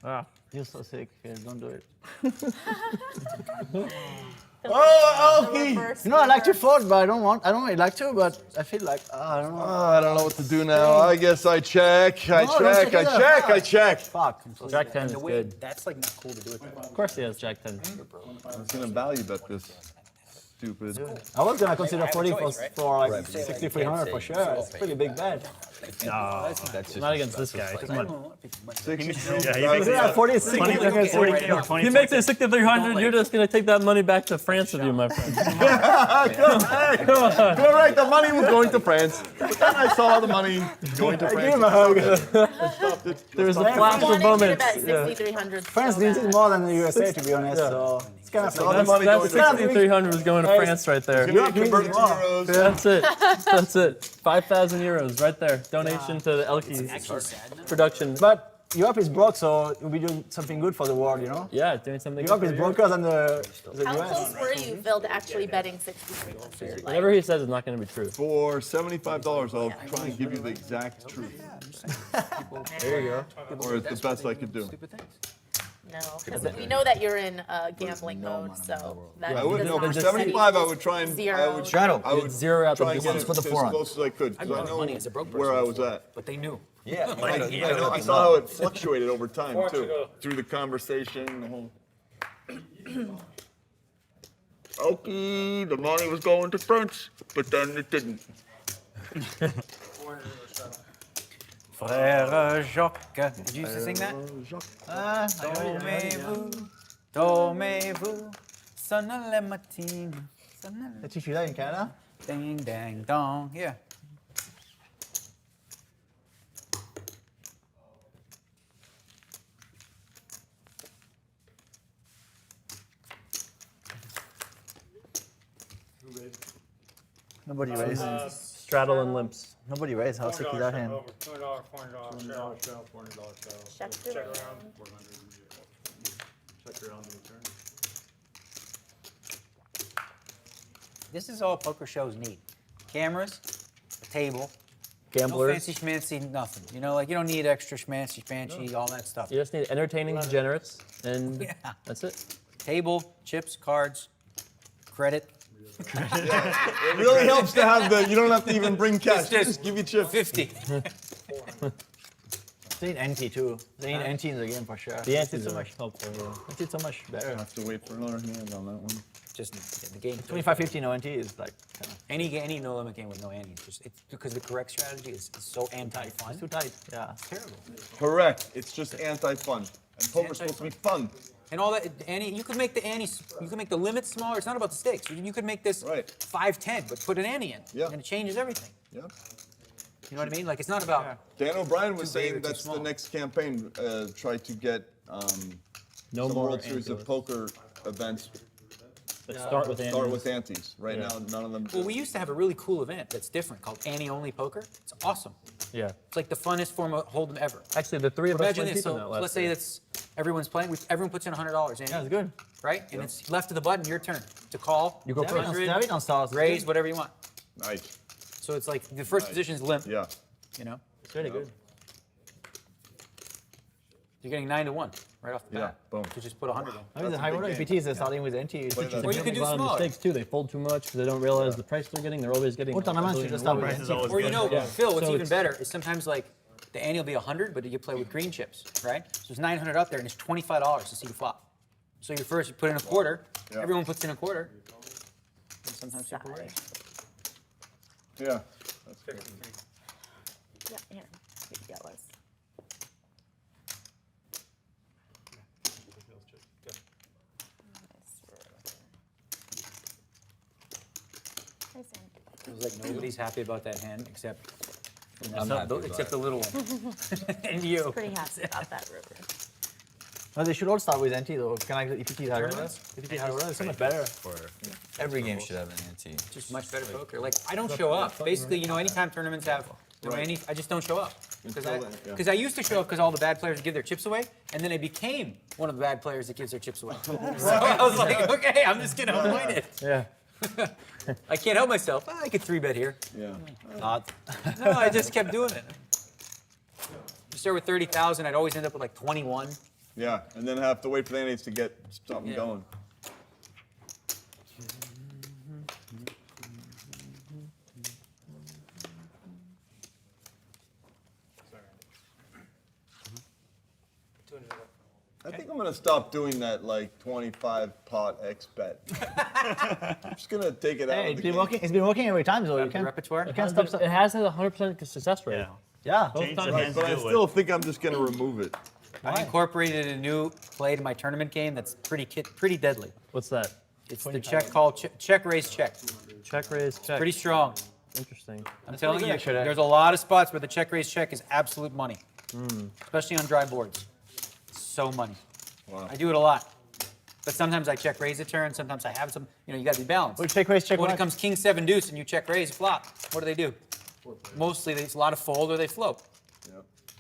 Ah. You're so sick. Yeah, don't do it. Oh, ElkY! You know, I like to fold, but I don't really like to, but I feel like, I don't know. I don't know what to do now. I guess I check. I No, don't check. check I either. check. I check. Fuck. I'm so Jack sick. 10 is The way good. that's like not cool to do it. Of course he has Jack 10. I was gonna value bet this. Stupid. I was gonna consider I have a 40 choice, for, right? for like Right, but you 6,300 for can't sure. say It's a pretty big bet. No, That's just not against this guy. that's Come on. Yeah, he makes Yeah, it 46. 20 or 20. He makes it 6,300. You're just gonna take that money back to France with you, my friend. Correct. The money was going to France. But then I saw the money going to France. Give him a hug. There's a flash of wanted you to moments. bet Yeah. 6,300. France needs it more than the USA, to be honest. So it's kind of All the money That's going to 6,300 was going to France right there. Gonna convert to euros. That's it. That's it. 5,000 euros right there. Donation to the ElkY production. But Europe is broke, so we'll be doing something good for the world, you know? Yeah, doing something. Europe good is for you. broker than the How US. close were you, Phil, to actually betting 6,300? Like, Whatever he says is not going to be true. For $75, I'll try and give you the exact truth. There you go. Or it's the best I could do. no, because we know that you're in gambling mode, so that I would does no, not for seem 75, I would try and Zero. I would Zero out the try and get business it for the as front. close as I could because I know money as a broke where person I was before, at. but they knew. Yeah, I saw how it fluctuated over time too, through the conversation, the whole. Okay, the money was going to France, but then it didn't. Frère Jacques. Did you used to sing that? Dormez-vous, sonne le matin. Tu suis là in Canada? Ding, dang, dong. Yeah. Nobody raised. Straddle and limps. Nobody raised. How sick is that hand? $200, $400, Check the Check room. around. Check around the return. This is all poker shows need. Cameras, a table, Gamblers. no fancy schmancy, nothing. You know, like you don't need extra schmancy, fancy, all that stuff. You just need entertaining degenerates, and Yeah. that's it. Table, chips, cards, credit, It really helps to have you don't have to even bring cash. Just give you chips. 50. They need ante too. They need ante in the game for sure. The ante It's is so much helpful. Ante is so much better. I have to wait for another hand on that one. Just the game. 25-50 no ante is like kind of Any no limit game with no ante. It's because the correct strategy is so anti-fun. it's too tight. Yeah. It's terrible. Correct. It's just anti-fun. And poker's supposed to be fun. And all that ante, you could make the ante, you could make the limit smaller. It's not about the stakes. You could make this 5-10, but put an ante in, and it changes everything. Yeah. You know what I mean? Like it's not about. Dan O'Brien was too big saying or too that's small. the next campaign. Try to get No some more World Series of ante. Poker events That start with start antes. with antes. Right now, none of them. Well, we used to have a really cool event that's different called ante-only poker. It's awesome. Yeah. It's like the funnest form of Holdem ever. Actually, the three of us Imagine went this. deep in So that last let's say year. that's everyone's playing. Everyone puts in $100. Yeah, it's good. Right? And it's left of the button. Your turn to call. You go first. 100, on stars. raise, whatever you want. Nice. So it's like the first position is limp. Yeah. You know, It's really good. you're getting 9-1 right off the Yeah. bat. Boom. To just put 100 in. I mean, the high order APTs are starting with ante. Or you could do A lot of smaller. mistakes too. They fold too much because they don't realize the price they're getting. They're always getting. Or tournaments, you just start with Price is ante. always Or you know, good. Phil, what's So even it's- better is sometimes like the ante will be 100, but you play with green chips, right? So there's 900 up there, and it's $25 to see the flop. So you first you put in a quarter. Yeah. Everyone puts in a quarter. And sometimes people raise. Yeah. That's good. Yeah, here, yellows. It was like nobody's happy about that hand except I'm not happy except about the little one. And you. Pretty happy about that river. No, they should all start with ante though. Can I EPT high order? EPT high order is so much better. Every game should have an ante. Just much better poker. Like I don't show up. Basically, you know, anytime tournaments have I just don't show up. Because I used to show up because all the bad players give their chips away, and then I became one of the bad players that gives their chips away. So I was like, okay, I'm just gonna avoid it. Yeah. I can't help myself. I could 3-bet here. Yeah. Not. No, I just kept doing it. You start with 30,000, I'd always end up with like 21. Yeah. And then have to wait for the antes to get something Yeah. going. I think I'm gonna stop doing that like 25 pot X bet. I'm just gonna take it out. Hey, of it's the been game. working. It's been working every time, though. You The can't. repertoire. You can't stop. It has had a 100% success rate. Yeah. Yeah. Both Change times. the hands But I to do still it. think I'm just gonna remove it. I incorporated a new play to my tournament game that's pretty deadly. What's that? It's the check call, check raise check. Check raise check. Pretty strong. Interesting. I'm telling good, you, actually. there's a lot of spots where the check raise check is absolute money, especially on dry boards. So money. Wow. I do it a lot. But sometimes I check raise a turn, sometimes I have some, you know, you gotta be balanced. Well, check raise, check When it what? comes king 7 deuce and you check raise flop, what do? Mostly it's a lot of fold or they float.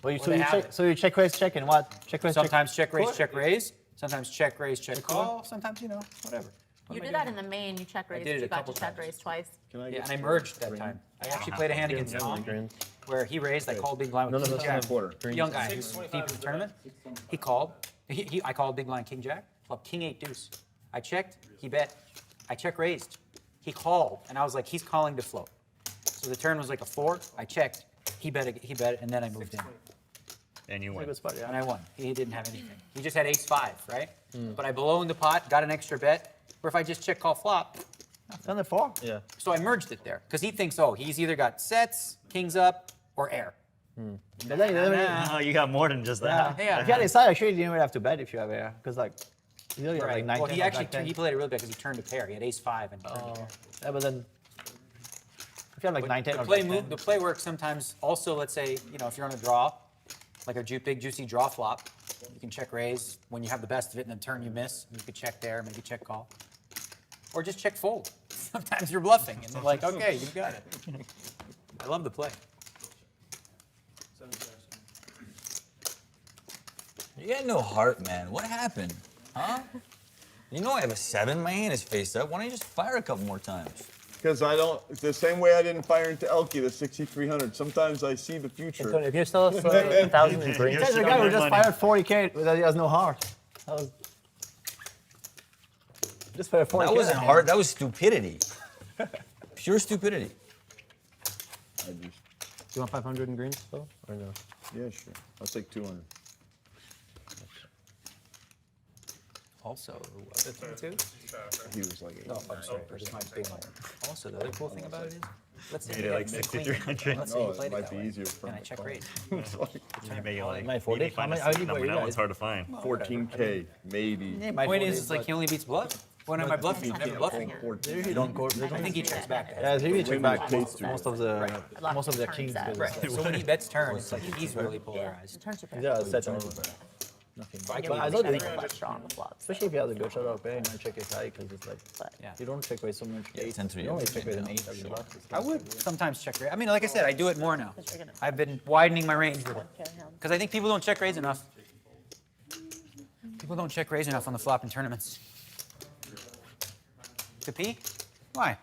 Well, you, Or so, they you have check, it. so you check raise, check, and what? Check raise, Sometimes check raise, Cool. check raise. Sometimes check raise, check call. Sometimes, you know, whatever. You do that in the main, you check raise, did it you a got couple to check times. raise twice. Yeah, and I merged that time. I actually played a hand against Tom where he raised. I called big blind with None of king us jack. have quarter. Young guy who's deep in the tournament. He called. I called big blind king jack. Flopped king 8 deuce. I checked. He bet. I check raised. He called, and I was like, he's calling to float. So the turn was like a 4. I checked. He bet, and then I moved in. And you win. And I won. He didn't have anything. He just had ace 5, right? But I ballooned the pot, got an extra bet. Or if I just check call flop, Done the 4. Yeah. so I merged it there because he thinks, oh, he's either got sets, kings up, or air. But then you don't really- Oh, you got more than just that. Yeah. If you had a side, actually, you didn't really have to bet if you have air, because like, you know, you have Right. like 9, Well, 10, he actually black 10. he played it really bad because he turned a pair. He had ace 5 and turned a pair. Yeah, but then if you have like 9, 10 The or play black 10, move, the play works sometimes. Also, let's say if you're on a draw, like a big juicy draw flop, you can check raise when you have the best of it, and then turn you miss. You could check there, maybe check call, or just check fold. Sometimes you're bluffing, and they're like, okay, you got it. I love the play. You got no heart, man. What happened? Huh? You know I have a 7. My hand is face up. Why don't you just fire a couple more times? Because I don't, it's the same way I didn't fire into ElkY, the 6300. Sometimes I see the future. So if you're still 1,000 in green, there's a guy who just fired 40K that he has no heart. That was Just for a point. That wasn't hard. That was stupidity. Pure stupidity. Do you want 500 in greens still, or no? Yeah, sure. I'll take 200. Also, other thing too. He was like 8. No, I'm sorry. This might be more. Also, the other cool thing about it is, let's say Made you it like get the queen. 6,300. Let's say No, you it played it might that be way, easier for and I him. check raise. You make it like, Might fold maybe it. find How a many- sweet how number. many That one's guys? hard to find. 14K, maybe. Yeah, my point is, it's like he only beats bluff. When am I bluffing? I'm never bluffing. They usually don't go. I think he checks back. Yeah, they usually check back Takes most of the kings. Right. Right. So when he bets turn, it's like he's really polarized. Yeah, set on. Nothing. But I don't think, strong flops. especially if you have the good shut up, you might check it high because it's like Yeah. you don't check raise so much. Yeah, 10-3. You only check raise an 8 or you bluff. I would sometimes check raise. I mean, like I said, I do it more now. I've been widening my range because I think people don't check raise enough. People don't check raise enough on the flop in tournaments. To pee? Why?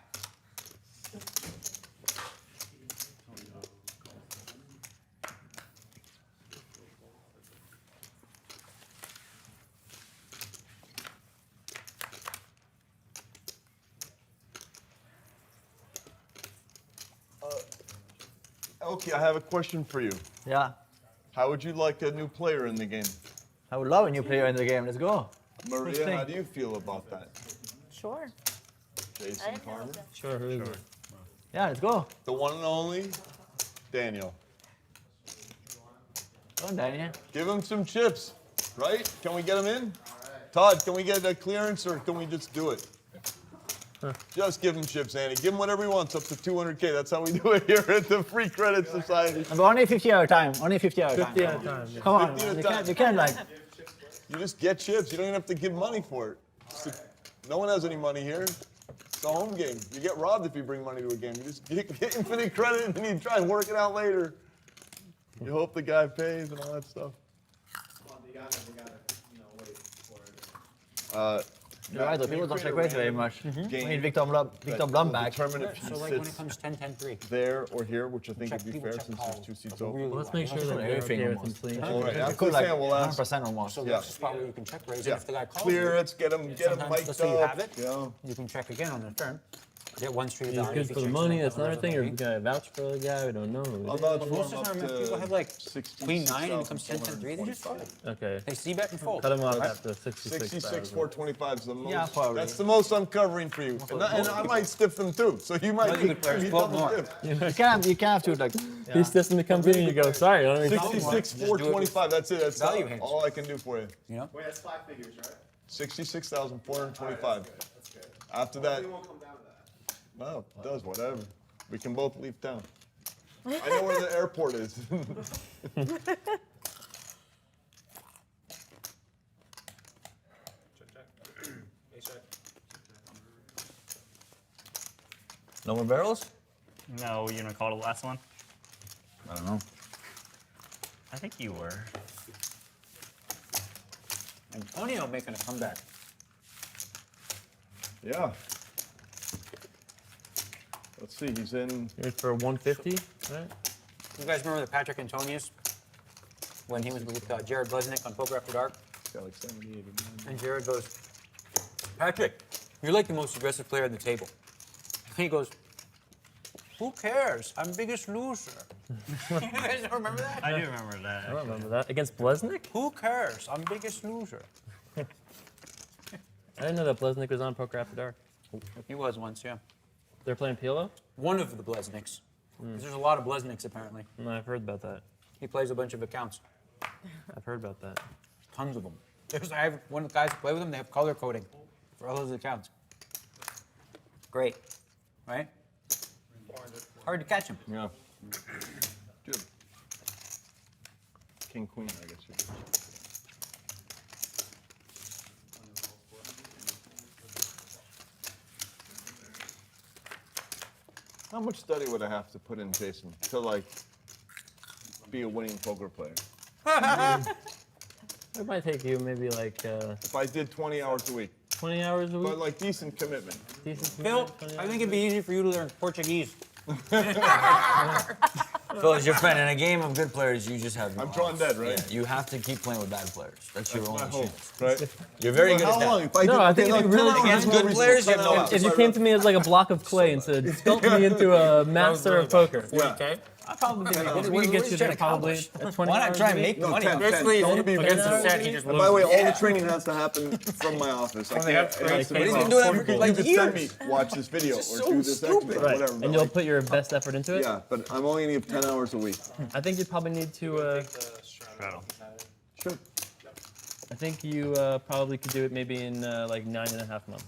ElkY, I have a question for you. Yeah, How would you like a new player in the game? I would love a new player in the game. Let's go. Maria, how do you feel about that? Sure. Jason Carter? Sure, who is it? Yeah, let's go. The one and only Daniel. Go on, Daniel. Give him some chips, right? Can we get him in? Todd, can we get a clearance or can we just do it? Just give him chips, Andy. Give him whatever he wants, up to 200K. That's how we do it here at the Free Credit Society. But only 50 at a time. Only 50 at a time. 50 at a time. Yeah. Come on, 50 at man. a time. You can't like. You just get chips. You don't even have to give money for it. No one has any money here. It's a home game. You get robbed if you bring money to a game. You just get infinite credit and you try and work it out later. You hope the guy pays and all that stuff. You're right, though. People don't check raise very much. Game We need Victor Blum back. Determine if he So like when it sits comes 10-10-3. there or here, which I think Check, would be people fair check since call. there's 2 seats open. Well, let's make sure that they're Everything okay with him almost. playing. All right, You after could this like hand, we'll ask. 100% almost. So Yeah. that's the spot where you can check raise. Yeah. And if the guy calls Clear you, it, get him sometimes mic'd let's say you have up. it, Yeah. you can check again on the turn. Get one street He's value. good if he for the checks money. it, That's another thing. You're maybe. gonna vouch for the guy. We don't know. I'll vouch for Most him of the up time, to people have like 66, queen 9 and it comes 10-10-3, they just fold. Okay. They see bet and fold. Cut him off right? after 66. 66, 425 is the most. Yeah, probably. That's the most I'm covering for you. And I might stiff them too. So you might Other be good players, be 12 double more. stiff. You can't have to like. He stiffs him to come in and you go, sorry, I don't even 66, 425. That's it. That's Value hands. all I can do for you. You know? Wait, that's 5 figures, right? 66,425. After that, well, it does whatever. We can both leave town. I know where the airport is. No more barrels? No, you gonna call the last one? I don't know. I think you were. Antonio making a comeback. Yeah. Let's see, he's in. Here's for 150, right? You guys remember the Patrick Antonius when he was with Jared Blesnick on Poker After Dark? Got like 78 or And Jared goes, Patrick, you're like the most aggressive player on the table. And he goes, who cares? I'm biggest loser. You guys don't remember that? I do remember that. I don't remember that. Against Blesnick? Who cares? I'm biggest loser. I didn't know that Blesnick was on Poker After Dark. He was once, yeah. They're playing PLO? One of the Blesnicks. 'Cause there's a lot of Blesnicks apparently. No, I've heard about that. He plays a bunch of accounts. I've heard about that. Tons of them. I have one of the guys who play with him, they have color coding for all those accounts. Great, right? Hard to catch him. Yeah. Good. King, queen, I guess. How much study would I have to put in, Jason, to like be a winning poker player? It might take you maybe like If I did 20 hours a week. 20 hours a week? But like decent commitment. Decent Phil, I think it'd be easy for you to learn Portuguese. Phil is your friend. In a game of good players, you just have. I'm drawing dead, right? Yeah, you have to keep playing with bad players. That's your only my hope, chance. right? You're very Well, good how at that. long? If I No, did- I think okay, if you like, really 10 hours, against no good reason. players, you have 10 no hours. outs. If you came to me as like a block of clay and said, sculpt me into a master of poker, Okay. I probably think What we are could you get you trying there to probably accomplish? at 20 Why not hours try a and week. make money? Basically, Don't if be he gets miserable. upset, he just And by the way, loses. all the training has to happen from my office. I Well, they can't. have it has to great be- He's been doing that for you like could send me, years. watch this video or so do this exercise, stupid. Right, whatever. and but you'll like, put your best effort into it. yeah, but I'm only gonna give 10 hours a week. I think you probably need to. Sure. I think you probably could do it maybe in like 9.5 months.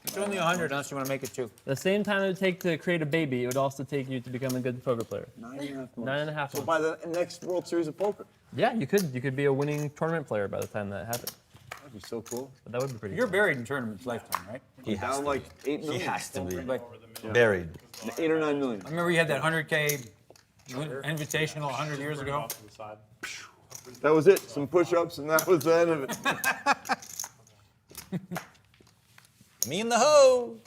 It's only 100 unless you want to make it 2. The same time it would take to create a baby, it would also take you to become a good poker player. 9.5 months. 9.5 months. So by the next World Series of Poker. Yeah, you could. You could be a winning tournament player by the time that happened. That'd be so cool. But that would be pretty. You're cool. buried in tournaments lifetime, right? He has Down to like 8 be. million. He has to be. Like, Buried. 8 or 9 million. I remember you had that 100K invitational 100 years ago. That was it. Some push-ups, and that was the end of it. Me and the hoe.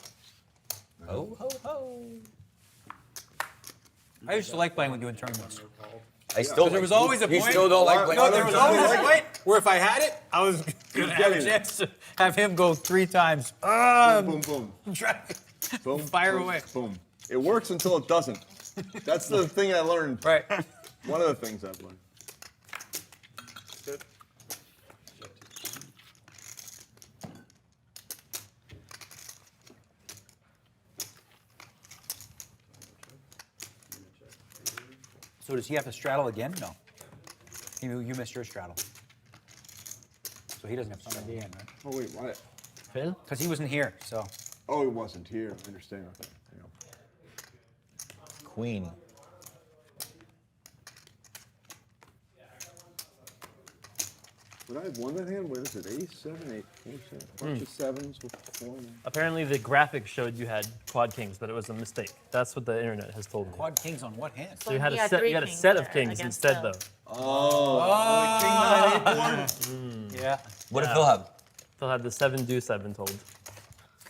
Ho, ho, ho. I used to like playing with you in tournaments. I still. There was always a point. You still don't like playing. No, there was always a point where if I had it, I was gonna have a getting it. chance to have him go 3 times. Boom, boom, Boom. Fire boom, away. Boom. It works until it doesn't. That's the thing I learned. Right. One of the things I've learned. So does he have to straddle again? No. You missed your straddle. So he doesn't have to straddle again, right? Oh wait, what? Phil? Because he wasn't here, so. Oh, it wasn't here. I understand. Okay. Hang on. Queen. Would I have won that hand? Wait, is it ace, 7, 8, 4, 7? Bunch of sevens with 4. Apparently, the graphics showed you had quad kings, but it was a mistake. That's what the internet has told me. Quad kings on what hand? So you had He a had set. three You had a kings set of there kings against instead, Phil. though. Yeah. What did Phil have? Phil had the 7 deuce 7 told.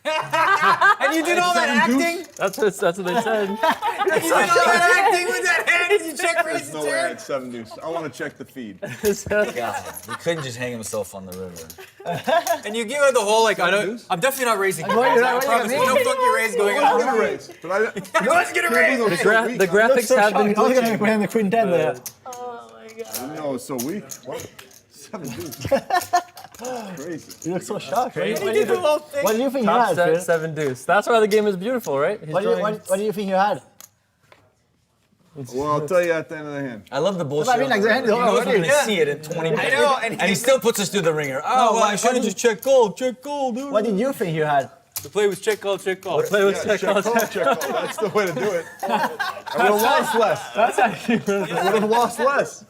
And you did all that acting? That's what they said. You did all that acting with that hand? Did you check for There's no way I had 7 deuce. I want to check the feed. God, he couldn't just hang himself on the river. And you give her the whole like, I'm definitely not raising. I promise. There's no funky raise going I'm on. gonna raise. But I, No one's gonna raise. The graphics have been glitching. When the queen 10 there. Oh my god. No, it's so weak. What? 7 deuce. Crazy. You look so shocked, right? He did the whole thing. What do you think you Top had, set, Phil? 7 deuce. That's why the game is beautiful, right? He's What do you think you had? Well, I'll tell you at the end of the hand. I love the bullshit. I mean, like the hand is He knows we're already. gonna see it in 20 minutes. I know, and he still puts us through the ringer. Oh, well, I should have just checked gold, dude. What did you think you had? The play was check call, check call. Play with Yeah, check check call. call, check call. That's the way to do it. I would have lost less. That's actually I would have lost less.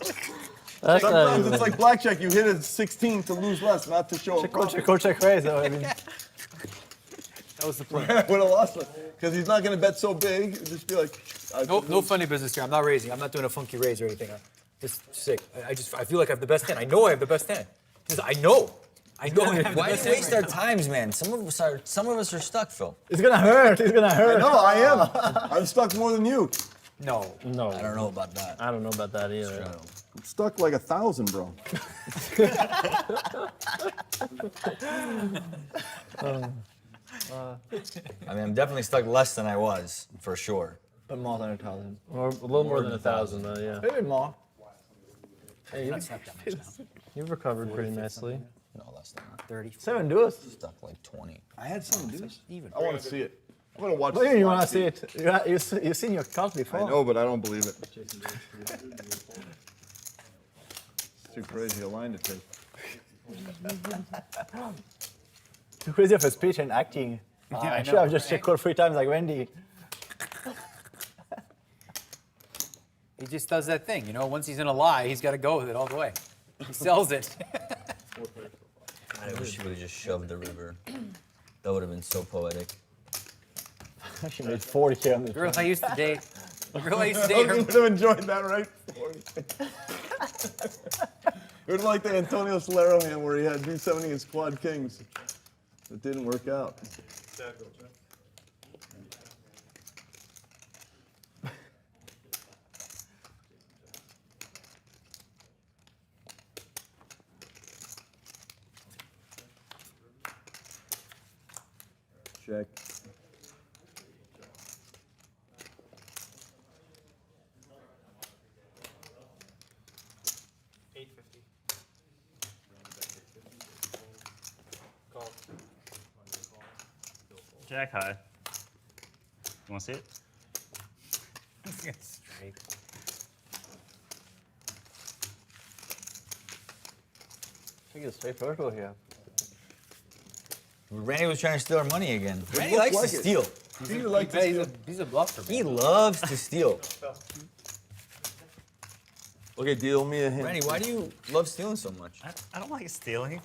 that's Sometimes it's like blackjack. You hit a 16 to lose less, not to show a profit. Check raise. So, I mean, That was the plan. I would have lost it. Because he's not going to bet so big. It'd just be like... No funny business here. I'm not raising. I'm not doing a funky raise or anything. I'm just sick. I feel like I have the best hand. I know I have the best hand. Because I know I have the Why best do you hand. waste our times, man? Some of us are stuck, Phil. it's gonna hurt. It's gonna hurt. No, I am. I'm stuck more than you. No. no. I don't know about that. I don't know about that either. I'm stuck like 1,000, bro. I mean, I'm definitely stuck less than I was, for sure. But more than 1,000. Or a little more than 1,000, though. Yeah. Maybe more. Hey, you've recovered pretty nicely. No, less than that. 30. 7 deuce. Stuck like 20. I had some deuce. I want to see it. I'm going to watch What do you mean you live want to see feed. it? You've seen your cards before. I know, but I don't believe it. It's too crazy a line to take. Too crazy of a speech and acting. I should have just checked code 3 times like Wendy. He just does that thing, you know. Once he's in a lie, he's got to go with it all the way. He sells it. I wish you would have just shoved the river. That would have been so poetic. She made 40K on this. Girl I used to date. Girl I used to I date. would have enjoyed that, right? It was like the Antonio Solero hand where he had D70 his quad kings. It didn't work out. Check. Jack high. You want to see it? Straight. I think it's straight purple here. Randy was trying to steal our money again. Randy likes to steal. He's a bluffer. He loves to steal. Okay, deal me a hint. Randy, why do you love stealing so much? I don't like stealing.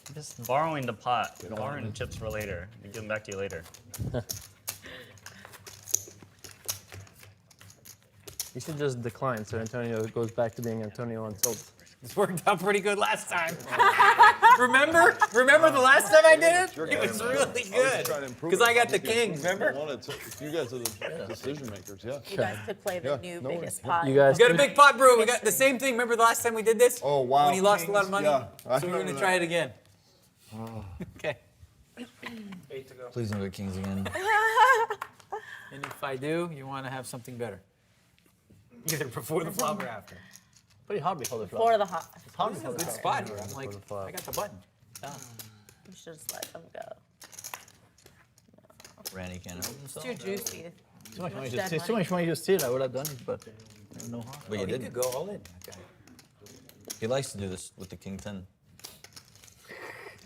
I'm just borrowing the pot, borrowing the chips for later. I give them back to you later. You should just decline so Antonio goes back to being Antonio on tilt. This worked out pretty good last time. Remember? Remember the last time I did it? It was really good. Because I got the king, remember? You guys are the decision makers, yeah. You guys could play the new biggest pot. You guys We got a big pot brew. We got the same thing. Remember the last time we did this? Oh, wow. When he lost a lot of money? Yeah. So we're going to try it again. Okay. 8 to go. Please don't get kings again. And if I do, you want to have something better. Either before the flop or after. Pretty hard before the flop. For the hot. It's hard This is before a the good flop. spot here. I'm like, I got the button. You should just let them go. Randy can't help It's himself. too juicy. Too much money Much to dead steal. Too much money to steal. I would have done it, but no harm. But you He didn't. could go all in. Okay. He likes to do this with the king 10.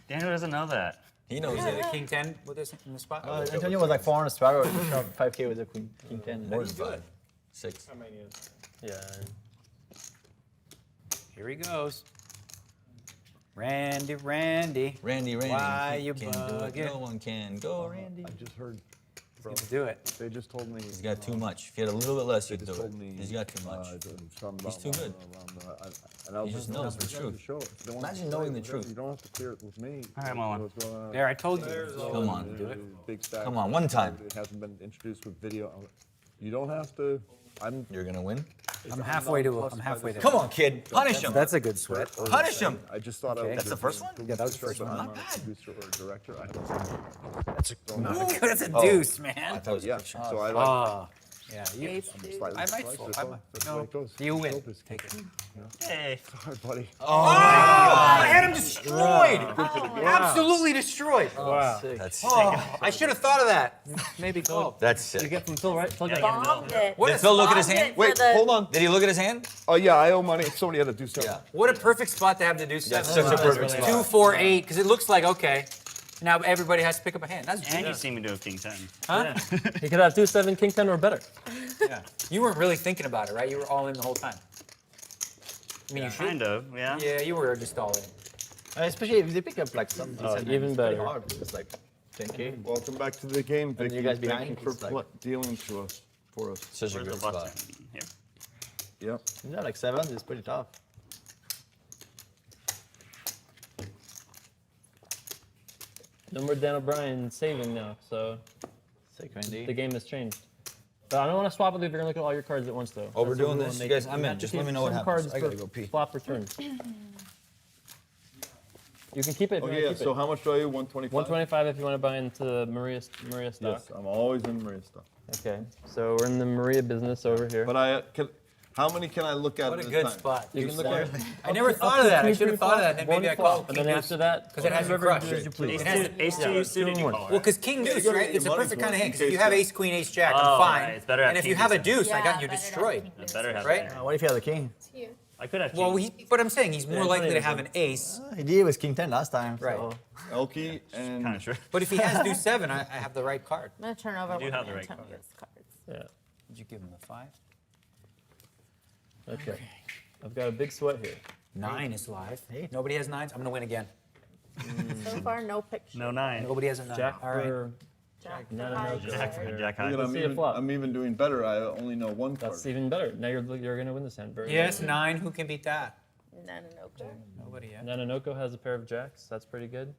Daniel doesn't know that. He knows Is it it. a king 10 with this in the spot? Antonio was like 400 sparrow, 5K with a queen, king 10. More than 5. 6. Yeah. Here he goes. Randy. Randy. Why he you can do it. bugging? No one can. Go, Randy. I just heard. Let's do it. They just told me. He's got too much. If he had a little bit less, They he'd just do it. told me. He's got too much. He's too good. And I was He just like, knows the "You truth. show it. You don't have Imagine to knowing clear the it. truth. You don't have to clear it with me. All right, Mama. What's going on? There, I told you. Come on. Do it. Big stack. Come on, one time. It hasn't been introduced with video. You don't have to. You're going to win? I'm halfway there. Come on, kid. Punish him. That's a good sweat. Punish him. I just thought I Okay. was. That's the first one? Yeah, that was the first one. I'm not a producer or a director. I haven't That's a deuce, man. I thought it was a Yeah, picture. so I like. Oh, yeah. You, Ace, dude. Slightly I might sliced. fold. That's I all. might. That's the No. way it goes. You win. Focus. Take it. Hey. Sorry, buddy. I had him destroyed. Absolutely destroyed. Wow. That's sick. Oh, I should have thought of that. Maybe called. That's You sick. get from Phil, right? Phil got Bombed it. What Did a Phil look at his Bombed hand? it for Wait, the- hold on. Did he look at his hand? Oh yeah, I owe money. Somebody had to do something. Yeah. What a perfect spot to have the deuce. That's seven. such a perfect spot. 2, 4, 8, because it looks like okay. Now everybody has to pick up a hand. That's And you genius. see me do a king 10. Huh? He could have 2-7, king 10 or better. Yeah. You weren't really thinking about it, right? You were all in the whole time. I mean, you should. Kind of, yeah. Yeah, you were just all in. Especially if they pick up like some decent even hands, it's pretty better. hard. It's like 10K. Welcome back to the game, And Vicky. you guys Thank behind, you for it's like- dealing to us for us. Such a Where's good the spot. button? Here. Yep. Yeah, like 7 is pretty tough. No more Dan O'Brien saving now, so Sick, Randy. the game has changed. But I don't want to swap with you if you're going to look at all your cards at once, though. Oh, we're That's what doing we this? wanna You make guys, it. I'm You in. have to Just keep let me know what some happens. cards I gotta for go pee. Flop returns. You can keep it if you Okay, want yeah. to keep So it. how much do I owe? 125. 125 if you want to buy into Maria stock. Yes, I'm always in Maria stuff. Okay, so we're in the Maria business over here. But how many can I look at What at a a good time? spot. You can look at I never thought of that. I should have thought of that. And then maybe I called And King then Deuce. after that, Because it has your whatever crush. you please. Ace 2 suited you call, Well, right? because King Deuce, you gotta right? get It's a your perfect kind of money's hand. worth Because if you in have case Ace, Queen, Ace, Jack, Oh, I'm fine. right. It's better to have And if you King have a Deuce. deuce, I Yeah, got you better to have destroyed. King I Deuce. better have Right? that. What if you have the king? I could have king. Well, but I'm saying he's more Yeah, likely to Antonio have an ace. He did with king 10 last time. Right. So. ElkY and Kind of true. But if he has deuce 7, I have the right card. I'm gonna turn over You do one have of the right Antonio's cards. Yeah. Did you give him a 5? Okay. I've got a big sweat here. 9 is live. Hey, nobody has 9s. I'm gonna win again. So far, no picture. No 9. Nobody has a 9. Jack All right. for Jack No, high no, Jack card. for Jack high. Look at, Let's see a flop. I'm even doing better. I only know one card. That's even better. Now you're going to win this hand. Very Yes, good. 9. Who can beat that? Nanonoko. Nobody yet. Nanonoko has a pair of jacks. That's pretty good.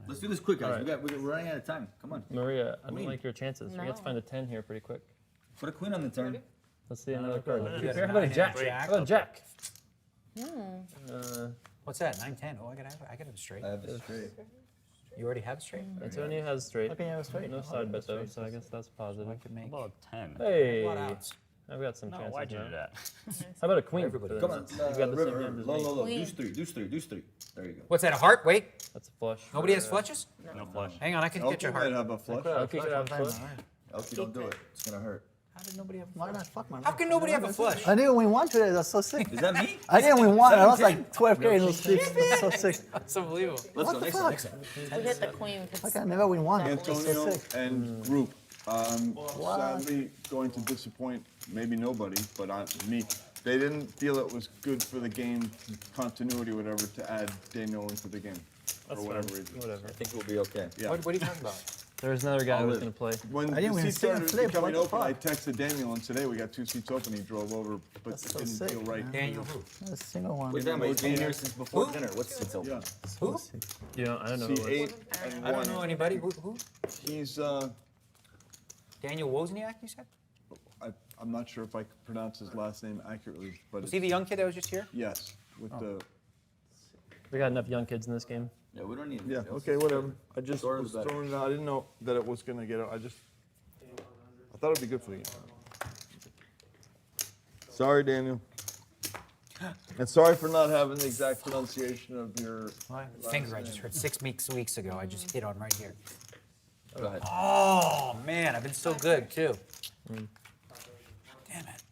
Let's do this quick, guys. All right. We're running out of time. Come on. Maria, I don't Queen. like your chances. We have to No. find a 10 here pretty quick. Put a queen on the turn. Let's see another card. You got a How about a 9 jack? and a jack. How about a jack? What's that? 9, 10. Oh, I got a straight. I have this straight. You already have straight? Antonio has straight. Okay, you have straight. No side bet though, so I guess that's positive. How about 10? Hey, What else? I've got some No, chances why'd you now. do that? How about a queen? Everybody for Come this? on, You've got the same river, hand as low, me. low, low. Queen. Deuce three, deuce three, deuce three. There you go. What's that, a heart? Wait. That's a flush. Nobody for, has flushes? No flush. Hang on, I can get your ElkY might heart. have a flush. ElkY could have a flush. ElkY, don't do it. It's gonna hurt. How did nobody have a Why flush? not? Fuck, man. How can nobody have a flush? I didn't win one today. That's so sick. Is that me? I didn't win one. I lost like 12K in those streaks. That's so sick. That's unbelievable. Let's What go the next fuck? one, next one. We hit the queen. Like I never win one. Antonio So sick. and group. Sadly, going to disappoint maybe nobody, but me. They didn't feel it was good for the game continuity, or whatever, to add Daniel into the game That's for whatever fine. reason. Whatever. I think we'll be okay. Yeah. What are you talking about? There's another guy who was live. gonna play. When I didn't the even seats see him started flip, becoming what the open, I fuck? texted Daniel, and today we got 2 seats open. He drove over, but That's so didn't sick, feel right. Daniel who? A single one. Wait, damn, he's been here since before dinner. What's the tilt? Yeah. Who? You know, I don't know. Who it was. C8 and I don't know 1. anybody. Who? He's, Daniel Wozniak, you said? I'm not sure if I could pronounce his last name accurately, but Was he the young kid that was just here? yes, with the. We got enough young kids in this game. Yeah, we don't need Yeah, anything else. okay, whatever. I just Story was was better. throwing it out. I didn't know that it was gonna get out. I thought it'd be good for you. Sorry, Daniel. And sorry for not having the exact pronunciation of your Finger I just heard 6 weeks ago. I just hit on right here. Go ahead. Oh, man, I've been so good, too. Damn it.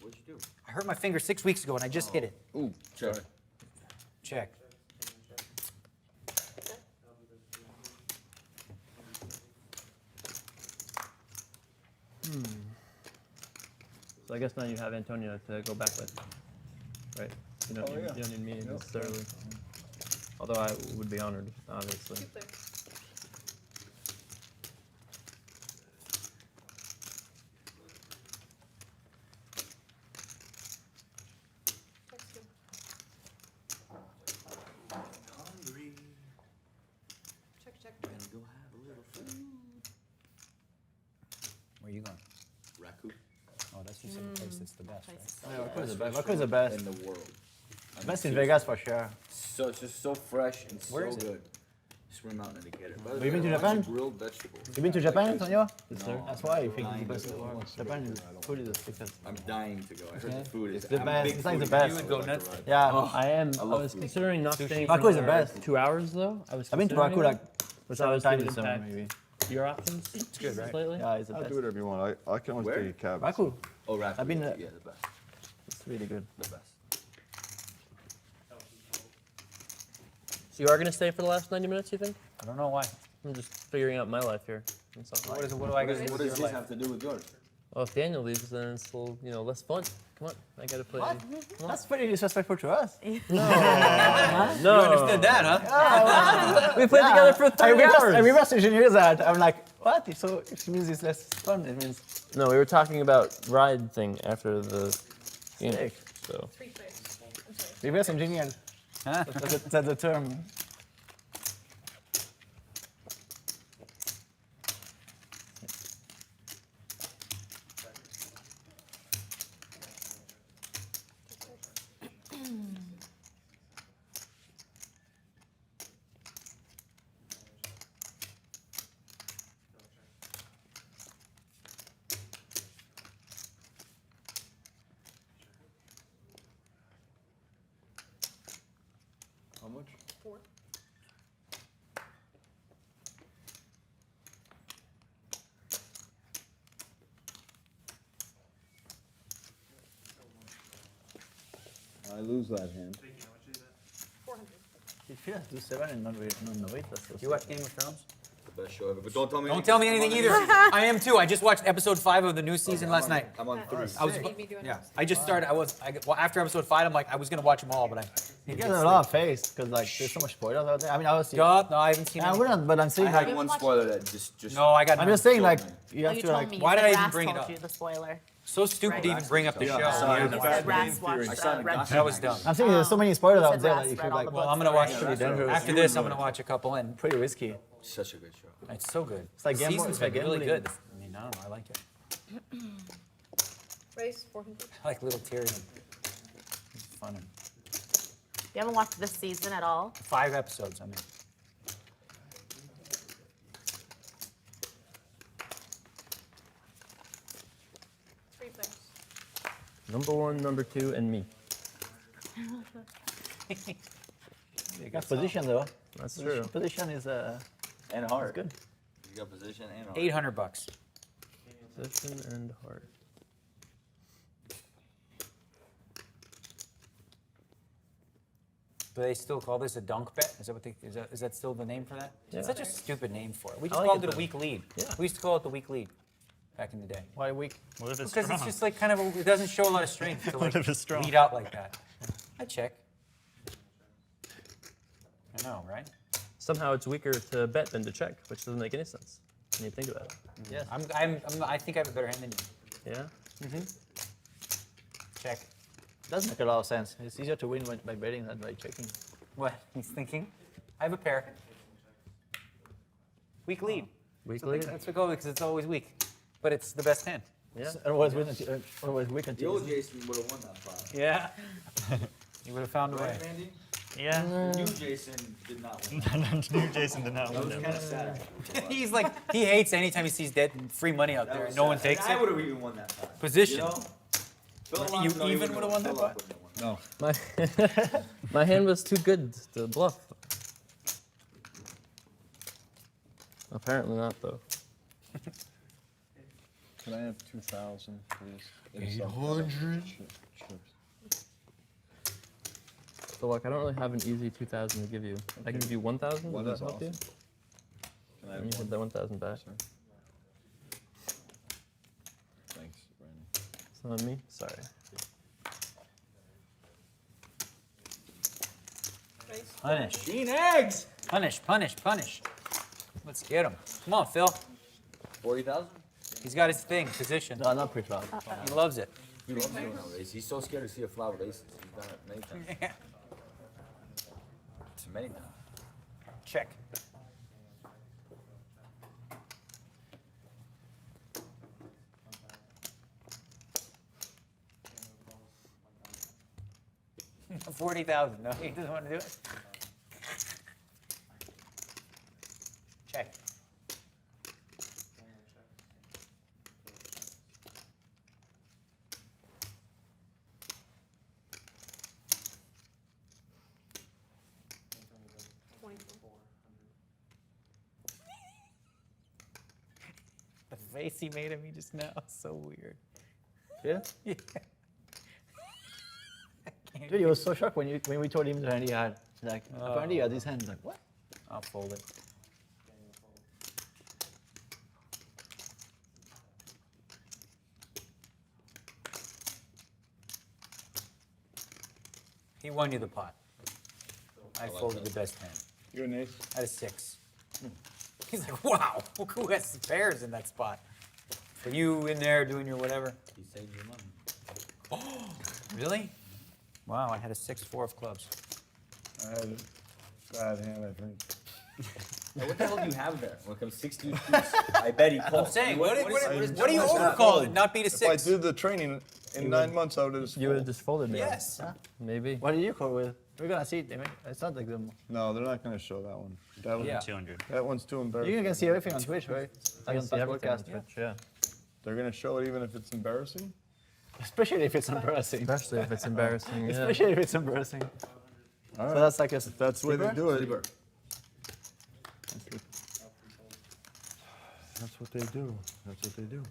What'd you do? I hurt my finger 6 weeks ago, and I just hit it. Ooh, check. Check. So I guess now you have Antonio to go back with, right? You don't, Oh, need, yeah. you don't need me necessarily. Although I would be honored, obviously. Where are you going? Raku. Oh, that's just a place that's the best, right? Yeah, Raku's the best. Raku's the best. In the world. Best in Vegas for sure. So it's just so fresh and Where so is it? good. Swim Mountain Indicator. By the Have you been way, to I want Japan? some grilled vegetables. You been to Japan, Antonio? Yes, sir. That's why you think it's the Dying best to in the go. world. Japan is food is the sickest. I'm dying to go. I heard Yeah. the food is It's the I'm a best. big It's like the foodie. best. You would go nuts. Yeah. I am. I love was food. considering not staying Baku for is the another best. 2 hours though. I was I've been to considering Baku it, like which 7 obviously times would this summer, impact maybe. your options. It's good, right? Slightly. Yeah, it's the I'll best. do whatever you want. I can always Where? take a cab. Baku. Oh, Raku. I've been yeah, there. yeah, the best. It's really good. The best. So you are gonna stay for the last 90 minutes? You think? I don't know why. I'm just figuring out my life here. That's all. What do I got to do What with does your this life? have to do with yours? Well, if Daniel leaves, then it's a little, less fun. Come on, I gotta play. What? That's pretty disrespectful to us. No. You understood that, huh? We played together for 3 hours. I reverse engineer that. I'm like, what? So it means it's less fun. It means No, we were talking about ride thing after the game. Sick. So reverse engineer. Huh? That's the term. How much? 4. I lose that hand. 400. If you do 7 and not wait, that's so You watch Game of Thrones? The best show ever. But don't tell me. Don't tell me anything either. I am too. I just watched episode 5 of the new season last night. I'm on 3. I was, yeah. I just started. Well, after episode 5, I'm like, I was gonna watch them all, but I. You get a lot of face because like there's so much spoilers out there. I mean, I was. God, no, I haven't seen. Yeah, any. we're not, but I'm saying I like. had one spoiler that just. No, I got. I'm none. just saying like you Oh, have you to told like. me. Why You did I said even Ras bring it told up? you the spoiler. So stupid to even bring up the show. Sorry, You the said Batman Ras theory. watched saw the Red. That was dumb. I'm saying there's so many spoilers You out said there Ras that if read you all like. the Well, books. I'm gonna watch. Pretty dangerous. After this, I'm gonna watch a couple, and Pretty risky. Such a good show. it's so good. It's like The gambling. season's It's like been really gambling. good. I mean, I don't know. I like it. Race 400. I like little Tyrion. It's fun. You haven't watched this season at all? 5 episodes. I mean, Number 1, number 2, and me. You got position though. That's true. Position is And heart. good. You got position and heart. $800. Position and heart. Do they still call this a dunk bet? Is that what they, is that still the name for that? Yeah. It's such a stupid name for it. We I just like called it it a though. weak lead. Yeah. We used to call it the weak lead back in the day. Why weak? What if it's Because strong? it's just like kind of, it doesn't show a lot of strength to What like if it's strong? lead out like that. I check. I know, right? Somehow it's weaker to bet than to check, which doesn't make any sense when you think about it. Yes. I think I have a better hand than you. Yeah? Mm-hmm. Check. Does make a lot of sense. It's easier to win by betting than by checking. What? He's thinking. I have a pair. Weak lead. Weak lead? That's what we call it because it's always weak. But it's the best hand. Yeah. Otherwise, otherwise weak The until. old Jason would have won that fight. Yeah. You would have found a way. Right, Randy? Yeah. The new Jason did not win. New Jason did not That was win. kind of sad. He's like, he hates anytime he sees dead free money out there and no one takes I it. would have even won that fight. Position. You know? Phil You Laak, no, he even would have won that Phil Laak fight? wouldn't have won. No. My hand was too good to bluff. Apparently not, though. Can I have 2,000, please? 800? So, like, I don't really have an easy 2,000 to give you. I can give you 1,000. One Does is that help you? awesome. Can I Let have me one? hit that 1,000 back. Thanks, Brandon. It's not me. Sorry. Punish. Eating eggs! Punish, punish, punish. Let's get him. Come on, Phil. 40,000? He's got his thing, position. No, not pre-flop. He loves it. He loves doing no aces. He's so scared to see a flop with aces. He's done it many times. Yeah. It's many times. Check. $40,000. No, he doesn't want to do it. Check. The face he made of me just now is so weird. Yeah? Yeah. Dude, he was so shocked when we told him that he had, like, apparently he had his hands, like, what? I'll fold it. He won you the pot. I folded the best hand. You're an ace? I had a 6. He's like, wow, who has pairs in that spot? For you in there doing your whatever. He saved your money. Oh, really? Wow, I had a 6-4 of clubs. I had a bad hand, I think. Now, what the hell do you have there? When it comes 6 deuce deuce, I bet he calls. I'm saying, What what do you Jonas have? overcall it? Not beat a If I 6? did the training in 9 months, I would have just You would have just folded me. Yes. Maybe. What did you call with? We're gonna see it. I mean, it's not like them. No, they're not going to show that one. That one, Yeah. 200. that one's too embarrassing. You can see everything on Twitch, right? I can see everything on podcast. Twitch, yeah. They're going to show it even if it's embarrassing? Especially if it's embarrassing. Especially if it's embarrassing. Yeah. Especially if it's embarrassing. All So right. that's like a. That's the way they do it. Seiver. That's what they do. That's what they do.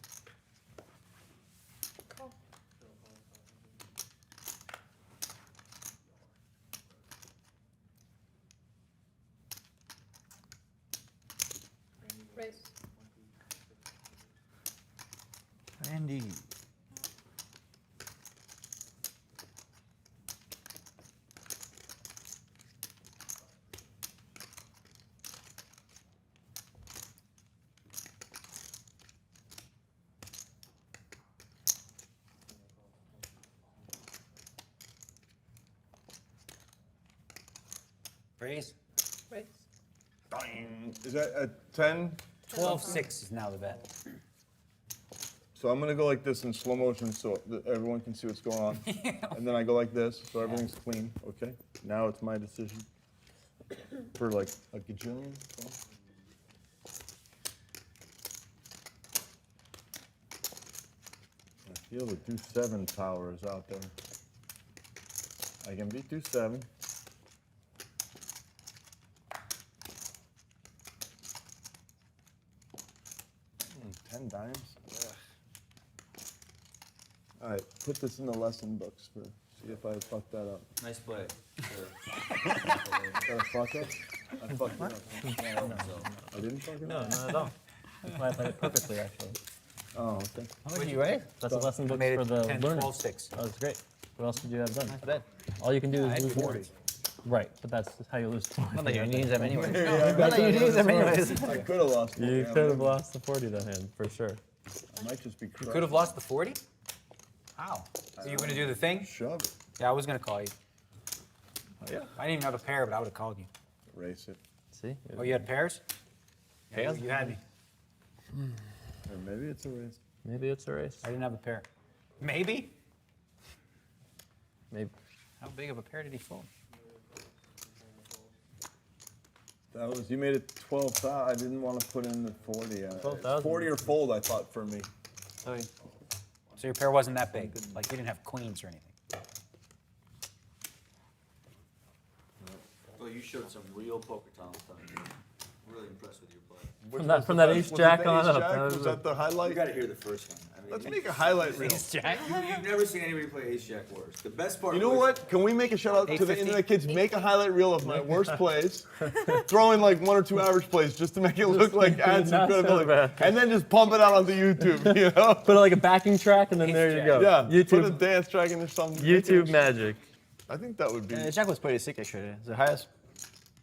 Randy. Raise. Is that a 10? 12-6 is now the bet. So I'm going to go like this in slow motion so that everyone can see what's going on. And then I go like this so everything's clean. Okay? Now it's my decision. For like a gajillion? So. feel the 2-7 power is out there. I can beat 2-7. 10 dimes. Ugh. All right, put this in the lesson books for see if I fucked that up. Nice play. Got a fuck up? I fucked it up. I didn't fuck it No, up. not at all. I played it perfectly, actually. Oh, okay. How much you weigh? That's a lesson book made for it the 10, learners. 12 sticks. Oh, that's great. What else did you have done? Not bad. All you can do Yeah, I is had lose 40. words. Right, but that's how you lose 40. Not that you need them anyways. Yeah, Not that you need them anyways. I could have lost. You could have lost the 40 that hand, for sure. I might just be. You could have lost the 40? How? So you were gonna do the thing? Shove it. Yeah, I was gonna call you. Oh yeah. I didn't even have a pair, but I would have called you. Erase it. See? Oh, you had pairs? Yeah, Pairs? you had me. Or maybe it's erased. Maybe it's a race. I didn't have a pair. Maybe? Maybe. How big of a pair did he fold? That was, you made it 12,000. I didn't want to put in the 40. 12,000. 40 or fold, I thought, for me. So your pair wasn't that big. Like you didn't have queens or anything. Well, you showed some real poker talent. Really impressed with your play. From that ace jack on up. Was that the highlight? You got to hear the first one. I mean, Let's make a highlight reel. You've never seen anybody play ace jack worse. The best part. You know what? Can we make a shout out to the 850? internet kids? Make a highlight reel of my worst plays. Throw in like 1 or 2 average plays just to make it look like add some not so credibility. bad. And then just pump it out onto YouTube, you know? Put like a backing track and then there you go. Yeah, put a YouTube, dance track in or something. YouTube magic. I think that would be. Jack was pretty sick actually. The highest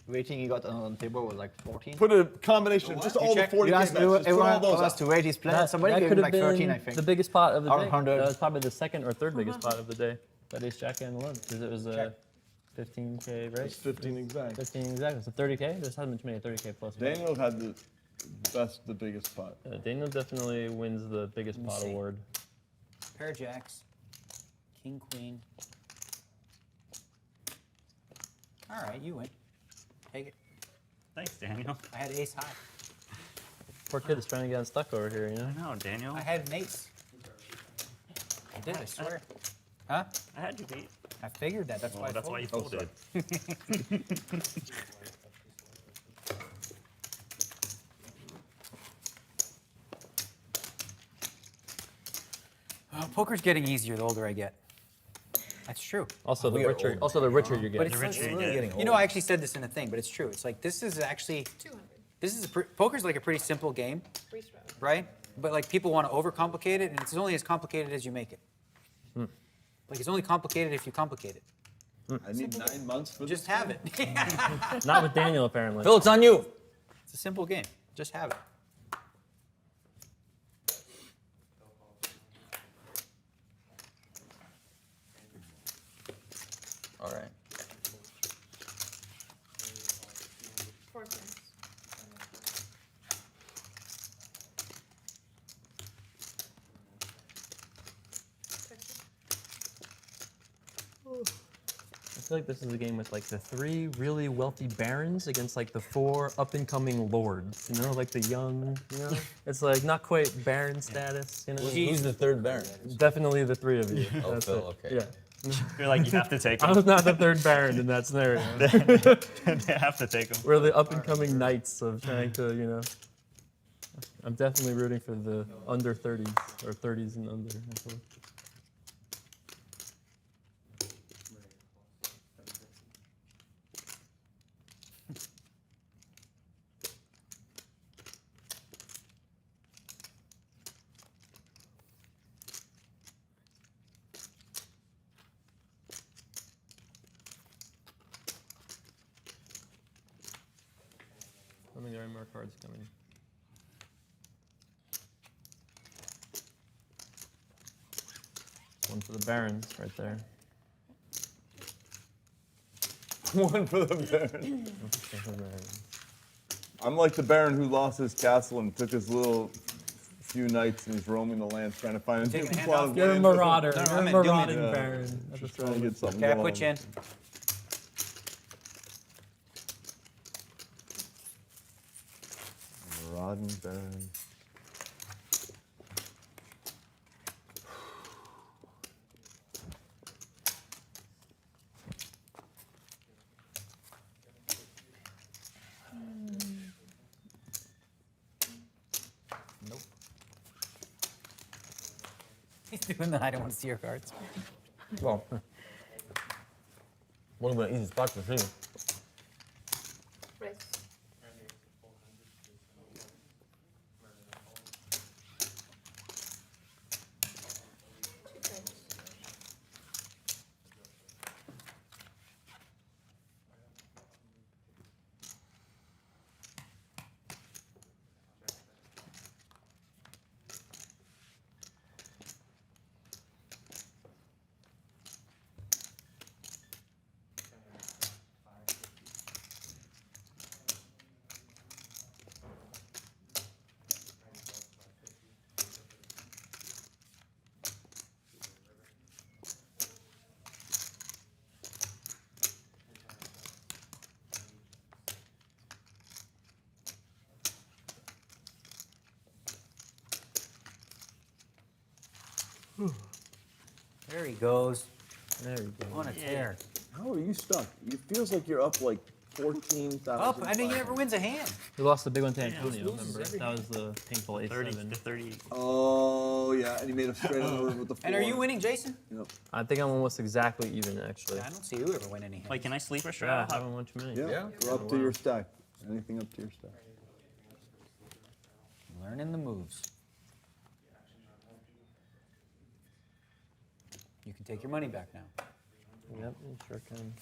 rating he got on the table was like 14. Put a combination of just all the 40 You bets. asked Just put all everyone those else up. to rate his plan. Somebody that gave could him have like been 13, I think. the biggest pot of the Or day. 100. That was probably the second or third biggest pot of the day. That ace jack hand alone, because it was a 15K, right? It's 15 exact. 15 exactly. So 30K. There hasn't been too many 30K plus. Daniel had the biggest pot. Daniel definitely wins the biggest pot award. Pair of jacks. King, queen. All right, you win. Take it. Thanks, Daniel. I had ace high. Poor kid is trying to get unstuck over here, you know? I know, Daniel. I had an ace. I did, I swear. Huh? I had you beat. I figured that. That's Well, why I that's why you folded. folded. Poker's getting easier the older I get. That's true. Also, the richer you get. But it's you know, I actually said this in a thing, but it's true. It's like this is actually poker's like a pretty simple game, right? But like people want to overcomplicate it, and it's only as complicated as you make it. Like it's only complicated if you complicate it. I need 9 months for Just have it. Not with Daniel, apparently. Phil, it's on you. It's a simple game. Just have it. All right. I feel like this is a game with like the 3 really wealthy barons against like the 4 up-and-coming lords, you know, like the young, you know? It's like not quite baron status, you know? Who's the third baron? Definitely the 3 of you. Oh, That's Phil, it. okay. Yeah. You're like, you have to take I him. was not the 3rd baron in that scenario. They have to take him. We're the up-and-coming knights of trying to, you know. I'm definitely rooting for the under 30s, or 30s and under. Actually. I think there are more cards coming. One for the barons, right there. One for the baron. I'm like the baron who lost his castle and took his little few knights and he's roaming the land trying to find a new plot of land. You're a marauder. No, You're I a meant doing marauding it. baron. That's Just what's trying to wrong. get something Okay, I going put you in. Marauding baron. doing that. I don't want to see your cards. Well, what about easy spot to see? There he goes. There we go. On a tear. How are you stuck? It feels like you're up like 14,000. Up. I know he never wins a hand. We lost the big one to Antonio, he loses remember? every That was the painful 30 8-7. to 30. Oh, yeah, and he made a straight on the river with the 4. And are you winning, Jason? Yep. I think I'm almost exactly even, actually. I don't see you ever win any hands. Wait, can I sleep or Yeah, strap? I haven't won too many. Yeah, we're up to your stack. Anything up to your stack. Learning the moves. You can take your money back now. Yep, you sure can.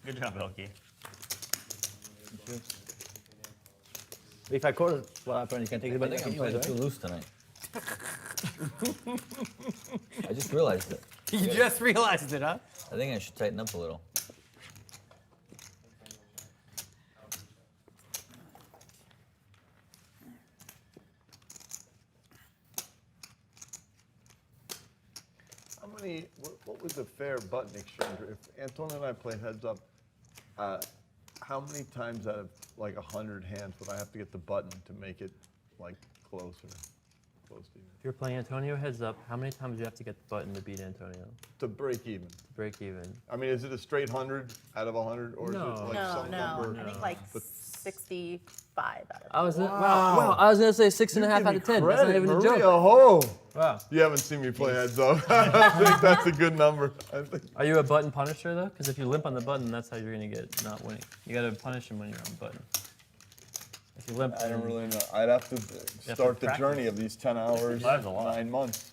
Good job, ElkY. If I call it, what happened? You can take it back. I think I'm playing too loose tonight. I just realized it. You just realized it, huh? I think I should tighten up a little. What was the fair button exchange? If Antonio and I played heads up, how many times out of like 100 hands would I have to get the button to make it like close to even? If you're playing Antonio heads up, how many times do you have to get the button to beat Antonio? To break even. To break even. I mean, is it a straight 100 out of 100, or No. is it like No, some no, number? I think like 65 out of I was Wow. wow. I was gonna say 6.5 out of 10. That's not even a joke. Oh, Wow. you haven't seen me play heads up. I think that's a good number. Are you a button punisher though? Because if you limp on the button, that's how you're gonna get not winning. You gotta punish him when you're on button. If you limp, I don't really know. I'd have to start the practice. journey of these 10 hours, 9 months.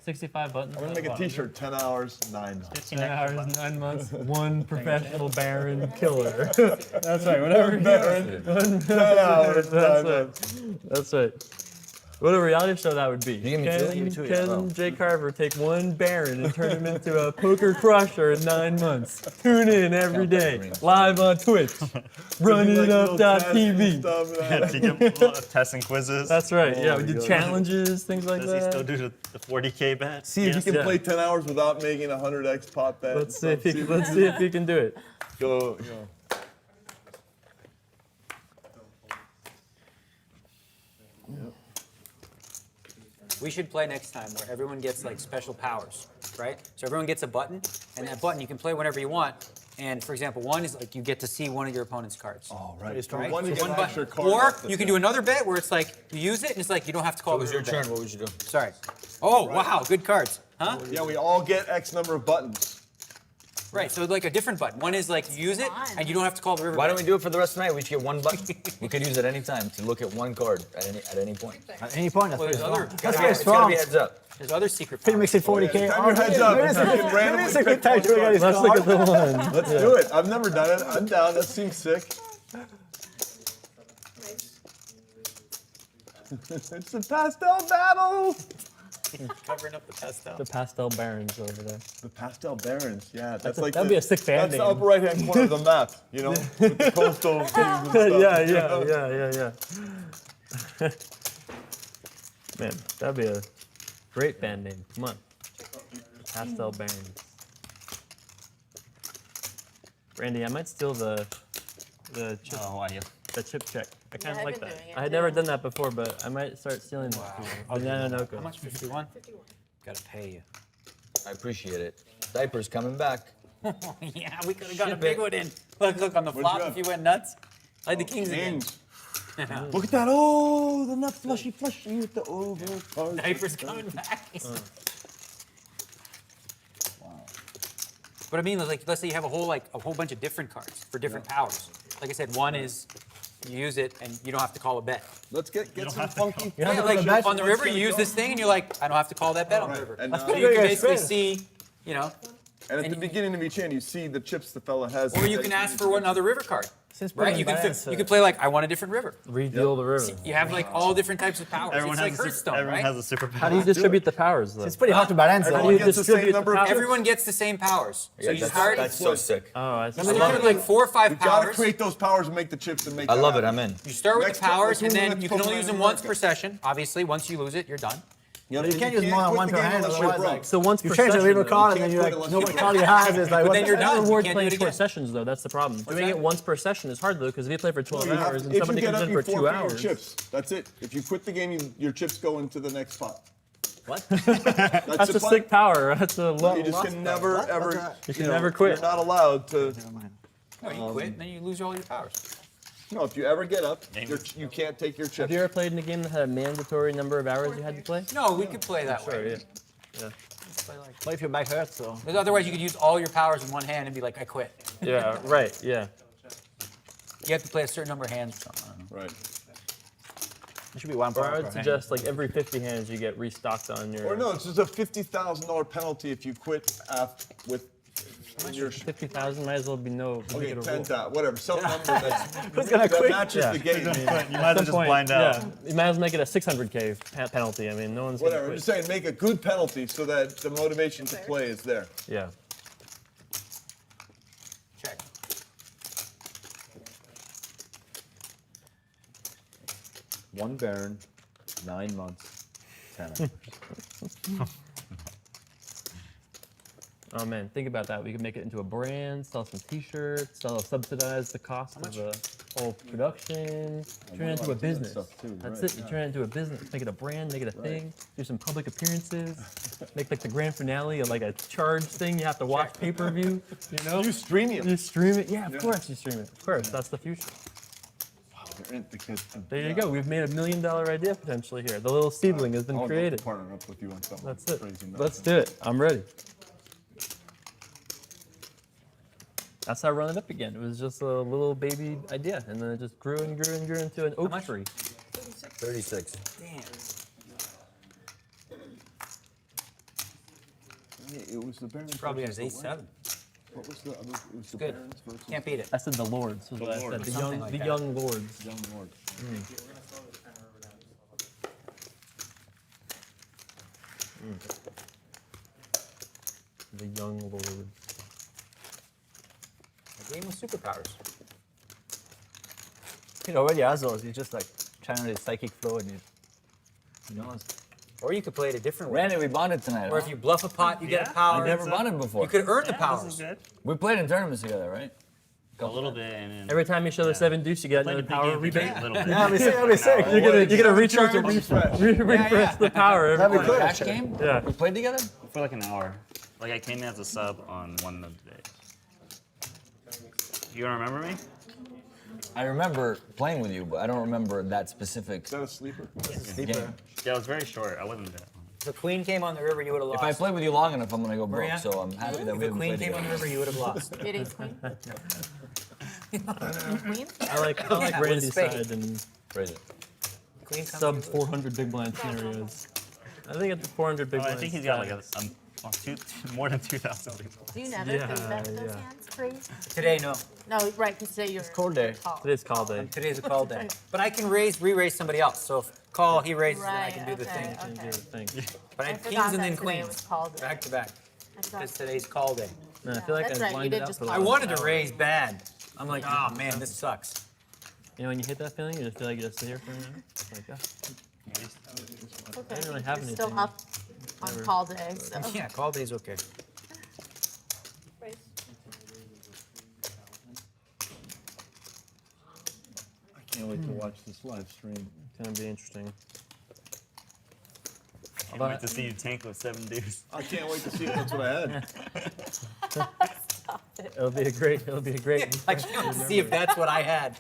65 buttons. I'm gonna make a T-shirt. 10 hours, 9 months. 10 hours, 9 months, one professional Baron killer. That's right, whatever. Baron, 10 hours, 9 months. That's right. What a reality show that would be. give me two? Give me two, yeah. Can Jay Carver take one Baron and turn him into a poker crusher in 9 months? Tune in every day, live on Twitch, runnitup.tv. Do you give tests and quizzes? That's right, yeah, we do challenges, things like Does that. he still do the 40K bet? See if you can play 10 hours without making a 100x pot bet. Let's see if he can do it. Go, We should play next time where everyone gets like special powers, right? So everyone gets a button, and that button you can play whenever you want. And for example, one is like you get to see one of your opponent's cards. Oh, right. So One you one get an extra button. card Or off the you can thing. do another bet where it's like you use it and it's like you don't have to call It was your the river turn. bet. What would you do? Sorry. Oh, wow, good cards. Huh? Yeah, we all get X number of buttons. Right, so like a different button. One is like you use it and you don't have to call the river Why bet. don't we do it for the rest of the night? We each get one button. We could use it any time to look at one card at any point. At any point, that's Well, pretty there's other, strong. That's gotta very be- It's gotta strong. be heads up. there's other secret Phil powers. makes it 40K. Time your heads up. Maybe it's a You can good- randomly maybe it's a good pick time one to look at his Let's look at the one. Let's do it. I've never done it. I'm down. That seems sick. It's a pastel battle. Covering up the pastel. The pastel Barons over there. The pastel barons. Yeah, that's a- like that'd be a sick band That's the name. upper right-hand corner of the map. You know, with the coastal things and stuff. Yeah. Man, that'd be a great band name. Come on. Pastel Barons. Randy, I might steal the chip, Oh, why you? the chip check. I kind of I've like been that. doing it I had too. never done that before, but I might start stealing the Nanonoko. How much? 51? Gotta pay you. I appreciate it. Diaper's coming back. Yeah, we could have got a Ship big it. one in. Look on the What'd flop you if have? you went nuts. I had the kings again. Kings. Look at that. Oh, the nut flushy with the overcard. Diapers coming back. But I mean, like, let's say you have a whole bunch of different cards for different powers. Like I said, one is you use it and you don't have to call a bet. Let's get some funky. Yeah, like on the river, you use this thing and you're like, I don't have to call that bet on the river. And, So you can basically see, you know. And at the beginning of each hand, you see the chips the fella has. Or you can ask for another river card. Since Right? You can play like, I want a different river. Redeal the river. You have like all different types of powers. Everyone It's like has a Hearthstone, everyone right? has a superpower. How do you distribute the powers, though? It's pretty hard to balance that. How do you distribute the powers? Everyone gets the same powers. So you start. That's so sick. Oh, I see. You start with like 4 or 5 You powers. gotta create those powers and make the chips and make. I love it. I'm in. You start with Next the powers, time, and then let's you do can the only use them Pokemon once per session. Obviously, once you lose it, you're done. Yeah, You can't use more than one per hand, otherwise, like, So once per you change a session, river though, card you and then can't you're quit like, unless no card you have is like, But what then the you're hell? done. You rewards can't do playing it 4 again. sessions, though. That's the problem. Doing that? it once per session is hard, though, because if you play for 12 hours and If you somebody get comes up, in you for 2 forfeit your hours. chips. That's it. If you quit the game, your chips go into the next pot. What? That's That's a sick power. That's a You just can never, ever. You can never quit. You're not allowed to. No, you quit, and then you lose all your powers. No, if you ever get up, you can't take your Have chips. you ever played in a game that had a mandatory number of hours you had to play? No, we could play that Sure, way. yeah. What if your back hurts, so? Because otherwise, you could use all your powers in one hand and be like, I quit. Yeah, right, yeah. You have to play a certain number of hands or something. I don't know. Right. It should be one Or power I per would hand. suggest like every 50 hands you get restocked on your. Or no, it's just a $50,000 penalty if you quit with your. 50,000 might as well be no. Okay, make it a 10,000, rule. whatever. Some number Who's gonna that quit? matches Yeah. the game. You might as At well some just point, blind out. Yeah, you might as well make it a 600K penalty. I mean, no one's Whatever. gonna I'm quit. just saying, make a good penalty so that the motivation to play is there. Yeah. Check. One Baron, 9 months, 10 hours. Oh man, think about that. We could make it into a brand, sell some T-shirts, subsidize the cost of the whole production, turn it into a business. That's it. You turn it into a business. Make it a brand, make it a thing. Do some public appearances. Make like the grand finale like a charge thing. You have to watch pay-per-view. You know. You stream it. You stream it. Yeah, of course you stream it. Of course, that's the future. There you go. We've made $1 million idea potentially here. The little seedling has been created. Partner up with you on something. That's it. Crazy nuts. Let's do it. I'm ready. That's how I run it up again. It was just a little baby idea, and then it just grew and grew and grew into an oak tree. 36. Damn. It was the Barons. Probably has versus the 8-7. What was the other? It was the Good. Barons versus Can't beat it. I said the lords. Was The what I lords. said. The Something young, like the that. young lords. Young Lord. The young lords. A game with superpowers. It already has those. You just like channel his psychic flow and you know. Or you could play it a different way. Randy, we bonded tonight. Or if you bluff a pot, you get a power. I've never bonded before. You could earn the powers. We played in tournaments together, right? A little bit, and then Every time you show the 7 deuce, you get another power rebate. a little bit. Yeah, we say. You're gonna recharge and refresh the power every That'd be time. cool. Cash game? Yeah. We played together? For like an hour. Like I came in as a sub on one of the days. You don't remember me? I remember playing with you, but I don't remember that specific Is that a sleeper? game. Yeah, it was very short. I wasn't that long. If the queen came on the river, you would have lost. If I play with you long enough, I'm gonna go broke. Maria? So I'm happy that If we the haven't queen played came on the together. river, you would have lost. It is queen. Queen? I like Yeah, with Randy's spade. side and Raise it. Queen comes sub in. 400 big blind scenarios. I think at the 400 big Oh, I blind. think he's got like more than 2,000 people. Do you never Yeah, think back those yeah. hands, please? Today, no. No, right, because today you're. cold day. call. Today's call day. Today's a call day. But I can re-raise somebody else. So if call, he raises, then I Right, can do the okay, thing. Do the thing. But I I have forgot kings and that then today queens. was call day. Back to back. I forgot. Because today's call day. No, I feel like That's I right, you lined did it up just for call I like it. wanted to raise bad. I'm like, oh man, this sucks. You know, when you hit that feeling, you just feel like you just sit here for a minute. It's like, It's okay. didn't really have You're still anything. up on call day, so. Yeah, call day's okay. I can't wait to watch this live stream. It's gonna be interesting. Can't wait to see you tank with 7 dudes. I can't wait to see if that's what I had. It'll be a great. I can't wait to see if that's what I had.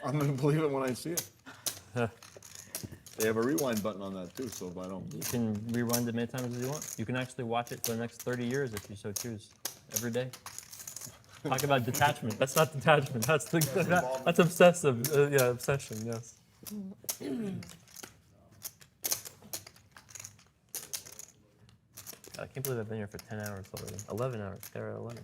I'm gonna believe it when I see it. They have a rewind button on that too, so if I don't. You can rewind it many times as you want. You can actually watch it for the next 30 years if you so choose, every day. Talk about detachment. That's not detachment. That's that's obsessive. Yeah, obsession. Yes. I can't believe I've been here for 10 hours already. 11 hours. They're at 11.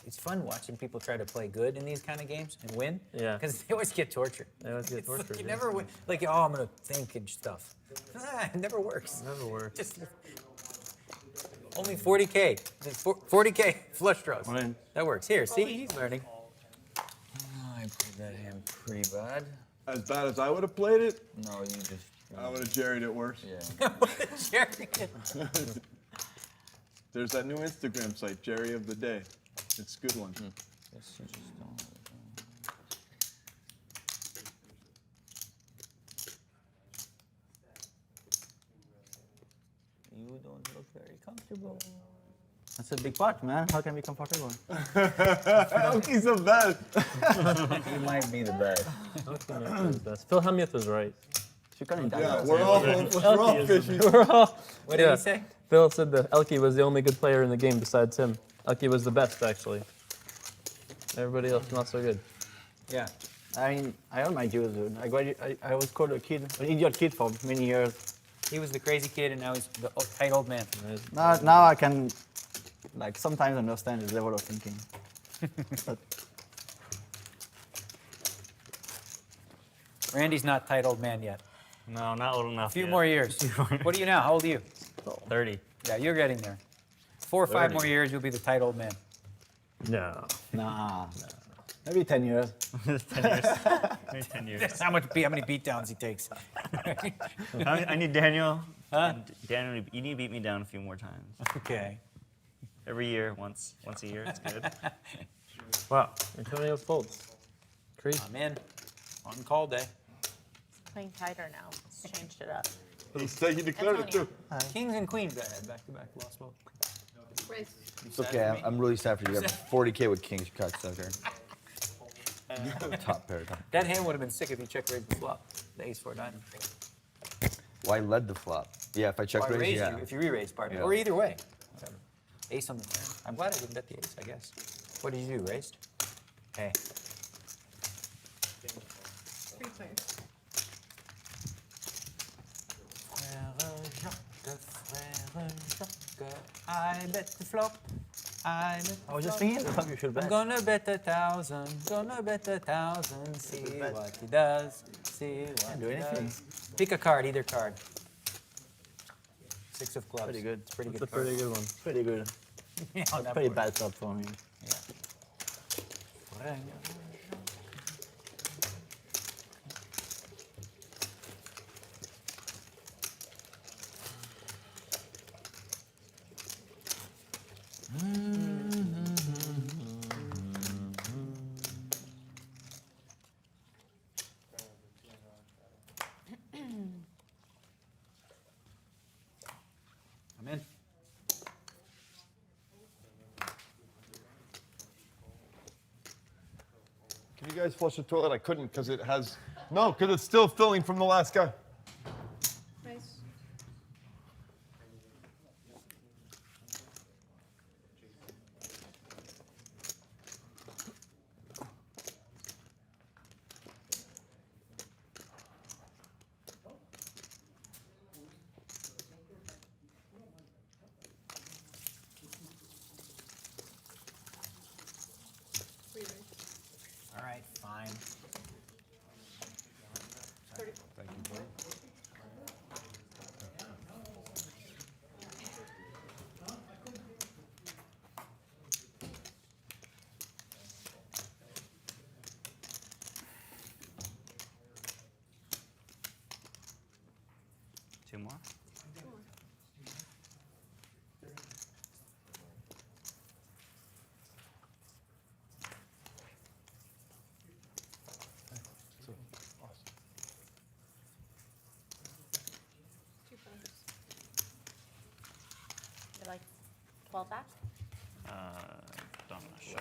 It's fun watching people try to play good in these kind of games and win. Yeah. Because they always get tortured. They always get It's tortured. Like you yeah. never win. Like, oh, I'm gonna think and stuff. It never works. Never works. Just only 40K. 40K flush draws. Right. That works. Here, see, he's learning. I played that hand pretty bad. As bad as I would have played it, No, you just. I would have jerried it worse. Yeah. There's that new Instagram site, Jerry of the Day. It's a good one. Guess you just don't. You don't look very comfortable. That's a big pot, man. How can we be comfortable? He's the best. He might be the best. Phil Hellmuth was right. Yeah, we're all fishy. What did he say? Phil said that ElkY was the only good player in the game besides him. ElkY was the best, actually. Everybody else not so good. Yeah. I mean, I earned my dues, dude. I was called an idiot kid for many years. He was the crazy kid, and now he's the tight old man. Now I can, like, sometimes understand his level of thinking. But Randy's not tight old man yet. No, not old enough. A few yet. more years. What are you now? How old are you? 30. Yeah, you're getting there. 4 or 5 30. more years, you'll be the tight old man. No. nah. Maybe 10 years. 10 years. Maybe 10 years. That's how many beatdowns he takes. I need Daniel. Huh? Daniel, you need to beat me down a few more times. Okay. Every year, once a year. It's good. Wow. Antonio folds. Crazy. I'm in. On call day. Playing tighter now. Changed it up. He said he declared it too. Kings and queens I had back-to-back. Lost both. It's okay. I'm really sad for you. You have 40K with kings, you cocksucker. Top pair. That hand would have been sick if he check raised the flop. The ace 4 diamond. Why led the flop? Yeah, if I check Or raise, raise yeah. you if you re-raise, pardon. Yeah. Or either way. Whatever. Ace on the turn. I'm glad I didn't bet the ace, I guess. What did you do? Raised? Hey. 3 players. I bet the flop. I was just thinking the flop you should bet. I'm gonna bet 1,000. Gonna bet 1,000. See what he does. See what do he anything. does. Pick a card, either card. 6 of clubs. Pretty good. It's pretty It's good. a pretty good one. Pretty good. Yeah, It's on that pretty board. bad flop for me. Yeah. I'm in. Can you guys flush the toilet? I couldn't because it has. No, because it's still filling from the last guy. Nice. All right, fine. Thank you, buddy. Two more? You like 12 back? I'm not sure.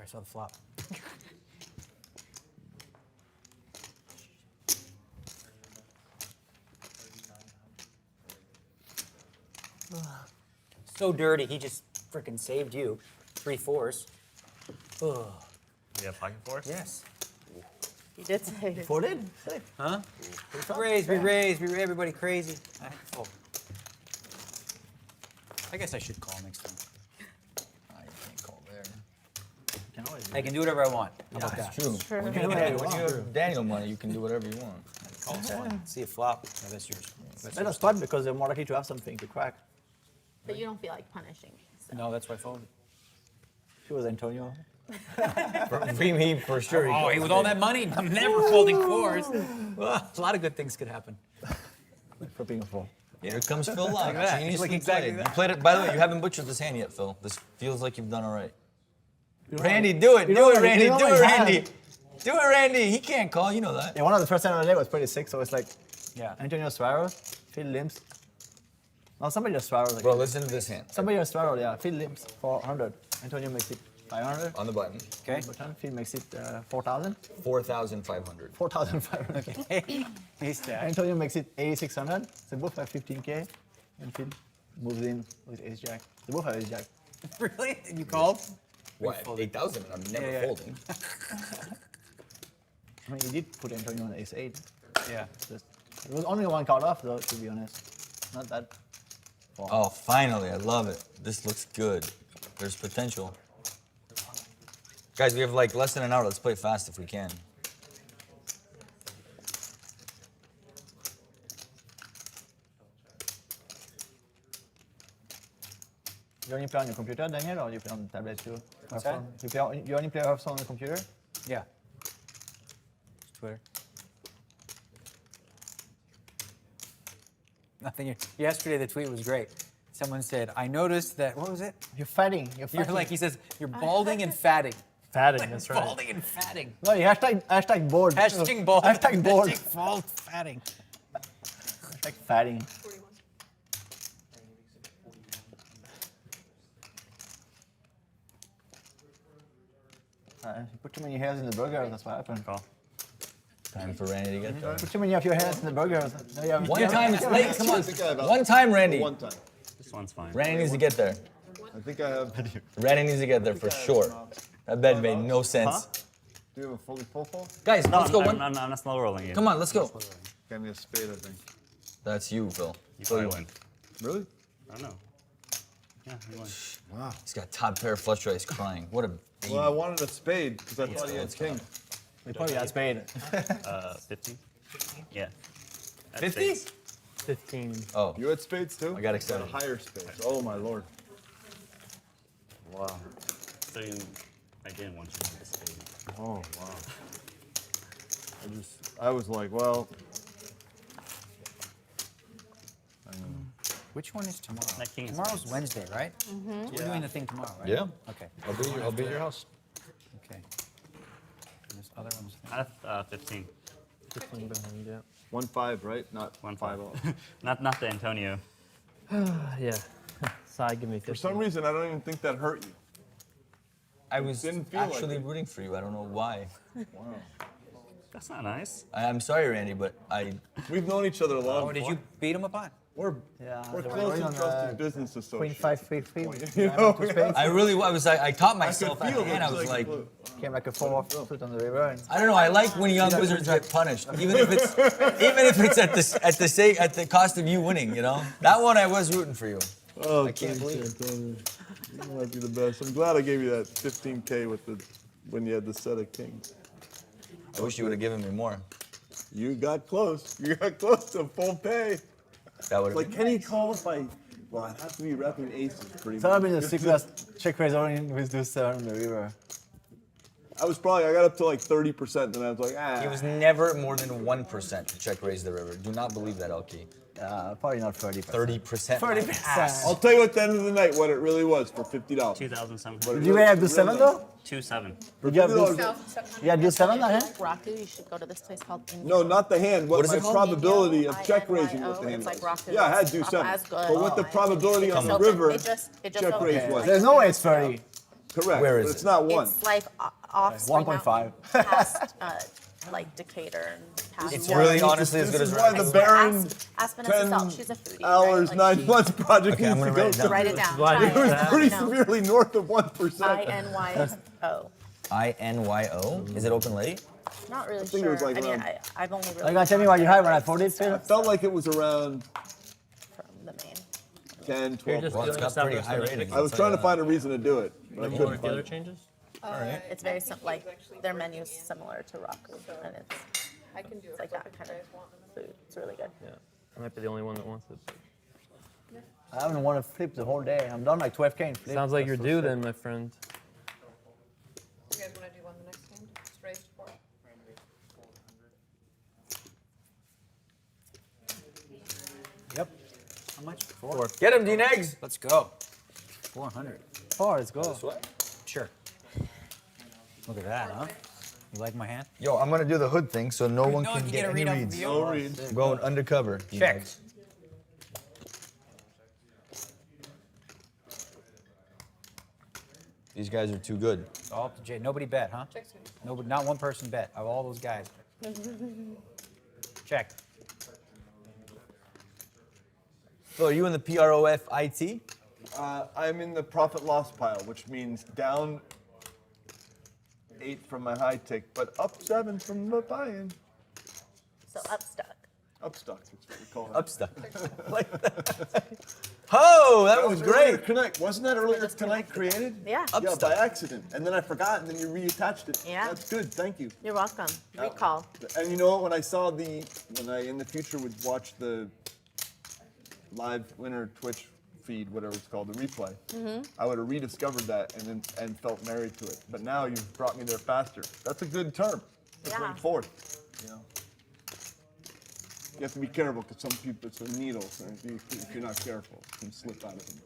Sorry, I saw the flop. So dirty, he just freaking saved you. 3 4s. Ugh. You have pocket fours? Yes. You did say. Folded? Huh? We raised, everybody crazy. I had to fold. I guess I should call next time. I can't call there. I can do whatever I want. How about that? True. True. When you have Daniel money, you can do whatever you want. Call someone. See a flop. No, that's yours. Let us start because they're more likely to have something to crack. But you don't feel like punishing. So. No, that's why I folded. She was Antonio. For me, for sure. Oh, hey, with all that money, I'm never folding 4s. Well, a lot of good things could happen. Flipping a 4. Here comes Phil Laak. Like that. Geniusly Like exactly played. that. You played it. By the way, you haven't butchered this hand yet, Phil. This feels like you've done all right. Randy, do it. Do it, Randy. Do it, Randy. Do it, Randy. He can't call. You know that. Yeah, one of the first time of the day was pretty sick, so it's like, Yeah. Antonio Suarez, Phil Limbs. No, somebody just Suarez. Like, Bro, listen to this hand. somebody just Suarez, yeah. Phil Limbs, 400. Antonio makes it 500. On the button. Okay. Button. Phil makes it 4,000. 4,500. 4,500. Okay. He's stacked. Antonio makes it 8,600. They both have 15K. And Phil moves in with ace jack. They both have ace jack. Really? And you called? What? 8,000? I'm never Yeah, yeah. folding. I mean, you did put Antonio on ace 8. Yeah. Just, it was only one card off, though, to be honest. Not that far. Oh, finally. I love it. This looks good. There's potential. Guys, we have like less than an hour. Let's play fast if we can. You only play on your computer, Daniel, or you play on the tablet too? What's that? You only play Hearthstone on the computer? Yeah. Twitter. Nothing. Yesterday the tweet was great. Someone said, "I noticed that." What was it? You're fatting. You're like he says, "You're balding and fatting." Fatting, Like, that's right. Balding and fatting. No, you hashtag board. Hashtag bald. Hashtag board. Hashtag bald fatting. Hashtag fatting. You put too many hairs in the burger, that's what happened. Time for Randy to get there. Put too many of your hairs in the burgers. Now you have- One time it's late. Come on. One time, Randy. One time. This one's fine. Randy needs to get there. I think I have. Randy needs to get there for sure. That bet made no sense. Do you have a fully full fold? Guys, No, let's go. I'm not slow rolling you. Come on, let's go. Got me a spade, I think. That's you, Phil. You Phil, probably win. Really? I don't know. Yeah, you win. Wow. He's got top pair flush draws crying. What a baby. Well, I wanted a spade because I thought he had king. We probably had spade. 50? Yeah. 50? 15. Oh, You had spades too? I got excited. A higher spades. Oh my lord. Wow. So I didn't want you to get a spade. Oh wow. I was like, well. Which one is tomorrow? That king is Tomorrow's nice. Wednesday, right? Mm-hmm. We're doing the thing tomorrow, right? Yeah. Okay. I'll be at your house. Okay. And this other one's. I have 15. 15 behind, yeah. 1-5, right? Not 1-5. Not the Antonio. Yeah. Side, give me 15. For some reason, I don't even think that hurt you. I was Didn't feel like actually it. rooting for you. I don't know why. Wow. That's not nice. I'm sorry, Randy, but We've known each other a long Oh, did you beat him upon? We're Yeah, we're they were close going and on, trusted business Queen associates. 5, 3, 3. You know, I really was. I taught I myself could at feel the end. I it. was like, Came like a 4 foot on the river. And I don't know. I like when young wizards get punished, even if it's at the cost of you winning. You know, that one I was rooting for you. Oh, I can't believe it. Antonio. You might be the best. I'm glad I gave you that 15K when you had the set of kings. I wish you would have given me more. You got close. You got close to full pay. That would have Like, can he call if I? Well, I'd have to be repping aces pretty so I've been the much. secret check raise only with this 7 on the river. I got up to like 30%, and I was like, He was never more than 1% to check raise the river. Do not believe that, ElkY. Probably not 30%. 30%. 30%. I'll tell you at the end of the night what it really was for $50. 2,700. Did you have do 7 though? 2-7. Did you have do Yeah, do 7 on hand? Raku, you should go to this place called Inyo. No, not the hand. What is my it called? probability of check INYO, raising with the hand it's like was. Raku. Yeah, I had do It's 7. as good. But what the probability on the opened. river It just check opened. raise was. There's no way it's 30. Correct. Where but is it's it? not 1. It's like off. 1.5. Past, like Decatur and past. It's really honestly as good This as is why the Baron Ask Vanessa 10 Salt. She's a foodie. hours, right? 9 Like months project Okay, I'm needs to gonna go write it down. Write it down. It was Try pretty you know. severely north of 1%. INYO. INYO? Is it open late? Not really think it sure. was like I mean, around- I've only really. Are you gonna tell me what you had when I voted, Phil? It felt like it was around From the main. 10, You're 12. just Well, it's doing got the pretty Southwest high Olympics. ratings. I was trying to find a reason to do it, but I Any couldn't more find other it. changes? It's very like their menu's similar to Raku, and it's like that kind of food. It's really good. Yeah. I might be the only one that wants it. I haven't won a flip the whole day. I'm done like 12K in flip. Sounds like you're due then, my friend. You guys want to do one the next hand? Just raised 4. Yep. How much? 4. Get him, D-Negs! Let's go. 400. 4, let's go. Sure. Look at that, huh? You like my hand? Yo, I'm gonna do the hood thing so no one know can if you get get a any read off reads. view. No reads. I'm going undercover. Check. D-Negs. These guys are too good. All up to Jay. Nobody bet, huh? Nobody, not one person bet. Of all those guys. Check. So are you in the PROFIT? I'm in the profit loss pile, which means down 8 from my high tick, but up 7 from the buy-in. So Upstuck. Upstuck, that's what we call it. Upstuck. Like that. Oh, that was great. Connect. Wasn't that earlier tonight created? Yeah. Yeah, by accident. And then I forgot, and then you reattached it. Yeah. That's good, thank you. You're welcome. Recall. And you know what, when I in the future would watch the live winner Twitch feed, whatever it's called, the replay, I would have rediscovered that and felt married to it. But now you've brought me there faster. That's a good term. It's going forward. You know. You have to be careful because some people, it's a needle, so if you're not careful, it can slip out of them.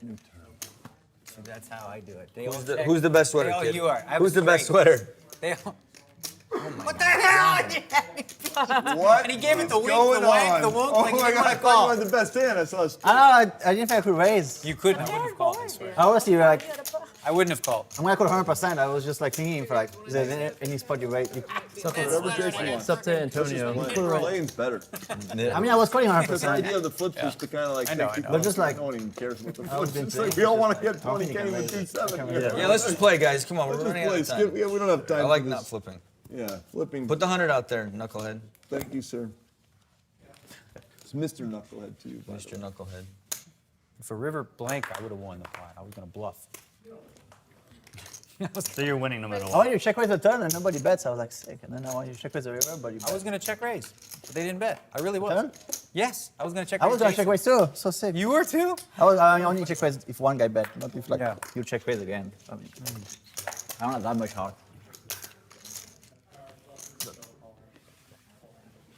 New term. So that's how I do it. They Who's the best sweater, They all, kid? you are. I Who's was the best great. sweater? They all, what the hell? What? And he gave it the wink, going the wank, on? the wonk, Oh like he my didn't God, I want to thought call. you had the best hand. I saw a I don't know, I didn't think I could raise. You couldn't. I wouldn't have called, I swear. I was like, I wouldn't have called. I'm gonna call 100%. I was just like thinking for like, is there any spot you raise? It's up to Antonio. Lane's better. I mean, I was calling Because the 100%. idea of the flips is to kind of like I know, take people. But just like- no one even cares about the I was flips. It's thinking- like we all want to get I Tony don't think Kenny I with raised. 2-7. Yeah, let's just play, guys. Come on, Let's we're just running out play. of time. We don't have time. I like for not this. flipping. Yeah, flipping. Put the 100 out there, knucklehead. Thank you, sir. It's Mr. Knucklehead to you, by the Mr. Knucklehead. For River Blank, I would have won the pot. I was going to bluff. So you're winning no matter I what. wanted you to check raise the turn and nobody bets. I was like, sick. And then I wanted you to check raise the river, but you I was going to check raise, but they didn't bet. I really was. Turn? Yes, I was going to check I raise. was gonna check Jason. raise too. So sick. You were too? I only check raise if one guy bet, not if like Yeah. you check raise again. I mean, I don't have that much heart.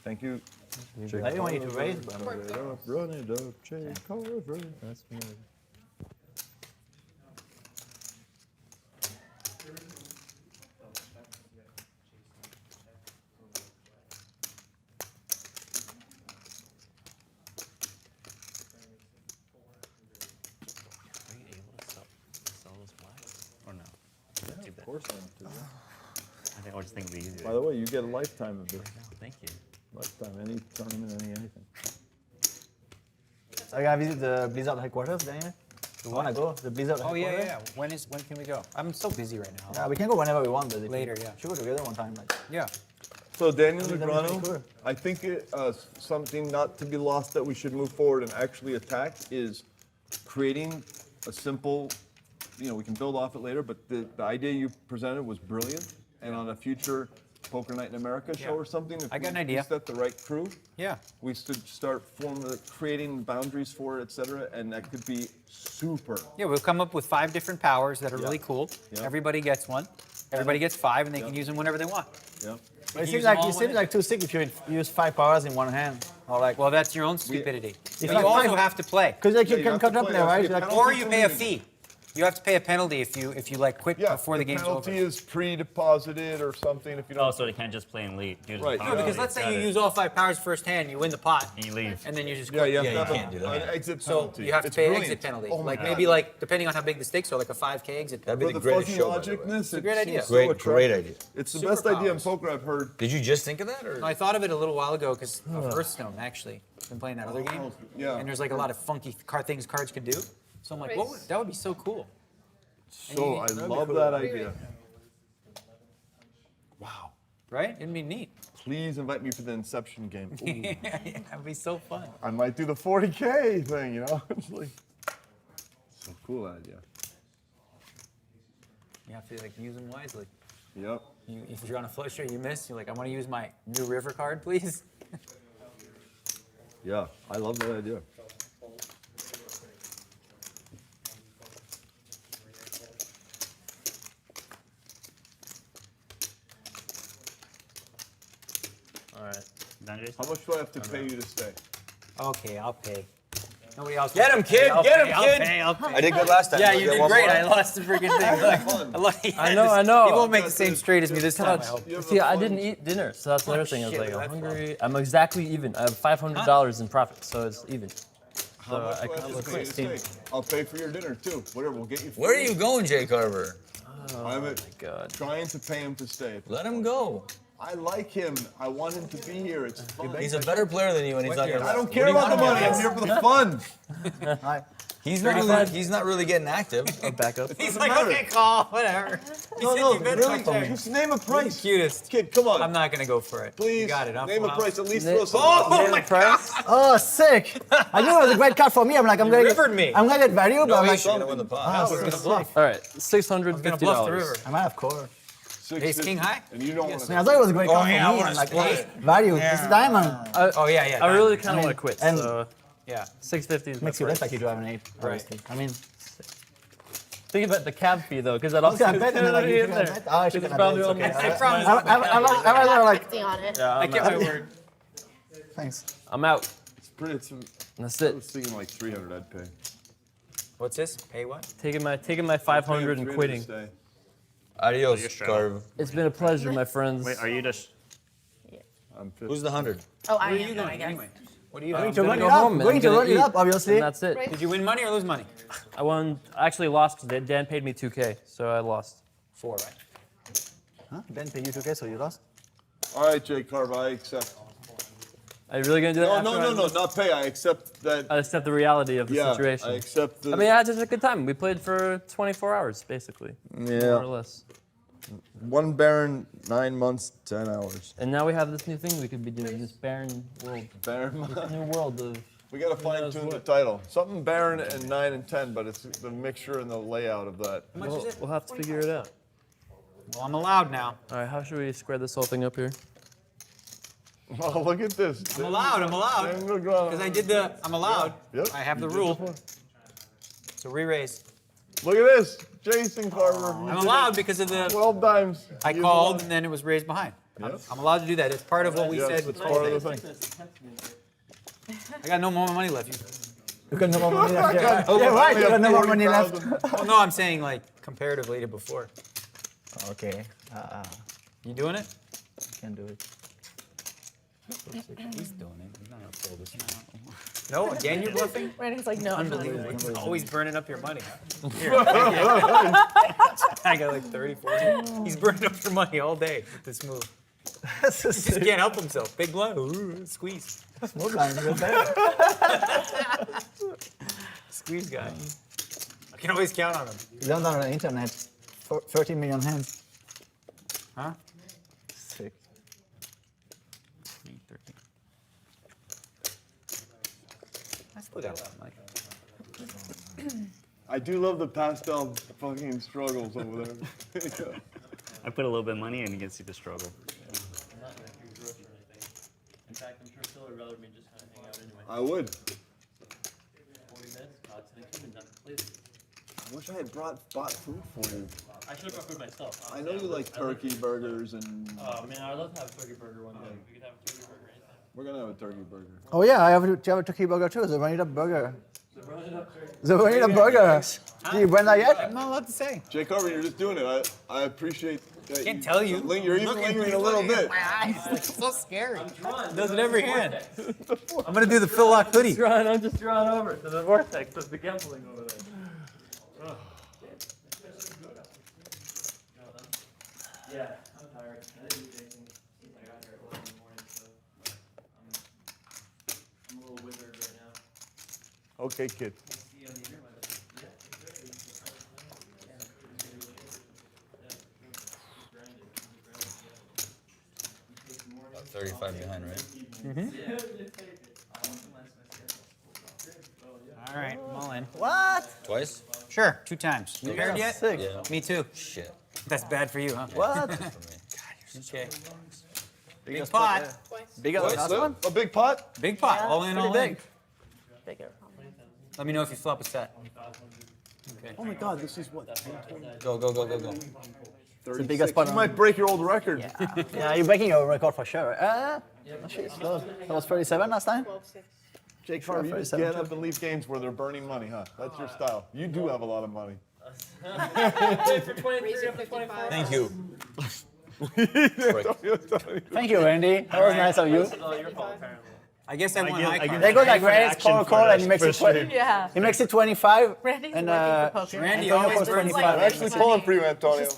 Thank you. I didn't want you to raise, but Run it up, check cover. That's me. Are you able to sell those blacks? Or no? Yeah, of course I am. I think I was just thinking it'd be easier. By the way, you get a lifetime of this. Thank you. Lifetime, any tournament, anything. I gotta visit the Blizzard headquarters, Daniel. You wanna go? The Blizzard Oh, headquarters? yeah. When can we go? I'm so busy right now. Yeah, we can go whenever we want, but Later, yeah. Should go together one time. Like. Yeah. So Daniel I think that'd be Negreanu, cool. I think something not to be lost that we should move forward and actually attack is creating a simple, we can build off it later, but the idea you presented was brilliant. And on a future Poker Night in America show or something, if I got an we idea. set the right crew, Yeah. we should start creating boundaries for it, et cetera, and that could be super. Yeah, we'll come up with 5 different powers that are Yeah. really cool. Yeah. Everybody gets one. Everybody gets 5, and they can use them whenever they want. Yeah. But it use seems them like all it seems like too sick if you use 5 powers in one hand. Or like, Well, that's your own stupidity. If But like you also five- have to play. because like Yeah, you you can have cut to up play. there, That's right? the Like, penalty Or you for pay a winning. fee. You have to pay a penalty if you like quit before the game's over. penalty is pre-deposited or something if you don't. Oh, so they can't just play and leave. Right. No, because let's say you use all 5 powers first hand, you win the pot, and you leave, and then you just Yeah, quit. you have to have can't do that. an exit So penalty. you have to It's pay an brilliant. exit penalty. Oh my Like God. maybe like depending on how big the stakes are, like a 5K exit That'd penalty. be the But greatest fuzzy show. by the way. logicness, It's a great idea. so Great attractive. idea. It's the Superpowers. best idea in poker I've heard. Did you just think of that, or? No, I thought of it a little while ago because of Hearthstone, actually. Been playing that other game. Yeah. And there's like a lot of funky things cards could do. So I'm like, that would be so cool. So I love that idea. Wow. Right? It'd be neat. Please invite me for the Inception game. Ooh. Yeah, that'd be so fun. I might do the 40K thing, you know? It's like, so cool idea. You have to like use them wisely. Yep. If you're on a flush or you miss, you're like, I want to use my new river card, please. Yeah, I love that idea. All right. Done, Jason? How much do I have to pay you to stay? Okay, I'll pay. Nobody else. Get him, kid! I'll Get pay, him, I'll kid! pay, I'll pay. I did good last time. Yeah, Wanna you get did one great. more? I lost the freaking thing. I know. He won't make the same straight as me this time, I hope. See, I didn't eat dinner, so that's another thing. I was shit, like, I'm that's hungry. I'm exactly even. I have $500 in profit, so it's even. How So much I do I could have to look pay you to stay? I'll pay for your dinner too. Whatever, we'll get you food. Where are you going, Jay Carver? I'm my God. trying to pay him to stay. Let him go. I like him. I want him to be here. It's fun. He's a better player than you, and he's not here. I don't care about the money. I'm here for the fun. He's not really getting active. I'll back up. He's like, okay, call, whatever. No, really. Just name a price. Cutest. Kid, come on. I'm not gonna go for it. Please. You got it. Name a price. At least throw Oh something. my price? Oh, sick! I knew it was a great card for me. I'm like, I'm gonna rivered me. I'm gonna get value, but I'm like, You're gonna win the pot. We're gonna bluff. All right, $650. river. I might have core. Ace king high? And you don't want I thought it was a great card for me. I'm like, hey, value. This is diamond. Oh yeah, yeah. I really kind of want to quit, and- so Yeah. 650 is my Makes you price. look like you drive an 8. Right. I mean, Think about the cab fee though, because that I was also gonna bet, and then, like, you should have bet. Oh, I should It's have probably bet. on It's my- okay. I promise. I'm like, Acting on it. Yeah, I kept my word. thanks. I'm out. It's pretty. That's I it. was thinking like 300. I'd pay. What's this? Pay what? Taking my 500 and quitting. Adios, Carver. It's been a pleasure, my friends. Wait, are you just? I'm 50. Who's the 100? Oh, I Where are am, you no, going I guess. anyway? What are you Going doing? to run it go up. home and Going I'm to gonna run it eat, up, obviously. And that's it. Did you win money or lose money? I won. I actually lost because Dan paid me 2K, so I lost. 4, right? Huh? Ben paid you 2K, so you lost? All right, Jay Carver, I accept. Are you really gonna do that? No, after no, I- not pay. I accept that. I accept the reality of the Yeah, situation. I accept the. I mean, I had just a good time. We played for 24 hours, basically. Yeah. More or less. One Baron, 9 months, 10 hours. And now we have this new thing we could be doing, this barren world. Baron. This new world of. We gotta fine tune the title. Something Baron and 9 and 10, but it's the mixture and the layout of that. How much is it? We'll have to figure it out. Well, I'm allowed now. All right, how should we square this whole thing up here? Oh, look at this. I'm allowed. Because I did the, I'm allowed. Yep. I have the You did rule. before. So re-raise. Look at this. Jason Carver. I'm allowed because of the, 12 times. I called and then it was raised behind. Yep. I'm allowed to do that. It's part of what we said with part of the call. thing. I got no more money left. You got no more money left. Yeah, right. You got no more money left. Well, no, I'm saying like comparatively to before. Okay. You doing it? I can do it. He's doing it. He's not gonna pull this now. No, again, you're bluffing? Brandon's like, no, I'm not doing Unbelievable. it. He's always burning up your money. Here, I got like 30, 40. He's burning up your money all day with this move. He just can't help himself. Big blind. Ooh, squeeze. Small blind, you're better. Squeeze guy. I can always count on him. You learned on the internet. 13 million hands. Huh? Sick. I still got a lot of money. I do love the pastel fucking struggles over there. I put a little bit of money in and you can see the struggle. In fact, I'm sure Phil would rather me just kind of hang out anyway. I would. 40 minutes, please. I wish I had bought food for you. I should have brought food myself. I know you like turkey burgers and. Oh man, I'd love to have a turkey burger one day. We could have a turkey burger anytime. We're gonna have a turkey burger. Oh yeah, I have a turkey burger too. The vanilla burger. The vanilla burger. You went there yet? I'm not allowed to say. Jay Carver, you're just doing it. I appreciate that. Can't tell you. You're even lingering a little bit. My eyes, it's so scary. Does it every hand. I'm gonna do the Phil Laak hoodie. I'm just drawing over to the vortex of the gambling over there. Oh. Yeah, I'm tired. I didn't do anything since I got here at 11 in the morning, so I'm a little wizard right now. Okay, kid. About 35 behind, right? All right, I'm all in. What? Twice? Sure, 2 times. You paired yet? Sick. Yeah. Me too. Shit. That's bad for you, huh? What? Okay. Big Biggest pot. Bigger than last one? A big pot? Big pot. All in, all in. Bigger. Let me know if you flop a set. Okay. Oh my God, this is what? Go. The biggest pot. You might break your old record. Yeah, you're breaking your record for sure. That was 37 last time? Jake Carver, you just get up and leave games where they're burning money, huh? That's your style. You do have a lot of money. Thank you. Thank you, Randy. That was nice of you. I guess I won high card. They go like Randy's call and he makes it 20. Yeah. He makes it 25. Randy's And working for poker. Randy Antonio always puts burns 25. I'm actually pulling for you, Antonio.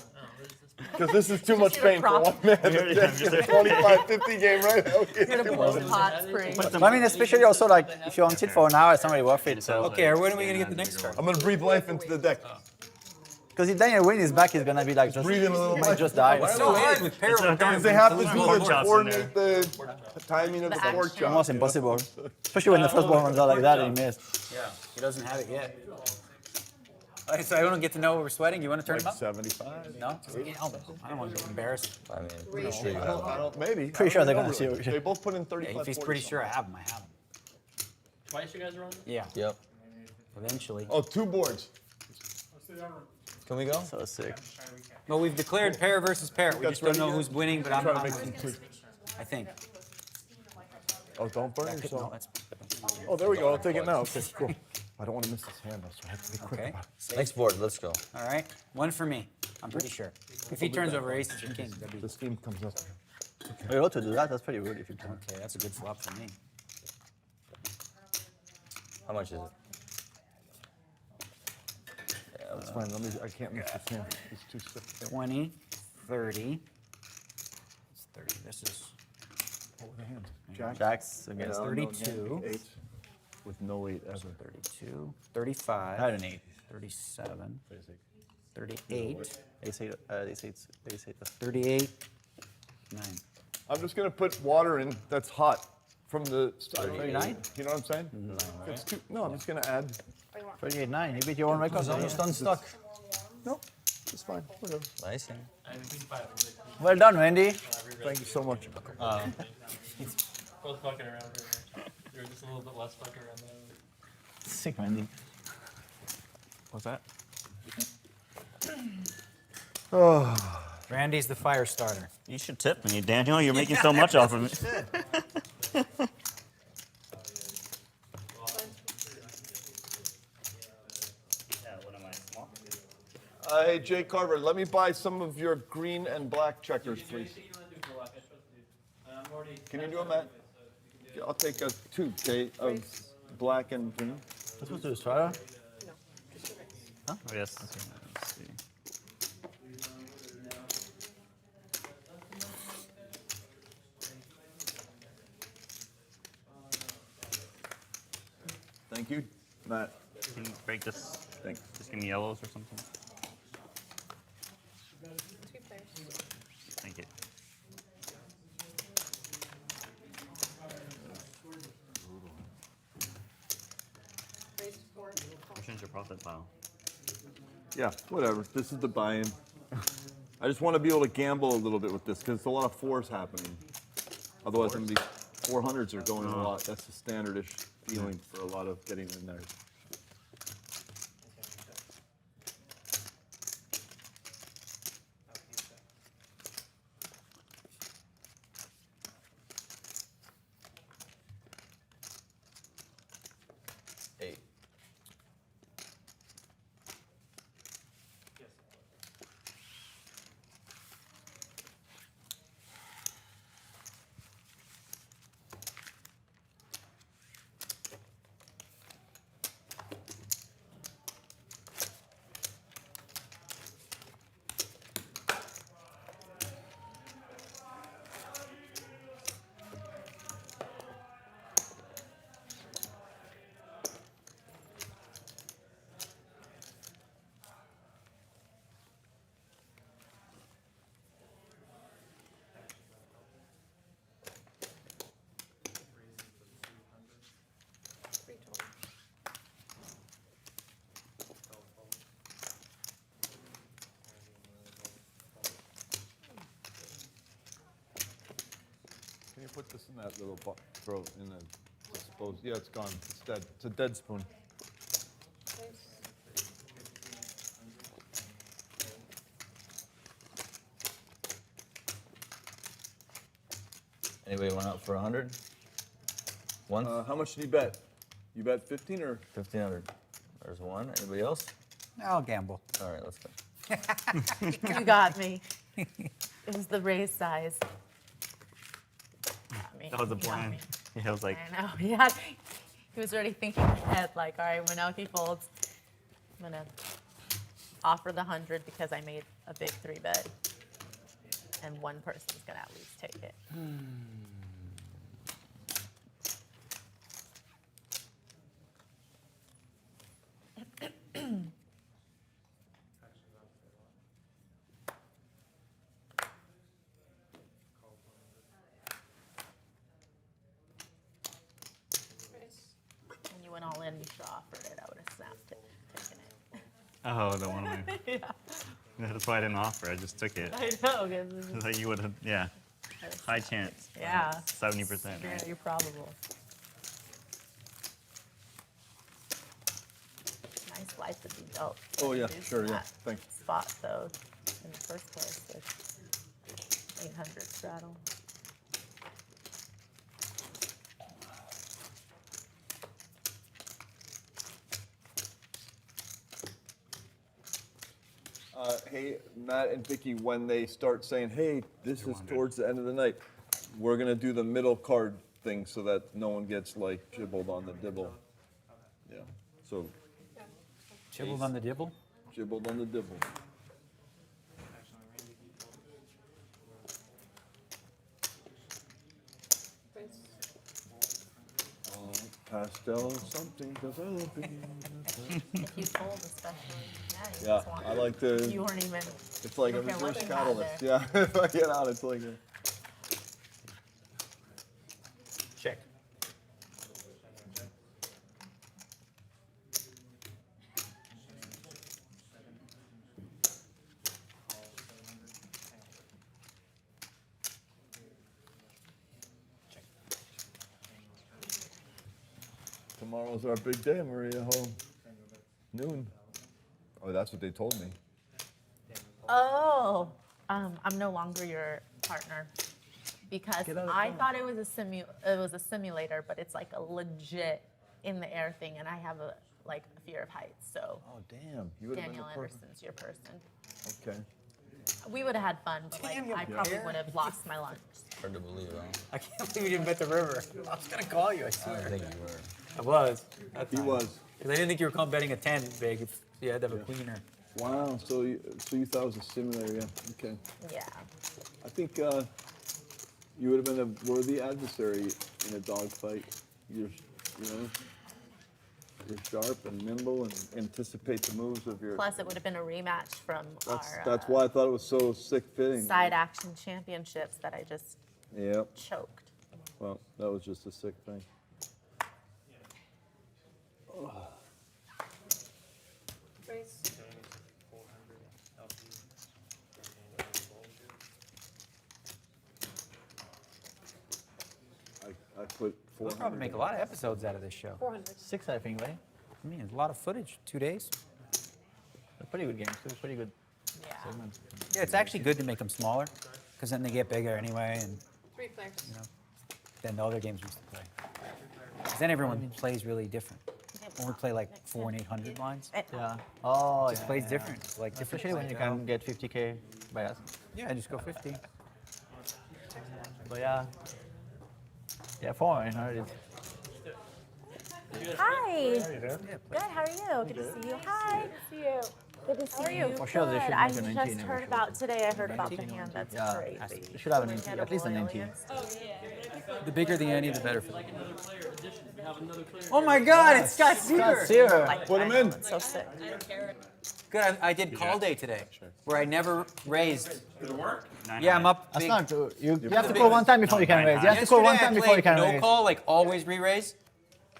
Because this is too much pain for one man. It's a 25-50 game right now. You're gonna pull some hot springs. I mean, especially also like if you're on it for an hour, it's not really worth it. So. Okay, when are we gonna get the next card? I'm going to breathe life into the deck. Because if Daniel wins his back, he's gonna be like just Breathe in a little might life. just die. It's so hard with pair of Because they have to coordinate the timing of the pork chop. Almost impossible. Especially when the first ball runs out like that and he missed. Yeah, he doesn't have it yet. Okay, so I don't get to know what we're sweating. You want to turn him up? 75. No? I don't want to get embarrassed. I mean, pretty sure you have. Maybe. Pretty sure they're gonna see it. They both put in Yeah, 35. if he's pretty sure I have him, I have him. Twice you guys are on? Yeah, Yep. eventually. Oh, 2 boards. Can we go? So sick. Well, we've declared pair versus pair. We just don't know who's winning, but I'm trying to not make winning. some quick. I think. Oh, don't burn No, yourself. that's Oh, there we go. I'll take it now. Okay, cool. I don't want to miss this hand, though, so I have to be quick okay. about it. Next board, let's go. All right, 1 for me. I'm pretty sure. If he turns over aces or kings, that'd be This game comes up. You're allowed to do that. That's pretty rude if you can. okay. That's a good flop for me. How much is it? That's fine. I can't miss this hand. It's too stiff. 20, 30. It's 30. This is What were the hands? Jack? Jacks against 32. 8 with no 8 ever. 32, 35. I had an 8. 37, 38, Ace 8. Ace 8. Ace 8. 38, 9. I'm just going to put water in that's hot from the start. 39? You know what I'm saying? It's too, no, I'm just going to add. 38-9. You beat your own record. He's almost unstuck. No, it's fine. Whatever. Nice hand. Well done, Randy. Thank you so much. Both fucking around here. You're just a little bit less fucking around there. Sick, Randy. What's that? Oh. Randy's the fire starter. You should tip me, Daniel. You're making so much off of me. Hey, Jay Carver, let me buy some of your green and black checkers, please. Can you do them, Matt? Yeah, I'll take 2, Jay, of black and green. What's supposed to do, Strata? Oh, yes. Let's see. Thank you, Matt. Can you break this? Thanks. Just give me yellows or something. Thank you. Which one's your profit pile? Yeah, whatever. This is the buy-in. I just want to be able to gamble a little bit with this because it's a lot of 4s happening. Otherwise, I'm going to be 400s are going a lot. That's the standardish feeling for a lot of getting in there. put this in that little throw in the dispose. Yeah, it's gone. It's dead. It's a dead spoon. Anybody went out for 100? Once? How much did you bet? You bet 15 or? 1,500. There's one. Anybody else? I'll gamble. All right, let's go. You got me. It was the raise size. Got me. That was the Got plan. me. Yeah, I was like, I know. He was already thinking ahead, like, all right, when Elky folds, I'm gonna offer the 100 because I made a big 3-bet, and one person's gonna at least take it. When you went all in, you should have offered it. I would have snapped it, taken it. oh, the one of my. Yeah. That's why I didn't offer. I just took it. I know, because It's like you would have, yeah. High chance. Yeah. 70%. Right? very probable. Nice life to be dealt. Oh, yeah, Losing sure, yeah. that Thanks. Spot, though, in the first place, with 800 straddle. Hey, Matt and Vicky, when they start saying, hey, this is towards the end of the night, we're going to do the middle card thing so that no one gets, like, gibbled on the dibble. Yeah, so. Chibbled on the dibble? Gibbled on the dibble. Pastel something developing. If you fold, especially, yeah, you Yeah, just want I like the. You weren't even. It's like a looking reverse at catalyst. there. Yeah, if I get out, it's like a. Check. Tomorrow's our big day, Maria. Home. Noon. Oh, that's what they told me. Oh, I'm no longer your partner because I thought it was a simulator, but it's like a legit in the air thing, and I have a fear of heights. So. Oh damn! You would have been Daniel the person. Anderson's your person. Okay. We would have had fun, but I probably would have lost my lunch. Hard to believe, huh? I can't believe you didn't bet the river. I was gonna call you, I I swear. don't think you were. I was. He was. Because I didn't think you were betting a 10 big if you had to have a queener. Wow. So you thought it was a simulator? Yeah. Okay. Yeah. I think you would have been a worthy adversary in a dogfight. You're sharp and nimble and anticipate the moves of your. Plus, it would have been a rematch from That's why I thought it was so sick fitting. side action championships that I just choked. Well, that was just a sick thing. I put We'll 400. probably make a lot of episodes out of this show. 400. 6, I think, right? I mean, it's a lot of footage. 2 days. They're pretty good games. They're pretty good segments. Yeah, it's actually good to make them smaller, because then they get bigger anyway, and 3 players. then the other games we used to play. Because then everyone plays really different. When we play like 400 and 800 lines, Yeah. Oh, it just plays different. Like different. Especially when you can get 50K by us. Yeah, I just go 50. But yeah. Yeah, 400 is. Hi. Good. How are you? Good to see you. Hi. Good to see you. Good to see you. For sure, they should I make a 19 just every heard show. about today. I heard about the hand. That's Yeah, crazy. they should have an They ante, had a at least an royal ante. against- The bigger the ante, the better for them. Oh my God, it's Scott Seiver. Seiver. Put him in. So sick. Good, I did call day today, where I never raised. Did it work? Yeah, I'm up. That's big. not good. You have to call one time before you can raise. You have to call one time before you can no raise. call, like always re-raise,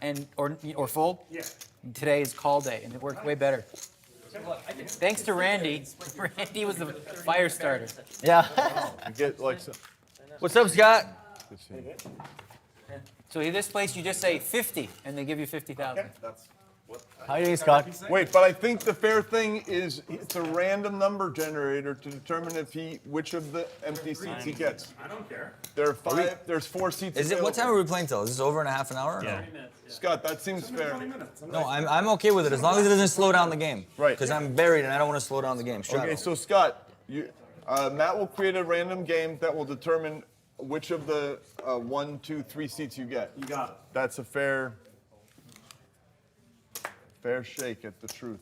and or fold. Yeah. Today is call day, and it worked way better. Thanks to Randy. Randy was the fire starter. Yeah. You get like some. What's up, Scott? Let's see. So in this place, you just say 50, and they give you 50,000. That's what. How are you doing, Scott? Wait, but I think the fair thing is it's a random number generator to determine which of the empty seats he gets. I don't care. There are five. There's 4 seats. Is it? What time are we playing till? Is this over in a half an hour? Or Yeah. No? Scott, that seems fair. No, I'm okay with it as long as it doesn't slow down the game. Right. Because I'm buried and I don't want to slow down the game. Straddle. Okay, so Scott, Matt will create a random game that will determine which of the 1, 2, 3 seats you get. You got it. That's a fair shake at the truth.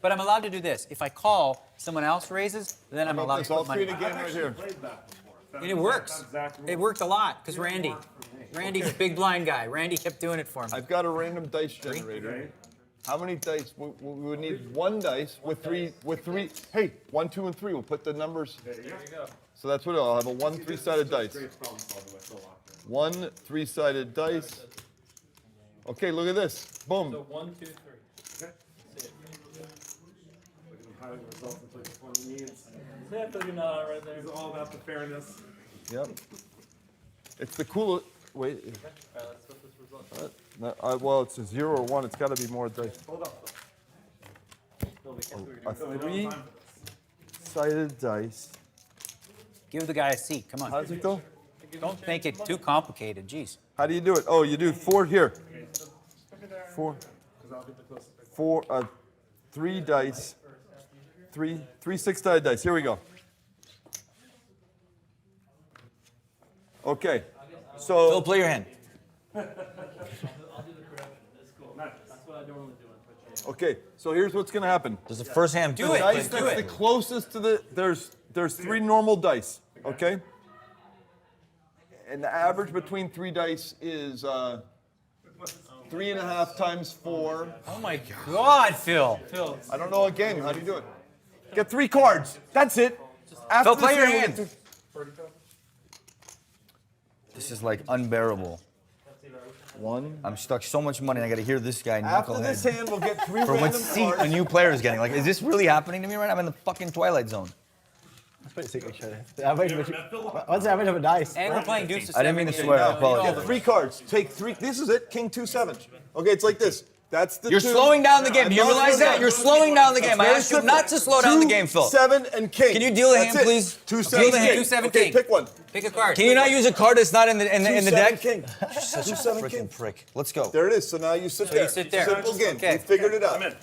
But I'm allowed to do this. If I call, someone else raises, then I'm allowed to I'll put money. create a game right here. And it works. It worked a lot, because Randy's a big blind guy. Randy kept doing it for me. I've got a random dice generator. How many dice? We would need 1 dice with three. Hey, 1, 2, and 3. We'll put the numbers. There you go. So that's what I'll have, a 1 3-sided dice. 1 3-sided dice. Okay, look at this. Boom. So 1, 2, 3. Okay. Compiling results until this one needs. You're not right there. It's all about the fairness. Yep. It's the coolest. Wait. Alright, let's flip this result. Well, it's a 0 or 1. It's got to be more dice. Hold up. A 3-sided dice. Give the guy a seat. Come on. How does it go? Don't make it too complicated. Jeez. How do you do it? Oh, you do 4 here. 4. 3 dice. 3 6-sided dice. Here we go. Okay. So. Phil, play your hand. Okay, so here's what's gonna happen. Does the first hand do it? Dice that's the closest to the there's 3 normal dice. Okay. And the average between 3 dice is 3.5 times 4. Oh my God, Phil. I don't know a game. How do you do it? Get 3 cards. That's it. Phil, play your this, hand. This is like unbearable. 1. I'm stuck so much money. I got to hear this guy After knucklehead. this hand, we'll get 3 For random what seat cards. a new player is getting. Like, is this really happening to me right now? I'm in the fucking Twilight Zone. That's pretty sick, actually. The average, what's the average of a dice? And we're playing deuces. I didn't mean to swear. I apologize. Get 3 cards. Take 3. This is it. King 2 7. Okay, it's like this. That's the. You're 2. slowing down the game. Do you I'm not realize slowing that? down. You're slowing down the game. I Very asked you simple. not to slow down the 2, game, Phil. 7 and king. Can you deal the That's hand, it. please? 2 Deal 7 the hand. 2 7 Okay, king. pick one. Pick a card. Can you not use a card that's not in the 2 7 deck? king. You're such 2 a 7 king. freaking prick. Let's go. There it is. So now you sit So there. you sit there. Simple game. Okay. We figured it out. I'm in.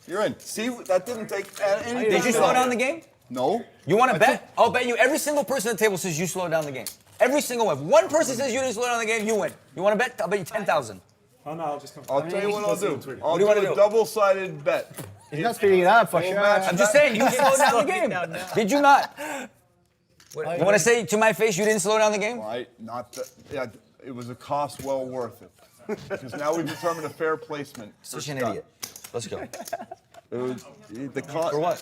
You're in. See, that didn't take anything. Did you slow down the game? No. You want to bet? I'll bet you every single person at the table says you slowed down the game. Every single one. If one person says you didn't slow down the game, you win. You want to bet? I'll bet you 10,000. Oh no, I'll just come. I'll tell you what I'll do. I'll do you do wanna a do? double-sided bet. He's not speeding it up for Full sure. match. I'm just saying, you slowed down the game. Did you not? You want to say to my face you didn't slow down the game? Yeah, it was a cost well worth it. Because now we've determined a fair placement. for Such an Scott. idiot. Let's go. It was the cost. For what?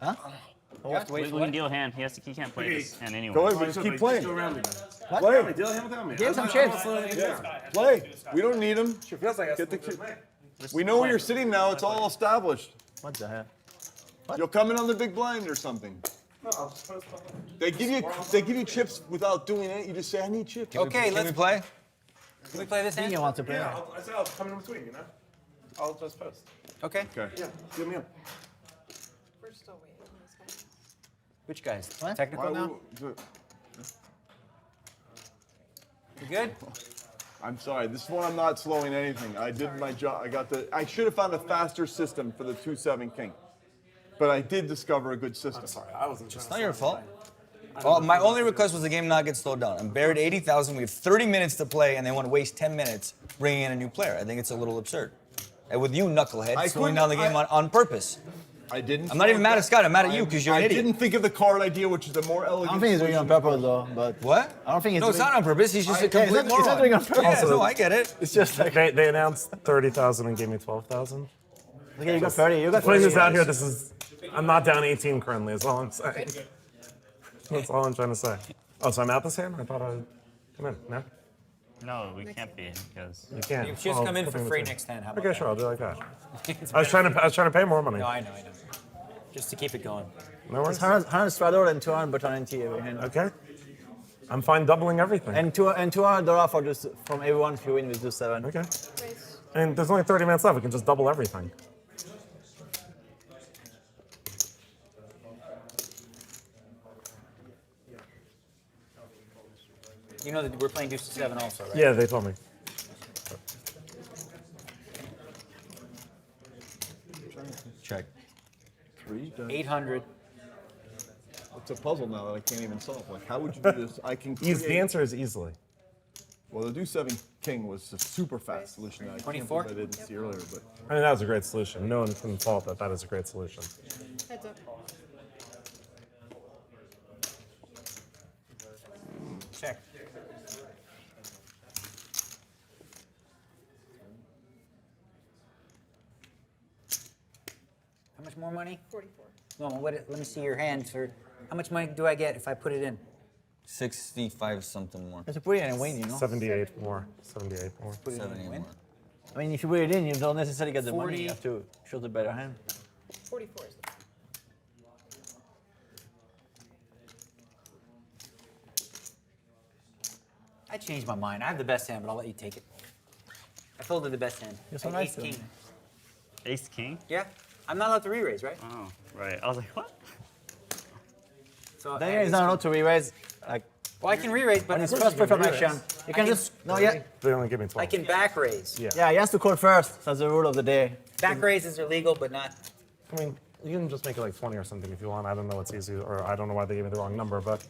Huh? We can deal hand. He can't play this hand anyway. Go ahead, but just keep playing. Go around me. Play. Deal hand without me. Give him some chips. Play. We don't need him. Sure feels like Get the We know where you're sitting now. It's all established. What the hell? You'll come in on the big blind or something. They give you chips without doing it. You just say, I need chips. Okay, Can we play? Can we play this hand? You want to play? Yeah, I said I'll come in between, you know? I'll just post. Okay. Okay. Yeah, give me in. We're still waiting on this guy. Which guys? What? Technical now? You good? I'm sorry. This one I'm not slowing anything. I did my job. I should have found a faster system for the 2-7 king. But I did discover a good system. Sorry, I wasn't trying It's not your fault. Well, my only request was the game not get slowed down. I'm buried 80,000. We have 30 minutes to play, and they want to waste 10 minutes bringing in a new player. I think it's a little absurd. And with you, knucklehead, slowing down the game on purpose. I didn't. I'm not even mad at Scott. I'm mad at you because you're an I idiot. didn't think of the card idea, which is a more elegant. I don't think he's doing it on purpose though, but. What? I don't think he's No, it's doing not on purpose. He's just a Yeah, complete he's moron. not doing it on purpose. Yeah, no, I get it. It's just like. They announced 30,000 and gave me 12,000. Okay, you got 30. You got 30. Putting this out here, this is. I'm not down 18 currently, is all I'm saying. That's all I'm trying to say. Oh, so I'm out this hand? I thought I'd come in. No? No, we can't be because You can't. You just Oh, come in put for me free between. next hand. How about Okay, that? sure, I'll do like that. I was trying to pay more money. No, I know. Just to keep it going. No worries. It's 100 straddle and 200 button ante every hand. Okay. I'm fine doubling everything. And $200 for just from everyone if you win with just 7. Okay. And there's only 30 minutes left. We can just double everything. You know that we're playing deuce to 7 also, right? Yeah, they told me. Check. 3. 800. It's a puzzle now that I can't even solve. Like, how would you do this? I can create... The answer is easily. Well, the deuce 7 king was a super fast solution that I 24? can't believe I didn't see earlier, but... I mean, that was a great solution. No one can fault that. That is a great solution. Heads up. Check. How much more money? 44. No, let me see your hand for. How much money do I get if I put it in? 65 something more. That's a pretty and win, you know. 78 more. 78 more. Put it in 78 and win. more. I mean, if you put it in, you don't necessarily get the 40. money. You have to show the better hand. 44 is the I changed my mind. I have the best hand, but I'll let you take it. I folded the best hand. You're so I had nice ace to king. me. Ace king? Yeah, I'm not allowed to re-raise, right? Oh, right. I was like, what? So Then he's not allowed to re-raise. Like, well, I can re-raise, but on his of first course preferred you can action, re-raise. you can just no, yeah. They only give me 12. I can back raise. Yeah. Yeah, he has to call first. That's the rule of the day. Back raises are legal, but not. I mean, you can just make it like 20 or something if you want. I don't know what's easy, or I don't know why they gave me the wrong number, but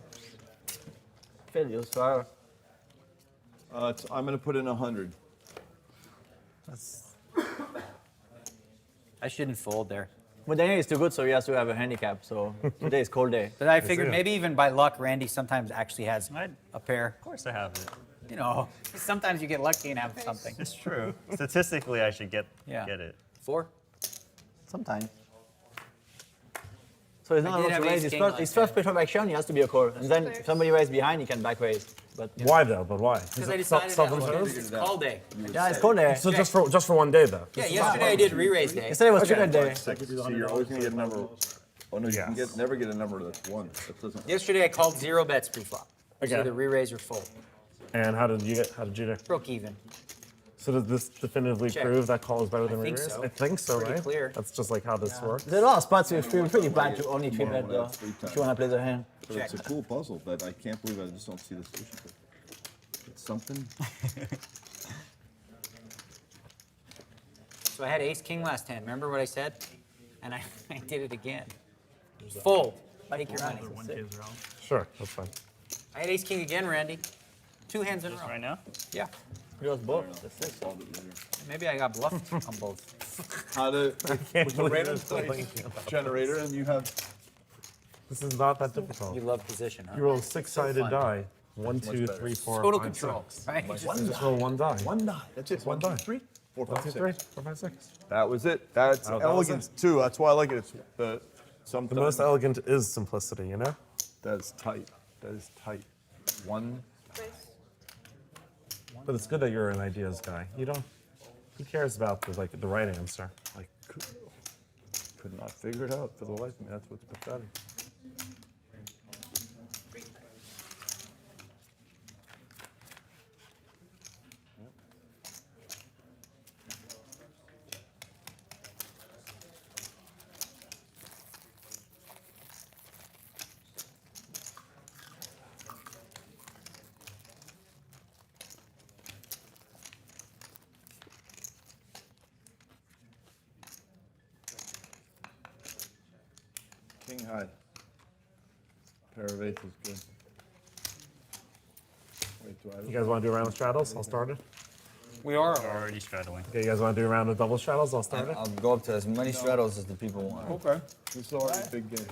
Failures, so I'm going to put in 100. I shouldn't fold there. But Daniel is too good, so he has to have a handicap. So today is cold day. But I figured maybe even by luck, Randy sometimes actually has a pair. Of course I have it. You know, sometimes you get lucky and have something. It's true. Statistically, I should get Yeah. it. 4? Sometimes. So he's not I did allowed to have raise ace king his first preferred action. He has to be a call, and then if somebody raise behind, he can back raise. But yeah. why though? But why? Because Is I it decided that self-imposed? it's call day. Yeah, it's cold day. So just for one day though. Yeah, yesterday I did re-raise day. Yesterday was student day. So you're always going to get a number. Oh, no, you can Yes. never get a number that's 1. That doesn't. Yesterday I called 0 bets pre-flop. Okay. So either re-raise or fold. And how did you do? Broke even. So does this definitively Check. prove that call is better than think re-raise? so. I think so, Pretty right? clear. That's just like how this works. There's a lot of spots you feel pretty bad to only 3-bet though. If you want to play the hand. But it's a cool puzzle, but I can't believe I just don't see the solution to it. It's something. So I had ace king last hand. Remember what I said? And I did it again. Fold. Take your money. Sure, that's fine. I had ace king again, Randy. 2 hands in a row. Right now? Yeah. It was both. That's it. Maybe I got bluffed on both. How to. can't With a believe random you're still place thinking about generator, and you have. This is not that difficult. You love position, huh? You roll 6-sided fun. die. 1, 2, 3, 4, Total 5, control, 6. right? You just roll one die. One die. That's it. One 1, 2, die. 3, 4, 1, 5, 2, 6. 3, 4, 5, 6. That was it. That's Oh, that was elegance too. That's why I like it. It's the The most elegant is simplicity, you know? That is tight. That is tight. 1. But it's good that you're an ideas guy. You don't. Who cares about the right answer? Like, Could not figure it out for the life of me. That's what's pathetic. King high. Pair of eights is good. Wait, do I? you guys want to do a round of straddles? I'll start it. We are already straddling. Okay, you guys want to do a round of double straddles? I'll start it. I'll go up to as many straddles as the people want. Okay. This is already a big game.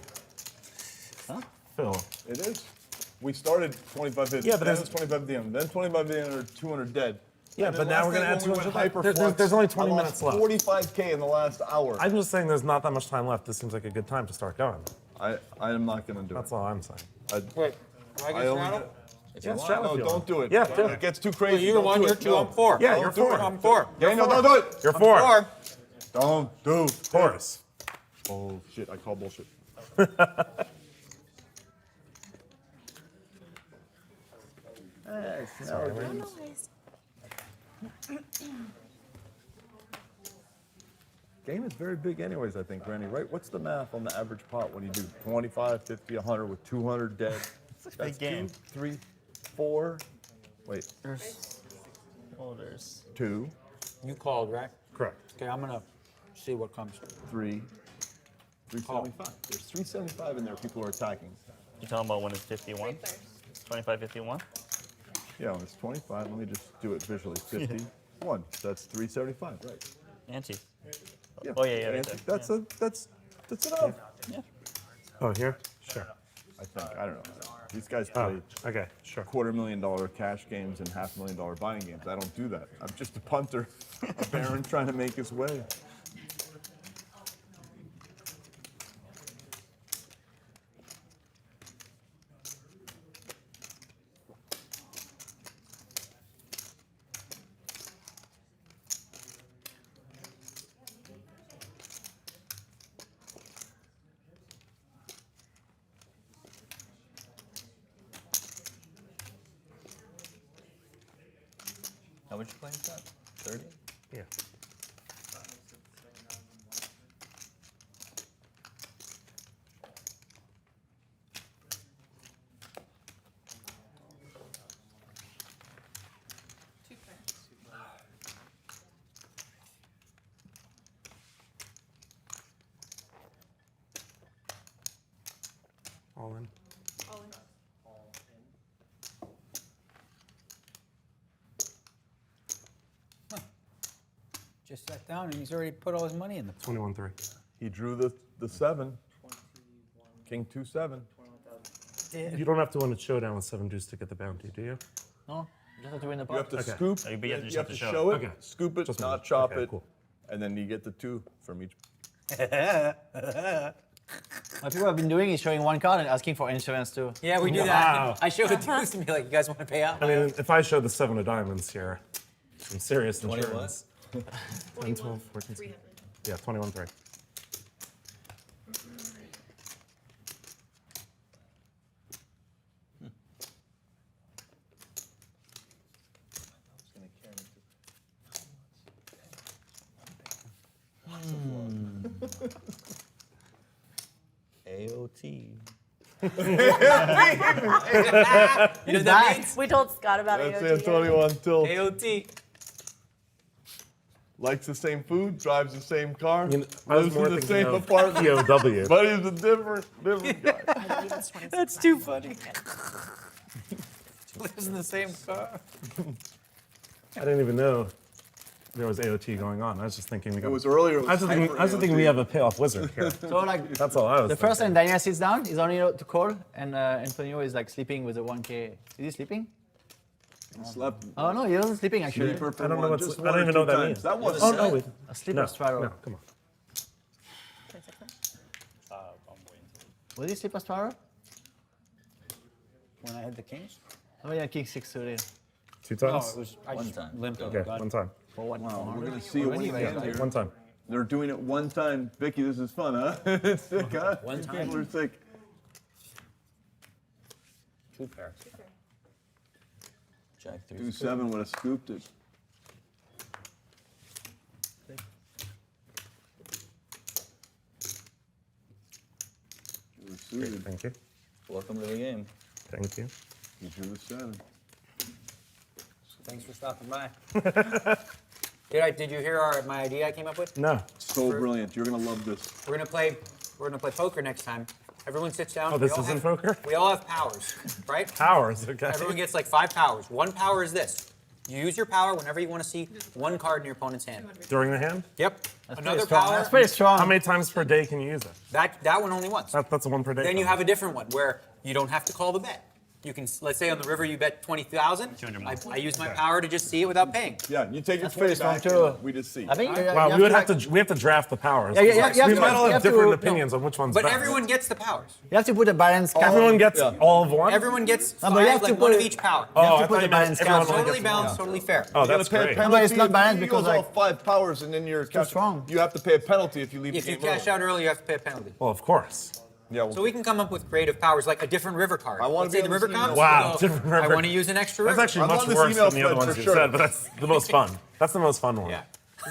Phil. It is. We started 25 hits. Yeah, but then there's- 25 at the end. Then 25 at the end are 200 dead. Yeah, And but then now last we're gonna night add when we went 200 hyperflux, there's only 20 I minutes lost left. 45K in the last hour. I'm just saying there's not that much time left. This seems like a good time to start going. I am not going to do That's all I'm saying. it. Wait, do I get only straddle? get- Yeah, straddle No, if you don't want. do it. Yeah, do It it. gets too crazy. You're Don't 1, do you're it. 2, No. I'm 4. Yeah, Don't you're do 4. it. I'm 4. Daniel, don't do it. You're 4. Don't do it. Chorus. Oh, shit. I call bullshit. Game is very big anyways, I think, Randy, right? What's the math on the average pot when you do 25, 50, 100 with 200 dead? It's a big game. 2, 3, 4. Wait. There's 2. You called, right? Correct. Okay, I'm gonna see what comes. 3. 375. There's 375 in there. People are attacking. You talking about when it's 51? 25, 51? Yeah, when it's 25, let me just do it visually. 51. That's 375, right? Ante. Yeah. Oh yeah, right there. That's enough. Yeah. Oh, here? Sure. I think. I don't know. These guys play okay, sure. $250,000 cash games and $500,000 buying games. I don't do that. I'm just a punter, a baron trying to make his way. How much you playing that? 30? Yeah. All in. Just sat down and he's already put all his money in the pot. 21-3. He drew the 7. King 2-7. You don't have to win a showdown with 7 deuce to get the bounty, do you? No, you just have to win the pot. You have to Okay. scoop. Oh, but you you have to show it. Okay. Scoop it, Just not one. chop Okay, it, cool. and then you get the 2 from each. What people have been doing is showing one card and asking for insurance too. Yeah, we do Wow. that. I showed it to us and be like, you guys want to pay out? I mean, if I show the 7 of diamonds here, some serious 20 what? insurance. 10, 12, 14, 16. Yeah, 21-3. AOT. You know what that means? We told Scott about That's AOT. Antonio on tilt. AOT. Likes the same food, drives the same car, mean, I was lives more in the thinking same of apartment. POW. But he's a different guy. That's too funny. Lives in the same car. I didn't even know there was AOT going on. I was just thinking we got. It was earlier. It I was just thinking, hyper we AOT. have a payoff wizard here. So like That's all I was the first thinking. time Daniel sits down, he's only to call, and Antonio is like sleeping with a 1K. Is he sleeping? He slept. Oh no, he wasn't sleeping actually. Sleeper for I don't know one, what's. just I one don't or even know two what that times. means. That was Oh no, wait. A sleeper straddle. No, come on. Was he sleeper straddle? When I had the kings? Oh yeah, king 6 suited. 2 No, times. it was I One just time. limped Okay, over. one time. For what? Wow, we're gonna see a win again here. One time. They're doing it one time. Vicky, this is fun, huh? It's sick, huh? One These time. People are sick. 2 pairs. Jack 3. 2-7 would have scooped it. Drew the Great, suited. thank you. Welcome to the game. Thank you. He drew the 7. Thanks for stopping by. Did you hear my idea I came up with? No. So brilliant. You're gonna love this. We're gonna play poker next time. Everyone sits down. Oh, this We all isn't have- poker? We all have powers, right? Powers, okay. Everyone gets like 5 powers. One power is this. You use your power whenever you want to see one card in your opponent's hand. During the hand? Yep. That's Another pretty strong. power. That's pretty strong. How many times per day can you use it? That one only once. That's a 1 per day. Then you have a different one where you don't have to call the bet. You can, let's say on the river you bet 20,000. I use my power to just see it without paying. Yeah, you take your That's pretty play back. strong, and too. We just see. I think Wow, we have to draft the powers. Yeah, you have we to- might all you have have to- different no. opinions on which one's But best. everyone gets the powers. You have to put a balance. Everyone gets all of one? Everyone gets No, but you have five, to like one put of it- each power. Oh, You have to I put thought the you meant balance everyone count. only Totally gets one. balanced, totally fair. Oh, You gotta that's pay a great. penalty No, but it's not if balanced you because, use all like- 5 powers and then you're too strong. You have to pay a penalty if you leave If the you game cash early. out early, you have to pay a penalty. Well, of course. Yeah. So we can come up with creative powers, like a different river card. I want Let's to say be the on river this comes. email. Wow, we go, different river. I want to use an extra river. That's actually I'm much on this worse email than the other thread ones for you sure. said, but that's the most fun. That's the most fun one. Yeah.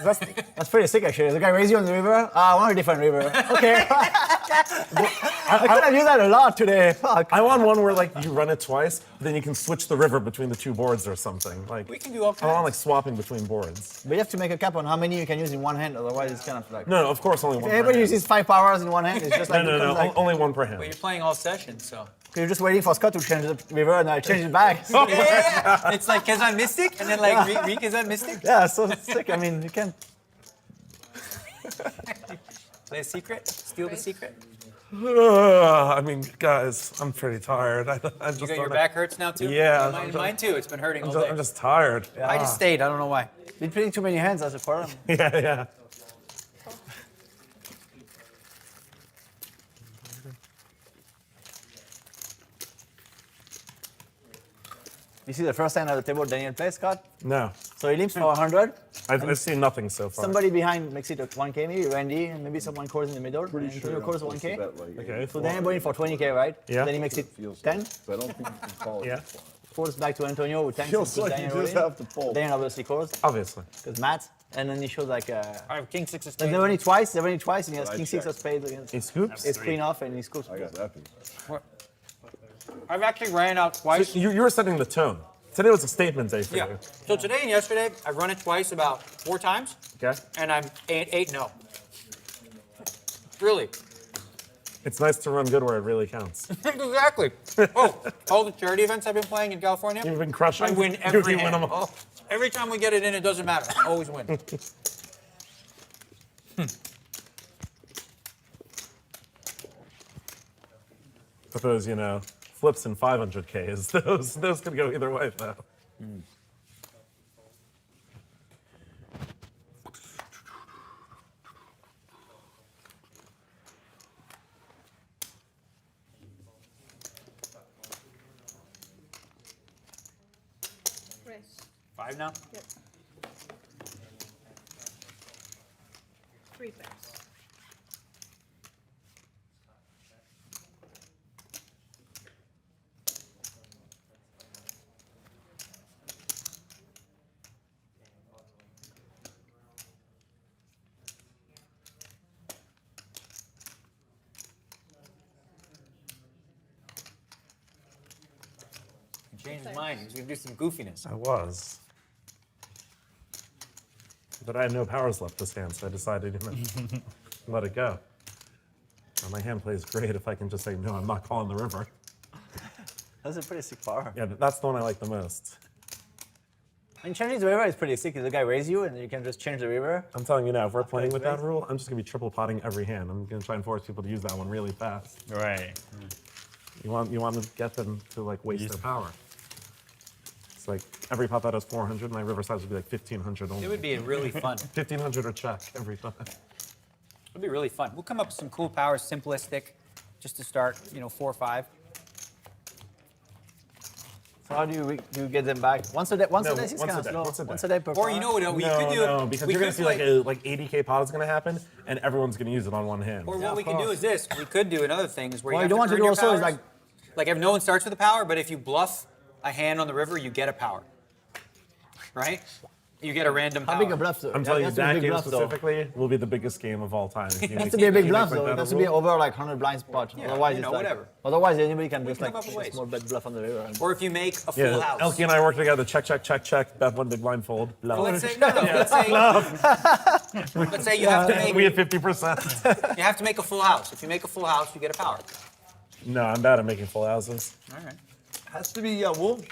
That's pretty sick, actually. The guy raised you on the river. I want a different river. Okay. I could have used that a lot today. Fuck. I want one where like you run it twice, then you can switch the river between the two boards or something. Like We can do all I want kinds. like swapping between boards. But you have to make a cap on how many you can use in one hand, otherwise it's kind of like... No, of course only If one. per everybody hand. uses 5 powers in one hand, it's just like... No, becomes like- only one per hand. But you're playing all session, so. You're just waiting for Scott to change the river and I change it back. Yeah. It's like Kezan Mystic, and then like re-Kezan Mystic. Yeah, so sick. I mean, you can... Play a secret, steal the secret. I mean, guys, I'm pretty tired. I just You got your don't know. back hurts now too? Yeah, Mine too. It's been hurting all day. I'm just tired. I just stayed. I don't know why. Been playing too many hands as a problem. Yeah. You see the first hand at the table Daniel plays, Scott? No. So he limps for 100. I've seen nothing so far. Somebody behind makes it a 1K, maybe Randy, and maybe someone calls in the middle. Pretty and sure Antonio calls I'm 1K. supposed to bet, like, Okay. So Daniel going for 20K, right? Yeah. Then he makes it 10. So I don't think you can call it. Yeah. Calls back to Antonio with 10. Feels like you just have to fold. Daniel obviously calls. Obviously. Because Matt. And then he shows like I have King 6 of There's spades. never only twice, and he has I King 6 check. of spades against. He scoops. It's queen off and he scoops. I got that piece. I've actually ran out twice. You were setting the tone. Today was a statement day for Yeah. you. So today and yesterday, I've run it twice about 4 times, Okay. and I'm 8-0. Really. It's nice to run good where it really counts. Exactly. Oh, all the charity events I've been playing in California, You've been crushing. I win You every win hand. them all. Every time we get it in, it doesn't matter. I always win. But those, flips and 500Ks, those could go either way, though. Race. 5 now? Yep. 3 pairs. He changed his mind. He was going to do some goofiness. I was. But I had no powers left this hand, so I decided to let it go. Well, my hand plays great if I can just say, no, I'm not calling the river. That's a pretty sick power. Yeah, that's the one I like the most. And changing the river is pretty sick. The guy raise you and you can just change the river. I'm telling you now, if we're playing with that rule, I'm just going to be triple potting every hand. I'm going to try and force people to use that one really fast. Right. You want to get them to like waste their power. It's like every pot that has 400, my river size would be like 1,500 only. It would be really fun. 1,500 or check every time. It'd be really fun. We'll come up with some cool powers, simplistic, just to start, 4 or 5. So how do you get them back? Once a day is kind of slow. Once a day per Or you know what we could do? No, because we you're going could to see play- like 80K pot is going to happen, and everyone's going to use it on one hand. Or what we can do is this. We could do another thing is where What you you don't want to earn do your also is powers. Like if no one starts with a power, but if you bluff a hand on the river, you get a power. Right? You get a random power. How big a bluff? I'm telling you, It has to be a that big game bluff, though. specifically will be the biggest game of all time. If you It has make- to be a big if you bluff make though. that It has a to be rule. over like 100 blind spot. Yeah, Otherwise, it's like, whatever. Otherwise, anybody can We just can like come up with a ways. small bet bluff on the river. Or if you make a full Yeah, house. ElkY and I work together. Check, check, check, check. Bet one big blind fold. Bluff. Well, let's say let's say you have to make We had 50%. you have to make a full house. If you make a full house, you get a power. No, I'm bad at making full houses. All right. Has to be,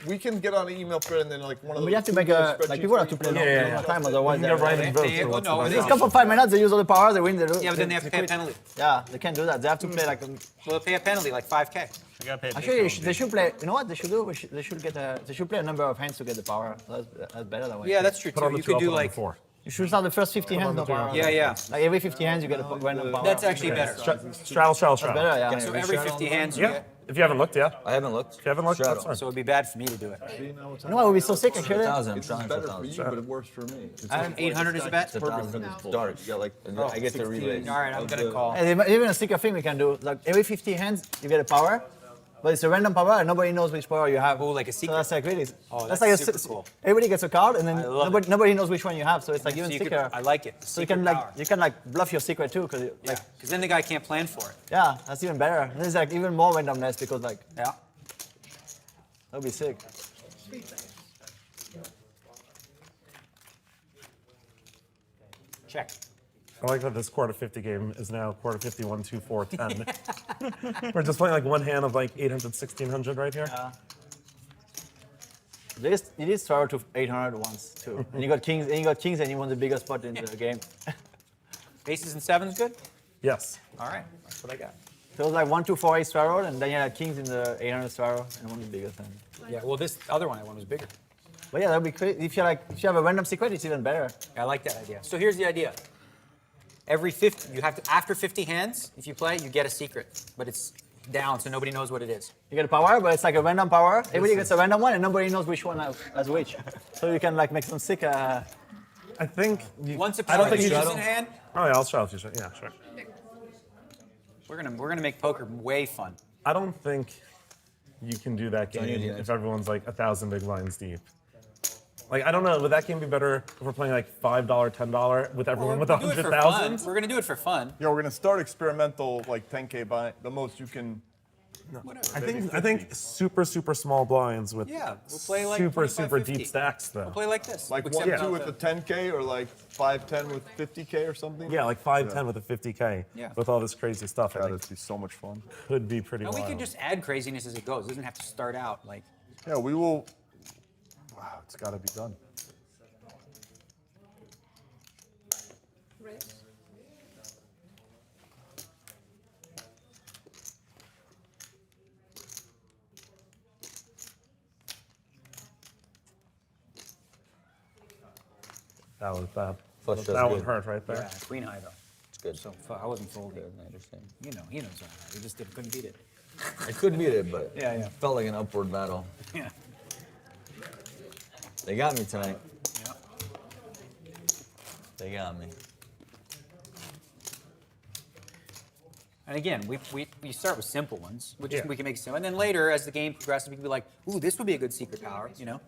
we can get on an email thread and then like one of But those. you have to make a like people have to play Yeah. long time. Otherwise, You can get Ryan and vote They- for what's no, the they- best It's come for 5 minutes. They use all the power. They win. Yeah, but then they have to pay a quit. penalty. Yeah, they can't do that. They have to play like. Well, they pay a penalty like 5K. I gotta pay a big Actually, penalty. they should play. You know what they should do? They should get they should play a number of hands to get the power. That's better that way. Yeah, that's true Put too. on the You two, could I'll do put on the like 4. You should start the first 50 hands no power. Yeah, yeah. Like every 50 hands you get a random power. That's actually better. Straddle. That's better. Yeah. So every 50 hands you get. If you haven't looked, yeah. I haven't looked. If you haven't looked, Shadow. that's fine. So it'd be bad for me to do it. No, it would be so sick actually. 1,000. I'm It's trying better for for you, 1,000. but it works for me. I have 800 as a bet. It's 1,000. It's dark. You got like, I get the relay. All right, I'm gonna call. And even a secret thing we can do, like every 50 hands you get a power, but it's a random power and nobody knows which power you have. Oh, like a secret. So that's like really. Oh, that's that's like super cool. Everybody gets a card and then I love nobody knows which one you have. So it's like So even you could- secret. I like it. So you can like bluff your secret too, because Yeah, because then the guy can't plan for it. yeah, that's even better. There's like even more randomness because like Yeah. that'd be sick. Check. I like that this quarter 50 game is now quarter 50, 1, 2, 4, 10. We're just playing like one hand of like 800, 1600 right here. You did start to 800 once too, and you got kings, and you won the biggest pot in the game. Aces and sevens good? Yes. All right, that's what I got. So it was like 1, 2, 4, 8 Sparrow, and then you had kings in the 800 Sparrow, and won the biggest hand. Yeah, well, this other one I won was bigger. But yeah, that'd be crazy. If you have a random secret, it's even better. I like that idea. So here's the idea. Every 50, you have to, after 50 hands, if you play, you get a secret, but it's down, so nobody knows what it is. You get a power, but it's like a random power. Everybody gets a random one, and nobody knows which one has which. So you can like make some sick. I think. Once a I don't power think is you in should. hand, Oh yeah, I'll try if you should. Yeah, sure. we're gonna make poker way fun. I don't think you can do that on you, game Diaz. if everyone's like 1,000 big blinds deep. Like, I don't know, would that game be better if we're playing like $5, $10 with everyone with We'll do it for 100,000? fun. We're gonna do it for fun. Yeah, we're gonna start experimental like 10K buy. The most you can. I think super small blinds with Yeah, we'll play like super 25, deep 50. stacks though. We'll play like this. Like except 1-2 with with the 10K or like 5-10 with 50K or something. Yeah, like 5-10 with a 50K Yeah. with all this crazy stuff. I God, think that'd be so much fun. could be pretty No, we wild. can just add craziness as it goes. It doesn't have to start out like. Yeah, we will. Wow, it's got to be done. That was bad. Flush That does one good. hurt right there. Yeah, queen high though. It's good. So I wasn't folding. I understand. You know, he knows that. He just couldn't beat it. I could beat it, but Yeah, yeah. it felt like an upward battle. Yeah. They got me tonight. Yeah. They got me. And again, we start with simple ones. We Yeah. can make simple, and then later, as the game progresses, we can be like, ooh, this would be a good secret power. You know.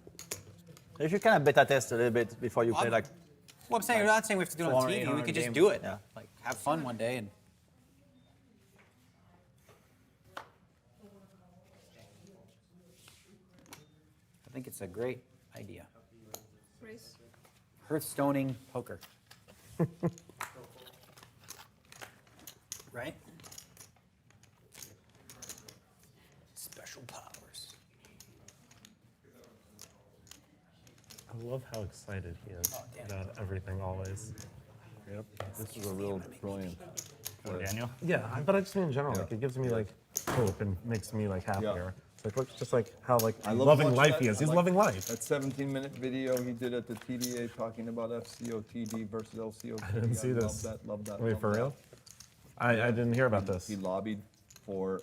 If you kind of beta test a little bit before you play like. Well, I'm saying we're not saying we have to do it on 400, TV. We 800 can just game. do it. Yeah. Like have fun one day and. I think it's a great idea. Race. Hearthstoning poker. Right? Special powers. I love how excited he is about everything always. Yep, this is a real brilliant. Daniel? Yeah, but I just mean in general, like it gives me like hope and makes me like happier. It's like look just like how like I love loving watching life that. he is. I He's like loving life. That 17-minute video he did at the TDA talking about FCOTD versus LCOTD. I didn't see this. Love that. Wait, love for that. real? I didn't hear about this. He lobbied for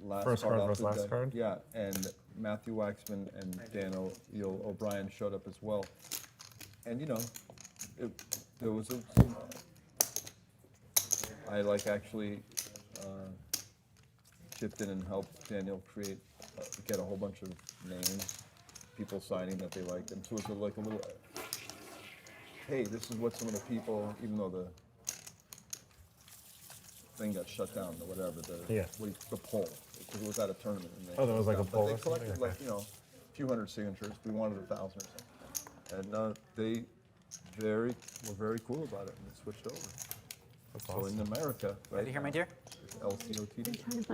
last First card off versus the last deck. card? Yeah, and Matthew Waxman and Daniel O'Brien showed up as well. And you know, there was I like actually chipped in and helped Daniel create, get a whole bunch of names, people signing that they liked, and so it was like a little, hey, this is what some of the people, even though the thing got shut down or whatever, the poll, because it was at a tournament. And Oh, there was like a but poll they or something? collected like, you know, a few hundred signatures. We wanted 1,000 or something. And they were very cool about it, and they switched over. So in America, right? Ready here, my dear? LCOTD.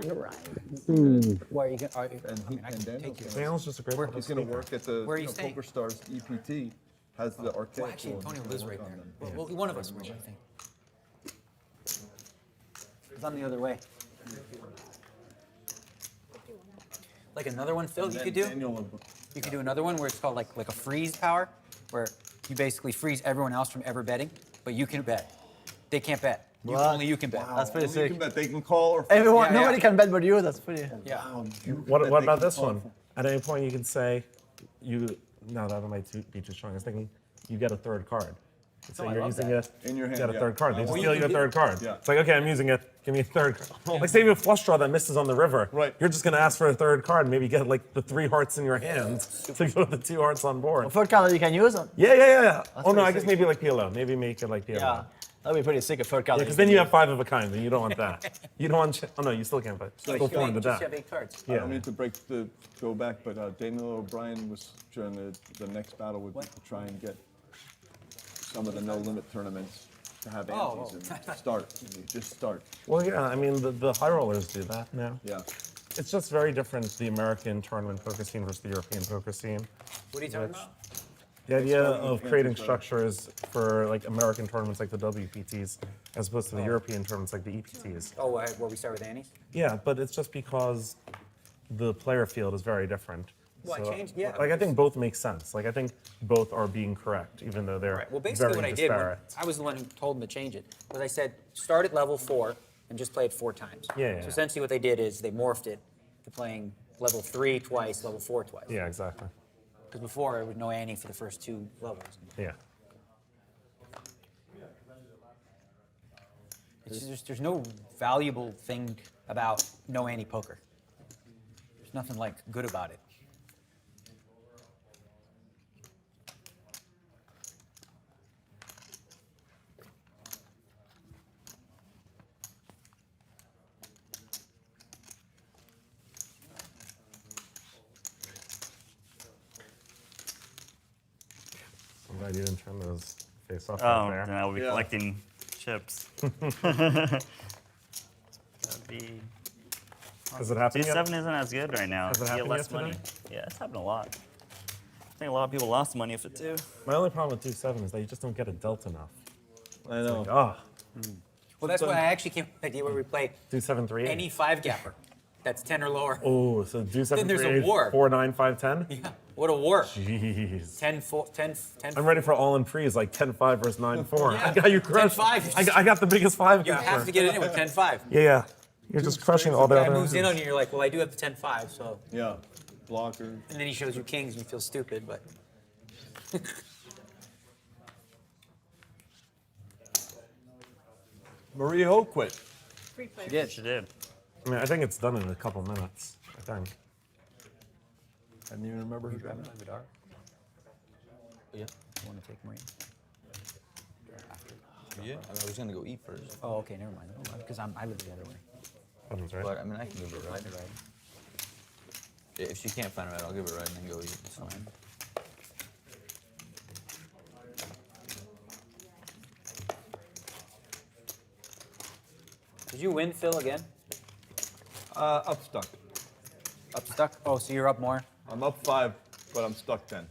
Where are you going? And Daniel's just a great He's going to work at the Where are you staying? Poker Stars EPT. Has the arcade. Well, actually, floor, and Antonio he's lives gonna right work there. on them. Well, one of us will, I think. It's on the other way. Like another one, Phil, And you then could do? Daniel You could do another one where it's called like a freeze power, where you basically freeze everyone else from ever betting, but you can bet. They can't bet. Only you can bet. That's pretty Only you sick. can bet. They can call or. Everyone, Yeah, nobody can bet but you. That's pretty. Yeah. What about this one? At any point, you can say, no, that might be too strong. I was thinking you get a third card. So you're using it in your hand. You get a yeah. third card. They just Well, steal you you a can third card. Yeah. It's like, okay, I'm using it. Give me a third card. Like, say you have a flush draw that misses on the river. Right. You're just going to ask for a third card. Maybe get like the 3 hearts in your hand to go with the 2 hearts on board. A third card that you can use. Yeah. Oh, no, pretty I guess sick. maybe like PLO. Maybe make it like PLO. Yeah, that'd be pretty sick. A third card. Because then you have 5 of a kind, and you don't want that. You don't want. Oh no, you still can't. But still 4 into Just that. have 8 cards. I Yeah. don't mean to go back, but Daniel O'Brien was during the next battle would be to try and get some of the no limit tournaments to have antes and start. You just start. Well, yeah. I mean, the high rollers do that now. Yeah. It's just very different, the American tournament poker scene versus the European poker scene. What are you talking about? The idea of creating structures for like American tournaments like the WPTs as opposed to the European tournaments like the EPTs. Oh, where we start with Annie's? Yeah, but it's just because the player field is very different. Well, I changed, yeah. Like I think both make sense. Like I think both are being correct, even though they're Right. Well, basically very what I did, disparate. I was the one who told them to change it, was I said, start at level 4 and just play it 4 times. Yeah. So essentially what they did is they morphed it to playing level 3 twice, level 4 twice. Yeah, exactly. Because before, there was no Annie for the first 2 levels. Yeah. It's just, there's no valuable thing about no Annie poker. There's nothing like good about it. I'm glad you didn't turn those face off Oh, out there. then I will be collecting chips. That'd be. Has it happened yet? D7 isn't as good right now. Has it You get happened less yesterday? money. Yeah, it's happened a lot. I think a lot of people lost money with it too. My only problem with D7 is that you just don't get it dealt enough. I know. Like, oh, Well, that's why I actually came up with the idea where we play do 7-3. any 5-gapper that's 10 or lower. Oh, so do 7 Then there's 3 a war. 4 9 5 10. Yeah, what a war. Jeez. 10 4 10 I'm ready for all in pre's like 10-5 versus 9-4. Yeah. I got you crushed. 10-5. I got the biggest 5 You gapper. have to get in it with 10-5. Yeah. You're just crushing all the Guy other. moves in on you, you're like, well, I do have the 10-5, so. Yeah. Blocker. And then he shows you kings and you feel stupid, but. Maria Ho quit. Free play. She did. I mean, I think it's done in a couple minutes. I think. I didn't even remember her driving. Yeah. You want to take Maria? Yeah, I was gonna go eat first. Oh, okay, never mind. Because I live the other way. Buttons, right? But I mean, I can give her a ride. Yeah, if she can't find a ride, I'll give her a ride and then go eat. It's fine. Did you win, Phil, again? Up stuck. Up stuck? Oh, so you're up more? I'm up 5, but I'm stuck 10.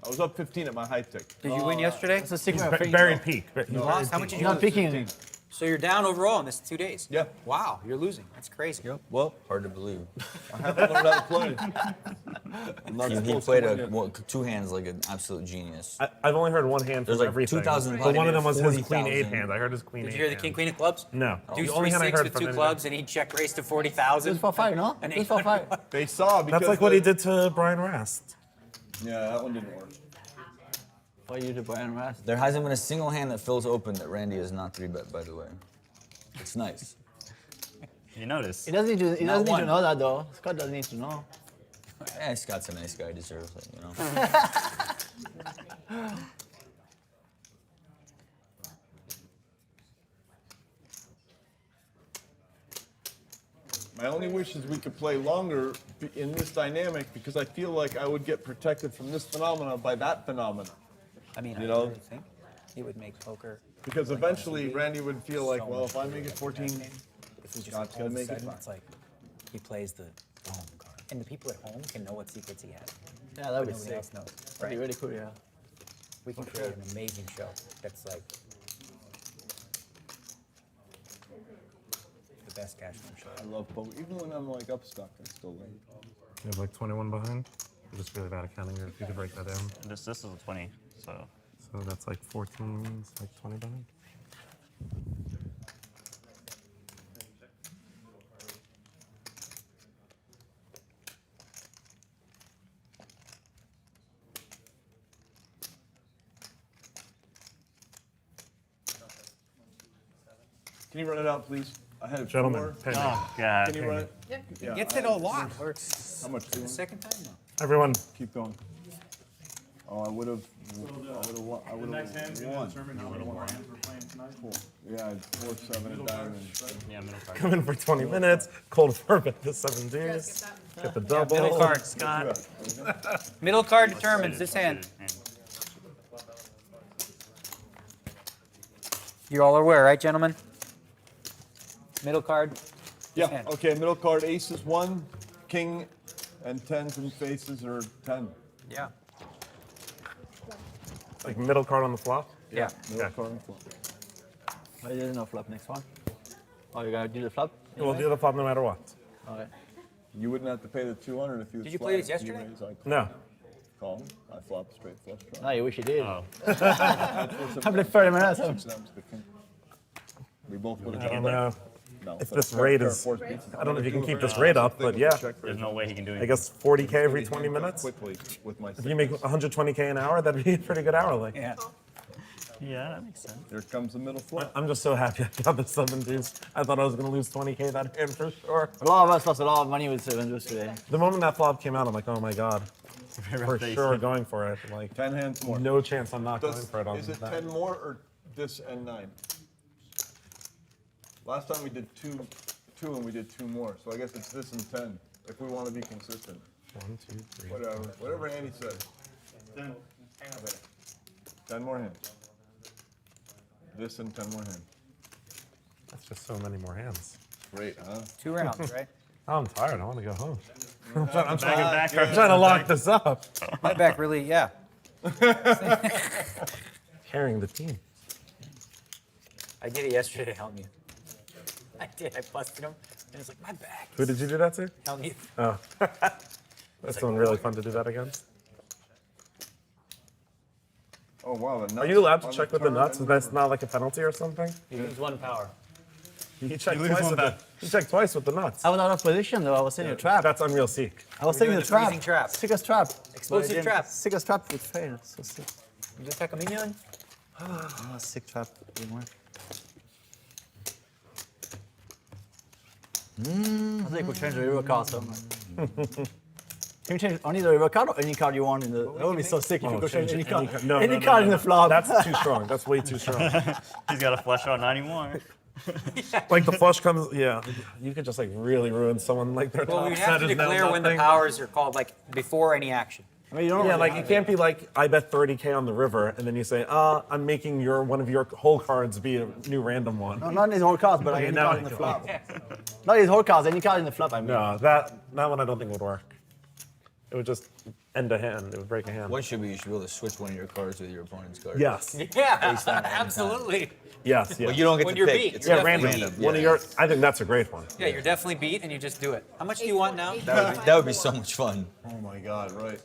I was up 15 at my high tick. Did you win yesterday? That's a secret. Buried peak. You lost? How much did you You're not lose? picking. So you're down overall in this 2 days? Yeah. Wow, you're losing. That's crazy. Yep. Well, Hard to believe. I haven't learned how to play. I'm not He supposed to played win yet. 2 hands like an absolute genius. I've only heard one hand There's from like everything. 2,000 But one of them was his 40,000. queen 8 hand. I heard his queen 8 Did you hear the hand. king, queen of clubs? No. Deuce The only hand I 3-6 heard with from 2 him. clubs, and he check raised to 40,000. Just for 5, no? And Just for 5. They saw because That's like what he did to Brian Rast. Yeah, that one didn't work. For you to Brian Rast. There hasn't been a single hand that fills open that Randy has not 3-bet, by the way. It's nice. You notice. He doesn't need to. He Not doesn't need one. to know that though. Scott doesn't need to know. Yeah, Scott's a nice guy, deserves it, you know? My only wish is we could play longer in this dynamic because I feel like I would get protected from this phenomena by that phenomena. I mean, You I know? really think it would make poker. Because eventually Randy would feel like, well, if I make it 14, If we just Scott's all gonna of a make it. sudden, it's like he plays the home card, and the people at home can know what secrets he has. Yeah, that would be Nobody sick. else knows. That'd be really cool. Yeah. We can create an amazing show that's like the best cash flow show. I love poker. Even when I'm like up stuck, I still win. You have like 21 behind. You're just really bad at counting. If you could break that down. This is a 20, so. So that's like 14, it's like 20 behind. Can you run it out, please? I had Gentlemen, four. pay me. Oh, God. Can you run it? He gets it a lot. How much? The second time now. Everyone, Keep going. Oh, I would have won. I would have won. Cool. Yeah, I had 4, 7, and diamond. Yeah, middle card. come in for 20 minutes. Cold Fervent the 7 deuce. Get the double. Middle card, Scott. Middle card determines this hand. You all are aware, right, gentlemen? Middle card. Yeah. hand. Okay. Middle card. Ace is 1. King and 10s and faces are 10. Yeah. Like middle card on the flop. Yeah. Middle card on flop. But there's no flop next one. Oh, you're gonna do the flop? We'll do the flop no matter what. Okay. You wouldn't have to pay the 200 if you. Did you play this yesterday? No. Call. I flop straight flush draw. No, you wish you did. Oh. I played 30 minutes. We both would I have don't done know. that. No. If this rate is, I don't know if you can keep this rate up, but yeah. There's no way he can do I it. guess 40K every 20 minutes. Quickly with my. If you make 120K an hour, that'd be a pretty good hourly. Yeah. Yeah, that makes sense. Here comes the middle flop. I'm just so happy I got the 7 deuce. I thought I was going to lose 20K that hand for sure. A lot of us lost a lot of money with 7 deuce today. The moment that flop came out, I'm like, oh my god. For sure going for it. Like 10 hands more. no chance I'm not going for it on Is it that. 10 more or this and 9? Last time we did two and we did 2 more. So I guess it's this and 10 if we want to be consistent. 1, 2, 3. Whatever Andy said. 10 more hands. This and 10 more hands. That's just so many more hands. Great, huh? 2 rounds, right? I'm tired. I want to go home. I'm Back trying to lock this up. My back really, yeah. Carrying the team. I did it yesterday to help you. I did. I busted him, and it's like my back. Who did you do that to? Help you. Oh. That's someone really fun to do that against. Oh wow, the nuts. Are you allowed to on check the with the turn nuts? and That's not like a penalty or something? You lose 1 power. He checked lose twice one with the, back. he checked twice with the nuts. I was out of position though. I was sitting in a trap. That's unreal seek. I was sitting in a trap. freezing trap. Sickest trap. Explosive trap. Sickest trap with fail. So sick. You just take a minion? Ah, sick trap. Anymore. I think we'll change the river card somewhere. Can you change only the river card or any card you want in the? That would be so sick if you could change any card. No, Any card in the flop. That's too strong. That's way too strong. He's got a flush out 90 more. Like the flush comes, yeah. You could just like really ruin someone like their Well, top we set have to is now declare when the nothing. powers are called, like before any action. I mean, you don't Yeah, really like have it can't be like I bet 30K on the river, and then you say, I'm making one of your whole cards be a new random one. No, not these whole cards, but like Okay, any now card I in the get flop. Not these whole cards, any card in the flop, I mean. No, that one I don't think would work. It would just end a hand. It would break a hand. What should be? You should be able to switch one of your cards with your opponent's card. Yes. Yeah, Based on it every time. absolutely. Yes. Well, you don't get When to you're pick. beat, It's you're Yeah, definitely random. beat. One of your. I think that's a great one. Yeah, you're definitely beat, and you just do it. How much do you want now? That would be so much fun. Oh my god, right.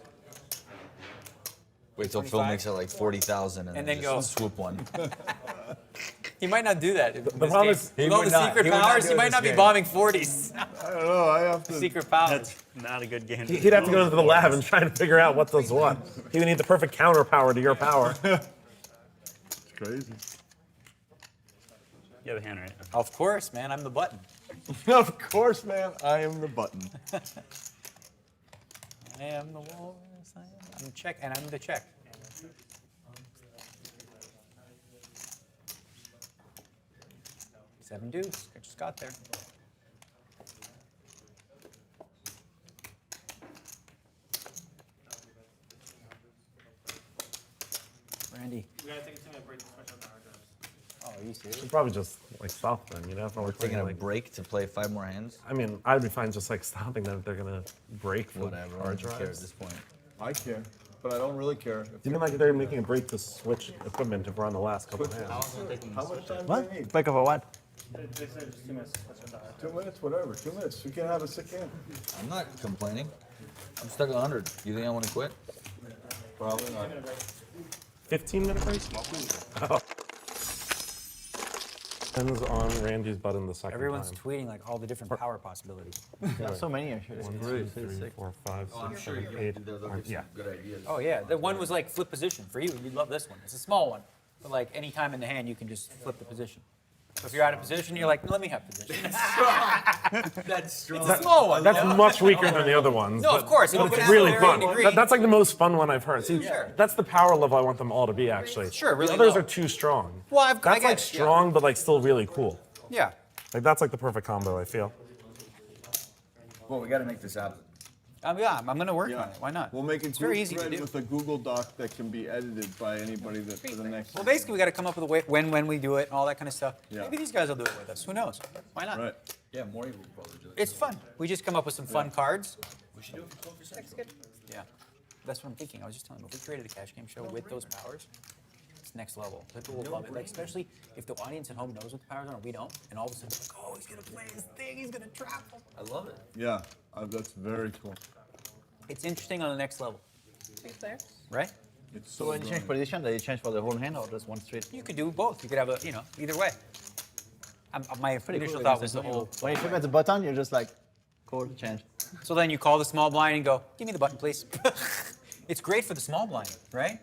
Wait till Phil makes it like 40,000 and then just go. swoop one. He might not do that. The problem is, with all the secret powers, he might not be bombing 40s. I don't know. I have to. Secret powers. That's not a good game. he'd have to go into the lab and try to figure out what does what. He would need the perfect counter power to your power. It's crazy. You have a hand right. Of course, man. I'm the button. Of course, man. I am the button. I am the walrus. I'm the check, and I'm the check. Seven deuce. I just got there. Randy. We gotta take a 2-minute break to switch up the hard drives. Oh, are you serious? You'd probably just like stop them. You know, if I were Taking playing, a like, break to play 5 more hands? I mean, I'd be fine just like stopping them if they're gonna break for Whatever. I hard don't care at drives. this point. I care, but I don't really care. If You mean like they're making a break to switch equipment if we're on the last couple of hands? How much time do What? they need? Break over what? They said just 2 minutes to switch up the hard 2 minutes, whatever. 2 minutes. You can have a sick hand. I'm not complaining. I'm stuck at 100. You think I want to quit? Probably not. 15-minute break? Oh. Depends on Randy's button the second Everyone's time. tweeting like all the different power possibilities. Yeah, so many actually. 1, 2, 3, 4, 5, 6, 7, 8. Yeah. Good ideas. Oh yeah, the one was like flip position for you. You'd love this one. It's a small one, but like any time in the hand, you can just flip the position. So if you're out of position, you're like, let me have position. That's strong. It's a small one. That's you know? much weaker than the other ones. No, of course. But It it's has really a fun. varying degree. That's like the most fun one I've heard. See, Sure. that's the power level I want them all to be, actually. Sure, really The others low. are too strong. Well, I That's get like it, yeah. strong, but like still really cool. Yeah. Like that's like the perfect combo, I feel. Well, we got to make this happen. Yeah, I'm going to work on it. Why not? We'll make a It's very group easy to thread do. with a Google Doc that can be edited by anybody that for the next. Well, basically, we got to come up with a way when we do it, and all that kind of stuff. Yeah. Maybe these guys will do it with us. Who knows? Why not? Right. Yeah, Maury will probably do it. It's fun. We just come up with some fun cards. We should do it for 12%. That's good. Yeah. That's what I'm thinking. I was just telling them, if we created a cash game show with those powers, it's next level. People will love it. Like, especially if the audience at home knows what the powers are and we don't, and all of a sudden, like, oh, he's going to play his thing. He's going to trap them. I love it. Yeah, that's very cool. It's interesting on the next level, Thanks, there. right? It's So when you change position, do you change for the whole hand or just one straight? You could do both. You could have a, either way. My Pretty initial cool. thought was the whole. When you flip at the button, you're just like, cool, change. So then you call the small blind and go, give me the button, please. It's great for the small blind, right?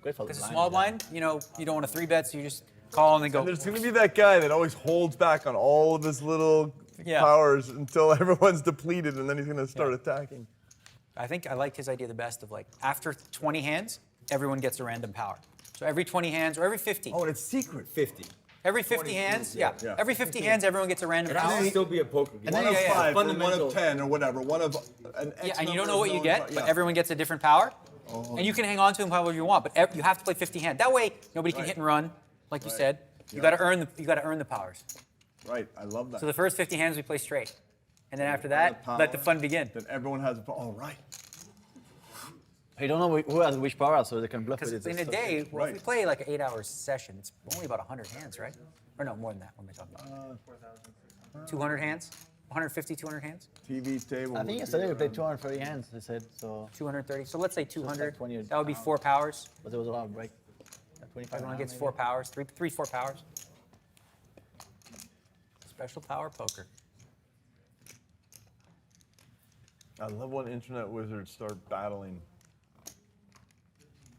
Great for the Because the blind, small yeah. blind, you don't want to 3-bet, so you just call and then go. And there's gonna be that guy that always holds back on all of his little Yeah. powers until everyone's depleted, and then he's gonna start attacking. I think I liked his idea the best of like, after 20 hands, everyone gets a random power. So every 20 hands, or every 50. Oh, and it's secret. 50. Every 50 hands, yeah. yeah. Every 50 hands, everyone gets a random It power. has to still be a poker game. One of yeah, 5, or one Fundamental. of 10, or whatever. One of an X Yeah, and you number don't know of what you known get, po- but yeah. everyone gets a different power. And you can hang on to them however you want, but you have to play 50 hands. That way, nobody can hit and run, like you said. You got to earn the powers. Right, I love that. So the first 50 hands we play straight, and then after that, let the fun begin. Then everyone has all right. You don't know who has which power, so they can bluff Because with it. in a day, well, if we play like an 8-hour session, it's only about 100 hands, right? Or no, more than that. What am I talking about? 200 hands? 150, 200 hands? TV table. I think yesterday we played 230 hands, they said, so. 230. So let's say 200. 20 That would be 4 powers. But there was a lot of break. 25 Everyone now, gets maybe. 4 powers. 4 powers. Special power poker. I love when internet wizards start battling.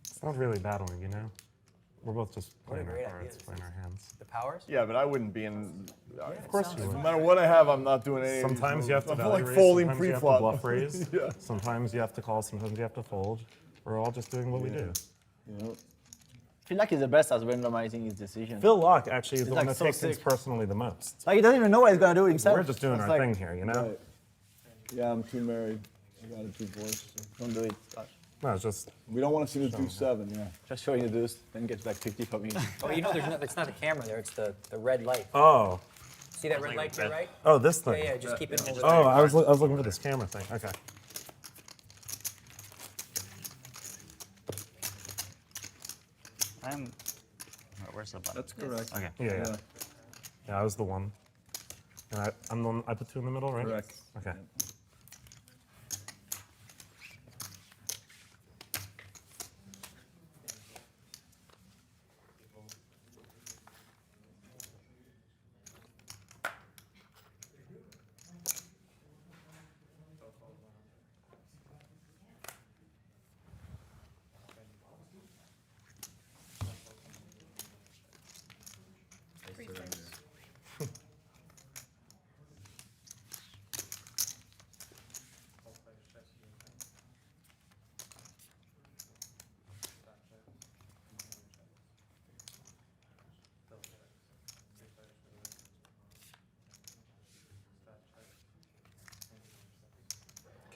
It's not really battling, you know? We're both just What a playing our great cards, idea. playing our hands. The powers? Yeah, but I wouldn't be in. Of course you No would. matter what I have, I'm not doing any. Sometimes you have to I'm value like raise, folding sometimes you have to pre-flop. bluff raise, Yeah. sometimes you have to call, sometimes you have to fold. We're all just doing what we do. Yeah. I feel like he's the best at randomizing his decisions. Phil Laak actually is He's the like one that so takes things sick. personally the most. Like he doesn't even know what he's gonna do himself. We're just doing It's our like, thing here, you know? Right. Yeah, I'm too married. I got a divorce. So. Don't do it. No, it's just. We don't want to see the 2-7. Yeah. Just showing the deuce, then get like 50 for me. Oh, it's not the camera there, it's the red light. Oh. See that red light to your right? Oh, this thing. Yeah, just keep it over Oh, there. I was looking for this camera thing. Okay. Where's the button? That's correct. Okay. Yeah. Yeah, I was the one. And I'm the one, I put 2 in the middle, right? Correct. Okay.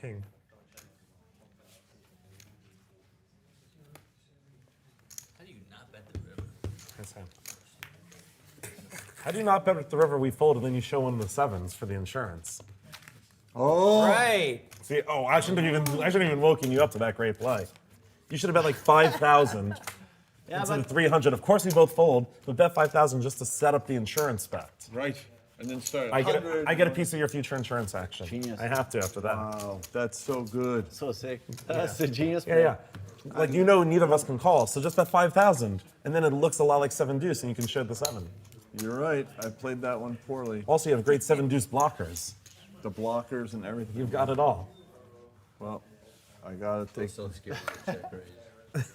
King. How do you not bet the river? That's him. How do you not bet with the river we fold and then you show one of the 7s for the insurance? Oh. Right. See, I shouldn't have even woken you up to that great play. You should have bet like 5,000 Yeah, instead of but 300. Of course we both fold, but bet 5,000 just to set up the insurance bet. Right. And then start. I get a piece of your future insurance action. Genius. I have to after that. Wow, that's so good. so sick. That's a genius. Yeah. Like neither of us can call, so just bet 5,000, and then it looks a lot like 7 deuce, and you can show the 7. You're right. I played that one poorly. Also, you have great 7 deuce blockers. The blockers and everything. You've got it all. Well, I gotta take. So scared of the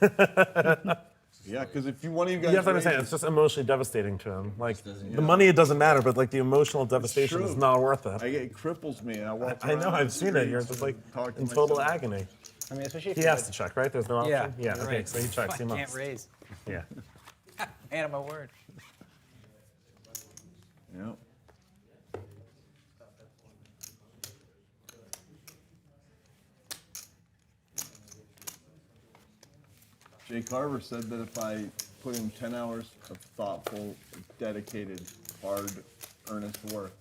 check raise. Yeah, because if you want you guys You have to understand, raise- it's just emotionally devastating to him. Like, the money, it doesn't matter, but like the emotional devastation is true. not worth it. It cripples me. I walk I know, around I've the seen it. You're streets just like and talk to in total myself. agony. I mean, especially if He you has had- to check, right? There's no option? Yeah, Yeah, you're okay, right. so he checks, he I must. can't raise. Yeah. Man of my word. Yep. Jay Carver said that if I put in 10 hours of thoughtful, dedicated, hard, earnest work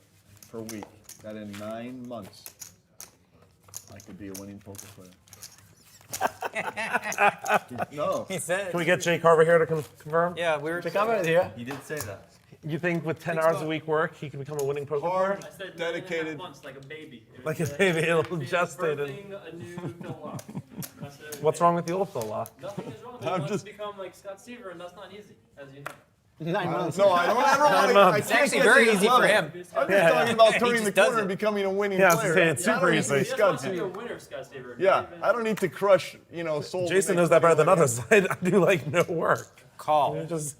per week, that in 9 months, I could be a winning poker player. No. He said. Can we get Jay Carver here to confirm? Yeah, we were. Jay Carver is here. He did say that. You think with 10 hours a week work, he can become a winning poker player? I said dedicated. months, like a baby. Like a baby, it'll gestate it. Birthing a new Phil Laak. That's it. What's wrong with the old Phil Laak? Nothing is wrong. He I'm wants just- to become like Scott Seiver, and that's not easy, as you know. 9 months. No, I don't like, It's actually very easy for him. I'm just talking about turning the corner and becoming a winning Yeah, I was player. gonna say, it's I don't super need easy. to be He just wants to Scott be a Seiver. winner of Scott Seiver. Yeah, I don't need to crush, souls. Jason and knows make that better than money. others. I do like no work. Call. You just,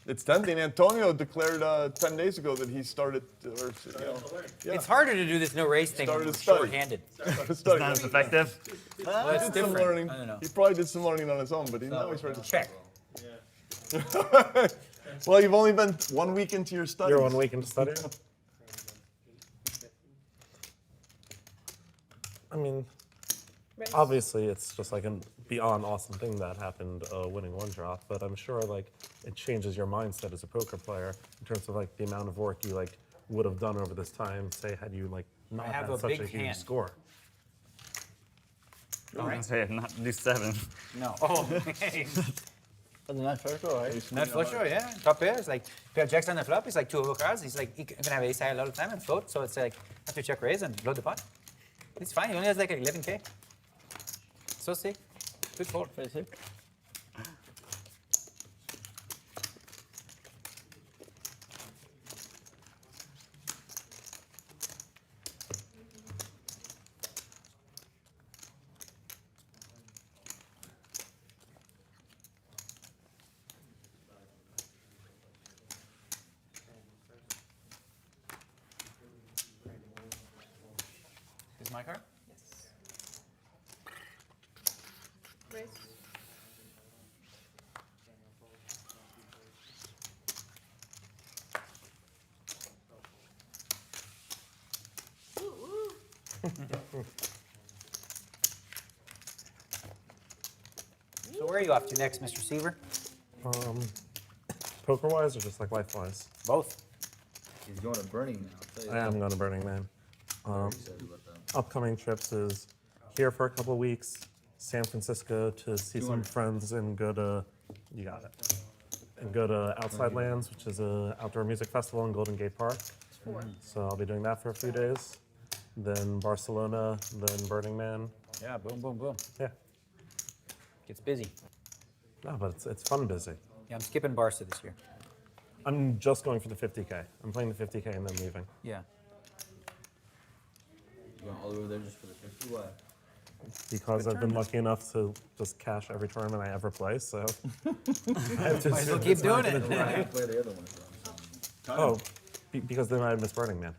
It's tempting. Antonio declared 10 days ago that he started, yeah. It's harder to do this no race thing when Started you're to study. short-handed. Started It's studying. not as effective. Well, He it's did some different. learning. I don't know. He probably did some learning on his own, but now he's ready to Check. Well, you've only been 1 week into your studies. you're 1 week into studying? I mean, obviously it's just like a beyond awesome thing that happened winning one drop, but I'm sure like it changes your mindset as a poker player in terms of like the amount of work you like would have done over this time, say had you like not I have had a such big a huge hand. score. I was gonna say not do 7. No. Oh, hey. That's a nice first row, right? Not for sure, yeah. Top pairs, like pair of jacks on the flop, it's like 2 over cards. He's like, he can have ace high a lot of time and float, so it's like, have to check raise and load the pot. It's fine, he only has like 11K. So sick. Good fold. Pretty sick. Is my card? Raise. So where are you off to next, Mr. Seiver? Poker wise or just like life wise? Both. He's going to Burning Man. I'll tell you I am going to Burning Man. Upcoming trips is here for a couple of weeks, San Francisco to see some friends and go to, you got it, and go to Outside Lands, which is a outdoor music festival in Golden Gate Park. So I'll be doing that for a few days. Then Barcelona, then Burning Man. Yeah, boom, boom, boom. Yeah. Gets busy. No, but it's fun busy. Yeah, I'm skipping Barca this year. I'm just going for the 50K. I'm playing the 50K and then leaving. Yeah. You going all the way there just for the 50? Why? Because I've been lucky enough to just cash every tournament I ever play, so I have to Might as well assume keep it's not doing gonna it. be Why right. you play the other one? Oh, because then I miss Burning Man.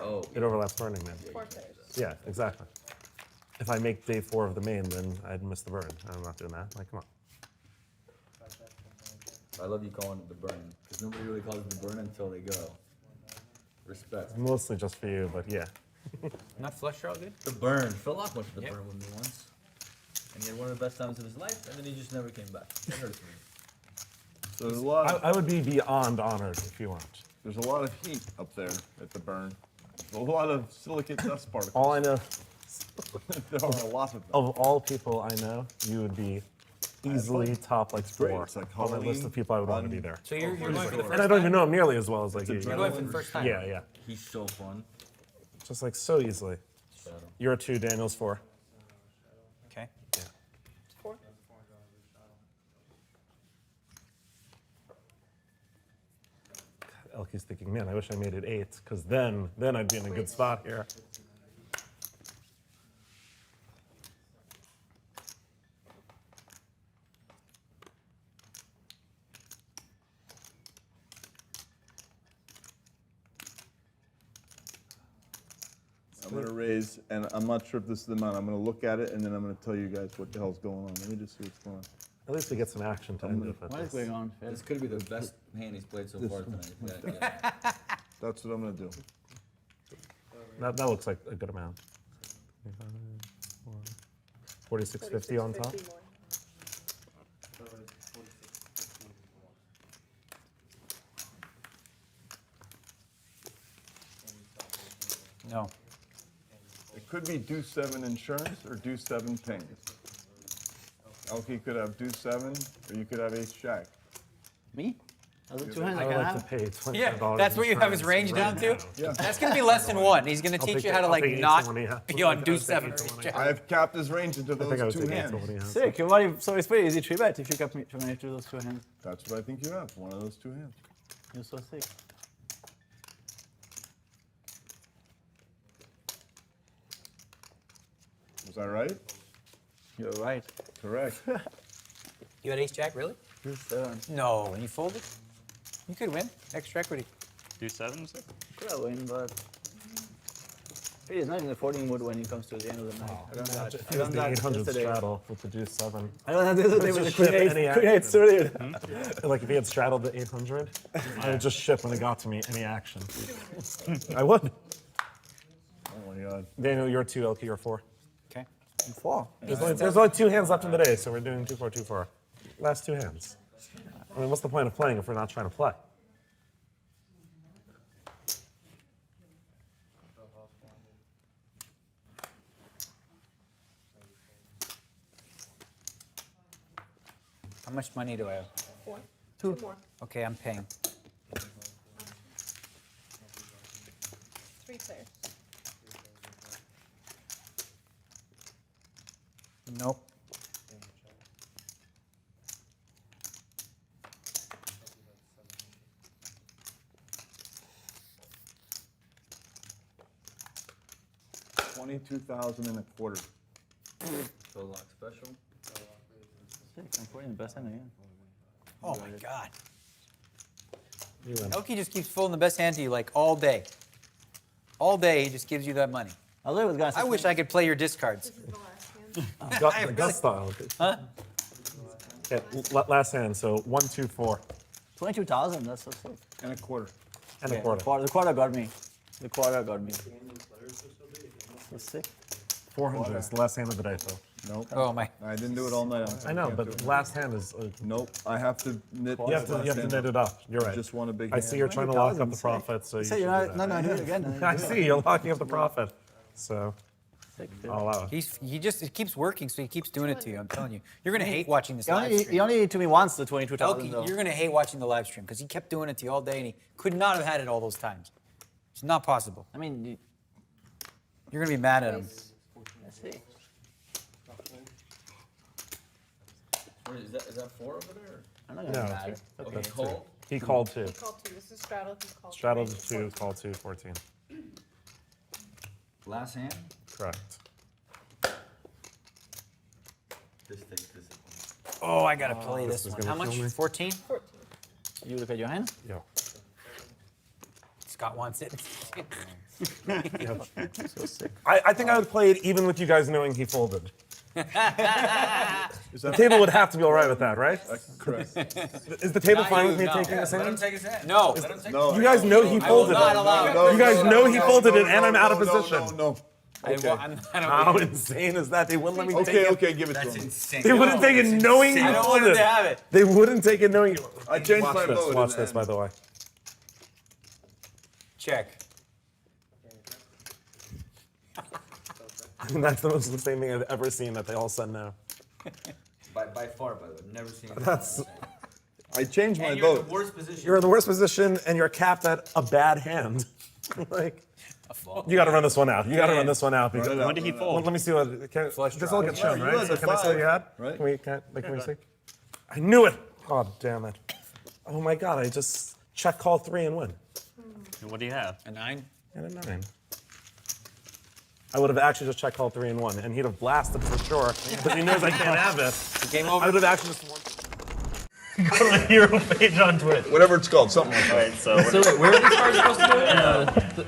Oh. It overlaps Burning Man. Four pairs. Yeah, exactly. If I make day 4 of the main, then I'd miss the burn. I'm not doing that. Like, come on. I love you calling it the burn, because nobody really calls it the burn until they go. Respect. It's mostly just for you, but yeah. Not flush draw good? The burn. Phil Laak went to the burn with me once. And he had one of the best times of his life, and then he just never came back. It hurts me. So there's a lot of, I would be beyond honored if you weren't. there's a lot of heat up there at the burn. There's a lot of silicate dust particles. All I know, There are a lot of them. of all people I know, you would be easily top like great. 4 It's like on my list Halloween, of people I would want to fun. be there. So you're going for the first And I don't even time? know him nearly as well as like you. You're going for the first time? Yeah, yeah. He's so fun. Just like so easily. You're a 2, Daniel's 4. Okay. Yeah. Four. ElkY's thinking, man, I wish I made it 8, because then I'd be in a good spot here. I'm gonna raise, and I'm not sure if this is the amount. I'm gonna look at it, and then I'm gonna tell you guys what the hell's going on. Let me just see what's going on. At least we get some action to end with. What is going on? This could be the best hand he's played so far tonight. That's what I'm gonna do. That looks like a good amount. 4650 on top. No. It could be deuce 7 insurance or deuce 7 pings. ElkY could have deuce 7, or you could have ace jack. Me? Those are two hands I I would can like have. to pay $25. Yeah, that's what you have his range down to? Yeah. That's going to be less than one. He's going to teach you how to, like, not be on deuce 7 or ace jack. I've capped his range into I think I those would two take hands. Sick. So it's pretty easy 3-bet if you can manage to do those two hands. That's what I think you have, one of those two hands. You're so sick. Was I right? You're right. Correct. You had ace jack, really? No, and you folded? You could win. Extra equity. Do 7, sir? Could have win, but it's not in the folding mood when it comes to the end of the night. I don't know. If it was the 800 straddle with the deuce 7. I don't know. This is the Just queen ship any eight, queen eight suited. Like if he had straddled the 800, I would just ship when it got to me any action. I would. Oh my God. Daniel, you're 2, ElkY, you're 4. Okay. 4. There's only 2 hands left in the day, so we're doing 2-4, 2-4. Last 2 hands. I mean, what's the point of playing if we're not trying to play? How much money do I have? 4. 2. More. Okay, I'm paying. 3 players. Nope. $22,025. So Laak special. Sick. I'm putting the best hand again. Oh my God. You win. ElkY just keeps folding the best hand to you like all day. All day, he just gives you that money. I was guys. I wish I could play your discards. This is the last hand. The gut style. Huh? Okay, last hand, so 1, 2, 4. 22,000. That's so sick. And a quarter. And a Yeah, quarter. The quarter got me. The quarter got me. So sick. 400 is the last hand of the day, Phil. Nope. Oh my. I didn't do it all night. I know, but last hand is. Nope. I have to knit. You have to knit it up. You're right. Just want a big I hand. see you're trying to lock up the profit, so you should do that. No, do it again. I see you're locking up the profit, so I'll allow it. It keeps working, so he keeps doing it to you. I'm telling you, you're gonna hate watching this He live only, stream. he only did it to me once, the 22,000. ElkY, you're gonna hate watching the live stream because he kept doing it to you all day, and he could not have had it all those times. It's not possible. I mean, You're gonna be mad at him. let's see. Is that 4 over there? I'm not No, gonna be mad. it's Okay, that's hold. 2. He called 2. He called 2. This is straddle. He called Straddle 3. 2, call 2, 14. Last hand? Correct. This thing, Oh, I gotta play this this is one. gonna How much? kill me. 14? 14. You look at your hand? Yeah. Scott wants it. So sick. I think I would play it even with you guys knowing he folded. Is The that table would have to be all right with that, right? correct? Is the table Not fine you, with me no. taking this Let him hand? take his hand. No. Let him take No. You guys know he I will folded not it. allow it. You guys know he folded it, and I'm out of position. No. Okay. How insane is that? They wouldn't let me take Okay, it. okay, give it to That's him. insane. They wouldn't take it knowing you I don't want him folded. to have it. They wouldn't take it knowing you. I changed Watch my this. vote. Watch this, by the way. Check. That's the most insane thing I've ever seen. That they all said no. By far, by the way. Never seen it. That's. I changed my And you're in vote. the worst position. You're in the worst position, and you're capped at a bad hand. Like, you got to run this one out. You got to run this one out. Because, Run it out. When did he Well, fold? let me see what. This all gets shown, You right? had So the can I see what you had? right? Can we see? I knew it. God damn it. Oh my God! I just check call 3 and win. What do you have? A 9? And a 9. I would have actually just checked call 3 and 1, and he'd have blasted for sure because he knows I can't have it. Game over. I would have actually just won. Go to the hero page on Twitch. Whatever it's called, something like that. Alright, so wait, where are these cards supposed to go?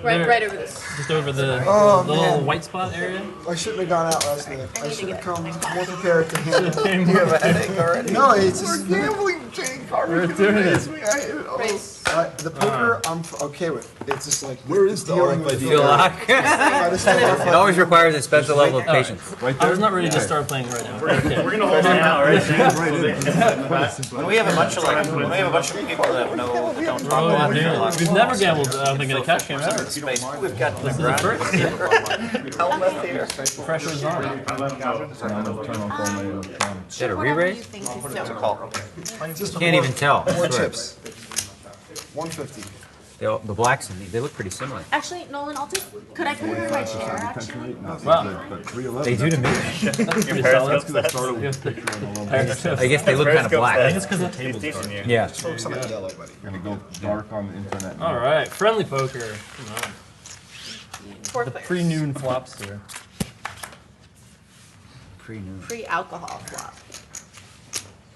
Right over this. Just over the, Oh, the little man. white spot area? I shouldn't have gone out last night. I should have come more prepared to handle Do you have a headache already? No, it's just gambling, Jane Carter. We're doing it. the poker I'm okay with. It's just like Where is the dealing with RFID? Feel lock. it It always requires a special level of patience. Right I was not ready to start playing right now. Okay. we're gonna hold it now, right? When we have a bunch of people that know that don't talk about it, We've never gambled, I don't think, in a cash game ever. space. We've got This is the first. Hellmuth here. Pressure's on. Is that a re-raise? It's a call. Can't even tell. I Four swear. chips. 150. The blacks and they look pretty similar. Actually, Nolan, could I put it in my chair, actually? Wow. They do to me. Your periscope I guess they look kind of black. I think it's because the table's dark. Yeah. Focus on the yellow, buddy. We're gonna go dark on the internet. All right, friendly poker. Come on. Four The players. pre-noon flops here. Pre-noon. Pre-alcohol flop.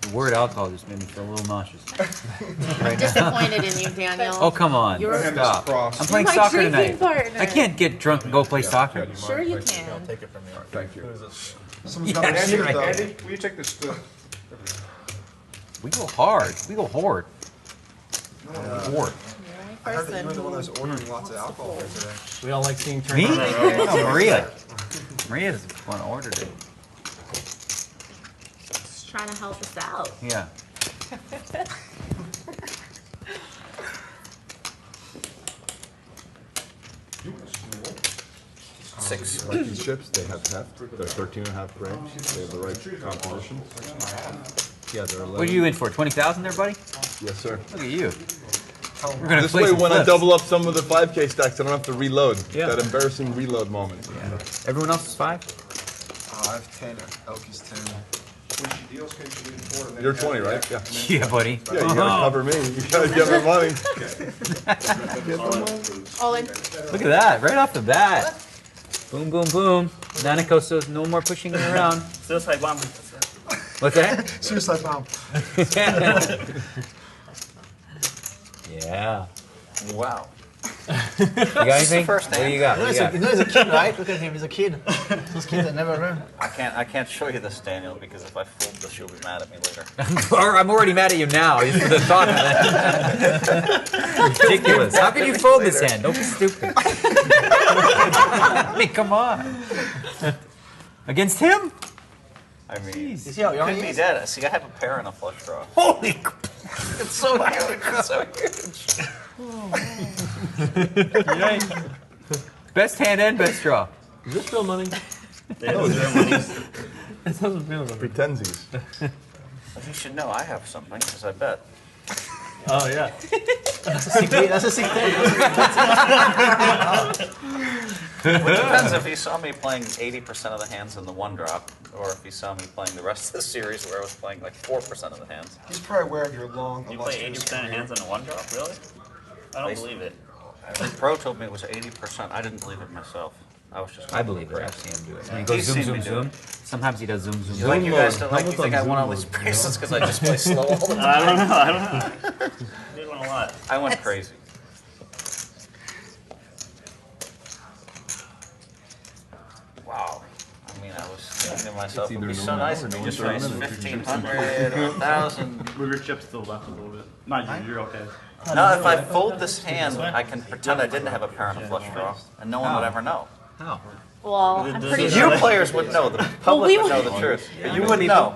The word alcohol just made me feel a little nauseous. I'm disappointed in you, Daniel. Oh, come on. You're- Stop. I'm playing my soccer drinking tonight. partner. I can't get drunk and go play soccer. Sure you can. Take it from me. Thank you. Someone's Yeah, got to sure. though. Andy, will you take this to? We go hard. We go hard. Hard. I heard that you were the one that was ordering lots of alcohol today. We all like seeing Me? turns. No, Maria. Maria's the one who ordered it. Just trying to help us out. Yeah. Six. Like these chips, they have heft. They're 13.5 grams. They have the right composition. Yeah, they're 11. What are you in for? 20,000 there, buddy? Yes, sir. Look at you. We're gonna This play way, some when I flips. double up some of the 5K stacks, I don't have to reload. Yeah. That embarrassing reload moment. Yeah. Everyone else is 5? I have 10. ElkY's 10. You're 20, right? Yeah. Yeah, buddy. Yeah, you gotta cover me. You gotta give me money. All in. Look at that, right off the bat. Boom, boom, boom. Nanonoko says no more pushing it around. Suicide bomb. What's that? Suicide bomb. Yeah. Wow. You got anything? First What do you got? You know, What do you got? you know he's a kid, right? Look at him, he's a kid. Those kids that never learn. I can't show you this, Daniel, because if I fold this, you'll be mad at me later. I'm already mad at you now. Just for the thought of it. Ridiculous. How can you fold this hand? Don't be stupid. I mean, come on. Against him? I mean, You see how young could he be is? dead. See, I have a pair and a flush draw. Holy crap. It's so huge. It's so huge. Best hand and best draw. Is this real money? No, It doesn't feel like Pretensies. You should know I have something, because I bet. Oh, yeah. That's a secret. That's a secret. Well, it depends if he saw me playing 80% of the hands in the one drop, or if he saw me playing the rest of the series where I was playing like 4% of the hands. He's probably aware of your long, You play illustrious 80% of career. hands in a one drop, really? I don't believe it. The pro told me it was 80%. I didn't believe it myself. I was just. I believe it. I've seen him do it. When he goes He's zoom, seen zoom, me do zoom. it. Sometimes he does zoom, zoom, You zoom. like you guys to like you think I won all these bracelets because I just play slow all the time? I don't know. You did one a lot. I went crazy. Wow. I mean, I was thinking to myself, it would be so nice if you just raised 1,500 or 1,000. Move your chips to the left a little bit. Not you, you're okay. Now, if I fold this hand, I can pretend I didn't have a pair and a flush draw, and no one would ever know. How? Well, I'm pretty You sure. players would know. The public we would know would- the truth. But you wouldn't know.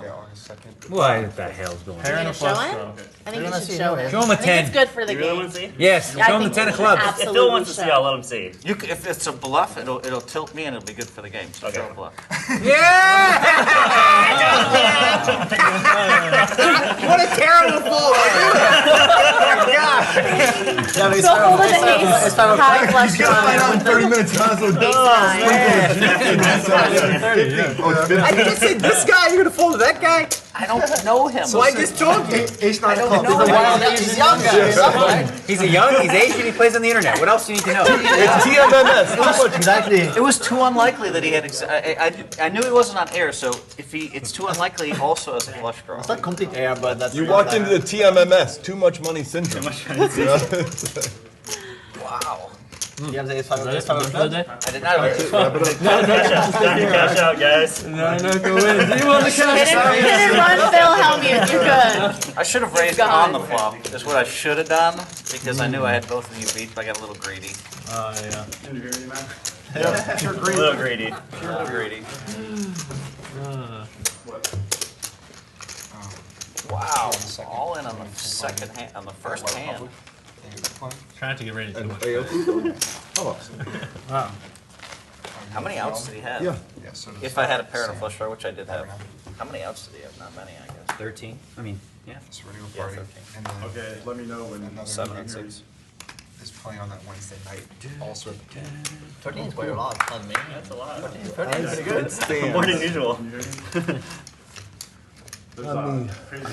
What the hell's going You on? gonna show him? I think you should show him. Show him a I think 10. it's good for the You really game. want to see? Yes, Yeah, I show him the think 10 of we clubs. If absolutely Phil wants to see, should. I'll let him see. If it's a bluff, it'll tilt me and it'll be good for the game. So show a bluff. Yeah! What a terrible fool! So hold the ace, high flush draw. 30 minutes console. I just said this guy, you're gonna fold to that guy? I don't know him. So I just told you. Ace nine I o'clock. don't know him. He's young. He's young. He's Asian. He plays on the internet. What else do you need to know? It's TMMS. Exactly. It was too unlikely that he had. I knew he wasn't on air, so if it's too unlikely, he also has a flush draw. It's not complete air, but that's. You walked into the TMMS, too much money syndrome. Too much money syndrome. Wow. You have the ace five. Is that it for the day? I did not. Time to cash out, guys. Nanonoko wins. You won the cash. Hit and run, Phil Hellmuth. You're good. I should have raised on the flop. Is what I should have done because I knew I had both of you beat. But I got a little greedy. Oh yeah. You're greedy. A little greedy. You're a little greedy. Wow. All in on the second hand, on the first hand. Trying to get ready to Wow. How many outs did he have? Yeah. If I had a pair and a flush draw, which I did have. How many outs did he have? Not many, I guess. 13. I mean, yeah. It's ready to Yeah, party. 13. And then Okay, let me know when. another 7 New and Year's 6. is playing on that Wednesday night. Also at the 13 is quite a lot. Not me. That's a lot. 13 is pretty good. More than usual.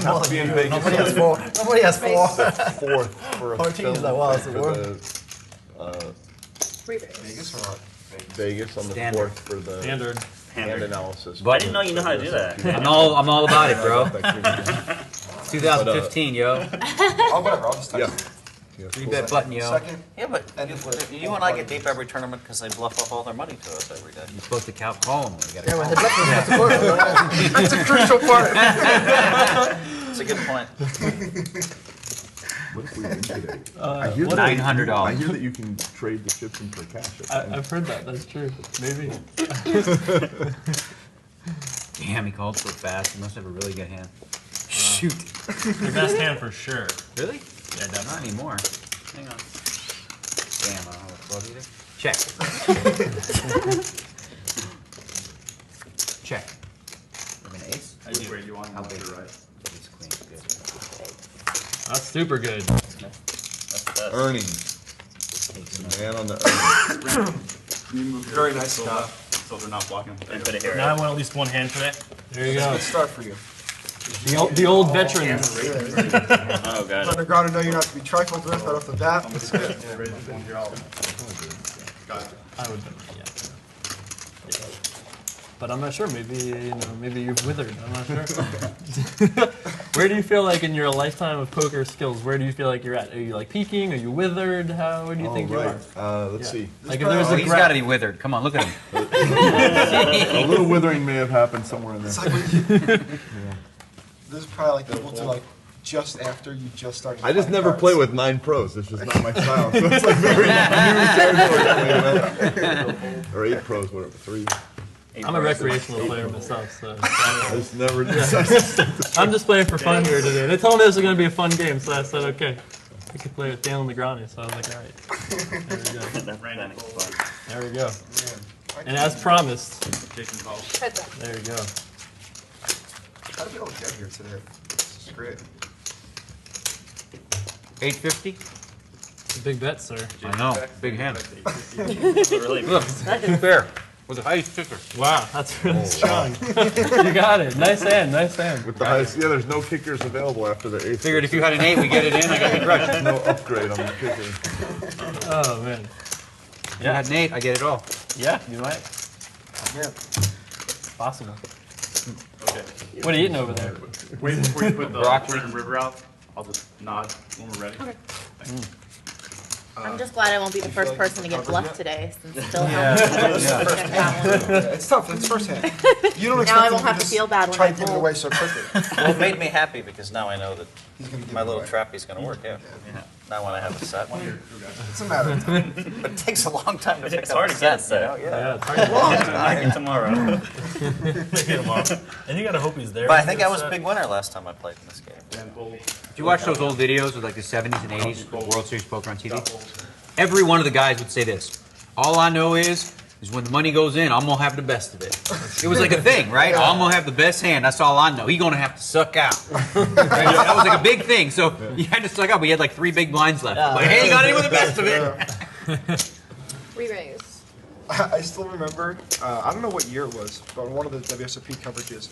Must be in Vegas. Nobody has 4. Nobody has 4. Fourth for a 14 is like, wow, that's a for word. Vegas or what? Vegas on the Standard. 4th for the Standard. hand analysis. I didn't know you know how to do that. I'm all about it, bro. 2015, yo. Oh, whatever. I'll just text Yeah. you. 3-bet button, yo. Second. Yeah, but you and I get deep every tournament because they bluff up all their money to us every day. You're supposed to call them. You gotta Yeah, call when 'em. they bluff me, that's important. That's a crucial part. It's a good point. What if we win today? I hear what that $900. I hear that you can trade the chips in for cash. I've heard that. That's true. Maybe. Damn, he called so fast. He must have a really good hand. Shoot. Your best hand for sure. Really? Yeah, definitely. Not anymore. Hang on. Damn, I don't have a 12 either. Check. Check. With an ace? I do. Where you want How big? right? Ace queen. Good. That's super good. That's the best. Earnings. The man on the earnings. Very nice stuff. So they're not blocking. And put it here. Now I want at least one hand today. There you It's a go. good start for you. The old veterans. Oh god. Underground, I know you're not to be trifled with right off the bat. It's good. I would. Yeah. But I'm not sure. Maybe you've withered. I'm not sure. Where do you feel like in your lifetime of poker skills? Where do you feel like you're at? Are you like peaking? Are you withered? Where do you think you are? Let's see. Like if there was a He's got to be withered. Come on, look at him. A little withering may have happened somewhere in there. It's like when this is probably like equal to like just after you just started. I just playing never cards. play with 9 pros. It's just not my style. So it's like very new territory for me, you know? Or 8 pros, whatever. 3. I'm a recreational player myself, so I just never. I'm just playing for fun here today. They told me this was going to be a fun game, so I said okay. I could play with Daniel Negreanu, so I was like, all right. There we go. That's right. There we go. And as promised, Heads up. there you go. How did we all get here today? This is great. 850? It's a big bet, sir. I know. Big hand. Really Look, second pair with the highest kicker. Wow, that's really strong. You got it. Nice hand, nice hand. With the highest, yeah, there's no kickers available after the 8th. Figured if you had an 8, we get it in. I got the crutch. There's no upgrade on the kicker. Oh, man. If you had an 8, I get it all. Yeah, you might. Yeah. Possible. Okay. What are you eating over there? Wait before you put the Broccoli. river out. I'll just nod when we're ready. Okay. I'm just glad I won't be the first person to get bluffed today, since Phil Yeah. Hellmuth. Yeah, it's tough. It's first hand. You don't Now expect I him won't have to just feel bad when try I to give it fold. away so quickly. Well, it made me happy because now I know that He's gonna give my it little away. trappy's going to work. Yeah. Now when I have a set. It's a matter of time. But it takes a long time to pick It's up hard a to get set, a you set. know? Yeah, Yeah. it's hard to I think tomorrow. Get him off. And you gotta hope he's there. But I think I was a big winner last time I played in this game. Did you watch those old videos with like the 70s and 80s World Series poker on TV? Every one of the guys would say this. All I know is when the money goes in, I'm going to have the best of it. It was like a thing, right? I'm going to have the best hand. That's all I know. He's going to have to suck out. Right? That was like a big thing. So you had to suck out, but you had like 3 big blinds left. Like, hey, you got in with the best of it. Re-raise. I still remember, I don't know what year it was, but on one of the WSOP coverages,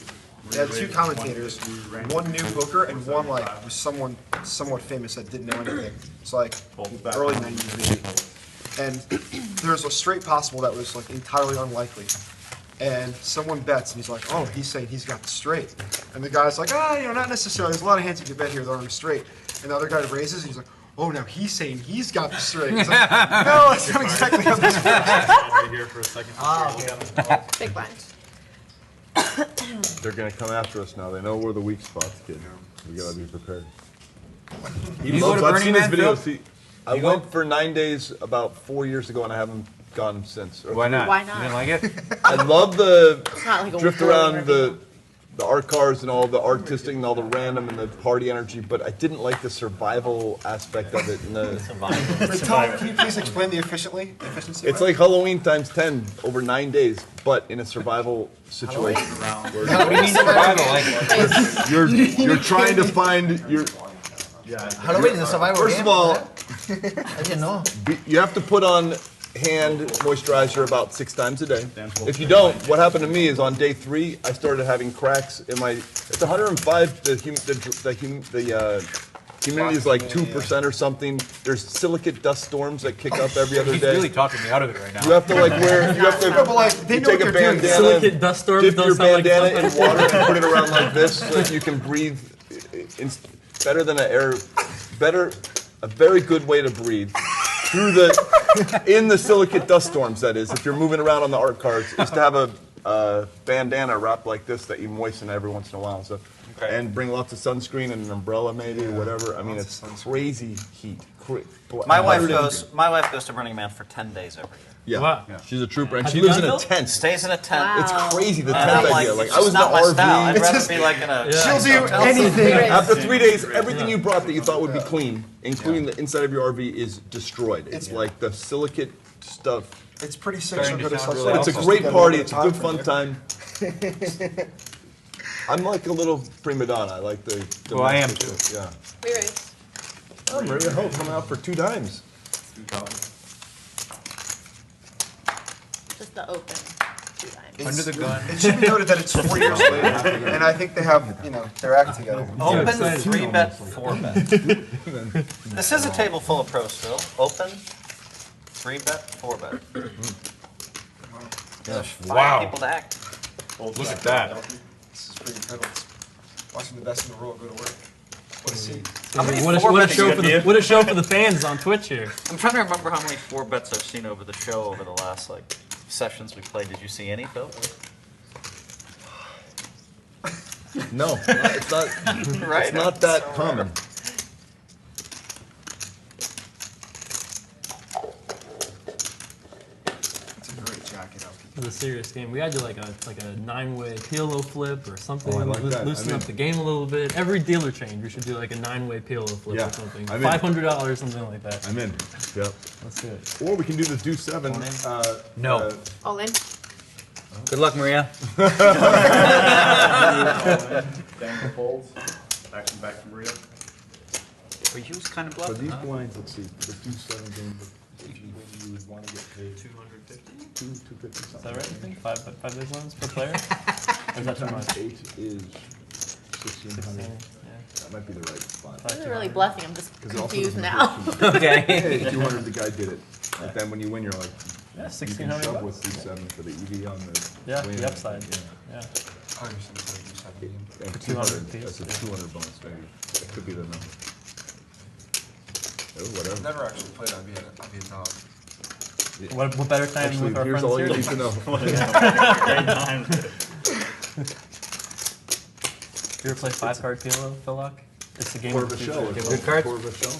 They had two commentators, one knew poker and one like was someone somewhat famous that didn't know anything. It's like early 90s maybe. And there's a straight possible that was like entirely unlikely. And someone bets and he's like, oh, he's saying he's got the straight. And the guy's like, not necessarily. There's a lot of hands you can bet here that aren't straight. And the other guy raises and he's like, oh, now he's saying he's got the straight. He's like, no, that's not exactly how this works. Right here for a second. Big blind. They're gonna come after us now. They know we're the weak spots, kid. We gotta be prepared. He loves, I've seen his videos. I went for 9 days about 4 years ago, and I haven't gone since. Why not? Why not? You didn't like it? I love the not like a drift war around interview. the art cars and all the artistic and all the random and the party energy, but I didn't like the survival aspect of it. And the But Tom, can you please explain the efficiency? it's like Halloween times 10 over 9 days, but in a survival situation. What do you mean survival? Like, You're trying to find your. Halloween is a survival First game. of all, I didn't know. you have to put on hand moisturizer about 6 times a day. If you don't, what happened to me is on day 3, I started having cracks in my. It's 105. The humidity is like 2% or something. There's silicate dust storms that kick up every other he's day. really talking me out of it right now. You have to like wear. You have to. No, but like, they you know take what a they're doing. bandana, Silicate dust storms dip don't your sound like bandana in something. water and put it around like this so that you can breathe. Better than a very good way to breathe through in the silicate dust storms. That is, if you're moving around on the art cars, is to have a bandana wrapped like this that you moisten every once in a while. So, and bring lots of sunscreen and an umbrella maybe or whatever. I mean, it's crazy heat. My wife goes to Burning Man for 10 days every year. Yeah, Wow. she's a trooper, and Have she you lives in gone, a Phil? tent. Stays in a tent. Wow. It's crazy, the And tent I'm idea. like, Like, I was it's in not my the style. RV. I'd rather be like in a. She'll do hotel. anything. After 3 days, everything you brought that you thought would be clean, including the inside of your RV, is destroyed. It's like the silicate stuff. It's pretty sick. So good as But it's a great party. It's a good fun time. I'm like a little prima donna. I like the. Well, I am domestic too. Yeah. We raised. Oh, Maria Hope coming out for 2 dimes. Just the open 2 times. Under the gun. It should be noted that it's 4 years later, and I think they have, their act together. Open 3-bet, 4-bet. This is a table full of pros, Phil. Open 3-bet, 4-bet. There's 5 people to act. Look at that. This is pretty incredible. Watching the best in the world go to work. What a scene. How many What a 4-bets show you for got? what a show for the fans on Twitch here. I'm trying to remember how many 4-bets I've seen over the show over the last sessions we played. Did you see any, Phil? No, it's not. Right? It's not that common. It's a great jacket. It was a serious game. We had to like a 9-way PLO flip or something. Oh, I like that. Loosen up the game a little bit. Every dealer change, we should do like a 9-way PLO flip Yeah, or something. I'm in. $500, something like that. I'm in. Yep. Let's do it. Or we can do the do 7. No. All in. Good luck, Maria. Daniel folds. Action back to Maria. Were you kind of For bluffing? these blinds, let's see, the do 7 game. If you win, you would want to get paid 250? 250 Is something. that right? I think 5 big ones per player. Or is that too much? 8 is 1,600. Yeah. That might be the right spot. This is really bluffing. I'm just 'Cause it also confused doesn't now. hurt too much. Okay. Hey, 200, the guy did it. But then when you win, you're like, Yeah, you can 1,600 shove bucks. with D7 for the EV on the Yeah, win. the upside. Yeah. Yeah. I understand what you said. And 200 200, piece, that's a yeah. 200 bonus maybe. That could be the number. Oh, whatever. I've never actually played on being dog. What better time Actually, with our here's friends all here? you need to know. Great time. You ever play 5-card PLO, Phil Lock? It's a game Quarter of of a two- shell. game Good of- cards? Quarter of a shell?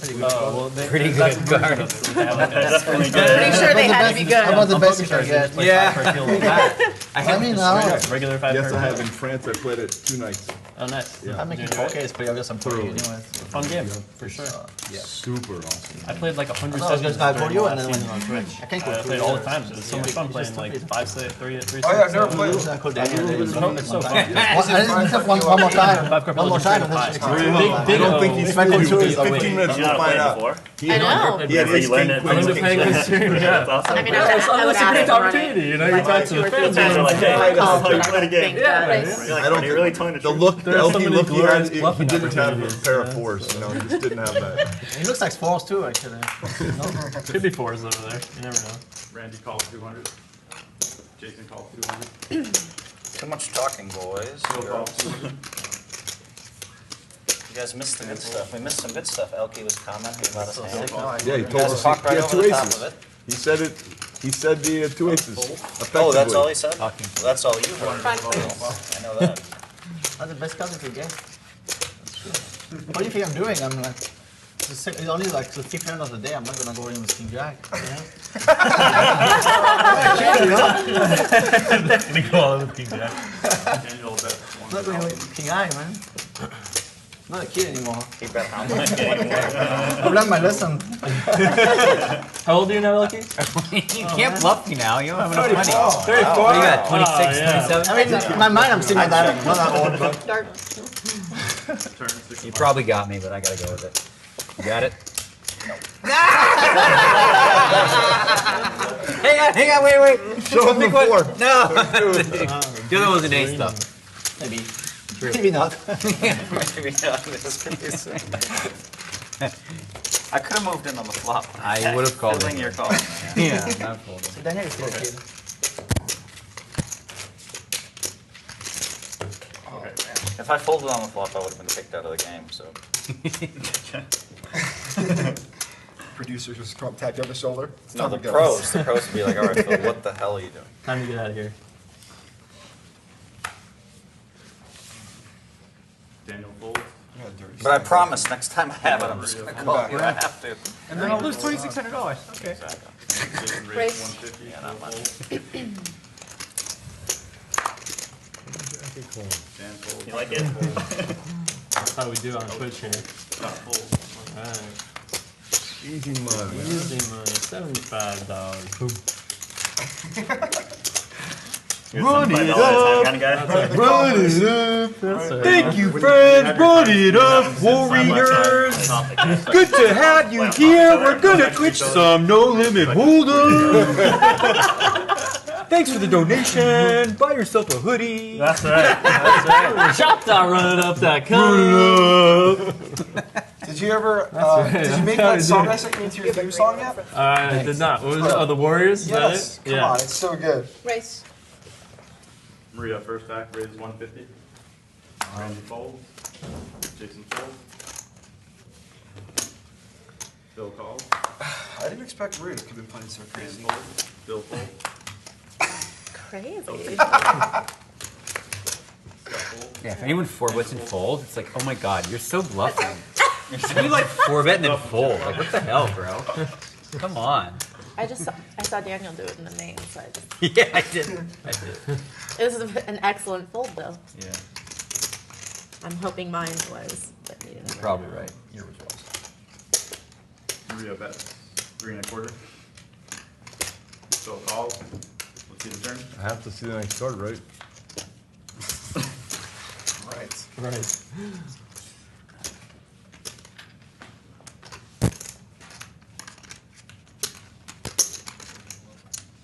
Well, Pretty good that's the version cards. of it they have. That's pretty good. Pretty sure they had to be good. How about the On best poker card? cards, they just play Yeah. 5-card PLO back. I have mean, this now- right. Regular 5-card. Yes, I have. In PLO. France, I played it 2 nights. Oh, nice. Yeah. I'm making Doing it poker is pretty obvious. I'm playing anyway. Fun game, for sure. Super awesome. I played like 100 No, I was sessions gonna during for you the and last then season on Twitch. I can't go I through played all the it. time. It was so much fun playing like 5, 6, 3, 3. Oh yeah, I've never played. I called Daniel It's Negreanu. so fun. I didn't have one more time. 5-card One more PLO time. is and great then pie. it's Big, I don't think he's Spectrum figured two you. is 15 away. minutes, You you'll not find played out. before? He I know. He had his king, queen, king, Penguins queen. too, yeah. That's awesome. I mean, That's I would a ask great him on it. opportunity, you know, you're talking to the fans. Fans are like, hey, Like, this is oh, how you I play the don't game. think that- I don't You're really telling the the truth. look, the There are so LP many look he had, glorious he bluffing didn't have a opportunities, pair of yeah. fours, you know, he just didn't have that. He looks like fours too, actually. Could be fours over there. You never know. Randy called 200. Jason called 200. Too much talking, boys. Phil called 200. You guys missed the good stuff. We missed some good stuff. ElkY was commenting about his hand. Yeah, he You told guys us talked he right had over two the top aces. of it. He said it, he said he had two aces. Oh, that's all effectively. he said? Well, that's all you heard. I know that. That's the best cards you could get. What do you think I'm doing? I'm like, it's only like the 600 of the day. I'm not gonna go in with King Jack. They call him King Jack. Daniel bet. I'm not going with King I, man. I'm not a kid anymore. He bet how much? I've learned my lesson. How old are you now, ElkY? You can't bluff me now. You don't have enough money. 34. What do you got? 26, Oh, yeah. 27? I mean, in my mind, I'm still not that old, but Dark. Turn 6. You probably got me, but I gotta go with it. You got it? hang on, wait. Show him the Pick one. board. No. The other one's an ace, though. maybe. Maybe not. Maybe not. This could be sick. I could have moved in on the flop. I would have called Filling it. your call. Yeah, not folding. So Daniel is still a kid. If I folded on the flop, I would have been kicked out of the game, so. Producer just come up, tap you on the shoulder. It's No, time the to go. pros would be like, all right, Phil, what the hell are you doing? Time to get out of here. Daniel folds. But I promise, next time I have it, I'm just gonna call you. I have to. And then I'll lose $2,600. Okay. Jason Raise. raised 150. Yeah, not much. Dan folds. You like it? That's how we do on Twitch here. Top fold. Alright. Easy money. Easy money. $75. Run it up! Kind of guy. Run it up. That's all right. Thank you, friends. Run it up, warriors. Good to have you here. We're gonna twitch some No Limit Holdem. Thanks for the donation. Buy yourself a hoodie. That's right. That's right. Shop.runitup.com. Did you ever, right. did you make That's how that we song do it. I sent you into your theme song yet? I did not. What was it? Oh, the Warriors? Is Yes, that it? come on, it's so good. Race. Maria first back raised 150. Randy folds. Jason folds. Phil calls. I didn't expect Maria to come in playing so Dan crazy. folds. Phil folds. Crazy. Scott folds. Yeah, if anyone four bets and folds, it's like, oh my god, you're so bluffing. You like four bet and then fold. Like, what the hell, bro? Come on. I saw Daniel do it in the main, so I just. Yeah, I did. It was an excellent fold, though. Yeah, I'm hoping mine was, but you didn't. you're probably right. Yours was. Maria bets 3 1/4. Phil calls. Let's see the turn. I have to see the next card, right? Right. Right.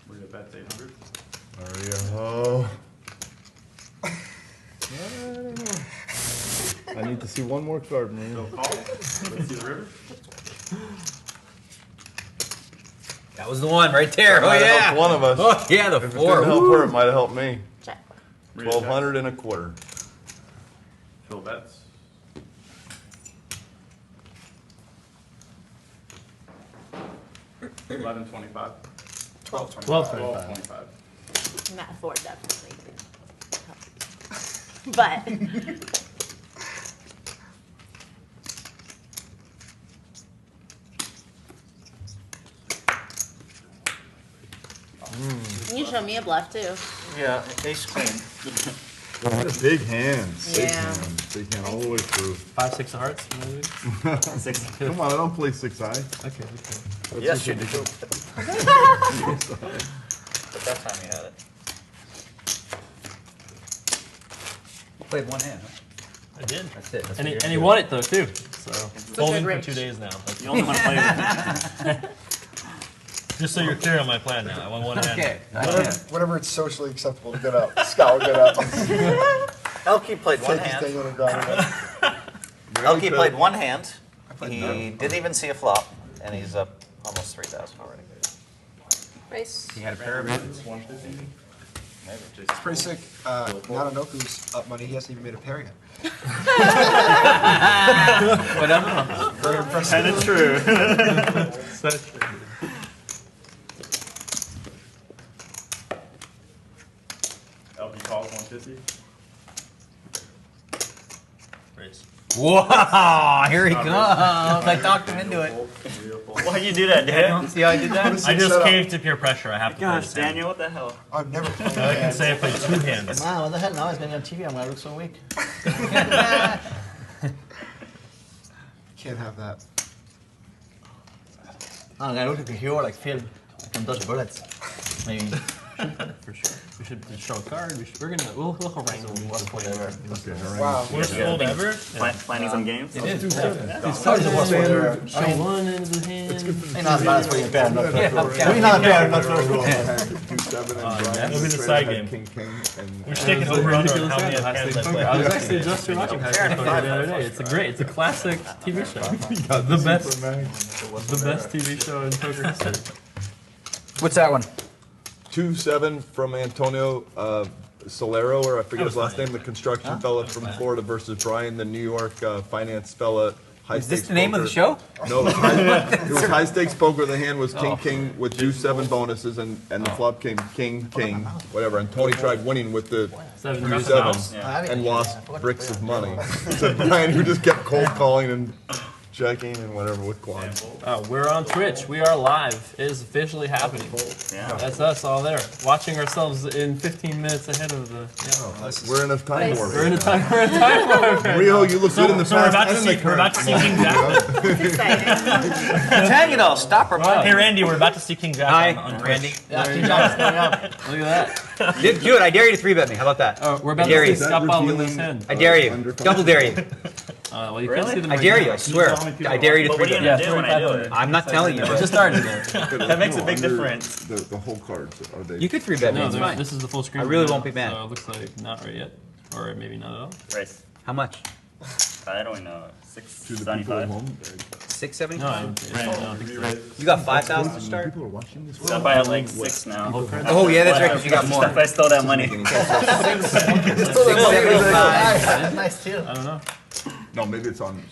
Maria bets 800. Maria, oh. I need to see one more card, man. Phil calls. Let's see the river. That was the one right there. That Oh might have yeah. helped one of us. Oh yeah, the If it four. didn't help Woo. her, it might have helped me. Check. Maria 1,200 and a quarter. Phil bets. $11.25. 12.25. And that four definitely did help. But. Can you show me a bluff too? Yeah, ace queen. Big hands. Big Yeah. hands. Big hand all the way through. 5, 6 of hearts, maybe? Come on, I don't play 6-eye. Okay, okay. Yes, you do. But that time you had it. Played one hand. Huh? I did. That's it. And he won it though too. So holding for 2 days now. That's You only want to play with Just so you're clear on my plan now. I want one hand. Okay. Whenever it's socially acceptable to get up, Scott will get up. ElkY played one Take his hand. Daniel Negreanu. ElkY played one hand. He didn't even see a flop, and he's up almost 3,000 already. Race. He had a pair of hands. It's pretty sick. Nanonoku's up money. He hasn't even made a pair yet. Whatever. Very impressive. Kind of true. So true. ElkY calls 150. Raise. Whoa! Here he comes. I talked him into it. Why'd you do that, Daniel? See how I did that? I just caved to peer pressure. I have to play Gosh, this hand. Daniel, what the hell? I've never played I can say I played 2 hands. Wow, what the hell? Now he's gonna be on TV. I'm gonna look so weak. Can't have that. I'm gonna look like a hero, like Phil. I can dodge bullets. Maybe. For sure. We should show a card. We'll harangue him. Wow. Worst fold ever? Planning some games? It is. It's probably the worst one ever. Show one into the hand. Ain't not as bad as for your pair. Not maybe not a pair, not first roll. That'll be the side game. We're sticking over under on how many hands I play. I was actually just watching Poker the other day. It's a classic TV show. The best TV show in poker history. What's that one? 2-7 from Antonio Solero, or I forget his last name, the construction fella from Florida versus Brian, the New York finance fella. Is this the name of the show? No, it was high stakes poker. The hand was king with deuce 7 bonuses, and the flop came king, whatever. And Tony tried winning with the 3-7 and lost bricks of money. So Brian, who just kept cold calling and checking and whatever with quads. We're on Twitch. We are live. It is officially happening. Yeah. That's us all there, watching ourselves in 15 minutes ahead of the. We're in a time warp. We're in a time warp. Rio, you look good in the So we're past about to and see, the we're about to see King Jack. Daniel, stop reminding Hey Randy, we're about to see King Jack Hi, on Randy. Yeah, King Jack's coming up. Look at that. Do it. I dare you to 3-bet me. How about that? We're about I dare to you. see Scott Ball with this hand. I dare you. Double dare you. Well, you can't see them I right dare now. you. I swear. I dare you to But what are you 3-bet. gonna do when I do it? I'm not telling you. It just started. That makes a big difference. The whole cards, are they? You could 3-bet me. No, It's fine. this is the full screen. I really right won't now, be mad. So it looks like not right yet, or maybe not at all. Race. How much? I don't know. To the people at 675. home? 670? No, I don't think so. You got 5,000 to start? People are watching this. Stop by at like 6 now. Oh yeah, that's right. Because you got more. If I stole that money. 675. Nice too. I don't know. No, maybe it's on.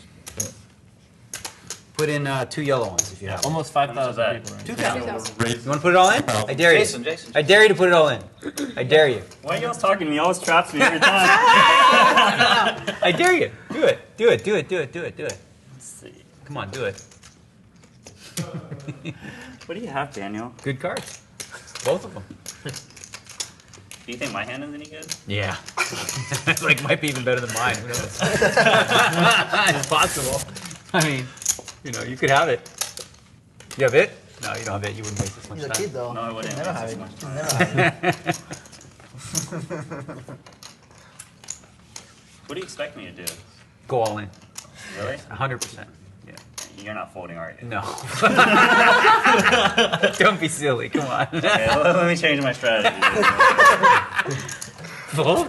Put in 2 yellow ones if you have. Almost How much 5,000 is people. Right? 2,000. You want to put it all in? I dare you. Jason. I dare you to put it all in. I dare you. Why are you always talking to me? You always traps me every time. I dare you. Do it. Do it. Do it. Do it. Do it. Do it. Let's see. Come on, do it. What do you have, Daniel? Good cards. Both of them. Do you think my hand is any good? Yeah. Like might be even better than mine. Who knows? It's possible. I mean, you know, you could have it. You have it? No, you don't have it. You wouldn't waste this much He's a time. kid though. No, I wouldn't. Never have It's it. just Never have it. What do you expect me to do? Go all in. Really? 100%. Yeah. You're not folding, are you? No. Don't be silly. Come on. Okay, well, let me change my strategy. Fold?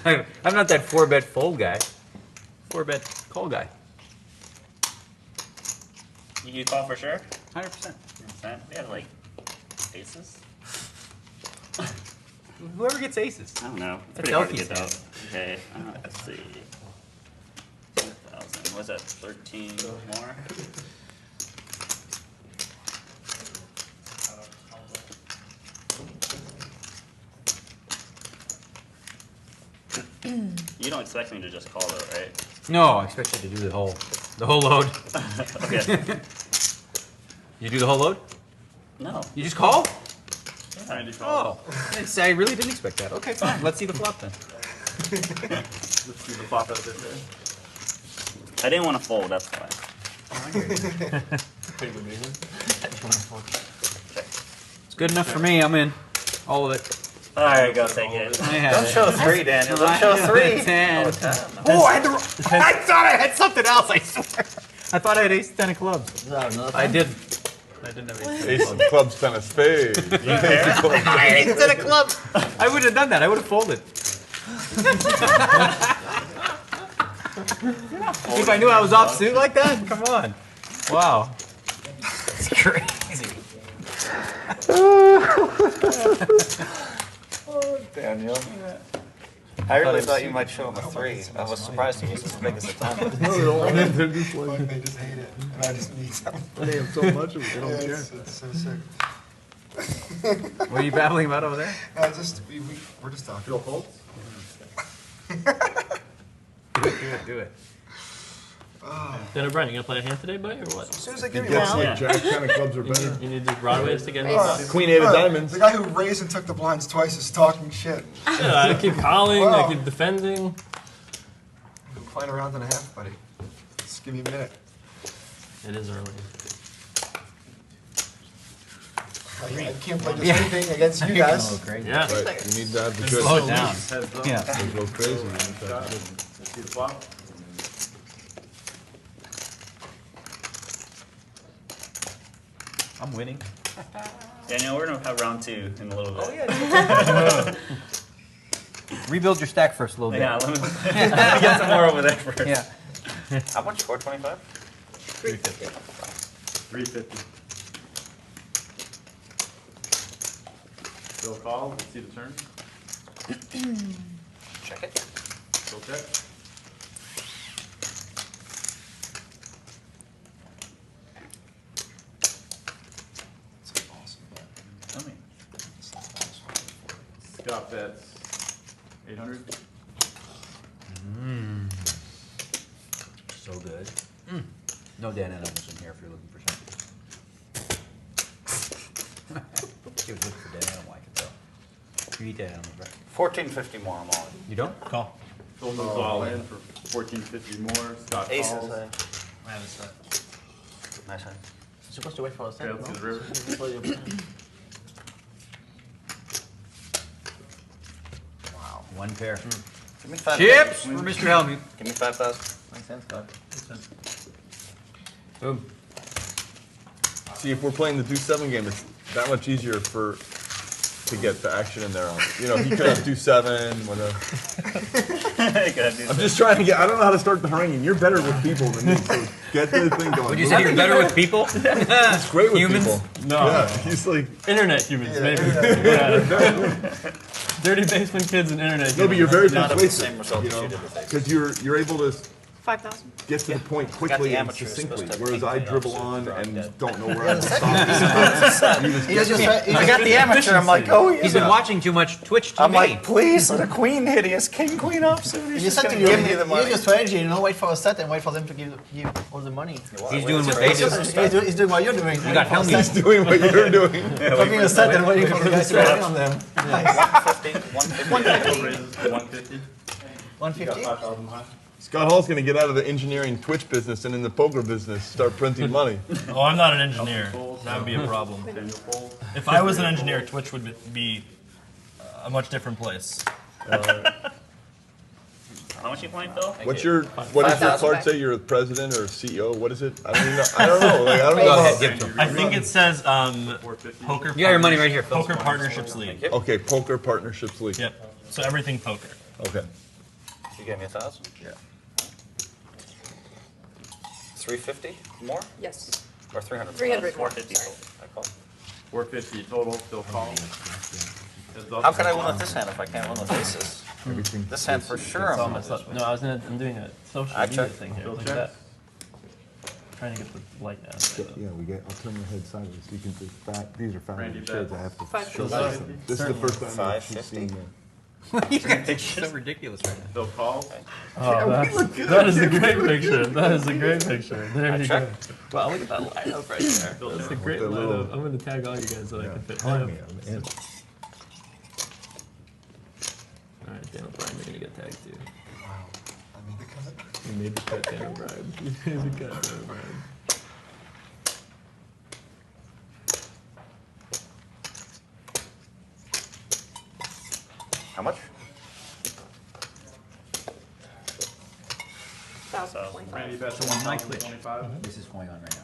I'm not that 4-bet fold guy. 4-bet call guy. You call for sure? 100%. We have like aces? Whoever gets aces. I don't know. It's That's pretty hard to ElkY's get hand. out. Okay, let's see. 2,000. Was that 13 more? You don't expect me to just call though, right? No, I expect you to do the whole load. Okay. You do the whole load? No. You just call? Yeah. Oh, I really didn't expect that. Okay, fine. Let's see the flop then. Let's see the flop out there. I didn't want to fold, that's why. It's good enough for me. I'm in. All of it. All right, go take it. Don't show 3, Daniel. Don't show 3. 10. Oh, I thought I had something else, I swear. I thought I had ace 10 of clubs. I did. I didn't have ace 10. Ace of clubs, 10 of spades. I had ace 10 of clubs. I would have done that. I would have folded. If I knew I was off suit like that, come on. Wow. It's crazy. Daniel. I really thought you might show him a 3. I was surprised he was as big as a 10. No, they don't want it. They're just like, they just hate it. And I just need some. They have so much of it, they don't care. It's so sick. What are you babbling about over there? We're just talking. You'll hold? Do it. Then O'Brien, you gonna play a hand today, buddy, or what? As soon as they give me Guess one. what? Jack 10 of clubs are better. You need the broadways to get Queen 8 of diamonds. The guy who raised and took the blinds twice is talking shit. Yeah, I keep calling, Wow. I keep defending. I'm playing a round and a half, buddy. Just give me a minute. It is early. I can't play just anything against you guys. Yeah. Right. You need to have the good. Slow it down. Yeah. They go crazy. I'm winning. Daniel, we're gonna have round 2 in a little bit. Oh yeah. Rebuild your stack first a little bit. Yeah, let me get some more over there first. Yeah. How much? 425? 350. 350. Still call. Let's see the turn. Check it. Still check. Tell me. Scott bets 800. So good. No Dan Adams in here if you're looking for something. She was looking for Dan Adams, I can tell. You eat Dan Adams, right? 1450 more, I'm all in. You don't? Call. Phil moves all in for 1450 more. Scott Aces, calls. I have a set. Nice hand. You're supposed to wait for a Okay, second. let's see the river. Wow. One pair. Give me 5. Chips for Mr. Hellmuth. Give me 5,000. Makes sense, Scott. Boom. See, if we're playing the deuce 7 game, it's that much easier to get the action in there. You know, he could have deuce 7, whatever. I'm just trying to get. I don't know how to start the haranguing. You're better with people than me, so get the thing going. Would you say you're better with people? He's great with Humans? people. No. Yeah, he's like Internet humans, maybe. Yeah. Dirty basement kids and internet humans. no, but you're very Not of the persuasive. same result You as you know, did with Aces. because you're able to 5,000. get to the point quickly the and amateurs succinctly, supposed to whereas have I king dribble queen on offsuit, and drop don't know where Yeah, I'm the stop. I got the amateur. I'm like, oh, He's been watching too much Twitch TV. I'm like, please, let a queen hit his king queen offsuit. He's You just said gonna to give me the use money. your strategy, you know, wait for a set and wait for them to give all the money. He's doing what He's they do. he's doing what you're doing. You got waiting for a Hellmuth. set. He's doing what you're doing. Talking a set and waiting for the guys to go in on them. 150. 150. Raises to 150. 150? 5,000 behind. Scott Hall's going to get out of the engineering Twitch business and in the poker business start printing money. Oh, I'm not an engineer. That would be a problem. Daniel fold. If I was an engineer, Twitch would be a much different place. How much you playing, Phil? What does your 5,000 card back. say? You're a president or a CEO? What is it? I don't even know. I don't know. Like, I don't know. Go how- ahead, give it to him. I think it says poker. You got your money right here, Phil. Poker Partnerships League. Okay, Poker Partnerships League. Yep. So everything poker. Okay. You gave me 1,000? Yeah. 350 more? Yes. Or 300? 300 more. 450 total. I call. 450 total. Still call. Heads up. How can I win with this hand if I can't win with aces? Everything. This hand for sure I'm Almost up. No, I'm doing a social I media check. thing here. Still Look check. at that. Trying to get the light down. Yeah, we get. I'll turn your head sideways so you can see fat. These are Randy family shades. I bets. have to 550. show something. This is the first time I've 550. seen that. It's so ridiculous right now. Still call. Oh, that is a great picture. That is a great picture. There you go. Wow, look at that lineup right there. That's a great lineup. I'm going to tag all you guys so I can fit Tag lineup. me, I'm in. All right, Daniel Bryan, you're going to get tagged too. Wow. I made the cut. You made the cut, Daniel Bryan. You made the cut, Daniel Bryan. How much? So, Randy bets So on my Twitch, 25. this is going on right now.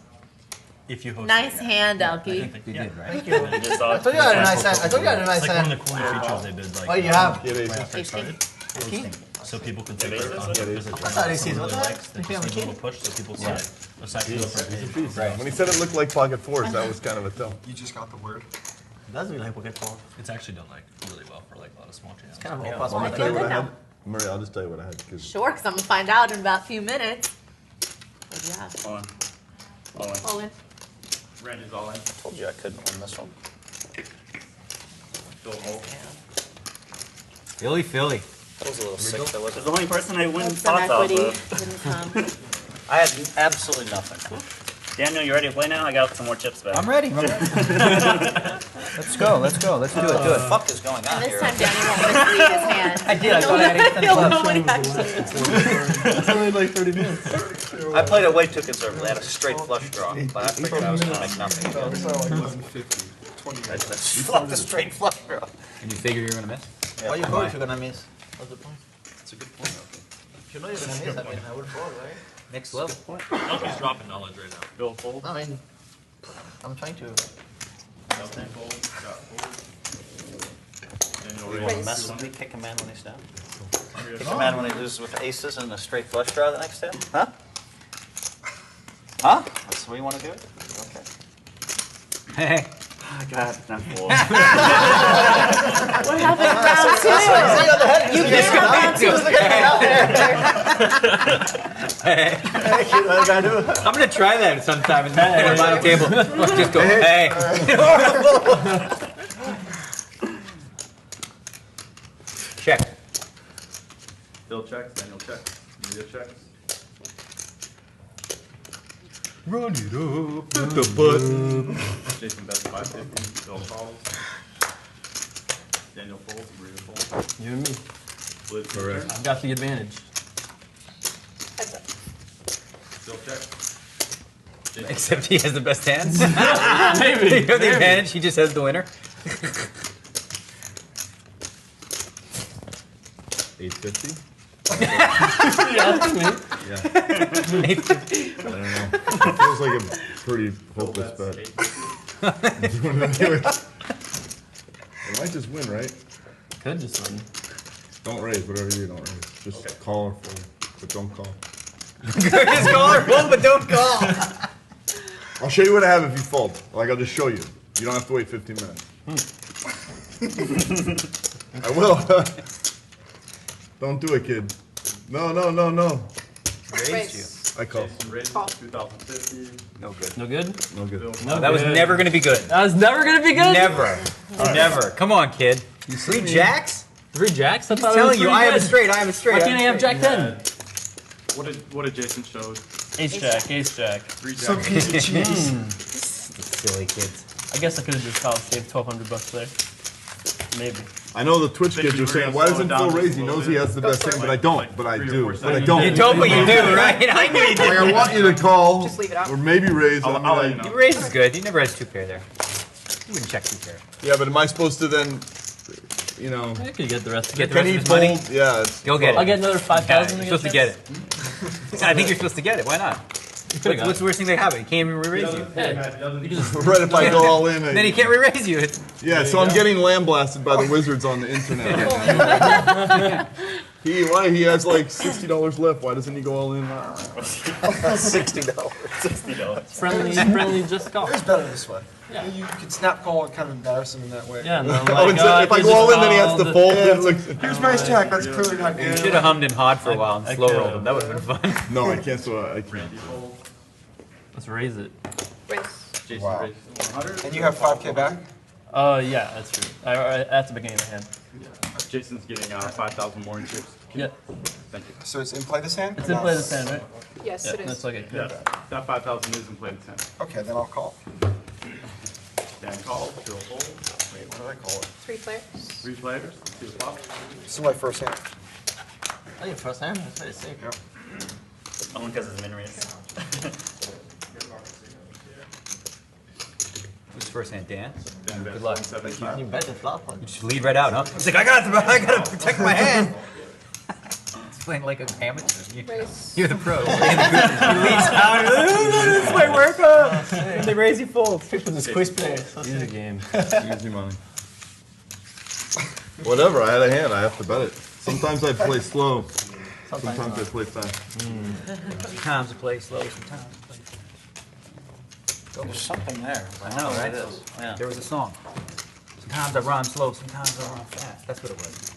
If you host Nice it. hand, I ElkY. think they did, right? Thank you. I just saw I it. told you I had a nice hand. I told you I had a nice It's like one hand. of the cool features they did. Like, What do you have? right after it started. Tasting. So people can see Yeah, their it is. content. There's a I thought channel he that sees someone what really the likes. They heck? just You need a think I'm little push so people see it. Aside from the front page. Right. When he said it looked like pocket fours, that was kind of a tell. You just got the word. It does look like pocket four. It's actually done like really well for like a lot of small channels. Kind of all I'm possible. gonna tell you what I had. Maria, I'll just tell you what I had. Sure, because I'm going to find out in about a few minutes. What do you have? All in. All in. All in. Randy's all in. Told you I couldn't win this one. Still hold. Philly. That was a little sick, though, It's wasn't the only person I win Hope some thoughts off equity of. didn't come. I had absolutely nothing. Daniel, you ready to play now? I got some more chips back. I'm ready. Let's go. Let's do it. What the fuck is going on And this here? time Daniel won't mislead his hand. I did. I thought I had 8 He'll cents know left. what he actually is. It's only like 30 minutes. I played it way too conservatively. I had a straight flush draw, but I figured I was going to make nothing So of it's it. like 1150. 20 I just fluffed the straight flush draw. And you figure you're gonna miss? Yeah, Why you why? coach you're gonna miss? What's the point? It's a good point. Okay. If you know you're gonna miss, I mean, I would fold, right? Next level. Elky's dropping knowledge right now. Bill fold. I mean, I'm trying to. Elton fold. Got fold. Daniel You want to raise. mess with me? Kick a man when he's down? Kick a man when he loses with aces and a straight flush draw the next hand? Huh? Huh? That's the way you want to do it? Okay. Hey. God, not fold. What happened in round two? You Just go round two. I'm gonna try that sometime in the final table. Just go, hey. Check. Bill checks. Daniel checks. Maria checks. Run it up with the butt. Jason bets 550. Bill calls. Daniel folds. Maria folds. You and me. Blitz Correct. return. I've got the advantage. Bill checks. Jason Except he has the best hands. Maybe. You have the advantage, he just has the winner. 850. Yeah, that's me. Yeah. I don't know. It feels like a pretty hopeless bet. You wanna do it? It might just win, right? Could just win. Don't raise, whatever you do, don't raise. Just call or fold, but don't call. Just call or fold, but don't call. I'll show you what I have if you fold. Like, I'll just show you. You don't have to wait 15 minutes. I will. Don't do it, kid. No. Raised I call. Jason raises 2050. No good. No good? No good. No That was good. never gonna be good. That was never gonna be good? Never. Never. Come on, kid. You 3 jacks? 3 jacks? I I'm thought it was telling you, pretty I have a good. straight, I have a straight. Why can't I have Jack 10? What did Jason show? Ace Jack, Ace Jack. 3 jacks. Some piece of cheese. Silly kids. I guess I could have just called, saved $1,200 there. Maybe. I know the Twitch kids are saying, why doesn't Phil raise? He knows he has the best hand, but I don't. But I do. But I don't. You don't, but you do, right? I knew you Like, did. I want you to call. Just leave it out. Or maybe raise. I'll let you know. He raises good. He never has 2 pair there. He wouldn't check 2 pair. Yeah, but am I supposed to then, you know? I could get the rest of Get it. the Can rest he of his money? fold? Yeah. It's, Go get it. I'll get another 5,000. You're supposed to get it. I think you're supposed to get it. Why not? What's the worst thing that happen? He can't even re-raise you. Right, if I go all in. Then he can't re-raise you. Yeah, so I'm getting lamb blasted by the wizards on the internet right now. He has like $60 left. Why doesn't he go all in? $60. Friendly, just call. It's better this way. Yeah. You can snap call and kind of embarrass him in that way. Yeah, no, Oh, like, if I go all in, then he has to fold. It's like, Here's my jack. That's clearly not You good. should have hummed and hawed for a while and slow rolled him. That would have been fun. no, I can't. So I can't. Let's raise it. Raise. Jason Wow. raises 100. And you have 5K back? Yeah, that's true. At the beginning of the hand. Jason's getting 5,000 more in chips. Yeah. Thank you. So it's in play this hand? It's in play this hand, right? Yes, Yeah, it is. that's okay. Yes, that 5,000 is in play the 10. Okay, then I'll call. Dan calls, Bill folds. Wait, what did I call it? 3 players. 3 players, 2 flop. This is my first hand. Oh, your first hand? That's very sick. Yep. Only because it's min raise. Who's first hand? Dan? Good luck. You bet the flop one. You just lead right out, huh? He's like, I gotta protect my hand. He's playing like a amateur. You're the pro. He leads out. This is my workup. And they raise, he folds. People just quiz players. Easy game. Easy money. Whatever, I had a hand, I have to bet it. Sometimes I play slow, sometimes I play fast. Sometimes I play slow, sometimes I play fast. There's something there. I know, right? It is. Yeah. There was a song. Sometimes I rhyme slow, sometimes I rhyme fast. That's what it was.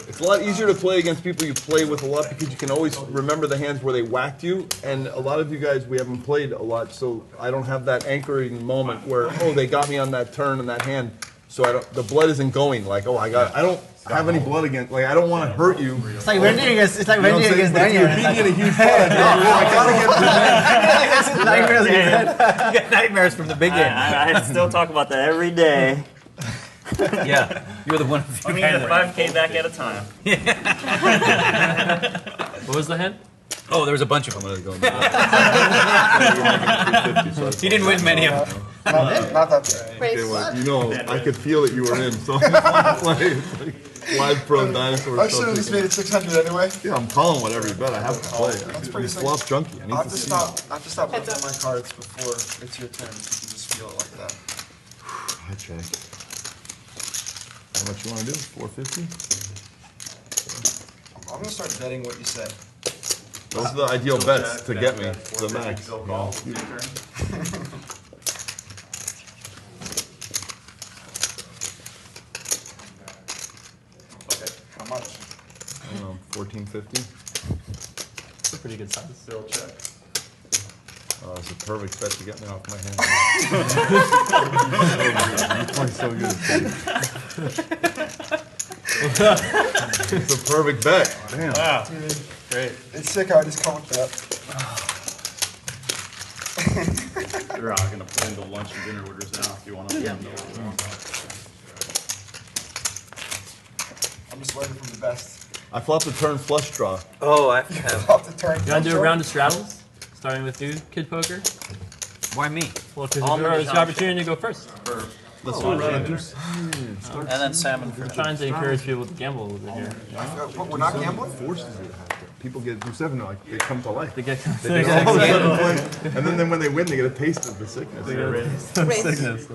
It's a lot easier to play against people you play with a lot because you can always remember the hands where they whacked you. And a lot of you guys, we haven't played a lot, so I don't have that anchoring moment where, oh, they got me on that turn and that hand. So the blood isn't going like, oh, I don't have any blood against, like, I don't want to hurt you. It's like vending against Daniel. You're beating in a huge blood. I gotta get You get nightmares from the big game. I still talk about that every day. Yeah, you're the one. I'm getting 5K back at a time. What was the hand? Oh, there was a bunch of them. He didn't win many of them. Not that bad. Okay, well, you know, I could feel that you were in, so it's like live pro dinosaur I should have just made it 600 anyway. Yeah, I'm calling whatever you bet. I have to play. That's pretty sick. Flop junkie. I need I have to to see. stop looking at my cards before it's your turn. You can just feel it like that. I check. How much you want to do? 450? I'm gonna start betting what you say. Those are the ideal bets to get me to the max. You know. How much? I don't know, 1450? It's a pretty good size. Still check. Oh, it's a perfect bet to get me off my hand. So good. You play so good. It's a perfect bet. Damn. Wow. Dude, great. It's sick how I just come with that. You're gonna put in the lunch and dinner orders now if you want to. I'm just waiting for the best. I flopped a turn flush draw. Oh, I have. Flopped the turn. You want to do a round of straddles? Starting with you, Kid Poker? Why me? Well, because it's your opportunity to go first. Let's do it. And then salmon. We're trying to encourage people to gamble a little bit here. But we're not gambling? Forces you to have to. People get do 7, like they come to life. They get They do all the 7 play. And then when they win, they get a taste of the sickness. Sickness.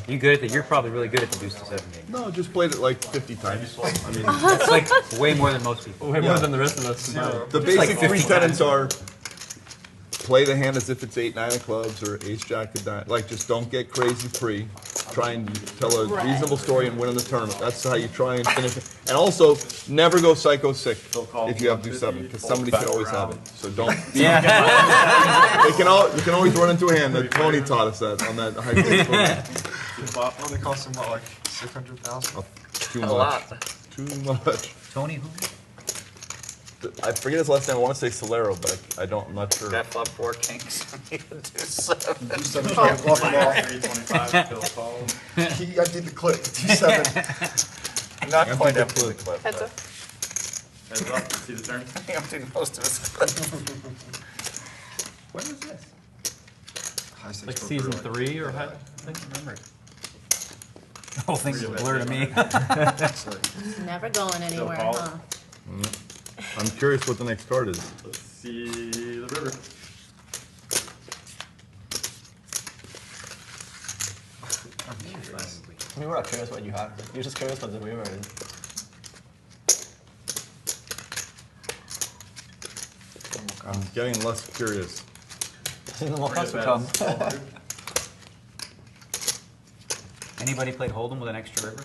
You good at that? You're probably really good at the deuce to 7 game. No, just played it like 50 times. I mean, That's like way more than most people. Way more than the rest of us. the basic 3 tenets are play the hand as if it's 8, 9 of clubs or ace jack of diamonds. Like, just don't get crazy free. Try and tell a reasonable story and win in the tournament. That's how you try and finish it. And also, never go psycho sick if you have deuce 7, because somebody could always have it. So don't. You can always run into a hand. That Tony taught us that on that high stakes tournament. Well, they cost him what, like 600,000? Too A much. lot. Too much. Tony who? I forget his last name. I want to say Solero, but I'm not sure. That flop 4 kings. Do 7. Do 7 trying to bluff them all. 325 still call. I did the clip. Do 7. Not quite up to the clip. Heads up. Heads up. See the turn? I think I'm doing most of his clip. When is this? High stakes Like poker, season like- 3 or how? I think I remember. The whole thing's a blur to me. Never going anywhere, call. huh? I'm curious what the next card is. Let's see the river. We were not curious what you had. You're just curious what the river is. I'm getting less curious. No more cards to come. Anybody played Holdem with an extra river?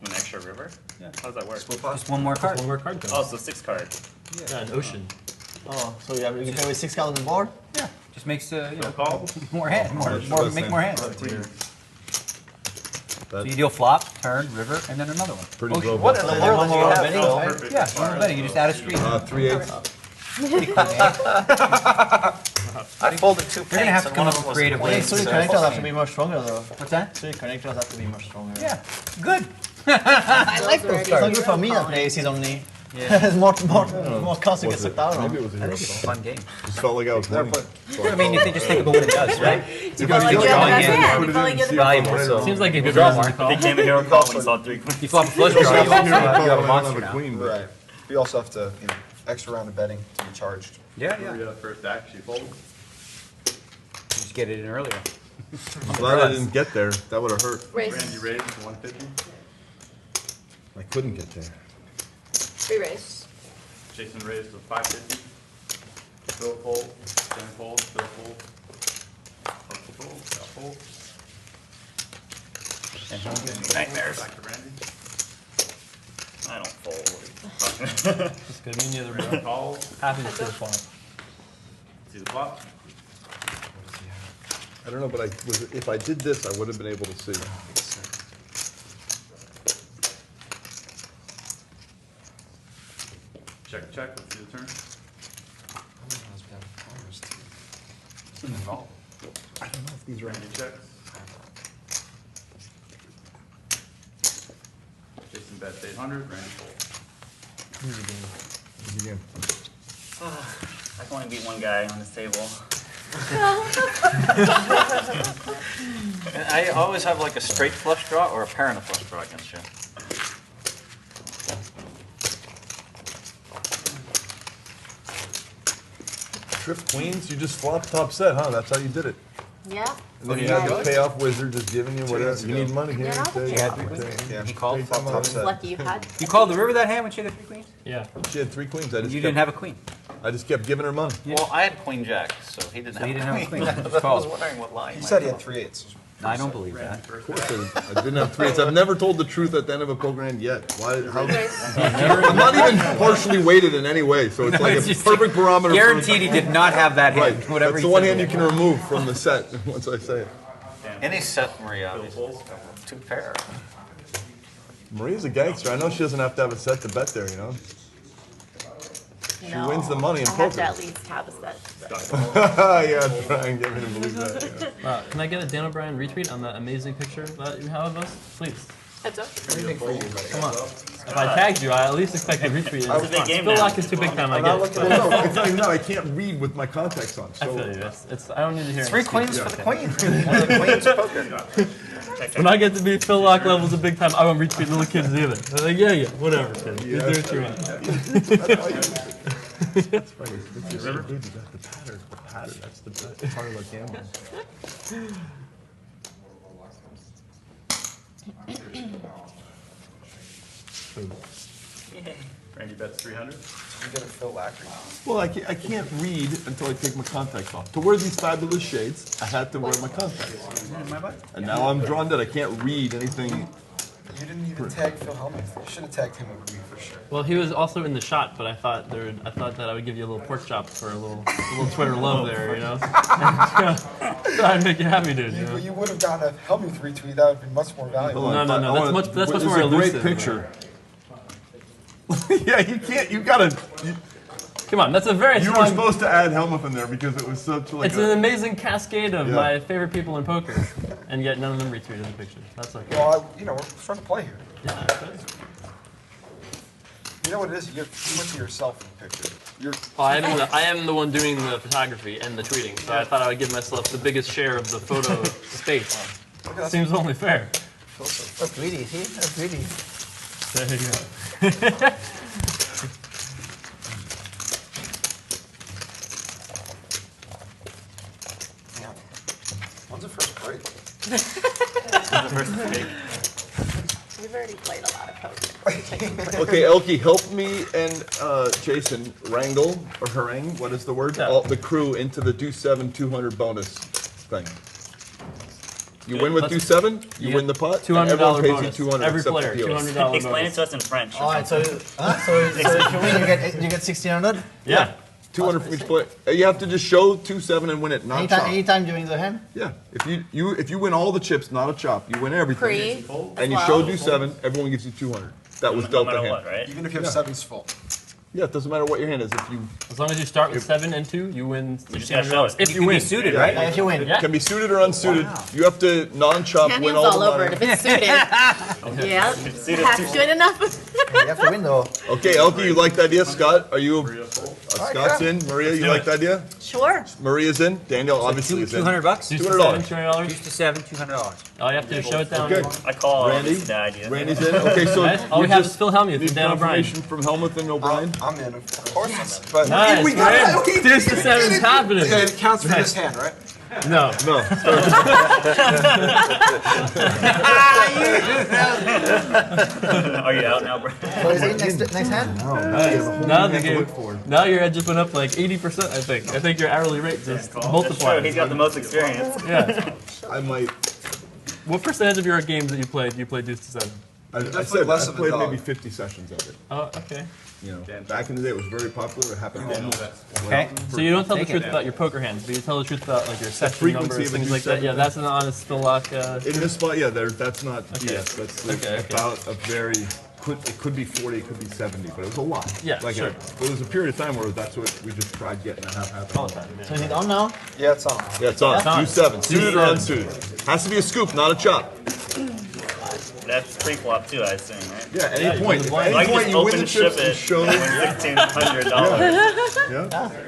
An extra river? Yeah. How does that work? Just one more card. One more card comes. Oh, so 6 card. Yeah, an ocean. Oh, so you can play with 6 cards on the board? Yeah. Just makes you know, Call. more hands, make more hands. So That's you deal flop, turn, river, and then another one. pretty What robust. in the world do you have, Oh, Phil? perfect. Yeah, normal betting. You just add a street. 3/8. Pretty cool, man. I folded 2 You're gonna have to come up with creative Wait, ways. so your connectors have to be more stronger though. What's that? So your connectors have to be more stronger. Yeah, good. I like those It's not good for me that play aces only. Yeah. It's more cost to get Was it? sucked out on. Maybe it was a I hero. think it's a fun game. Just felt like I was winning. I mean, if they just think about what it does, right? If You I feel like feel you're like on I game. can You put it feel in like and you're see the if I valuable, can so- win. Seems like a good draw, reason to Mark. call. Became a hero call when he saw 3 queens. You flop a flush draw, you also have a I monster don't have a now. queen, but Right. We also have to, extra round of betting to be charged. Yeah, Who were you at first act? She folded? Just get it in earlier. I'm glad I didn't get there. That would have hurt. Raise. Randy raised to 150. I couldn't get there. Re-raise. Jason raised to 550. Phil fold. Jen fold. Phil fold. Hustle fold. Scott fold. Nightmares. Back to Randy. I don't fold. What are you talking about? It's good. Me neither, Randy bro. calls. Happy to see the flop. See the flop. I don't know, but if I did this, I would have been able to see. Check, check. Let's see the turn. I don't know if these are Randy checks. Jason bets 800. Randy folds. Again. I can only beat one guy on this table. And I always have like a straight flush draw or a pair and a flush draw against you. Trip queens, you just flop top set, huh? That's how you did it. Yeah. And then you had the payoff wizard just giving you whatever. You need money here. Yeah. Take He had it. 3 queens. Yeah. He called. Take top set. Lucky you had. You called the river that hand when she had the 3 queens? Yeah. She had 3 queens. I just You kept, didn't have a queen. I just kept giving her money. Well, I had queen jack, so he didn't So have he didn't have a queen. I was Called. wondering what line. He said he had 3/8. No, I don't believe that. Of course I didn't have 3/8. I've never told the truth at the end of a poker hand yet. Why? How? I'm not even partially weighted in any way, so it's like It's a just perfect barometer. Guaranteed he did not have that hand. Right. Whatever That's he the one said hand you there. can remove from the set once I say it. Any set, Maria, 2 pair. Maria's a gangster. I know she doesn't have to have a set to bet there, you know? She No. wins the money in I have poker. to at least have a set. Yeah, try and get me to believe that. Yeah. Can I get a Dan O'Brien retweet on that amazing picture that you have of us? Please. Heads up. Anything for you, buddy. Come on. If I tagged you, I at least expect a retweet. It's a big game Phil now. Laak is too big time, I I'm not guess. looking but- at No, it's not even that. I can't read with my contacts on. I So feel you. I don't need to hear 3 it. queens for the queen. One of the queens of poker. When I get to be Phil Laak levels of big time, I won't retweet little kids either. They're like, yeah, whatever, kid. You do what you want. that's funny. It's just so good. You got the pattern. The pattern. That's the best part of like gambling. Randy bets 300. You get a Phil Lack. Well, I can't read until I take my contacts off. To wear these fabulous shades, I had to wear my contacts. And now I'm drawn that I can't read anything. You didn't even tag Phil Hellmuth. You should have tagged him with me for sure. Well, he was also in the shot, but I thought that I would give you a little pork chop for a little Twitter love there, you know. Try and make you happy, dude. You know? You would have gotten a Hellmuth retweet. That would have been much more valuable. No, that's much more It's a great elusive. picture. Yeah, you can't. You gotta. Come on, that's a very You strong. were supposed to add Hellmuth in there because it was such like. It's an amazing cascade of Yeah. my favorite people in poker, and yet none of them retweeted the picture. That's okay. Well, we're trying to play here. Yeah, You know what it is? You went to yourself in the picture. well, I am the one doing the photography and the tweeting, so I thought I would give myself the biggest share of the photo space. Seems only fair. That's greedy, see? That's greedy. There you go. When's the first break? We've already played a lot of poker. Okay, ElkY, help me and Jason wrangle or harangue. What is the word? All the crew into the do 7 200 bonus thing. You win with do 7, you win the pot. $200 everyone pays bonus. you 200 Every except player, the dealers. $200 Explain it to us in French. All right, so if you win, you get 1,600. Yeah. 200 for each player. You have to just show 2-7 and win it, not chop. Anytime during the hand. Yeah, if you win all the chips, not a chop, you win everything. Pre and you as show well. do 7, everyone gives you 200. That was No dealt to matter hand. what, right? Even if you have Yeah. sevens full. Yeah, it doesn't matter what your hand is. If you As long as you start with 7 and 2, you win just gotta show $600. it. If you win. Suited, Yeah. right? If you win. it can be suited or unsuited. You have to non-chop, win Canyon's all all the over money. it. If it's suited, yeah, Suited that's too. good enough. You have to win though. Okay, ElkY, you like the idea? Scott, are you? Scott's in. Maria, you like the idea? Sure. Maria's in. Daniel obviously is in. $200 bucks? $200. Deuce to 7, $200. All you have to do is show it down. Okay. I call Randy? the idea. Randy's in. Okay, so All we you have just is Phil Hellmuth need and Dan O'Brien. confirmation from Hellmuth and O'Brien. I'm in, of course. But Nice, we got man. it. Deuce to 7's happening. Yeah, it counts for Nice. this hand, right? No. No. Are you out now, bro? What is it? Next hand? Now the game. Now your edge just went up like 80%. I think. I think your hourly rate just multiplied. He's got the most experience. Yeah. I might. What percentage of your games that you played, do you play Deuce to 7? I said I played maybe 50 sessions of it. Oh, okay. You know, back in the day, it was very popular. It happened almost. Okay. So you don't tell the truth about your poker hands, but you tell the truth about like your session frequency numbers, of a things Deuce like that. seven. Yeah, that's an honest Laak. In this spot, yeah, that's not Okay. BS. That's Okay, okay. about a very. It could be 40, it could be 70, but it was a lot. Yeah, sure. But it was a period of time where that's what we just tried getting to have happen. All the time. So is it on now? Yeah, it's on. Yeah, it's on. It's on. Deuce 7. Suited or unsuited. Has to be a scoop, not a chop. That's pre-flop too, I assume, right? Yeah, at any point. At I any can point just you win open the ship chips and it show. and win $1,600. Yeah.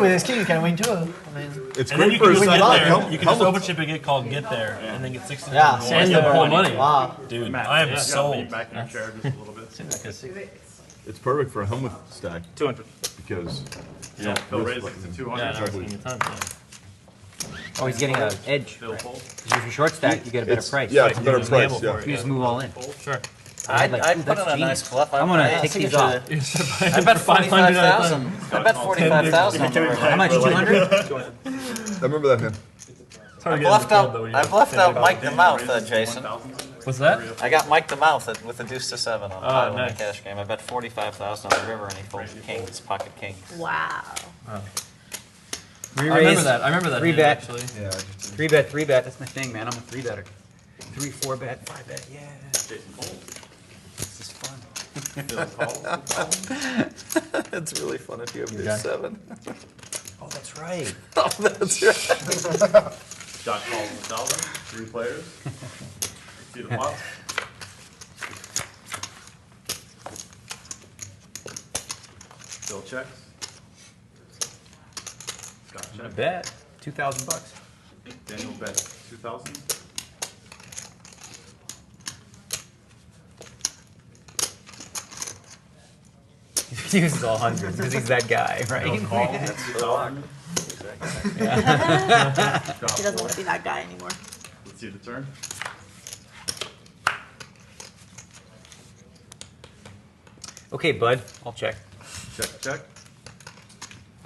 With his king, you can win too. I mean, It's And then great you for can a just get side there. like You can just open ship and get called get there, and then get 16. Yeah, more. Sand the whole money. Wow. Dude, Matt, I am you gotta sold. lean back in your chair just a little bit. It's perfect for a Hellmuth stack 200. because Yeah, he'll raise it to 200. Yeah, that's taking your time. Oh, he's getting an edge. Still fold. Because if you short stack, you get a better price. yeah, it's a better just price. gamble Yeah. for it. You just move all in. Sure. I'd like, put ooh, that's on a nice genius. bluff. I'm gonna I take think these you off. should- I bet 45,000. I bet 45,000 on the river. How much? 200? I remember that hand. I bluffed out Mike the Mouth, Jason. What's that? I got Mike the Mouth with the deuce to 7 on title in nice. the cash game. I bet 45,000 on the river and he folds kings, pocket kings. Wow. I remember that. I remember that. Three hand, bet. actually. Yeah. Three bet, three bet. That's my thing, man. I'm a three better. 3, 4 bet, 5 bet. Yeah. This is fun. It's really fun if you have deuce 7. Oh, that's right. Oh, that's right. Shot calls the dollar. 3 players. See the flop. Still checks. Scott check. Bet. $2,000. Daniel bet 2,000. He uses all hundreds because he's that guy, right? Still calls. $2,000. He doesn't want to be that guy anymore. Let's see the turn. Okay, bud. I'll check. Check, check.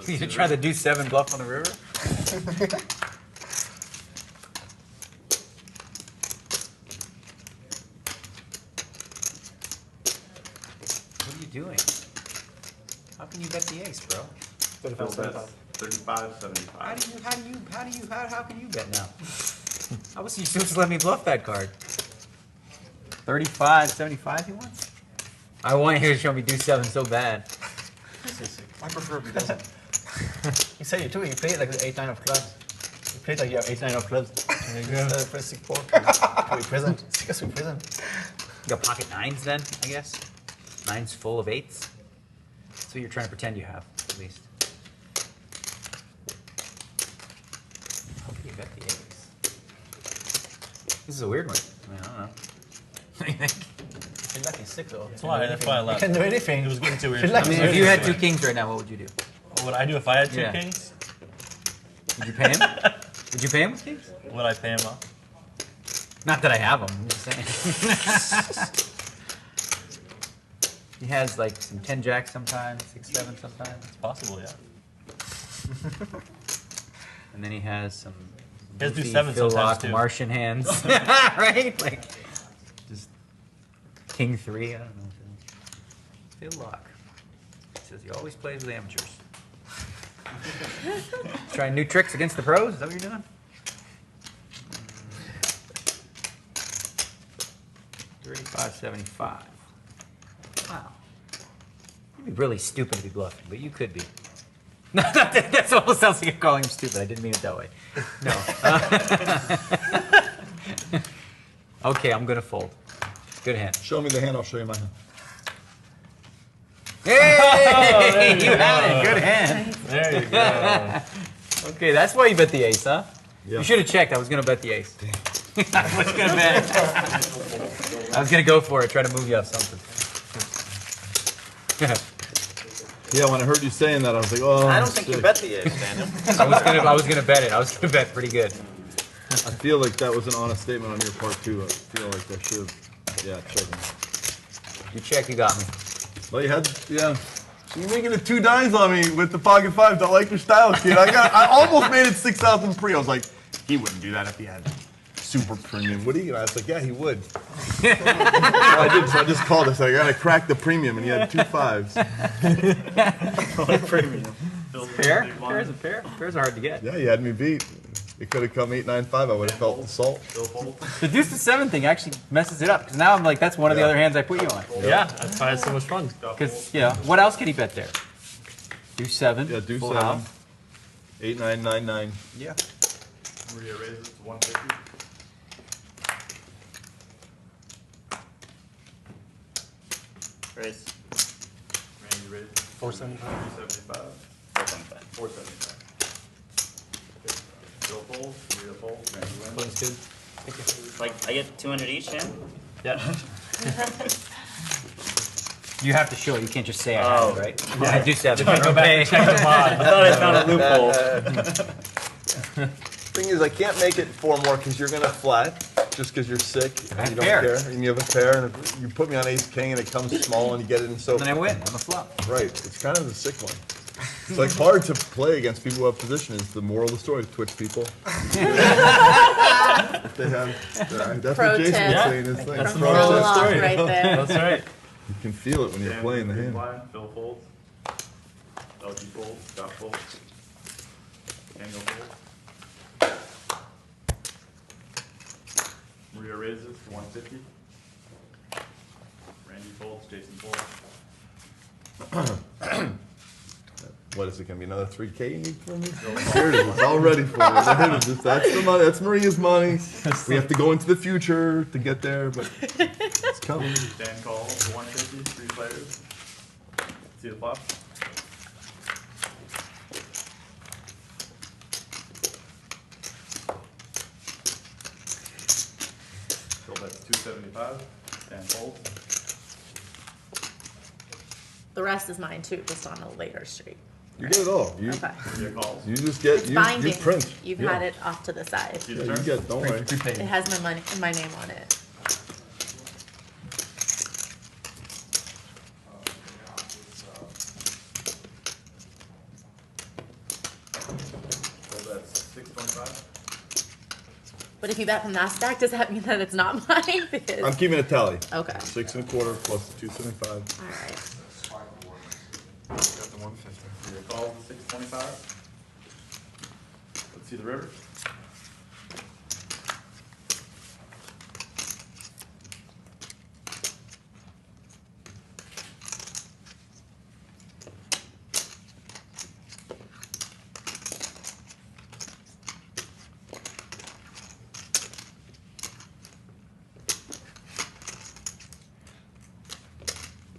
You try to do 7 bluff on the river? What are you doing? How can you bet the ace, bro? 35, 75. How can you bet now? How was you supposed to let me bluff that card? 35, 75 he wants? I want you to show me do 7 so bad. I prefer if he doesn't. You said you too. You played like the 8-9 of clubs. You played like you have 8-9 of clubs. Press 6-4. Can we present? I guess we present. You got pocket 9s then, I guess? 9's full of 8s. So you're trying to pretend you have, at least. How can you bet the ace? This is a weird one. I mean, I don't know. What do you think? You're lucky 6 though. That's why I left. You can do anything. It was getting too weird. I mean, if you had 2 kings right now, what would you do? What would I do if I had 2 Yeah. kings? Would you pay him? Would you pay him with kings? Would I pay him off? Not that I have them, I'm just saying. He has like some 10 jacks sometimes, 6-7 sometimes. It's possible, yeah. And then he has some He has do goofy 7 Phil sometimes, Laak too. Martian hands. Right? Like just king 3, I don't know. Phil Laak. He says he always plays with amateurs. Trying new tricks against the pros? Is that what you're doing? 35.75. Wow. You'd be really stupid to be bluffing, but you could be. That's almost sounds like you're calling him stupid. I didn't mean it that way. No. Okay, I'm gonna fold. Good hand. Show me the hand, I'll show you my hand. Hey! You had it. Good hand. There you go. Okay, that's why you bet the ace, huh? Yeah. You should have checked. I was gonna bet the ace. I was gonna bet. I was gonna go for it, try to move you off something. Yeah, when I heard you saying that, I was like, oh. I don't think you bet the ace, Daniel. I was gonna bet it. I was gonna bet pretty good. I feel like that was an honest statement on your part too. I feel like I should have, yeah, checked. You check, you got me. Well, you had, yeah. So you're making it 2 dimes on me with the pocket 5. Don't like your style, kid. I almost made it 6,000 pre. I was like, he wouldn't do that if he had super premium, would he? And I was like, yeah, he would. So I did. So I just called us. I gotta crack the premium, and he had 2 5s. Premium. Pair? Pairs a pair. Pairs are hard to get. Yeah, you had me beat. It could have come 8 9 5. I would have felt the salt. The deuce to 7 thing actually messes it up because now I'm like, that's one of the other hands I put you on. Yeah, that's why it's so much fun. Because what else could he bet there? Deuce 7. Yeah, deuce full 7. house. 8 9 9 9. Yeah. Maria raises to 150. Raise. Randy raises 475. 375. 475. Bill folds, Maria folds, Randy wins. That's good. Like, I get 200 each, Dan? Yeah. You have to show it. You can't just say I have it, right? Yeah. I do 7. Go back and check the pod. I thought I found a loophole. Thing is, I can't make it 4 more because you're gonna flat just because you're sick and you don't pair. care, and you have a pair, and if you put me on ace king and it comes small and you get it in so. Then I win on the flop. Right, it's kind of a sick one. It's like hard to play against people who have position. Is the moral of the story, Twitch people. If they have, that's Pro what Jason's tip. saying. His thing. That's the Pro moral of tip. the story. Right there. That's right. You can feel it when you're Dan playing the with hand. blind, Phil folds. LG folds, Scott folds. Daniel folds. Maria raises to 150. Randy folds, Jason folds. What is it gonna be? Another 3K you need from me? Here it is. It's all ready for me. There it is. That's the money. That's Maria's money. We have to go into the future to get there, but it's coming. Dan calls to 150, 3 players. See the flop? Phil bets 275. Dan folds. The rest is mine too, just on a later street. You get it all. You, Okay. Maria calls. you just get It's you binding. print. You've Yeah. had it off to the side. Yeah, you get. Don't worry. It has my name on it. Phil bets 625. But if you bet from that stack, does that mean that it's not mine? Because, I'm keeping a tally. okay. 6 1/4 plus 275. All right. Got the 150. Maria calls to 625. Let's see the river.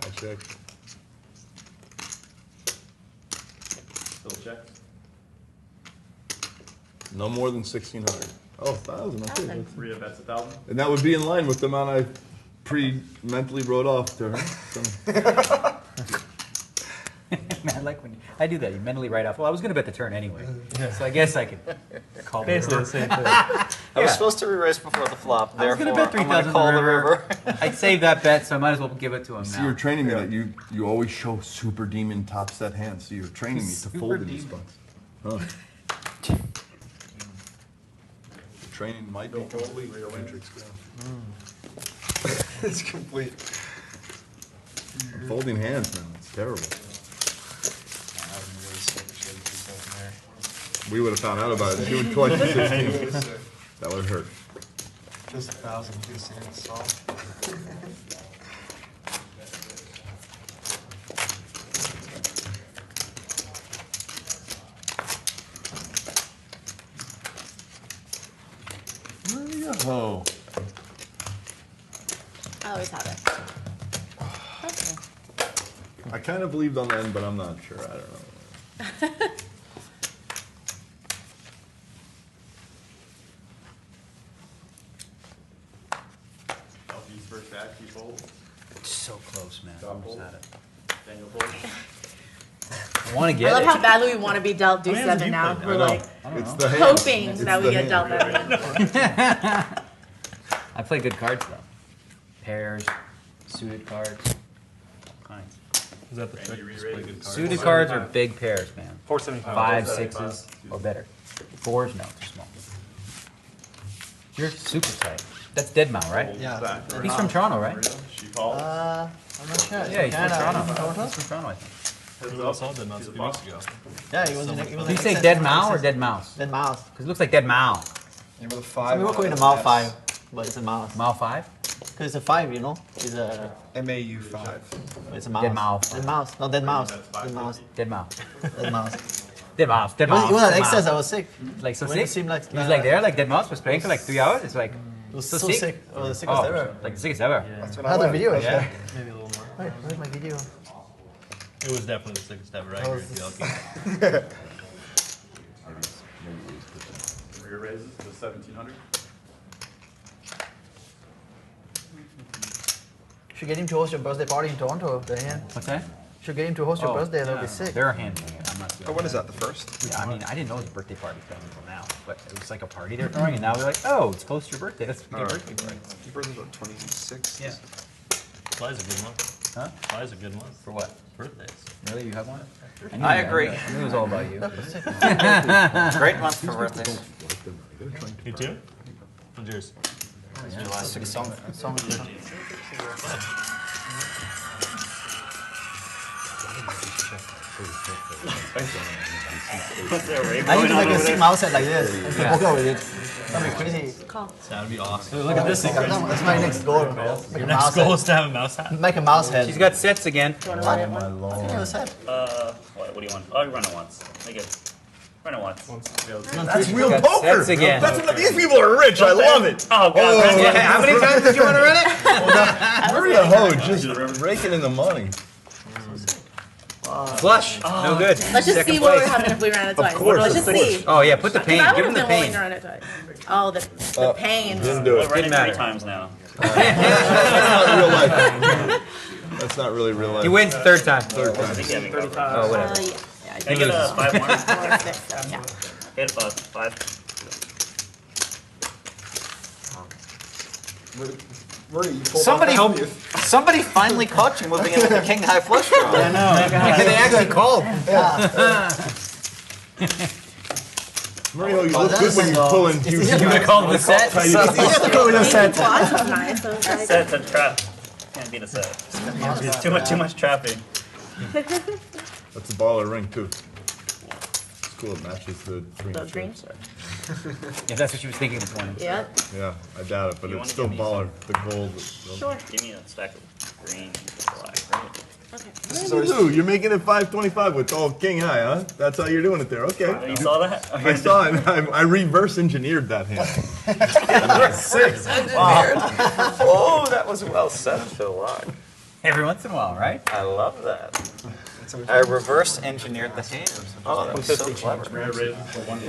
I check. Phil checks. No more than 1,600. Oh, 1,000. Okay. $1,000. Maria bets 1,000. And that would be in line with the amount I pre-mentally wrote off to her. So. Man, I like when I do that. You mentally write off. Well, I was going to bet the turn anyway, so I guess I could call it. Basically the same thing. I was supposed to re-raise before the flop, I was therefore going to bet I'm going 3,000 to call the river. I saved that bet, so I might as well give it to him See, now. you're training me that you always show super demon top set hands. So you're training me to Super fold in these demon. spots. Huh. The training might be complete. Matrix, yeah. It's complete. I'm folding hands, man. It's terrible. We would have found out about it if you would collect the 16. That would hurt. Just 1,000 piece hands solved. There you go. I always have it. I kind of believed on the end, but I'm not sure. I don't know. LP's first back, he folds. It's so close, man. Top Almost fold. had it. Daniel folds. I want to I get love it. how badly we want to be dealt How many hands D7 have you now. played? We're I know. like It's the hand. hoping It's that we the get dealt hand. that hand. I play good cards though. Pairs, suited cards, all kinds. Is that the trick? Just play good cards. Suited cards are big pairs, man. 475. 5, 6s, or better. 4s, no, too small. You're super tight. That's Deadmau, right? Yeah. He's from Toronto, right? She calls. I'm not sure. Yeah, he's from Toronto. He's from Toronto, I think. We saw them a few weeks ago. Yeah, he was in Do you say Dead Mao or Dead Mouse? Dead Mouse. Because it looks like Dead Mao. Yeah, with a So 5. we were calling a Mao 5, but it's a mouse. Mao 5? Because it's a 5, you know? It's a... MAU 5. It's a mouse. Dead Mao. Dead mouse. No, dead mouse. Dead mouse. Dead Mao. Dead mouse. Dead Mouse. Dead It was, Mouse. it was an Dead excess. Mouse. I was sick. Like so When it sick? seemed like- He was like there, like Dead Mouse was playing for like 3 hours. It's like, It was so sick. It was the sickest ever. Like the sickest ever. That's what I had the like. video, Yeah. actually. Maybe a little more. Wait, where's my video? It was definitely the sickest ever. I That agree was with you, the- ElkY. Rear raises to 1700. Should get him to host your birthday party in Toronto, Daniel. What's that? Should get him to host your birthday. That would be Yeah. sick. They're handling it. I'm not Oh, when is that? The first? Yeah, I mean, I didn't know it was a birthday party until now, but it was like a party they were throwing, and now they're like, oh, it's close to your birthday. Let's make a birthday party. Your birthday's about 26. Yeah. July's a good month. Huh? July's a good month. For what? Birthdays. Really? You have one? I agree. I knew it was all about you. Great month for birthdays. You too? What's yours? July 16th. I need to make a sick mouse head like this. And play poker with it. That'd be crazy. That would be awesome. Look at this. That's my next goal. Make a Your mouse next goal head. is to have a mouse hat. Make a mouse head. She's got sets again. What? I think it was set. What do you want? Oh, you run it once. Make it. Run it once. That's real Got poker. sets again. That's what these people are rich. I love it. Oh, God. Yeah, how many times did you want to run it? Maria Ho just raking in the money. Flush. No good. Let's just Second see what would place. happen if we ran it twice. course, Let's of just course. see. Oh yeah, put the pain. I would Give have him the been willing pain. to run it twice. Oh, the pain. Didn't do it. We're running 3 matter. times now. That's not real life. That's not really real life. He wins third time. I think you have me covered. Oh, whatever. Yeah. Yeah, Can I get a 5-1? Or 6, so, yeah. Hit 5. Maria, you pulled Somebody, off the Hellmuth. somebody finally caught you moving in with the king high flush draw. I know. They actually called. Mario, you look good when you're pulling huge. You would have called the set. Quads was nice, so it's like- Set's a trap. Can't beat a set. Too much trapping. That's a baller ring too. It's cool. It matches the green. Those greens? Yeah, that's what she was thinking this morning. Yeah. Yeah, I doubt it, but You it's wanna still give me baller. The gold. Sure. Give me a stack of green, black. Okay. What do you do? You're making it 525 with all king high, huh? That's how you're doing it there. Okay. You saw that? I saw it. I reverse engineered that hand. 6. Oh, that was well said, Phil Laak. Every once in a while, right? I love that. I reverse engineered the hand. Oh, that was so clever. Rear raises to 1.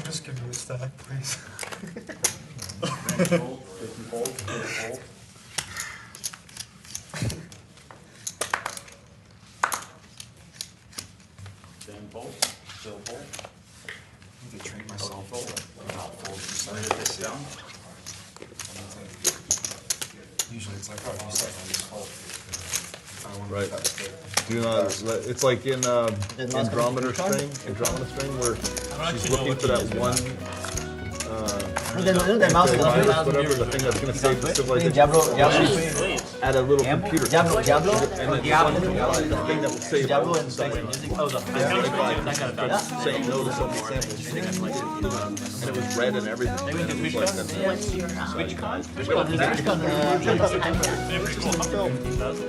Just give me a stack, please. Fold, 50 fold, 50 fold. Same fold, still fold. I need to train myself. Ready to face down. Usually it's like, oh, you start on this fold. I want Right. to Do not. It's like in Andromeda Strain, where she's looking for that one. That mouse head. Whatever the thing that's gonna save the civilization. Diablo. At a little computer. Diablo. And then the thing that will save Diablo and saying no to so many samples. And it was red and everything. And it was like that. What's your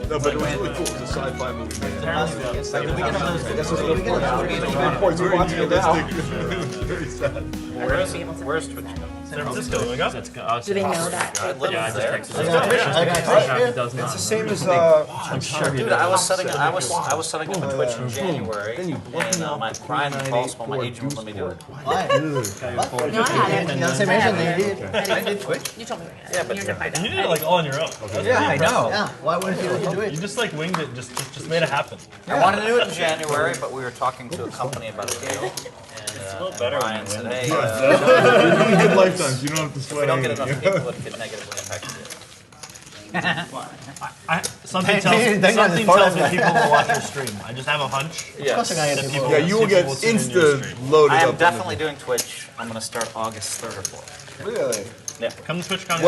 No, but it was really cool. It was a sci-fi movie. Very sad. Where's Twitch? San Francisco, you wanna go? Let's go. Do they know that? I live Yeah, I there. just texted him. Does It's not. the same as I'm sure he Dude, does. I was setting up a Twitch in January, and my Brian calls when my agent wouldn't let me do it. Why? No, I hadn't. You know, same reason they did. I did Twitch. You told me. Yeah, but you're gonna find out. You did it like all on your own. Yeah, I know. Yeah, why wouldn't you do it? You just like winged it, just made it happen. I wanted to do it in January, but we were talking to a company about a deal, and Brian said, hey, Good lifetimes. You don't have to if we sweat. don't get enough anything. people, it could negatively impact the deal. Something Hey, tells Daniel something is part tells of me that. people will watch your stream. I just have a hunch. Yes. Of course you're gonna get people. Yeah, you will get People will tune in your insta stream. loaded I up. am definitely doing Twitch. I'm going to start August 3rd or 4th. Really? Yeah. Come to TwitchCon. I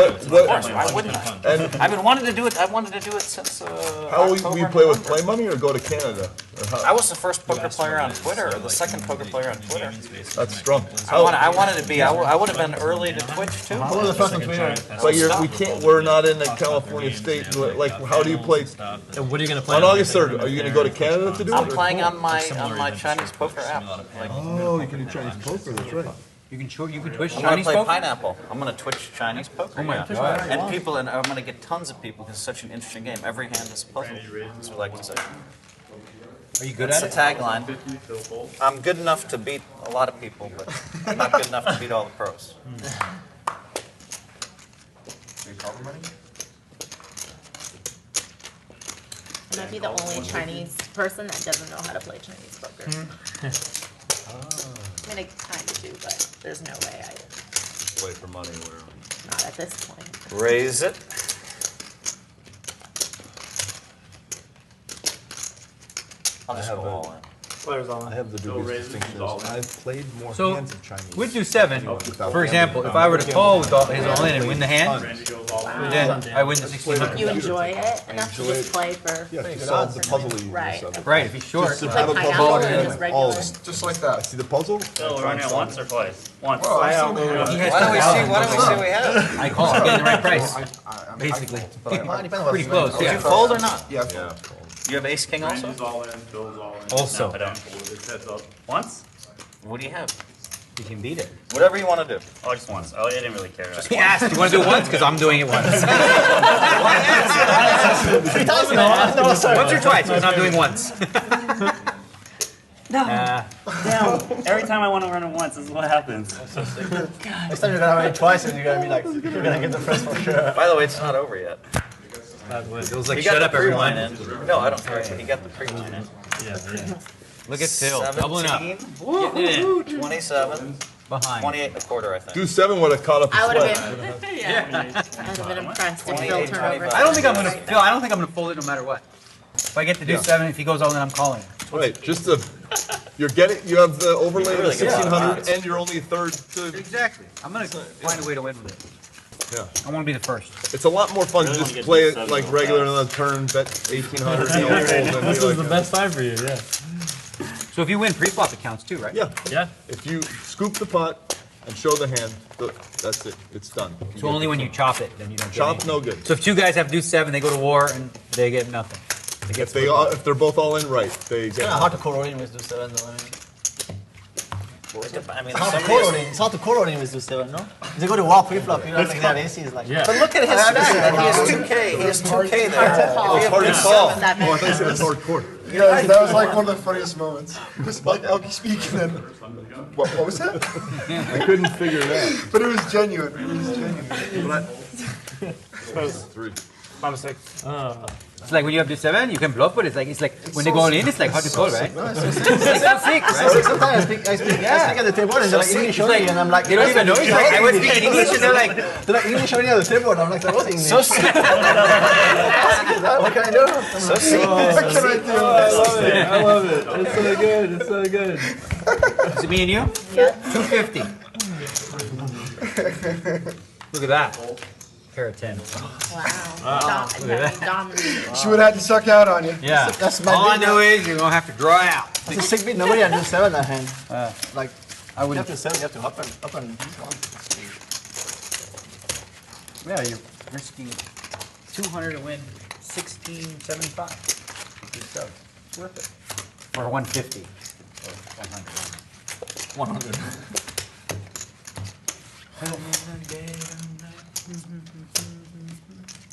wouldn't. And I've been wanting to do it. I wanted to do it since. how will October you and play with November. Play Money or go to Canada? Or how? I was the first poker player on Twitter, or the second poker player on Twitter. That's strong. I wanted to be. I would have been early to Twitch too. Who was the first on Twitter? But we can't. We're not in the California state. Like, how do you play? And what are you gonna play On August 3rd, are you going to go to Canada to do it? I'm or- playing on my Chinese poker app. Like, Oh, you can do Chinese poker. That's right. You can Twitch I'm gonna Chinese play poker? Pineapple. I'm gonna Twitch Chinese poker. Oh my yeah. God. And people, and I'm gonna get tons of people because it's such an interesting game. Every hand is a puzzle, as we like to say. Are you good That's at the it? tagline. I'm good enough to beat a lot of people, but not good enough to beat all the pros. I might be the only Chinese person that doesn't know how to play Chinese poker. I mean, I kind of do, but there's no way I, Play for money where. not at this point. Raise it. I'll just go all in. Players on. I have the dubious distinction. I've played more So, hands of Chinese. we'd do 7. For example, if I were to call with all his all in and win the hand, then I win the 1600. You enjoy it enough to enjoy just it. play for. Yeah, to solve the puzzle you Right. Right, if he's short. Just to Like have a pineapple puzzle or and just all regular? Just like that. See the puzzle? Still running it once or twice? Once. Oh, I still He has Why don't we see? 10,000. Why don't we see what we have? I call it, getting the right price. Basically. Pretty close, Did you yeah. fold or not? Yeah. You have ace king also? Randy's all in, Bill's all in. Also. I don't. It's heads up. Once? What do you have? You can beat it. Whatever you want to do. Oh, just once. Oh, I didn't really care. He asked, you want to do it once? Because I'm doing it once. 3,000 Once or twice, because I'm doing once. Damn. Every time I want to run it once, this is what happens. Next time you're gonna run it twice and you're gonna be like, you're gonna get the first for sure. By the way, it's not over yet. It was like, He shut got up, the pre-line everyone. in. No, I don't care. He got the pre-line in. Look at Phil, doubling up. 17, Getting it in. 27, Behind. 28 and a quarter, I think. Do 7 would have caught up I a would sweat. have been, yeah, I'd have been impressed if Phil turned over. I don't think I'm gonna, Phil, I don't think I'm gonna fold it no matter what. If I get to do Yeah. 7, if he goes all in, I'm calling it. Right, just the, you have the overlay of the Really good 1600 odds. and you're only a third to, Exactly. I'm gonna find a way to win with it. yeah. I wanna be the first. It's a lot more fun to Really wanna just get play to it 7 like real regular fast. on a turn, bet 1800, you know, Right fold, now. and This be is the like, best time for you, yeah. So if you win pre-flop, it counts too, right? yeah. Yeah. If you scoop the pot and show the hand, that's it, it's done. You So get only the when you point. chop it, then you don't get Chop, anything. no good. So if 2 guys have to do 7, they go to war and they get nothing. They get If they're both all in right, they It's get. kind of hard to co-roll in with do 7 though. I mean. I mean, It's hard to somebody co-roll is- in. It's hard to co-roll in with do 7, no? If they go to war pre-flop, you know, like they have aces, like. Yeah. But look at his stack. He has 2K. He has 2K there. Oh, it's hard to call. Oh, I thought you said it's hard court. Yeah, that was like one of the funniest moments. It was like ElkY speaking and what was that? I couldn't figure it out. But it was genuine. It was genuine. Three. My mistake. It's like when you have to do 7, you can bluff, but it's like when they go all in, it's like hard to call, right? No, it's so It's like so sick, right? So sometimes I speak at the table and they're like English only, and I'm like, They don't even know. It's like I was speaking English, and they're like, English only at the table, and I'm like, that was English. So sick. What can I do? So sick. What can I do? I love it. It's so good. It's so good. is it me and you? Yeah. 250. Look at that. Pair of 10. Wow. Dominating. She would have had to suck out on you. Yeah. That's my All I big- know is you're gonna have to draw out. It's a sick beat. Nobody can do 7 that hand. Like, I you would. have to 7, you have to up and Yeah, you're risking 200 to win 1675. So it's worth it. Or 150. Or 100. 100.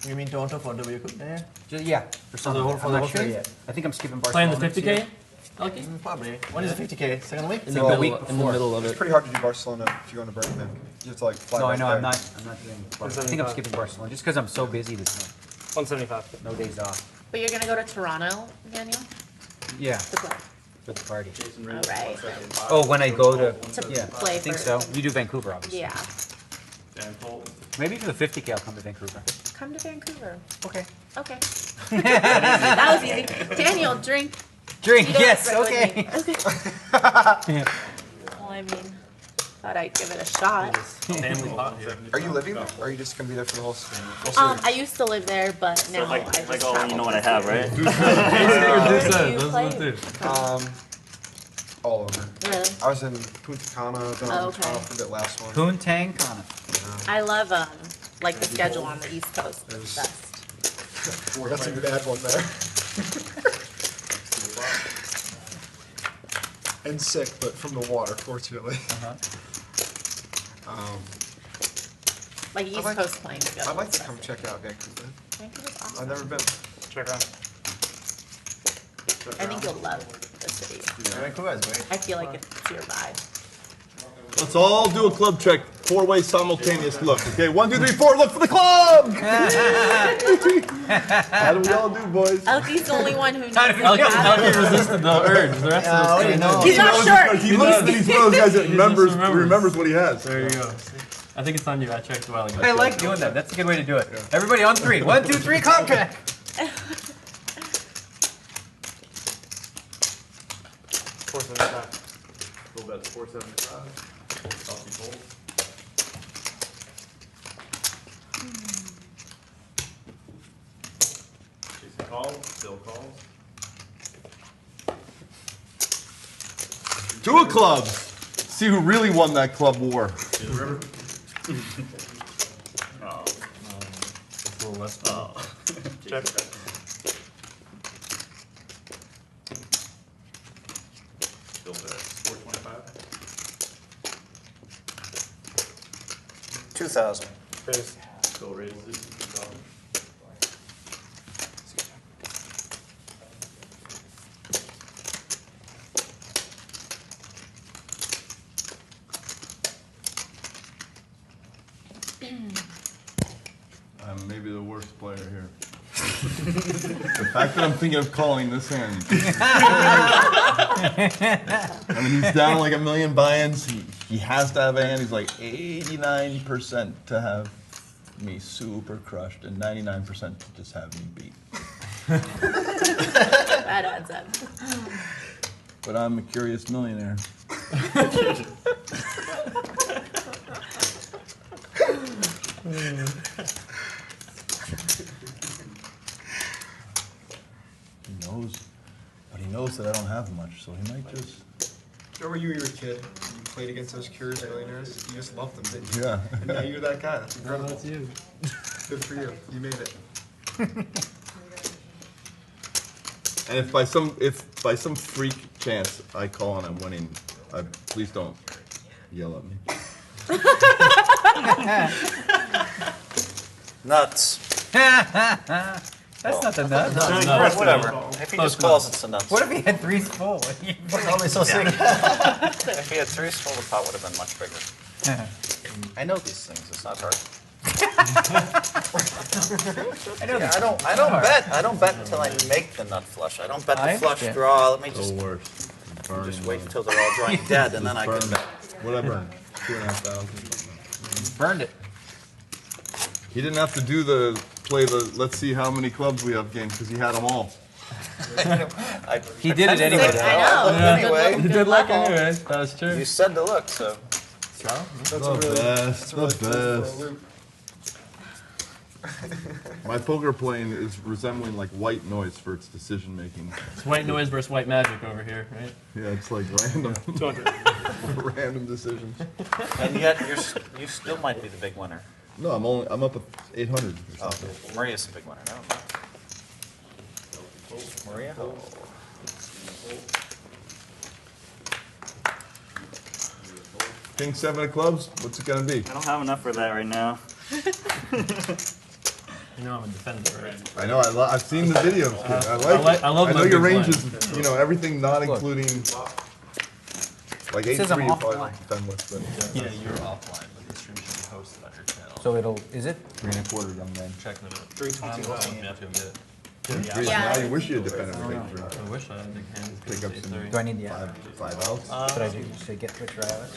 You mean Toronto for W Cup? Yeah. Yeah, for some. the whole- I'm for the not whole sure thing? yet. I think I'm skipping Playing Barcelona. the 50K? Okay. Probably. When is the 50K? Second week? In the Well, a middle, week in the before. middle of It's it. pretty hard to do Barcelona if you're going to Birmingham. You have to like fly No, I back know. there. I'm not doing Barcelona. I think I'm skipping Barcelona just because I'm so busy this month. 175. No days off. But you're gonna go to Toronto, Daniel? Yeah. To play? For the party. All right. Oh, when I go to. To Yeah, play I think for- so. You do Vancouver, obviously. Yeah. Maybe for the 50K, I'll come to Vancouver. Come to Vancouver. Okay. Okay. That was easy. Daniel, drink. Drink, You don't yes, spread with okay. me. Okay. Well, I mean, thought I'd give it a shot. Are you living there? Or are you just going to be there for the whole series? I used to live there, but now I just travel. You know what I have, right? Where do you play? All over. Really? I was in Punta Cana, then I was in Okay. Toronto for a bit last one. Poontang Kana. I love like the schedule on the East Coast. It's best. That's a good ad one there. And sick, but from the water, fortunately. Like East Coast playing schedule. I'd like to come check out Vancouver. Vancouver's awesome. I've never been. Check out. I think you'll love the city. Vancouver is great. I feel like it's your vibe. Let's all do a club check. 4-way simultaneous look. Okay, 1, 2, 3, 4. Look for the club. How do we all do, boys? ElkY's the only one who knows. ElkY resisted the urge. The rest of us. He's not sure. He looks and he's one of those guys that remembers what he has. There you go. I think it's on you. I checked a while ago. I like doing that. That's a good way to do it. Everybody on 3. 1, 2, 3, club check. 475. Full bet 475. Healthy fold. Jason calls, Bill calls. 2 of clubs. See who really won that club war. It's a little less. Check. Bill bets 425. 2,000. Raise. Bill raises it to 2,000. I'm maybe the worst player here. The fact that I'm thinking of calling this hand. I mean, he's down like a million buy-ins. He has to have a hand. He's like 89% to have me super crushed and 99% to just have me beat. That adds up. But I'm a curious millionaire. He knows, but he knows that I don't have much, so he might just. Remember you were a kid, you played against those curious millionaires, you just loved them, didn't you? Yeah. And now you're that guy, that's incredible. That's you. Good for you, you made it. And if by some freak chance I call and I'm winning, please don't yell at me. Nuts. That's not the nuts. Whatever. If he just calls, it's a nuts. What if he had 3s full? It's always so sick. If he had 3s full, the pot would have been much bigger. I know these things. It's not hard. I don't bet until I make the nut flush. I don't bet the flush draw. Let me just wait until they're all drawing dead, and then I can bet. What I burned? 2,500. Burned it. He didn't have to play the let's see how many clubs we have game because he had them all. He did it anyway. I know. Anyway, Good luck anyway. That was true. you said to look, so. The best. My poker playing is resembling like white noise for its decision making. It's white noise versus white magic over here, right? Yeah, it's like random, 200. random decisions. And yet, you still might be the big winner. No, I'm up at 800 or something. Maria's the big winner. No. Maria? King 7 of clubs. What's it gonna be? I don't have enough for that right now. You know I'm a defender, right? I know. I've seen the videos. Kid. I love I my know your big range blind. is, everything not including like It says 8-3 I'm you probably offline. don't defend with. But Yeah, you're offline, but the stream should be hosted on your channel. So is it? 3 1/4, young man. Check them out. 322. You have to go get it. Three, Yeah. Now you wish you had defended everything. I wish I had big hands. Pick up some Do I need the app? 5 outs. Should I do? Should I get Twitch or iOS?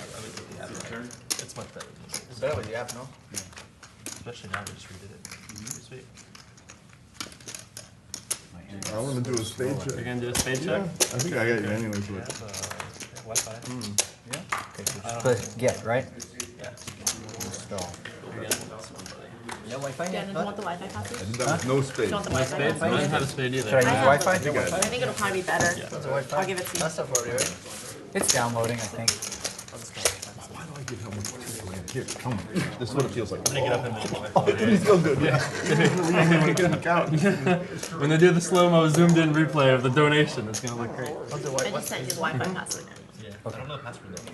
It's much better. It's better with the app, no? Especially now we just redid it. Sweet. I want to do a spade check. You're gonna do a spade Yeah, check? I think I got you anyways. But Wi-Fi. Yeah. Okay. But get right. Yeah. Let's go. Yeah, Wi-Fi? Dan, do you want the Wi-Fi password? I did that with no spade. Do you want the Wi-Fi Spade? I password? don't have a spade either. Should I use Wi-Fi? I think I I think it'll probably be better. I'll give it to you. That's stuff already, right? It's downloading, I think. Why do I give Hellmuth 2 grand? Here, come on. This is what it feels like. Get up in the Oh, it didn't feel good. Yeah. It didn't count. When they do the slow-mo zoomed in replay of the donation, it's gonna look great. I just sent you the Wi-Fi password. Yeah. I don't know the password though.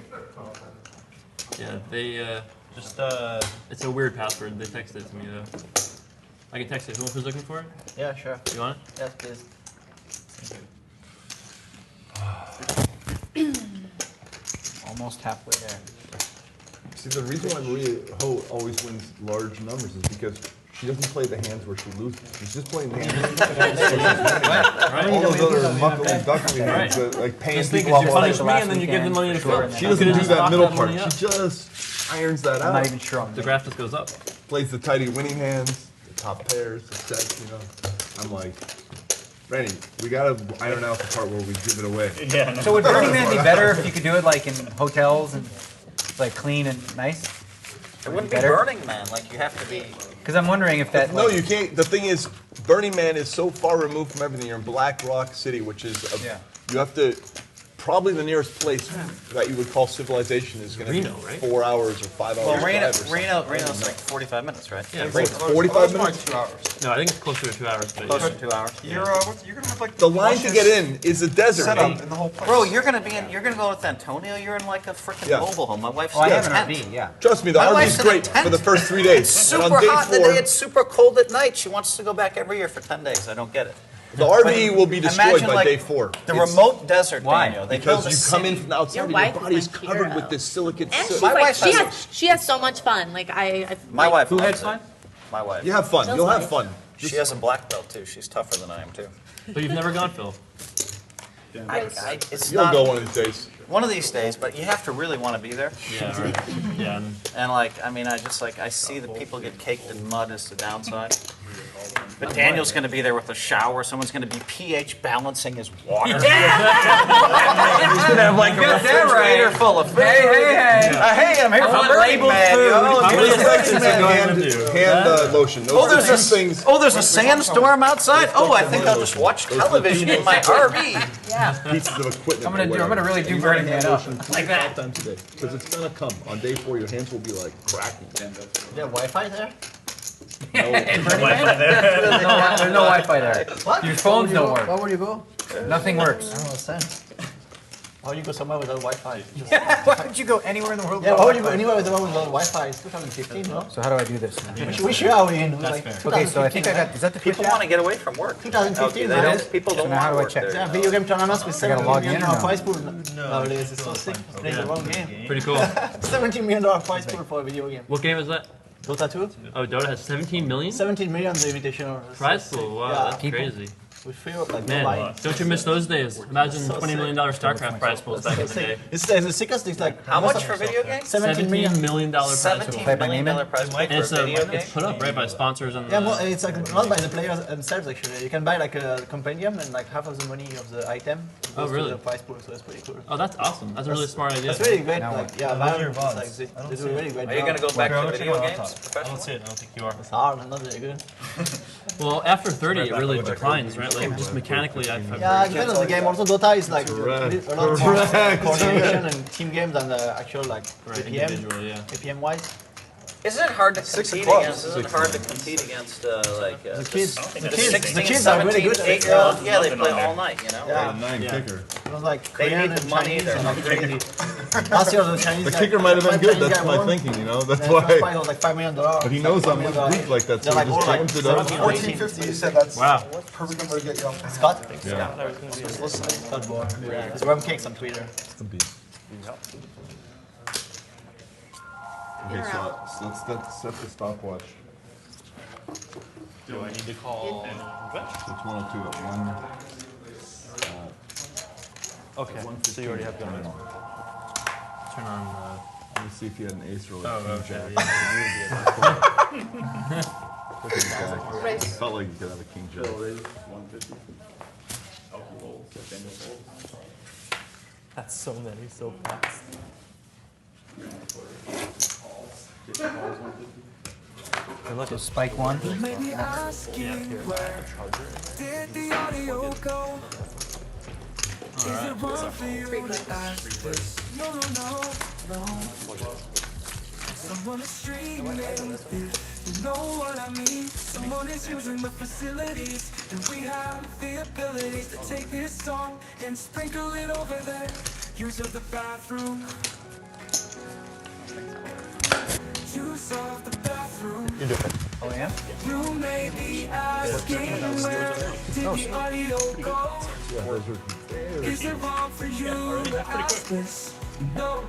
Yeah, they it's a weird password. They texted it to me though. I can text it. Whoever's looking for it. Yeah, sure. You want it? Yes, please. Almost halfway there. See, the reason why Maria Ho always wins large numbers is because she doesn't play the hands where she loses. She's just playing the hands. All those other muckly duckly hands that like paying This thing people is you off. punish me and then you give the money to Phil. She doesn't do that middle part. She just irons that out. I'm not even sure on The graph just goes up. Plays the tighty winning hands, the top pairs, the sets, I'm like, Randy, we gotta iron out the part where we give it away. Yeah. No. So would Burning Man be better if you could do it like in hotels and like clean and nice? It wouldn't be Burning Man, like you have to be. Because I'm wondering if that. No, you can't. The thing is, Burning Man is so far removed from everything. You're in Black Rock City, which is you have to. Probably the nearest place that you would call civilization is going to be Reno, right? 4 hours or 5 hours. Well, drive or Reno's like 45 minutes, right? Yeah, Like 45 minutes? 2 hours. No, I think it's closer to 2 hours. But Closer to 2 hours. You're gonna have like The line to get in is a desert. set up in the whole place. Bro, you're gonna go with Antonio. You're in like a freaking Yeah. mobile home. My wife's Oh, I in a have an tent. RV, yeah. Trust me, the My RV wife's is in a great tent. for the first 3 days. It's And super on day hot in the 4, day. It's super cold at night. She wants to go back every year for 10 days. I don't get it. the RV will be destroyed Imagine, by like, day 4. The It's- remote desert, Why? Daniel. They Because build a you come in city. from the outside Your and wife your is body's my covered hero. with this silicate And she's soot. My like, wife she has has, she has so much fun. Like My wife Who loves had fun? it. My wife. You have fun. Feels You'll have like- fun. She has a black belt too. She's tougher than I am too. But you've never gone, Phil. It's You'll not go one of these days. one of these days, but you have to really want to be there. Yeah, right. Yeah. And like, I mean, I see the people get caked in mud as the downside. But Daniel's going to be there with a shower. Someone's going to be pH balancing his water. He's going to have like a refrigerator full of food. Hey. Hey, I'm here for Burning Man, yo. How many seconds hand lotion? Those Oh, are there's two things. there's a sandstorm outside. Oh, I think I'll just watch television in my RV. Yeah. Pieces of equipment. I'm gonna really do Burning Man up. like that. 5 times a day, because it's gonna come on day 4. Your hands will be like cracking. Is there Wi-Fi there? There's no Wi-Fi there. What? Your phones don't work. Where would you go? Nothing works. I don't understand. How would you go somewhere without Wi-Fi? Why would you go anywhere in the world? Yeah, without why would you go Wi-Fi? anywhere without Wi-Fi? It's 2015, no? So how do I do this now? Which year are we in? That's Like, fair. Okay, so I think I got. Is that the People Twitch want app? to get away from work. 2015, They right? don't, people So don't now how want do I to work check? there. Yeah, video game tournaments with I gotta 17 log million in or dollar no? prize pool nowadays. It's so sick. Playing the wrong game. Pretty cool. $17 million prize pool for a video game. What game is that? Dota 2? Oh, Dota has 17 million? 17 million the invitation. Prize pool. Wow, Yeah. that's crazy. We feel like Man, nobody. don't you miss those days? Imagine So $20 million StarCraft prize pools back in the day. It's the sickest thing. Like How much for video games? 17 million. $17 million prize pool. $17 million prize pool And for a video game? it's put up right by sponsors and Yeah, well, it's like not by the players themselves actually. You can buy like a compendium and like half of the money of the item Oh, goes really? to the prize pool, so it's pretty cool. Oh, that's awesome. That's a really smart idea. That's really great. Now Like, what? yeah, Where's your Valorant, VODs? it's like I don't they do see a it. really great Are you job. gonna go back I'll to check video it out. games? I don't see it. I don't think you are. It's hard, not very good. Well, after 30, it really declines, right? Like, just mechanically, I Yeah, it depends on the game. Also, Dota is like Correct. a lot more Correct. coordination and team games than the actual like Right, APM. individual, yeah. APM wise. Isn't it hard to compete against? Isn't it hard to compete against the kids? The 16, 17, 8-year-old. Yeah, they play all night. You know. Yeah. 9 kicker. It was like They Korean need the and money. Chinese They're and hungry. Last year was a Chinese The guy. kicker might have been Five good. Chinese That's guy my won. thinking. You know, that's And his first fight why. was like $5 million. But he knows I'm weak like that, so They're he like, just oh, jams it up. 1450. You said that's Wow. perfect number to get you off. Scott? Yeah. Just listen. Good boy. There's rum cakes on Twitter. The beat. Okay, so let's set the stopwatch. Do I need to call? It's 102 at 1. Okay, so you already have gun. Turn on. Let me see if you had an ace roll. Oh, okay. Race. Felt like you could have a king jack. 150. Alcohol. That's so many, so fast. And look at Spike 1. Maybe asking where did the audio go? Is it wrong for you to ask this? No. Someone is streaming this. You know what I mean? Someone is using the facilities, and we have the abilities to take this song and sprinkle it over there. Use of the bathroom. Use of the bathroom. You do it. Oh, yeah? You may be asking where did the audio go? Is it wrong for you to ask this? No.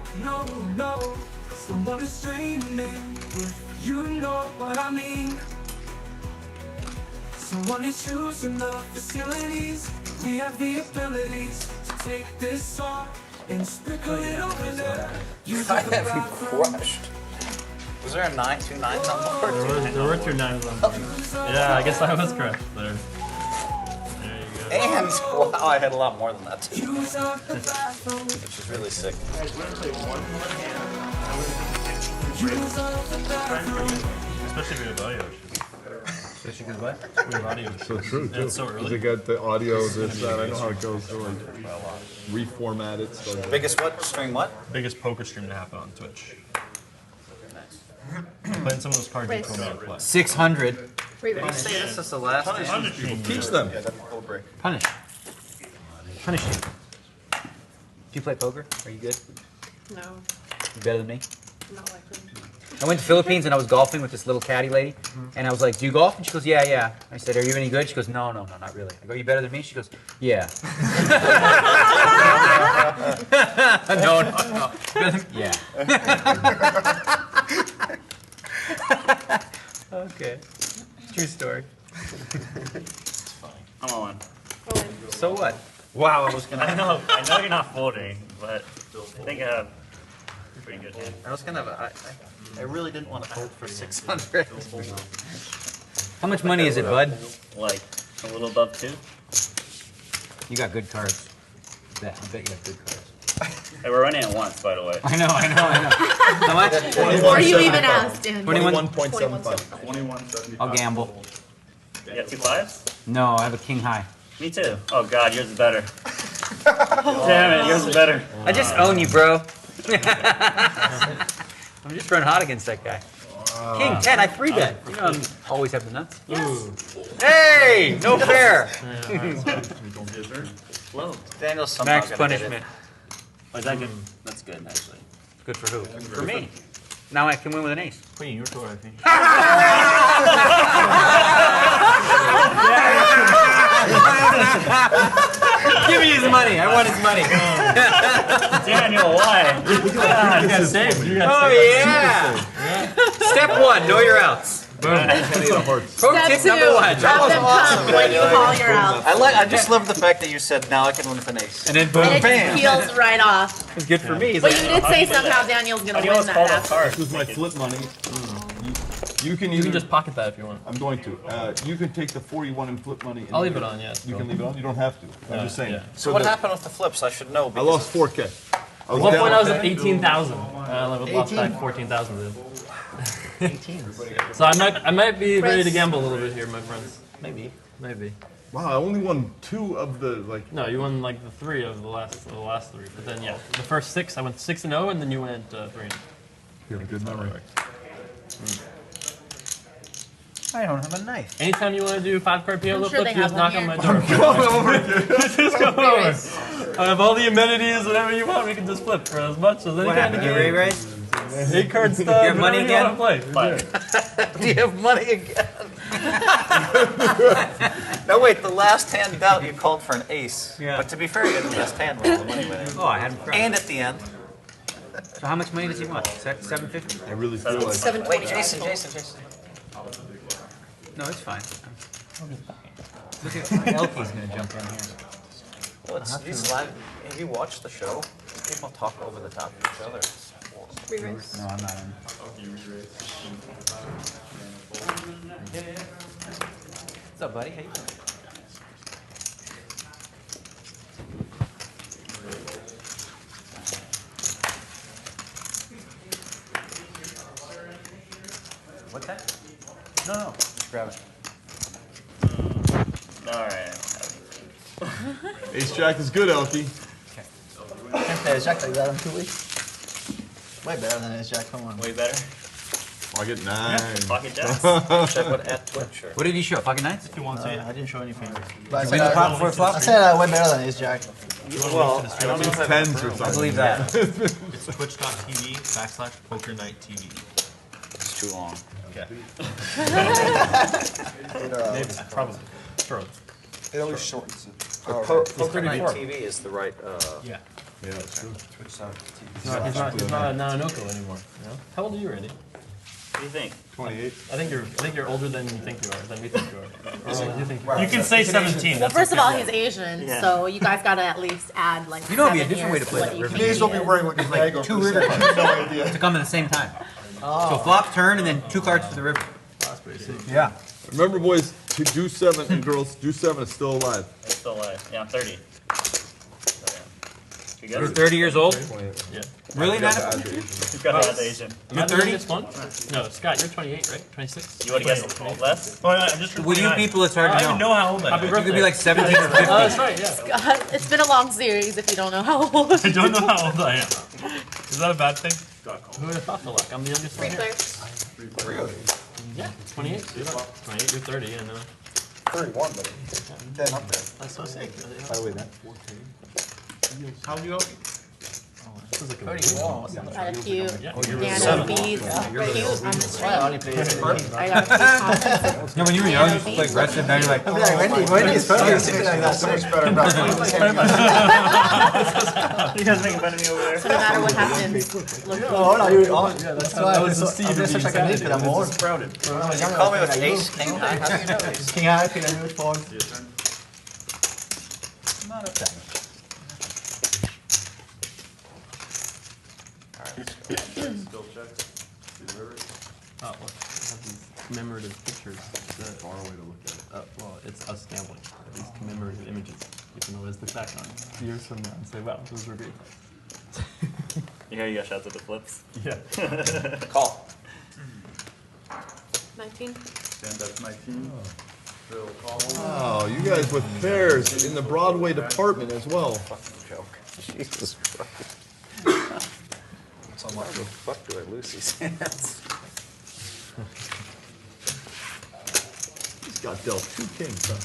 Someone is streaming. You know what I mean. Someone is using the facilities. We have the abilities to take this song and sprinkle it over there. I have you crushed. Was there a 9, 2 9s on board? There were 2 9s on board. Yeah, I guess I was correct there. There you go. And wow, I had a lot more than that too. Use of the bathroom. Which is really sick. Use of the bathroom. Especially if you have audio. Especially because what? We have audio. So true, And too. it's so early. They got the audio, this, that. I know how it goes. So like, reformat it. So Biggest what? Stream what? Biggest poker stream to happen on Twitch. Playing some of those cards you told me to play. 600. Did say this is the last? Teach them. Yeah, that's a cold break. Punish. Punish you. Do you play poker? Are you good? No, You better than me? not likely. I went to Philippines and I was golfing with this little caddy lady, and I was like, "Do you golf?" And she goes, "Yeah." I said, "Are you any good?" She goes, "No, not really." I go, "You better than me?" She goes, "Yeah." No. Yeah. Okay. True story. I'm all in. So what? Wow, I was gonna. I know you're not folding, but I think I have a pretty good hand. I was gonna. I really didn't want to hold for 600. How much money is it, bud? Like a little above 2. You got good cards. I bet you got good cards. Hey, we're running it once, by the way. I know. How much? Before you even asked, Dan. 21.75. 21.75. I'll gamble. You got 2 5s? No, I have a king high. Me too. Oh God, yours is better. Damn it, yours is better. I just own you, bro. I'm just running hot against that guy. King 10, I 3-bet. You know I'm always have the nuts. Hey, no fair. Low. Daniel's somehow Max gonna get it. punishment. Oh, is that good? That's good, actually. Good for who? For me. Now I can win with an ace. Queen, your tour, I think. Give me his money. I want his money. Daniel, why? You got saved. Oh, yeah. Step 1, know your outs. Boom. Pro Step tip 2, number 1. drop them pump when you call your out. I just love the fact that you said now I can win with an ace. And then boom, And it bam. just peels right off. It's good for me. But you did say somehow Daniel's gonna win that half. This was my flip money. You can You can just pocket that if you want. I'm going to. You can take the 41 and flip money. I'll leave it on, yeah. You can leave it on. You don't have to. I'm just saying. Yeah. So what happened with the flips? I should know. I lost 4K. At one point I was at 18,000. I lost back 14,000 then. 18. So I might be ready to gamble a little bit here, my friends. Maybe. Wow, I only won 2 of the like. No, you won like the 3 of the last 3. But then yeah, the first 6 I went 6-0, and then you went 3. You have a good memory. I don't have a knife. Anytime you want to do 5-card PLO I'm sure flip, they you just have knock one on my here. door. Come over here. Just come over. I have all the amenities, whatever you want, we can just flip for as much as any What kind of happened? game. You raised? 8-card stub, You have money whatever again? you want to play. Do you have money again? No, wait, the last hand out you called for an ace. Yeah. But to be fair, you had the best hand with all the money with it. Oh, I had him correct. And at the end. So how much money does he want? $750? I really feel like. Wait, Jason. No, it's fine. Look at ElkY's gonna jump in here. Well, it's these live. Have you watched the show? People talk over the top of each other. Re-raise. No, I'm not in. What's up, buddy? How you doing? What's that? No. Just grab it. Alright. Ace Jack is good, ElkY. Can't play Ace Jack like that in 2 weeks. Way better than Ace Jack, come on. Way better? Pocket 9. Pocket jacks. Check what at Twitch. What did he show? Pocket nines? If you want to, I didn't show any fingers. But I Win said the pot I, before flop? I said way better than Ace Jack. Well, I don't know if It's I've tens or improved. something. I believe that. It's twitch.tv/PokerNightTV. It's too long. Okay. Maybe, probably. Sure. It always shortens it. Poker Night TV is the right. Yeah. Yeah, that's true. He's not a Nanonoko anymore. You know? How old are you, Randy? What do you think? 28. I think you're older than you think you are. Than we think you are. Or older than you think you are. You can say 17. Well, that's first of okay. all, he's Asian, Yeah. so you guys gotta at least add like. You know it'd be a 7 different way to years play what that you river. think He may as well be he is. wearing like a bag over 2 his river head. cards No idea. to come at the same time. So flop, turn, and then 2 cards for the river. That's pretty sick. Yeah. Remember, boys, to do 7 and girls, do 7 is still alive. It's still alive. Yeah, I'm 30. You You're guys? 30 years old? Yeah. Really, Got not? to add the Asian. You've got to add the Asian. Am I the 30? youngest one? No, Scott, you're 28, right? 26? You want to guess less? Oh, yeah, I'm just With you people, it's hard I to don't even know. know how old I Happy am. You could be like 17 or 50. Oh, that's right, yeah. God, it's been a long series if you don't know how old. I don't know how old I am. Is that a bad thing? Who would have thought for luck? I'm the youngest one Three here. players. Yeah, 28. You're 28, you're 30, I know. 31, but then up there. That's so sick. By the way, that How old you go? This is like a Got a few Yeah. Daniel beads, cute on the stream. I only play Ace Jack. I got a few comments. No, when you were young, you used to play aggressive. Now you're like, I'm like, Wendy is funny. Like that. So much better about You guys making fun of me over there? So no matter what happens, look. Oh, hold on, you that's why that was the seed I'm of just such being like a nigga, I'm old. sprouted. When I was You younger, call me I was with like, ace, king high. How do you know this? King High, King High, phone. Not a thing. Still check. See the river? Oh, look, I have these commemorative pictures. Far away to look at it. Well, it's us gambling. These commemorative images. You can always look back on years from now and say, wow, those were great times. You hear you got shots at the flips? Yeah. Call. 19. Stand up 19. Phil call. Oh, you guys with pairs in the Broadway department as well. Fucking joke. Jesus Christ. So much. How the fuck do I lose these hands? He's got dealt 2 kings, huh?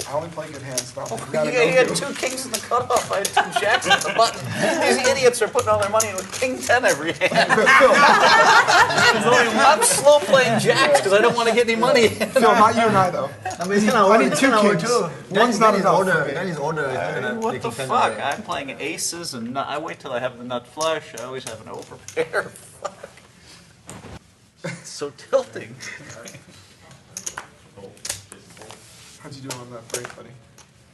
I only play good hands. Not You had 2 kings in the cutoff. I had 2 jacks at the button. These idiots are putting all their money in with king 10 every hand. I'm slow playing jacks because I don't want to get any money. Phil, not you and I though. I mean, I need 2 kings. One's not enough. Danny's older. What the fuck? I'm playing aces and I wait till I have the nut flush. I always have an overpair. Fuck. It's so tilting. How'd you do on that break, buddy?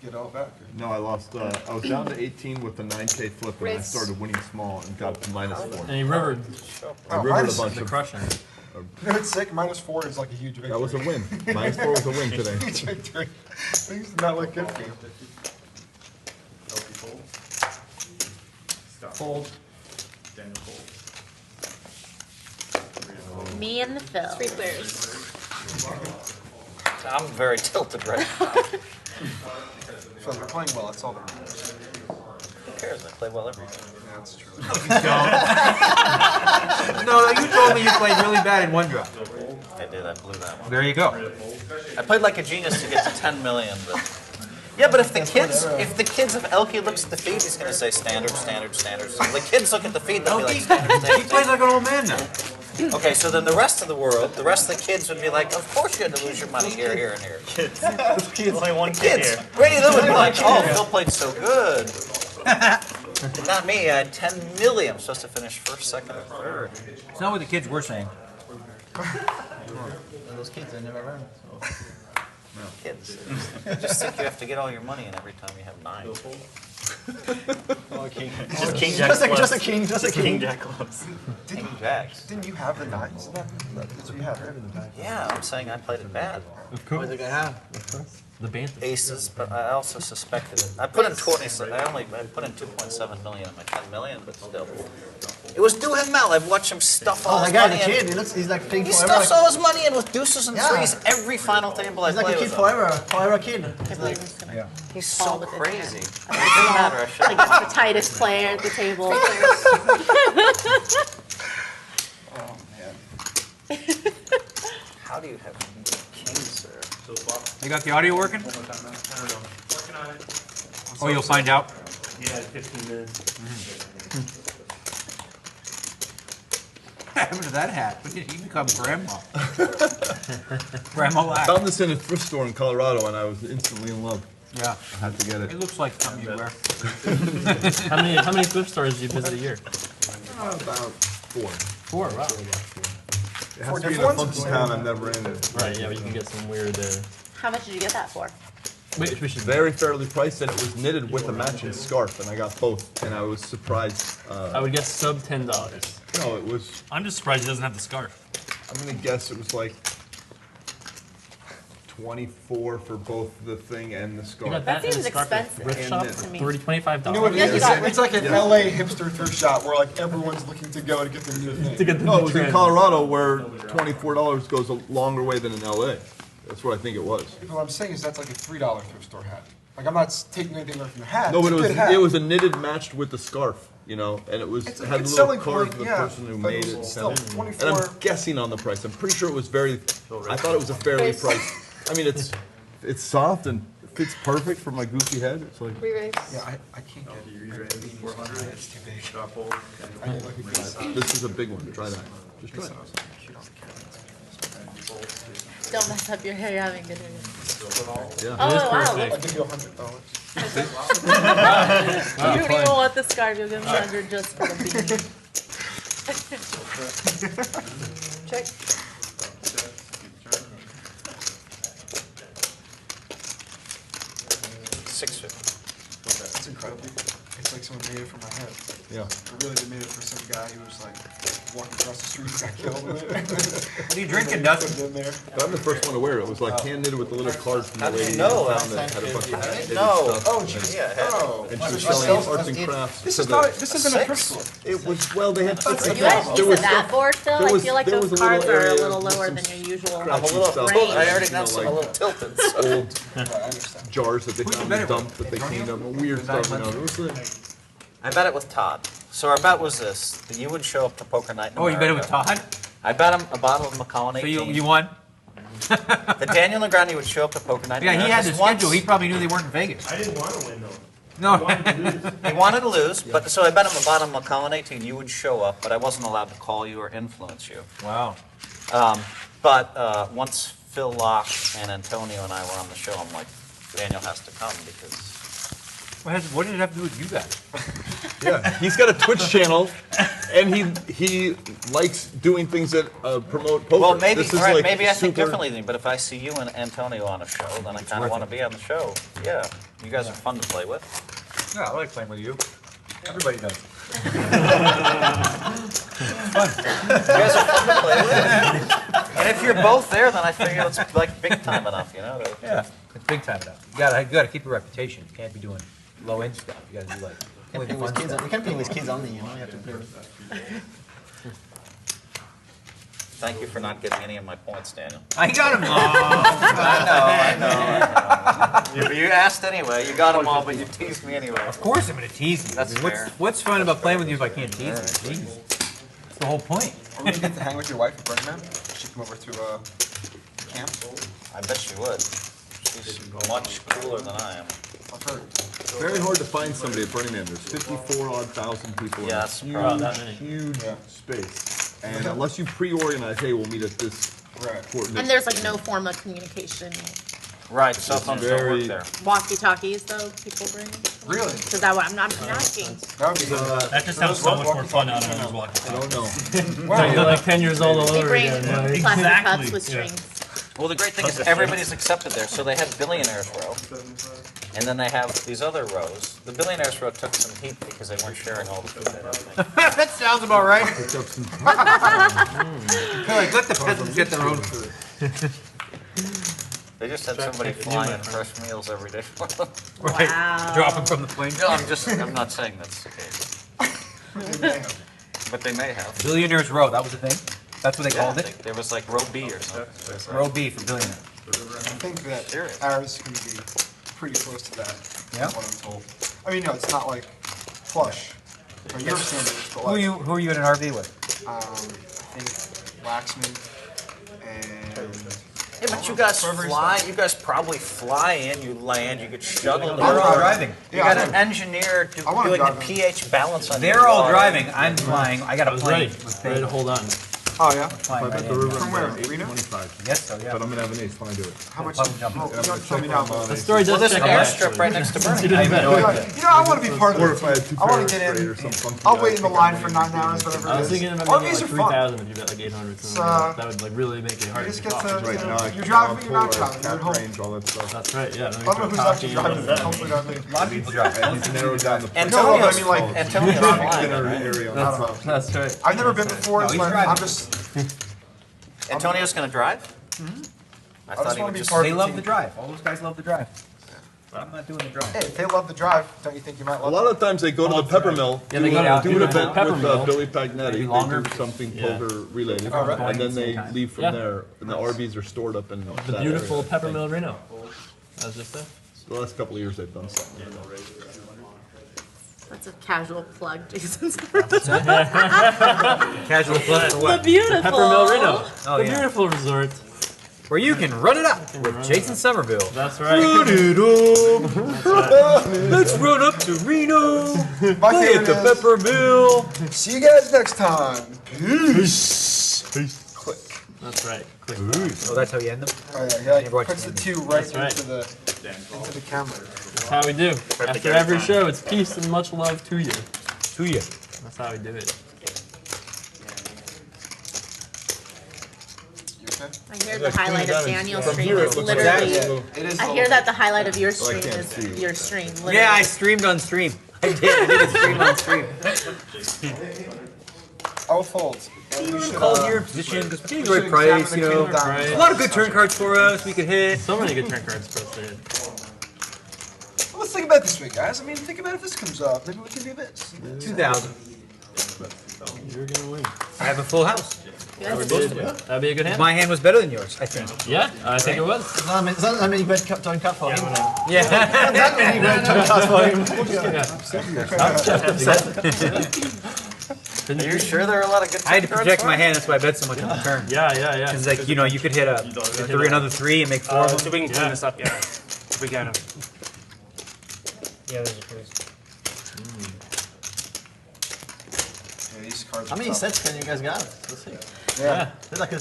Get all back? Or? No, I lost. I was down to 18 with the 9K flip, and I Raise. started winning small and got to -4. And he rivered I rivered a minus- bunch the of. crushing. You know, it's sick. -4 is like a huge victory. That was a win. -4 was a win today. Huge victory. Things did not look good for you. ElkY fold. Scott Fold. Daniel fold. Me and the Phil. 3 players. I'm very tilted right now. Phil, you're playing well. That's all that matters. cares? I play well every day. That's true. No, you told me you played really bad in one drop. I did. I blew that one. There you go. I played like a genius to get to 10 million, but. Yeah, but if the kids of ElkY looks at the feed, he's gonna say standard, standard, standard. So the kids look at the feed, they'll be like standard, standard. He plays like an old man now. Okay, so then the rest of the world, the rest of the kids would be like, of course you had to lose your money here, here, and here. Kids. Only one kid Kids. here. Brady Lou would be like, oh, Phil played so good. Not me, I had 10 million. I'm supposed to finish first, second, or third. It's not what the kids were saying. Those kids, I never learned. So. Kids. Just think you have to get all your money in every time you have 9. Oh, king. Just king jack clubs. Just a king. Just a king jack clubs. King jacks. Didn't you have the 9s? That's what you had, right? Yeah, I'm saying I played it bad. Of course. What did I have? Of course. The banter. Aces, but I also suspected it. I put in 20, so I put in 2.7 million in my 10 million, but still. It was do him well. I've watched him stuff all Oh, his that guy, money the in. kid, he's like king He forever. stuffs all his money in with deuces and Yeah. threes every final table I He's play like a kid with him. forever kid. Yeah. He's All so with his crazy. hand. It doesn't matter. I should Like the tightest player at the table. Oh, man. How do you have kings there? You got the audio working? I don't know. Working on it. Oh, you'll find out. Yeah, 15 minutes. What happened to that hat? When did he become grandma? Grandma Lack. Found this in a thrift store in Colorado, and I was instantly in love. Yeah. I had to get it. It looks like something you wear. How many thrift stores do you visit a year? About 4. 4, wow. It has to be in a funky town I'm never in. Right, yeah, but you can get some weird. How much did you get that for? Very fairly priced, and it was knitted with a matching scarf, and I got both, and I was surprised. I would guess sub $10. No, it was. I'm just surprised he doesn't have the scarf. I'm gonna guess it was like 24 for both the thing and the scarf. You got that seems and a scarf at expensive. thrift shop for $25. You know what it Yeah, you is? got It's like an LA hipster thrift shop where like everyone's looking to go to get the new thing. No, it was in Colorado where $24 goes a longer way than in LA. That's what I think it was. What I'm saying is that's like a $3 thrift store hat. Like I'm not taking anything away from the hat. No, It's but a good hat. it was a knitted matched with the scarf, you know, and it was It's a had a good little selling card point, for the yeah, person who but made it. still, And 24 I'm guessing on the price. I'm pretty sure it was very. I thought it was a fairly priced. I mean, it's soft and fits perfect for my goofy head. It's like. Re-raise. Yeah, I can't get it. It's too big. This is a big one. Try that. Just try it. Don't mess up your hair. You're having good hair. Yeah. Oh, wow. I'll give you $100. You don't even want the scarf. You'll give him 100 just for the beanie. Check. That's incredible. It's like someone made it for my head. Yeah. I really did made it for some guy who was like walking across the street and got killed with it. What are you drinking, nothing? In there. But I'm the first one to wear it. It was like hand knitted with the little card from the How did lady you know? in town that had a bunch of knitted No. stuff. Oh, geez. Yeah. Oh. And she was selling arts and crafts. This to is the- not. This isn't a thrift store. It was, well, they had You guys use a that board, Phil? I feel like those cards are a little lower than your usual I'm a little. range. I already know I'm a little tilted. So. Old jars that they found in the dump that they cleaned up, weird stuff. You know, it was like, I bet it with Todd. So our bet was this: that you would show up to Poker Night in Oh, you bet it with America. Todd? I bet him a bottle of Macallan So 18. you won? That Daniel Negreanu would show up to Poker Night in Yeah, he America. had the schedule. He probably knew they weren't in Vegas. I didn't want to win though. No. He wanted to lose, but so I bet him a bottle of Macallan 18. You would show up, but I wasn't allowed to call you or influence you. Wow. But once Phil Laak and Antonio and I were on the show, I'm like, Daniel has to come because. What did it have to do with you guys? yeah, he's got a Twitch channel, and he likes doing things that promote poker. Well, maybe This is right, like maybe I think super- differently than you, but if I see you and Antonio on a show, then I kind of want to be on the show. Yeah, you guys are fun to play with. Yeah, I like playing with you. Everybody does. You guys are fun to play with. And if you're both there, then I figure it's like big time enough, you know? Yeah, it's big time enough. You gotta keep a reputation. You can't be doing low end stuff. You gotta do like. We can't bring these kids on you, you know, you have to play with. Thank you for not getting any of my points, Daniel. I got them all. I know. You asked anyway. You got them all, but you teased me anyway. Of course I'm gonna tease you. That's fair. What's fun about playing with you if I can't tease you? Jeez. That's the whole point. Are we gonna get to hang with your wife at Burning Man? She come over to camp? I bet she would. She's much cooler than I am. I've heard. Very hard to find somebody at Burning Man. There's 54,000 people Yeah, in that's a huge, probably that many. huge space. And unless you pre-organize, hey, we'll meet at this coordinate. And there's like no form of communication. Right, cell phones don't work there. Walkie-talkies, though, people bring. Really? Because that I'm not asking. That would be That just sounds so much more fun out of those walking. I don't know. So you're like 10 years old all They over bring again. Yeah. plastic cups with strings. Well, the great thing is everybody's accepted there. So they have billionaires row, and then they have these other rows. The billionaires row took some heat because they weren't sharing all the food. I don't think. That sounds about right. Like, let the peasants get their own food. They just had somebody flying fresh meals every day. Right. Drop them from the plane. No, I'm not saying that's the case. But they may have. Billionaires Row, that was the thing? That's what they called it? There was like row B or something. Row B for billionaire. I think that ours is going to be pretty close to that. Yeah? That's what I'm told. I mean, no, it's not like plush. Or your standards, but like, Who are you in an RV with? I think Waxman and... Yeah, but you guys fly. You guys probably fly in. You land. You get shuttled. They're all driving. You got an engineer doing the pH balance on. They're all driving. I'm flying. I got a plane. Ready to hold on. Oh, yeah? Flying right in. From where? Reno? 25. Yes, so yeah. But I'm gonna have an ace when I do it. How much? You don't tell me now. The story does there's check an out, airstrip actually. right next to Burning. You know, I want to be part of Or it. if I had two I want to pairs get or some in. funky I'll guy, wait in the I line think for I'm 9 hours, whatever I it was is. thinking about maybe RVs like are fun. 3,000 if you bet like 800. It's, That would like really make it hard You to just get talk. to, Right now, I you're can driving, but you're not pull driving. You're at cap home. range, all that stuff. That's right, yeah. I don't know who's actually driving. Hopefully not me. A lot of people drive. You've narrowed down the No, but I mean like, Antonio's flying. dinner Right? area on I the don't top. know. That's right. I've never been before, No, so he's I'm driving. just, Antonio's gonna drive. I I thought just he want would to be just. part They of love the the team. drive. All those guys love the drive. I'm not doing the drive. Hey, if they love the drive, don't you think you might A love lot of times they go to the pepper mill, Yeah, they go to do an the event pepper with mill. Billy Pagnetti, longer. they do something Yeah. poker related, Oh, right. and then they leave from Yeah. there, and the RVs are stored up in The that beautiful area. Peppermill Reno. That was just it. The last couple of years they've done something. That's a casual plug, Jason's. Casual plug for The what? beautiful. Peppermill Reno. Oh, The yeah. beautiful resort. Where you can run it up with Jason Somerville. That's right. Let's run up to Reno. My Play at favorite the is, Pepper Mill. see you guys next time. Peace. Click. That's right. Click. Oh, that's how you end them? Oh yeah, he like Never watched puts the it. 2 right That's right. into the camera. That's how we do. After every show, it's peace and much love to you. To you. That's how we do it. You okay? I hear the highlight of Daniel's From stream here, it is looks like literally. It is. I hear that the highlight of your I stream can't is see. your stream. Literally. Yeah, I streamed on stream. I did a stream on stream. I'll fold. We should, Call here in position because we're getting we the right should price, examine you the know. King of Diamonds. A lot of good turn cards for us. We could hit. So many good turn cards for us to hit. Well, let's think about this week, guys. I mean, think about if this comes up. Maybe we can do this. 2,000. You're gonna win. I have a full house. That'd be a good hand. My hand was better than yours, I think. Yeah, I think it was. Does that mean you bet turn cut for him? Yeah. That mean you bet turn cut for him? Are you sure there are a lot of good? I had to turn project cards my for hand, that's why I bet so much on the turn. Yeah, yeah, yeah. It's like, you know, you could hit another 3 and make 4 of So them. we can clean this up, yeah. If we can. Yeah, there's a quiz. Yeah, these cards. How many are tough. sets can you guys got? Let's see. Yeah. It's like a,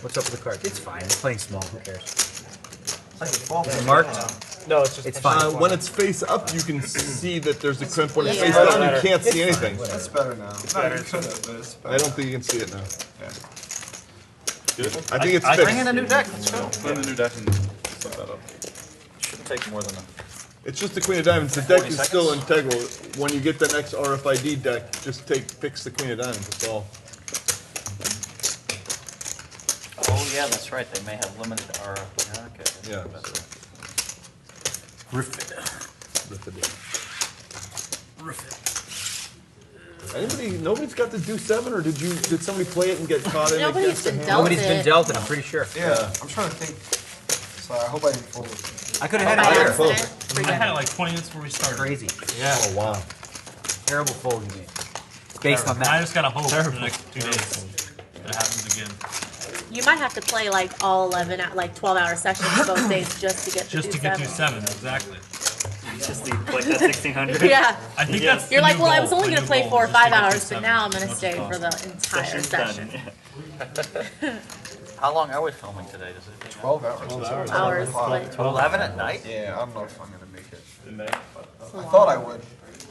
What's up with the card? It's fine. I'm playing small. Who cares? it's like a 12. Is it marked? No, it's just. It's fine. When it's face up, you can see that there's a crimp. When it's Yeah. face down, you can't see anything. That's better now. It's better. But it's better. I don't think you can see it now. Good. I think it's Bring fixed. in a new deck. Let's go. Put in a new deck and set that up. Shouldn't take more than a. It's just the Queen of Diamonds. The deck 40 is still integral. When you get the next RFID deck, just fix the Queen of Diamonds. That's all. Oh yeah, that's right. They may have limited R. Okay. Yeah. Nobody's got the do 7, or did somebody play it and get caught in Nobody's against the been hand? dealt Nobody's been it. dealt it, I'm pretty sure. Yeah, I'm trying to think. So I hope I didn't fold it. I could have had it By later. accident? I had it like 20 minutes before we started. Crazy. Yeah. Oh wow. Terrible fold you made. Based on that. I just gotta hope for the next 2 days that it happens again. You might have to play like all 11, like 12-hour sessions both days just to get to Just to get to 7, exactly. Just to like that 1600. Yeah. I think that's You're the like, new well, I goal. was only My going to new play goal 4 or is just 5 to get to hours, but 7 now I'm going to as much stay as for the possible. entire Session's session. How long are we filming today? Does it take 12 hours. 12 hours. O'clock. 11 at night? Yeah, I don't know if I'm gonna make it. I thought I would.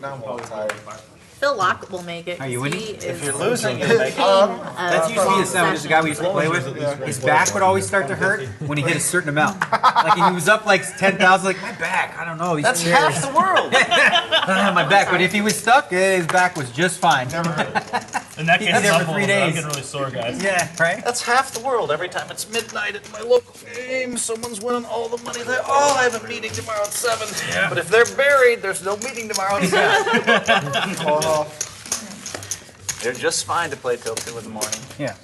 Now I'm all tired. Phil Laak will make it. Are you 'cause winning? he If is you're losing, in you'll make it. pain That's of usually long the sound. There's a guy we used to play with. His back would always start to hurt when he hit a certain amount. Like he was up like 10,000. Like my back, I don't know. That's half the world. My back, but if he was stuck, his back was just fine. In that He case, was there for I'm 3 days. getting really sore, guys. Yeah, right. That's half the world. Every time it's midnight at my local game, someone's winning all the money there. Oh, I have a meeting tomorrow at 7. Yeah. But if they're buried, there's no meeting tomorrow at 7. Call off. They're just fine to play till 2 in the morning. Yeah.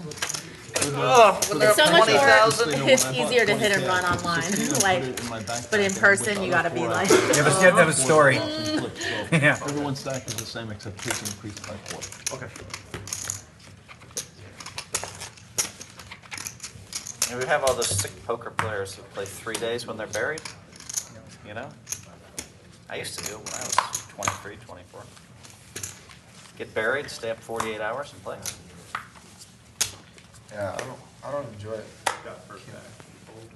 Oh, when they're It's so up much more, 20,000. it's easier to hit and run online. Like, but in person, you gotta be like. Yeah, but you have to have a story. Yeah. Everyone's stack is the same except his increased by 4. Okay. And we have all those sick poker players who play 3 days when they're buried. You know? I used to do it when I was 23, 24. Get buried, stay up 48 hours and play. Yeah, I don't enjoy it.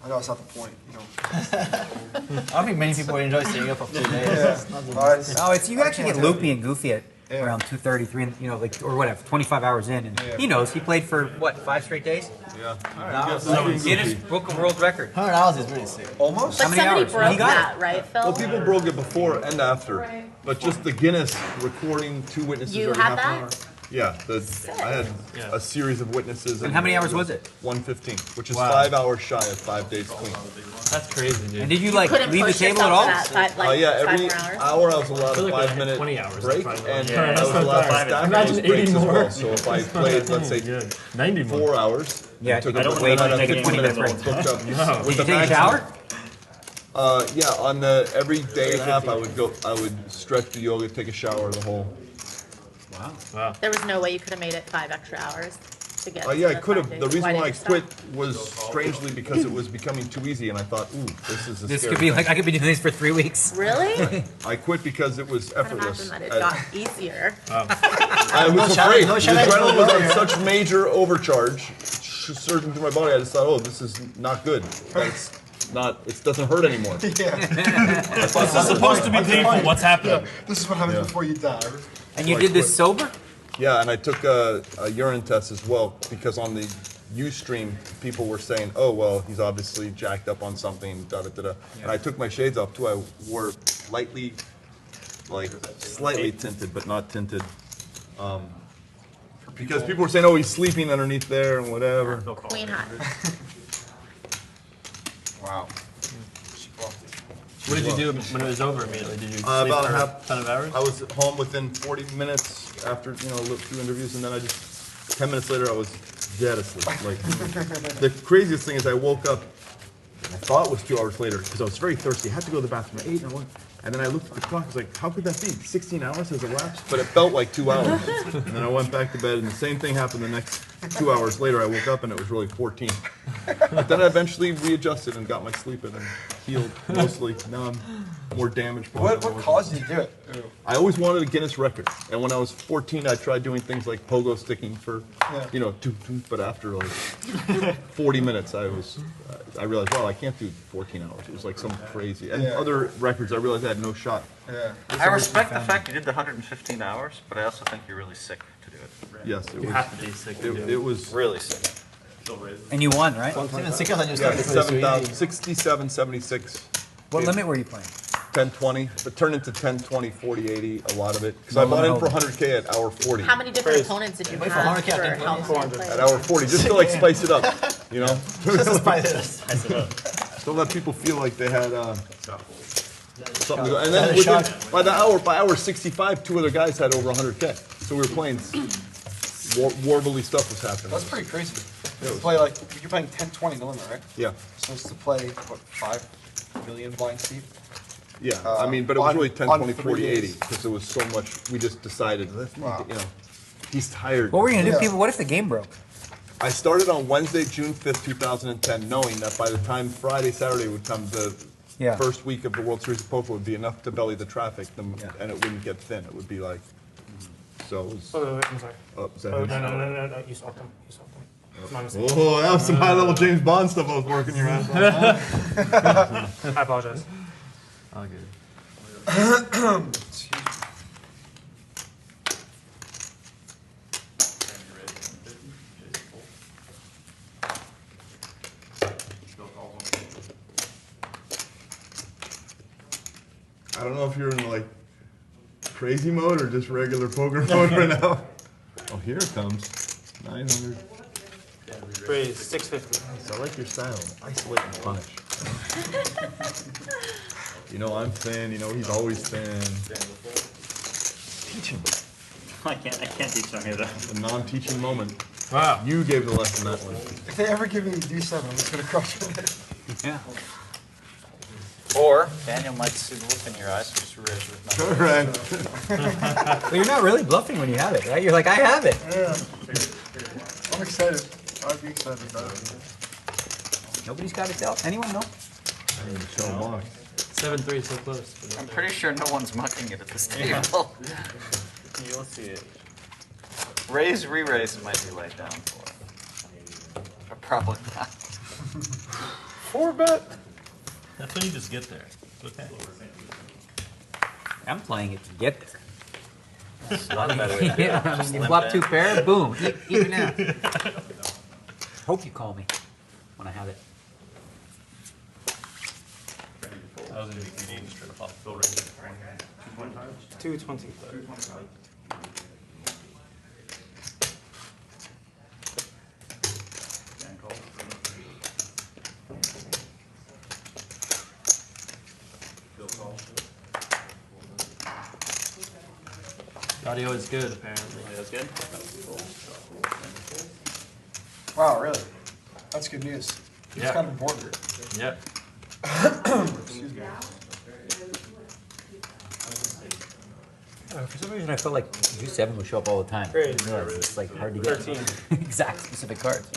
I know it's not the point, you know. I don't think many people enjoy staying up for 2 days. Yeah. Oh, it's you actually get loopy and goofy at around 2:30, 3, you know, like or whatever, 25 hours in, and he knows he played for what 5 straight days. Yeah. Guinness Book of World Record. $100 is really sick. Almost. But How many somebody hours? broke He got that, right, Phil? Well, people broke it before and after, but just the Guinness recording 2 witnesses You every had half an hour. that? Yeah, I had a series of witnesses. And how many hours was it? 115, which is 5 hours shy of 5 days clean. That's crazy, dude. And did you like Couldn't leave the push table at yourself all? to that, like, Yeah, 5 every more hours? hour I was allowed I feel a like I 5 had minute 20 hours, break, that's probably and more. Yeah, I was that's not allowed to bad. stack Imagine those breaks 80 as more. well. So if I played, let's say, Yeah, 90 more. 4 hours, Yeah, took I a don't break, wait and to I take a took 20 minute break. booked up No. with Did the you take a maximum. shower? Yeah, on the every day and a half, I would stretch the yoga, take a shower, the whole. Wow. There was no way you could have made it 5 extra hours to get. Yeah, to I the could 5 have. days. The reason why I didn't you quit stop? was strangely because it was becoming too easy, and I thought, ooh, this is a This scary could be thing. like I could be doing this for 3 weeks. Really? I quit because it was I can effortless. imagine that it got easier. I was challenge- afraid. no The challenge. adrenaline was on such major overcharge, surging through my body. I just thought, oh, this is not good. That's not. It doesn't hurt anymore. Yeah. This is supposed to be painful. What's happening? Yeah. This is what happens before you die. And you did this sober? Yeah, and I took a urine test as well because on the Ustream, people were saying, oh, well, he's obviously jacked up on something, da-da-da-da. And I took my shades off, too. I wore lightly, like, slightly tinted, but not tinted. Because people were saying, oh, he's sleeping underneath there and whatever. Queen hot. Wow. What did you do when it was over immediately? Did you sleep About for a a ton of hours? I was home within 40 minutes after, a few interviews, and then 10 minutes later, I was dead asleep. Like, the craziest thing is I woke up, I thought it was 2 hours later, because I was very thirsty. I had to go to the bathroom at 8, and then I looked at the clock, I was like, how could that be? 16 hours has elapsed? But it felt like 2 hours. And then I went back to bed, and the same thing happened the next 2 hours later. I woke up, and it was really 14. But then I eventually readjusted and got my sleep in and healed mostly. Now I'm more damaged. What caused you to do it? I always wanted a Guinness record, and when I was 14, I tried doing things like pogo sticking for, but after like 40 minutes, I realized, wow, I can't do 14 hours. It was like some crazy. And other records, I realized I had no shot. Yeah. I respect the fact you did the 115 hours, but I also think you're really sick to do it. Yes, it You was. have to be sick to do it. It was Really sick. And you won, right? Even sicker than you yeah, started. 7,000, 67, 76. What limit were you playing? 1020, but turned into 1020, 40, 80, a lot of it. Because I bought in for 100K at hour 40. How many different opponents did you Wait for have 100K, I for think Hellmuth to At play? hour 40, just to like spice it up, Spice it up. Don't let people feel like they had something to go. And then by hour 65, 2 other guys had over 100K. So we were playing, warbly stuff was happening. That's pretty crazy. To play like, you're playing 10-20 the limit, right? Yeah. So it's to play, what, 5? million blind Steve. Yeah, I mean, but it was on- really 10, on 20, 3 40, 80, days. because there was so much, we just decided, let's make it, you know, he's tired. What were you gonna do, people? What if the game broke? I started on Wednesday, June 5th, 2010, knowing that by the time Friday, Saturday would come, the Yeah. first week of the World Series of Poker would be enough to belly the traffic, and it wouldn't get thin. It would be like, so it was. Wait, I'm sorry. Oh, is that Oh, him? no, you swapped them. You swapped them. It's my mistake. Oh, that was some high-level James Bond stuff I was working your ass off. I apologize. All good. I don't know if you're in like crazy mode or just regular poker mode right now. Oh, here it comes. 900. Raise 650. I like your style. Isolate and punish. You know I'm thin. You know he's always thin. Teach him. I can't teach them here though. A non-teaching moment. Wow. You gave the lesson that one. If they ever give me a D7, I'm just gonna crush it. Yeah. Or Daniel might see the look in your eyes and just raise with nothing. Correct. But you're not really bluffing when you have it, right? You're like, I have it. Yeah. I'm excited. I'd be excited about it. Nobody's got to tell. Anyone know? 7-3, so close. I'm pretty sure no one's mucking it at this table. You'll see it. Raise, re-raise might be laid down for. But probably not. 4-bet. That's when you just get there. It's okay. I'm playing it to get there. That's a lot better way to do it. Yeah, I Just mean, limp flop in. 2 pair, boom, even now. Hope you call me when I have it. I was going to be eating straight off Bill Ray. 220. The audio is good, apparently. That's good? Wow, really? That's good news. It's Yeah. kind of important. Yep. Excuse me. For some reason, I felt like G7 would show up all the time. Great. I didn't realize it's like hard to get 13. exact specific cards.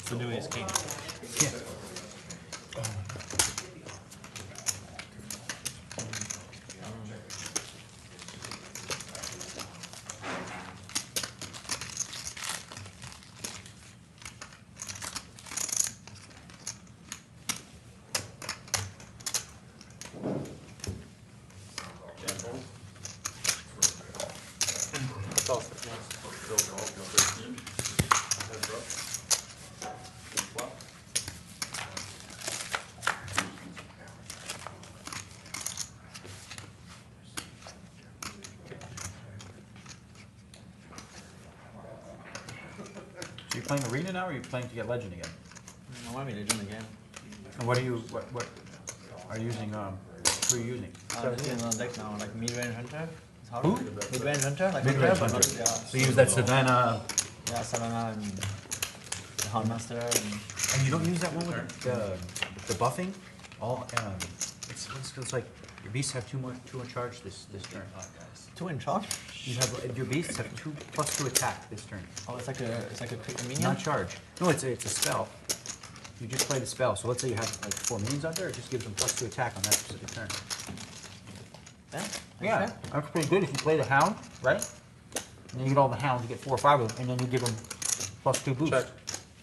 The new ace king. Yeah. That's all 6 So you're playing Arena now, or are you playing to get Legend again? I want me to do it again. And what are you, what are you using, who are you using? I'm using on deck now, like mid-range hunter. It's hard. Who? Mid-range hunter, like Mid-range hunter, hunter. but yeah. So you use that Savannah. Yeah, Savannah and the Houndmaster and. And you don't use that one with the buffing? All, it's like your beasts have two more charge this turn. 2 in charge? You have your beasts have 2+2 attack this turn. Oh, it's like a quick minion? Not charge. No, it's a spell. You just play the spell. So let's say you have like 4 minions out there, it just gives them +2 attack on that specific turn. Yeah, that's pretty good if you play the Hound, right? And then you get all the Hounds, you get 4 or 5 of them, and then you give them +2 boost. Check.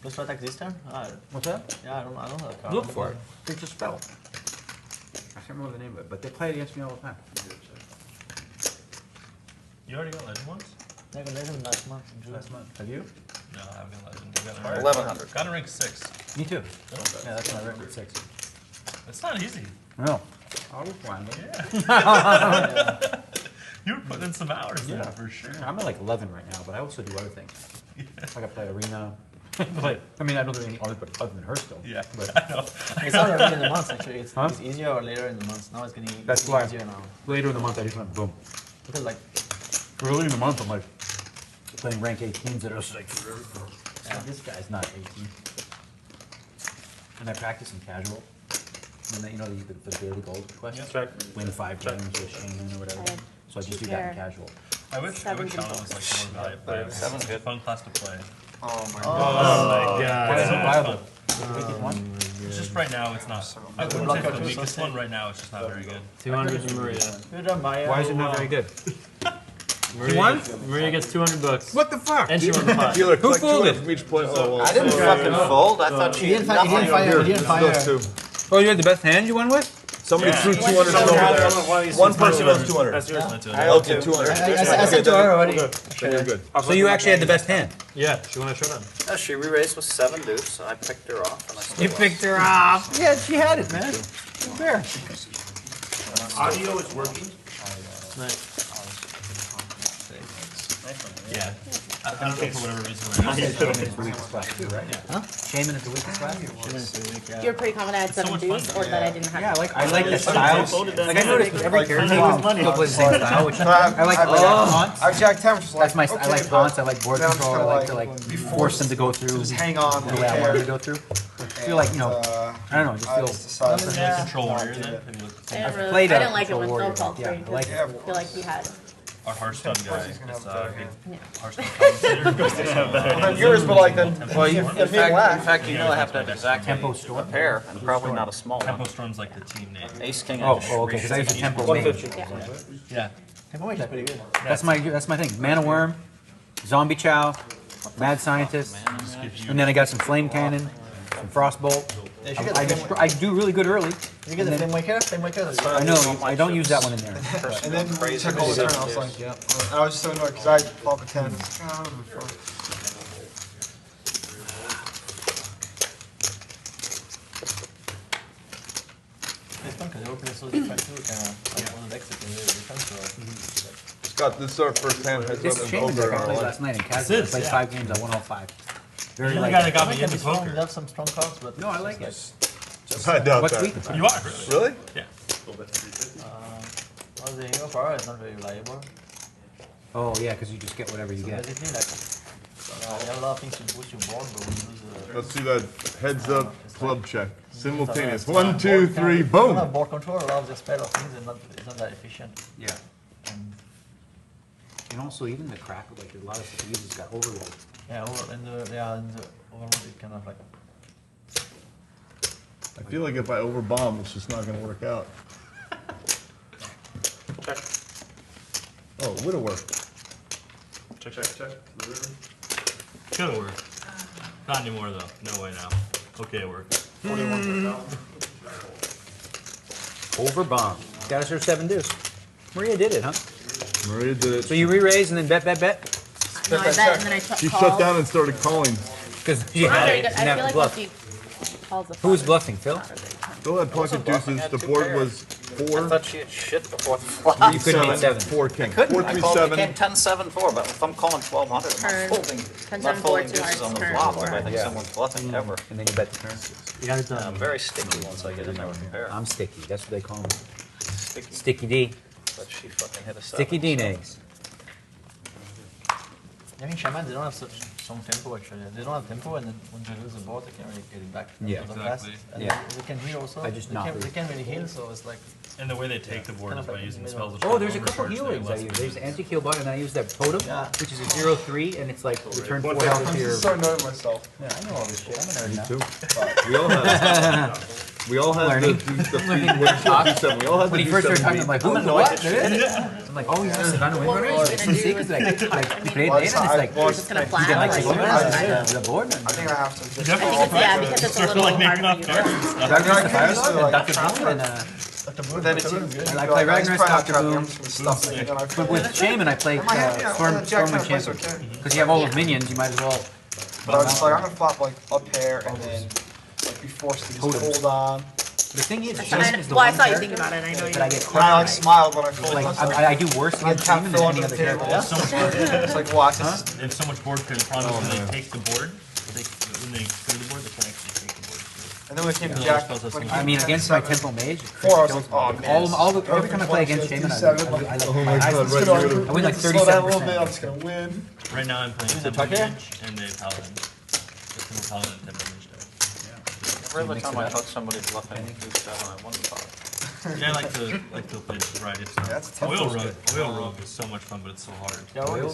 Let's attack this turn? What's that? Yeah, I don't know that card. Look for it. It's a spell. I can't remember the name of it, but they play it against me all the time. You already got legend ones? I got legend last month. Last month. Have you? No, I haven't got legend. I got 1100. Got a rank 6. Me too. Oh, Yeah, that's my record 6. That's not easy. No. I was fine. Yeah. You were putting in some hours there, for sure. I'm at like 11 right now, but I also do other things. Like I play Arena. But, I mean, I don't do anything other than her still. Yeah, but I know. It's not early in the month, actually. It's, Huh? it's easier or later in the month. Now it's getting That's why. easier now. Later in the month, I just went boom. Because like, Early in the month, I'm like, playing rank 18s that are just like, yeah, this guy's not 18. And I practice in casual. And then, you know, the daily goals quest. Win 5 games with Shane or whatever. So I just do that in casual. I wish Shauna was like more valuable. Seven's good. Fun class to play. Oh my god. Why is it viable? It's just right now it's not. I wouldn't say for the weakest one right now it's just not very good. 200 to Maria. Why is it not very good? Maria, won? Maria gets 200 bucks. What the fuck? And she won the pot. Dealer, Who collect 200 folded? from each point. Oh, well. I didn't fucking fold. I thought she had nothing. Here, those two. Oh, you had the best hand you won with? Somebody threw 200 over there. One person owes 200. That's yours. I owe 200. I said to her already. Then you're good. So you actually had the best hand? Yeah, she won a showdown. No, she re-raised with 7 deuce, so I picked her off. And I still You lost. picked her off. Yeah, she had it, man. Fair. Audio is working. Yeah. I don't know for whatever reason. Huh? Shaman is the weakest class? You're pretty confident I had 7 deuce, or that I didn't have. Yeah, I like the style. Like I noticed with every character still plays the same style, which I like taunts. I Jack 10 was just like, That's my. I like taunts. I like board Then I'm just control. I gonna, like to force them to go through. Just hang on. the way I want them to go through. I feel like, you know, I don't know, just feel. Control warrior then? I didn't, really, played I a didn't like it when Control Phil called Warrior. for Yeah, I like I it. feel like he had. Our Hearthstone guy is Hearthstone Then yours, but like then. Well, you, in fact, you know I have to have exactly Tempo a Storm? pair, and probably not a small Tempo one. Storm's like the team name. Ace, king, Oh, and okay, because I use a tempo main. Yeah. Tempo Mage is pretty good. That's my thing. Mana Worm, Zombie Chow, Mad Scientist, and then I got some Flame Cannon, some Frostbolt. I do really good early. You get the Flame Waker? Flame Waker, that's fine. I know, I don't use that one in there. And then we took all the turn, I was like, yeah. And I was so annoyed because I had Falk of 10. I was like, oh, It's fun because open is so different too. Like one of the decks is really different. So. Scott, this is our first hand heads This up in Shaman poker deck I in our played life. last night in casual. I played 5 games, I won all 5. Very You're the light. guy that got me Can into be strong, poker. you have some strong cards, but No, I like it. I doubt What's that. weak? You are, really? Really? Yeah. well, the hero power is not very reliable. Oh yeah, because you just get whatever you get. Basically, like, you have a lot of things to push your board, but when you lose Let's see that heads up club check. Simultaneous. Board 1, 2, 3, You boom. don't have board control, a lot of the spell of things is not that efficient. Yeah. And also even the crack, like a lot of stuff uses got overload. Yeah, in the overload it kind of like. I feel like if I overbomb, it's just not going to work out. Check. Oh, it would've worked. Check, check, check. The river. Could've worked. Not anymore though. No way now. Okay, it worked. 41. Overbomb. Got us her 7 deuce. Maria did it, huh? Maria did it. So you re-raise and then bet. No, I bet, and then I She called. shut down and started calling. Because Not very good. I feel like bluff. once he calls the Who was flop, bluffing, Phil? Phil had pocket deuces. The board was I 4, thought she had shit before the flop. 3, You couldn't beat 7, 7. 4, king. 4, Couldn't. 3, I called, 7. became 10-7-4, but if I'm calling 1200, I'm Turn. not folding. 10-7-4, Not folding 2 deuces on the turn, flop four. if I think Yeah. someone's bluffing ever. And then you bet the turn. You got it done. I'm very sticky once I get in there with a pair. I'm sticky. That's what they call me. Sticky. Sticky D. But she fucking hit a 7. Sticky D eggs. I think Shaman, they don't have such strong tempo actually. They don't have tempo, and then when they lose the board, they can't really get it back. Yeah, because of exactly. fast. And Yeah. They can heal also. I just they not can't, really- they can't really heal, so it's like. And the way they take the board is by using spells. Oh, there's a couple healers I use. There's anti-kill button, and I use that totem, which is a 0/3, and it's like return 4 health to I'm your. just so annoyed with myself. Yeah, I know all this shit. I'm a nerd now. Too. We all had Learning. the D7. We all had When the he first started talking, I'm D7. like, who's the what? I'm like, oh, he's just a gun What were you gonna do? It's he plays later, and it's like, You're just gonna flat he out, likes like, the board. I think I have to just. I think it's, yeah, because it's a little hard for you to But then it's even good. I play Ragnar's Dr. Boom, Stuff like that. but with Shaman I play Storm Champion. Because you have all those minions, you might as well. But I was just like, I'm gonna flop like a pair and then like be forced to just hold on. The thing is, And Shaman is the well, I one saw you character think about it. I know you. that I get And I like smiled when I folded. like myself. I do worse I against tap Shaman Phil than under any the other table. character. It's like watch. They have so much board credit. The problem is when they take the board, they can't actually take the board. And And then when it came to Yeah, Jack, those are when it some- came I mean, to against 10, my Temple Mage, Four, I was like, oh man. every time I play against Jaime, I win like Slow down a little bit, 37%. I'm just gonna win. Right now I'm playing Who's Temple the Tucker? Mage and the Paladin. The Temple Paladin and Temple Mage deck. Every time I touch somebody bluffing, I won the pot. Yeah, I like to play variety of stuff. That's a tough Oil one. Rogue is so much fun, but it's so hard. Yeah, Oil